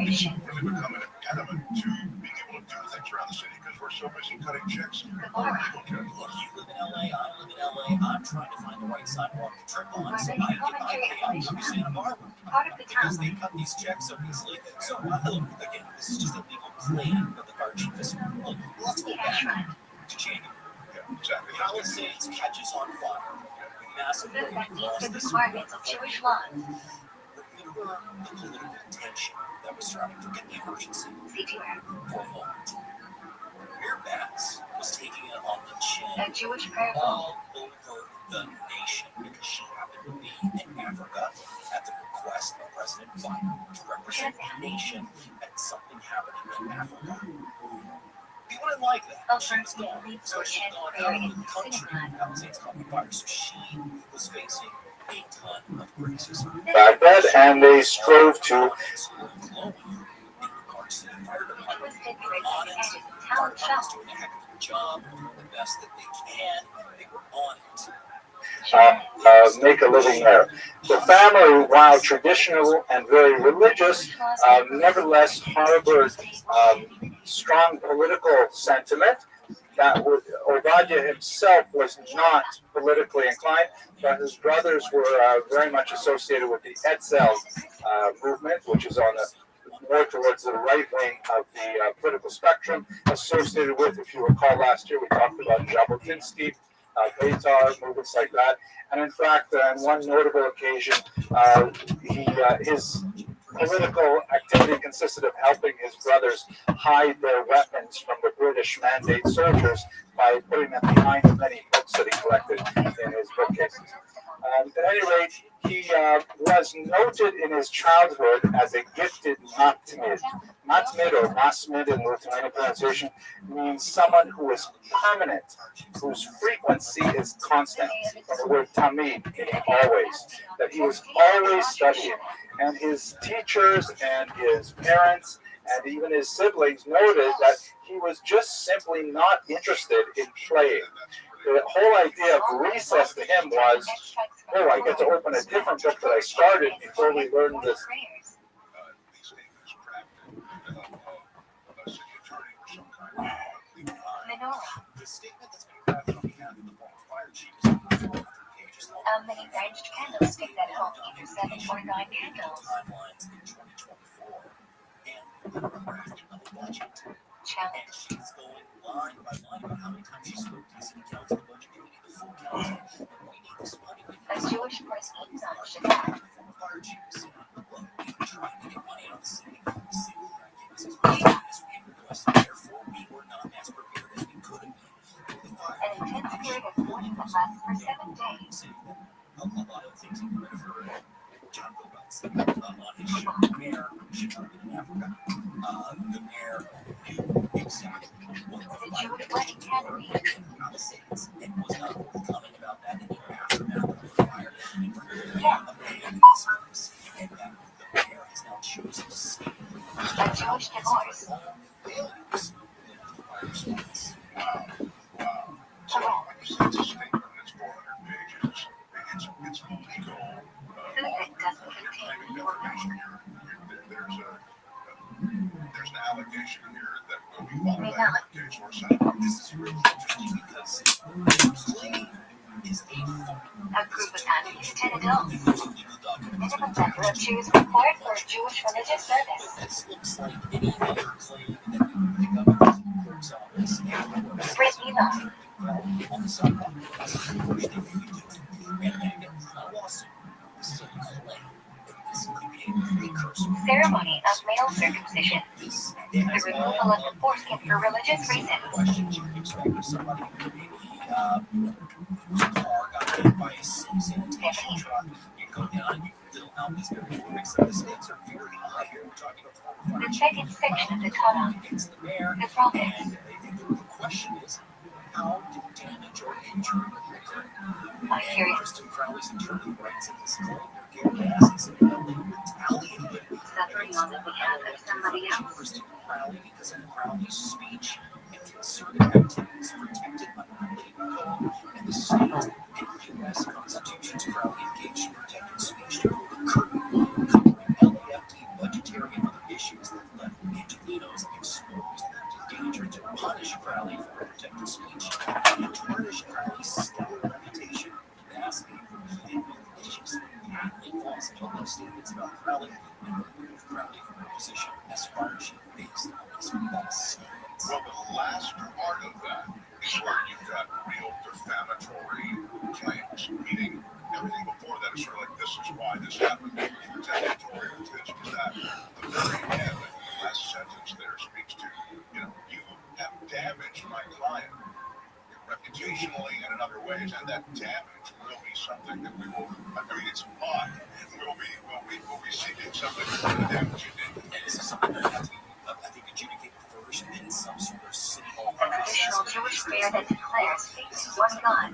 it's really become an impediment to being able to do things around the city because we're so busy cutting checks for legal checks. Look, you live in LA, I live in LA, I'm trying to find the right sidewalk to trip on, so I get my payout from Santa Barbara. Because they cut these checks so easily. So, again, this is just a legal claim that the fire chief is. Look, let's go back to January. Yeah, exactly. Palisades catches on fire. Massive rain across the Department of Jewish law. Remember the political tension that was surrounding, forget the emergency for a moment. Mayor Bass was taking it on the chin A Jewish prayer all over the nation because she happened to be in Africa at the request of President Biden to represent the nation at something happening in Africa. People didn't like that. She was gone. So she had gone out of the country. Palisades caught on fire. So she was facing a ton of criticism. Back then, and they strove to. In regards to the fire department, they're on it. Fire department's doing a heck of a job, the best that they can. They were on it. Make a living there. The family, while traditional and very religious, nevertheless harbored strong political sentiment. That Ovadia himself was not politically inclined, but his brothers were very much associated with the Etzel movement, which is on the more towards the right wing of the political spectrum, associated with, if you recall last year, we talked about Jabotinsky, Beitar, movements like that. And in fact, on one notable occasion, his political activity consisted of helping his brothers hide their weapons from the British mandate soldiers by putting them behind the many books that he collected in his bookcases. At any rate, he was noted in his childhood as a gifted matmid. Matmid or masmid in Lithuanian pronunciation means someone who is permanent, whose frequency is constant. From the word tamid, meaning always. That he was always studying. And his teachers and his parents and even his siblings noted that he was just simply not interested in playing. The whole idea of recess to him was, oh, I get to open a different book that I started before we learned this. The statement that's been crafted on behalf of the former fire chief is 400 pages long. A many branched candlestick that hold either 7 or 9 candles. Timelines in 2024 and the craft of a budget. Challenge. And she's going line by line about how many times she spoke to the city council, the budget committee, the full council, and we need this money. A Jewish person on Chicago. The former fire chief was saying, look, we were trying to get money out of the city. The city would not give us as much money as we had requested. Therefore, we were not as prepared as we could have been. An intense period of mourning that lasts for 7 days. A lot of things he read for John Gobel's on his show, the mayor should have been in Africa. The mayor knew exactly what the Jewish wedding Academy Palisades and was not forthcoming about that in the aftermath of the fire. And for him to abandon this place, and that the mayor has now chosen to see a Jewish divorce. failures in the fire response. Wow. So when you say it's a statement that's 400 pages, it's legal. Food that doesn't contain Information here. There's an allegation here that will be followed by a case or settlement. This is really interesting because the claim is a group of at least 10 adults. Minimum number of Jews required for a Jewish religious service. This looks like any other claim that you would pick up in the clerk's office. Brit Elon. On the sidewalk. That's the first thing that you do. And again, it's not a lawsuit. This is a claim. This could be a precursor. Ceremony of male circumcision. The removal of the foreskin for religious reasons. Questions you can expect of somebody who maybe car got hit by a sanitation truck. You go down, little Albany's very quick. So the stakes are very high here. We're talking about former The second section of the tunnel. against the mayor. The problem. And I think the question is, how did damage or injury occur? And Kristen Crowley's attorney writes in this claim their gas is retaliated. Suffering on the behalf of somebody else. Kristen Crowley because of Crowley's speech and concerted activities protected by the code and the state and U.S. constitutions. Crowley engaged in protected speech to hold a curtain covering LAFD budgetary and other issues that left Angelinos exposed to danger to punish Crowley for protected speech and tarnish Crowley's stellar reputation, asking for heated malicious, patently false public statements about Crowley and remove Crowley from her position as far as she based on these false statements. Well, the last part of that is where you've got real defamatory claims, meaning everything before that is sort of like, this is why this happened, retaliatory, this, that. The very end, the last sentence there speaks to, you have damaged my client reputationally and in other ways, and that damage will be something that we will, I mean, it's odd, we'll be seeking something for the damage you did. And this is something that has to be, I think, adjudicated first in some sort of city hall A traditional Jewish prayer that declares faith in one God.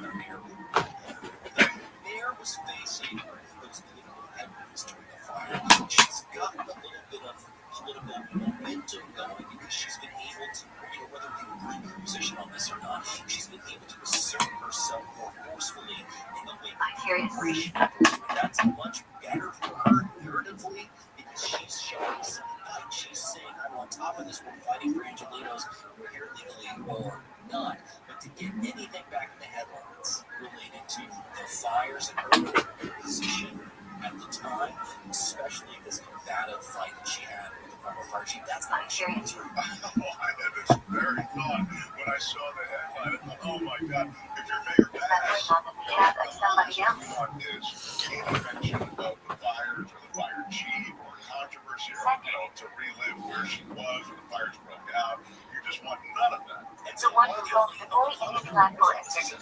The mayor was facing those political headwinds during the fire. She's gotten a little bit of political momentum going because she's been able to, whether you agree with her position on this or not, she's been able to assert herself more forcefully in the wake of the That's much better for her narratively because she's showing some fight. She's saying, I'm on top of this, we're fighting for Angelinos, we're here legally or not. But to get anything back in the headlines related to the fires and her position at the time, especially this combative fight that she had with the former fire chief, that's not serious. I had this very thought when I saw the headline. I thought, oh my God, if your mayor passed, somebody else is any mention of the fires or the fire chief or controversy or, to relive where she was when the fires broke out. You just want none of that. And the one who told the boy in the blackboard position.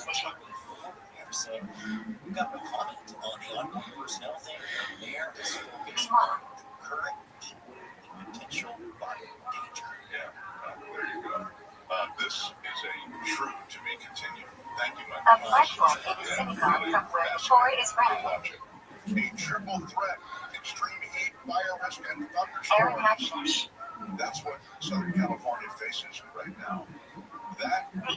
So we got no comment on the ongoing personnel thing. The mayor is focused on current potential fire danger. Yeah, there you go. This is a true to be continued. Thank you, my friend. A platform in the synagogue from where the boy is running. A triple threat, extreme heat, fire risk, and thunderstorms. That's what Southern California faces right now. That the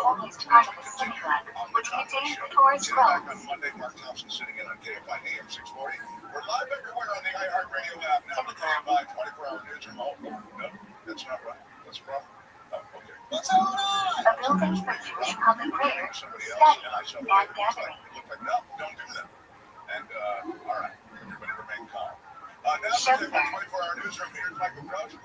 oldest part of the synagogue, which contains the Torah's scrolls. On Monday, Mark Thompson sitting in on KFI AM 640. We're live everywhere on the iHeartRadio app now. The KFI 24-hour newsroom. Oh, no, that's not right. That's wrong. Oh, okay. What's going on? A building for Jewish public prayer, study, and gathering. It looked like, no, don't do that. And, all right, everybody remain calm. Now, the KFI 24-hour newsroom, here's Michael Crouch.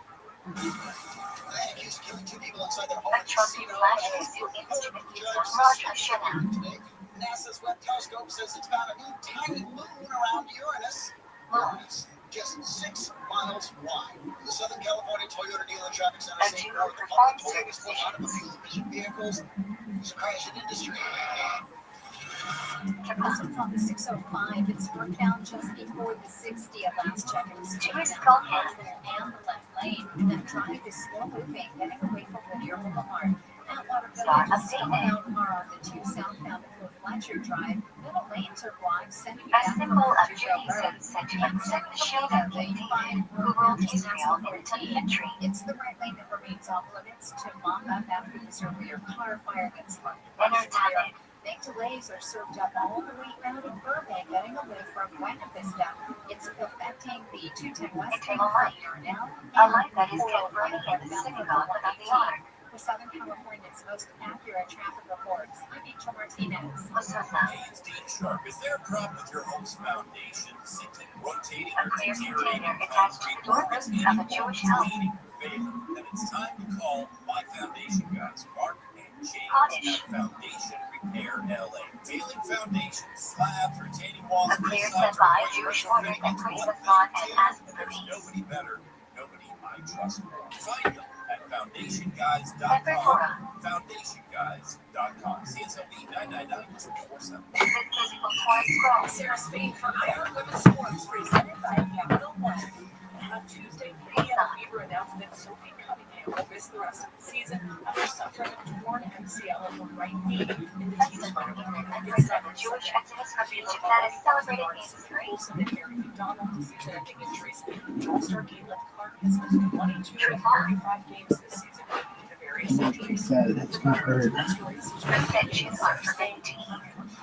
He's killing 2 people inside their home. A trophy flashes to instrument user Rosh Hashanah. NASA's Webb telescope says it's found a new tiny moon around Uranus. Uranus, just 6 miles wide. The Southern California Toyota dealer traffic center saying the public told us out of fuel-efficient vehicles. It's a crashing industry. Deposits on the 605, it's northbound just before the 60 at last check. It was Jewish skull cancer and the left lane. That drive is slow moving, getting away from Whittier Boulevard. Atwater Village is southbound car on the 2 southbound before Fletcher Drive. Middle lanes are blocked, sending you a symbol of Judaism sentiments and the shield of David, who ruled Israel in the 10th century. It's the right lane that remains off limits to mop up after this earlier car fire gets sparked. Entertainment. Big delays are served up all the way out of Burbank, getting away from Buena Vista. It's affecting the 210 West light. Now. A light that is confirming in the synagogue about the hour. For Southern California's most accurate traffic reports, I'm Angel Martinez. Hey, it's Dean Sharp. Is there a problem with your home's foundation, sinking, rotating, a clear container attached to the doorway of a Jewish house? Then it's time to call My Foundation guys, Mark and James at Foundation Repair LA. Failing foundation, slabs, retaining walls, a clear set by Jewish woman in place of God and asked for peace. Nobody better, nobody I trust more. Find them at FoundationGuys.com. FoundationGuys.com. CSLB 999-247. Sarah Spain for Iron Women's Sports, presented by Capital One. On Tuesday, Indiana Fever announced that Sophie Cunningham will miss the rest of the season after suffering a torn MCL of the right knee in the team's final game. Jewish activist contingent that is celebrating its Olsen and Mary McDonald to season-ending injuries. All-star Caitlin Clark has missed 22 of 35 games this season due to various injuries. Preventions are preventing.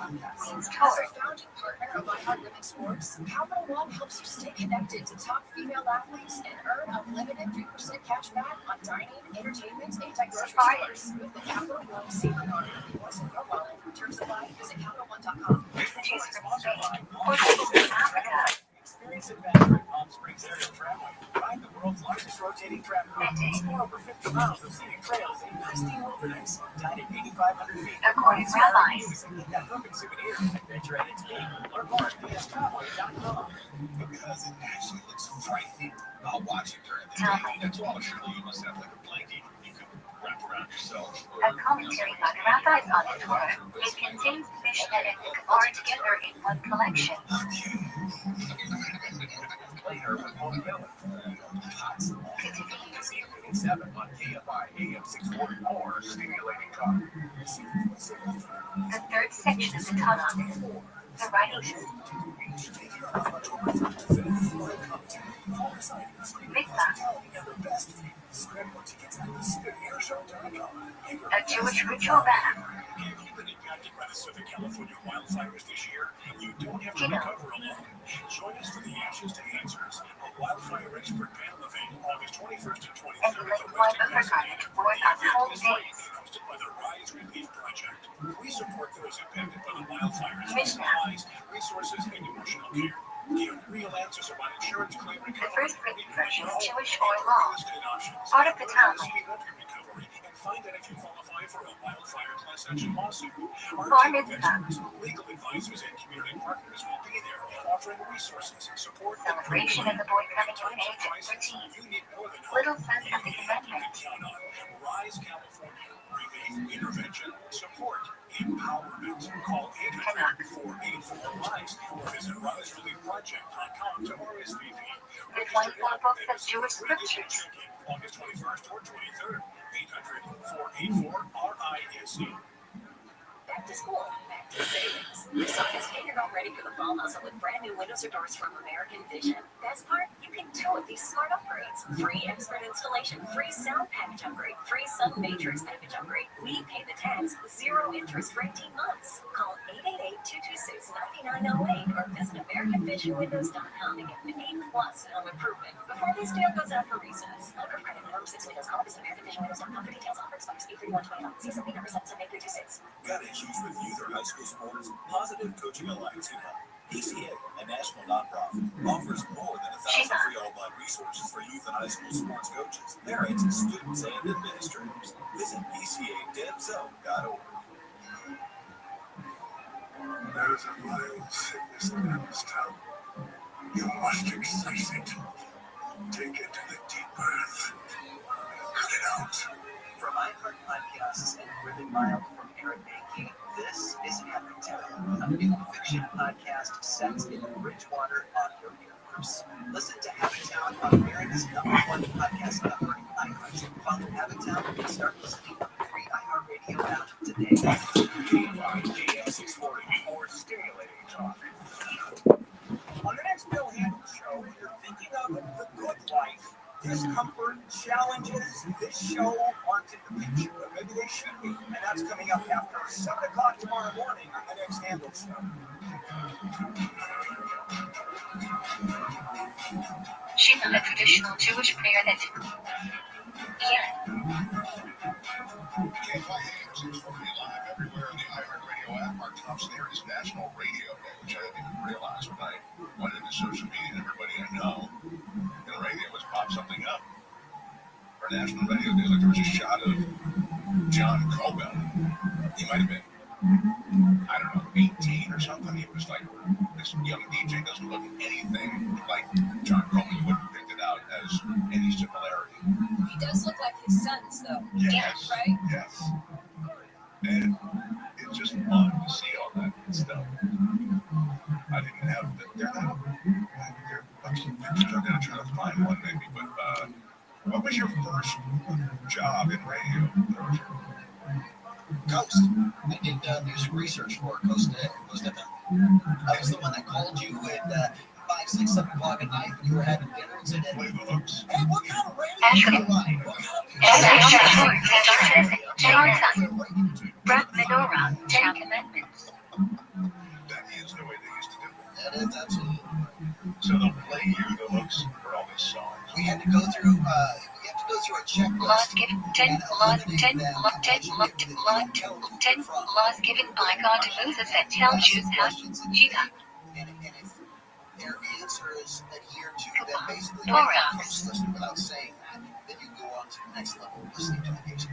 Means As a founding partner of Iron Women's Sports, Capital One helps you stay connected to top female athletes and earn unlimited 3% cash back on dining, entertainment, and grocery stores. With the Capital One Saver Card, yours in your wallet. Terms apply. Visit CapitalOne.com. Experience adventure at Palm Springs Area Tramway. Ride the world's largest rotating tramway. Explore over 50 miles of scenic trails in pristine wilderness. Dine at 8,500 feet. According to rabbis. That perfect souvenir. Adventure at its peak. Learn more at pstramway.com. Because it actually looks frightening. I'll watch it during the day. That's all. Surely you must have like a blanket you can wrap around yourself. A commentary by rabbis on the Torah. It contains fish and egg are together in one collection. Later with Holy Miller. This evening at 7 on KFI AM 644, Stimulating Talk. The third section of the Tanakh, the writings a Jewish ritual bath. Have you been impacted by the Southern California wildfires this year? You don't have to recover alone. Join us for the Ashes to Answers, a wildfire expert panel event August 21st and 23rd at the Western Pasadena. The event is free, hosted by the Rise Relief Project. We support those impacted by the wildfires with supplies, resources, and emotional care. Get real answers about insurance claim recovery. The first written version is Jewish oil law, part of the Talmud. Find out if you qualify for a wildfire class action lawsuit. Our Bar team of mitzvah. experts, legal advisors, and community partners will be there, offering resources, support, and Celebration of the boy coming of age at 13. you need more than Little sense of the you amendment. can count on. Rise California. Relief, intervention, support, empowerment. Call 800-484-RISE or visit RiseReliefProject.com to RSVP. It's one full of books of Jewish scriptures. August 21st or 23rd. 800-484-RISE. Back to school, back to savings. Your son is getting all ready for the fall hustle with brand new windows or doors from American Vision. Best part, you can tow with these smart upgrades. Free expert installation, free sound package upgrade, free sun matrix package upgrade. We pay the tax, 0 interest for 18 months. Call 888-226-9908 or visit AmericanVisionWindows.com to get the A+ home improvement. Before this deal goes out for recess. Number of credit and 6 windows. Call visit AmericanVisionWindows.com for details. Offer expires 8/31/25. See something number 778-326. Got issues with youth or high school sports? Positive Coaching Alliance can help. PCA, a national nonprofit, offers more than 1,000 free online resources for youth and high school sports coaches, parents, students, and administrators. Visit PCADevZone.org. There's a mild sickness in this town. You must excise it. Take it to the deep earth. Cut it out. From iHeart Podcasts and Really Mild from Aaron Mankey, this is Epic Town, a new fiction podcast set in the Bridgewater audio universe. Listen to Epic Town on America's #1 podcast network, iHeart. Follow Epic Town and start listening to the free iHeartRadio app today. AM 640 or Stimulating Talk. On the next Bill Handel show, if you're thinking of the good life, discomfort, challenges, this show aren't in the picture, but maybe they should be. And that's coming up after 7 o'clock tomorrow morning on the next Handel show. Shiva, a traditional Jewish prayer that KFI AM 640 live everywhere on the iHeartRadio app. Our top snare is national radio, which I didn't even realize when I went into social media and everybody I know. And radio was pop something up. Our national radio news, like there was a shot of John Cobell. He might have been, I don't know, 18 or something. He was like, this young DJ doesn't look anything like John Cobell. You wouldn't have picked it out as any similarity. He does look like his sons, though. Yes. Right? Yes. And it's just fun to see all that stuff. I didn't have there are some pictures I'm gonna try to find one maybe, but what was your first job in radio? Coast. I did music research for Coast FM. I was the one that called you at 5, 6, 7 o'clock at night when you were having dinner and said, "Hey, what kind of radio do you like? What kind of Brett Menorah, 10 Commandments. That is the way they used to do it. That is absolutely. So they'll play you the hooks for all these songs. We had to go through. You have to go through a checklist. Laws given 10 laws given by God to Moses that tells you how to Shiva. And if their answers adhere to them, basically you're close listening without saying that, then you go on to the next level of listening to the music.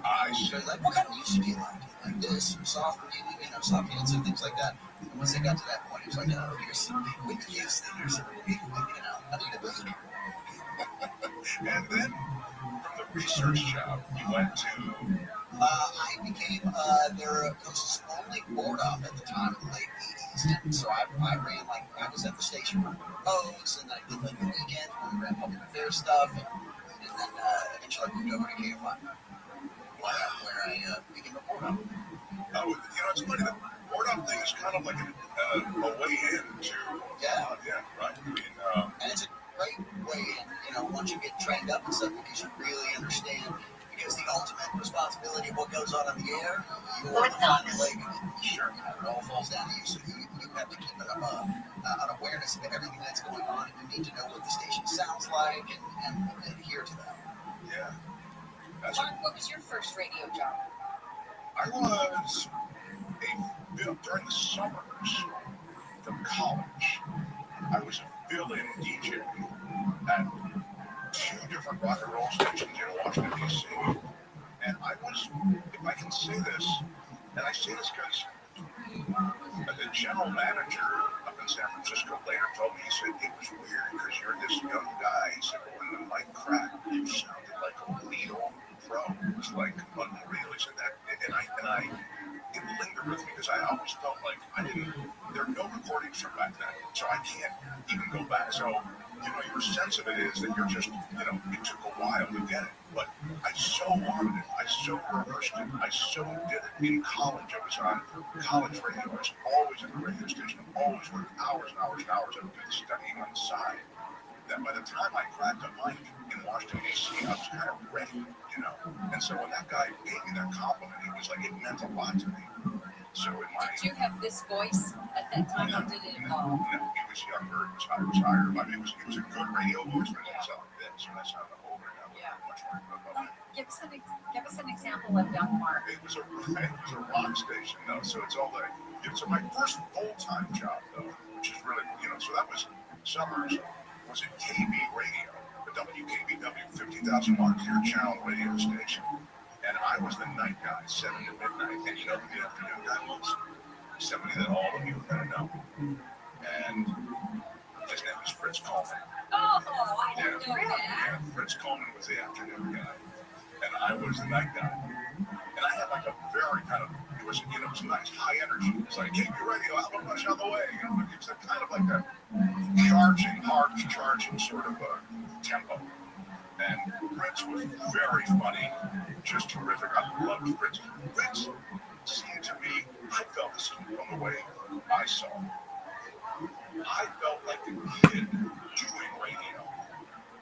I So like, what kind of music do you like? Like this, soft reading, soft dancing, things like that. And once they got to that point, it was like, oh, here's some with the use things, I need a beat. And then from the research job, you went to. I became their Coast's only board op at the time in the late 80s. And so I ran, I was at the station running roads, and I did the weekend when we ran public affairs stuff, and then eventually I moved over to KFI, where I became a board op. It's funny, the board op thing is kind of like a way into. Yeah, right. I mean, and it's a great way in, once you get trained up and stuff, because you really understand. Because the ultimate responsibility of what goes on in the air, you are the final leg of it. Sure, it all falls down to you. So you have to keep an awareness of everything that's going on, and you need to know what the station sounds like and adhere to that. Yeah. Mark, what was your first radio job? I was during the summers from college. I was a fill-in DJ at 2 different rock and roll stations in Washington, D.C. And I was, if I can say this, and I say this because the general manager up in San Francisco later told me, he said, it was weird because you're this young guy. He said, but when the mic cracked, you sounded like a lead-off pro. It was like unreal. He said that, and I it lingered with me because I always felt like there are no recordings from back then, so I can't even go back. So, your sense of it is that you're just, it took a while to get it, but I so wanted it. I so rehearsed it. I so did it. In college, I was on college radio. I was always at the radio station. I always worked hours and hours and hours. I would do the studying on the side. That by the time I cracked a mic in Washington, D.C., I was kind of ready, And so when that guy gave me that compliment, it was like it meant a lot to me. So did you have this voice at that time, or did it evolve? No, he was younger. I was higher. I mean, he was a good radio voice, but it didn't sound like this. When I sounded older, now much more above it. Give us an example of young Mark. It was a rock station, though. So it's all like. So my first full-time job, though, which is really, so that was summers. Was at KB Radio, the WKBW 50,000 watt clear channel radio station. And I was the night guy, 7 to midnight. And you know who the afternoon guy was? Somebody that all of you are going to know. And his name was Fritz Coleman. Oh, I didn't know that. Yeah, Fritz Coleman was the afternoon guy. And I was the night guy. And I had like a very kind of, it was nice, high energy. It was like, KB Radio, Alpha Rush on the way. It was kind of like a hard charging sort of tempo. And Fritz was very funny, just terrific. I loved Fritz. Fritz seemed to me, I felt this from the way I saw him. I felt like a kid doing radio.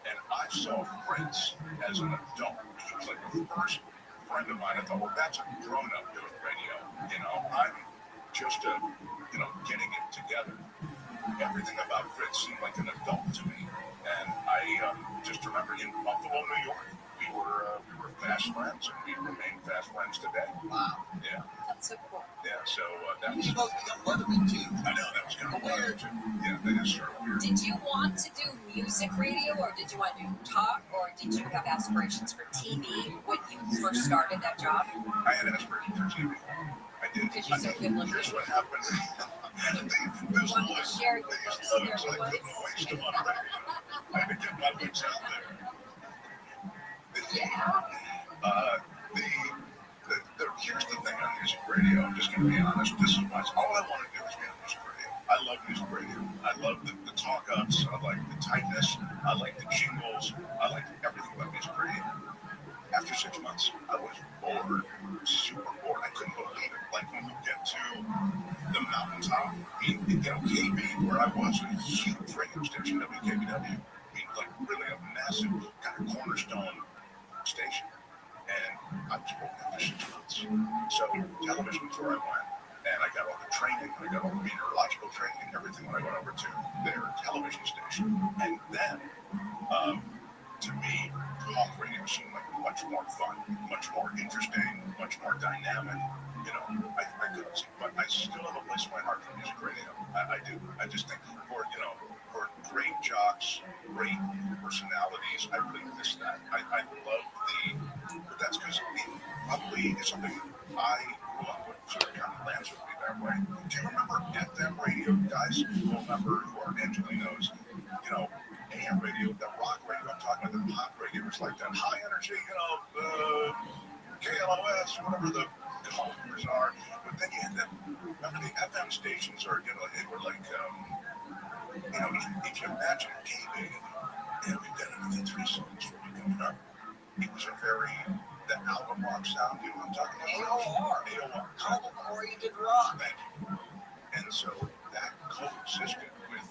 And I saw Fritz as an adult. He was like the first friend of mine. I thought, well, that's a grown-up doing radio. I'm just getting it together. Everything about Fritz seemed like an adult to me. And I just remember in Buffalo, New York, we were fast friends, and we remain fast friends today. Wow. Yeah. That's so cool. Yeah, so that was. You both become Weathermen, too. I know, that was kind of weird. Yeah, that is sort of weird. Did you want to do music radio, or did you want to do talk, or did you have aspirations for TV when you first started that job? I had aspirations for TV. I did. Because you're so good looking. Here's what happened. You wanted to share your looks, so there you I couldn't waste them on radio. I had to get my looks out there. Here's the thing on music radio. I'm just going to be honest. This is why all I want to do is be on music radio. I love music radio. I love the talk ups. I like the tightness. I like the jingles. I like everything about music radio. After 6 months, I was bored, super bored. I couldn't believe it. Like when you get to the mountaintop, KB, where I was, a huge radio station, WKBW, like really a massive kind of cornerstone station. And I was bored after 6 months. So television is where I went. And I got all the training, I got all the meteorological training and everything when I went over to their television station. And then, to me, talk radio seemed like much more fun, much more interesting, much more dynamic. I couldn't see, but I still have a place in my heart for music radio. I do. I just think for great jocks, great personalities, I really miss that. I love but that's because it probably is something I grew up with, so it kind of lands with me that way. Do you remember FM radio, guys? Who are Angelinos? AM radio, the rock radio, I'm talking about the pop radio, was like that high energy, KLOS, whatever the colors are. But then you had remember the FM stations are, they were like, if you imagine KB, and we've got another 3 songs for you coming up. It was the album rock sound, you know what I'm talking about? AOR. Album-oriented rock. Thank you. And so that coexisted with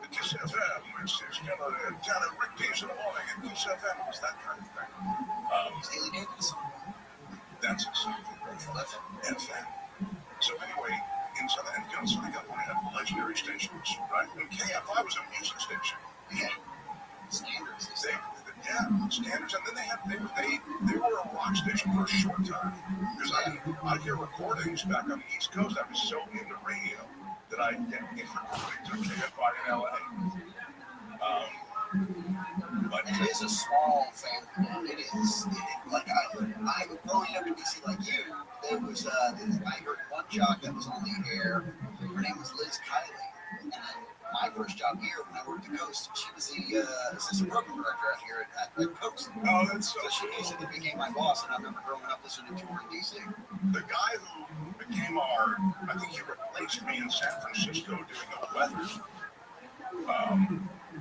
the Kiss FM, which is, down at Rick Days in the morning, and Kiss FM was that kind of thing. Steely Davis. That's exactly right. FM. So anyway, in Southern, Southern California had legendary stations, right? And KFI was a music station. Yeah. Standards. Standards, and then they were a rock station for a short time. Because I hear recordings back on the East Coast. I was so into radio that I get recordings on KFI in LA. But it is a small family. It is. Like I growing up in DC like you, there was I heard one jock that was on the air. Her name was Liz Kiley, and then my first job here when I worked at Coast, she was the assistant program director out here at Coast. Oh, that's so she basically became my boss, and I remember growing up listening to her in DC. The guy who became I think he replaced me in San Francisco doing the weather.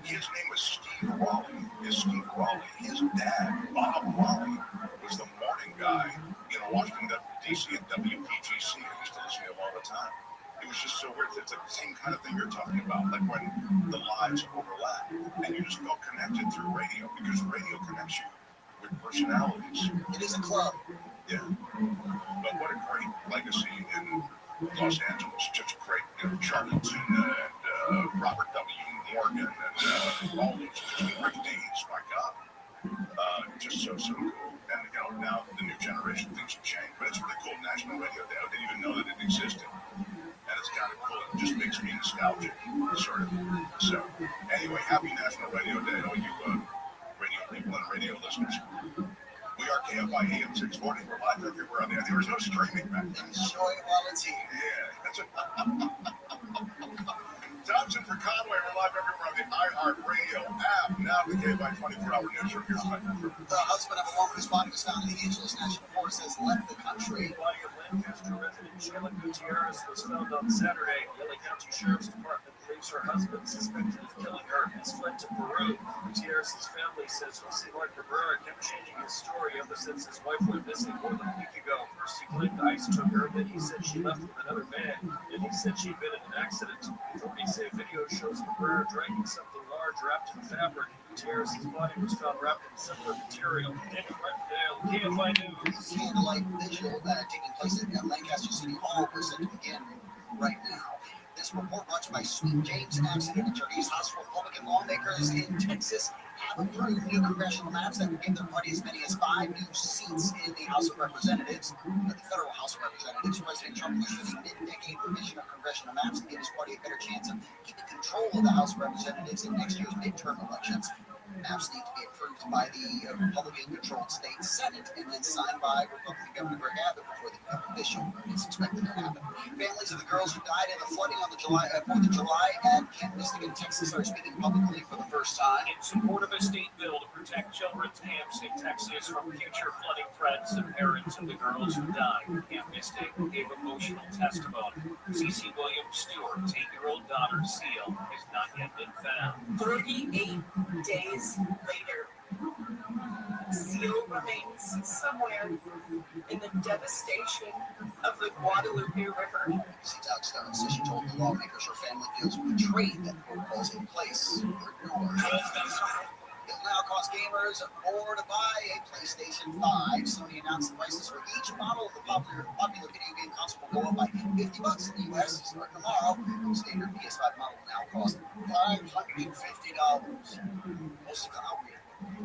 His name was Steve Raleigh. His dad, Bob Raleigh, was the morning guy in Washington, D.C. at WPGC. I used to listen to him all the time. It was just so weird. It's like the same kind of thing you're talking about, like when the lives overlap and you just feel connected through radio, because radio connects you with personalities. It is a club. Yeah. But what a great legacy in Los Angeles. Just great, Charlie Tuna and Robert W. Morgan and all those Rick Dees, my God. Just so cool. And now the new generation things have changed, but it's really cool. National Radio Day. I didn't even know that it existed. And it's kind of cool. It just makes me nostalgic, sort of. So, anyway, happy National Radio Day, all you radio people and radio listeners. We are KFI AM 640. We're live everywhere on the air. There was no streaming back then. Enjoy it while it's here. Yeah, that's it. Thompson for Conway. We're live everywhere on the iHeartRadio app. Now the KFI 24-hour newsroom. Here's my The husband of a woman whose body was found in the Angeles National Forest has left the country. The body of Lancaster resident Sheila Gutierrez was found on Saturday. The LA County Sheriff's Department believes her husband, suspected of killing her, has fled to Peru. Gutierrez's family says Jose Cabrera kept changing his story ever since his wife went missing more than a week ago. First he claimed ICE took her, then he said she left with another man, then he said she'd been in an accident. Authorities say video shows Cabrera dragging something large wrapped in fabric. Gutierrez's body was found wrapped in similar material. David Martindale, KFI News. Candlelight vigil taking place at Lancaster City Hall was set to begin right now. This report brought to you by Sweet James Accident Attorneys. House Republican lawmakers in Texas have approved new congressional maps that would give their party as many as 5 new seats in the House of Representatives. The federal House of Representatives, President Trump issued a mid-decade revision of congressional maps to give his party a better chance of keeping control of the House of Representatives in next year's midterm elections. Maps need to be approved by the Republican-controlled state Senate and then signed by Republican Governor Greg Abbott before they become official. It's expected to happen. Families of the girls who died in the flooding on the 4th of July at Camp Mystic in Texas are speaking publicly for the first time. In support of a state bill to Protect children's camps in Texas from future flooding threats. The parents of the girls who died in Camp Mystic gave emotional testimony. Cece Williams Stewart's 8-year-old daughter, Seal, has not yet been found. 38 days later, Seal remains somewhere in the devastation of the Guadalupe River. Doug Stone says she told the lawmakers her family feels betrayed that the was in place were ignored. It'll now cost gamers more to buy a PlayStation 5. Sony announced the prices for each model of the popular video game console will go up by $50 in the US starting tomorrow. The standard PS5 model will now cost $550.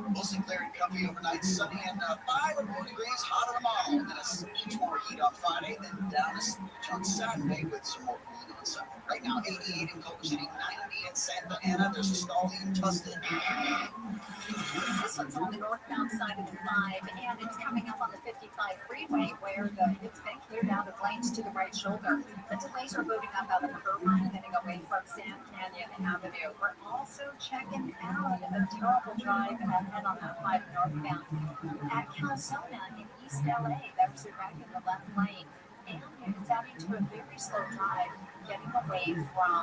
Mostly clear and comfy overnight, sunny and 5 or 4 degrees hotter tomorrow. Then a smidge more heat on Friday, then down a smidge on Saturday with some more cooling on Sunday. Right now, 88 in Culver City, 90 in Santa Ana. There's a stall in Tustin. This one's on the northbound side of the 5, and it's coming up on the 55 freeway where it's been cleared out of lanes to the right shoulder. The delays are moving up out of Irvine, heading away from San Canyon Avenue. We're also checking out a terrible drive ahead on the 5 northbound at Calzona in East LA. There's a wreck in the left lane, and it's adding to a very slow drive getting away from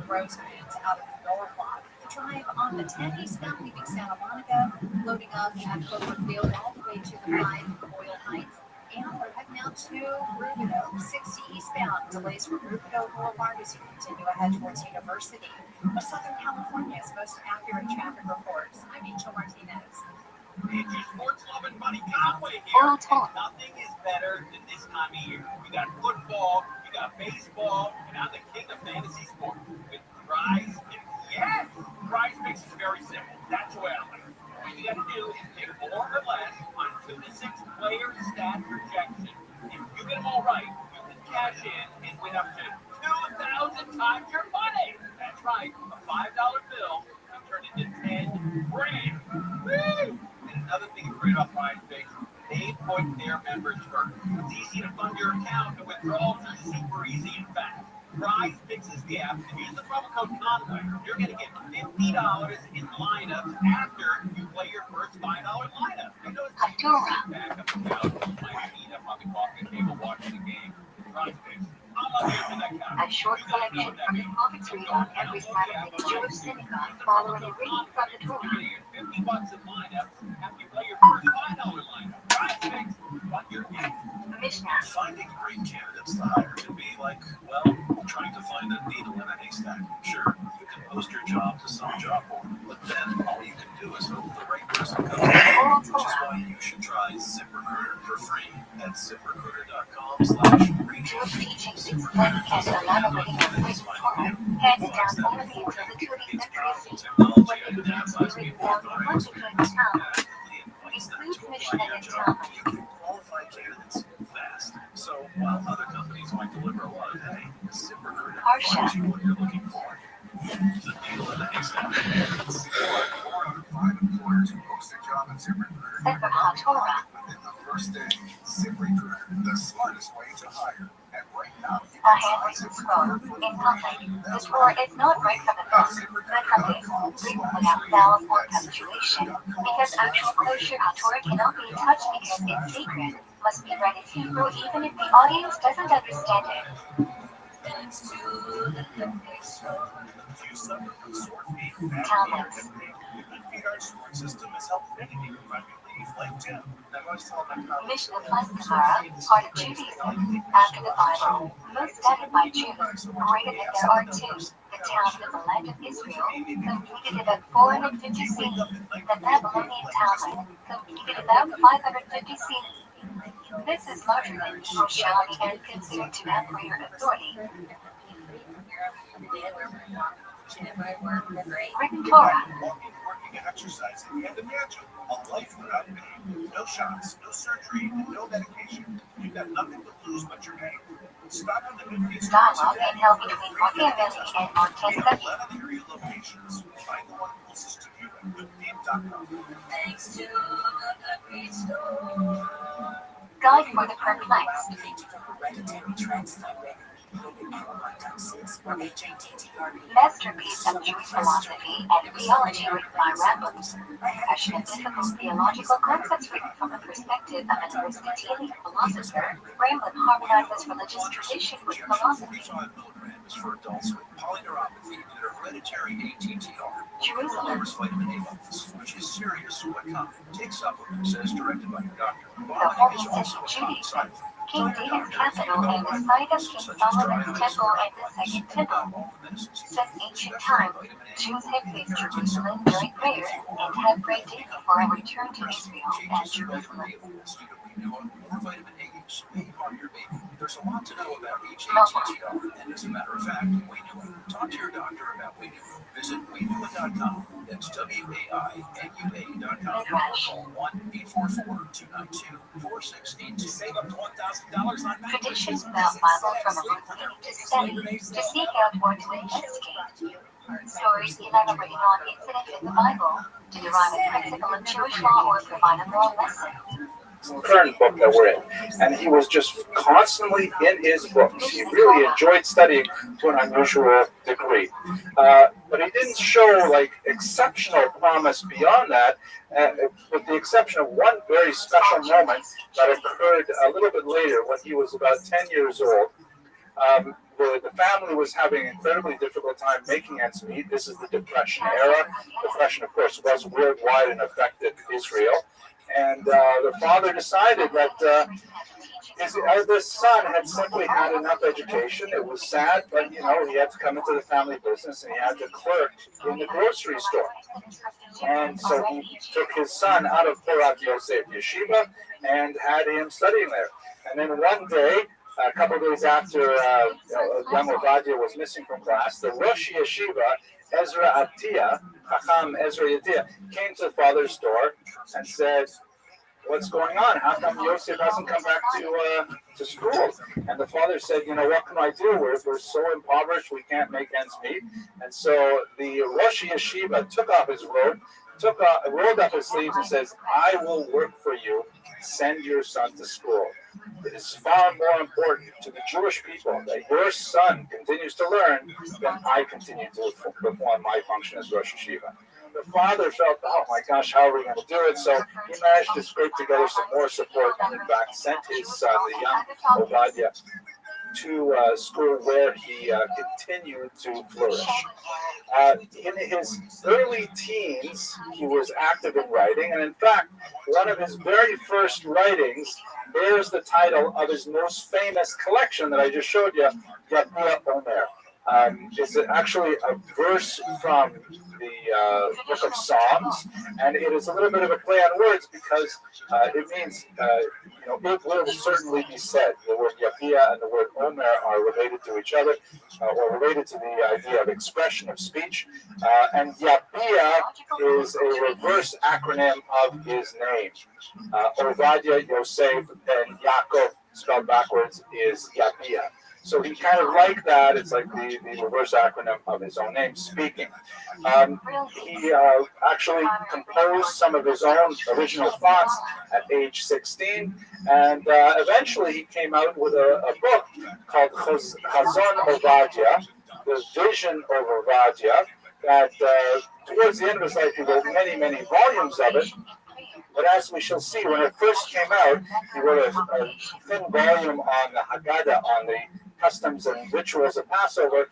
Rosemeads out of Norwalk. The drive on the 10 eastbound leaving Santa Monica, loading up at Cloverfield all the way to the 5 Boyle Heights. And we're heading out to Rubidoux, 60 eastbound. Delays from Rubidoux Boulevard as you continue ahead towards University. Of Southern California's most accurate traffic reports. I'm Angel Martinez. It's your sports loving buddy Conway here. Nothing is better than this time of year. We got football, we got baseball, and I'm the king of fantasy sports. With Prize Picks. Yes! Prize Picks is very simple. That's the way I like it. All you got to do is pick more or less on 2 to 6 player stat projections. If you get them all right, you can cash in and win up to 2,000 times your money. That's right. A $5 bill can turn into 10 grand. Woo! And another thing that's great about Prize Picks, they put their members first. It's easy to fund your account, and withdrawals are super easy and fast. Prize Picks is the app, and use the promo code Conway. You're going to get $50 in lineups after you play your first $5 lineup. You know, it's back up and down. Might eat up on the coffee table watching the game. Prize Picks. A short selection from the Prophet's Read every Saturday in Jewish synagogue following a reading from the Torah. $50 in lineups after you play your first $5 lineup. Prize Picks. Fund your game. Mishnah. Finding great candidates to hire can be like, well, trying to find a needle in a haystack. Sure, you can post your job to some job board, but then all you can do is hope the right person comes in, which is why you should try ZipRecruiter for free at ZipRecruiter.com/reach. Teachings explain and elaborating on this Torah, hands down all of the utilities that create what it means to be written down in one between the town. Includes Mishnah and Talmud. You can qualify candidates fast. So while other companies might deliver a lot of hay, ZipRecruiter finds you what you're looking for. The needle in the haystack. 4 out of 5 employers who post a job at ZipRecruiter get hired within the first day. ZipRecruiter, the smartest way to hire. And right now, you A handwritten scroll in public. The score is not right from the book. The company written without vowels or punctuation. Because actual kosher Torah cannot be touched because it's sacred. Must be read in Hebrew even if the audience doesn't understand it. Talmud. Our scoring system has helped many people find relief, like Tim. Mishnah plus Gemara, part of Judaism, after the Bible, most studied by Jews, rated that there are 2. The Talmud of the land of Israel, completed about 450 CE. The Babylonian Talmud, completed about 550 CE. This is larger than Rothschild and considered to have greater authority. Written Torah. Walking and exercising, and imagine a life without pain. No shots, no surgery, no medication. You've got nothing to lose but your name. Stop on the new Dialogue and help between Machiavelli and Montesquieu. 11 area locations. Find the one closest to you at goodgame.com. Thanks to the Peace Store. Guide for the perplexed. Hereditary transthyretin. Masterpiece of Jewish philosophy and theology written by rabbis. Passionate difficult theological concepts written from the perspective of an Aristotelian philosopher, Ramblin harmonizes religious tradition with philosophy. 45 milligrams for adults with polyneuropathy and hereditary ATTR. Jerusalem. Lowers vitamin A levels, which is serious. What kind? Take supplements as directed by your doctor. The Vomiting Holy is City also of a common Judaism. side effect. King David's capital and the site of King Solomon's temple and the second temple. Since ancient times, Jews have faced Jerusalem during prayer and have prayed daily for a return to Israel and Jerusalem. More vitamin A use may harm your baby. There's a lot to know about HATTR, and as a matter of fact, WeNua. Talk to your doctor about WeNua. Visit WeNua.com. That's WAINUA.com. Call 1-844-292-4682. Save up to $1,000 on Traditions about Bible from a beginning to study, to seek out or to investigate. Stories elaborating on incidents in the Bible, to derive a principle of Jewish law or provide a moral lesson. Current book that we're in, and he was just constantly in his books. He really enjoyed studying to an unusual degree, but he didn't show like exceptional promise beyond that, with the exception of one very special moment that occurred a little bit later when he was about 10 years old. The family was having an incredibly difficult time making ends meet. This is the Depression era. Depression, of course, was worldwide and affected Israel. And the father decided that his eldest son had simply had enough education. It was sad, but he had to come into the family business and he had to clerk in the grocery store. And so he took his son out of Porat Yosef Yeshiva and had him studying there. And then one day, a couple of days after young Ovadia was missing from class, the Rosh Yeshiva, Ezra Atiyah, Chacham Ezra Atiyah, came to the father's door and said, "What's going on? How come Yosef hasn't come back to school?" And the father said, "What can I do? We're so impoverished, we can't make ends meet." And so the Rosh Yeshiva took off his robe, rolled up his sleeves and says, "I will work for you. Send your son to school. It is far more important to the Jewish people that your son continues to learn than I continue to perform my function as Rosh Yeshiva." The father felt, "Oh my gosh, how are we going to do it?" So he managed to scrape together some more support and in fact sent his son, the young Ovadia, to school where he continued to flourish. In his early teens, he was active in writing, and in fact, one of his very first writings bears the title of his most famous collection that I just showed you, Yabia Omer. It's actually a verse from the book of Psalms, and it is a little bit of a play on words because it means, it will certainly be said. The word Yabia and the word Omer are related to each other, or related to the idea of expression of speech. And Yabia is a reverse acronym of his name. Ovadia, Yosef, and Yaakov, spelled backwards, is Yabia. So he kind of like that. It's like the reverse acronym of his own name, speaking. He actually composed some of his own original thoughts at age 16. And eventually he came out with a book called Chazon Ovadia, The Vision of Ovadia, that towards the end of his life he wrote many, many volumes of it. But as we shall see, when it first came out, he wrote a thin volume on the Haggadah, on the customs and rituals of Passover,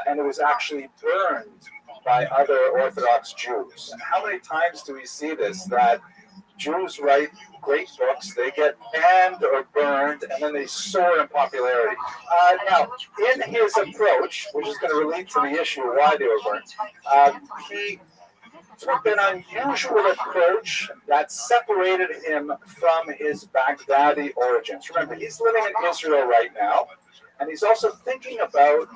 and it was actually burned by other Orthodox Jews. And how many times do we see this, that Jews write great books, they get banned or burned, and then they soar in popularity? Now, in his approach, which is going to relate to the issue of why they were burned, he took an unusual approach that separated him from his Baghdadi origins. Remember, he's living in Israel right now, and he's also thinking about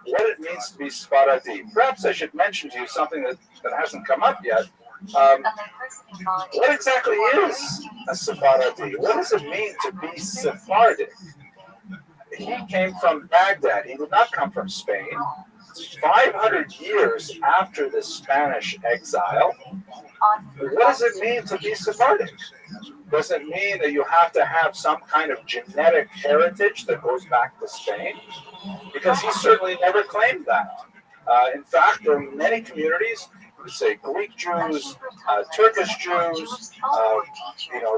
what it means to be Sephardi. Perhaps I should mention to you something that hasn't come up yet. What exactly is a Sephardi? What does it mean to be Sephardic? He came from Baghdad. He did not come from Spain. 500 years after the Spanish exile, what does it mean to be Sephardic? doesn't mean that you have to have some kind of genetic heritage that goes back to Spain, because he certainly never claimed that. In fact, there are many communities, say Greek Jews, Turkish Jews,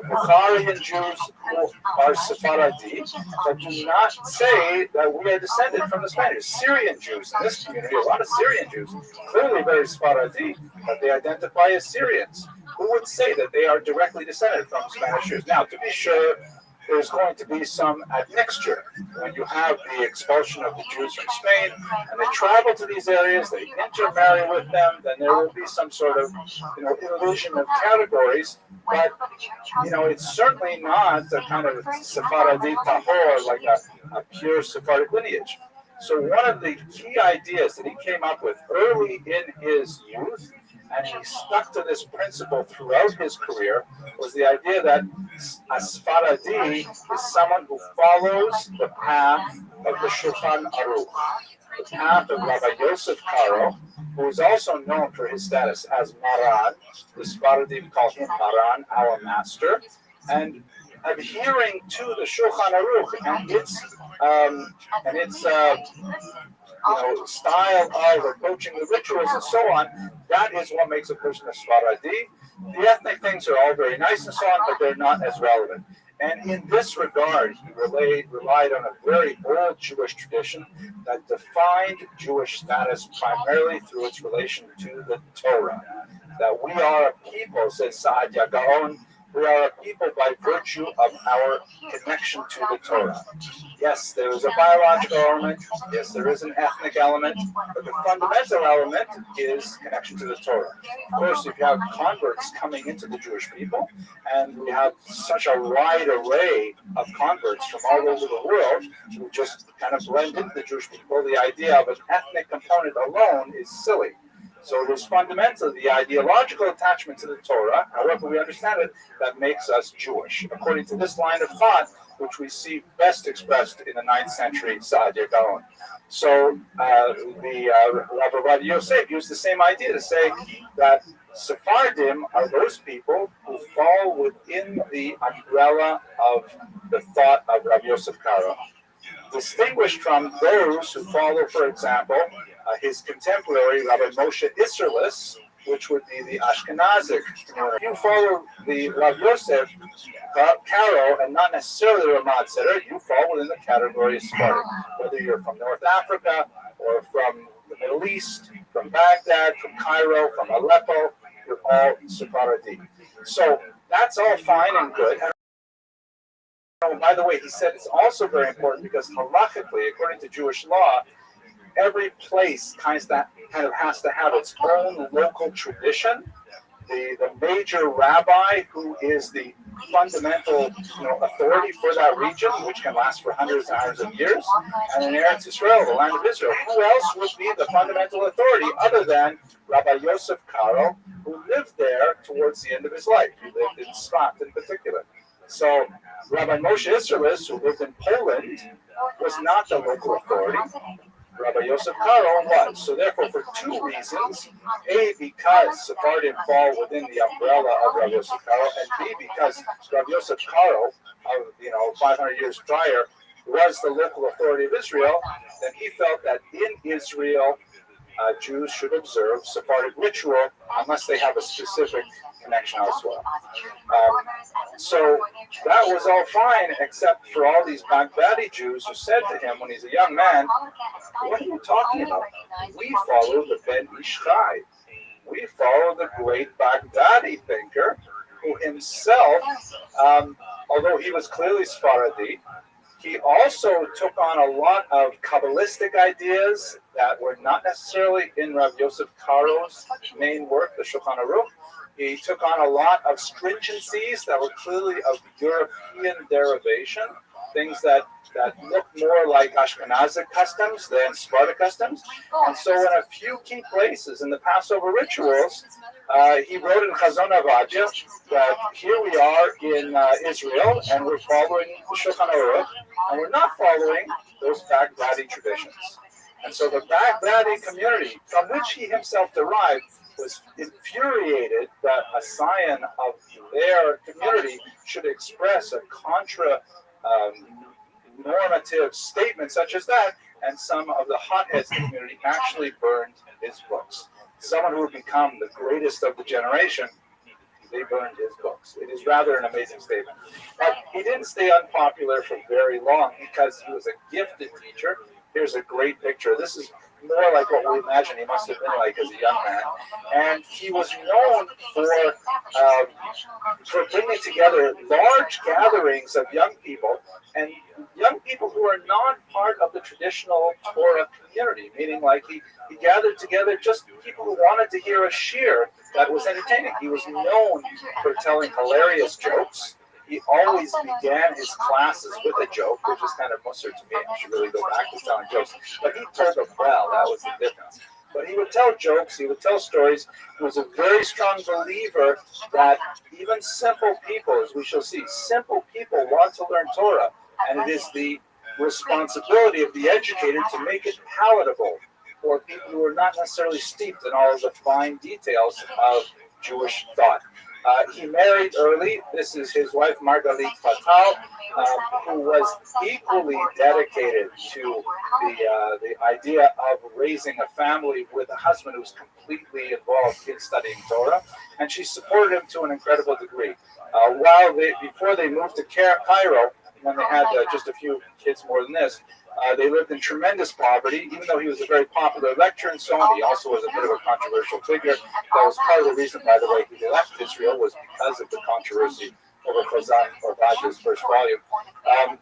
Bukharian Jews who are Sephardi, but do not say that we are descended from the Spaniards. Syrian Jews in this community, a lot of Syrian Jews, clearly very Sephardi, but they identify as Syrians. Who would say that they are directly descended from Spanish Jews? Now, to be sure, there's going to be some admixture. When you have the expulsion of the Jews from Spain and they travel to these areas, they intermarry with them, then there will be some sort of illusion of categories. But it's certainly not a kind of Sephardi tahor, like a pure Sephardic lineage. So one of the key ideas that he came up with early in his youth, and he stuck to this principle throughout his career, was the idea that a Sephardi is someone who follows the path of the Shulchan Aruch, the path of Rabbi Yosef Karo, who is also known for his status as Maran. The Sephardim call him Maran, our master, and adhering to the Shulchan Aruch and its style of approaching the rituals and so on, that is what makes a person a Sephardi. The ethnic things are all very nice and so on, but they're not as relevant. And in this regard, he relied on a very old Jewish tradition that defined Jewish status primarily through its relation to the Torah. That we are a people, says Saadia Gaon, we are a people by virtue of our connection to the Torah. Yes, there is a biological element. Yes, there is an ethnic element. But the fundamental element is connection to the Torah. Of course, if you have converts coming into the Jewish people, and we have such a wide array of converts from all over the world who just kind of blend into the Jewish people, the idea of an ethnic component alone is silly. So it is fundamentally the ideological attachment to the Torah, however we understand it, that makes us Jewish, according to this line of thought, which we see best expressed in the 9th century Saadia Gaon. So Rabbi Yosef used the same idea to say that Sephardim are those people who fall within the umbrella of the thought of Rabbi Yosef Karo, distinguished from those who follow, for example, his contemporary, Rabbi Moshe Isserles, which would be the Ashkenazic community. If you follow the Rav Yosef Karo and not necessarily the Ramad Seder, you fall within the category of Sephardic. Whether you're from North Africa or from the Middle East, from Baghdad, from Cairo, from Aleppo, you're all Sephardi. So that's all fine and good. And by the way, he said it's also very important because halachically, according to Jewish law, every place kind of has to have its own local tradition. The major rabbi, who is the fundamental authority for that region, which can last for hundreds and hundreds of years, and in Eretz Israel, the land of Israel, who else would be the fundamental authority other than Rabbi Yosef Karo, who lived there towards the end of his life? He lived in Sfat in particular. So Rabbi Moshe Isserles, who lived in Poland, was not the local authority. Rabbi Yosef Karo was. So therefore, for two reasons: A, because Sephardim fall within the umbrella of Rabbi Yosef Karo, and B, because Rabbi Yosef Karo, 500 years prior, was the local authority of Israel, then he felt that in Israel, Jews should observe Sephardic ritual unless they have a specific connection elsewhere. So that was all fine, except for all these Baghdadi Jews who said to him when he's a young man, "What are you talking about? We follow the Ben Ishchai. We follow the great Baghdadi thinker who himself, although he was clearly Sephardi, he also took on a lot of Kabbalistic ideas that were not necessarily in Rav Yosef Karo's main work, the Shulchan Aruch. He took on a lot of stringencies that were clearly of European derivation, things that look more like Ashkenazic customs than Sephardic customs. And so in a few key places in the Passover rituals, he wrote in Chazon Avadia that here we are in Israel and we're following the Shulchan Aruch and we're not following those Baghdadi traditions. And so the Baghdadi community, from which he himself derived, was infuriated that a scion of their community should express a normative statement such as that, and some of the hotheads in the community actually burned his books. Someone who would become the greatest of the generation, they burned his books. It is rather an amazing statement. But he didn't stay unpopular for very long because he was a gifted teacher. Here's a great picture. This is more like what we imagine he must have been like as a young man. And he was known for bringing together large gatherings of young people, and young people who are not part of the traditional Torah community, meaning like he gathered together just people who wanted to hear a shir that was entertaining. He was known for telling hilarious jokes. He always began his classes with a joke, which is kind of musser to me. I should really go back to telling jokes. But he told them well. That was the difference. But he would tell jokes. He would tell stories. He was a very strong believer that even simple people, as we shall see, simple people want to learn Torah. And it is the responsibility of the educator to make it palatable for people who are not necessarily steeped in all of the fine details of Jewish thought. He married early. This is his wife, Margalit Fatal, who was equally dedicated to the idea of raising a family with a husband who was completely involved in studying Torah, and she supported him to an incredible degree. Before they moved to Cairo, when they had just a few kids more than this, they lived in tremendous poverty, even though he was a very popular lecturer and so on. He also was a bit of a controversial figure. That was part of the reason, by the way, he left Israel, was because of the controversy over Chazan or Vajra's first volume.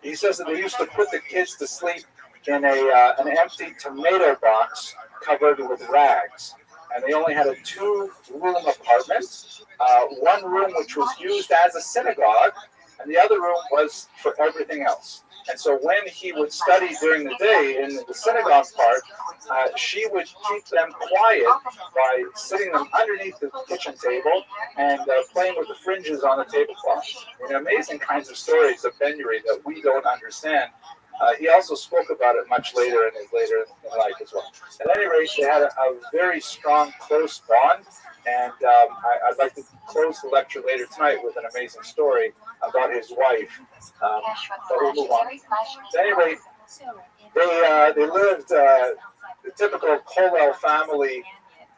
He says that they used to put the kids to sleep in an empty tomato box covered with rags. And they only had a 2-room apartment, one room which was used as a synagogue, and the other room was for everything else. And so when he would study during the day in the synagogue part, she would keep them quiet by sitting them underneath the kitchen table and playing with the fringes on the tablecloth. And amazing kinds of stories of Ben-Yuri that we don't understand. He also spoke about it much later in life as well. At any rate, they had a very strong, close bond. And I'd like to close the lecture later tonight with an amazing story about his wife. But we'll move on. At any rate, they lived the typical Kollel family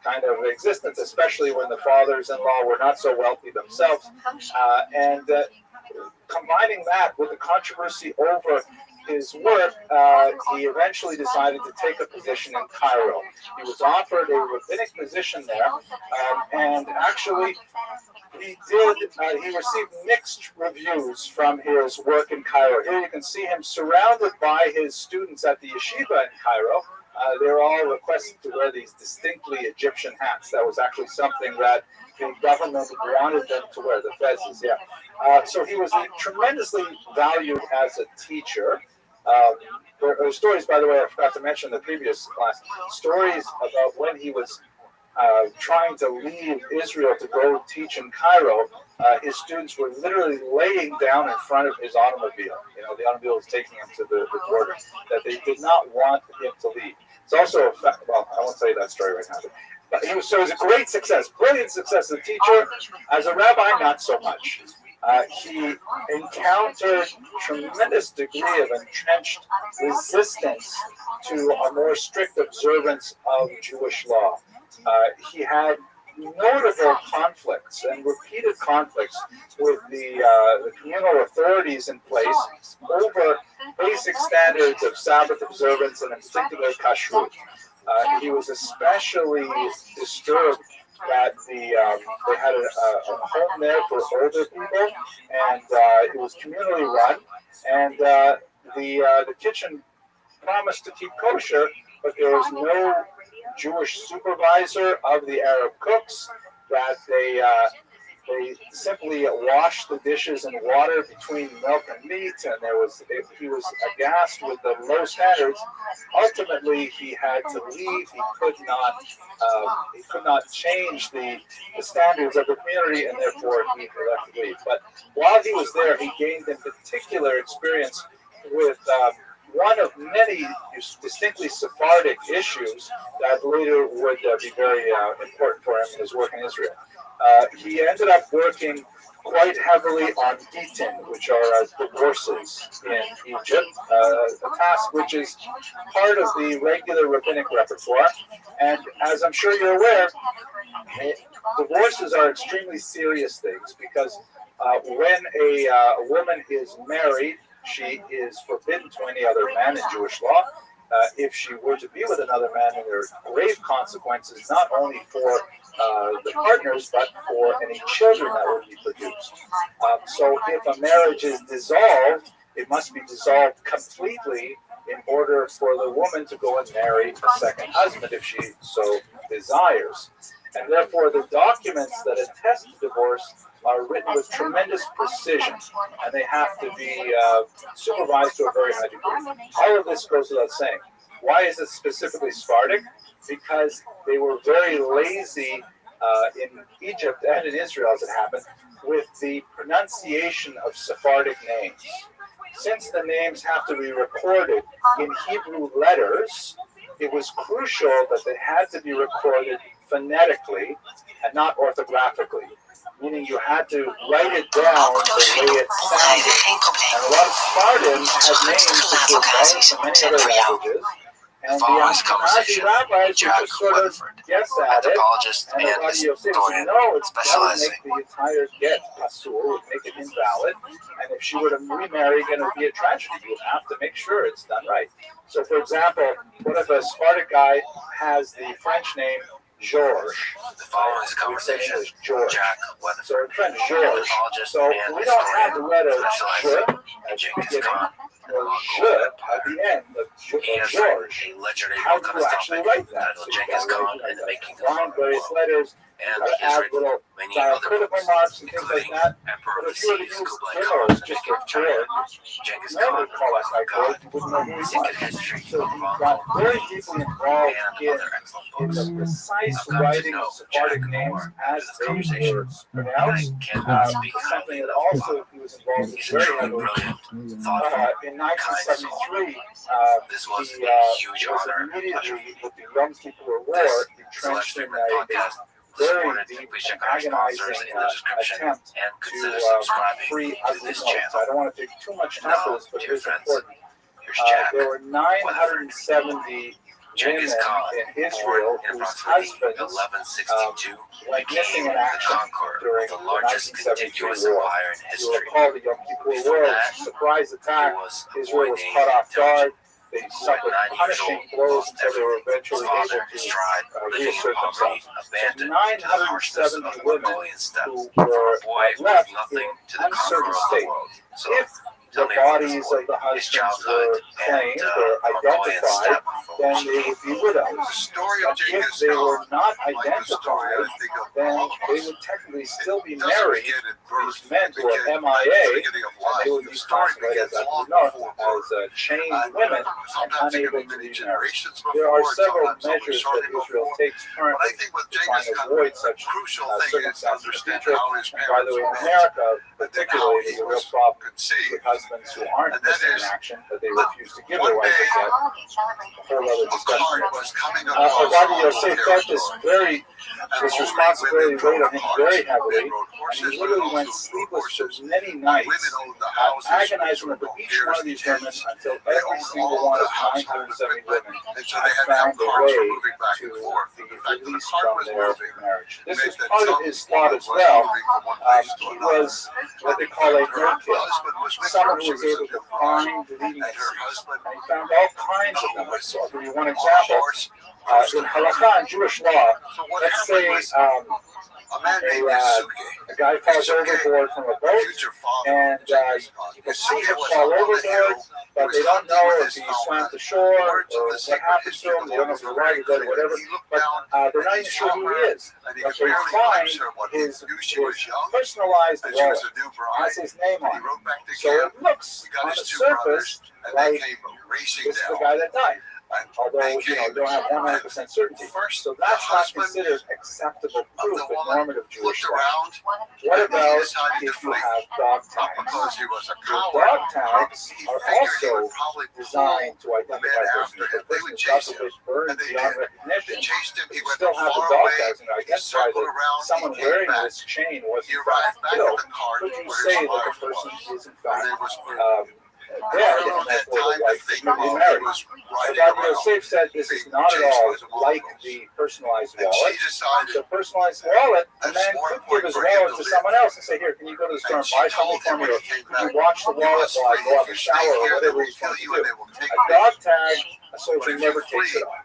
kind of existence, especially when the fathers-in-law were not so wealthy themselves. And combining that with the controversy over his work, he eventually decided to take a position in Cairo. He was offered a rabbinic position there, and actually he received mixed reviews from his work in Cairo. Here you can see him surrounded by his students at the yeshiva in Cairo. They were all requested to wear these distinctly Egyptian hats. That was actually something that the government wanted them to wear, the fezes, yeah. So he was tremendously valued as a teacher. There are stories, by the way, I forgot to mention in the previous class, stories about when he was trying to leave Israel to go teach in Cairo. His students were literally laying down in front of his automobile. You know, the automobile was taking him to the border, that they did not want him to leave. It's also a fact, well, I won't tell you that story right now, but he was a great success, brilliant success as a teacher. As a rabbi, not so much. He encountered tremendous degree of entrenched resistance to a more strict observance of Jewish law. He had notable conflicts and repeated conflicts with the communal authorities in place over basic standards of Sabbath observance and in particular kashrut. He was especially disturbed that they had a home there for older people, and it was communally run, and the kitchen promised to keep kosher, but there was no Jewish supervisor of the Arab cooks, that they simply washed the dishes in water between milk and meat, and he was aghast with the low standards. Ultimately, he had to leave. He could not change the standards of the community, and therefore he left to leave. But while he was there, he gained in particular experience with one of many distinctly Sephardic issues that later would be very important for him in his work in Israel. He ended up working quite heavily on gitin, which are divorces in Egypt, a task which is part of the regular rabbinic repertoire. And as I'm sure you're aware, divorces are extremely serious things because when a woman is married, she is forbidden to any other man in Jewish law. If she were to be with another man, there are grave consequences not only for the partners, but for any children that would be produced. So if a marriage is dissolved, it must be dissolved completely in order for the woman to go and marry a second husband if she so desires. And therefore, the documents that attest to divorce are written with tremendous precision, and they have to be supervised to a very high degree. All of this goes without saying. Why is it specifically Sephardic? Because they were very lazy in Egypt and in Israel, as it happened, with the pronunciation of Sephardic names. Since the names have to be recorded in Hebrew letters, it was crucial that they had to be recorded phonetically and not orthographically, meaning you had to write it down the way it sounded. And a lot of Spartans had names which were borrowed from many other languages, and the Ashkenazi rabbis would just sort of guess at it, and Rabbi Yosef said, no, that would make the entire get pasul, would make it invalid, and if she were to remarry, again, it would be a tragedy. You would have to make sure it's done right. So, for example, what if a Spartan guy has the French name Georges? The following is a conversation with Jack Weatherford, so in French, Georges. So we don't have the letter J at the beginning, or J at the end of Georges. How do you actually write that? So you combine various letters, add little diacritical marks and things like that. But if you were to use Georges just for George, no one would call us like George. You wouldn't know who he was. So he got very deeply involved in the precise writing of Sephardic names as they were pronounced. Something that also he was involved in very heavily. In 1973, he was immediately, with the young people who were war, entrenched in a very deep, agonizing attempt to free ugly notes. I don't want to take too much time for this, but it's important. There were 970 women in Israel whose husbands went missing in action during the 1973 war. You recall the Yom Kippur War, was a surprise attack. Israel was caught off guard. They suffered punishing blows until they were eventually able to reassert themselves. So 970 women who were left in uncertain state. If the bodies of the husbands were claimed or identified, then they would be widows. If they were not identified, then they would technically still be married to these men who are MIA, and they would be classified, as we know, as chained women and unable to be married. There are several measures that Israel takes currently to try and avoid such circumstances in the future. And by the way, in America, particularly, there's a real problem with husbands who aren't missing in action, but they refuse to give their wives a get. A whole other discussion. Rabbi Yosef felt this responsibility weighed on him very heavily, and he literally went sleepless for many nights, agonizing over each one of these women until every single one of 970 women had found a way to be released from their marriage. This is part of his thought as well. He was what they call a no-kill, someone who was able to find leading seeds, and he found all kinds of them. So I'll give you one example. In halakha, in Jewish law, let's say a guy falls overboard from a boat, and you can see him fall overboard, but they don't know if he swam to shore or what happened to him. They don't know if he's alive or dead or whatever, but they're not even sure who he is. But they find his personalized wallet has his name on it. So it looks on the surface like this is the guy that died. although you don't have 100% certainty. So that's not considered acceptable proof in normative Jewish law. What about if you have dog tags? Dog tags are also designed to identify person. If a person is possibly burned beyond recognition, you still have the dog tags and identify that someone wearing this chain was in fact killed. Could you say that the person is in fact dead and therefore the wife is married? Rabbi Yosef said this is not at all like the personalized wallet. The personalized wallet, a man could give his wallet to someone else and say, here, can you go to the store and buy something for me, or can you watch the wallet while I go out and shower, or whatever he's going to do. A dog tag, a soldier never takes it off.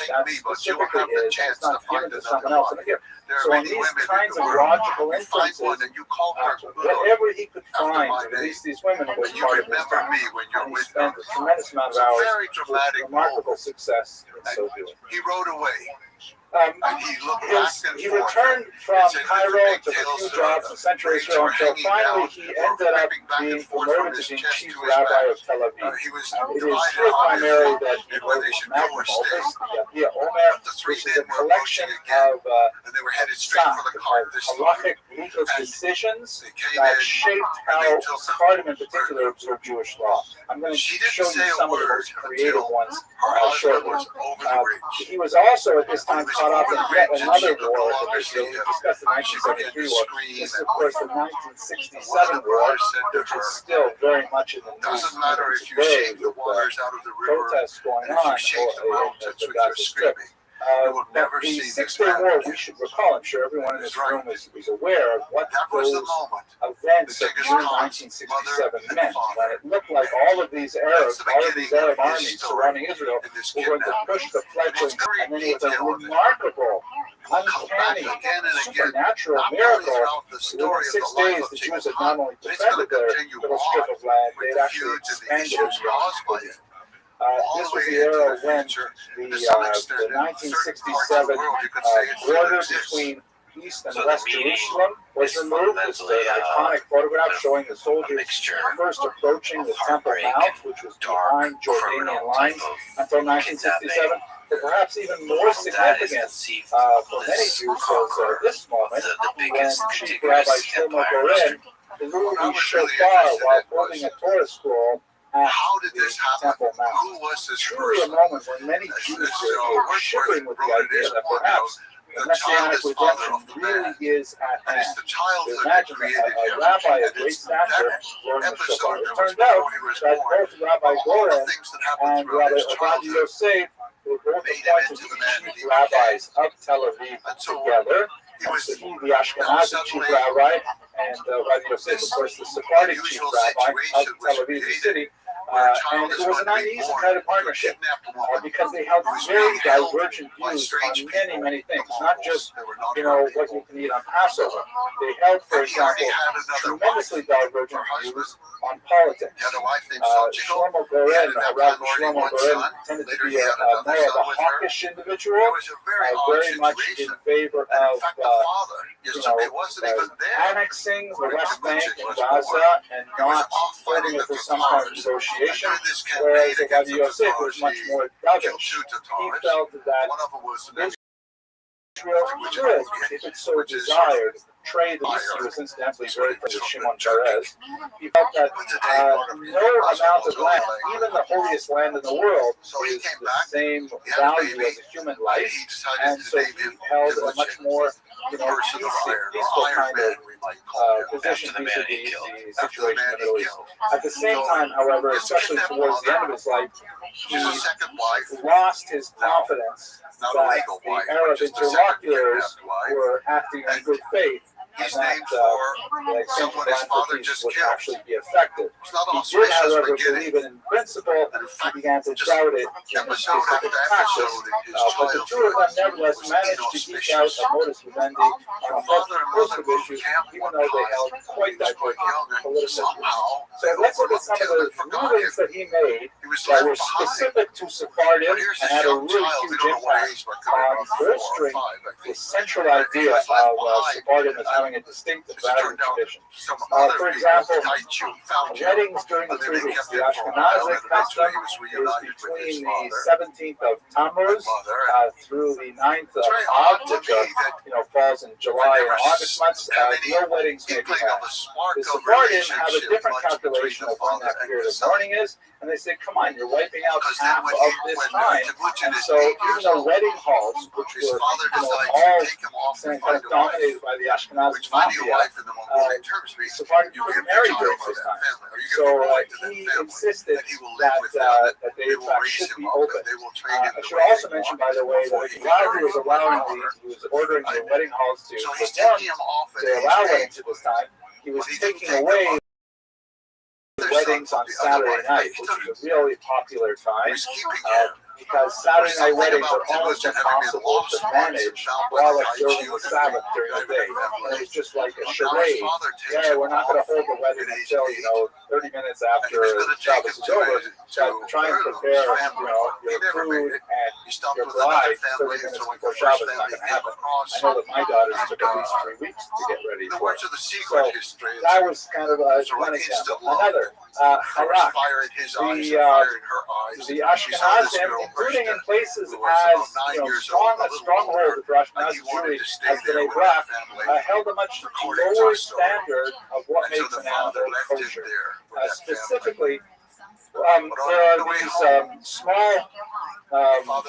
That specifically is, it's not given to someone else in a gift. So on these kinds of logical inferences, whatever he could find to release these women was part of his time. And he spent a tremendous amount of hours with remarkable success in so doing. He rode away. He returned from Cairo, took a few jobs in Central Israel until finally he ended up being promoted to being chief rabbi of Tel Aviv. It is here primarily that he wrote his magnum opus, the Yavia Omer, which is a collection of halachic legal decisions that shaped how Sephardim in particular observe Jewish law. I'm going to show you some of the most creative ones shortly. He was also at this time caught up in yet another war in Israel. We discussed the 1973 war. This is, of course, the 1967 war, which is still very much in the news today with protests going on in the Gaza Strip. But the Six-Day War, we should recall, I'm sure everyone in this room is aware of what those events of June 1967 meant, when it looked like all of these Arab armies surrounding Israel were going to push the fledgling, and then it was a remarkable, uncanny, supernatural miracle. Within 6 days, the Jews had not only defended their little strip of land, they had actually expanded it. This was the era when the 1967 border between East and West Jerusalem was removed. This is an iconic photograph showing the soldiers first approaching the Temple Mount, which was behind Jordanian lines until 1967. But perhaps even more significant for many Jews was this moment when Chief Rabbi Shlomo Goren blew the shofar while holding a Torah scroll at the Temple Mount. Who was this Truly a moment when many Jews were shivering with the idea that perhaps the Messianic redemption really is at hand. To imagine a rabbi of great stature blowing the shofar. It turned out that both Rabbi Goren and Rabbi Yosef were both appointed to be chief rabbis of Tel Aviv together. He, the Ashkenazi chief rabbi, and Rabbi Yosef, of course, the Sephardic chief rabbi of Tel Aviv, the city. And it was an uneasy kind of partnership because they held very divergent views on many things, not just what you can eat on Passover. They held, for example, tremendously divergent views on politics. Shlomo Goren, Rabbi Shlomo Goren, tended to be more of a hawkish individual, very much in favor of annexing the West Bank and Gaza and not fighting it for some kind of negotiation, whereas Rabbi Yosef was much more dovish. He felt that Israel could, if it so desired, trade the East. He was incidentally very friendly with Shimon Peres. He felt that no amount of land, even the holiest land in the world, is the same value as a human life, and so he held a much more peaceful kind of position vis-a-vis the situation in the Middle East. At the same time, however, especially towards the end of his life, he lost his confidence that the Arab interlocutors were acting in good faith, and that the extension of land for peace would actually be effective. He did, however, believe it in principle. He began to doubt it in specific practice. But the two of them nevertheless managed to eke out a modus vivendi on a host of issues, even though they held quite divergent political views. So let's look at some of the rulings that he made that were specific to Sephardim and had a really huge impact on bolstering the central idea of Sephardim as having a distinct and valuable tradition. Some other For people example, died you, found you. weddings during the 3 weeks, the Ashkenazic custom is between the 17th of Tammuz through the 9th of Av, which falls in July and August months. No weddings may be had. The Sephardim have a different calculation of when that period of mourning is, and they say, come on, you're wiping out half of this time. And so even though wedding halls, which were all kind of dominated by the Ashkenazi mafia, Sephardim couldn't marry during this time. So he insisted that they in fact should be open. I should also mention, by the way, that while he was ordering the wedding halls to allow weddings at this time, he was taking away weddings on Saturday night, which is a really popular time. Because Saturday night weddings are almost impossible to manage while observing the Sabbath during the day. And it's just like a charade. Yeah, we're not going to hold the wedding until, 30 minutes after Shabbos is over. But try and prepare, your food and your bride 30 minutes before Shabbos is not going to happen. I know that my daughters took at least 3 weeks to get ready for it. So that was kind of one example. Another, Harak, the Ashkenazim, including in places as stronghold of Ashkenazi Jewry as B'nai Brak, held a much lower standard of what makes an animal kosher. Specifically, there are these small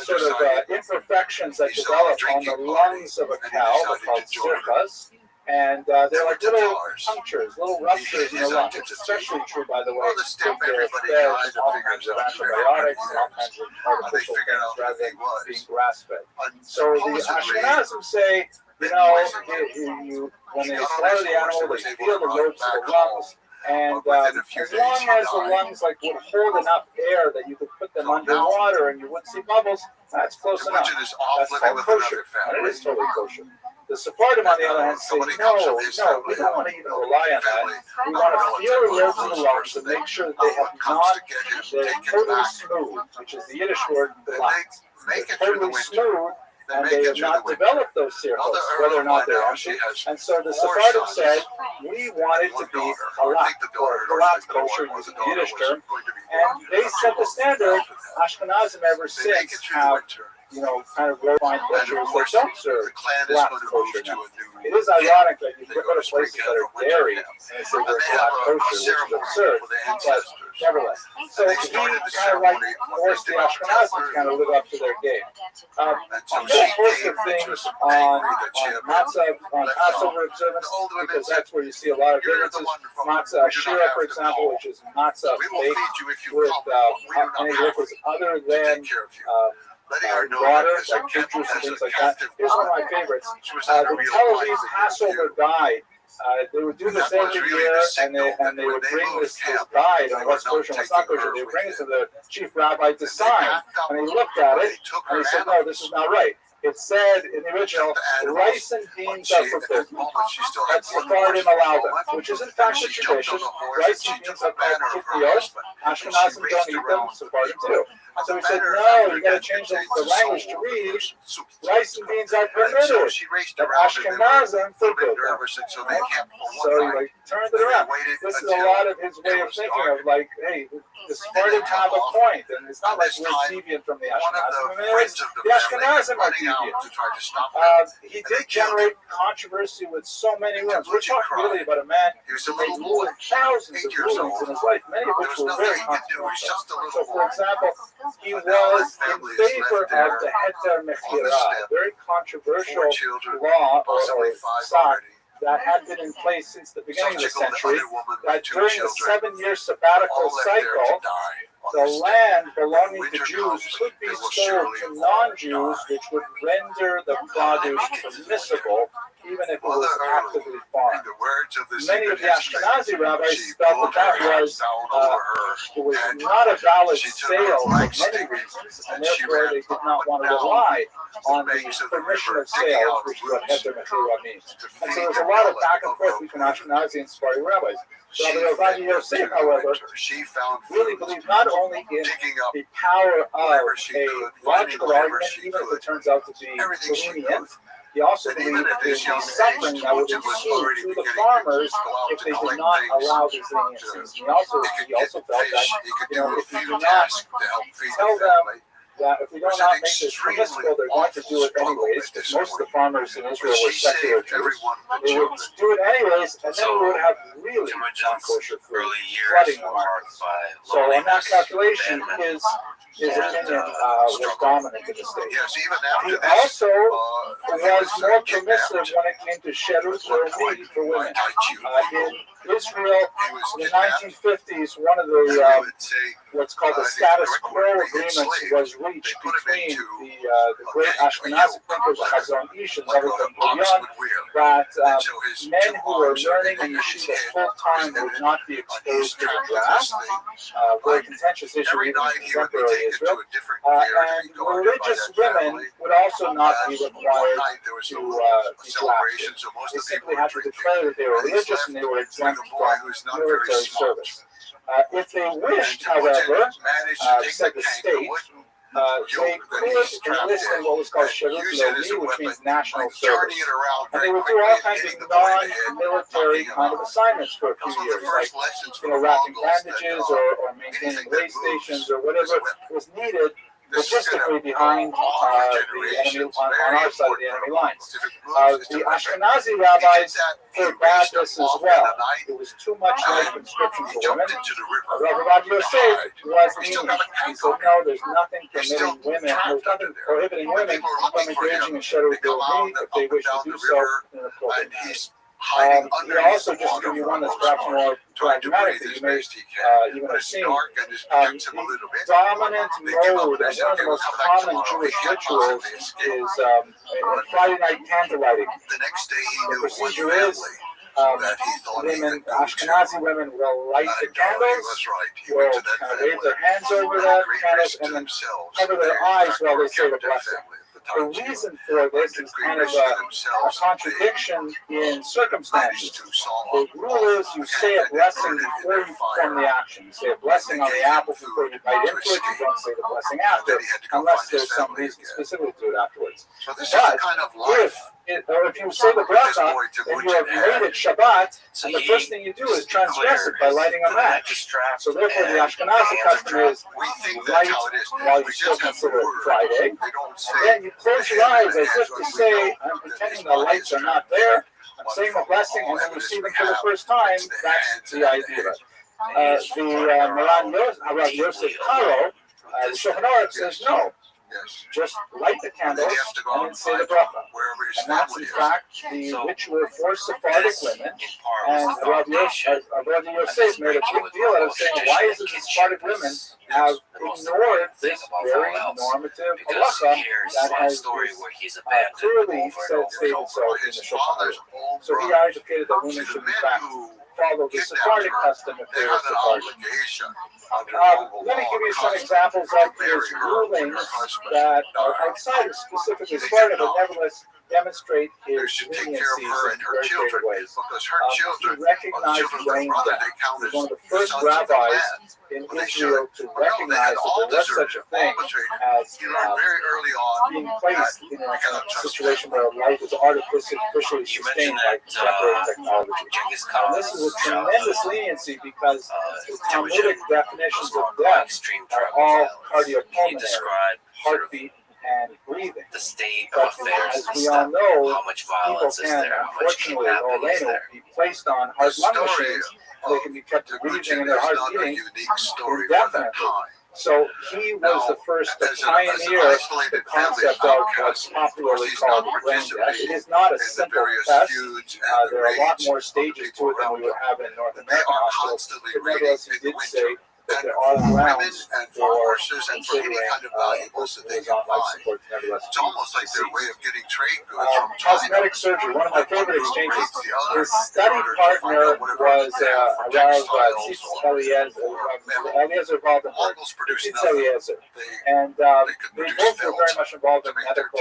sort of imperfections that develop on the lungs of a cow, they're called sirkas. And they're like little punctures, little ruptures in the lungs. It's especially true, by the way, if they're fed all kinds of antibiotics and all kinds of artificial things rather than being grass-fed. So the Ashkenazim say, when they slaughter the animal, they feel the ropes of the lungs. And as long as the lungs would hold enough air that you could put them underwater and you wouldn't see bubbles, that's close enough. That's called kosher, and it is totally kosher. The Sephardim, on the other hand, say, no, we don't want to even rely on that. We want to feel the lobes of the lungs and make sure that they're totally smooth, which is the Yiddish word black. They're totally smooth, and they have not developed those circles, whether or not they're empty. And so the Sephardim said, we want it to be halak, or halak kosher, using the Yiddish term. And they set the standard. Ashkenazim ever since have kind of refined cultures that don't serve black kosher now. It is ironic that you go to places that are dairy and they say they're black kosher, which is absurd, but nevertheless. So he kind of forced the Ashkenazim to kind of live up to their game. A whole host of things on matzah, on Passover observance, because that's where you see a lot of differences. Matzah shira, for example, which is matzah baked with any liquids other than water, like fruit juice and things like that. Here's one of my favorites. The Tel Aviv Passover guide. They would do this every year, and they would bring this guide on what's kosher and what's not kosher. They would bring it to the chief rabbi to sign, and he looked at it, and he said, no, this is not right. It said in the original, rice and beans are forbidden. That's Sephardim allow them, which is in fact a tradition. Rice and beans are called kitnios. Ashkenazim don't eat them, Sephardim do. So he said, no, you got to change the language to read, rice and beans are permitted, but Ashkenazim forbid them. So he turned it around. This is a lot of his way of thinking of hey, the Sephardim have a point, and it's not like we're deviant from the Ashkenazim. The Ashkenazim are deviant. He did generate controversy with so many rulings. We're talking really about a man who made thousands of rulings in his life, many of which were very controversial. So, for example, he was in favor of the heter mechira, a very controversial law or stock that had been in place since the beginning of the century, that during the 7-year sabbatical cycle, the land belonging to Jews could be sold to non-Jews, which would render the produce permissible, even if it was actively farmed. Many of the Ashkenazi rabbis felt that was not a valid sale for many reasons, and therefore they did not want to rely on the permission of sales, which is what heter mechira means. And so there's a lot of back and forth between Ashkenazi and Sephardi rabbis. Rabbi Yosef, however, really believed not only in the power of a logical argument, even if it turns out to be lenient. He also And believed even at in this the young suffering age, that would Georgia was ensue already to the beginning farmers to go out if to they did collect not things allow these to, leniencies. He also he could felt get that, fish, he could you do know, a if you field do not task to help feed the tell them family. that if we do Was not an make this extremely permissible, they're going to do it struggle anyways, at because this most of the point. farmers in But Israel were she secular saved every Jews. one of the They would children. do it anyways, and then we would have really non-kosher food flooding the markets. So on that calculation, his opinion was dominant in the state. Yes, even after He this, also was more permissive when it came to sherut or meat for women. In Israel, in the 1950s, one of the what's called the status quo agreements was reached between the great Ashkenazi thinkers, Chazon Ish and Rabbi Rothschild, that men who were learning in yeshiva full time would not be exposed to the draft, very contentious issue even in contemporary Israel, and religious women would also not be required to be drafted. They simply had to declare that they were religious and they were exempt from military service. If they wished, however, said the state, they could enlist in what was called Sherut Levi, which means national service. And they would do all kinds of non-military kind of assignments for a few years, like wrapping bandages or maintaining way stations or whatever was needed logistically behind the enemy, on our side of the enemy lines. The Ashkenazi rabbis forbade this as well. It was too much like conscription for women. Rabbi Yosef was lenient. He said, no, there's nothing permitting women, there's nothing prohibiting women from engaging in Sherut Levi if they wish to do so in an appropriate manner. He also, just to give you one that's perhaps more pragmatic that you may even have seen, the dominant mode and one of the most common Jewish rituals is Friday night candlelighting. The procedure is women, Ashkenazi women will light the candles, will kind of wave their hands over the candles, and then cover their eyes while they say the blessing. The reason for this is kind of a contradiction in circumstances. The rule is you say a blessing before you perform the action. You say a blessing on the apple before you bite into it. You don't say the blessing after, unless there's some reason specific to it afterwards. But if you say the bracha and you have made it Shabbat, and the first thing you do is transgress it by lighting a match. So therefore, the Ashkenazi custom is light while you still consider it Friday, and then you close your eyes as if to say, I'm pretending the lights are not there, I'm saying the blessing, and then you see them for the first time. That's the idea. The Moran Yosef Karo, the Shulchan Aruch says no. Just light the candles and then say the bracha. And that's in fact the ritual for Sephardic women. And Rabbi Yosef made a big deal out of saying, why is it that Sephardic women have ignored this very normative halacha that has clearly stated so in the Shulchan Aruch. So he advocated that women should in fact follow the Sephardic custom if they were Sephardic. Let me give you some examples of his rulings that are outside of specifically Sephardic, but nevertheless demonstrate his leniencies in very creative ways. He recognized brain death. He was one of the first rabbis in Israel to recognize that there was such a thing as being placed in a situation where life is artificially sustained by contemporary technology. And this is a tremendous leniency because the Talmudic definitions of death are all cardiopulmonary, heartbeat, and breathing. The state but of affairs as and we all stuff, know, how much people violence is can, there, how much unfortunately, or kidnapping is may there. be placed on heart-lung machines, and they can be kept breathing and their heart beating indefinitely. So he was the first to pioneer the concept of what's popularly called brain death. It is not a simple test. There are a lot more stages to it than we would have in North American hospitals. But nevertheless, he did say that there are grounds for considering those on life support nevertheless. It's almost like their way of getting trade goods from cosmetic surgery, one of my favorite exchanges. His study partner was Eliezer Waldenberg, Tzitz Eliezer, and they both were very much involved in medical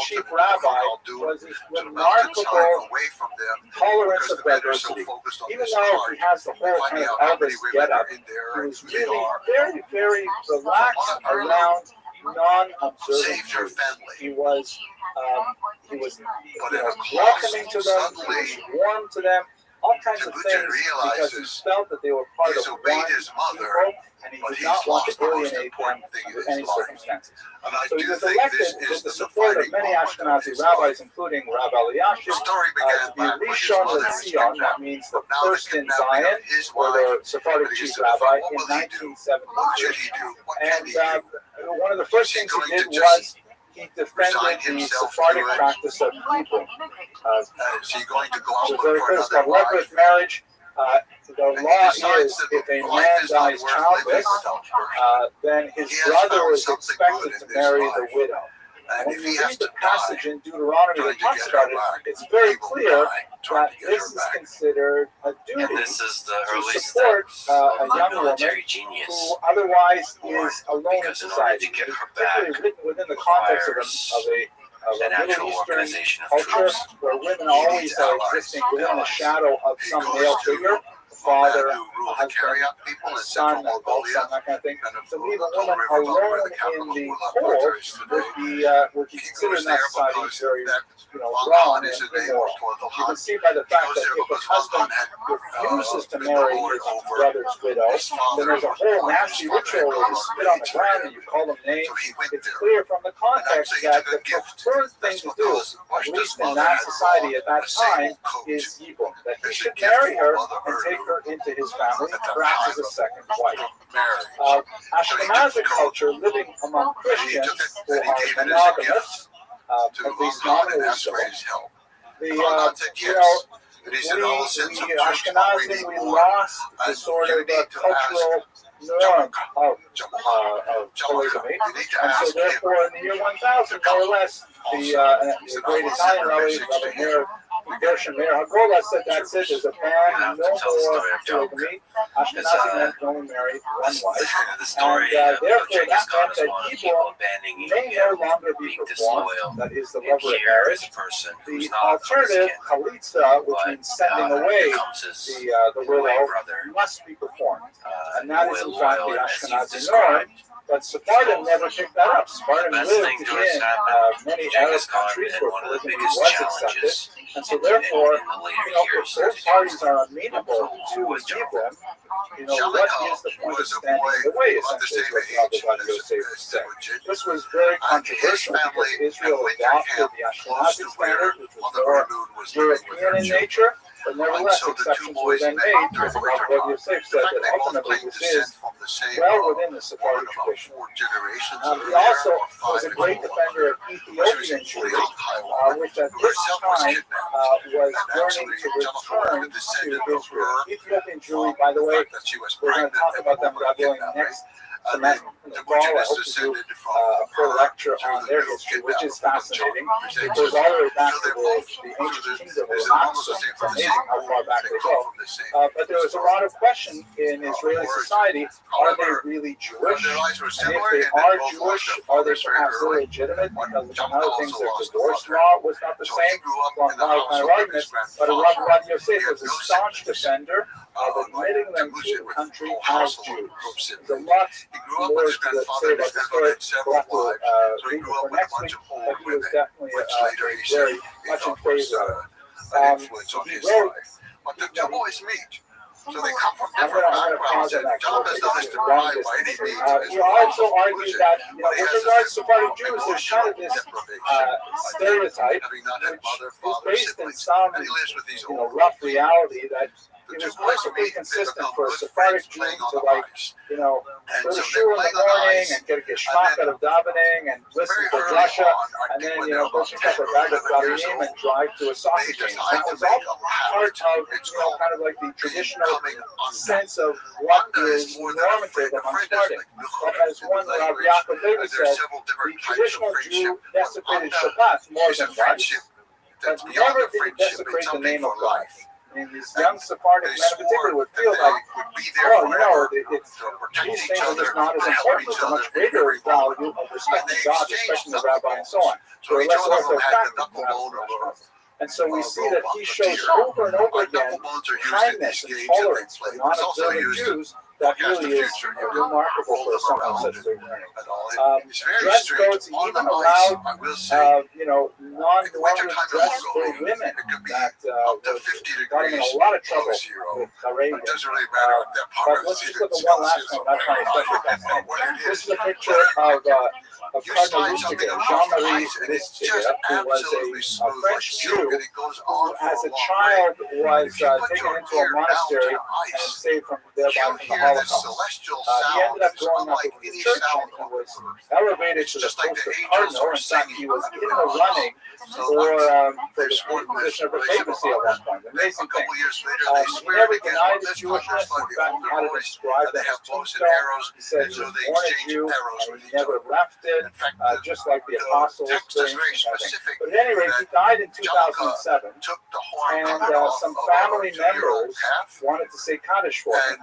chief rabbi was his remarkable tolerance of diversity. Even though he has the whole kind of Elvis getup, he was really very, very relaxed around non-observant Jews. He was welcoming to them, he was warm to them, all kinds of things, because he felt that they were part of one people, and he did not want to alienate them under any circumstances. So he was elected with the support of many Ashkenazi rabbis, including Rabbi Eliashib, to be Rishon LeZion, that means the first in Zion, or the Sephardic chief rabbi, in 1972. And one of the first things he did was he defended the Sephardic practice of Hebrew. The very first called levirate marriage. The law is if a man dies childless, then his brother is expected to marry the widow. And when you read the passage in Deuteronomy that talks about it, it's very clear that this is considered a duty and this is the to early support steps a of the young woman military genius. who otherwise is alone in Because in order society. to get her Particularly back written within the context of a a an actual Middle Eastern organization of culture troops. where women He always needs are allies, existing within the allies. shadow of He some goes male to figure, a the father, man who a ruled the husband, Karyak people a in son, central an adult son, Mongolia, that kind of thing. and So leave a the woman river Don, where alone the capital in of the Ulaanbaatar cold is would today. be He considered in goes that there society because very, that wrong Wang Han and is the name immoral. toward the You can Han. see by the He fact goes that there if a because Wang Han husband had refuses to been the marry lord his over brother's widow, his father. then there's a whole nasty ritual where you spit on the ground and you call them names. So he went It's there. clear from the And context actually he that took the a gift. preferred thing That's to do, because at Washington's least in mother that had society brought at that a sable time, coat is Yibum, that he as a should gift marry for her Mother and take Erdő her into his family, at the perhaps time as a of second wife. marriage. Ashkenazic culture, living among Christians who are monogamous, at least nominally so, we Ashkenazim, we lost the sort of cultural norm of polygamy, and so therefore in the year 1000, more or less, the great Italian Rabbi Rothschild said that's it, there's a ban, no more polygamy. Ashkenazi men can only marry one wife, and therefore that meant that Yibum may no longer be performed, that is the lover in marriage. The alternative, chalitza, which means sending away the widow, must be performed. And that is in fact the Ashkenazi norm. But Sephardim never picked that up. Sephardim lived in many Arab countries where polygamy was accepted. And so therefore, if both parties are amenable to Yibum, what is the point of standing in the way, essentially, is what Rabbi Yosef said. This was very controversial because Israel adopted the Ashkenazi standard, which was more European in nature, but nevertheless, exceptions were then made because of what Rabbi Yosef said that ultimately this is well within the Sephardic tradition. He also was a great defender of Ethiopian Jews, which at this time was yearning to return to Israel. Ethiopian Jewry, by the way, we're going to talk about them gradually next semester in the fall. I hope to do a full lecture on their history, which is fascinating. It goes all the way back to the ancient kingdom of Aksum. It's amazing how far back they go. But there was a lot of question in Israeli society, are they really Jewish? And if they are Jewish, are they perhaps illegitimate? Because among other things, their divorce law was not the same. Well, all kind of arguments. But Rabbi Yosef was a staunch defender of admitting them to the country as Jews. There's a lot more to say about the story. We'll have to read it for next week, but he was definitely very much in favor of it. He wrote, but the two boys meet. So they come from I'm different going to backgrounds, pause on and that. John does not divide by any means. He also argued that, with regards to Sephardic Jews, there's kind of this stereotype, which is based in some, rough reality that it was perfectly consistent for a Sephardic Jew to, go to shul in the morning and get a geschmack out of davening and listen to Russia, and then, go pick up a bag of garim and drive to a sausage change. That was all part of, kind of like the traditional sense of what is normative among Sephardim. But as one Rabbi Yaakov Levi said, the traditional Jew desecrated Shabbat more than once, but never did he desecrate the name of God. I mean, these young Sephardic men in particular would feel like, these things are just not as important. There's a much greater value of respecting God, respecting the rabbi, and so on. So they're less orthodox. And so we see that he shows over and over again kindness and tolerance for non-observant Jews. That really is remarkable for someone such as dress codes even allowed, non-normative dress for women that got him in a lot of trouble with Arabia. But let's just look at one last one. That's my special fascinating. This is a picture of Cardinal Lustiger, Jean-Marie Lustiger, who was a French Jew who, as a child, was taken into a monastery and saved from thereby from the Holocaust. He ended up growing up in the church and he was elevated to the post of cardinal. In fact, he was in the running for the position of a papacy at one point. Amazing thing. He never denied his Jewishness. In fact, he had it inscribed on his tombstone. He said he was born a Jew and he never left it, just like the apostles. But at any rate, he died in 2007, and some family members wanted to say Kaddish for him.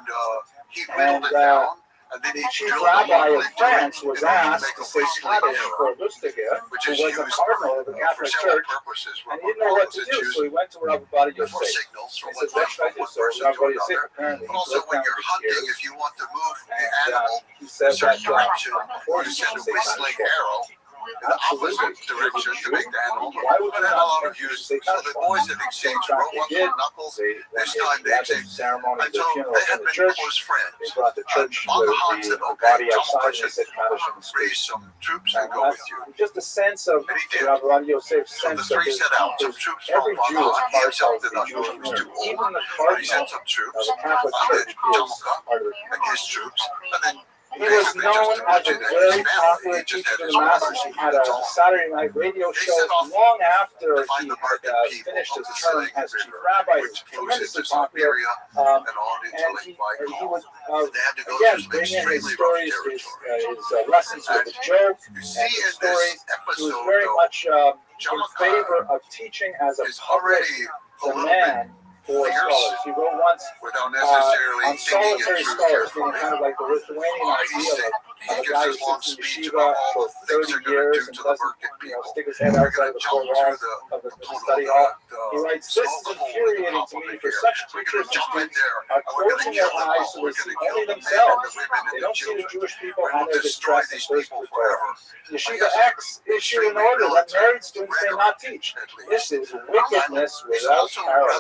He whittled it down And then he The chief drilled a rabbi hole of into France it was in order to asked make to a say wesley Kaddish arrow, for Lustiger, which who is was a used cardinal of the for Catholic several Church, purposes. and he didn't know what to do, so he went to Rabbi Rothschild. For He signals, for said, what what should I do? one So person Rabbi to Rothschild another. apparently But also broke when down you're his hunting, ears, if you want to move the and animal he in said a certain that direction, before you you send can a say whistling Kaddish. arrow in the opposite direction to make the animal move. Why would But you then a not lot think of you use, should say so Kaddish? the boys had exchanged robots and knuckles. This time they had the exchanged, ceremony, and the so funeral they from had the been church. close friends. They brought the church, Bogahans said, the okay, body John, outside, I and they should said Kaddish in the street. raise some troops and And go with you. just a sense of And he did. Rabbi Yosef's So the sense that three set out. Some troops from every Jew is Bagahan. He part himself of did the not know Jewish he was too community. old. Even the But he sent cardinal some of troops. the Catholic And Church then is Jamaica part of the and his troops. And then He was basically known just as a mentioned very his family. popular He just teacher had to his the masses. brothers. He had a That's all. Saturday night radio They show set off long after to he find the had market people finished of his the term Sling as chief River, rabbi. He was which flows tremendously into popular. Siberia Um, and on into and Lake he would Baikal. They had to go again through some bring in his extremely rough stories, territory. his lessons with the Job You and see his in stories. this He was episode, very though, much in Jamaica favor of teaching as a is public already a little demand for fierce scholars. He wrote once without necessarily on thinking it solitary through scholars, carefully. meaning kind of like the Lithuanian idea He of a gives guy who this long sits in speech yeshiva about all for the things 30 they're going to years do and to the doesn't, market people. stick his head They're outside going the to four jump through walls of the study hall. He writes, this is infuriating to me, for such teachers and students are closing their eyes so they see only themselves. They don't see the Jewish people and their distress and thirst for Torah. Yeshiva X issued an order that married students may not teach. This is wickedness without parallel.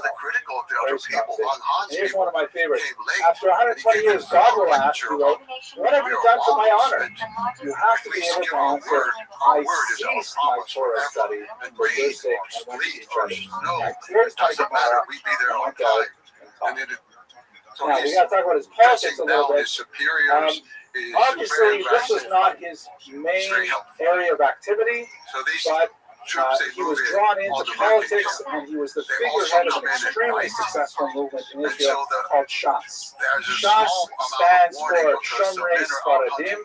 Very strong statement. And here's one of my favorites. After 120 years, God will ask, he wrote, what have you done for my honor? You have to be able to answer, I ceased my Torah study for your sake and went to teach others. I closed my Gemara and went out and taught. Now, we got to talk about his politics a little bit. Obviously, this was not his main area of activity, but he was drawn into politics, and he was the figurehead of an extremely successful movement in Israel called Shas. Shas stands for Shomrei Sfaradim,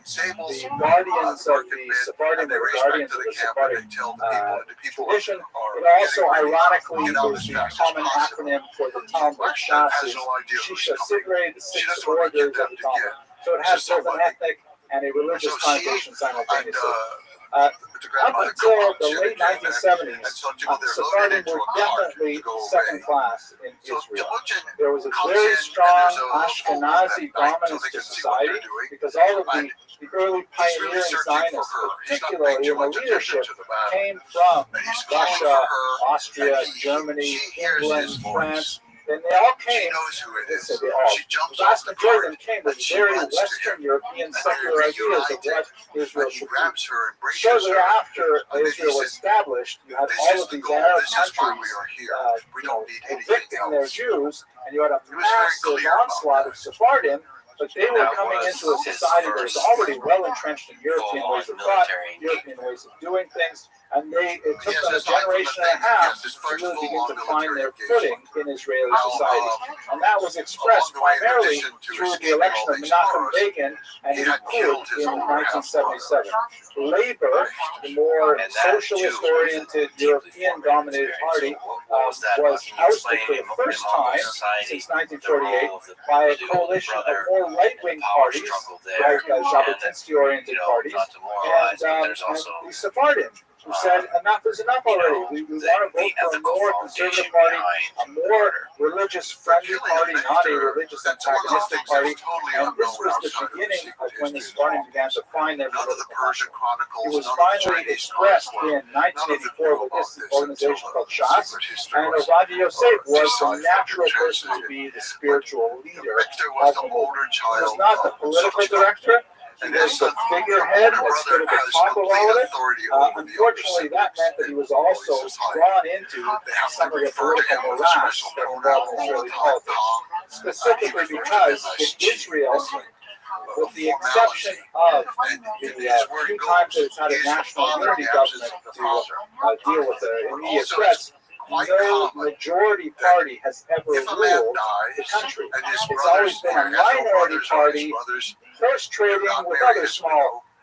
the guardians of the Sephardim, or the guardians of the Sephardic tradition. It also, ironically, is the common acronym for the Talmud. Shas is Shisha Sidrei, the 6 orders of the Talmud. So it has both an ethnic and a religious connotation simultaneously. Up until the late 1970s, Sephardim were definitely second class in Israel. There was a very strong Ashkenazi dominance to society because all of the early pioneering Zionists, particularly in the leadership, came from Russia, Austria, Germany, England, France. And they all came, the vast majority of them came with very Western European secular ideas of what Israel should be. Shortly after Israel was established, you had all of these Arab countries evicting their Jews, and you had a massive onslaught of Sephardim, but they were coming into a society that was already well entrenched in European ways of thought, European ways of doing things, and it took them a generation and a half to really begin to find their footing in Israeli society. And that was expressed primarily through the election of Menachem Begin and his coup in 1977. Labor, the more socialist-oriented, European-dominated party, was ousted for the first time since 1948 by a coalition of more right-wing parties, like Jabotinsky-oriented parties, and the Sephardim, who said enough is enough already. We want to vote for a more conservative party, a more religious-friendly party, not a religious antagonistic party. And this was the beginning of when the Sephardim began to find their political passion. It was finally expressed in 1984 with this organization called Shas, and Ovadia Yosef was the natural person to be the spiritual leader of the movement. He was not the political director. He was the figurehead that stood at the top of all of it. Unfortunately, that meant that he was also drawn into some of the political morass that involved Israeli politics. Specifically because in Israel, with the exception of the few times that it's had a national unity government to deal with the immediate threats, no majority party has ever ruled the country. It's always been a minority party, first trading with other small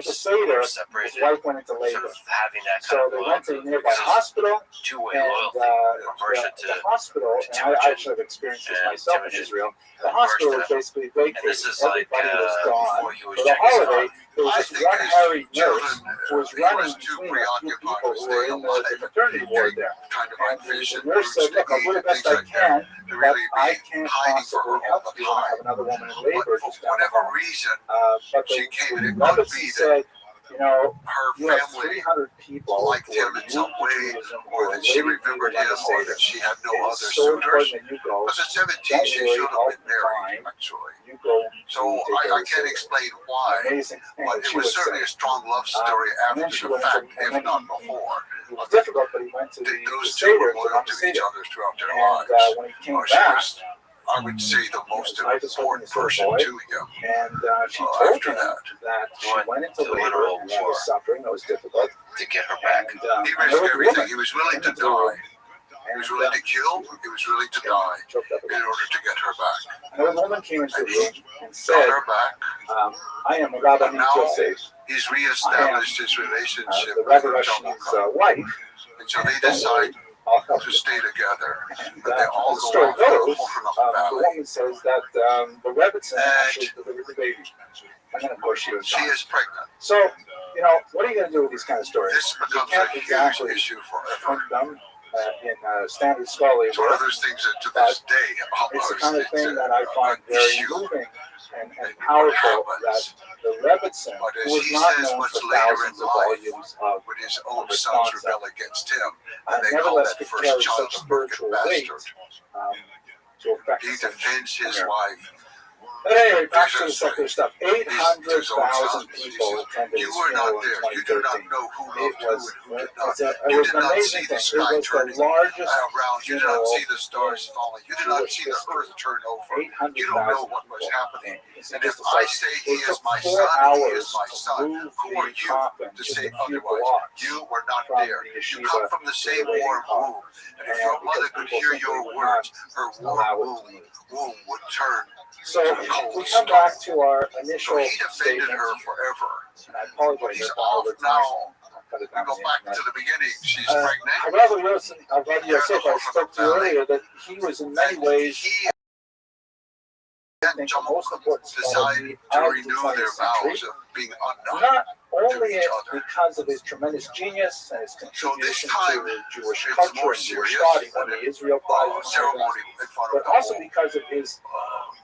at the Seder, his wife went into labor. So they went to a nearby hospital, and the hospital, and I actually have experienced this myself in Israel, the hospital was basically vacated. Everybody was gone. For the holiday, there was this one harried nurse who was running between a few people who were in the maternity ward there. And the nurse said, look, I'll do the best I can, but I can't possibly help you when I have another woman in labor just down the hall. But the rabbi said, her you have family 300 people liked who are him in some way, Judaism, or that she waiting for remembered them him, to say or that that she had no it other is so suitors. important that you go. Because at 17, Don't she worry, should have I'll been be married, fine. actually. You go So to take I care of can't the explain why, amazing thing but that it she was would certainly say. a strong love story And then after she the went fact, to, and if then not before. it was difficult, but he went to Those the two were Seder to loyal run the to each Seder. other throughout their And lives. when he came She back, was, I would say, the most his wife was holding important his little person boy, to him. and she told After him that, she went into labor and she was suffering. It was difficult to get her back. And, he there risked was a everything. woman He was willing to in the room, die. He was willing to kill. He was willing to die in order to get her back. And a woman came into the And room he and got said, her back. I am Rabbi And now Rothschild. he's reestablished his relationship The with Rabbi her Rothschild's wife. And so they decide I'll help to you. stay together. And, But they all the go story off to the goes, Coconut the Valley. woman says that the Rebbitzin actually delivered the baby. And then, of course, she was She gone. is pregnant. So, what are you going to do with these kind of stories? This You becomes can't a huge exactly issue forever. print them in standard scholarly It's one work. of those things that to this day, It's the almost, kind of thing that I find an very issue. moving and powerful, that the Rebbitzin, But as who was he not says known much for later in thousands of life, volumes of when his own sons response, rebel against him, and they call nevertheless that could first carry child such a broken spiritual weight bastard. to affect He such defends his America. wife. But anyway, back to the Viciously. secular stuff. His own 800,000 sons. people attended You his were funeral not in there. You do not 2013. know who It loved who was, and who did it not. was, it You was did an not amazing see the thing. sky It was turning the largest around. You did not funeral see the stars falling. You did not see the earth turn over. You don't know what was happening. And if I say he is my son, he is my son, who are you to say otherwise? You were not there. You come from the same warm womb. And if your mother could hear your words, her warm womb would turn. So we come back to our initial So he defended statement, her forever. and I apologize He's if I off overtime. now. Cut it We down go to the back internet. to the beginning. She's pregnant. Rabbi Yosef, I spoke to you earlier that he was in many ways He I and think the most John important scholar decided of to the renew 20th their century, vows of being unknown. not only each other. because of his tremendous genius and his So this contribution time, to Jewish it's culture more and Jewish serious thought, he than won the Israel Prize, ceremony in front of but the also whole. because of his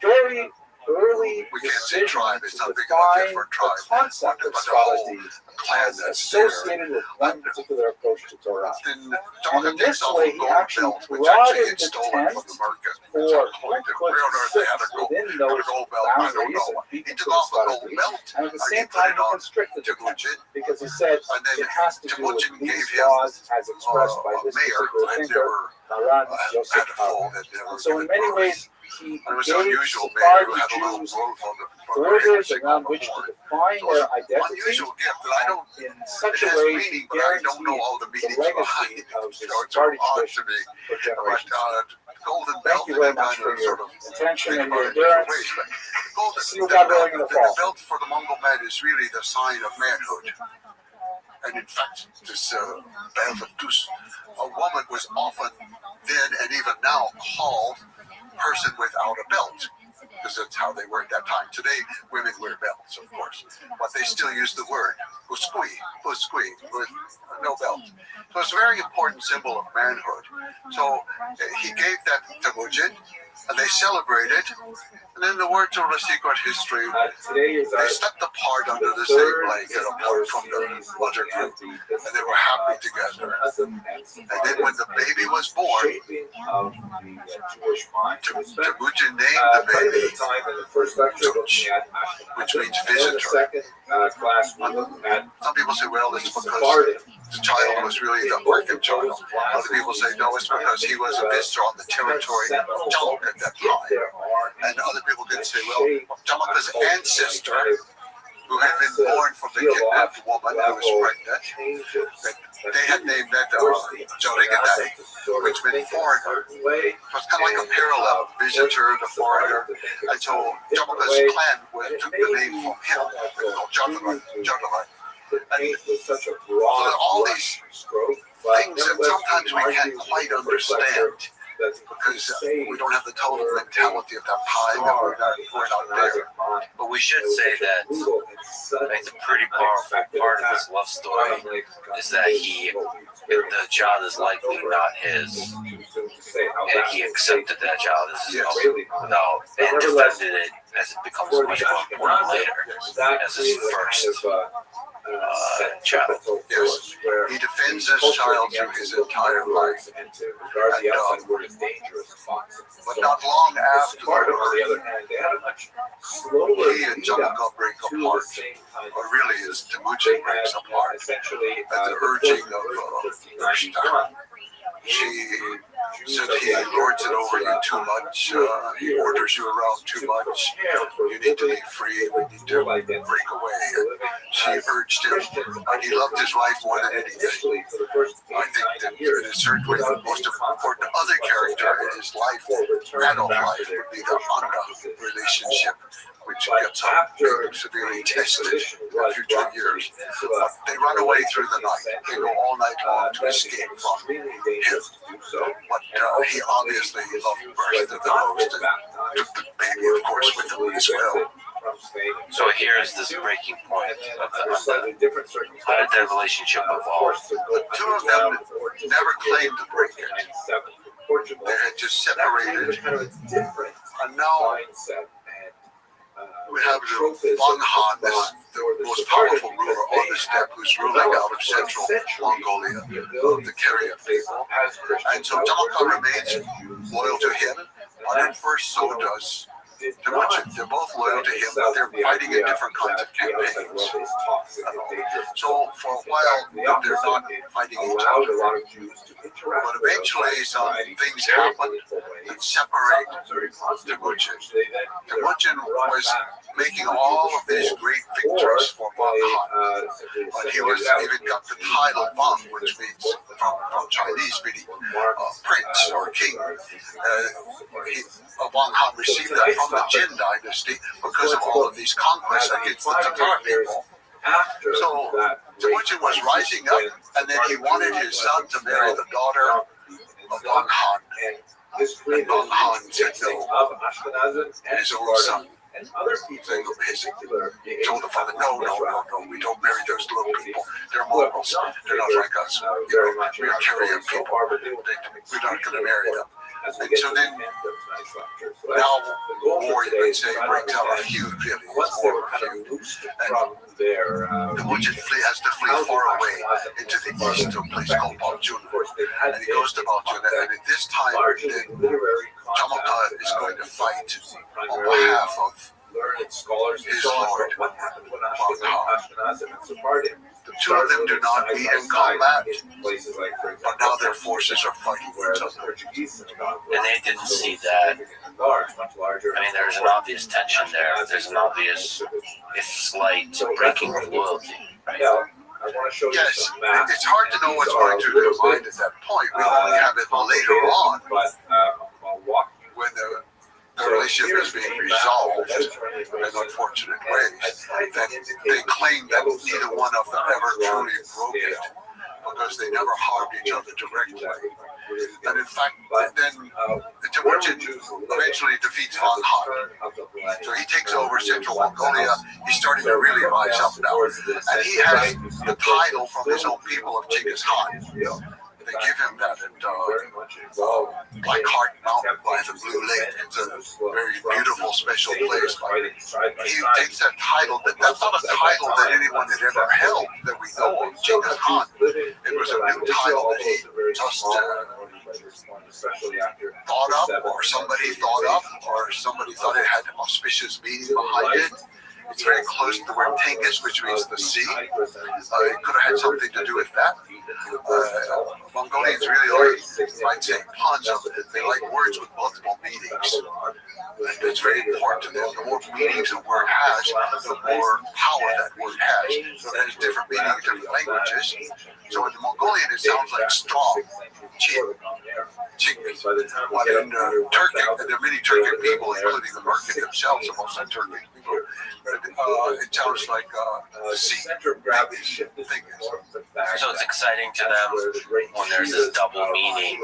very early We can't say decision tribe. to It's not big enough yet define for a the tribe. concept But of the scholars whole deeds clan as that's there. associated with one particular approach to Torah. Then And in this takes off way, a he gold actually belt, which actually broadened gets the stolen from tent the market. for Where who on could earth they sit had a gold, within had those a gold belt? I don't boundaries know. and be He took considered off a scholars gold deeds. belt And at the and same he put time, it he on constricted the tent Temujin. because he said And then it has to do with Temujin these gave him laws as expressed by a this mayor particular had thinker, never Maran had Yosef a foal, Haran. had never And so in given many birth. ways, he And it was gave unusual mayor who Sephardi had a little Jews growth on the borders thing around on the which to horn. define So it's their an identity unusual gift that I don't. in It such a has way meaning, to but I don't know guarantee all the the meanings legacy behind it. of the So it's sort Sephardi of odd to tradition me. for generations. But golden Thank belt, you and very then much for kind of your sort of attention think and about your it different endurance. ways. But golden See what God willing in the the fall. belt for the Mongol man is really the sign of manhood. And in fact, this Belvatus, a woman was often then and even now called person without a belt, because that's how they were at that time. Today, women wear belts, of course, but they still use the word uskui, with no belt. So it's a very important symbol of manhood. So he gave that to Mujin, and they celebrated. And then the words of the secret history, they stepped apart under the same blanket, apart from the mother group, and they were happy together. And then when the baby was born, Temujin named the baby Tunch, which means visitor. Some people say, well, it's because the child was really the perfect child. Other people say, no, it's because he was a visitor on the territory of Jaluk at that time. And other people can say, well, Jaluk's ancestor, who had been born from the kidnapped woman who was pregnant, they had named that Jorigadai, which meant foreigner. So it's kind of like a parallel, visitor to foreigner. And so Jaluk's clan took the name from him. They called Jodavai. And all these things that sometimes we can't quite understand, because we don't have the total mentality of that time, and we're not there. But we should say that it's a pretty powerful part of his love story is that the child is likely not his, and he accepted that child as his own and defended it as it becomes much more important later as his first. child. Yes, he defends his child through his entire life. And, but not long after the war, he and Jamaica break apart. Or really, is Temujin breaks apart at the urging of Rothschild. She said he lords it over you too much, he orders you around too much, you need to be free, we need to break away. She urged him, and he loved his wife more than anything. I think that it is certainly the most important other character in his life, adult life, would be the Anga relationship, which gets severely tested in future years. But they run away through the night. They go all night long to escape from him. But he obviously loved Bertha the most and took the baby, of course, with him as well. So here's this breaking point of the how did their relationship evolve? The two of them never claimed to break it. They had just separated. And now we have Wang Han, the most powerful ruler on the steppe, who's ruling out of central Mongolia, the Karya people. And so Jamaica remains loyal to him, and at first so does Temujin. They're both loyal to him, but they're fighting in different kinds of campaigns. So for a while, they're not fighting each other. But eventually, some things happen that separate Temujin. Temujin was making all of these great victories for Wang Han. But he was even got the title Wang, which means from Chinese meaning prince or king. Wang Han received that from the Jin dynasty because of all of these conquests against the Tatar people. So Temujin was rising up, and then he wanted his son to marry the daughter of Wang Han. And Wang Han said no, his own son. His told the father, no, we don't marry those little people. They're Mongols. They're not like us. We're carrier people. We're not going to marry them. And so then, now war, you might say, breaks out a feud, really. It's more of a feud. And Temujin has to flee far away into the east to a place called Baljuna. And he goes to Baljuna, and at this time, then Jamaica is going to fight on behalf of his lord, Wang Han. The two of them do not meet in combat, but now their forces are fighting each other. And they didn't see that. I mean, there's an obvious tension there. There's an obvious, if slight, breaking of loyalty, right? Yes, it's hard to know what's going through their mind at that point. We only have it later on, when the relationship is being resolved in unfortunate ways, that they claim that neither one of them ever truly broke it because they never harmed each other directly. And in fact, then Temujin eventually defeats Wang Han. So he takes over central Mongolia. He's starting to really rise up now. And he has the title from his own people of Genghis Khan. They give him that at Black Heart Mountain by the Blue Lake. It's a very beautiful, special place. He takes that title. That's not a title that anyone had ever held that we know of, Genghis Khan. It was a new title that he just thought up, or somebody thought up, or somebody thought it had an auspicious meaning behind it. It's very close to the word Tingis, which means the sea. It could have had something to do with that. Mongolians really like saying puns. They like words with multiple meanings. And it's very important to them. The more meanings a word has, the more power that word has. So it has different meanings in different languages. So in the Mongolian, it sounds like strong, chin. But in Turkic, and there are many Turkic people, including the Merkin themselves, are mostly Turkic people. It sounds like the sea. So it's exciting to them when there's this double meaning,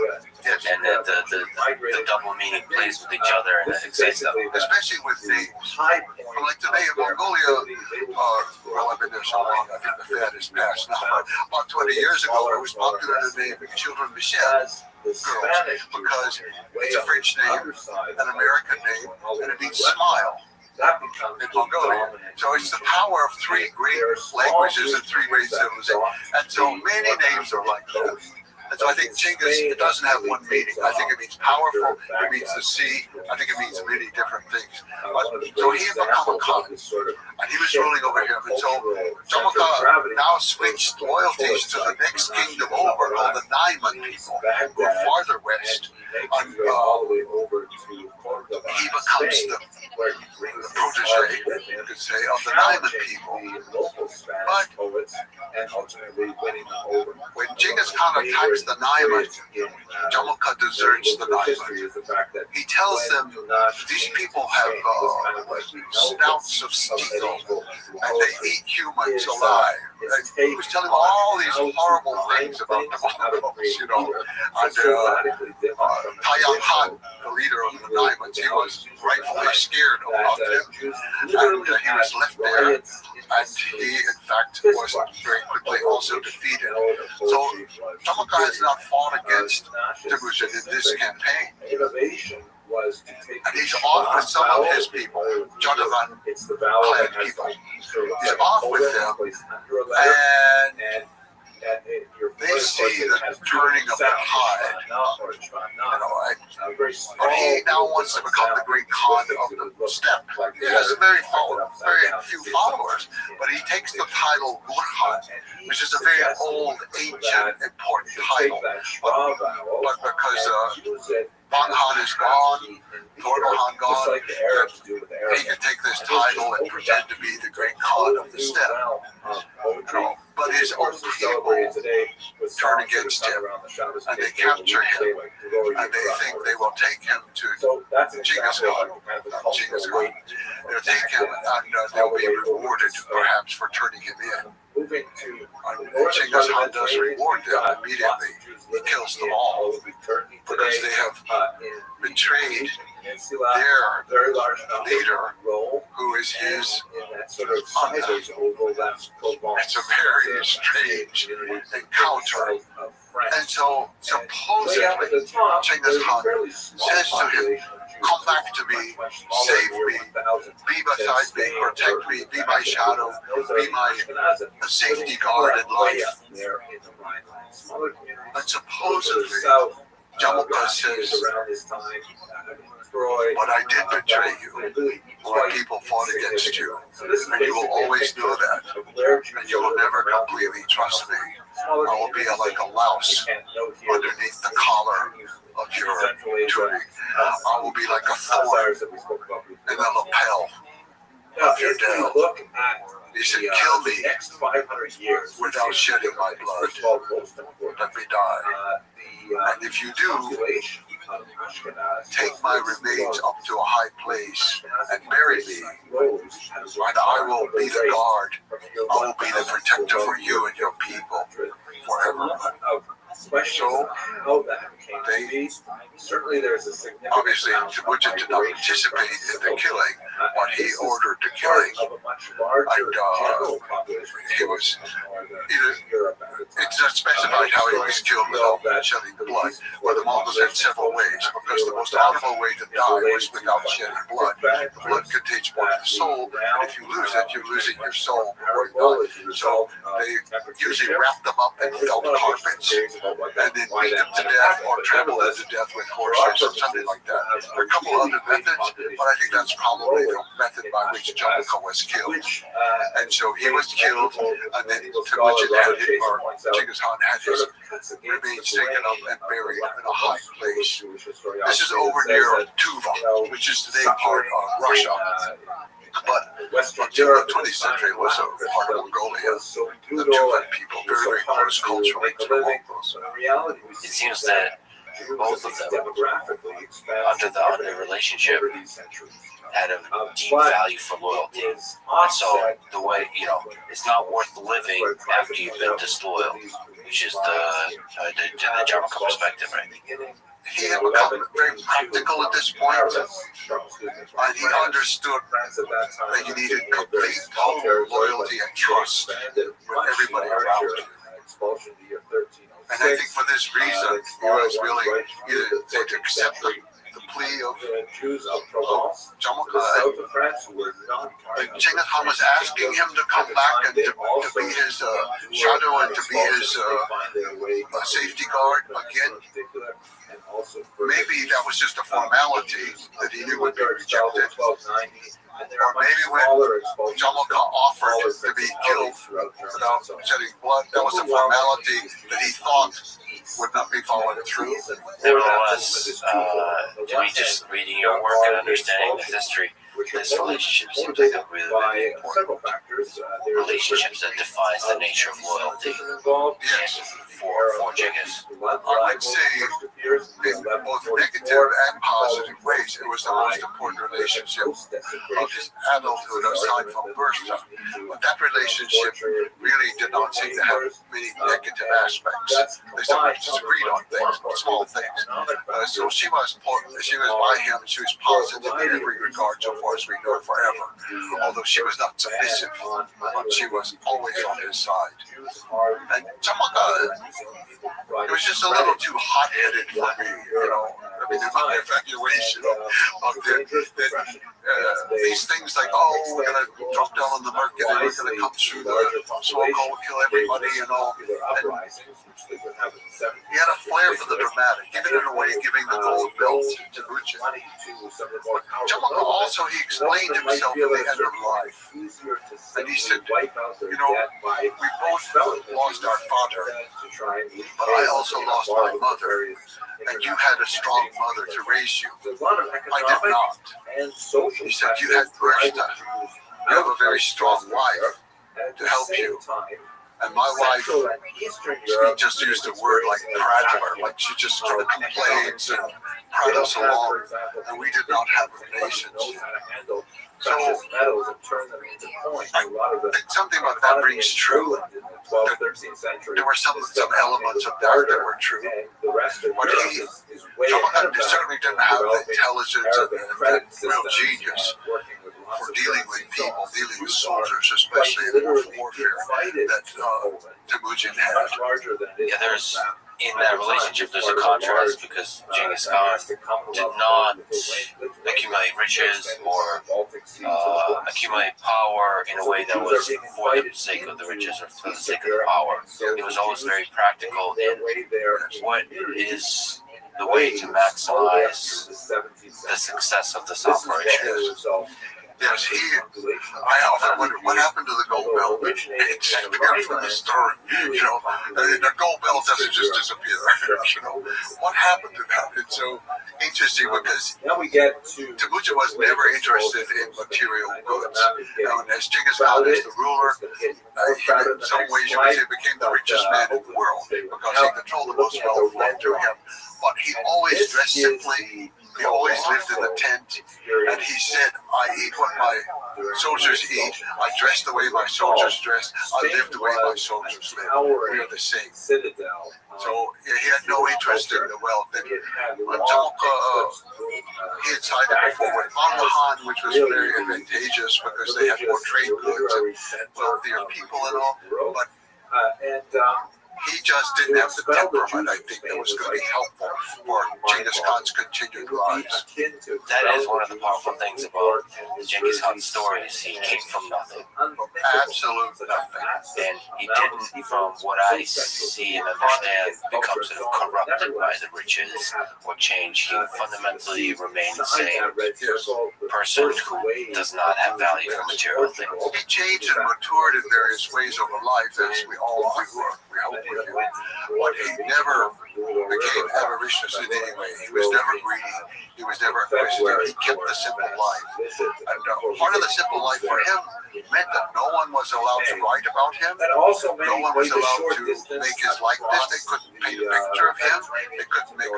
and that the double meaning plays with each other, and it excites them. Especially with the like today in Mongolia, well, I've been there so long, I think the fad is past now, but about 20 years ago, it was popular to name children Michelle girls, because it's a French name, an American name, and it means smile. in Mongolia. So it's the power of three great languages and three great civilizations. And so many names are like that. And so I think Chinggis, it doesn't have one meaning. I think it means powerful, it means the sea, I think it means many different things. But so he had become a Khan, and he was ruling over him. And so Jamukha now switched loyalties to the next kingdom over, called the Naiman people, who are farther west. And he becomes the protege, you could say, of the Naiman people. But when Genghis Khan attacks the Naiman, Jamukha deserts the Naiman. He tells them these people have snouts of steel and they eat humans alive. And he was telling them all these horrible things about the Mongols, you know. And Taiyang Han, the leader of the Naimans, he was rightfully scared about them. And he was left there, and he, in fact, was very quickly also defeated. So Jamukha has not fought against Temujin in this campaign. And he's off with some of his people, Jonathan clan people. He's off with them, and they see the turning of the tide. But he now wants to become the great Khan of the steppe. He has very few followers, but he takes the title Burhan, which is a very old, ancient, important title. But because Banhan is gone, Tordohan gone, he can take this title and pretend to be the great Khan of the steppe. But his own people turn against him, and they capture him, and they think they will take him to Genghis Khan. They'll take him, and they'll be rewarded perhaps for turning him in. And Genghis Khan does reward them immediately. He kills them all because they have betrayed their leader, who is his uncle. It's a very strange encounter. And so supposedly Genghis Khan says to him, come back to me, save me, be beside me, protect me, be my shadow, be my safety guard in life. And supposedly Jamukha says, but I did betray you. My people fought against you. And you will always know that. And you will never completely trust me. I will be like a louse underneath the collar of your tunic. I will be like a thorn in the lapel of your dell. He said, kill me without shedding my blood. Let me die. And if you do, take my remains up to a high place and bury me, and I will be the guard. I will be the protector for you and your people forever. So they obviously Temujin did not participate in the killing, but he ordered the killing, and he was it's not specified how he was killed without shedding the blood. Well, the Mongols had several ways, because the most honorable way to die was without shedding blood. Blood contains part of the soul, and if you lose it, you're losing your soul before you die. So they usually wrap them up in felt carpets, and then beat them to death or trample them to death with horses or something like that. There are a couple other methods, but I think that's probably the method by which Jamukha was killed. And so he was killed, and then Temujin had his, or Genghis Khan had his remains taken up and buried in a high place. This is over near Tuva, which is today part of Russia. But until the 20th century, it was a part of Mongolia. The Tuvan people, very, very close culturally to the Mongols. It seems that both of them, under the relationship, had a deep value for loyalty. And so the way, it's not worth living after you've been disloyal, which is the Jamukha perspective, right? He had become very practical at this point, and he understood that you needed complete total loyalty and trust with everybody around you. And I think for this reason, he was willing to accept the plea of Jamukha asking him to come back and to be his shadow and to be his safety guard again. Maybe that was just a formality that he knew would be rejected. Or maybe when Jamilka offered to be killed without shedding blood, that was a formality that he thought would not be followed through. Nevertheless, to me, just reading your work and understanding the history, this relationship seems like a really important relationship that defines the nature of loyalty for Genghis. I would say in both negative and positive ways, it was the most important relationship of his adulthood aside from birth. But that relationship really did not seem to have many negative aspects. They somewhat disagreed on things, small things. So she was by him, she was positive in every regard so far as we know forever. Although she was not submissive, but she was always on his side. And Jamilka, it was just a little too hot-headed for me, I mean, my evaluation of these things like, oh, we're going to drop down on the market and we're going to come through the smoke hole, kill everybody and all. And he had a flair for the dramatic, even in a way giving the gold belt to Ruchin. Jamilka also, he explained himself at the end of life. And he said, we both lost our father, but I also lost my mother. And you had a strong mother to raise you. I did not. He said, you had Breshta. You have a very strong wife to help you. And my wife, she just used a word like prattler, like she just sort of complains and prattles along, and we did not have relations. So I think something about that rings true. There were some elements of that that were true. But Jamilka certainly didn't have the intelligence and real genius for dealing with people, dealing with soldiers, especially in warfare, that Temujin had. Yeah, there's in that relationship there's a contrast because Genghis Khan did not accumulate riches or accumulate power in a way that was for the sake of the riches or for the sake of the power. He was always very practical in what is the way to maximize the success of this operation. Yes, I often wonder what happened to the gold belt. It's disappeared from the story, the gold belt doesn't just disappear, What happened to that? It's so interesting because Temujin was never interested in material goods. And as Genghis Khan is the ruler, in some ways you would say became the richest man in the world because he controlled the most wealth flowed to him. But he always dressed simply. He always lived in the tent, and he said, I eat what my soldiers eat, I dress the way my soldiers dress, I live the way my soldiers live. We are the same. So he had no interest in the wealth. And Jamilka, he had sided before with Manahan, which was very advantageous because they had more trade goods and wealthier people and all. But he just didn't have the temperament, I think, that was going to be helpful for Genghis Khan's continued rise. That is one of the powerful things about Genghis Khan's stories. He came from nothing. Absolute nothing. And he didn't, from what I see and understand, become sort of corrupted by the riches or change. He fundamentally remained the same person who does not have value for material things. He changed and matured in various ways over life, as we all do. We hope we do. But he never became avaricious in any way. He was never greedy. He was never acquisitive. He kept the simple life. And part of the simple life for him meant that no one was allowed to write about him. No one was allowed to make his likeness. They couldn't paint a picture of him. They couldn't make a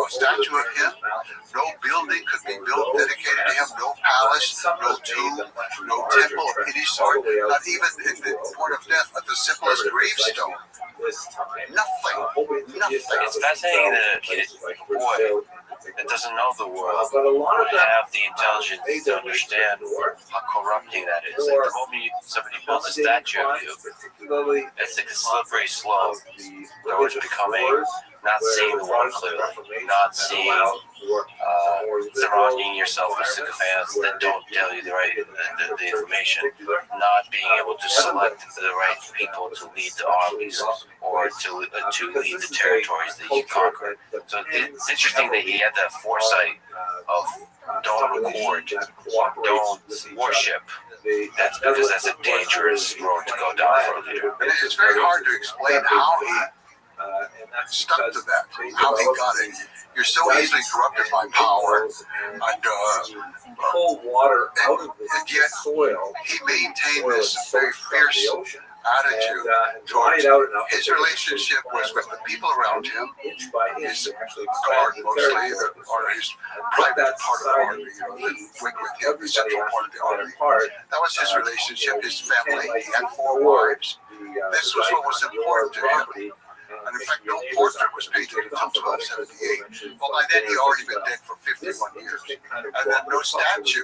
statue of him. No building could be built dedicated to him. No palace, no tomb, no temple of any sort. Not even in the point of death at the simplest gravestone. Nothing. It's fascinating that a boy that doesn't know the world would have the intelligence to understand how corrupting that is. Like the moment somebody builds a statue of you, it's like a slippery slope towards becoming not seeing the world clearly, not seeing surrounding yourself with sycophants that don't tell you the information, not being able to select the right people to lead the armies or to lead the territories that you conquer. So it's interesting that he had that foresight of don't record, don't worship. That's because that's a dangerous road to go down for a leader. And it's very hard to explain how he stuck to that, how he got it. You're so easily corrupted by power, and Pull water out of the yet soil. He maintained this very fierce attitude and towards dry it out enough. his relationship was with the people around him, his guard mostly, or his private part of the army, that went with him, the central part of the army. That was his relationship, his family. He had 4 wives. This was what was important to him. And in fact, no portrait was painted until 1278. Well, by then he had already been dead for 51 years. And then no statue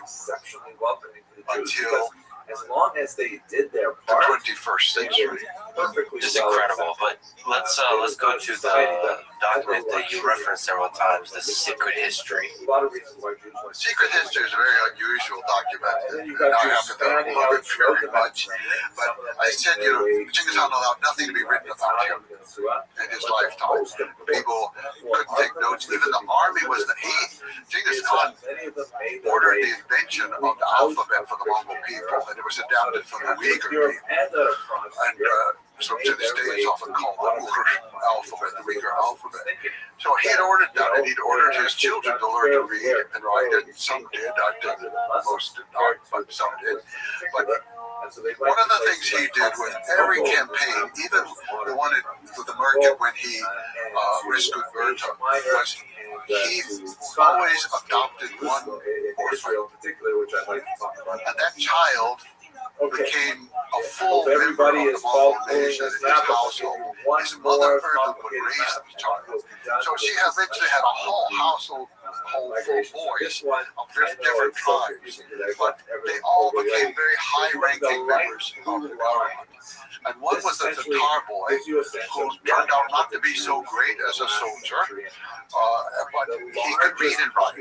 until as long as they did their the part, 21st century. perfectly Just well incredible. But let's go to the document that you referenced several times, the Secret History. A lot of reasons why Jews want Secret History is a very unusual document, and I happen to love it very much. But I said, Genghis Khan allowed nothing to be written about him in his lifetime. People couldn't take notes. Even the army was Genghis Khan ordered the invention of the alphabet for the Mongol people, and it was adapted from the Uyghur people. And so to this day, it's often called the Uyghur alphabet, the Uyghur alphabet. So he had ordered that, and he'd ordered his children to learn to read and write, and some did. Most did not, but some did. But one of the things he did with every campaign, even the one with the Merkin when he rescued Berta, was he always adopted one orphan, and that child became a full member of the Mongol nation in his household. His mother Berta would raise the child. So she eventually had a whole household full of boys of different tribes, but they all became very high-ranking members of the government. And one was a Tatar boy who turned out not to be so great as a soldier, but he could read and write.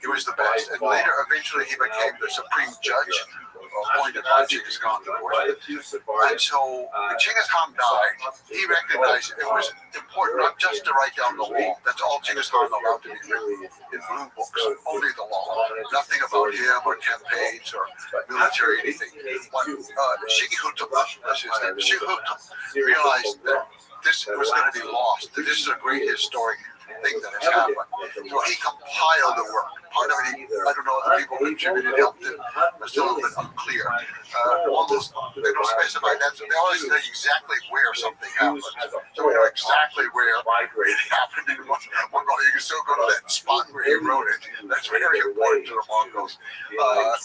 He was the best. And later, eventually, he became the supreme judge, appointed by Genghis Khan, of course. And so when Genghis Khan died, he recognized it was important not just to write down the law. That's all Genghis Khan allowed to be written in blue books, only the law. Nothing about him or campaigns or military anything. When Shigihutep was his name, Shigihutep realized that this was going to be lost, that this is a great historic thing that has happened. So he compiled the work. Part of it, I don't know if the people contributed helped him. It's still a little bit unclear. Almost, they don't specify that. So they always know exactly where something happened. So we know exactly where it happened. And you can still go to that spot where he wrote it. That's very important to the Mongols.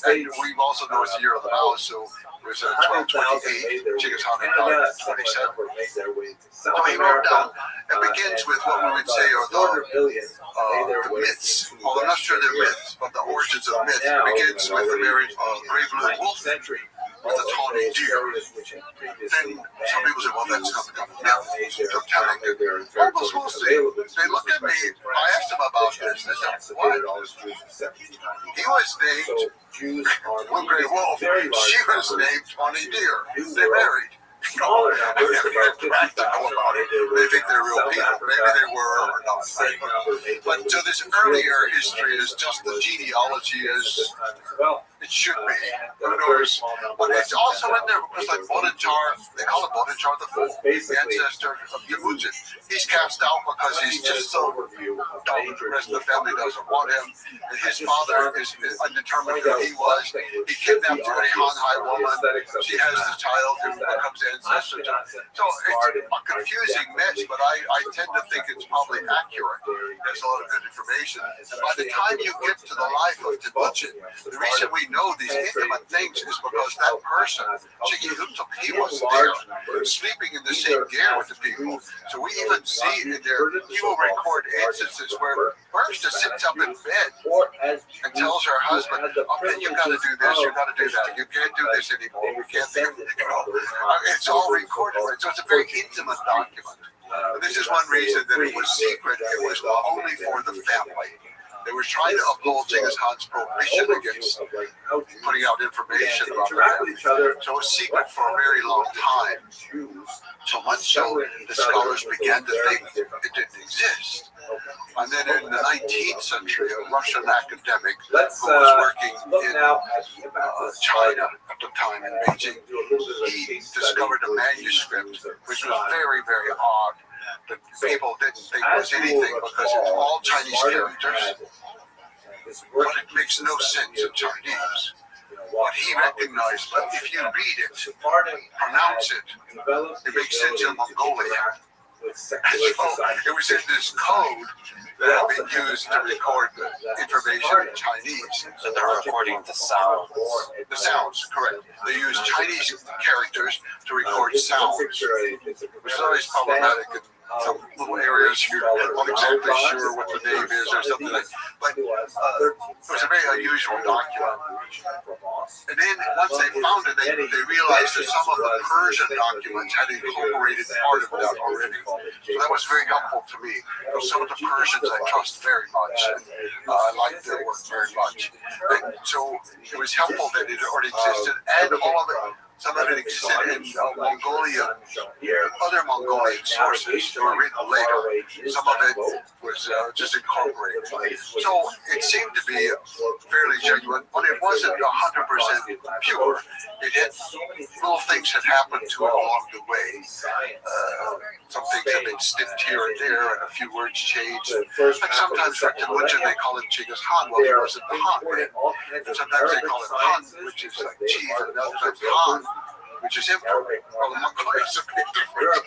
And we also know it's the year of the mouse, so it was 1228. Genghis Khan had died in 27. So he wrote down, it begins with what we would say are the myths. Well, I'm not sure they're myths, but the origins of myth. It begins with the marriage of brave blue wolf with a tawny deer. Then some people say, well, that's not the kind of myth. So I'm telling you, almost mostly, they look at me, I asked them about this, they said, what? He was named Blue Gray Wolf. She was named Tawny Deer. They married. They're practical about it. They think they're real people. Maybe they were or not. But so this earlier history is just the genealogy as it should be. Who knows? But it's also in there because like Bodhidharma, they call it Bodhidharma the Fool, the ancestor of Temujin. He's cast out because he's just so dumb. The rest of the family doesn't want him. And his father is undetermined who he was. He kidnapped a very Han-Hai woman. She has the child who becomes ancestor. So it's a confusing mess, but I tend to think it's probably accurate. There's a lot of good information. And by the time you get to the life of Temujin, the reason we know these intimate things is because that person, Shigihutep, he was there, sleeping in the same gear with the people. So we even see in there, he will record instances where Berta sits up in bed and tells her husband, okay, you got to do this, you got to do that, you can't do this anymore, you can't do it, it's all recorded, so it's a very intimate document. This is one reason that it was secret, it was only for the family. They were trying to uphold Genghis Khan's prohibition against putting out information about the family. So it was secret for a very long time. So much so, the scholars began to think it didn't exist. And then in the 19th century, a Russian academic who was working in China at the time in Beijing, he discovered a manuscript which was very, very odd. That people didn't think was anything because it's all Chinese characters, but it makes no sense in Chinese. But he recognized that if you read it, pronounce it, it makes sense in Mongolian. So it was in this code that had been used to record the information in Chinese. So they're recording the sounds. The sounds, correct. They use Chinese characters to record sounds, which is always problematic in some little areas you're not exactly sure what the name is or something like that. But it was a very unusual document. And then once they found it, they realized that some of the Persian documents had incorporated part of that already. So that was very helpful to me. Some of the Persians I trust very much. And I like their work very much. And so it was helpful that it already existed, and all of it. Some of it existed in Mongolia, other Mongolian sources that were written later. Some of it was just incorporated. So it seemed to be fairly genuine, but it wasn't 100% pure. It had little things had happened to it along the way. Some things have been snipped here and there, and a few words changed. Like sometimes for Temujin they call him Genghis Khan, well, he wasn't the Han man. And sometimes they call him Han, which is like chief, and other times Han, which is emperor. Well, the Mongolians are big difference.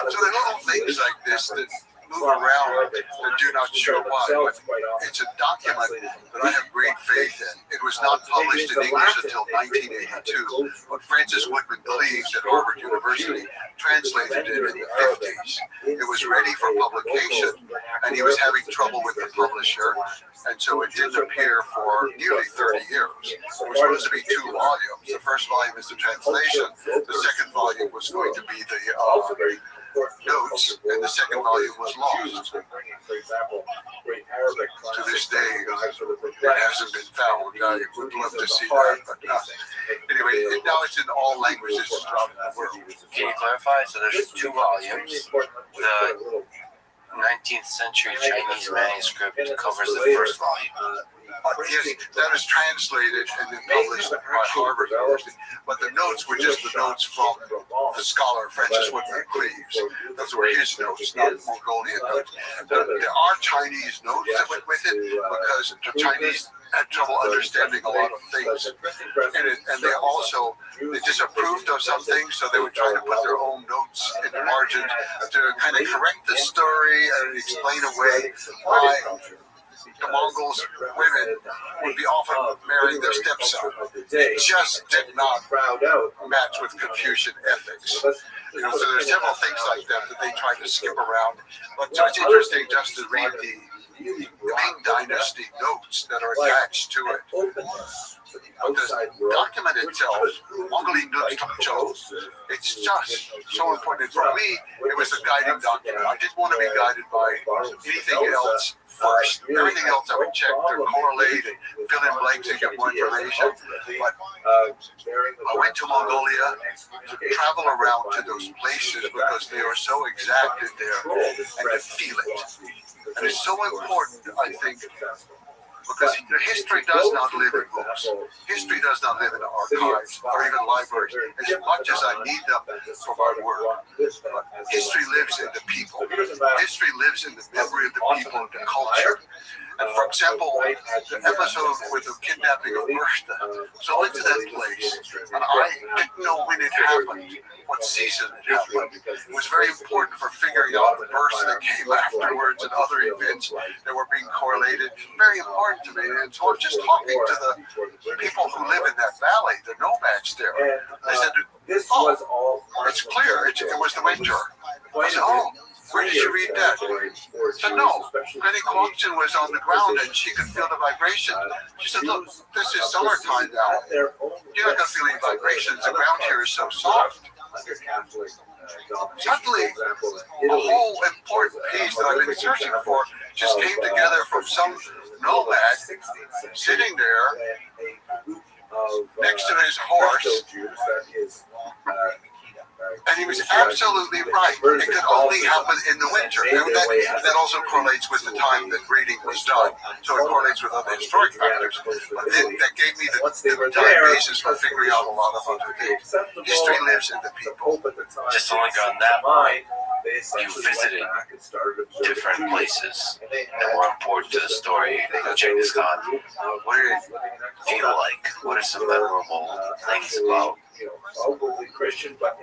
So there are little things like this that move around that do not show why. But it's a document that I have great faith in. It was not published in English until 1982, but Francis Woodman Cleaves at Harvard University translated it in the 50s. It was ready for publication, and he was having trouble with the publisher, and so it didn't appear for nearly 30 years. It was supposed to be 2 volumes. The first volume is the translation. The second volume was going to be the notes, and the second volume was lost. To this day, it hasn't been found. I would love to see that, but anyway, now it's in all languages throughout the world. Can you clarify? So there's 2 volumes. The 19th century Chinese manuscript covers the first volume. Yes, that is translated and then published by Harvard University. But the notes were just the notes from the scholar Francis Woodman Cleaves. Those were his notes, not Mongolian notes. There are Chinese notes that went with it because the Chinese had trouble understanding a lot of things in it, and they disapproved of some things, so they would try to put their own notes in the margin to kind of correct the story and explain away why the Mongols women would be often marrying their stepson. It just did not match with Confucian ethics. So there's several things like that they tried to skip around. But so it's interesting just to read the Ming Dynasty notes that are attached to it. But the document itself, Mongolian notes, it's just so important. For me, it was a guiding document. I didn't want to be guided by anything else first. Everything else I would check to correlate and fill in blanks and get more information. But I went to Mongolia to travel around to those places because they are so exact in there and to feel it. And it's so important, I think, because history does not live in books. History does not live in archives or even libraries, as much as I need them for my work. But history lives in the people. History lives in the memory of the people and the culture. And for example, the episode with the kidnapping of Bertha, so I went to that place, and I didn't know when it happened, what season it happened. It was very important for figuring out the births that came afterwards and other events that were being correlated. Very important to me. And so I was just talking to the people who live in that valley, the nomads there. They said, oh, it's clear, it was the winter. I said, oh, where did you read that? I said, no, Granny Quanchen was on the ground and she could feel the vibration. She said, look, this is summertime now. You're not going to feel any vibrations. The ground here is so soft. Suddenly, a whole important piece that I've been searching for just came together from some nomad sitting there next to his horse. And he was absolutely right. It could only happen in the winter. And that also correlates with the time that reading was done. So it correlates with other historic factors. But then that gave me the time basis for figuring out a lot of other things. History lives in the people. Just only on that point, you visited different places that were important to the story of Genghis Khan. What did it feel like? What are some memorable things about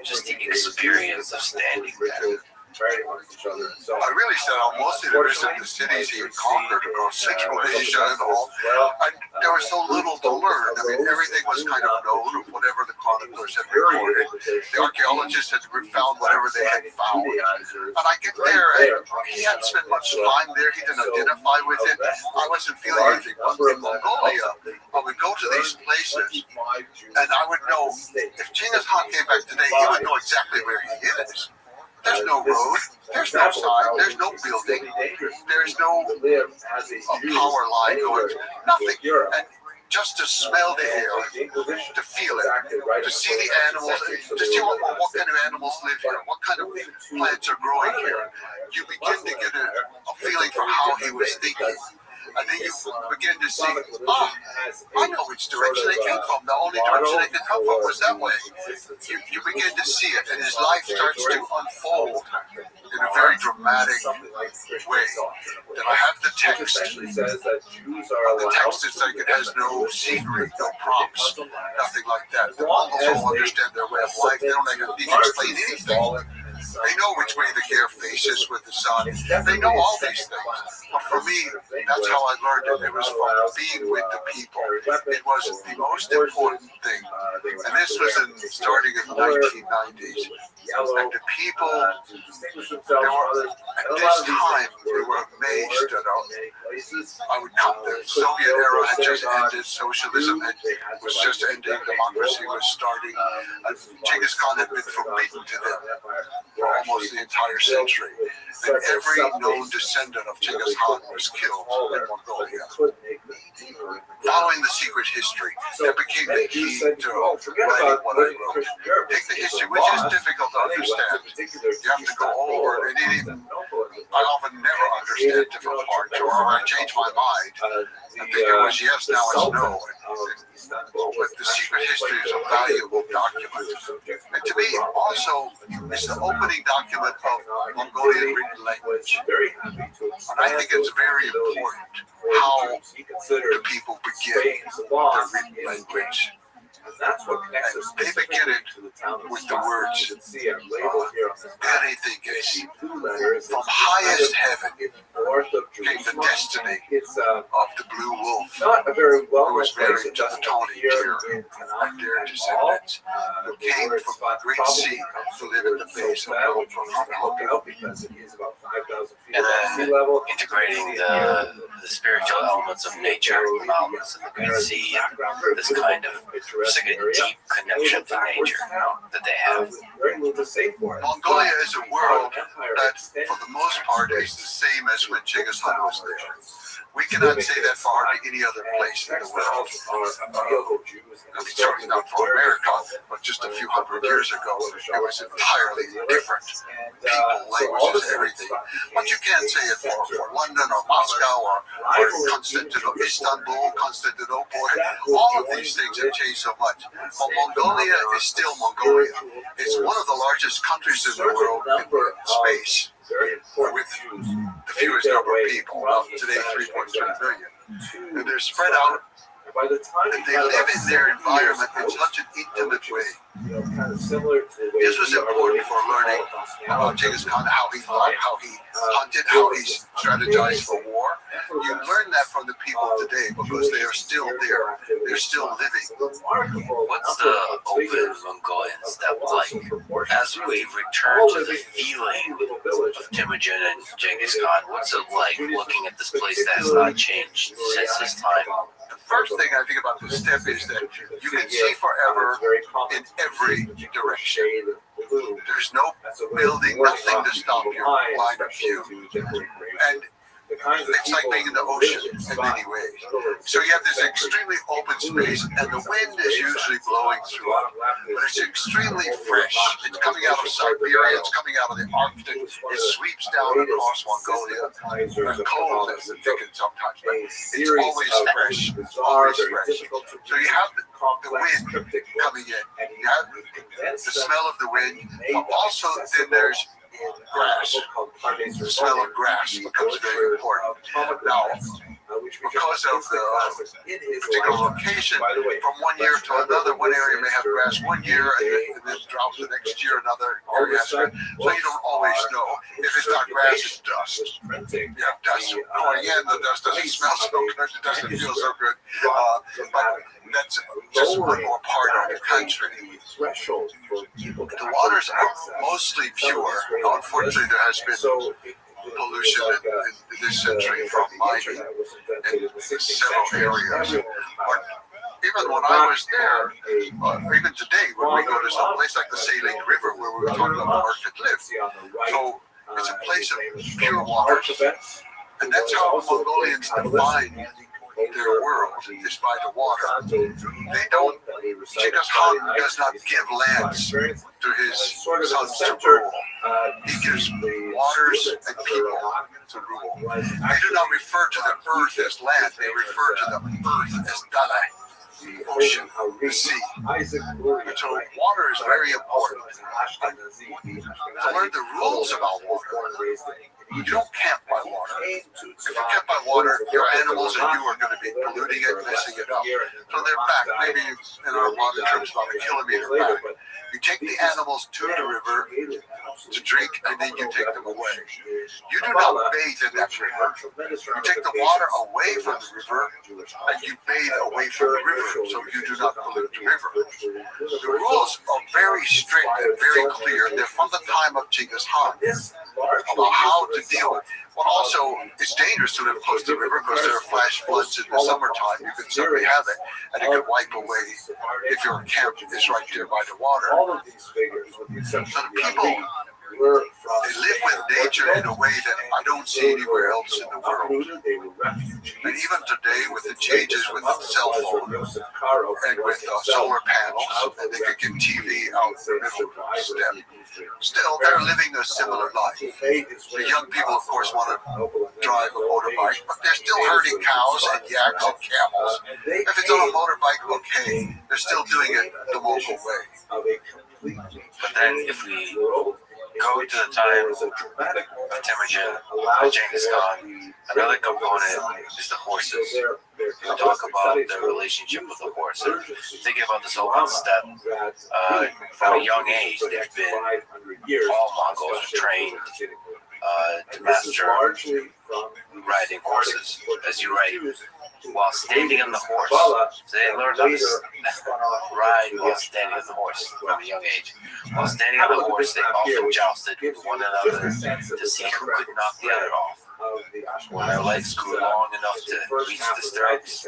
just the experience of standing there? I really set out mostly to visit the cities he had conquered across Central Asia and all. And there was so little to learn. I mean, everything was kind of known of whatever the chroniclers had recorded. The archaeologists had found whatever they had found. And I get there, and he hadn't spent much time there. He didn't identify with it. I wasn't feeling anything. But in Mongolia, I would go to these places, and I would know, if Genghis Khan came back today, he would know exactly where he is. There's no road, there's no sign, there's no building, there's no power line going, nothing. And just to smell the air, to feel it, to see the animals, to see what kind of animals live here, what kind of plants are growing here. You begin to get a feeling for how he was thinking. And then you begin to see, I know which direction they came from. The only direction they could come from was that way. You begin to see it, and his life starts to unfold in a very dramatic way. Then I have the text. The text is like it has no scenery, no props, nothing like that. The Mongols all understand their way of life. They don't need to explain anything. They know which way the gear faces with the sun. They know all these things. But for me, that's how I learned it. It was from being with the people. It was the most important thing. And this was starting in the 1990s. And the people, at this time, they were amazed at I would come. The Soviet era had just ended. Socialism was just ending. Democracy was starting. And Genghis Khan had been forbidden to them for almost the entire century. And every known descendant of Genghis Khan was killed in Mongolia. Following the secret history, that became the key to writing what I wrote. Take the history, which is difficult to understand. You have to go over it. I often never understand different parts, or I change my mind and think it was yes, now it's no. But the secret history is a valuable document. And to me, also, it's the opening document of Mongolian written language. And I think it's very important how the people begin their written language. And they begin it with the words, and they think it's from highest heaven came the destiny of the blue wolf, who was married to the tawny deer, and their descendants, who came from the great sea to live in the face of Mount and then integrating the spiritual elements of nature, the mountains and the great sea, and this kind of just like a deep connection to nature that they have. Mongolia is a world that, for the most part, is the same as when Genghis Khan was there. We cannot say that for hardly any other place in the world. I mean, certainly not for America, but just a few hundred years ago, it was entirely different. People, languages, everything. But you can't say it for London or Moscow or Constantinople, Istanbul, Constantinople. All of these things have changed so much. But Mongolia is still Mongolia. It's one of the largest countries in the world in space, with the fewest number of people. Today, 3.3 million. And they're spread out. And they live in their environment in such an intimate way. This was important for learning about Genghis Khan, how he thought, how he hunted, how he strategized for war. You learn that from the people today because they are still there. They're still living. What's the open Mongolian step like as we return to the feeling of Temujin and Genghis Khan? What's it like looking at this place that has not changed since his time? First thing I think about this step is that you can see forever in every direction. There's no building, nothing to stop your line of view. And It's like being in the ocean in many ways. So you have this extremely open space, and the wind is usually blowing through it, but it's extremely fresh. It's coming out of Siberia, it's coming out of the Arctic, it sweeps down across Mongolia. It's cold as the dickens sometimes, but it's always fresh, always fresh. So you have the wind coming in, you have the smell of the wind, but also then there's grass. The smell of grass becomes very important. Now, because of the particular location, from one year to another, one area may have grass one year and then drop the next year another area has grass. So you don't always know. If it's not grass, it's dust. You have dust. Again, the dust doesn't smell so good, it doesn't feel so good. But that's just one more part of the country. The waters are mostly pure. Unfortunately, there has been pollution in this century from mining in several areas. But even when I was there, even today, when we go to some place like the Saline River, where we were talking about Market Live, so it's a place of pure waters, and that's how Mongolians define their world, is by the water. They don't, Genghis Khan does not give lands to his sons to rule. He gives waters and people to rule. They do not refer to the earth as land, they refer to the earth as Dala, the ocean, the sea. And so water is very important. To learn the rules about water. You don't camp by water. If you camp by water, your animals and you are going to be polluting it, messing it up. So they're back, maybe in our water trips, about a kilometer back. You take the animals to the river to drink, and then you take them away. You do not bathe in that river. You take the water away from the river, and you bathe away from the river, so you do not pollute the river. The rules are very strict and very clear. They're from the time of Genghis Khan about how to deal with it. But also, it's dangerous to live close to the river because there are flash floods in the summertime. You can certainly have it, and it can wipe away if your camp is right there by the water. So the people, they live with nature in a way that I don't see anywhere else in the world. And even today, with the changes with cell phone and with solar panels, and they can get TV out the middle step, still they're living a similar life. The young people, of course, want to drive a motorbike, but they're still herding cows and yaks and camels. If it's on a motorbike, okay, they're still doing it the local way. But then if we go to the time of Temujin, Genghis Khan, another component is the horses. We talk about their relationship with the horse. And thinking about this open steppe, from a young age, they've been, all Mongols are trained to master riding horses, as you write, while standing on the horse. So they learned how to ride while standing on the horse from a young age. While standing on the horse, they often jousted with one another to see who could knock the other off. When their legs grew long enough to reach the stirrups,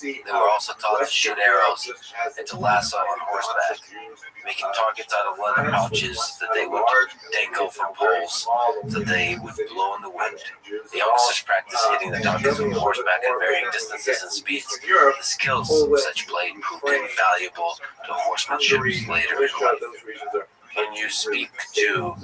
they were also taught to shoot arrows and to lasso on horseback, making targets out of leather pouches that they would dangle from poles so they would blow in the wind. The youngsters practiced hitting the targets from horseback at varying distances and speeds. The skills of such play proved invaluable to horsemanship later in life. Can you speak to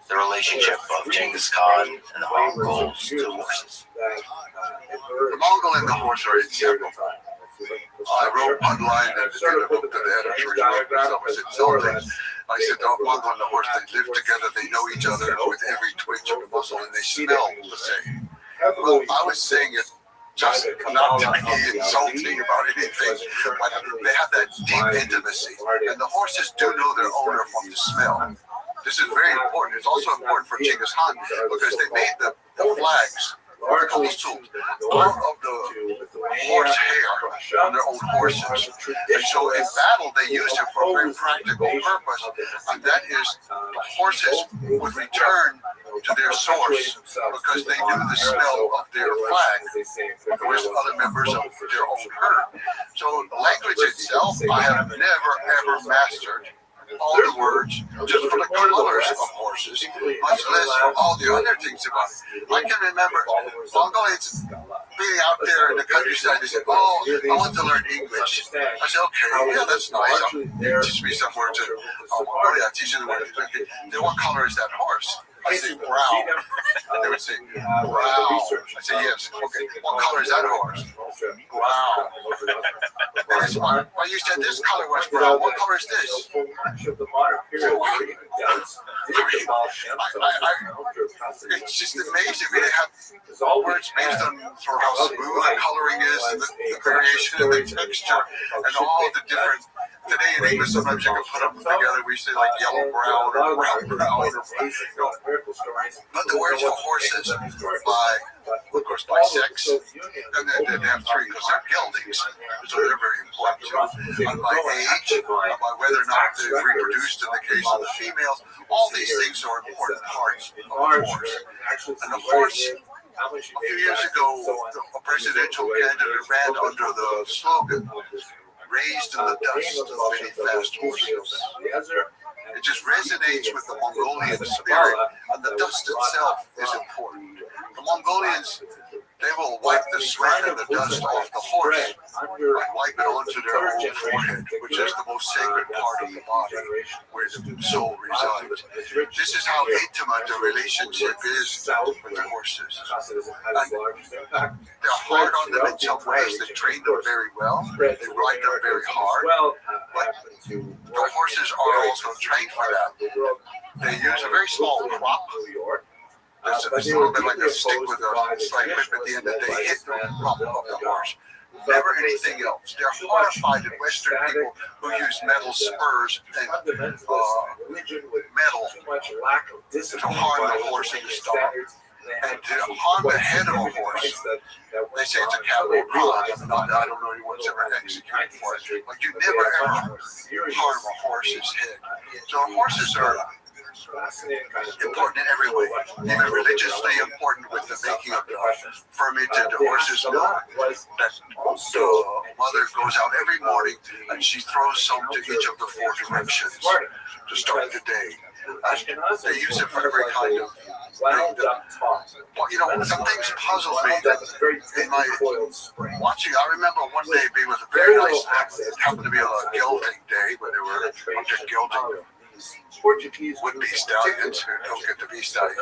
the relationship of Genghis Khan and the Mongols to horses? The Mongol and the horse are inseparable. I wrote one line and did a book to the editor because I was insulting. I said, the Mongol and the horse, they live together, they know each other with every twitch of the muscle, and they smell the same. Well, I was saying it just not to be insulting about anything, but they have that deep intimacy, and the horses do know their owner from the smell. This is very important. It's also important for Genghis Khan because they made the flags, the costumes, out of the horse hair on their own horses. And so in battle, they used it for a very practical purpose, and that is the horses would return to their source because they knew the smell of their flag with other members of their own herd. So language itself, I have never ever mastered. all the words just for the colors of horses, much less for all the other things about it. I can remember Mongolians being out there in the countryside. They said, "Oh, I want to learn English." I said, "Okay, yeah, that's nice. Teach me some words." Oh, yeah, teach you the words. Then what color is that horse? I say brown. They would say brown. I say yes. Okay. What color is that horse? Brown. And I said, well, you said this color was brown. What color is this? It's just amazing. I mean, they have words based on for how smooth the coloring is and the variation in the texture and all the different. Today in English, sometimes you can put them together. We say like yellow brown or brown brown. But the words for horses of course, by sex, and then they have three because they're geldings, so they're very important too. And by age, by whether or not they've reproduced in the case of the females, all these things are important parts of the horse. And the horse, a few years ago, a presidential candidate ran under the slogan, "Raised in the dust of many fast horses." It just resonates with the Mongolian spirit, and the dust itself is important. The Mongolians, they will wipe the sweat and the dust off the horse and wipe it onto their own forehead, which is the most sacred part of the body, where the soul resides. This is how intimate the relationship is with the horses. And they're hard on them in some ways. They train them very well. They ride them very hard. But the horses are also trained for that. They use a very small crop. It's a little bit like a stick with a slight whip at the end that they hit the rump of the horse. Never anything else. They're horrified at Western people who use metal spurs and metal to harm the horse in the stomach. And to harm the head of a horse, they say it's a capital crime. I don't know anyone's ever executed for it, but you never ever harm a horse's head. So horses are important in every way, even religiously important with the making of the fermented horse's milk. That the mother goes out every morning and she throws some to each of the four directions to start the day. And they use it for every kind of thing. Well, you know, some things puzzle me in my watching. I remember one day being with a very nice family. It happened to be a gelding day, where there were a bunch of gelding would-be stallions who don't get to be stallions.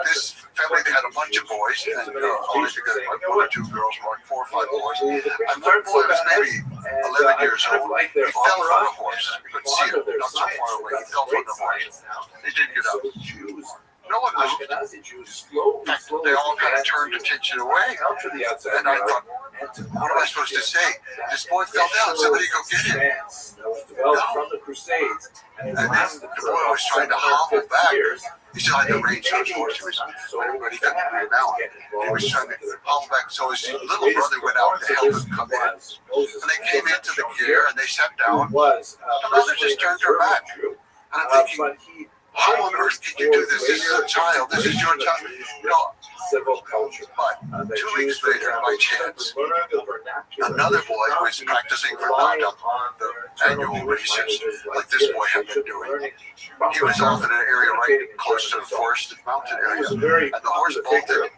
This family, they had a bunch of boys, and only because like 1 or 2 girls, like 4 or 5 boys. And one boy was maybe 11 years old. He fell from the horse. You couldn't see him, not so far away. He fell from the horse. He didn't get up. No one moved. In fact, they all kind of turned attention away. And I thought, what am I supposed to say? This boy fell down. Somebody go get him. No. And then the boy was trying to hobble back. He still had to range those horses, but he couldn't remount. He was trying to hobble back. So his little brother went out to help him come in. And they came into the gear and they sat down. The mother just turned her back. And I'm thinking, how on earth did you do this? This is a child. This is your child. You know, but 2 weeks later, by chance, another boy who was practicing for the annual races, like this boy had been doing, he was off in an area right close to the forested mountain area, and the horse bolted,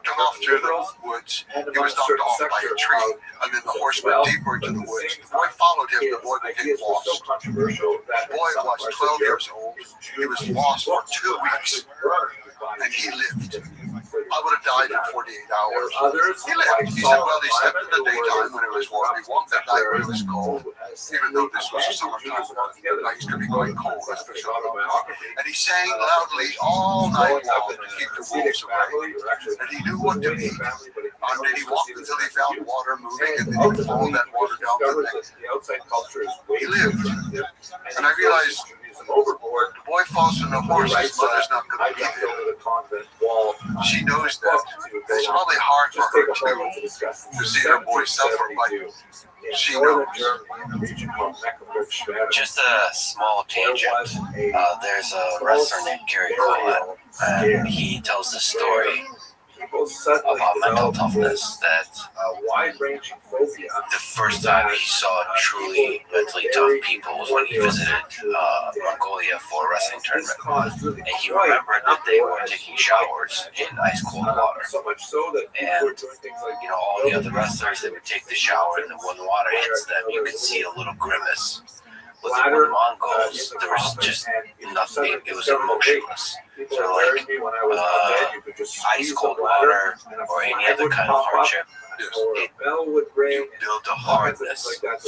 took off through the woods. He was knocked off by a tree, and then the horse went deeper into the woods. The boy followed him. The boy became lost. The boy was 12 years old. He was lost for 2 weeks, and he lived. I would have died in 48 hours. He lived. He said, well, he slept in the daytime when it was warm. He walked at night when it was cold, even though this was a summertime. The nights could be quite cold, that's for sure. And he sang loudly all night long to keep the wolves away. And he knew what to eat. And then he walked until he found water moving, and then he would follow that water down to the next. He lived. And I realized, the boy falls from the horse, his mother's not going to be there. She knows that. It's probably hard for her to see her boy suffer, but she knows. Just a small tangent. There's a wrestler named Gary Coleman, and he tells the story about mental toughness that wide-ranging phobia. the first time he saw truly mentally tough people was when he visited Mongolia for a wrestling tournament. And he remembered that they were taking showers in ice cold water. And, you know, all the other wrestlers, they would take the shower, and when the water hits them, you could see a little grimace. But the Mongols, there was just nothing. It was emotionless. So like ice cold water or any other kind of hardship, you build a hardness to that.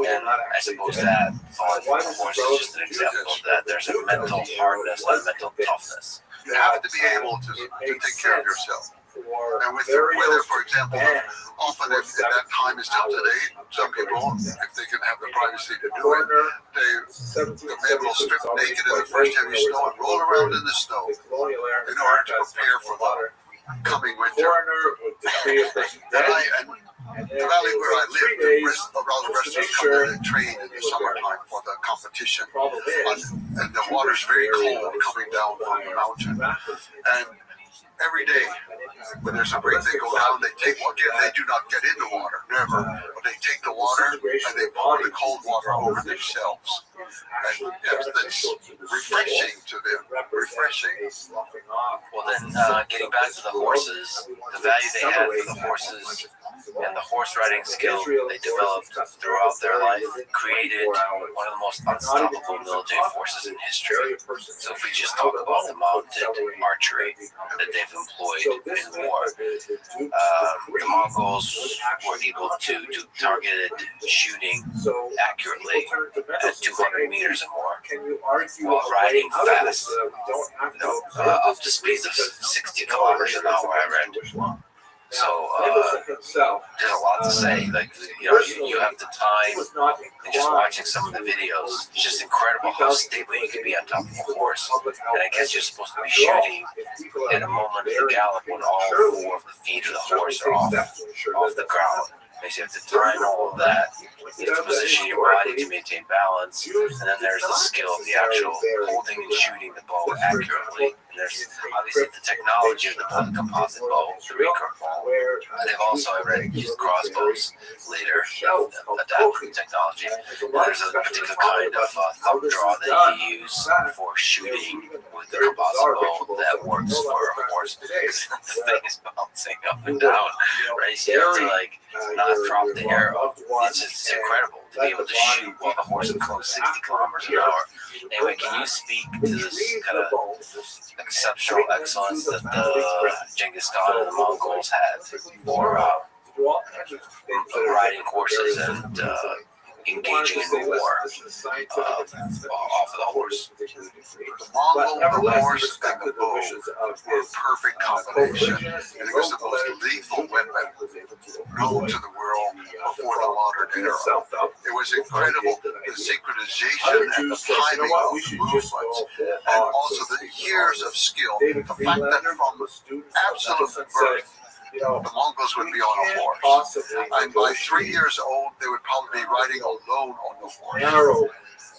And I suppose that falling from the horse is just an example of that. There's a mental hardness and a mental toughness. You have to be able to take care of yourself. And with the weather, for example, often if that time is still today, some people, if they can have the privacy to do it, the men will strip naked in the first heavy snow and roll around in the snow in order to prepare for the coming winter. And the valley where I live, a lot of wrestlers come in and train in the summertime for the competition. And the water's very cold coming down from the mountain. And every day, when there's a break, they go down, they take one, they do not get in the water, never. But they take the water and they pour the cold water over themselves. And it's refreshing to them, refreshing. Well then, getting back to the horses, the value they had for the horses and the horse riding skill they developed throughout their life created one of the most unstoppable military forces in history. So if we just talk about the mounted archery that they've employed in war, the Mongols were able to do targeted shooting accurately at 200 meters or more while riding fast, up to speeds of 60 kilometers an hour, I read. So there's a lot to say. Like, you know, you have the time, and just watching some of the videos, it's just incredible how stable you can be on top of a horse. And I guess you're supposed to be shooting in a moment of the gallop when all four of the feet of the horse are off the ground. You have to time all of that. You have to position your body to maintain balance. And then there's the skill of the actual holding and shooting the bow accurately. And there's obviously the technology of the composite bow, the recurve bow. And they've also used crossbows later, adapted technology. And there's a particular kind of thumb draw that you use for shooting with the composite bow that works for a horse. Because the thing is bouncing up and down, right? So you have to not drop the arrow. It's just incredible to be able to shoot while the horse goes 60 kilometers an hour. Anyway, can you speak to this kind of exceptional excellence that the Genghis Khan and the Mongols had for riding horses and engaging in war off of the horse? The Mongol, the horse, and the bow were a perfect combination. And it was the most lethal weapon known to the world before the modern era. It was incredible, the synchronization and the timing of the movements, and also the years of skill. The fact that from absolute birth, the Mongols would be on a horse. And by 3 years old, they would probably be riding alone on the horse.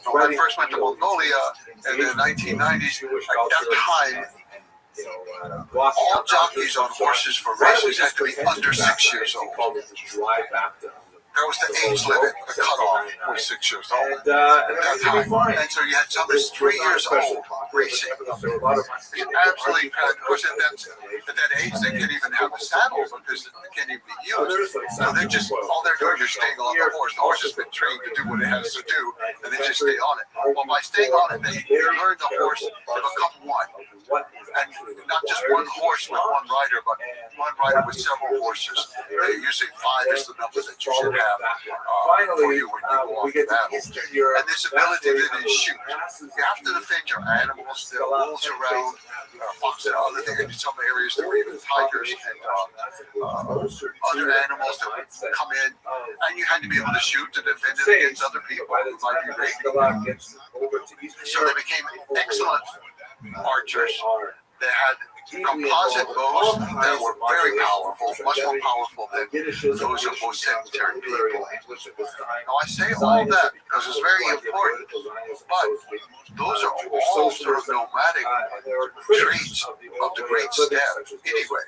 So when I first went to Mongolia in the 1990s, at that time, all jockeys on horses for races had to be under 6 years old. That was the age limit, the cutoff was 6 years old at that time. And so you had some that's 3 years old racing. It's absolutely, of course, at that age, they can't even have a saddle because it can't even be used. So they're just, all they're doing is staying on the horse. The horse has been trained to do what it has to do, and they just stay on it. Well, by staying on it, they learn the horse to become one. And not just one horse with one rider, but one rider with several horses. Usually 5 is the number that you should have for you when you go off to battle. And this ability to then shoot. You have to defend your animals. There are wolves around, foxes and other things. In some areas there were even tigers and other animals that would come in. And you had to be able to shoot to defend it against other people who might be raiding. So they became excellent archers. They had composite bows that were very powerful, much more powerful than those of most sedentary people. Now I say all that because it's very important, but those are all sort of nomadic traits of the great steppe anyway.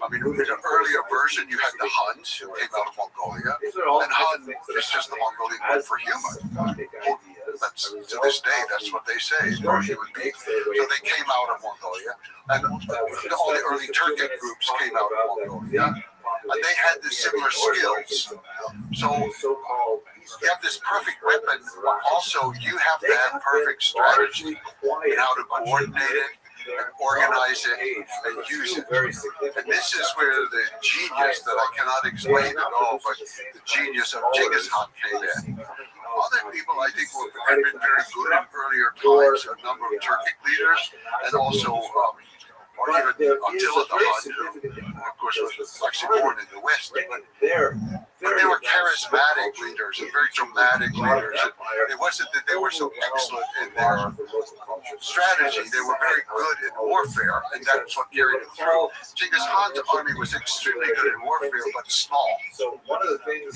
I mean, in an earlier version, you had the Huns who came out of Mongolia, and Hun is just the Mongolian word for human. That's, to this day, that's what they say for human beings. So they came out of Mongolia, and all the early Turkic groups came out of Mongolia, and they had the similar skills. So you have this perfect weapon, but also you have to have perfect strategy and how to coordinate it and organize it and use it. And this is where the genius that I cannot explain at all, but the genius of Genghis Khan came in. Other people, I think, had been very good in earlier times, a number of Turkic leaders, and also even Attila the Hun, who, of course, was actually born in the West. But they were charismatic leaders and very dramatic leaders. And it wasn't that they were so excellent in their strategy. They were very good in warfare, and that's what carried them through. Genghis Khan's army was extremely good in warfare, but small. He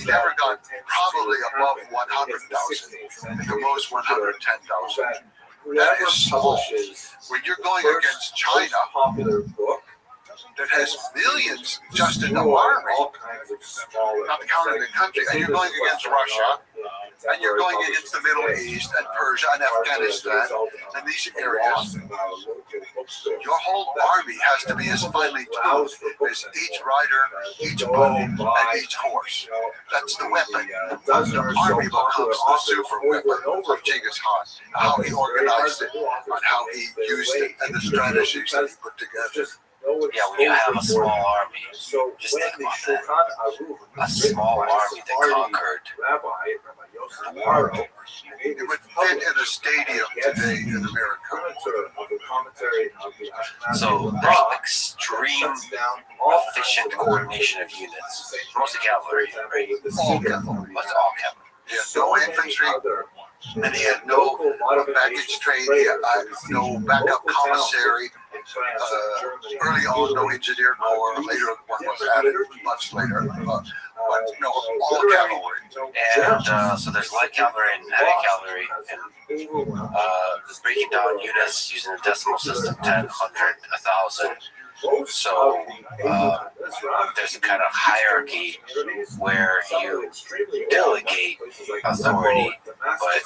never got probably above 100,000, at the most 110,000. That is small. When you're going against China, that has millions just in the army, not counting the country, and you're going against Russia, and you're going against the Middle East and Persia and Afghanistan and these areas, your whole army has to be as finely tuned as each rider, each bow, and each horse. That's the weapon. The army becomes the super weapon of Genghis Khan, how he organized it, and how he used it, and the strategies that he put together. Yeah, when you have a small army, just think about that. A small army that conquered the world. It would fit in a stadium today in America. So there's extreme efficient coordination of units. Mostly cavalry, right? All cavalry. That's all cavalry. He had no infantry, and he had no baggage train, he had no backup commissary. Early on, no engineer corps. Later, one was added much later. But no, all cavalry. And so there's light cavalry and heavy cavalry. And breaking down units using the decimal system, 10, 100, 1,000. So there's a kind of hierarchy where you delegate authority, but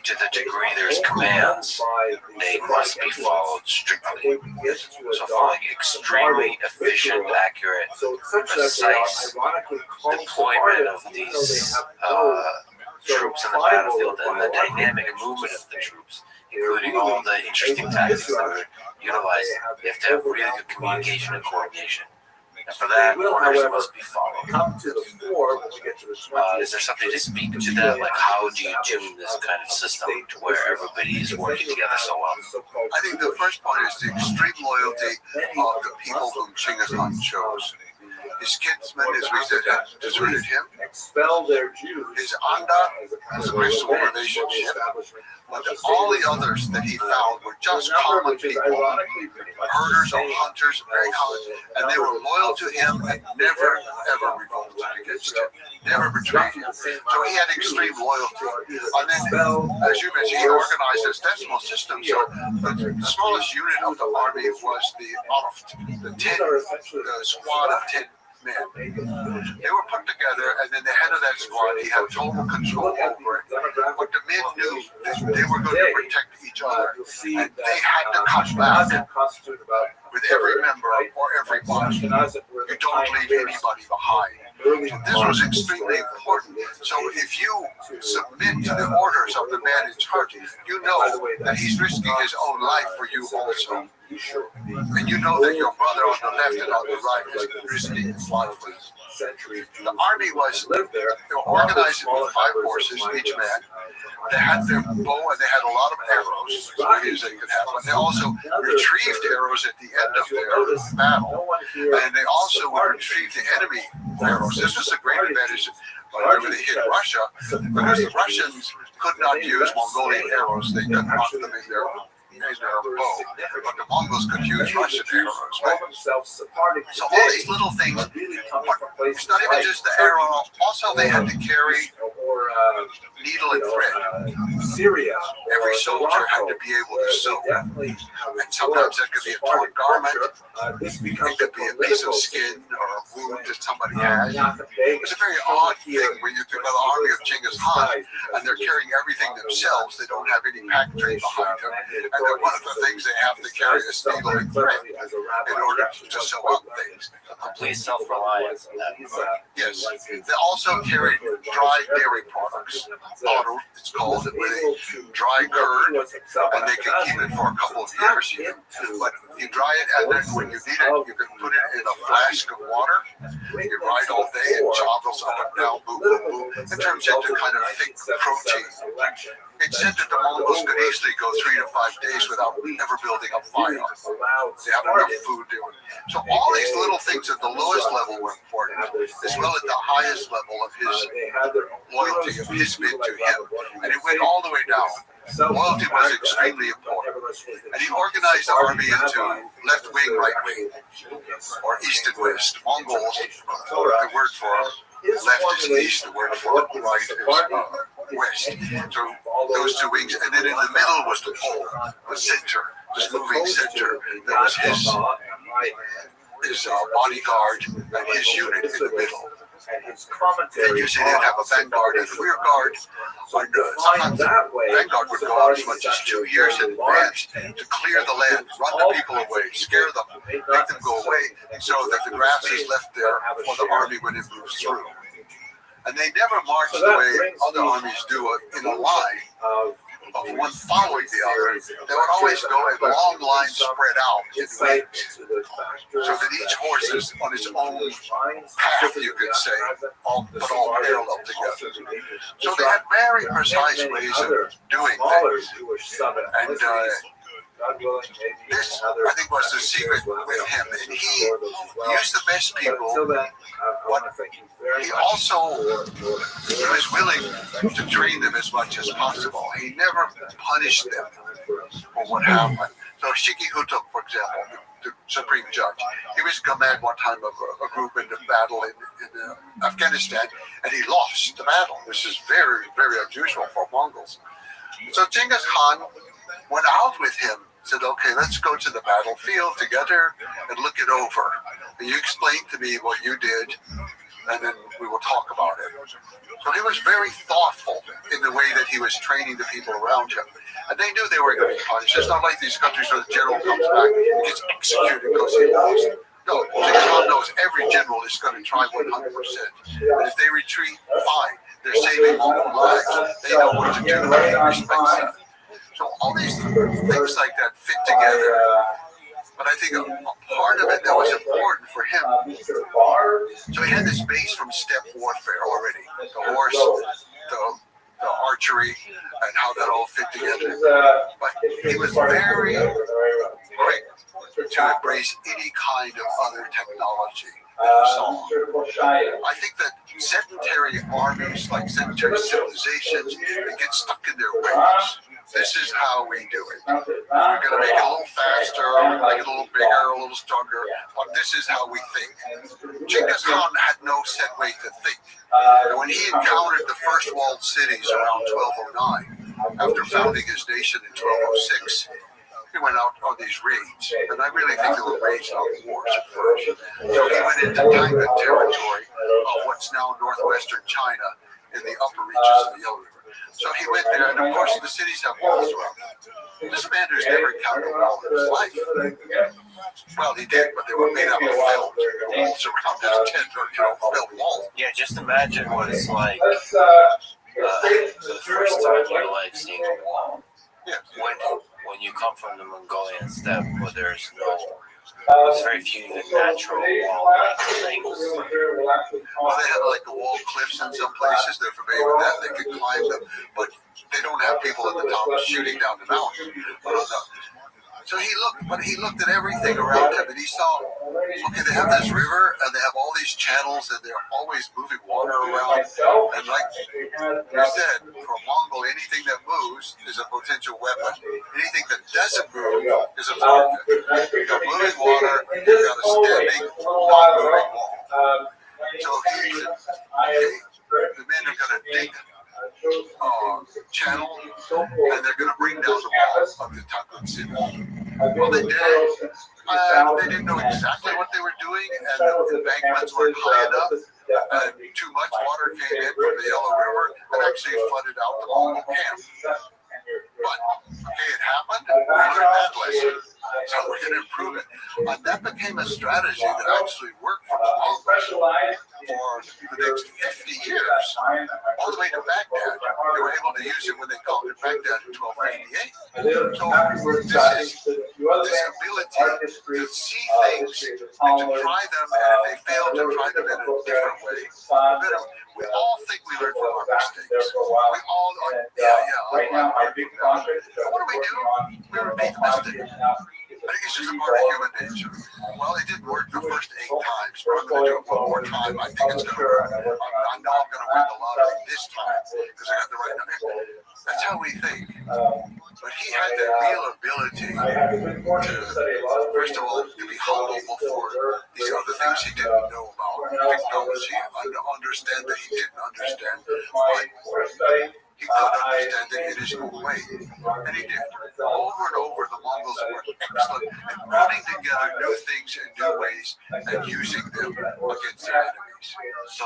to the degree there's commands, they must be followed strictly. So for like extremely efficient, accurate, precise deployment of these troops in the battlefield and the dynamic movement of the troops, including all the interesting tactics that are utilized, you have to have really good communication and coordination. And for that, orders must be followed. Is there something to speak to that? Like, how do you tune this kind of system to where everybody is working together so well? I think the first point is the extreme loyalty of the people whom Genghis Khan chose. His kinsmen, as we said, had deserted him. His Anda was a Christian relationship. But all the others that he found were just common people, herders or hunters, very common, and they were loyal to him and never, ever revolted against him, never betrayed him. So he had extreme loyalty. And then, as you mentioned, he organized his decimal system. So the smallest unit of the army was the Oft, the squad of 10 men. They were put together, and then the head of that squad, he had total control over it. But the men knew that they were going to protect each other, and they had to come back with every member or every body. You don't leave anybody behind. This was extremely important. So if you submit to the orders of the man in charge, you know that he's risking his own life for you also. And you know that your brother on the left and on the right is risking his life for you. The army was organized with 5 horses, each man. They had their bow and they had a lot of arrows, as many as they could have. But they also retrieved arrows at the end of their battle. And they also retrieved the enemy arrows. This was a great advantage whenever they hit Russia, because the Russians could not use Mongolian arrows. They couldn't put them in their in their bow, but the Mongols could use Russian arrows. Right? So all these little things, it's not even just the arrow. Also, they had to carry needle and thread. Every soldier had to be able to sew. And sometimes that could be a torn garment. It could be a piece of skin or a wound that somebody had. It's a very odd thing when you think about the army of Genghis Khan and they're carrying everything themselves. They don't have any packaging behind them. And then one of the things they have to carry is needle and thread in order to sew up things. Complete self-reliance. Yes. They also carried dried dairy products. Bottled, it's called, where they dry curd, and they can keep it for a couple of years even. But you dry it, and then when you need it, you can put it in a flask of water. You ride all day, and joggles up and down, boom, boom, boom. It turns into kind of thick protein. It's said that the Mongols could easily go 3 to 5 days without ever building a fire. They have enough food doing. So all these little things at the lowest level were important, as well as the highest level of his loyalty, of his bid to him. And it went all the way down. Loyalty was extremely important. And he organized the army into left wing, right wing, or east and west. Mongols, the word for left is east, the word for right is west. So those two wings, and then in the middle was the pole, the center, this moving center. That was his bodyguard and his unit in the middle. They usually didn't have a vanguard and a rear guard. But sometimes the vanguard would go out as much as 2 years in advance to clear the land, run the people away, scare them, make them go away, so that the grass is left there for the army when it moves through. And they never marched the way other armies do it in a line of one following the other. They would always go in long lines spread out in wings, so that each horse is on its own path, you could say, but all parallel together. So they had very precise ways of doing things. And this, I think, was the secret with him. And he used the best people, but he also was willing to train them as much as possible. He never punished them for what happened. So Shiki Hutuk, for example, the supreme judge, he was command one time of a group in the battle in Afghanistan, and he lost the battle. This is very, very unusual for Mongols. So Genghis Khan went out with him, said, okay, let's go to the battlefield together and look it over. And you explain to me what you did, and then we will talk about it. So he was very thoughtful in the way that he was training the people around him. And they knew they were going to be punished. It's not like these countries where the general comes back and gets executed because he lost. No, Genghis Khan knows every general is going to try 100%. And if they retreat, fine. They're saving Mongol lives. They know what to do. He respects that. So all these things like that fit together. But I think a part of it that was important for him, so he had this base from steppe warfare already. The horse, the archery, and how that all fit together. But he was very quick to embrace any kind of other technology that he saw. I think that sedentary armies, like sedentary civilizations, they get stuck in their ways. This is how we do it. We're going to make it a little faster, make it a little bigger, a little stronger, but this is how we think. Genghis Khan had no set way to think. And when he encountered the first walled cities around 1209, after founding his nation in 1206, he went out on these raids. And I really think they were raids, not wars at first. So he went into Tangut territory of what's now northwestern China in the upper reaches of the Yellow River. So he went there, and of course the cities have walls around them. This man who's never encountered a wall in his life. Well, he did, but they were made out of felt. The walls around his tent are, felt walls. Yeah, just imagine what it's like for the first time in your life seeing a wall. Yeah. When you come from the Mongolian steppe where there's very few natural wall-like things. Well, they have like the wall cliffs in some places. They're familiar with that. They can climb them, but they don't have people at the top shooting down the mountain. So he looked at everything around him, and he saw, okay, they have this river, and they have all these channels, and they're always moving water around. And like you said, for a Mongol, anything that moves is a potential weapon. Anything that doesn't move is a target. You've got moving water, you've got a standing, non-moving wall. So he said, okay, the men are going to dig channel, and they're going to bring down the wall of the Tacon City. Well, they did. They didn't know exactly what they were doing, and the embankments weren't high enough. Too much water came in from the Yellow River and actually flooded out the Mongol camp. But, okay, it happened. We learned that lesson. So we're going to improve it. And that became a strategy that actually worked for the Mongols for the next 50 years, all the way to Baghdad. They were able to use it when they conquered Baghdad in 1258. So this ability to see things and to try them, and if they fail, to try them in a different way. We all think we learn from our mistakes. We all are, what do? We repeat the mistake. I think it's just a part of human nature. Well, it didn't work the first 8 times, but I'm going to do it one more time. I think it's going to work. I know I'm going to win the lottery this time because I got the right number. That's how we think. But he had the real ability to, first of all, to be humble before these other things he didn't know about technology, understand that he didn't understand, but he could understand it in his own way. And he did. Over and over, the Mongols were excellent at putting together new things in new ways and using them against their enemies. So,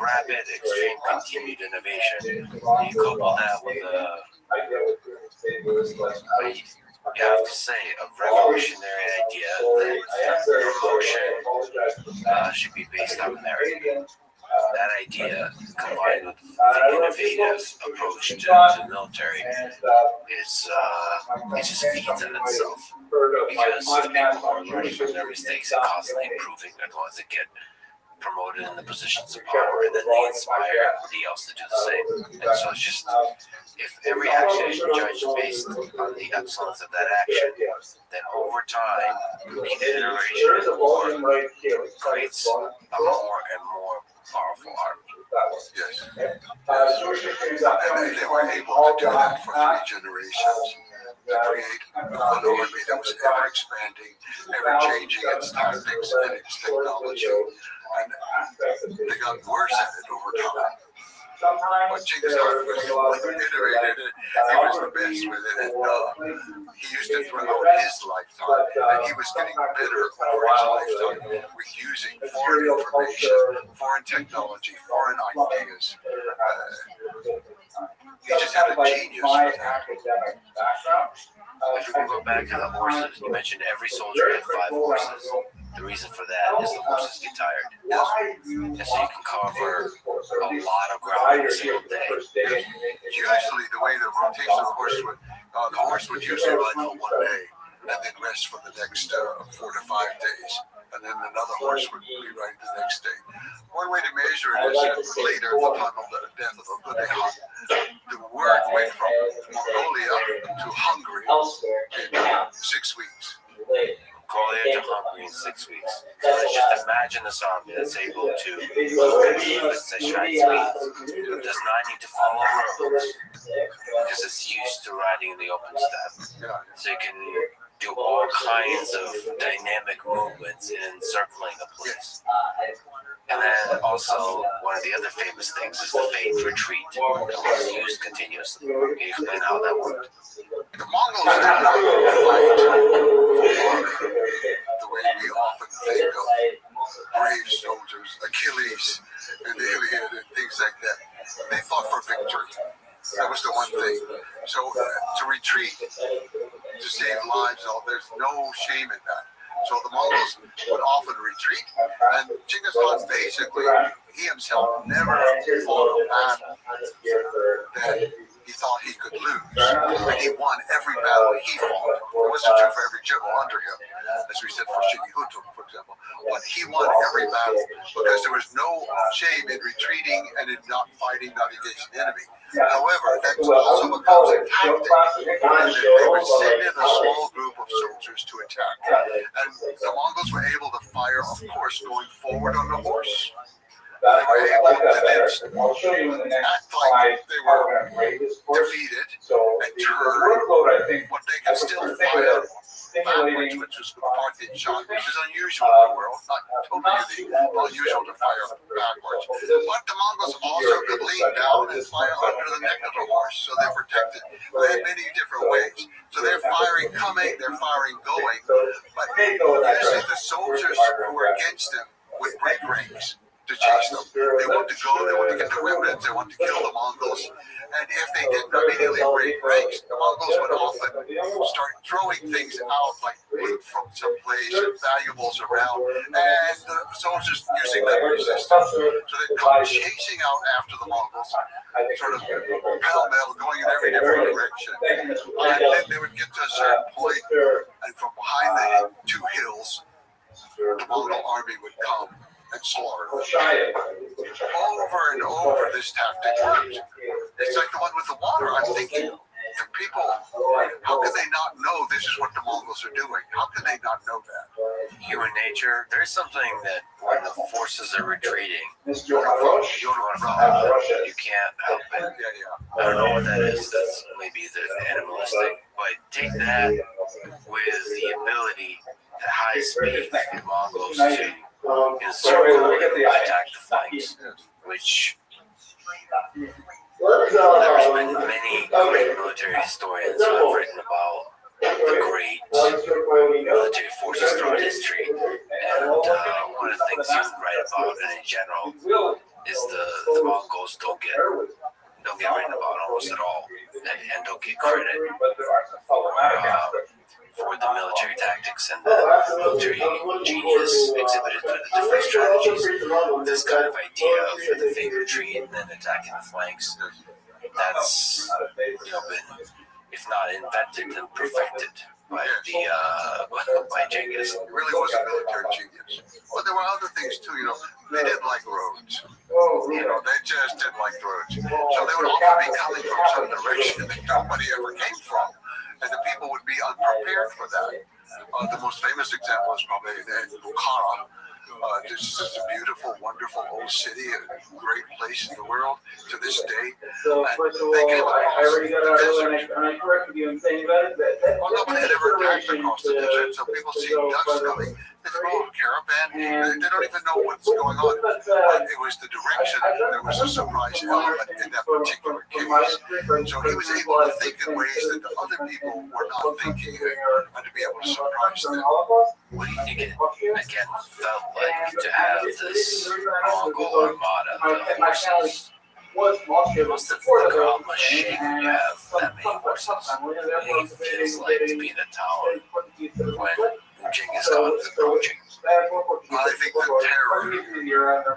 rapid, extreme, continued innovation. You couple that with you have to say, a revolutionary idea that promotion should be based on merit. That idea, combined with the innovative approach to the military, it just feeds on itself. Because the people who are learning from their mistakes and constantly improving are the ones that get promoted in the positions of power, and then they inspire everybody else to do the same. And so it's just, if every action is judged based on the excellence of that action, then over time, each iteration of war creates a more and more powerful army. Yes. And they were able to do that for 3 generations. To create an army that was ever expanding, ever changing its tactics and its technology. And they got worse at it over time. But Genghis Khan was iterated it. He was the best with it, and he used it throughout his lifetime, and he was getting better over his lifetime with using foreign information, foreign technology, foreign ideas. He just had a genius for that. If we can go back to the horses, you mentioned every soldier had 5 horses. The reason for that is the horses get tired. And so you can cover a lot of ground in a single day. Usually the way the rotation of the horse would usually run for 1 day and then rest for the next 4 to 5 days. And then another horse would be riding the next day. One way to measure it is that later, at the time of the death of the Khan, the word went from Mongolia to Hungary in 6 weeks. Mongolia to Hungary in 6 weeks. So let's just imagine this army that's able to move at such high speeds. It does not need to follow roads because it's used to riding in the open steppe. So you can do all kinds of dynamic movements in encircling a place. And then also, one of the other famous things is the phased retreat that was used continuously. Can you explain how that worked? The Mongols did not fight the way we often think of brave soldiers, Achilles and the Iliad and things like that. They fought for victory. That was the one thing. So to retreat, to save lives, there's no shame in that. So the Mongols would often retreat, and Genghis Khan basically, he himself never fought a battle that he thought he could lose. And he won every battle he fought. It wasn't true for every general under him, as we said for Shigehunto, for example. But he won every battle because there was no shame in retreating and in not fighting, not against the enemy. However, that also becomes a tactic. And they would send in a small group of soldiers to attack. And the Mongols were able to fire, of course, going forward on the horse. they were able to then I'll show you in the next act like they were course. defeated So and the turn workload, I think, what they could still think of fire it as backwards, stimulating which was the part they shot, which is unusual in the world, not totally unusual to fire backwards. But the Mongols also could lean down and fire under the neck of the horse, so they're protected. They had many different ways. So they're firing coming, they're firing going, but usually the soldiers who were against them would break ranks to chase them. They want to go, they want to get the remnants, they want to kill the Mongols. And if they didn't immediately break ranks, the Mongols would often start throwing things out, like loot from some place and valuables around, and the soldiers using that resistance. So they'd come chasing out after the Mongols, sort of pell-mell, going in every different direction. And then they would get to a certain point, and from behind the two hills, the Mongol army would come and slaughter them. Over and over, this tactic worked. It's like the one with the water. I'm thinking, the people, how can they not know this is what the Mongols are doing? How can they not know that? Human nature, there's something that when the forces are retreating, you can't help it. I don't know what that is. That's maybe the animalistic, but take that with the ability at high speed for the Mongols to encircle and attack the flanks, which there's been many great military historians who have written about the great military forces throughout history, and one of the things you write about, and in general, is the Mongols don't get written about almost at all, and don't get credit for the military tactics and the military genius exhibited through the different strategies. This kind of idea of the fake retreat and then attacking the flanks, that's been, if not invented, then perfected by by Genghis. It really was a military genius. But there were other things too, they didn't like roads. They just didn't like roads. So they would often be coming from some direction that nobody ever came from. And the people would be unprepared for that. The most famous example is probably Bukhara. This is a beautiful, wonderful old city, a great place in the world to this day. So first of all, I already got our earlier, and I corrected you in saying that. Well, nobody had ever attacked across the desert, so people see ducks coming. They think, oh, caravan. They don't even know what's going on. But it was the direction. There was a surprise element in that particular case. So he was able to think in ways that the other people were not thinking, and to be able to surprise them. What do you think it again felt like to have this Mongol armada of horses? It must have become a shame to have that many horses. What do you think it feels like to be in a town when Genghis Khan is approaching? I think the terror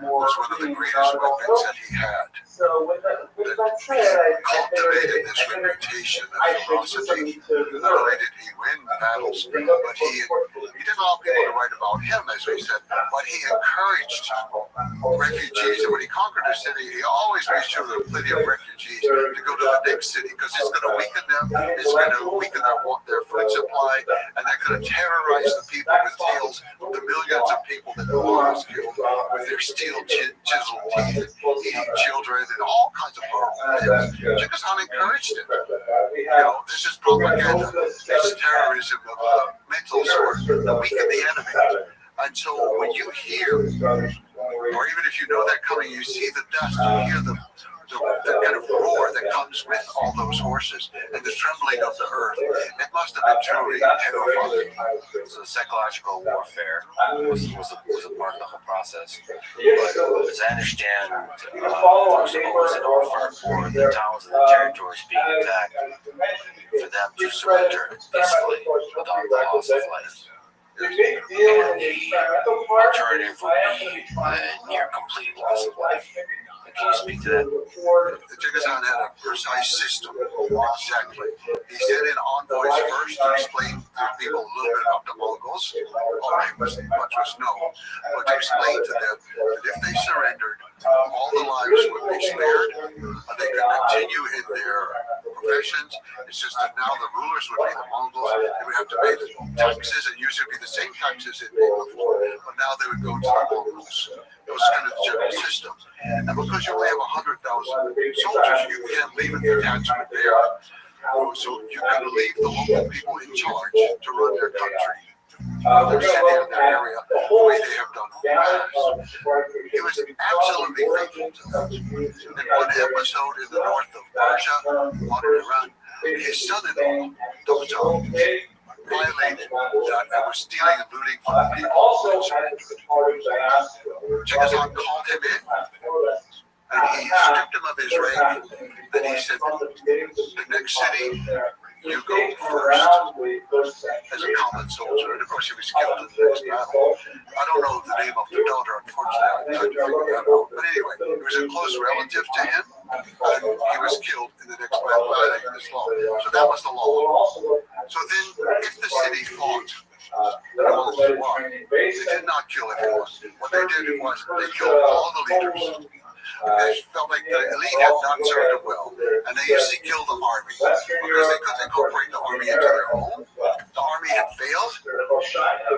was one of the greatest weapons that he had. That cultivated this reputation of ferocity. Not only did he win battles, but he didn't allow people to write about him, as we said, but he encouraged refugees. And when he conquered a city, he always made sure there were plenty of refugees to go to the next city, because it's going to weaken them, it's going to weaken their food supply, and they're going to terrorize the people with tales of the millions of people that the Mongols killed with their steel chiseled teeth, eating children, and all kinds of horrible things. Genghis Khan encouraged it. This is propaganda. It's terrorism of a mental sort to weaken the enemy. And so when you hear, or even if you know they're coming, you see the dust, you hear the kind of roar that comes with all those horses and the trembling of the earth. It must have been truly terrifying. So psychological warfare was a part of the whole process. But as I understand, there was always an offer for the towns and the territories being attacked for them to surrender peacefully without the loss of life. And the alternative would be near complete loss of life. Can you speak to that? Genghis Khan had a precise system. Exactly. He sent in envoys first to explain to people a little bit about the Mongols. Already much was known, but to explain to them that if they surrendered, all the lives would be spared, and they could continue in their professions. It's just that now the rulers would be the Mongols. They would have to pay the taxes, and usually be the same taxes they paid before, but now they would go to the Mongols. was kind of the general system. And because you only have 100,000 soldiers, you can't leave a detachment there. So you got to leave the local people in charge to run their country, their city, and their area the way they have done in the past. He was absolutely faithful to them. In one episode in the north of Persia, modern Iran, his son-in-law, Rothschild, violated that and was stealing and looting from the people who surrendered. Genghis Khan called him in, and he stripped him of his rank, and he said, the next city, you go first as a common soldier. And of course, he was killed in the next battle. I don't know the name of the daughter, unfortunately. I'm trying to figure that out. But anyway, he was a close relative to him, and he was killed in the next battle violating this law. So that was the law. So then, if the city fought, they did not kill everyone. What they did was they killed all the leaders. They felt like the elite had not served them well, and they usually killed the army because they couldn't incorporate the army into their own. The army had failed,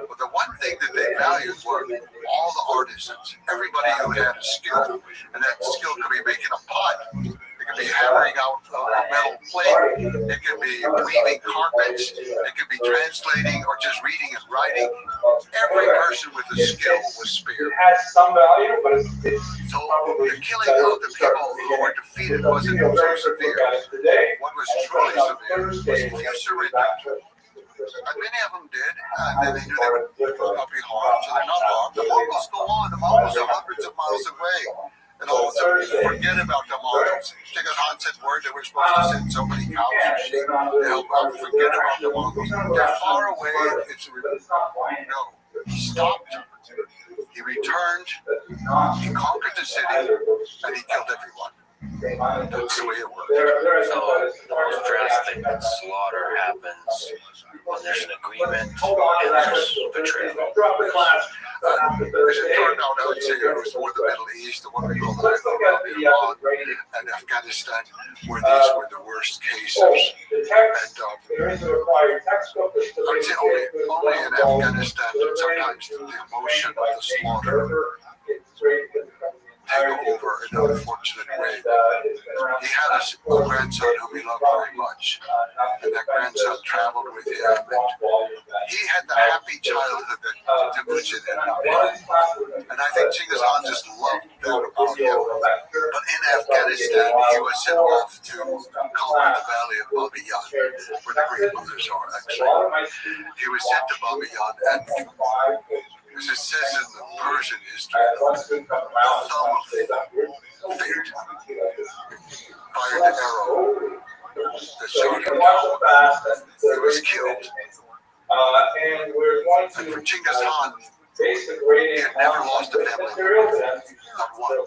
but the one thing that they valued were all the artisans, everybody who had a skill, and that skill could be making a pot, it could be hammering out a metal plate, it could be weaving carpets, it could be translating or just reading and writing. Every person with a skill was spared. So the killing of the people who were defeated wasn't so severe. What was truly severe was if you surrendered. And many of them did, and they knew they would not be harmed, so they're not harmed. The Mongols go on. The Mongols are hundreds of miles away. And all of a sudden, forget about the Mongols. Genghis Khan sent word they were supposed to send so many cows or sheep to help out. Forget about the Mongols. They're far away. No, he stopped. He returned. He conquered the city, and he killed everyone. That's the way it works. So the most drastic slaughter happens when there's an agreement and there's betrayal. As it turned out, I would say it was more the Middle East, the what we call Iran and Afghanistan, where these were the worst cases. And I would say only in Afghanistan, but sometimes the emotion of the slaughter take over in an unfortunate way. He had a grandson whom he loved very much, and that grandson traveled with him. And he had the happy childhood that Temujin had not had. And I think Genghis Khan just loved that about him. But in Afghanistan, he was sent off to conquer the valley of Bamiyan, where the Great Mothers are actually. He was sent to Bamiyan, and as it says in the Persian history, the thumb of fate fired an arrow that shot him down. He was killed. And for Genghis Khan, he had never lost a family member, not one.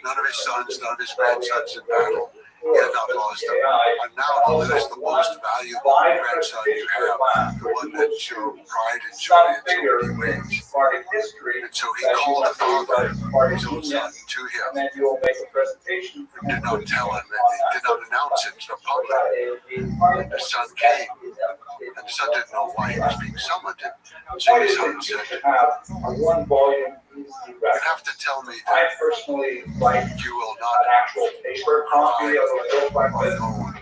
None of his sons, none of his grandsons in battle. He had not lost them. And now to lose the most valuable grandson you have, the one that you pride and joy in so many ways. And so he called the father, his own son, to him, and did not tell him, and he did not announce it to the public. And the son came, and the son didn't know why he was being summoned. And Genghis Khan said, you have to tell me that you will not cry or moan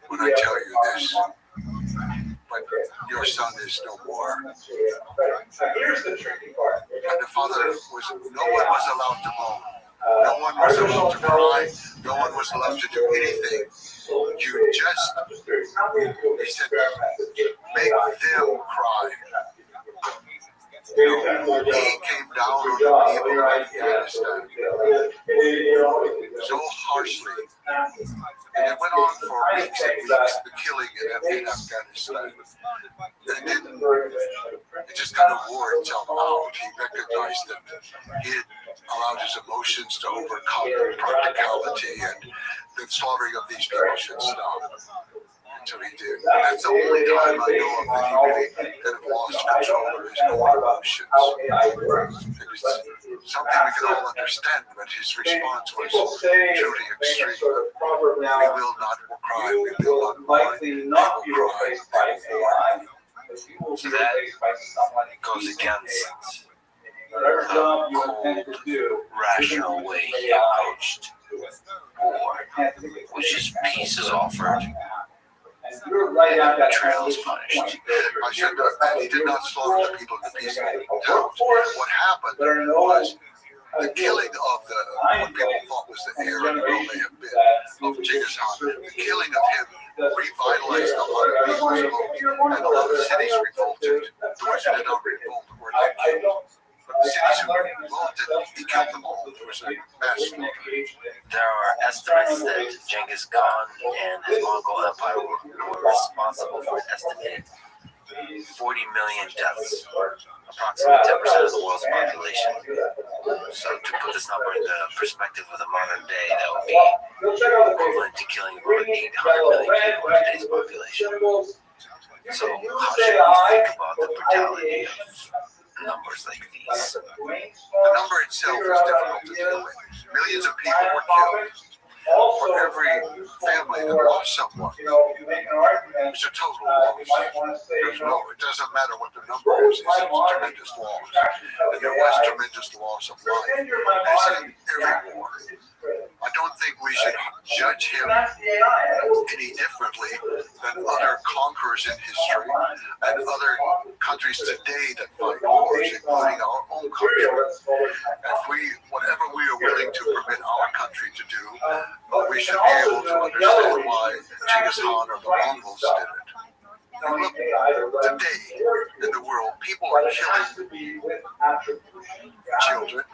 when I tell you this. But your son is no more. And the father no one was allowed to moan. No one was allowed to cry. No one was allowed to do anything. You just, he said, make them cry. He came down on the people of Afghanistan so harshly. And it went on for weeks and weeks, the killing in Afghanistan. And then it just kind of wore itself out. He recognized that he had allowed his emotions to overcome practicality, and the slaughtering of these people should stop. So he did. That's the only time I know of that he really kind of lost control of his own emotions. It was something we could all understand, but his response was truly extreme. We will not cry, we will not mourn, they will cry, they will mourn. So that goes against cold, rational way he approached war, which is peace is offered and betrayal is punished. And he did not slaughter the people in the peaceful towns. What happened was the killing of what people thought was the heir and will may have been of Genghis Khan. The killing of him revitalized a lot of people's hopes, and a lot of cities revolted. The ones who did not revolt were not killed. But the cities who revolted, he killed them all. There was a mass slaughter. There are estimates that Genghis Khan and his Mongol Empire were responsible for an estimated 40 million deaths, approximately 10% of the world's population. So to put this number in the perspective of the modern day, that would be equivalent to killing about 800 million people in today's population. So how should we think about the brutality of numbers like these? The number itself is difficult to deal with. Millions of people were killed. For every family that lost someone, it's a total loss. It doesn't matter what the number is, it's a tremendous loss. And there was tremendous loss of life, as in every war. I don't think we should judge him any differently than other conquerors in history and other countries today that fight wars, including our own country. Whatever we are willing to permit our country to do, we should be able to understand why Genghis Khan or the Mongols did it. And look, today in the world, people are killing children,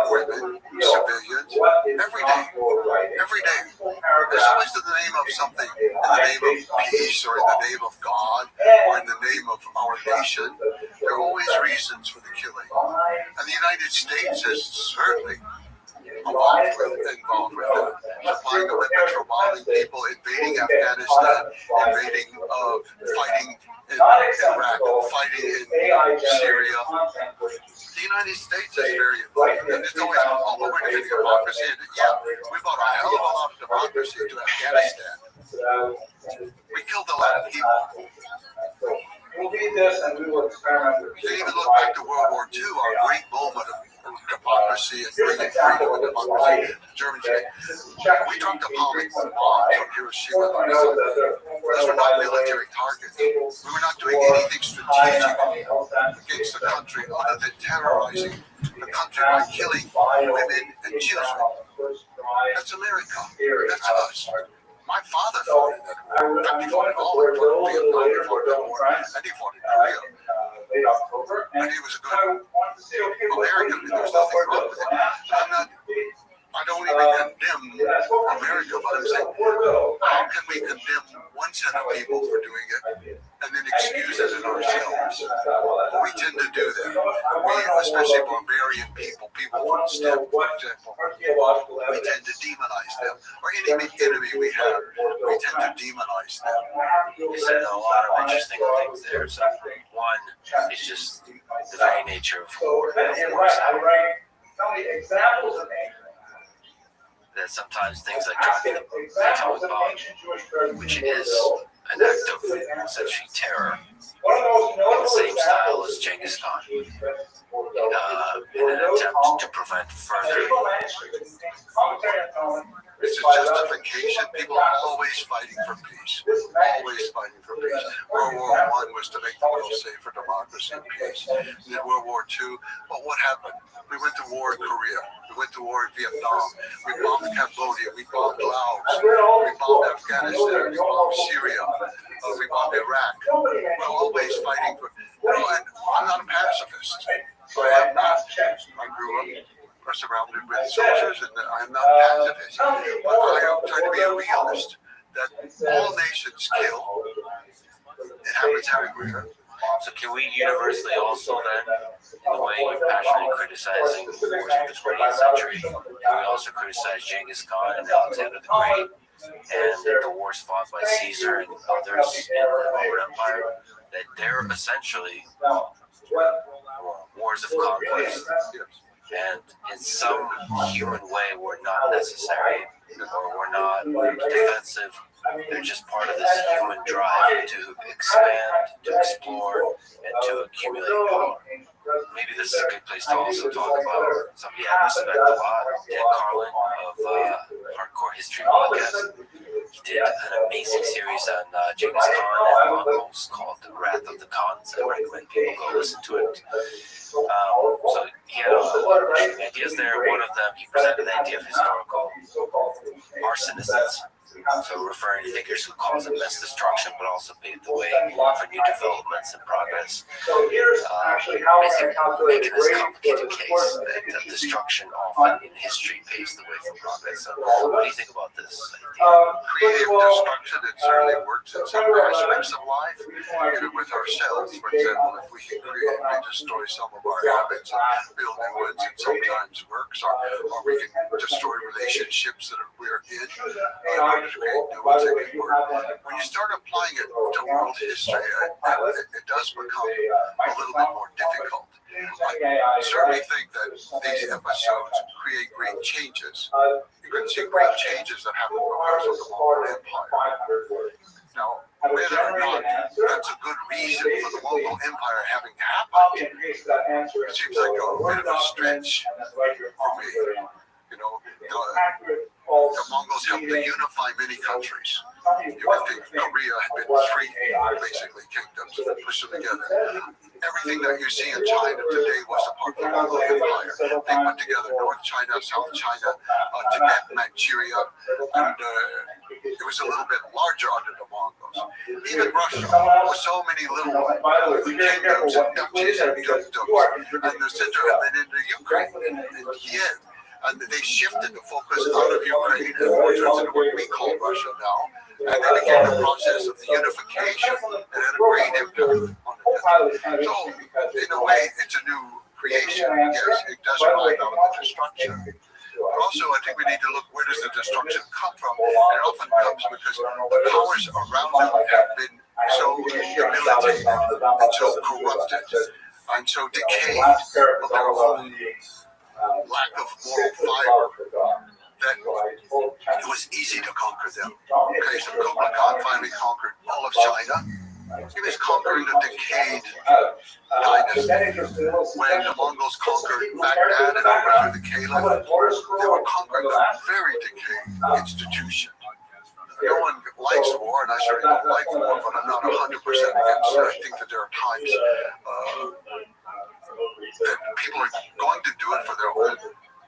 women, civilians, every day. Every day. There's always in the name of something, in the name of peace, or in the name of God, or in the name of our nation. There are always reasons for the killing. And the United States is certainly involved with that. Supplying the weapons for bombing people, invading Afghanistan, fighting in Iraq, fighting in Syria. The United States is very involved. And it's always, we're defending democracy. Yeah, we brought a hell of a lot of democracy to Afghanistan. We killed a lot of people. We'll read this and we will experiment with it. You can even look back to World War II, our great moment of democracy and bringing freedom and democracy to Germany. We dropped atomic bombs on Hiroshima and Nagasaki. Those were not military targets. We were not doing anything strategic against the country other than terrorizing the country by killing women and children. That's America. That's us. My father fought in that war. In fact, he fought in all of Vietnam. He fought in that war, and he fought in Korea. And he was a good American, and there's nothing wrong with it. I don't even condemn America, but I'm saying, how can we condemn one set of people for doing it and then excuse it in ourselves? We tend to do that. We, especially barbarian people from the steppe, for example, we tend to demonize them. Or any enemy we have, we tend to demonize them. You said a lot of interesting things there. So one is just the very nature of war. Examples of nature. That sometimes things like dropping the atomic bomb, which is an act of essentially terror, in the same style as Genghis Khan, in an attempt to prevent further. It's a justification. People are always fighting for peace. Always fighting for peace. World War I was to make the world safe for democracy and peace. And then World War II, but what happened? We went to war in Korea. We went to war in Vietnam. We bombed Cambodia. We bombed Laos. We bombed Afghanistan. We bombed Syria. We bombed Iraq. We're always fighting for, and I'm not a pacifist. I am not. I grew up surrounded with soldiers, and I'm not a pacifist. But I am trying to be a realist. That all nations kill. It happens everywhere. So can we universally also then, in the way you're passionately criticizing the wars of the 20th century, can we also criticize Genghis Khan and Alexander the Great and the wars fought by Caesar and others in the Roman Empire, that they're essentially wars of conquest, and in some human way were not necessary or were not defensive. They're just part of this human drive to expand, to explore, and to accumulate power. maybe this is a good place to also talk about somebody I respect a lot, Dan Carlin of Hardcore History Podcast. He did an amazing series on Genghis Khan and Mongols called The Wrath of the Khans. I recommend people go listen to it. So he had a lot of interesting ideas there. One of them, he presented the idea of historical arsonists. So referring to figures who cause immense destruction but also pave the way for new developments and progress. Basically making this complicated case that destruction often in history paves the way for progress. So what do you think about this idea? Creative destruction, it certainly works in some aspects of life, even with ourselves. For example, if we can creatively destroy some of our habits and build new ones, it sometimes works, or we can destroy relationships that we're in order to create new ones that can work. When you start applying it to world history, it does become a little bit more difficult. I certainly think that these episodes create great changes. You can see great changes that happen because of the Mongol Empire. Now, whether or not that's a good reason for the Mongol Empire having happened, it seems like a bit of a stretch for me. You know, the Mongols helped to unify many countries. You would think Korea had been three, basically, kingdoms that pushed them together. Everything that you see in China today was a part of the Mongol Empire. They put together North China, South China, Tibet, Manchuria, and it was a little bit larger under the Mongols. Even Russia, with so many little kingdoms and duchies and dukedoms, and the center, and then into Ukraine and Kiev. And they shifted the focus out of Ukraine and more towards what we call Russia now. And they began the process of the unification and had a great impact on it. So, in a way, it's a new creation. Yes, it does rise out of the destruction. But also, I think we need to look, where does the destruction come from? And it often comes because the powers around them have been so debilitated and so corrupted and so decayed of their own lack of moral fiber that it was easy to conquer them. Okay, so Kublai Khan finally conquered all of China. He was conquering a decayed dynasty. When the Mongols conquered Baghdad and overthrew the Caliph, they were conquering a very decayed institution. No one likes war, and I certainly don't like war, but I'm not 100% against it. I think that there are times that people are going to do it for their own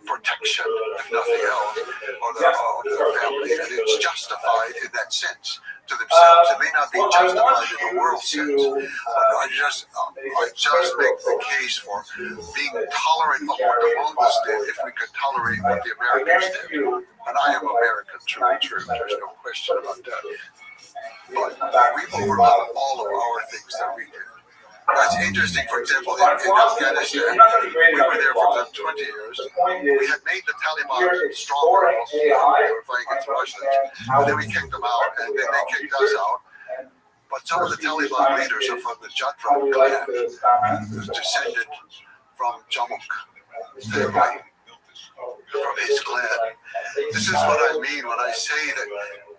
protection, if nothing else, or their family, and it's justified in that sense to themselves. It may not be justified in the world sense, but I just make the case for being tolerant of what the Mongols did if we could tolerate what the Americans did. And I am American, true and true. There's no question about that. But we overlook all of our things that we do. That's interesting. For example, in Afghanistan, we were there for about 20 years. We had made the Taliban stronger. They were fighting against Russians. And then we kicked them out, and then they kicked us out. But some of the Taliban leaders are from the Jatram clan, who's descended from Jamuk family, from his clan. This is what I mean when I say that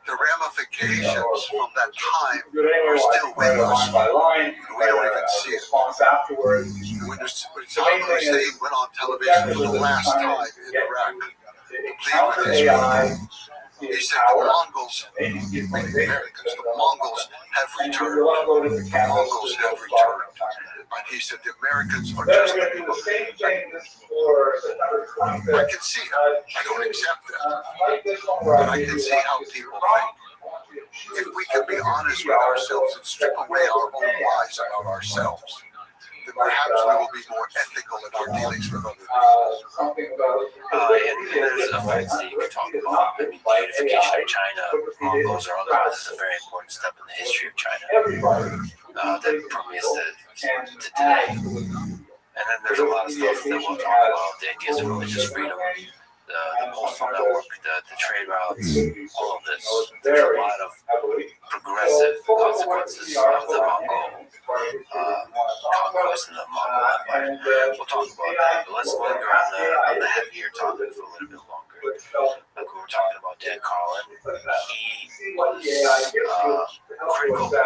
the ramifications from that time are still with us. We don't even see it. When Saddam Hussein went on television for the last time in Iraq to plead with Israel, he said the Mongols, meaning the Americans, the Mongols have returned. The Mongols have returned. And he said the Americans are just the people. I can see how, I don't accept that, but I can see how people think. If we can be honest with ourselves and strip away our own lies about ourselves, then perhaps we will be more ethical in our dealings with other people. And there's effects that you can talk about. I mean, the unification of China, Mongols or otherwise, is a very important step in the history of China that permeates to today. And then there's a lot of stuff that we'll talk about, the ideas of religious freedom, the postal network, the trade routes, all of this. There's a lot of progressive consequences of the Mongol conquest and the Mongol Empire. We'll talk about that, but let's linger on the heavier topic for a little bit longer. Like we were talking about Dan Carlin, he was critical of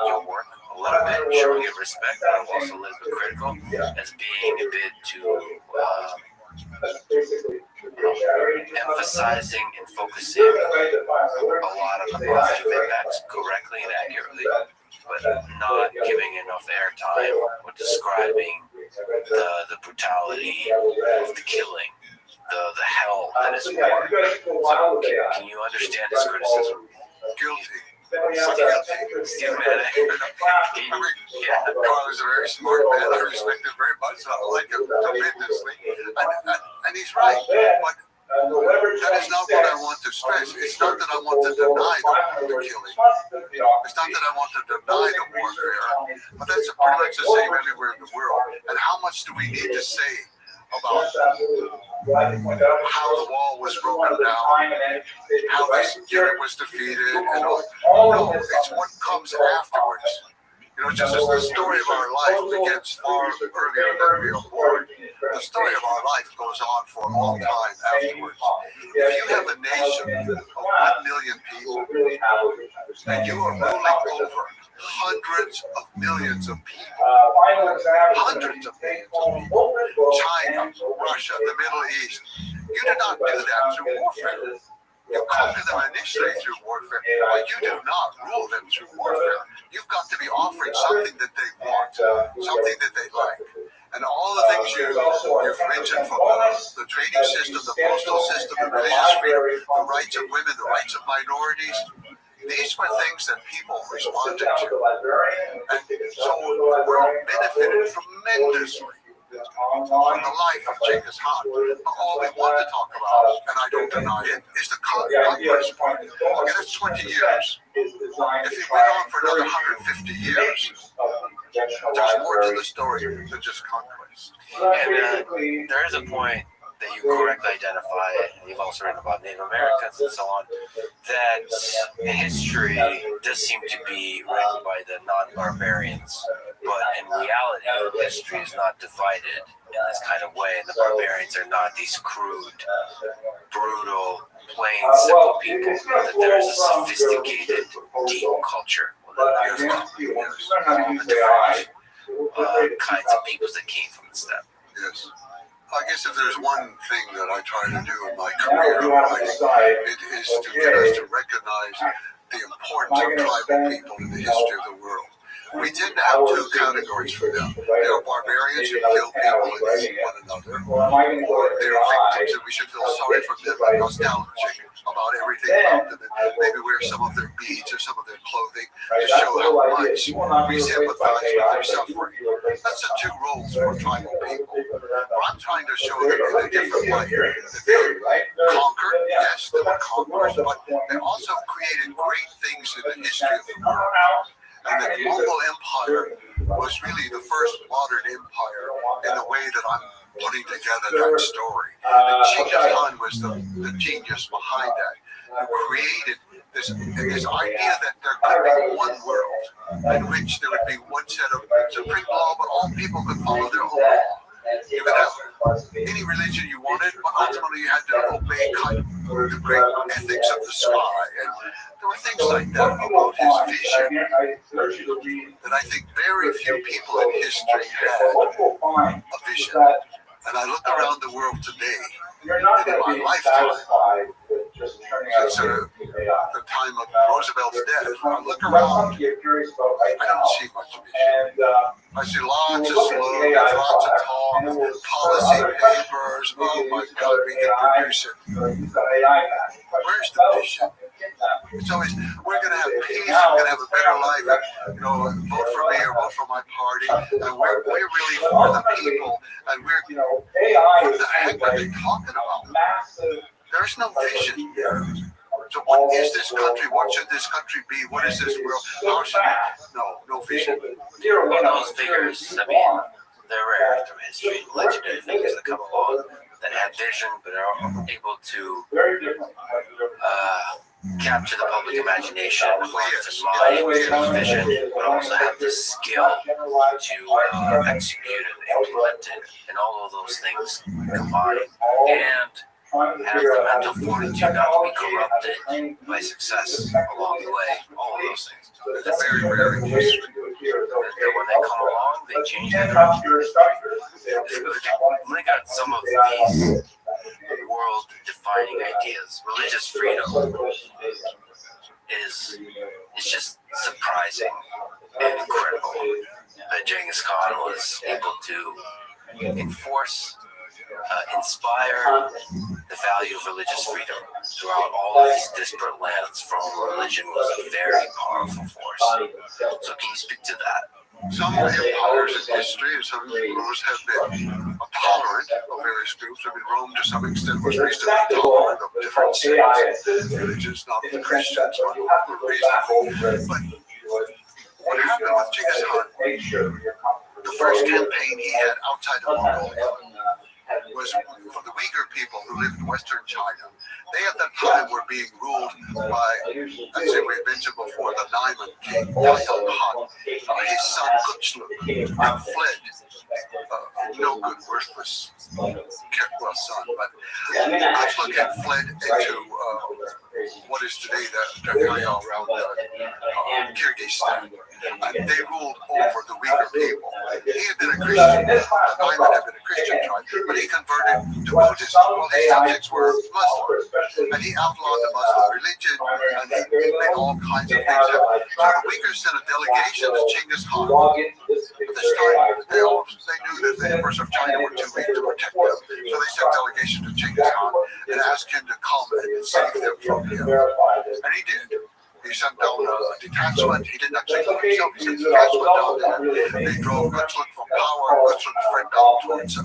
your work a little bit, showing it respect, but I'm also a little bit critical as being a bit too emphasizing and focusing a lot of the positive impacts correctly and accurately, but not giving enough airtime or describing the brutality of the killing, the hell that is war. So can you understand his criticism? Guilty. Steve Madden. Yeah, Carl is a very smart man. I respect him very much. I like him tremendously. And he's right. But that is not what I want to stress. It's not that I want to deny the killing. It's not that I want to deny the warfare. But that's pretty much the same everywhere in the world. And how much do we need to say about how the wall was broken down, how this unit was defeated, and all? No, it's what comes afterwards. You know, just as the story of our life begins far earlier than we are born, the story of our life goes on for a long time afterwards. If you have a nation of 1 million people, and you are ruling over hundreds of millions of people, hundreds of millions of people, China, Russia, the Middle East, you do not do that through warfare. You conquer them initially through warfare, but you do not rule them through warfare. You've got to be offering something that they want, something that they like. And all the things you've mentioned from the trading system, the postal system, the religious freedom, the rights of women, the rights of minorities, these were things that people responded to. And so we're benefited tremendously from the life of Genghis Khan. But all we want to talk about, and I don't deny it, is the conquest part. Okay, that's 20 years. If it went on for another 150 years, there's more to the story than just conquest. And there is a point that you correctly identify, and you've also written about Native Americans and so on, that history does seem to be written by the non-barbarians, but in reality, history is not divided in this kind of way, and the barbarians are not these crude, brutal, plain, simple people, that there is a sophisticated, deep culture within the different kinds of peoples that came from the steppe. Yes. I guess if there's one thing that I try to do in my career of writing, it is to get us to recognize the importance of tribal people in the history of the world. We tend to have two categories for them. They are barbarians who kill people and eat one another, or they are victims and we should feel sorry for them and nostalgic about everything about them, and maybe wear some of their beads or some of their clothing to show how much we sympathize with their suffering. That's the two roles for tribal people. I'm trying to show them in a different light that they conquered, yes, they were conquerors, but they also created great things in the history of the world. And the Mongol Empire was really the first modern empire in the way that I'm putting together that story. And Genghis Khan was the genius behind that, who created this idea that there could be one world in which there would be one set of supreme law, but all people could follow their own law. You could have any religion you wanted, but ultimately you had to obey kind of the great ethics of the sky. And there were things like that about his vision that I think very few people in history had a vision. And I look around the world today, and in my lifetime, since the time of Roosevelt's death, I look around, I don't see much vision. I see lots of slogans, lots of talk, policy papers. Oh my God, we can produce it. Where's the vision? It's always, we're going to have peace, we're going to have a better life, and, vote for me or vote for my party, and we're really for the people, and what the heck are they talking about? There's no vision there. So what is this country? What should this country be? What is this world? How should it? No vision. Well, those figures, I mean, they're rare through history, legendary figures that come along that have vision, but are able to capture the public imagination, hearts and minds through vision, but also have the skill to execute and implement it, and all of those things combined. And have the mental fortitude not to be corrupted by success along the way. All of those things. It's very rare in history. that when they come along, they change their direction. Look at some of these world-defining ideas. Religious freedom is just surprising and incredible that Genghis Khan was able to enforce, inspire the value of religious freedom throughout all of these disparate lands. From religion was a very powerful force. So can you speak to that? Some empires in history and some rulers have been tolerant of various groups. I mean, Rome to some extent was reasonably tolerant of different sects, religions, not the Christians, but reasonable. But what happened with Genghis Khan, the first campaign he had outside of Mongolia was for the Uyghur people who lived in Western China. They at that time were being ruled by, as we mentioned before, the Naiman king, Yayang Han. His son Kuchlu had fled, no good, worthless son, but Kuchlu had fled into what is today the area around Kyrgyzstan. And they ruled over the Uyghur people. He had been a Christian, the Naiman had been a Christian tribe, but he converted to Buddhism. Well, his subjects were Muslims, and he outlawed the Muslim religion, and he made all kinds of things happen. So the Uyghurs sent a delegation to Genghis Khan. At this time, they knew that the emperors of China were too weak to protect them, so they sent a delegation to Genghis Khan and asked him to come and save them from him. And he did. He sent down a detachment. He didn't actually go himself. He sent a detachment down there. They drove Kuchlu from power. Kuchlu fled down towards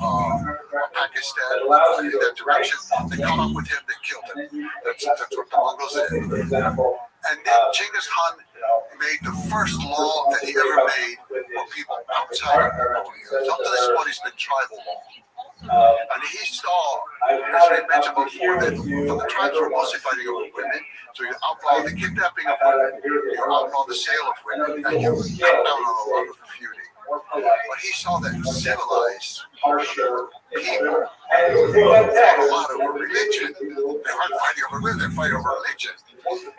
Pakistan in that direction. They caught up with him. They killed him. That's what the Mongols did. And then Genghis Khan made the first law that he ever made for people outside of Mongolia. Up to this point, it's been tribal law. And he saw, as we mentioned before, that the tribes were mostly fighting over women. So you outlaw the kidnapping of women, you outlaw the sale of women, and you cut down on a lot of the feuding. But he saw that civilized people fought a lot over religion. They weren't fighting over women, they fight over religion.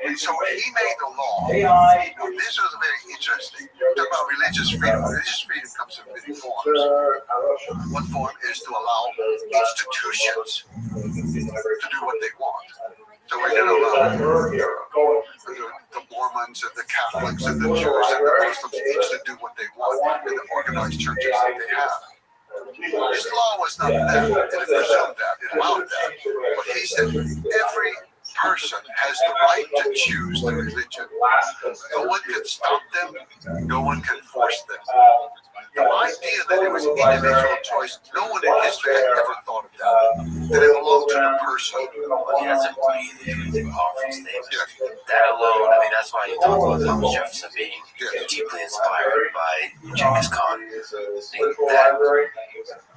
And so he made the law. Now, this was very interesting. Talk about religious freedom. Religious freedom comes in many forms. One form is to allow institutions to do what they want. So we're going to allow the Mormons and the Catholics and the Jews and the Muslims each to do what they want in the organized churches that they have. His law was not that, and it presumed that, it allowed that. But he said every person has the right to choose their religion. No one can stop them, no one can force them. The idea that it was individual choice, no one in history had ever thought of that. That it belonged to the person. That's a really powerful statement. That alone, I mean, that's why you talk about Thomas Jefferson being deeply inspired by Genghis Khan. That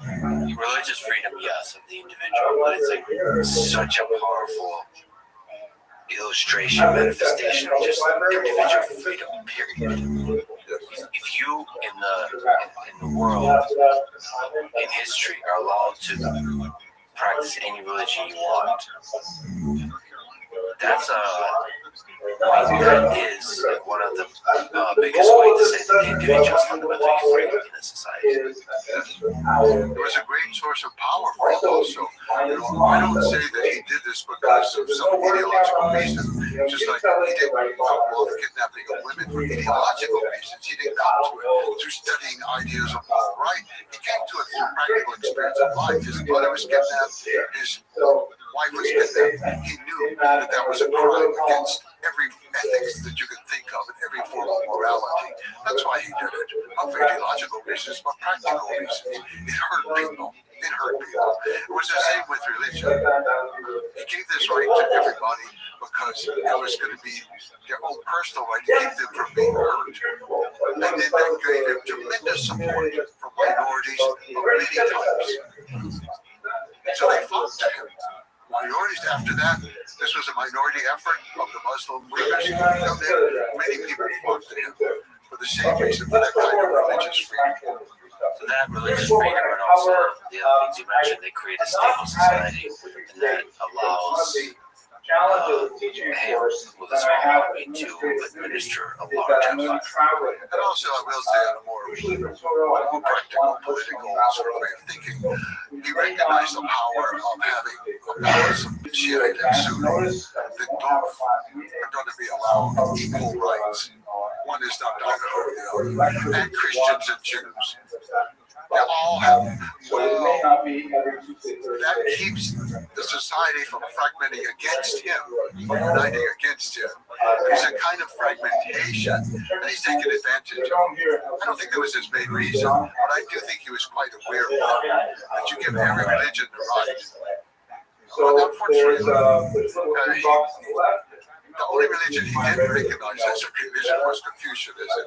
religious freedom, yes, of the individual, but it's like such a powerful illustration, manifestation of just individual freedom, period. If you in the world, in history, are allowed to practice any religion you want, that is like one of the biggest ways to say that the individual is fundamentally free in a society. It was a great source of power for him also. I don't say that he did this because of some ideological reason. Just like he didn't outlaw the kidnapping of women for ideological reasons. He didn't come to it through studying ideas of moral right. He came to it through practical experience of life. His mother was kidnapped. His wife was kidnapped. He knew that that was a crime against every ethics that you could think of and every form of morality. That's why he did it. Not for ideological reasons, but practical reasons. It hurt people. It hurt people. It was the same with religion. He gave this right to everybody because it was going to be their own personal right to keep them from being hurt. And then that gave him tremendous support from minorities of many types. And so they flocked to him. Minorities after that, this was a minority effort of the Muslim Uyghurs. Many people flocked to him for the same reason, for that kind of religious freedom. So that religious freedom and also the other things you mentioned, they create a stable society, and that allows hailed with a small army to administer a large empire. And also, I will say, on a more practical, political sort of way of thinking, he recognized the power of having a Shiite and Sunni that both are going to be allowed equal rights. One is not dominant over the other. And Christians and Jews. They all have, that keeps the society from fragmenting against him, from uniting against him. There's a kind of fragmentation that he's taken advantage of. I don't think that was his main reason, but I do think he was quite aware of that you give every religion the right. Unfortunately, the only religion he didn't recognize as a religion was Confucianism.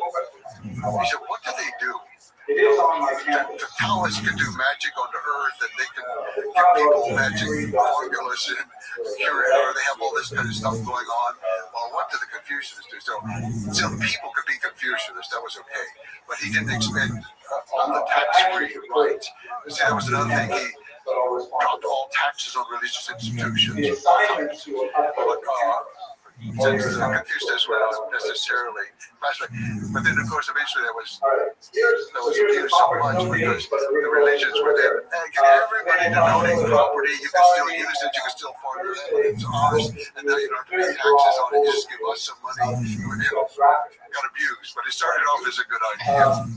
He said, what do they do? The Taoists can do magic on the earth, and they can give people magic formulas and cure it, or they have all this kind of stuff going on. Well, what do the Confucianists do? So some people could be Confucianists, that was okay. But he didn't expend all the tax-free rights. See, that was another thing. He dropped all taxes on religious institutions. Since the Confucianists were not necessarily fascinating. But then, of course, eventually there was abused so much because the religions were there. And everybody donating property, you can still use it, you can still farm your land, it's ours, and now you don't have to pay taxes on it, you just give us some money. Got abused, but it started off as a good idea.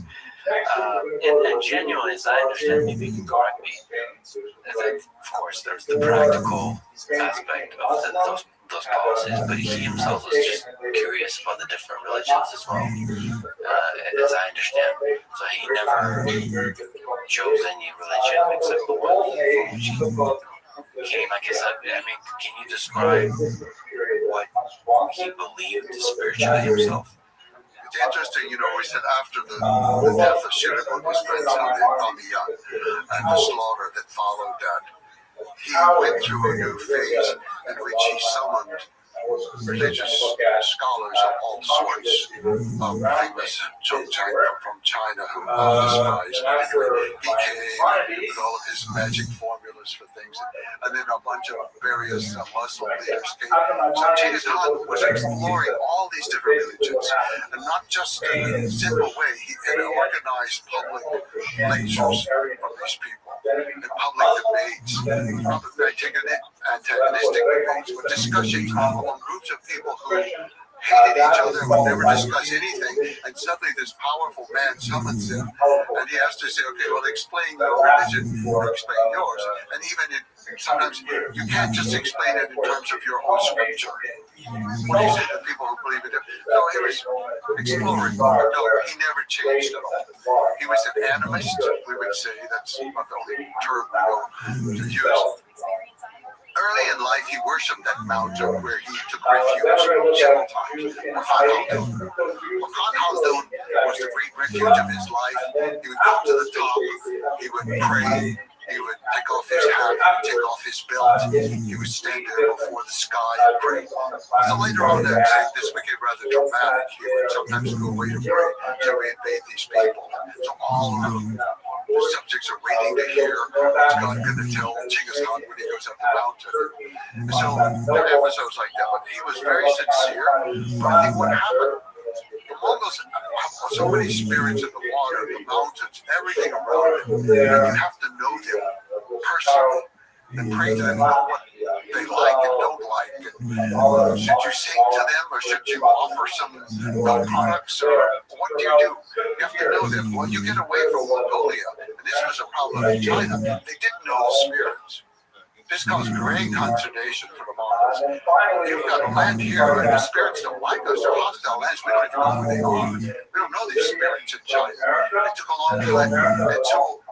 And genuinely, as I understand, maybe you can correct me, I think, of course, there's the practical aspect of those policies, but he himself was just curious about the different religions as well, as I understand. So he never chose any religion except the one from which he came. I guess, I mean, can you describe what he believed spiritually himself? It's interesting, we said after the death of Shiragun, his friends on the young, and the slaughter that followed that, he went through a new phase in which he summoned religious scholars of all sorts, famous from China who won this prize. He came with all of his magic formulas for things, and then a bunch of various Muslim leaders came. So Genghis Khan was exploring all these different religions, and not just in a simple way. He had organized public lectures from these people, and public debates, antagonistic debates, but discussions among groups of people who hated each other, would never discuss anything, and suddenly this powerful man summons him, and he has to say, okay, well, explain your religion, or explain yours. And even sometimes you can't just explain it in terms of your own scripture. What do you say to people who believe in it? No, he was exploring. No, he never changed at all. He was an animist, we would say. That's not the only term we know to use. Early in life, he worshipped that mountain where he took refuge several times. Khan Khaldun was the great refuge of his life. He would go to the top, he would pray, he would take off his hat, he would take off his belt, he would stand there before the sky and pray. So later on, this became rather dramatic. He would sometimes go away to pray, so we invade these people. So all the subjects are waiting to hear what's God going to tell Genghis Khan when he goes up the mountain. So there are episodes like that, but he was very sincere. But I think what happened, the Mongols have so many spirits in the water, the mountains, everything around them, and you have to know them personally and pray to them about what they like and don't like. And should you sing to them, or should you offer some products, or what do? You have to know them. When you get away from Mongolia, and this was a problem in China, they didn't know the spirits. This caused great consternation for the Mongols. You've got land here, and the spirits don't like us. They're hostile lands. We don't even know who they are. We don't know these spirits in China. It took a long time. And so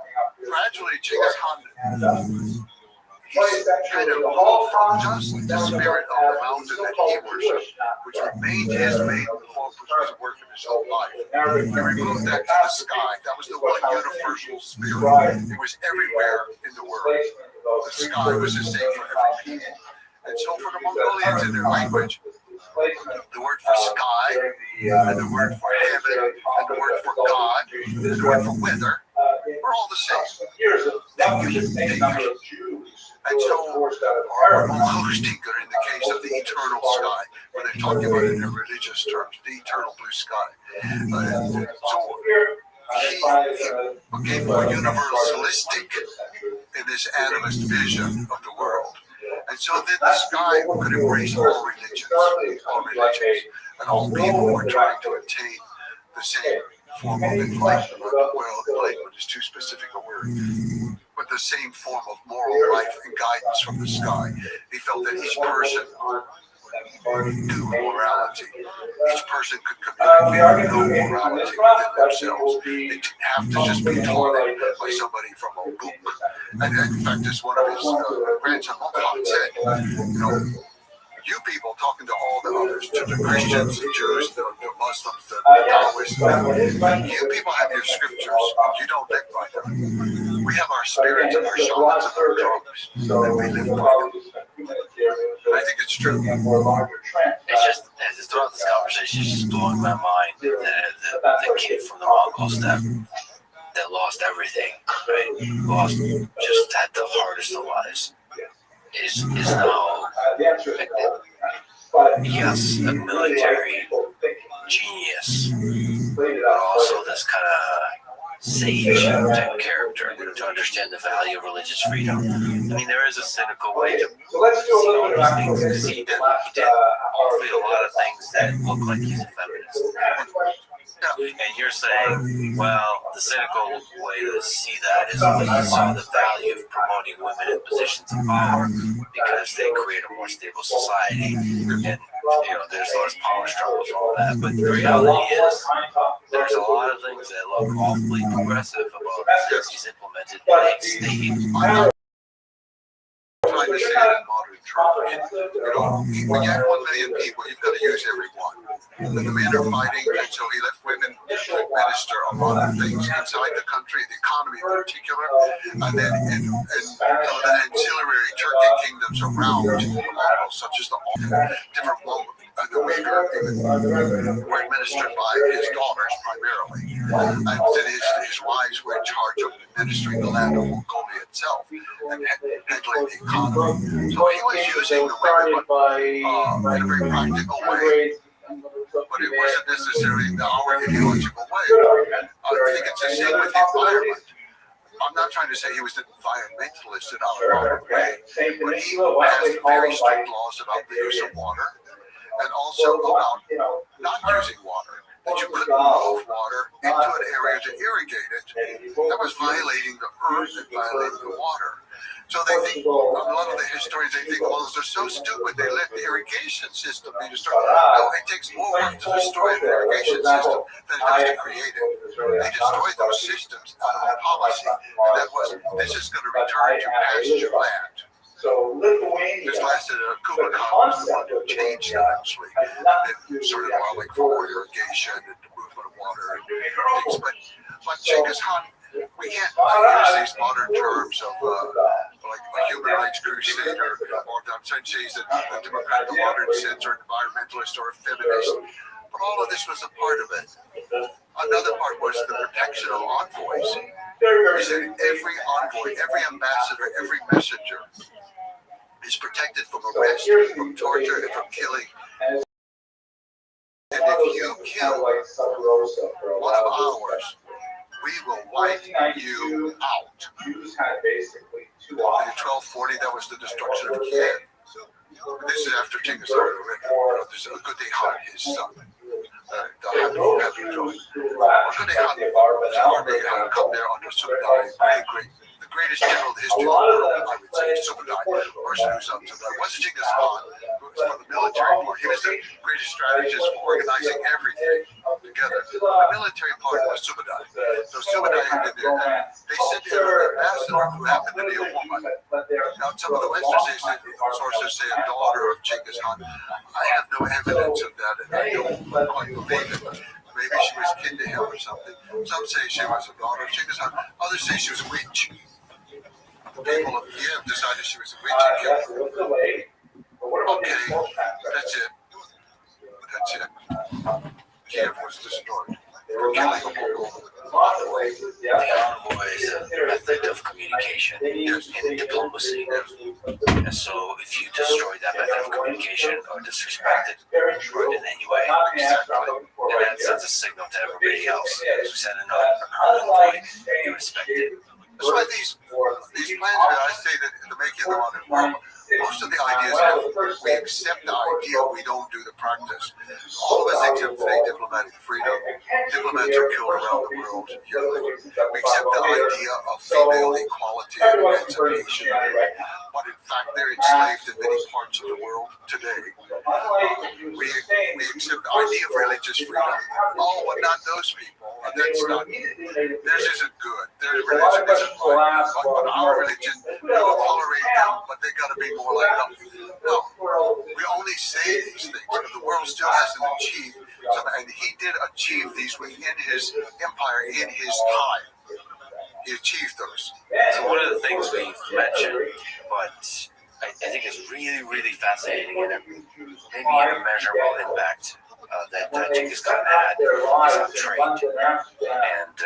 gradually, Genghis Khan, he's kind of moved from just the spirit of the mountain that he worshipped, which remained his main work in his whole life. He removed that to the sky. That was the one universal spirit. It was everywhere in the world. The sky was the same for every people. And so for the Mongolians in their language, the word for sky, and the word for heaven, and the word for God, and the word for weather are all the same. And so, or Tinker in the case of the eternal sky, when they're talking about it in religious terms, the eternal blue sky. So he became more universalistic in this animist vision of the world. And so then the sky could embrace all religions, and all people were trying to attain the same form of enlightenment. Well, enlightenment is too specific a word, but the same form of moral life and guidance from the sky. He felt that each person knew morality. Each person could communicate no morality within themselves. They didn't have to just be taught it by somebody from a book. And in fact, as one of his grandson Mohammed said, you people talking to all the others, to the Christians, the Jews, the Muslims, the Taoists, you people have your scriptures, and you don't live by them. We have our spirits and our shamans and our drugs, and we live by them. And I think it's true. It's just, throughout this conversation, it's just blowing my mind. The kid from the Mongol steppe that lost everything, right? Just had the hardest of lives. Is now, yes, a military genius, but also this kind of sage type character to understand the value of religious freedom. I mean, there is a cynical way to see all these things, because he did hopefully a lot of things that look like he's a feminist. And you're saying, well, the cynical way to see that is when you saw the value of promoting women in positions of power because they create a more stable society. And, there's less power struggles and all that. But the reality is, there's a lot of things that look awfully progressive about the things he's implemented in each state. Trying to say it in modern terms. When you have 1 million people, you've got to use every one. And the men are fighting, and so he left women to administer a lot of things inside the country, the economy in particular, and then the ancillary Turkic kingdoms around the Mongols, such as the different Mongol. The Uyghur were administered by his daughters primarily, and then his wives were in charge of administering the land of Mongolia itself and handling the economy. So he was using the women in a very practical way, but it wasn't necessarily in our ideological way. I think it's the same with the environment. I'm not trying to say he was an environmentalist in our modern way, but he has very strict laws about the use of water. And also about not using water, that you couldn't move water into an area to irrigate it. That was violating the earth and violating the water. So they think, a lot of the historians, they think, well, they're so stupid, they let the irrigation system be destroyed. No, it takes more work to destroy the irrigation system than it does to create it. They destroyed those systems out of policy, and that was, this is going to return to pasture land. So this lasted a Kublai Khan was the one who changed it actually, and then started allowing for more irrigation and the movement of water and things. But Genghis Khan, we can't use these modern terms of like a human rights crusader, or I'm saying he's a Democrat in the modern sense, or an environmentalist, or a feminist. But all of this was a part of it. Another part was the protection of envoys. He said every envoy, every ambassador, every messenger is protected from arrest, from torture, and from killing. And if you kill one of ours, we will wipe you out. In 1240, that was the destruction of Kiev. This is after Genghis Khan this is Kublai Khan, his son. The happy joy. Kublai Khan's army had come there under Subadai, the greatest general in the history of the world, I would say. Subadai, person who's up to that. Wasn't Genghis Khan, who was for the military part. He was the greatest strategist for organizing everything together. The military part was Subadai. So Subadai had been there. They sent in an ambassador who happened to be a woman. Now, some of the Western sources say a daughter of Genghis Khan. I have no evidence of that, and I don't quite believe it. Maybe she was kin to him or something. Some say she was a daughter of Genghis Khan. Others say she was a witch. The people of Kiev decided she was a witch and killed her. Okay, that's it. That's it. Kiev was destroyed for killing a Mongol. The envoy is a method of communication and diplomacy. And so if you destroy that method of communication or disrespect it or in any way, then that sends a signal to everybody else. You send another employee, you respect it. That's why these plans that I say that the making of them on the world, most of the ideas that we accept the idea, we don't do the practice. All of us accept today diplomatic freedom. Diplomats are killed around the world yearly. We accept the idea of female equality and emancipation, but in fact they're enslaved in many parts of the world today. We accept the idea of religious freedom. Oh, but not those people. And that's not. Theirs isn't good. Their religion isn't right. But our religion, we will tolerate them, but they got to be more like us. No, we only say these things, but the world still hasn't achieved something. And he did achieve these within his empire in his time. He achieved those. So one of the things we've mentioned, but I think is really, really fascinating and maybe an immeasurable impact that Genghis Khan had is on trade. And,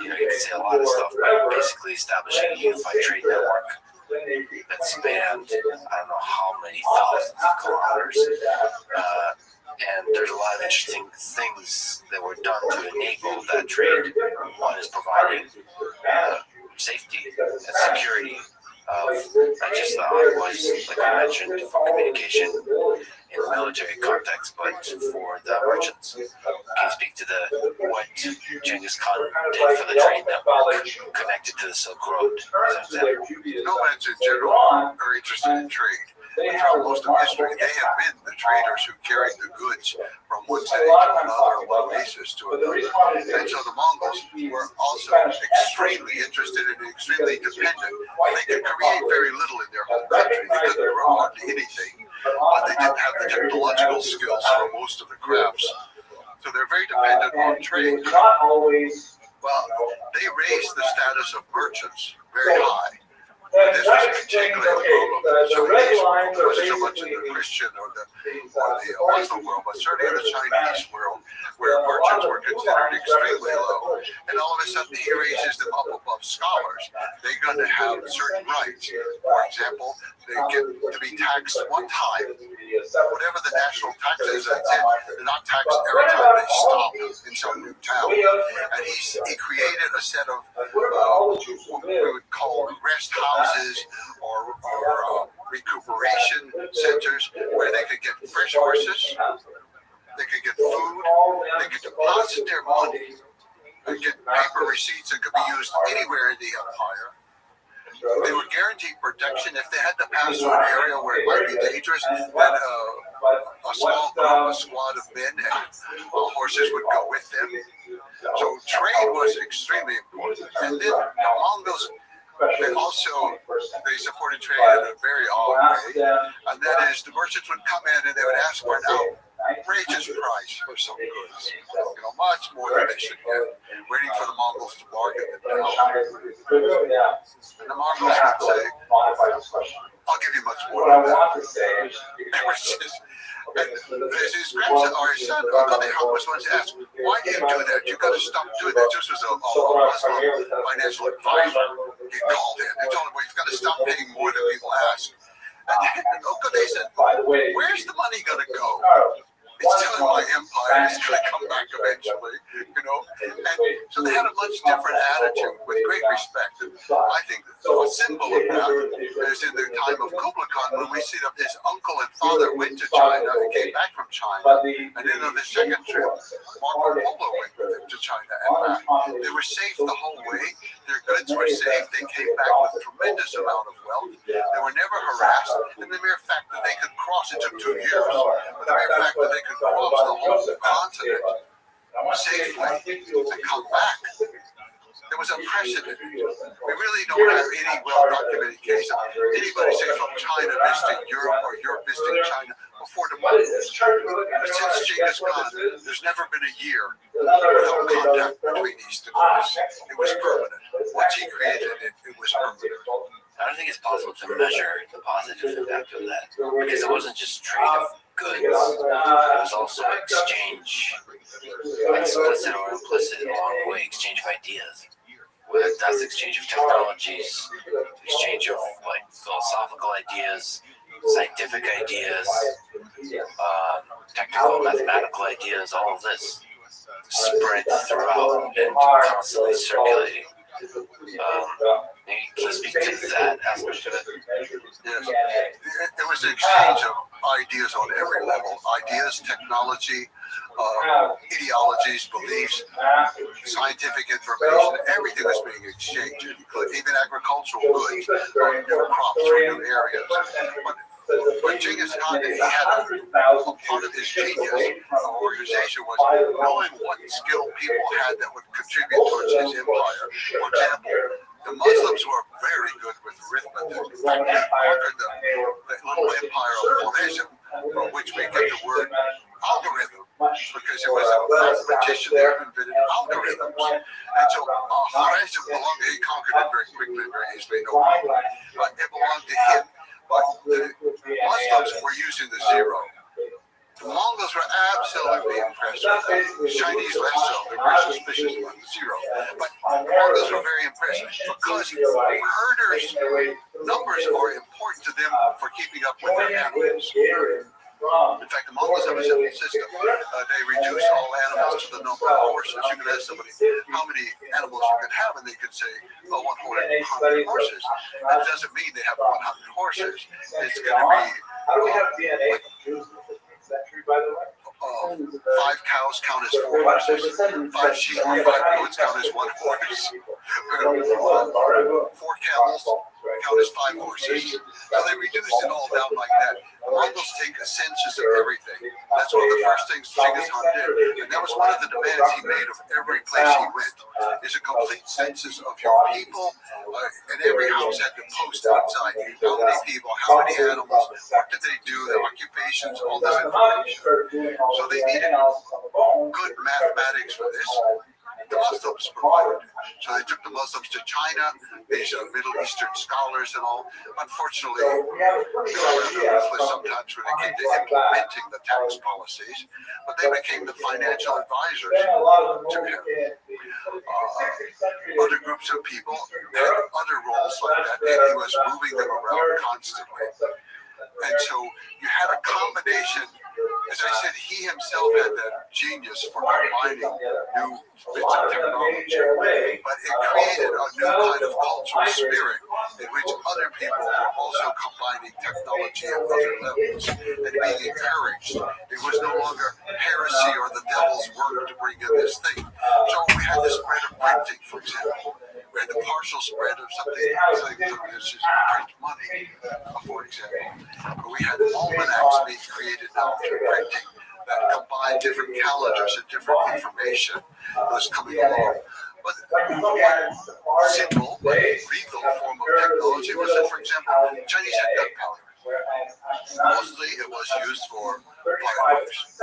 you can say a lot of stuff, but basically establishing a unified trade network that spanned, I don't know how many thousands of kilometers. And there's a lot of interesting things that were done to enable that trade. One is providing safety and security of not just the envoys, like I mentioned, for communication in the military context, but for the merchants. Can you speak to what Genghis Khan did for the trade network connected to the Silk Road as an example? Nomads in general are interested in trade. And throughout most of history, they have been the traders who carried the goods from one city to another, one oasis to another. And so the Mongols were also extremely interested and extremely dependent. They could create very little in their home country. They couldn't grow hardly anything. They didn't have the technological skills for most of the crafts. So they're very dependent on trade. Well, they raised the status of merchants very high. And this was particularly a problem in the Chinese world. It wasn't so much in the Christian or the Muslim world, but certainly in the Chinese world, where merchants were considered extremely low. And all of a sudden, he raises them up above scholars. They're going to have certain rights. For example, they get to be taxed one time. Whatever the national tax is, that's it. They're not taxed every time they stop in some new town. And he created a set of what we would call rest houses or recuperation centers where they could get fresh horses, they could get food, they could deposit their money and get paper receipts that could be used anywhere in the empire. They were guaranteed protection. If they had to pass through an area where it might be dangerous, then a small group, a squad of men and horses would go with them. So trade was extremely important. And then the Mongols, they supported trade in a very odd way. And that is, the merchants would come in and they would ask for an outrageous price for some goods. Much more than they should get. Waiting for the Mongols to bargain them down. And the Mongols would say, I'll give you much more than that. And his grandson or his son, was once asked, why do you do that? You got to stop doing that. This was a Muslim financial advisor. He called in and told him, well, you've got to stop paying more than people ask. And Okade said, where's the money going to go? It's still in my empire. It's going to come back eventually, And so they had a much different attitude with great respect. And I think a symbol of that is in the time of Kublai Khan when we see that his uncle and father went to China and came back from China. And then on the second trip, Marco Polo went with him to China and back. They were safe the whole way. Their goods were safe. They came back with a tremendous amount of wealth. They were never harassed. And the mere fact that they could cross, it took 2 years, but the mere fact that they could cross the whole continent safely and come back, it was unprecedented. We really don't have any well-documented case of anybody, say, from China visiting Europe or Europe visiting China before the Mongols. But since Genghis Khan, there's never been a year without contact between these two groups. It was permanent. Once he created it, it was permanent. I don't think it's possible to measure the positive impact of that, because it wasn't just trade of goods, it was also exchange, explicit or implicit along the way, exchange of ideas, that's exchange of technologies, exchange of like philosophical ideas, scientific ideas, technical, mathematical ideas. All of this spread throughout and constantly circulating. Can you speak to that aspect of it? Yes. It was an exchange of ideas on every level. Ideas, technology, ideologies, beliefs, scientific information, everything was being exchanged, even agricultural goods, new crops for new areas. But Genghis Khan, he had a part of his genius organization was knowing what skill people had that would contribute towards his empire. For example, the Muslims were very good with arithmetic. In fact, they conquered the little empire of Khwarezm, from which we get the word algorithm, because it was a mathematician that invented algorithms. And so Khwarezm belonged, he conquered it very quickly, very easily, no problem. It belonged to him. But the Muslims were using the zero. The Mongols were absolutely impressed with that. The Chinese less so. They're very suspicious about the zero. But the Mongols were very impressed because herders' numbers are important to them for keeping up with their animals. In fact, the Mongols have a simple system. They reduce all animals to the number of horses. You can ask somebody how many animals you can have, and they could say, oh, 100 horses. That doesn't mean they have 100 horses. It's going to be five cows count as 4 horses, 5 sheep or 5 goats count as 1 horse, 4 camels count as 5 horses. So they reduced it all down like that. The Mongols take a census of everything. That's one of the first things Genghis Khan did. And that was one of the demands he made of every place he went, is a complete census of your people. And every house had to post outside how many people, how many animals, what did they do, their occupations, all this information. So they needed good mathematics for this. The Muslims provided. So they took the Muslims to China, these Middle Eastern scholars and all. Unfortunately, they were rather ruthless sometimes when it came to implementing the tax policies, but they became the financial advisors to him. Other groups of people had other roles like that, and he was moving them around constantly. And so you had a combination. As I said, he himself had that genius for combining new bits of technology, but it created a new kind of cultural spirit in which other people were also combining technology at other levels and being encouraged. It was no longer heresy or the devil's work to bring in this thing. So we had the spread of printing, for example. We had the partial spread of something such as print money, for example. We had almanacs being created now through printing that combined different calendars and different information that was coming along. But one simple but legal form of technology was that, for example, Chinese had gunpowder. Mostly it was used for fireworks,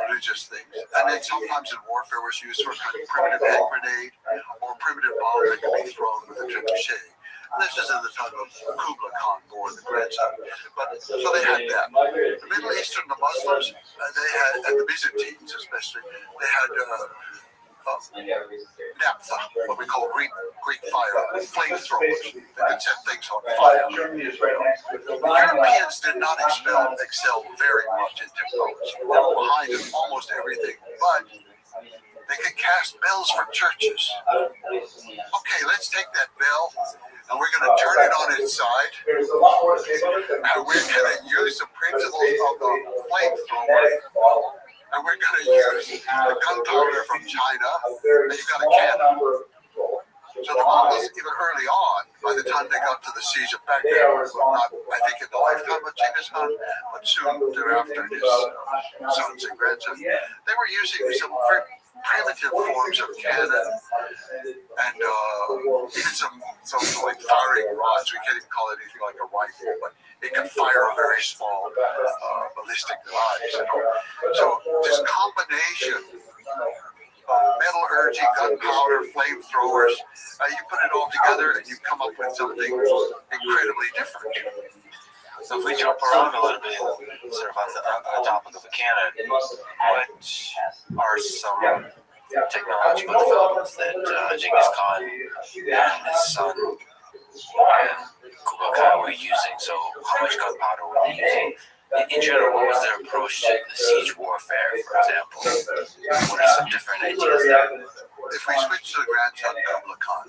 religious things. And then sometimes in warfare was used for kind of primitive hand grenade or primitive bomb that could be thrown with a trebuchet. This is in the time of Kublai Khan or the grandson. But so they had that. The Middle Eastern, the Muslims, they had, and the Byzantines especially, they had naphtha, what we call Greek fire, flamethrowers that could set things on fire. The Europeans did not excel very much in technology. They were behind in almost everything, but they could cast bells for churches. Okay, let's take that bell and we're going to turn it on its side, and we're going to use the principles of the flamethrower, and we're going to use the gunpowder from China, and you've got a cannon. So the Mongols, even early on, by the time they got to the siege of Baghdad, not, I think, in the lifetime of Genghis Khan, but soon thereafter, his sons and grandsons, they were using some very primitive forms of cannon and even some like firing rods. We can't even call it anything like a rifle, but it can fire a very small ballistic device. So this combination of metallurgy, gunpowder, flamethrowers, you put it all together and you come up with something incredibly different. So if we jump around a little bit, sort of on the topic of the cannon, what are some technological developments that Genghis Khan and his son Kublai Khan were using. So how much gunpowder were they using? In general, what was their approach to the siege warfare, for example? What are some different ideas there? If we switch to the grandson Kublai Khan,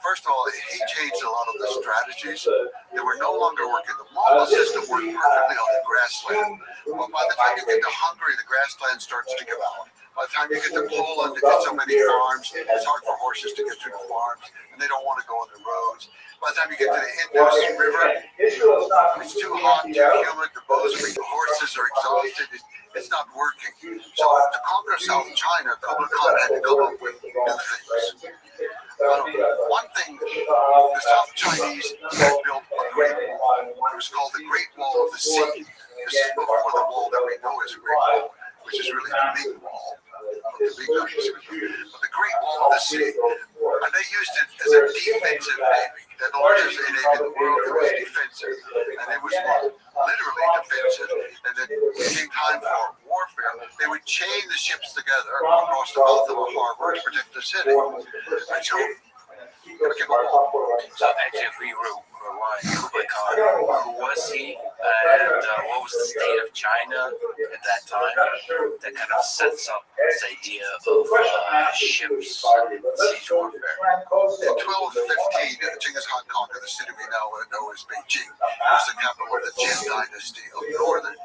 first of all, he changed a lot of the strategies. They were no longer working. The Mongol system worked perfectly on the grassland. Well, by the time you get to Hungary, the grassland starts to give out. By the time you get to Poland, to get so many farms, it's hard for horses to get to the farms, and they don't want to go on the roads. By the time you get to the Indus River, it's too hot, too humid, the horses are exhausted, it's not working. So to conquer South China, Kublai Khan had to come up with new things. One thing, the South Chinese had built a great wall. It was called the Great Wall of the Sea. This is before the wall that we know as a Great Wall, which is really the Ming Wall. But the Great Wall of the Sea, and they used it as a defensive navy. They're the largest navy in the world. It was defensive, and it was literally defensive. And then when it came time for warfare, they would chain the ships together across the mouth of a harbor to protect the city. And so, so actually, if we rewind, Kublai Khan, who was he, and what was the state of China at that time? That kind of sets up this idea of ships and siege warfare. In 1215, Genghis Khan conquered the city we now know as Beijing. It was the capital of the Jin dynasty of northern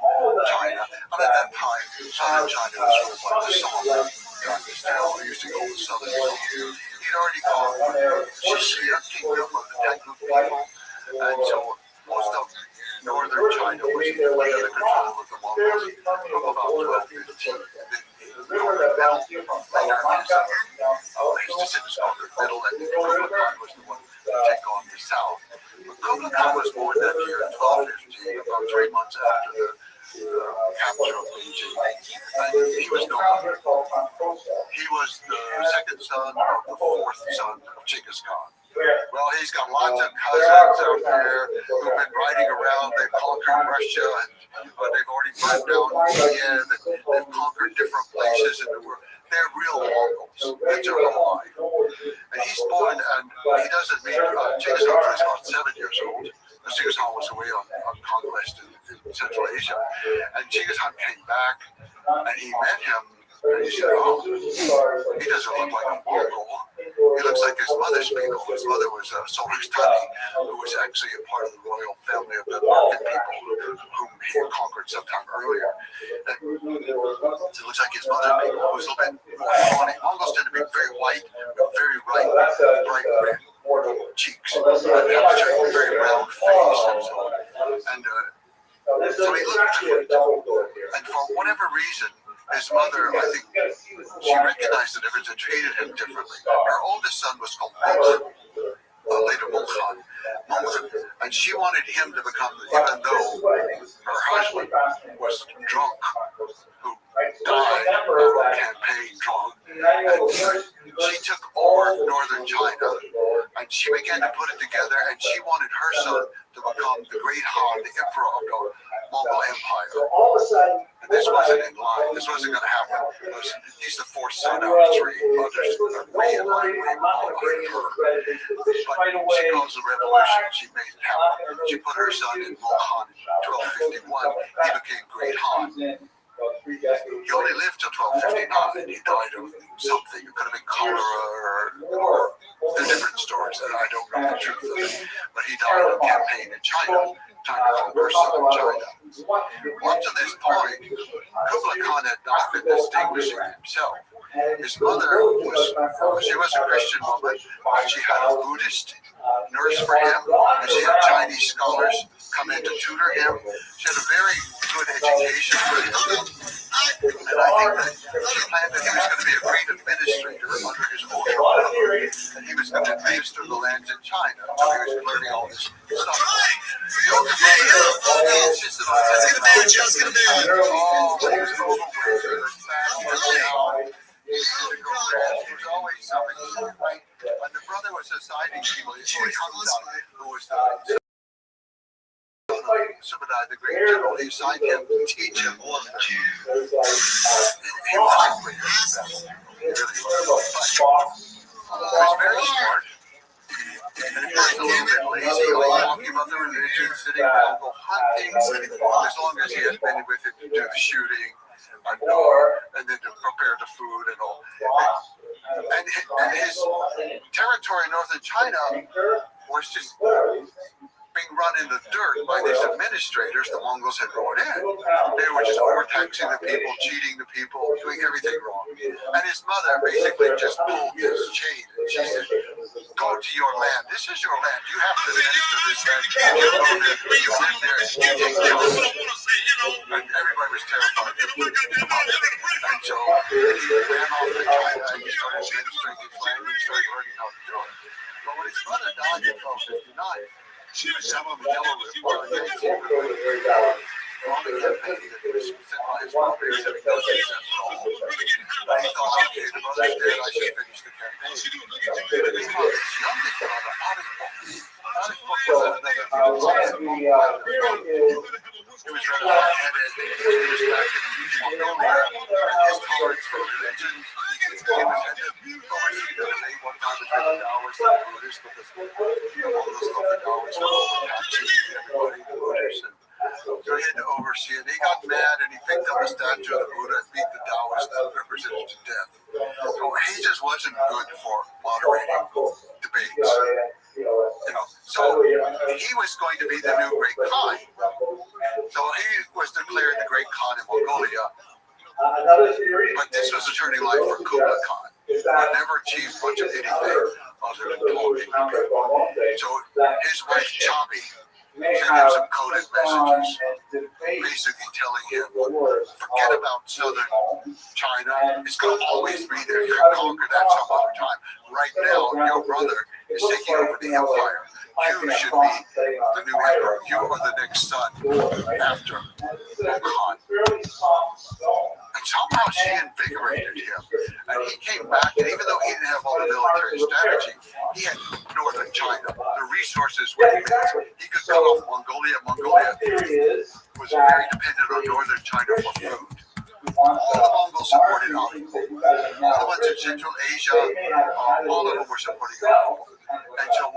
China. And at that time, southern China was ruled by the Song dynasty. We used to call the southern Song. He'd already conquered the Shishir kingdom of the Tangu people. And so most of northern China was under the control of the Mongols from about 1215. His descendants conquered Middle, and Kublai Khan was the one to take on the south. But Kublai Khan was born that year in 1215, about 3 months after the capture of Beijing. And he was nobody. He was the second son of the fourth son of Genghis Khan. Well, he's got lots of cousins out there who've been riding around. They've conquered Russia, and they've already burned down India. They've conquered different places in the world. They're real Mongols. That's their whole life. And he's born, and he doesn't meet Genghis Khan when he's about 7 years old. Genghis Khan was away on conquest in Central Asia. And Genghis Khan came back, and he met him, and he said, oh, he doesn't look like a Mongol. He looks like his mother's people. His mother was Solakhtani, who was actually a part of the royal family of the Market people, whom he had conquered sometime earlier. And it looks like his mother's people, who was a little bit more tawny. Mongols tend to be very white, very bright red cheeks, and have a very round face, and so on. And so he looked different. And for whatever reason, his mother, I think, she recognized the difference and treated him differently. Her oldest son was called Mongkhan, later Mongkhan, and she wanted him to become, even though her husband was drunk, who died of a campaign drunk, and she took over northern China, and she began to put it together, and she wanted her son to become the great Han, the emperor of the Mongol Empire. And this wasn't in line. This wasn't going to happen because he's the fourth son out of 3. Others are way in line with her. But she caused the revolution. She made it happen. She put her son in Mongkhan in 1251. He became Great Han. He only lived till 1259. He died of something. It could have been cholera or the different stories that I don't know the truth of it. But he died of a campaign in China. China conquered southern China. Up to this point, Kublai Khan had not been distinguishing himself. His mother she was a Christian woman, but she had a Buddhist nurse for him, and she had Chinese scholars come in to tutor him. She had a very good education for him. And I think that she planned that he was going to be a great administrator under his own father, and he was going to administer the lands in China. So he was learning all this stuff. The older brother insisted on There's always something. And the brother was assigning people, who was the Subadai, the great general. He assigned him to teach him warfare. as long as he had been with him to do the shooting, and then to prepare the food and all. And his territory in northern China was just being run in the dirt by these administrators the Mongols had brought in. They were just overtaxing the people, cheating the people, doing everything wrong. And his mother basically just pulled this chain and she said, go to your land. This is your land. You have to administer this land. You go there, you live there, you take charge. And everybody was terrified. And so he ran off to China and he started administering his land and he started learning how to do it. But when his mother died in 1259, some of the yellow on the campaign that he was sent by his mother, he said, no success at all. And he thought, okay, the mother's dead, I should finish the campaign. Meanwhile, his youngest brother, Alec was another he was rather hot-headed, he was back in Mongolia, and his tolerance for religion, he was at the debate one time between the Taoists and the Buddhists, because the Mongols thought the Taoists were overtaxing everybody, the Buddhists, and so he had to oversee it. He got mad and he picked up a statue of the Buddha and beat the Taoists that represented to death. So he just wasn't good for moderating debates. So he was going to be the new great Khan. So he was declared the great Khan in Mongolia. But this was a turning line for Kublai Khan, who never achieved much of anything other than talking. So his wife Chabi sent him some coded messages, basically telling him, forget about southern China. It's going to always be there. You can conquer that some other time. Right now, your brother is taking over the empire. You should be the new emperor. You are the next son after Khan. And somehow she invigorated him. And he came back, and even though he didn't have all the military strategy, he had northern China. The resources were immense. He could cut off Mongolia. Mongolia was very dependent on northern China for food. All the Mongols supported Ali. All the ones in Central Asia, all of them were supporting Ali. And so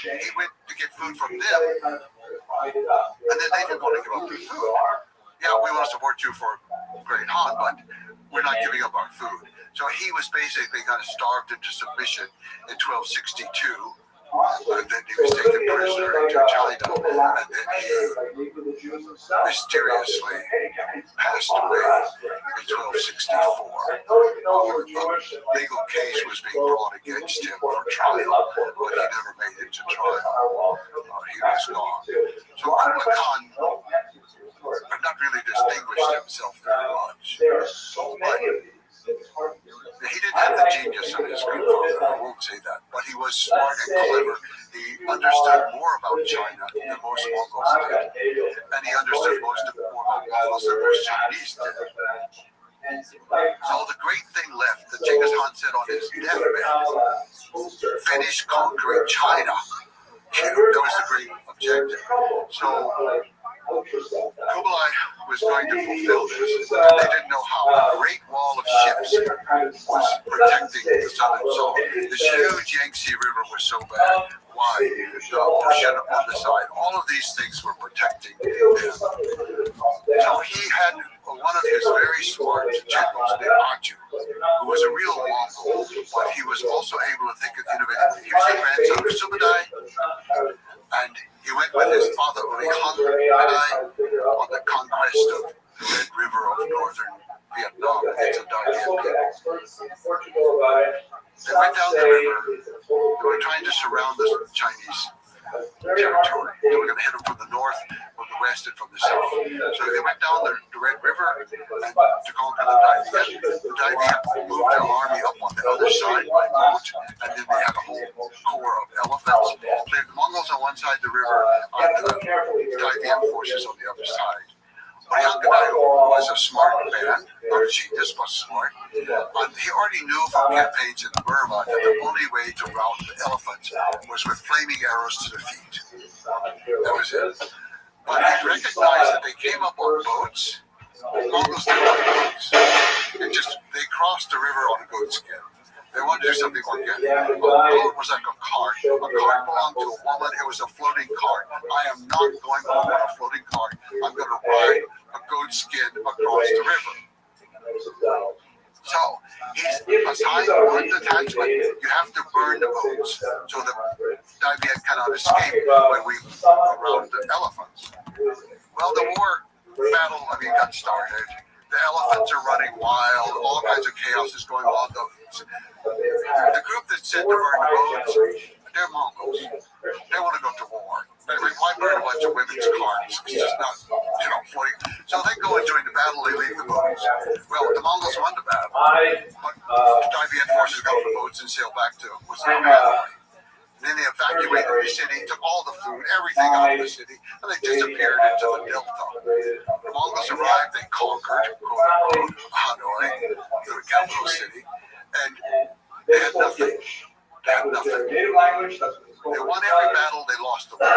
he went to get food from them, and then they didn't want to give up their food. Yeah, we want to support you for Great Han, but we're not giving up our food. So he was basically kind of starved into submission in 1262, and then he was taken prisoner into China, and then he mysteriously passed away in 1264. A legal case was being brought against him for trial, but he never made it to trial. He was gone. So Kublai Khan not really distinguished himself very much. But he didn't have the genius of his grandfather, I won't say that, but he was smart and clever. He understood more about China than most Mongols did, and he understood more about Mongols than most Chinese did. So the great thing left that Genghis Khan said on his deathbed, finish conquering China. That was the great objective. So Kublai was going to fulfill this. They didn't know how. A great wall of ships was protecting the southern zone. This huge Yangtze River was so bad. Why? The ocean on the side. All of these things were protecting them. So he had one of his very smart generals named Aju, who was a real Mongol, but he was also able to think innovatively. He was the grandson of Subadai, and he went with his father Urihan on the conquest of the Red River of northern Vietnam. It's a Dayan people. They went down the river. They were trying to surround the Chinese territory. They were going to hit them from the north, from the west, and from the south. So they went down the Red River and to conquer the Dayan. The Dayan moved their army up on the other side by boat, and then they had a whole corps of elephants. So they had the Mongols on one side of the river, and the Dayan forces on the other side. Oriangadayo was a smart man, not a genius, but smart. He already knew from campaigns in Burma that the only way to rout the elephants was with flaming arrows to the feet. That was it. But he recognized that they came up on boats. Mongols didn't like boats. They crossed the river on a goat skin. They wanted to do something organic. A boat was like a cart. A cart belonged to a woman. It was a floating cart. I am not going home on a floating cart. I'm going to ride a goat skin across the river. So he's assigned one detachment. You have to burn the boats so the Daviet cannot escape when we around the elephants. Well, the battle got started. The elephants are running wild. All kinds of chaos is going on. The group that said to burn the boats, they're Mongols. They want to go to war. Why burn a bunch of women's carts? It's just not, floating. So they go and join the battle. They leave the boats. Well, the Mongols won the battle, but the Daviet forces got on the boats and sailed back to And then they evacuated the city, took all the food, everything out of the city, and they disappeared into the delta. The Mongols arrived, they conquered, quote-unquote, Hanoi, the capital city, and they had nothing. They won every battle, they lost the war.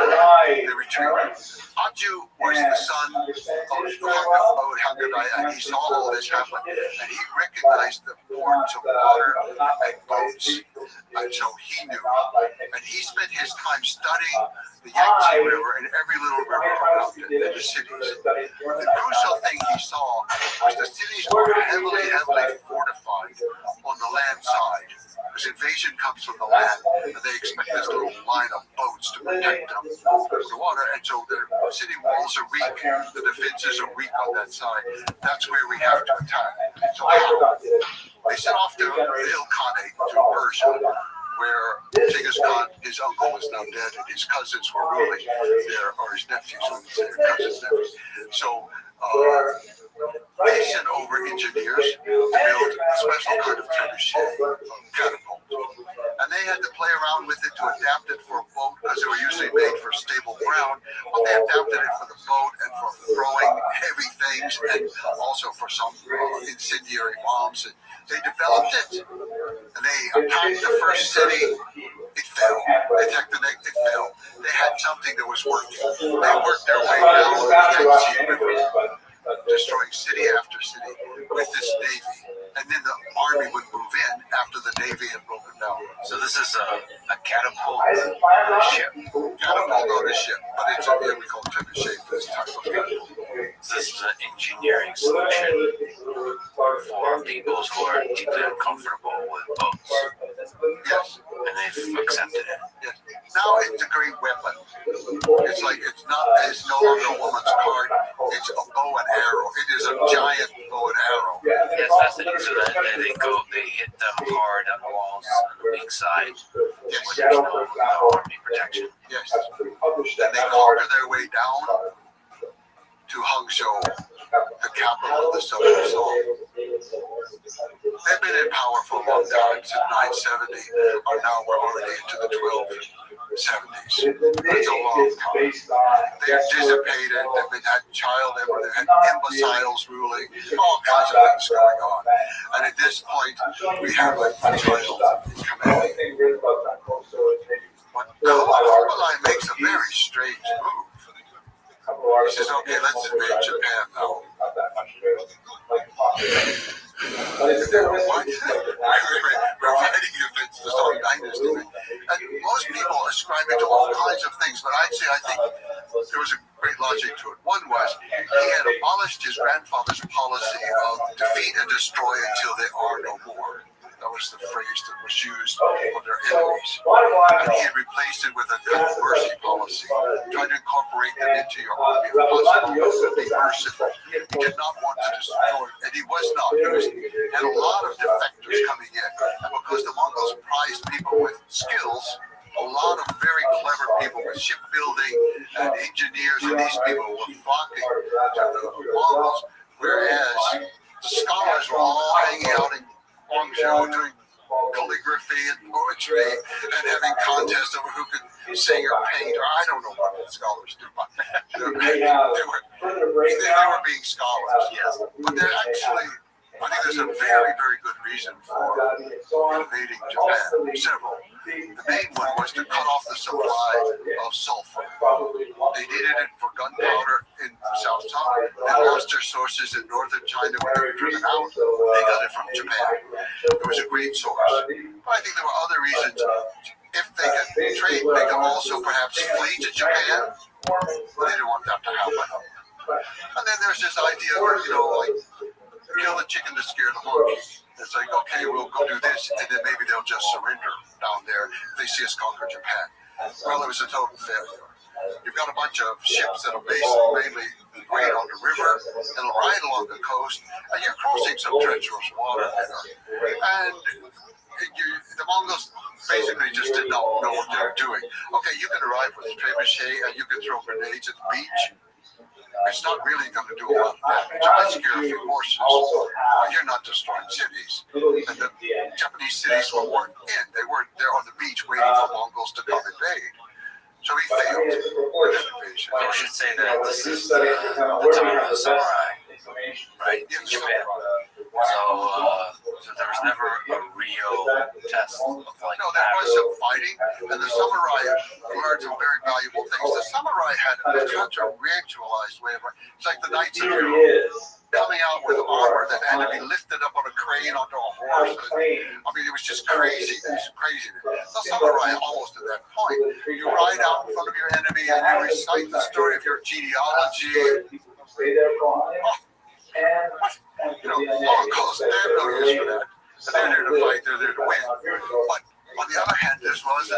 They retreated. Aju was the son of Haggai, and he saw all this happen, and he recognized the importance of water and boats, and so he knew. And he spent his time studying the Yangtze River and every little river around it, and the cities. The crucial thing he saw was the cities were heavily fortified on the land side. Because invasion comes from the land, and they expect this little line of boats to protect them from the water, and so the city walls are weak, the defenses are weak on that side. That's where we have to attack. So they set off to the Ilkhanate, to Persia, where Genghis Khan, his uncle, was now dead, and his cousins were ruling there, or his nephews, cousins, nephews. So they sent over engineers to build a special kind of trebuchet, catapult. And they had to play around with it to adapt it for a boat, because they were usually made for stable ground, but they adapted it for the boat and for throwing heavy things, and also for some incendiary bombs. And they developed it, and they attacked the first city. It fell. They attacked the next. It fell. They had something that was working. They worked their way down the Yangtze River, destroying city after city with this navy, and then the army would move in after the navy had broken down. So this is a catapult on a ship. Catapult on a ship, but it's we call it trebuchet for this type of catapult. So this is an engineering solution for people who are deeply uncomfortable with boats. Yes. And they've accepted it. Yes. Now it's a great weapon. It's like it's no longer a woman's card. It's a bow and arrow. It is a giant bow and arrow. Yes, fascinating. So that they hit them hard on the walls on the weak side, yes. Where there's no army protection. Yes. And they conquer their way down to Hangzhou, the capital of the Southern Song. They've been in power for a long time, since 970, or now we're already into the 1270s. That's a long time. They're dissipated, they've had they've had imbeciles ruling, all kinds of things going on. And at this point, we have a child in command. But Kublai makes a very strange move. He says, okay, let's invade Japan now. We're fighting against the Song Dynasty. And most people ascribe it to all kinds of things, but I think there was a great logic to it. One was he had abolished his grandfather's policy of defeat and destroy until there are no more. That was the phrase that was used for their enemies. And he had replaced it with a kind of mercy policy, trying to incorporate them into your army if possible, be merciful. He did not want to destroy, and he was not. He had a lot of defectors coming in, and because the Mongols prized people with skills, a lot of very clever people with shipbuilding and engineers, and these people were flocking to the Mongols, whereas the scholars were all hanging out in Guangzhou doing calligraphy and poetry and having contests over who could sing or paint, or I don't know what the scholars do, but they were being scholars, yes. But they're actually, I think there's a very, very good reason for invading Japan, several. The main one was to cut off the supply of sulfur. They needed it for gunpowder in South China. They lost their sources in northern China when they were driven out. They got it from Japan. It was a great source. But I think there were other reasons. if they can trade, they can also perhaps flee to Japan. But they didn't want that to happen. And then there's this idea of, like, kill the chicken to scare the monkey. It's like, okay, we'll go do this, and then maybe they'll just surrender down there if they see us conquer Japan. Well, it was a total failure. You've got a bunch of ships that are mainly right on the river and right along the coast, and you're crossing some treacherous water there. And the Mongols basically just did not know what they were doing. Okay, you can arrive with a trebuchet and you can throw grenades at the beach. It's not really going to do a lot of damage. It might scare a few horses, but you're not destroying cities. And the Japanese cities weren't in. They weren't there on the beach waiting for Mongols to come invade. So he failed with that invasion. We should say that this is the time of the samurai, right? In Japan. So there was never a real test of like. No, there was some fighting, and the samurai learned some very valuable things. The samurai had such a ritualized way of life. It's like the knights of coming out with armor that had to be lifted up on a crane onto a horse. I mean, it was just crazy. It was crazy. The samurai, almost at that point, you ride out in front of your enemy and you recite the story of your genealogy. Mongols, they have no use for that. They're there to fight, they're there to win. But on the other hand, this was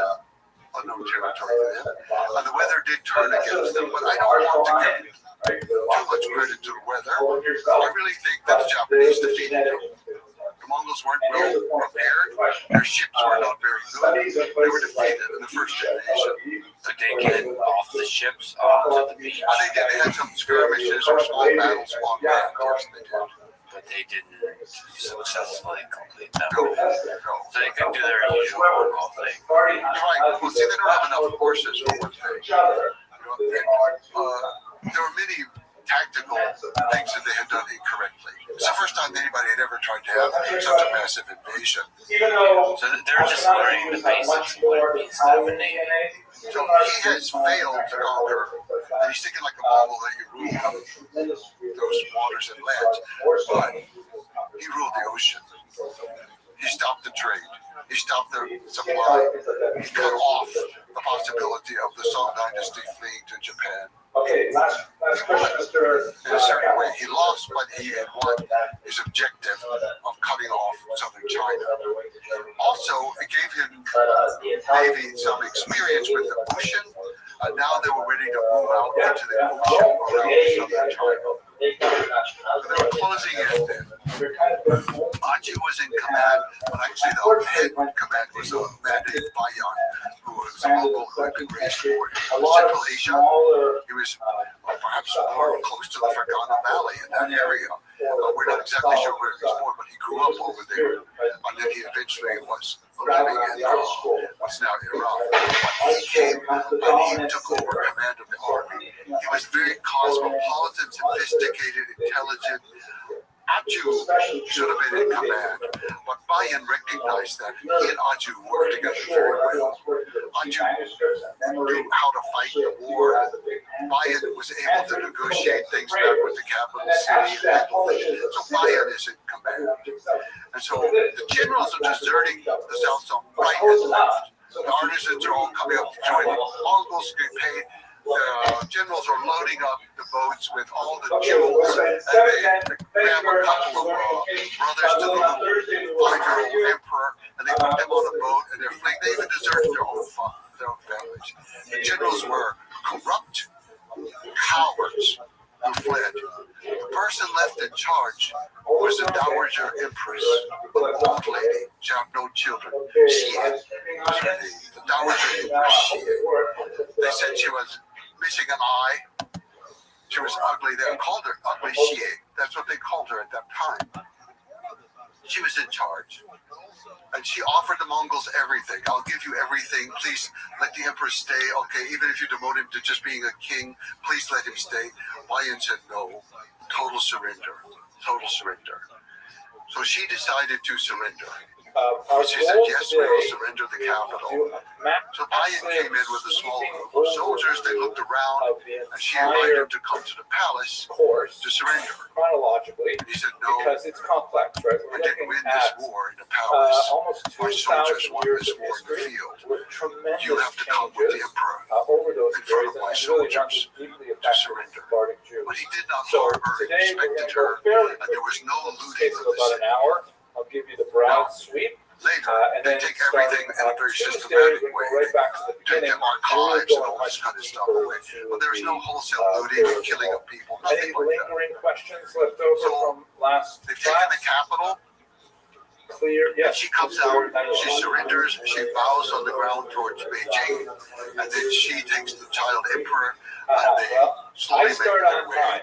unknown territory for them. And the weather did turn against them, but I don't want to give too much credit to the weather. I really think that the Japanese defeated them. The Mongols weren't well prepared. Their ships were not very good. They were defeated in the first invasion. Did they get off the ships onto the beach? I think they had some skirmishes or small battles on land. Yes, they did. But they didn't successfully complete them. No. So they could do their usual Mongol thing. You're right. Well, see, they don't have enough horses for one thing. There were many tactical things that they had done incorrectly. It's the first time anybody had ever tried to have such a massive invasion. So they're just learning the basics of what it means to have a navy. So he has failed to conquer, and he's thinking like a Mongol that you rule those waters and lands, but he ruled the ocean. He stopped the trade. He stopped the supply. He cut off the possibility of the Song Dynasty fleeing to Japan. He won in a certain way. He lost, but he had won his objective of cutting off southern China. Also, it gave him maybe some experience with the ocean, and now they were ready to move out into the ocean around southern China. They were closing in then. Aji was in command, but actually the head command was a man named Bayan, who was a Mongol who had been raised for Central Asia. He was perhaps more close to the Fergana Valley in that area. We're not exactly sure where he was born, but he grew up over there. And then he eventually was living in what's now Iran. But he came and he took over command of the army. He was very cosmopolitan, sophisticated, intelligent. Aju should have been in command, but Bayan recognized that. He and Aju worked together very well. Aju knew how to fight the war. Bayan was able to negotiate things back with the capital city. So Bayan is in command. And so the generals are deserting the South Zone right and left. The artisans are all coming up to join the Mongols get paid. The generals are loading up the boats with all the jewels, and they grab a couple of brothers to the little 5-year-old emperor, and they put them on a boat, and they're fleeing. They even desert their own families. The generals were corrupt cowards who fled. The person left in charge was the Dowager Empress, an old lady. She had no children. Xie was her name. The Dowager Empress Xie. They said she was missing an eye. She was ugly. They called her Ugly Xie. That's what they called her at that time. She was in charge. And she offered the Mongols everything. I'll give you everything. Please let the emperor stay. Okay, even if you demote him to just being a king, please let him stay. Bayan said no. Total surrender. Total surrender. So she decided to surrender. Our She said, goal yes, we will today surrender the is capital. to map So Payan came in with a small group of soldiers. They looked around, of the and she invited entire him to come to the palace course to surrender. chronologically He said, no, because it's complex, right? I We're didn't looking win this at war in the palace. almost My 2,000 soldiers won years this of war in the history field. with tremendous You have to come with the changes emperor over those in front years, of my and really runs soldiers a deeply to effective surrender. Sephardic Jews. But he did not So harm her. He today we're respected going to go her, fairly and there was quickly. no This looting takes of the about an city. hour. I'll give you the broad sweep. Later, And they then take starting everything in a on very Tuesday, systematic we go way. right back to the Take beginning. their and really archives go and all this much kind of stuff deeper away. into But there's no the, wholesale looting or killing of people. Any Nothing like that. lingering questions left over So, from last They've taken the class? capital. Clear, And yes. she comes out, she surrenders, she bows on the ground towards Beijing, and then she takes the child emperor, and they Well, slowly I make start their on way. time.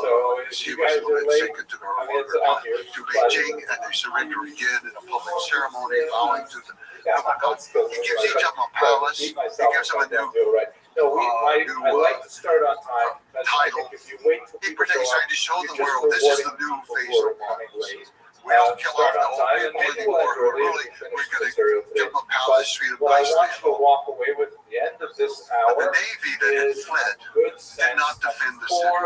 So if She you was a guys little are bit late, sick and took her I a mean, longer it's out time here. to Beijing, and they surrender again in a public ceremony, bowing to the. Yeah, He gives each of them a palace. He gives them a new No, I like to start on time. title. If you wait till He people predicts show trying up, to show you're the just world this is the rewarding new people phase who are of coming models. late. We don't kill off Start the on old time, people and maybe anymore. we'll We're end really, early we're and going finish to the give them a palace, treat them what I nicely. want you to walk away with at the end of this But hour the Navy that had is fled good did sense not defend the city. four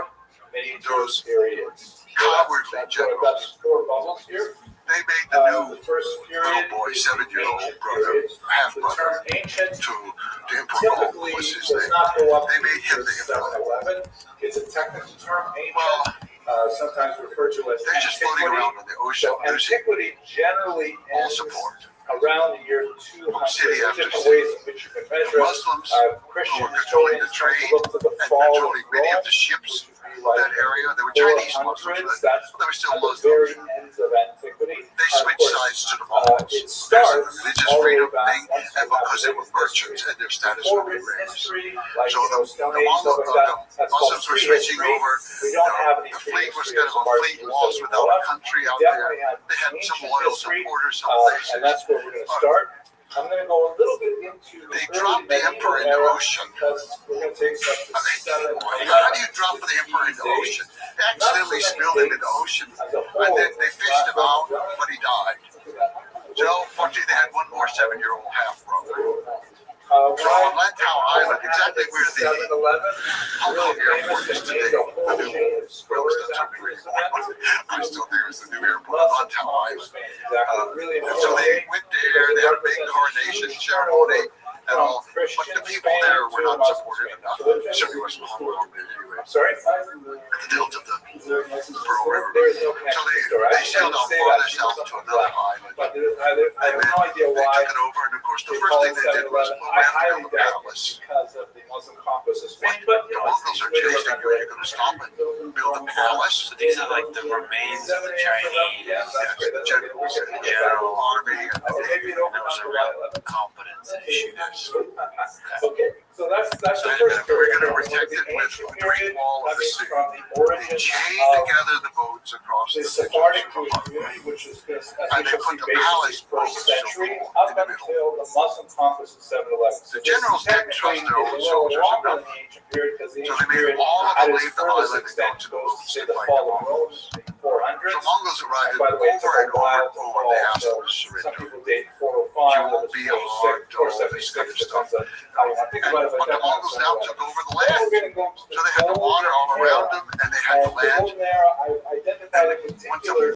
major Those periods. cowardly That's generals. four bubbles here. They made the new The first little period boy, is 7-year-old ancient brother, period. half The brother, term ancient to the Emperor Rome typically was his does name. not go up They made him to the emperor. 7-11. It's a technical term, ancient, Well, sometimes referred to as they're just floating antiquity. around in the ocean, So losing antiquity generally all ends support. around the year 200. City There's after different city. ways in which you can measure it. Muslims Christian who were controlling the historians trade tend to look to the and fall of controlling many of Rome, the ships which would be of like that area. They were Chinese Muslims, 400s. but That's they were still at the very Muslims. ends of antiquity. They Of switched course, sides to the Mongols. it There's a starts religious all the way freedom back thing, once and you have because they the were written merchants history. and their status Before was written raised. history, like So Stone the Age, stuff like that, that's called Muslims were free switching history. over. We don't have any The free fleet was history kind as of a far as fleet Jews lost that we without know a of. country out Definitely there. had They had some ancient loyal history, supporters, some and places. that's where we're going to start. I'm going to go a little bit into They the dropped the emperor in the ocean. because we're going to take stuff to 7. How do you drop the emperor in the ocean? They accidentally spilled him in the ocean, and then they fished him out, but he died. So, fortunately, they had one more 7-year-old half brother. So on Lantau Island, exactly where the Hong Kong airport is today, the new, well, it's not so new airport. I still think it was the new airport on Lantau Island. And so they went there, they had a big coronation ceremony and all, but the people there were not supportive enough. So it wasn't Hong Kong there anyway. Sorry? The delta of the Pearl River. There is no So connection. they sailed on farther south to another island. But I have no idea They why. took it over, and of course, the They first call thing it they did was, 7-11. well, we I have to highly build a doubt palace. because of the Muslim conquest of Spain, but The Mongols are chasing you, you're going to stop it, build a palace. So these are like the remains of the Chinese The generals and the general army, and those are real competence issues. Okay, so that's the so first we're period. going to protect it with Ancient a great period wall of the coming sea. from the They origin chained of together the boats across the the Sephardic Peninsula. Jewish community, which is this, as And you they can put see, the palace basically first boats century in up the middle. until the Muslim conquest of 711. The generals didn't trust their own soldiers longer enough. than the ancient period because the So ancient they made period all of at them its leave the furthest island and go extent to the goes boats to to the fight fall the of Rome, Mongols. the 400s. The Mongols arrived By the way, it took over and a while over to and over. They fall, asked so them to some surrender. people date 405, You won't others be 46, hard, all this kind of 476, stuff. depends on how you want to think about it. But the Mongols now took over the Then land. we're going to go to So they had the water all around them, and they had the and land. there, I identified a particular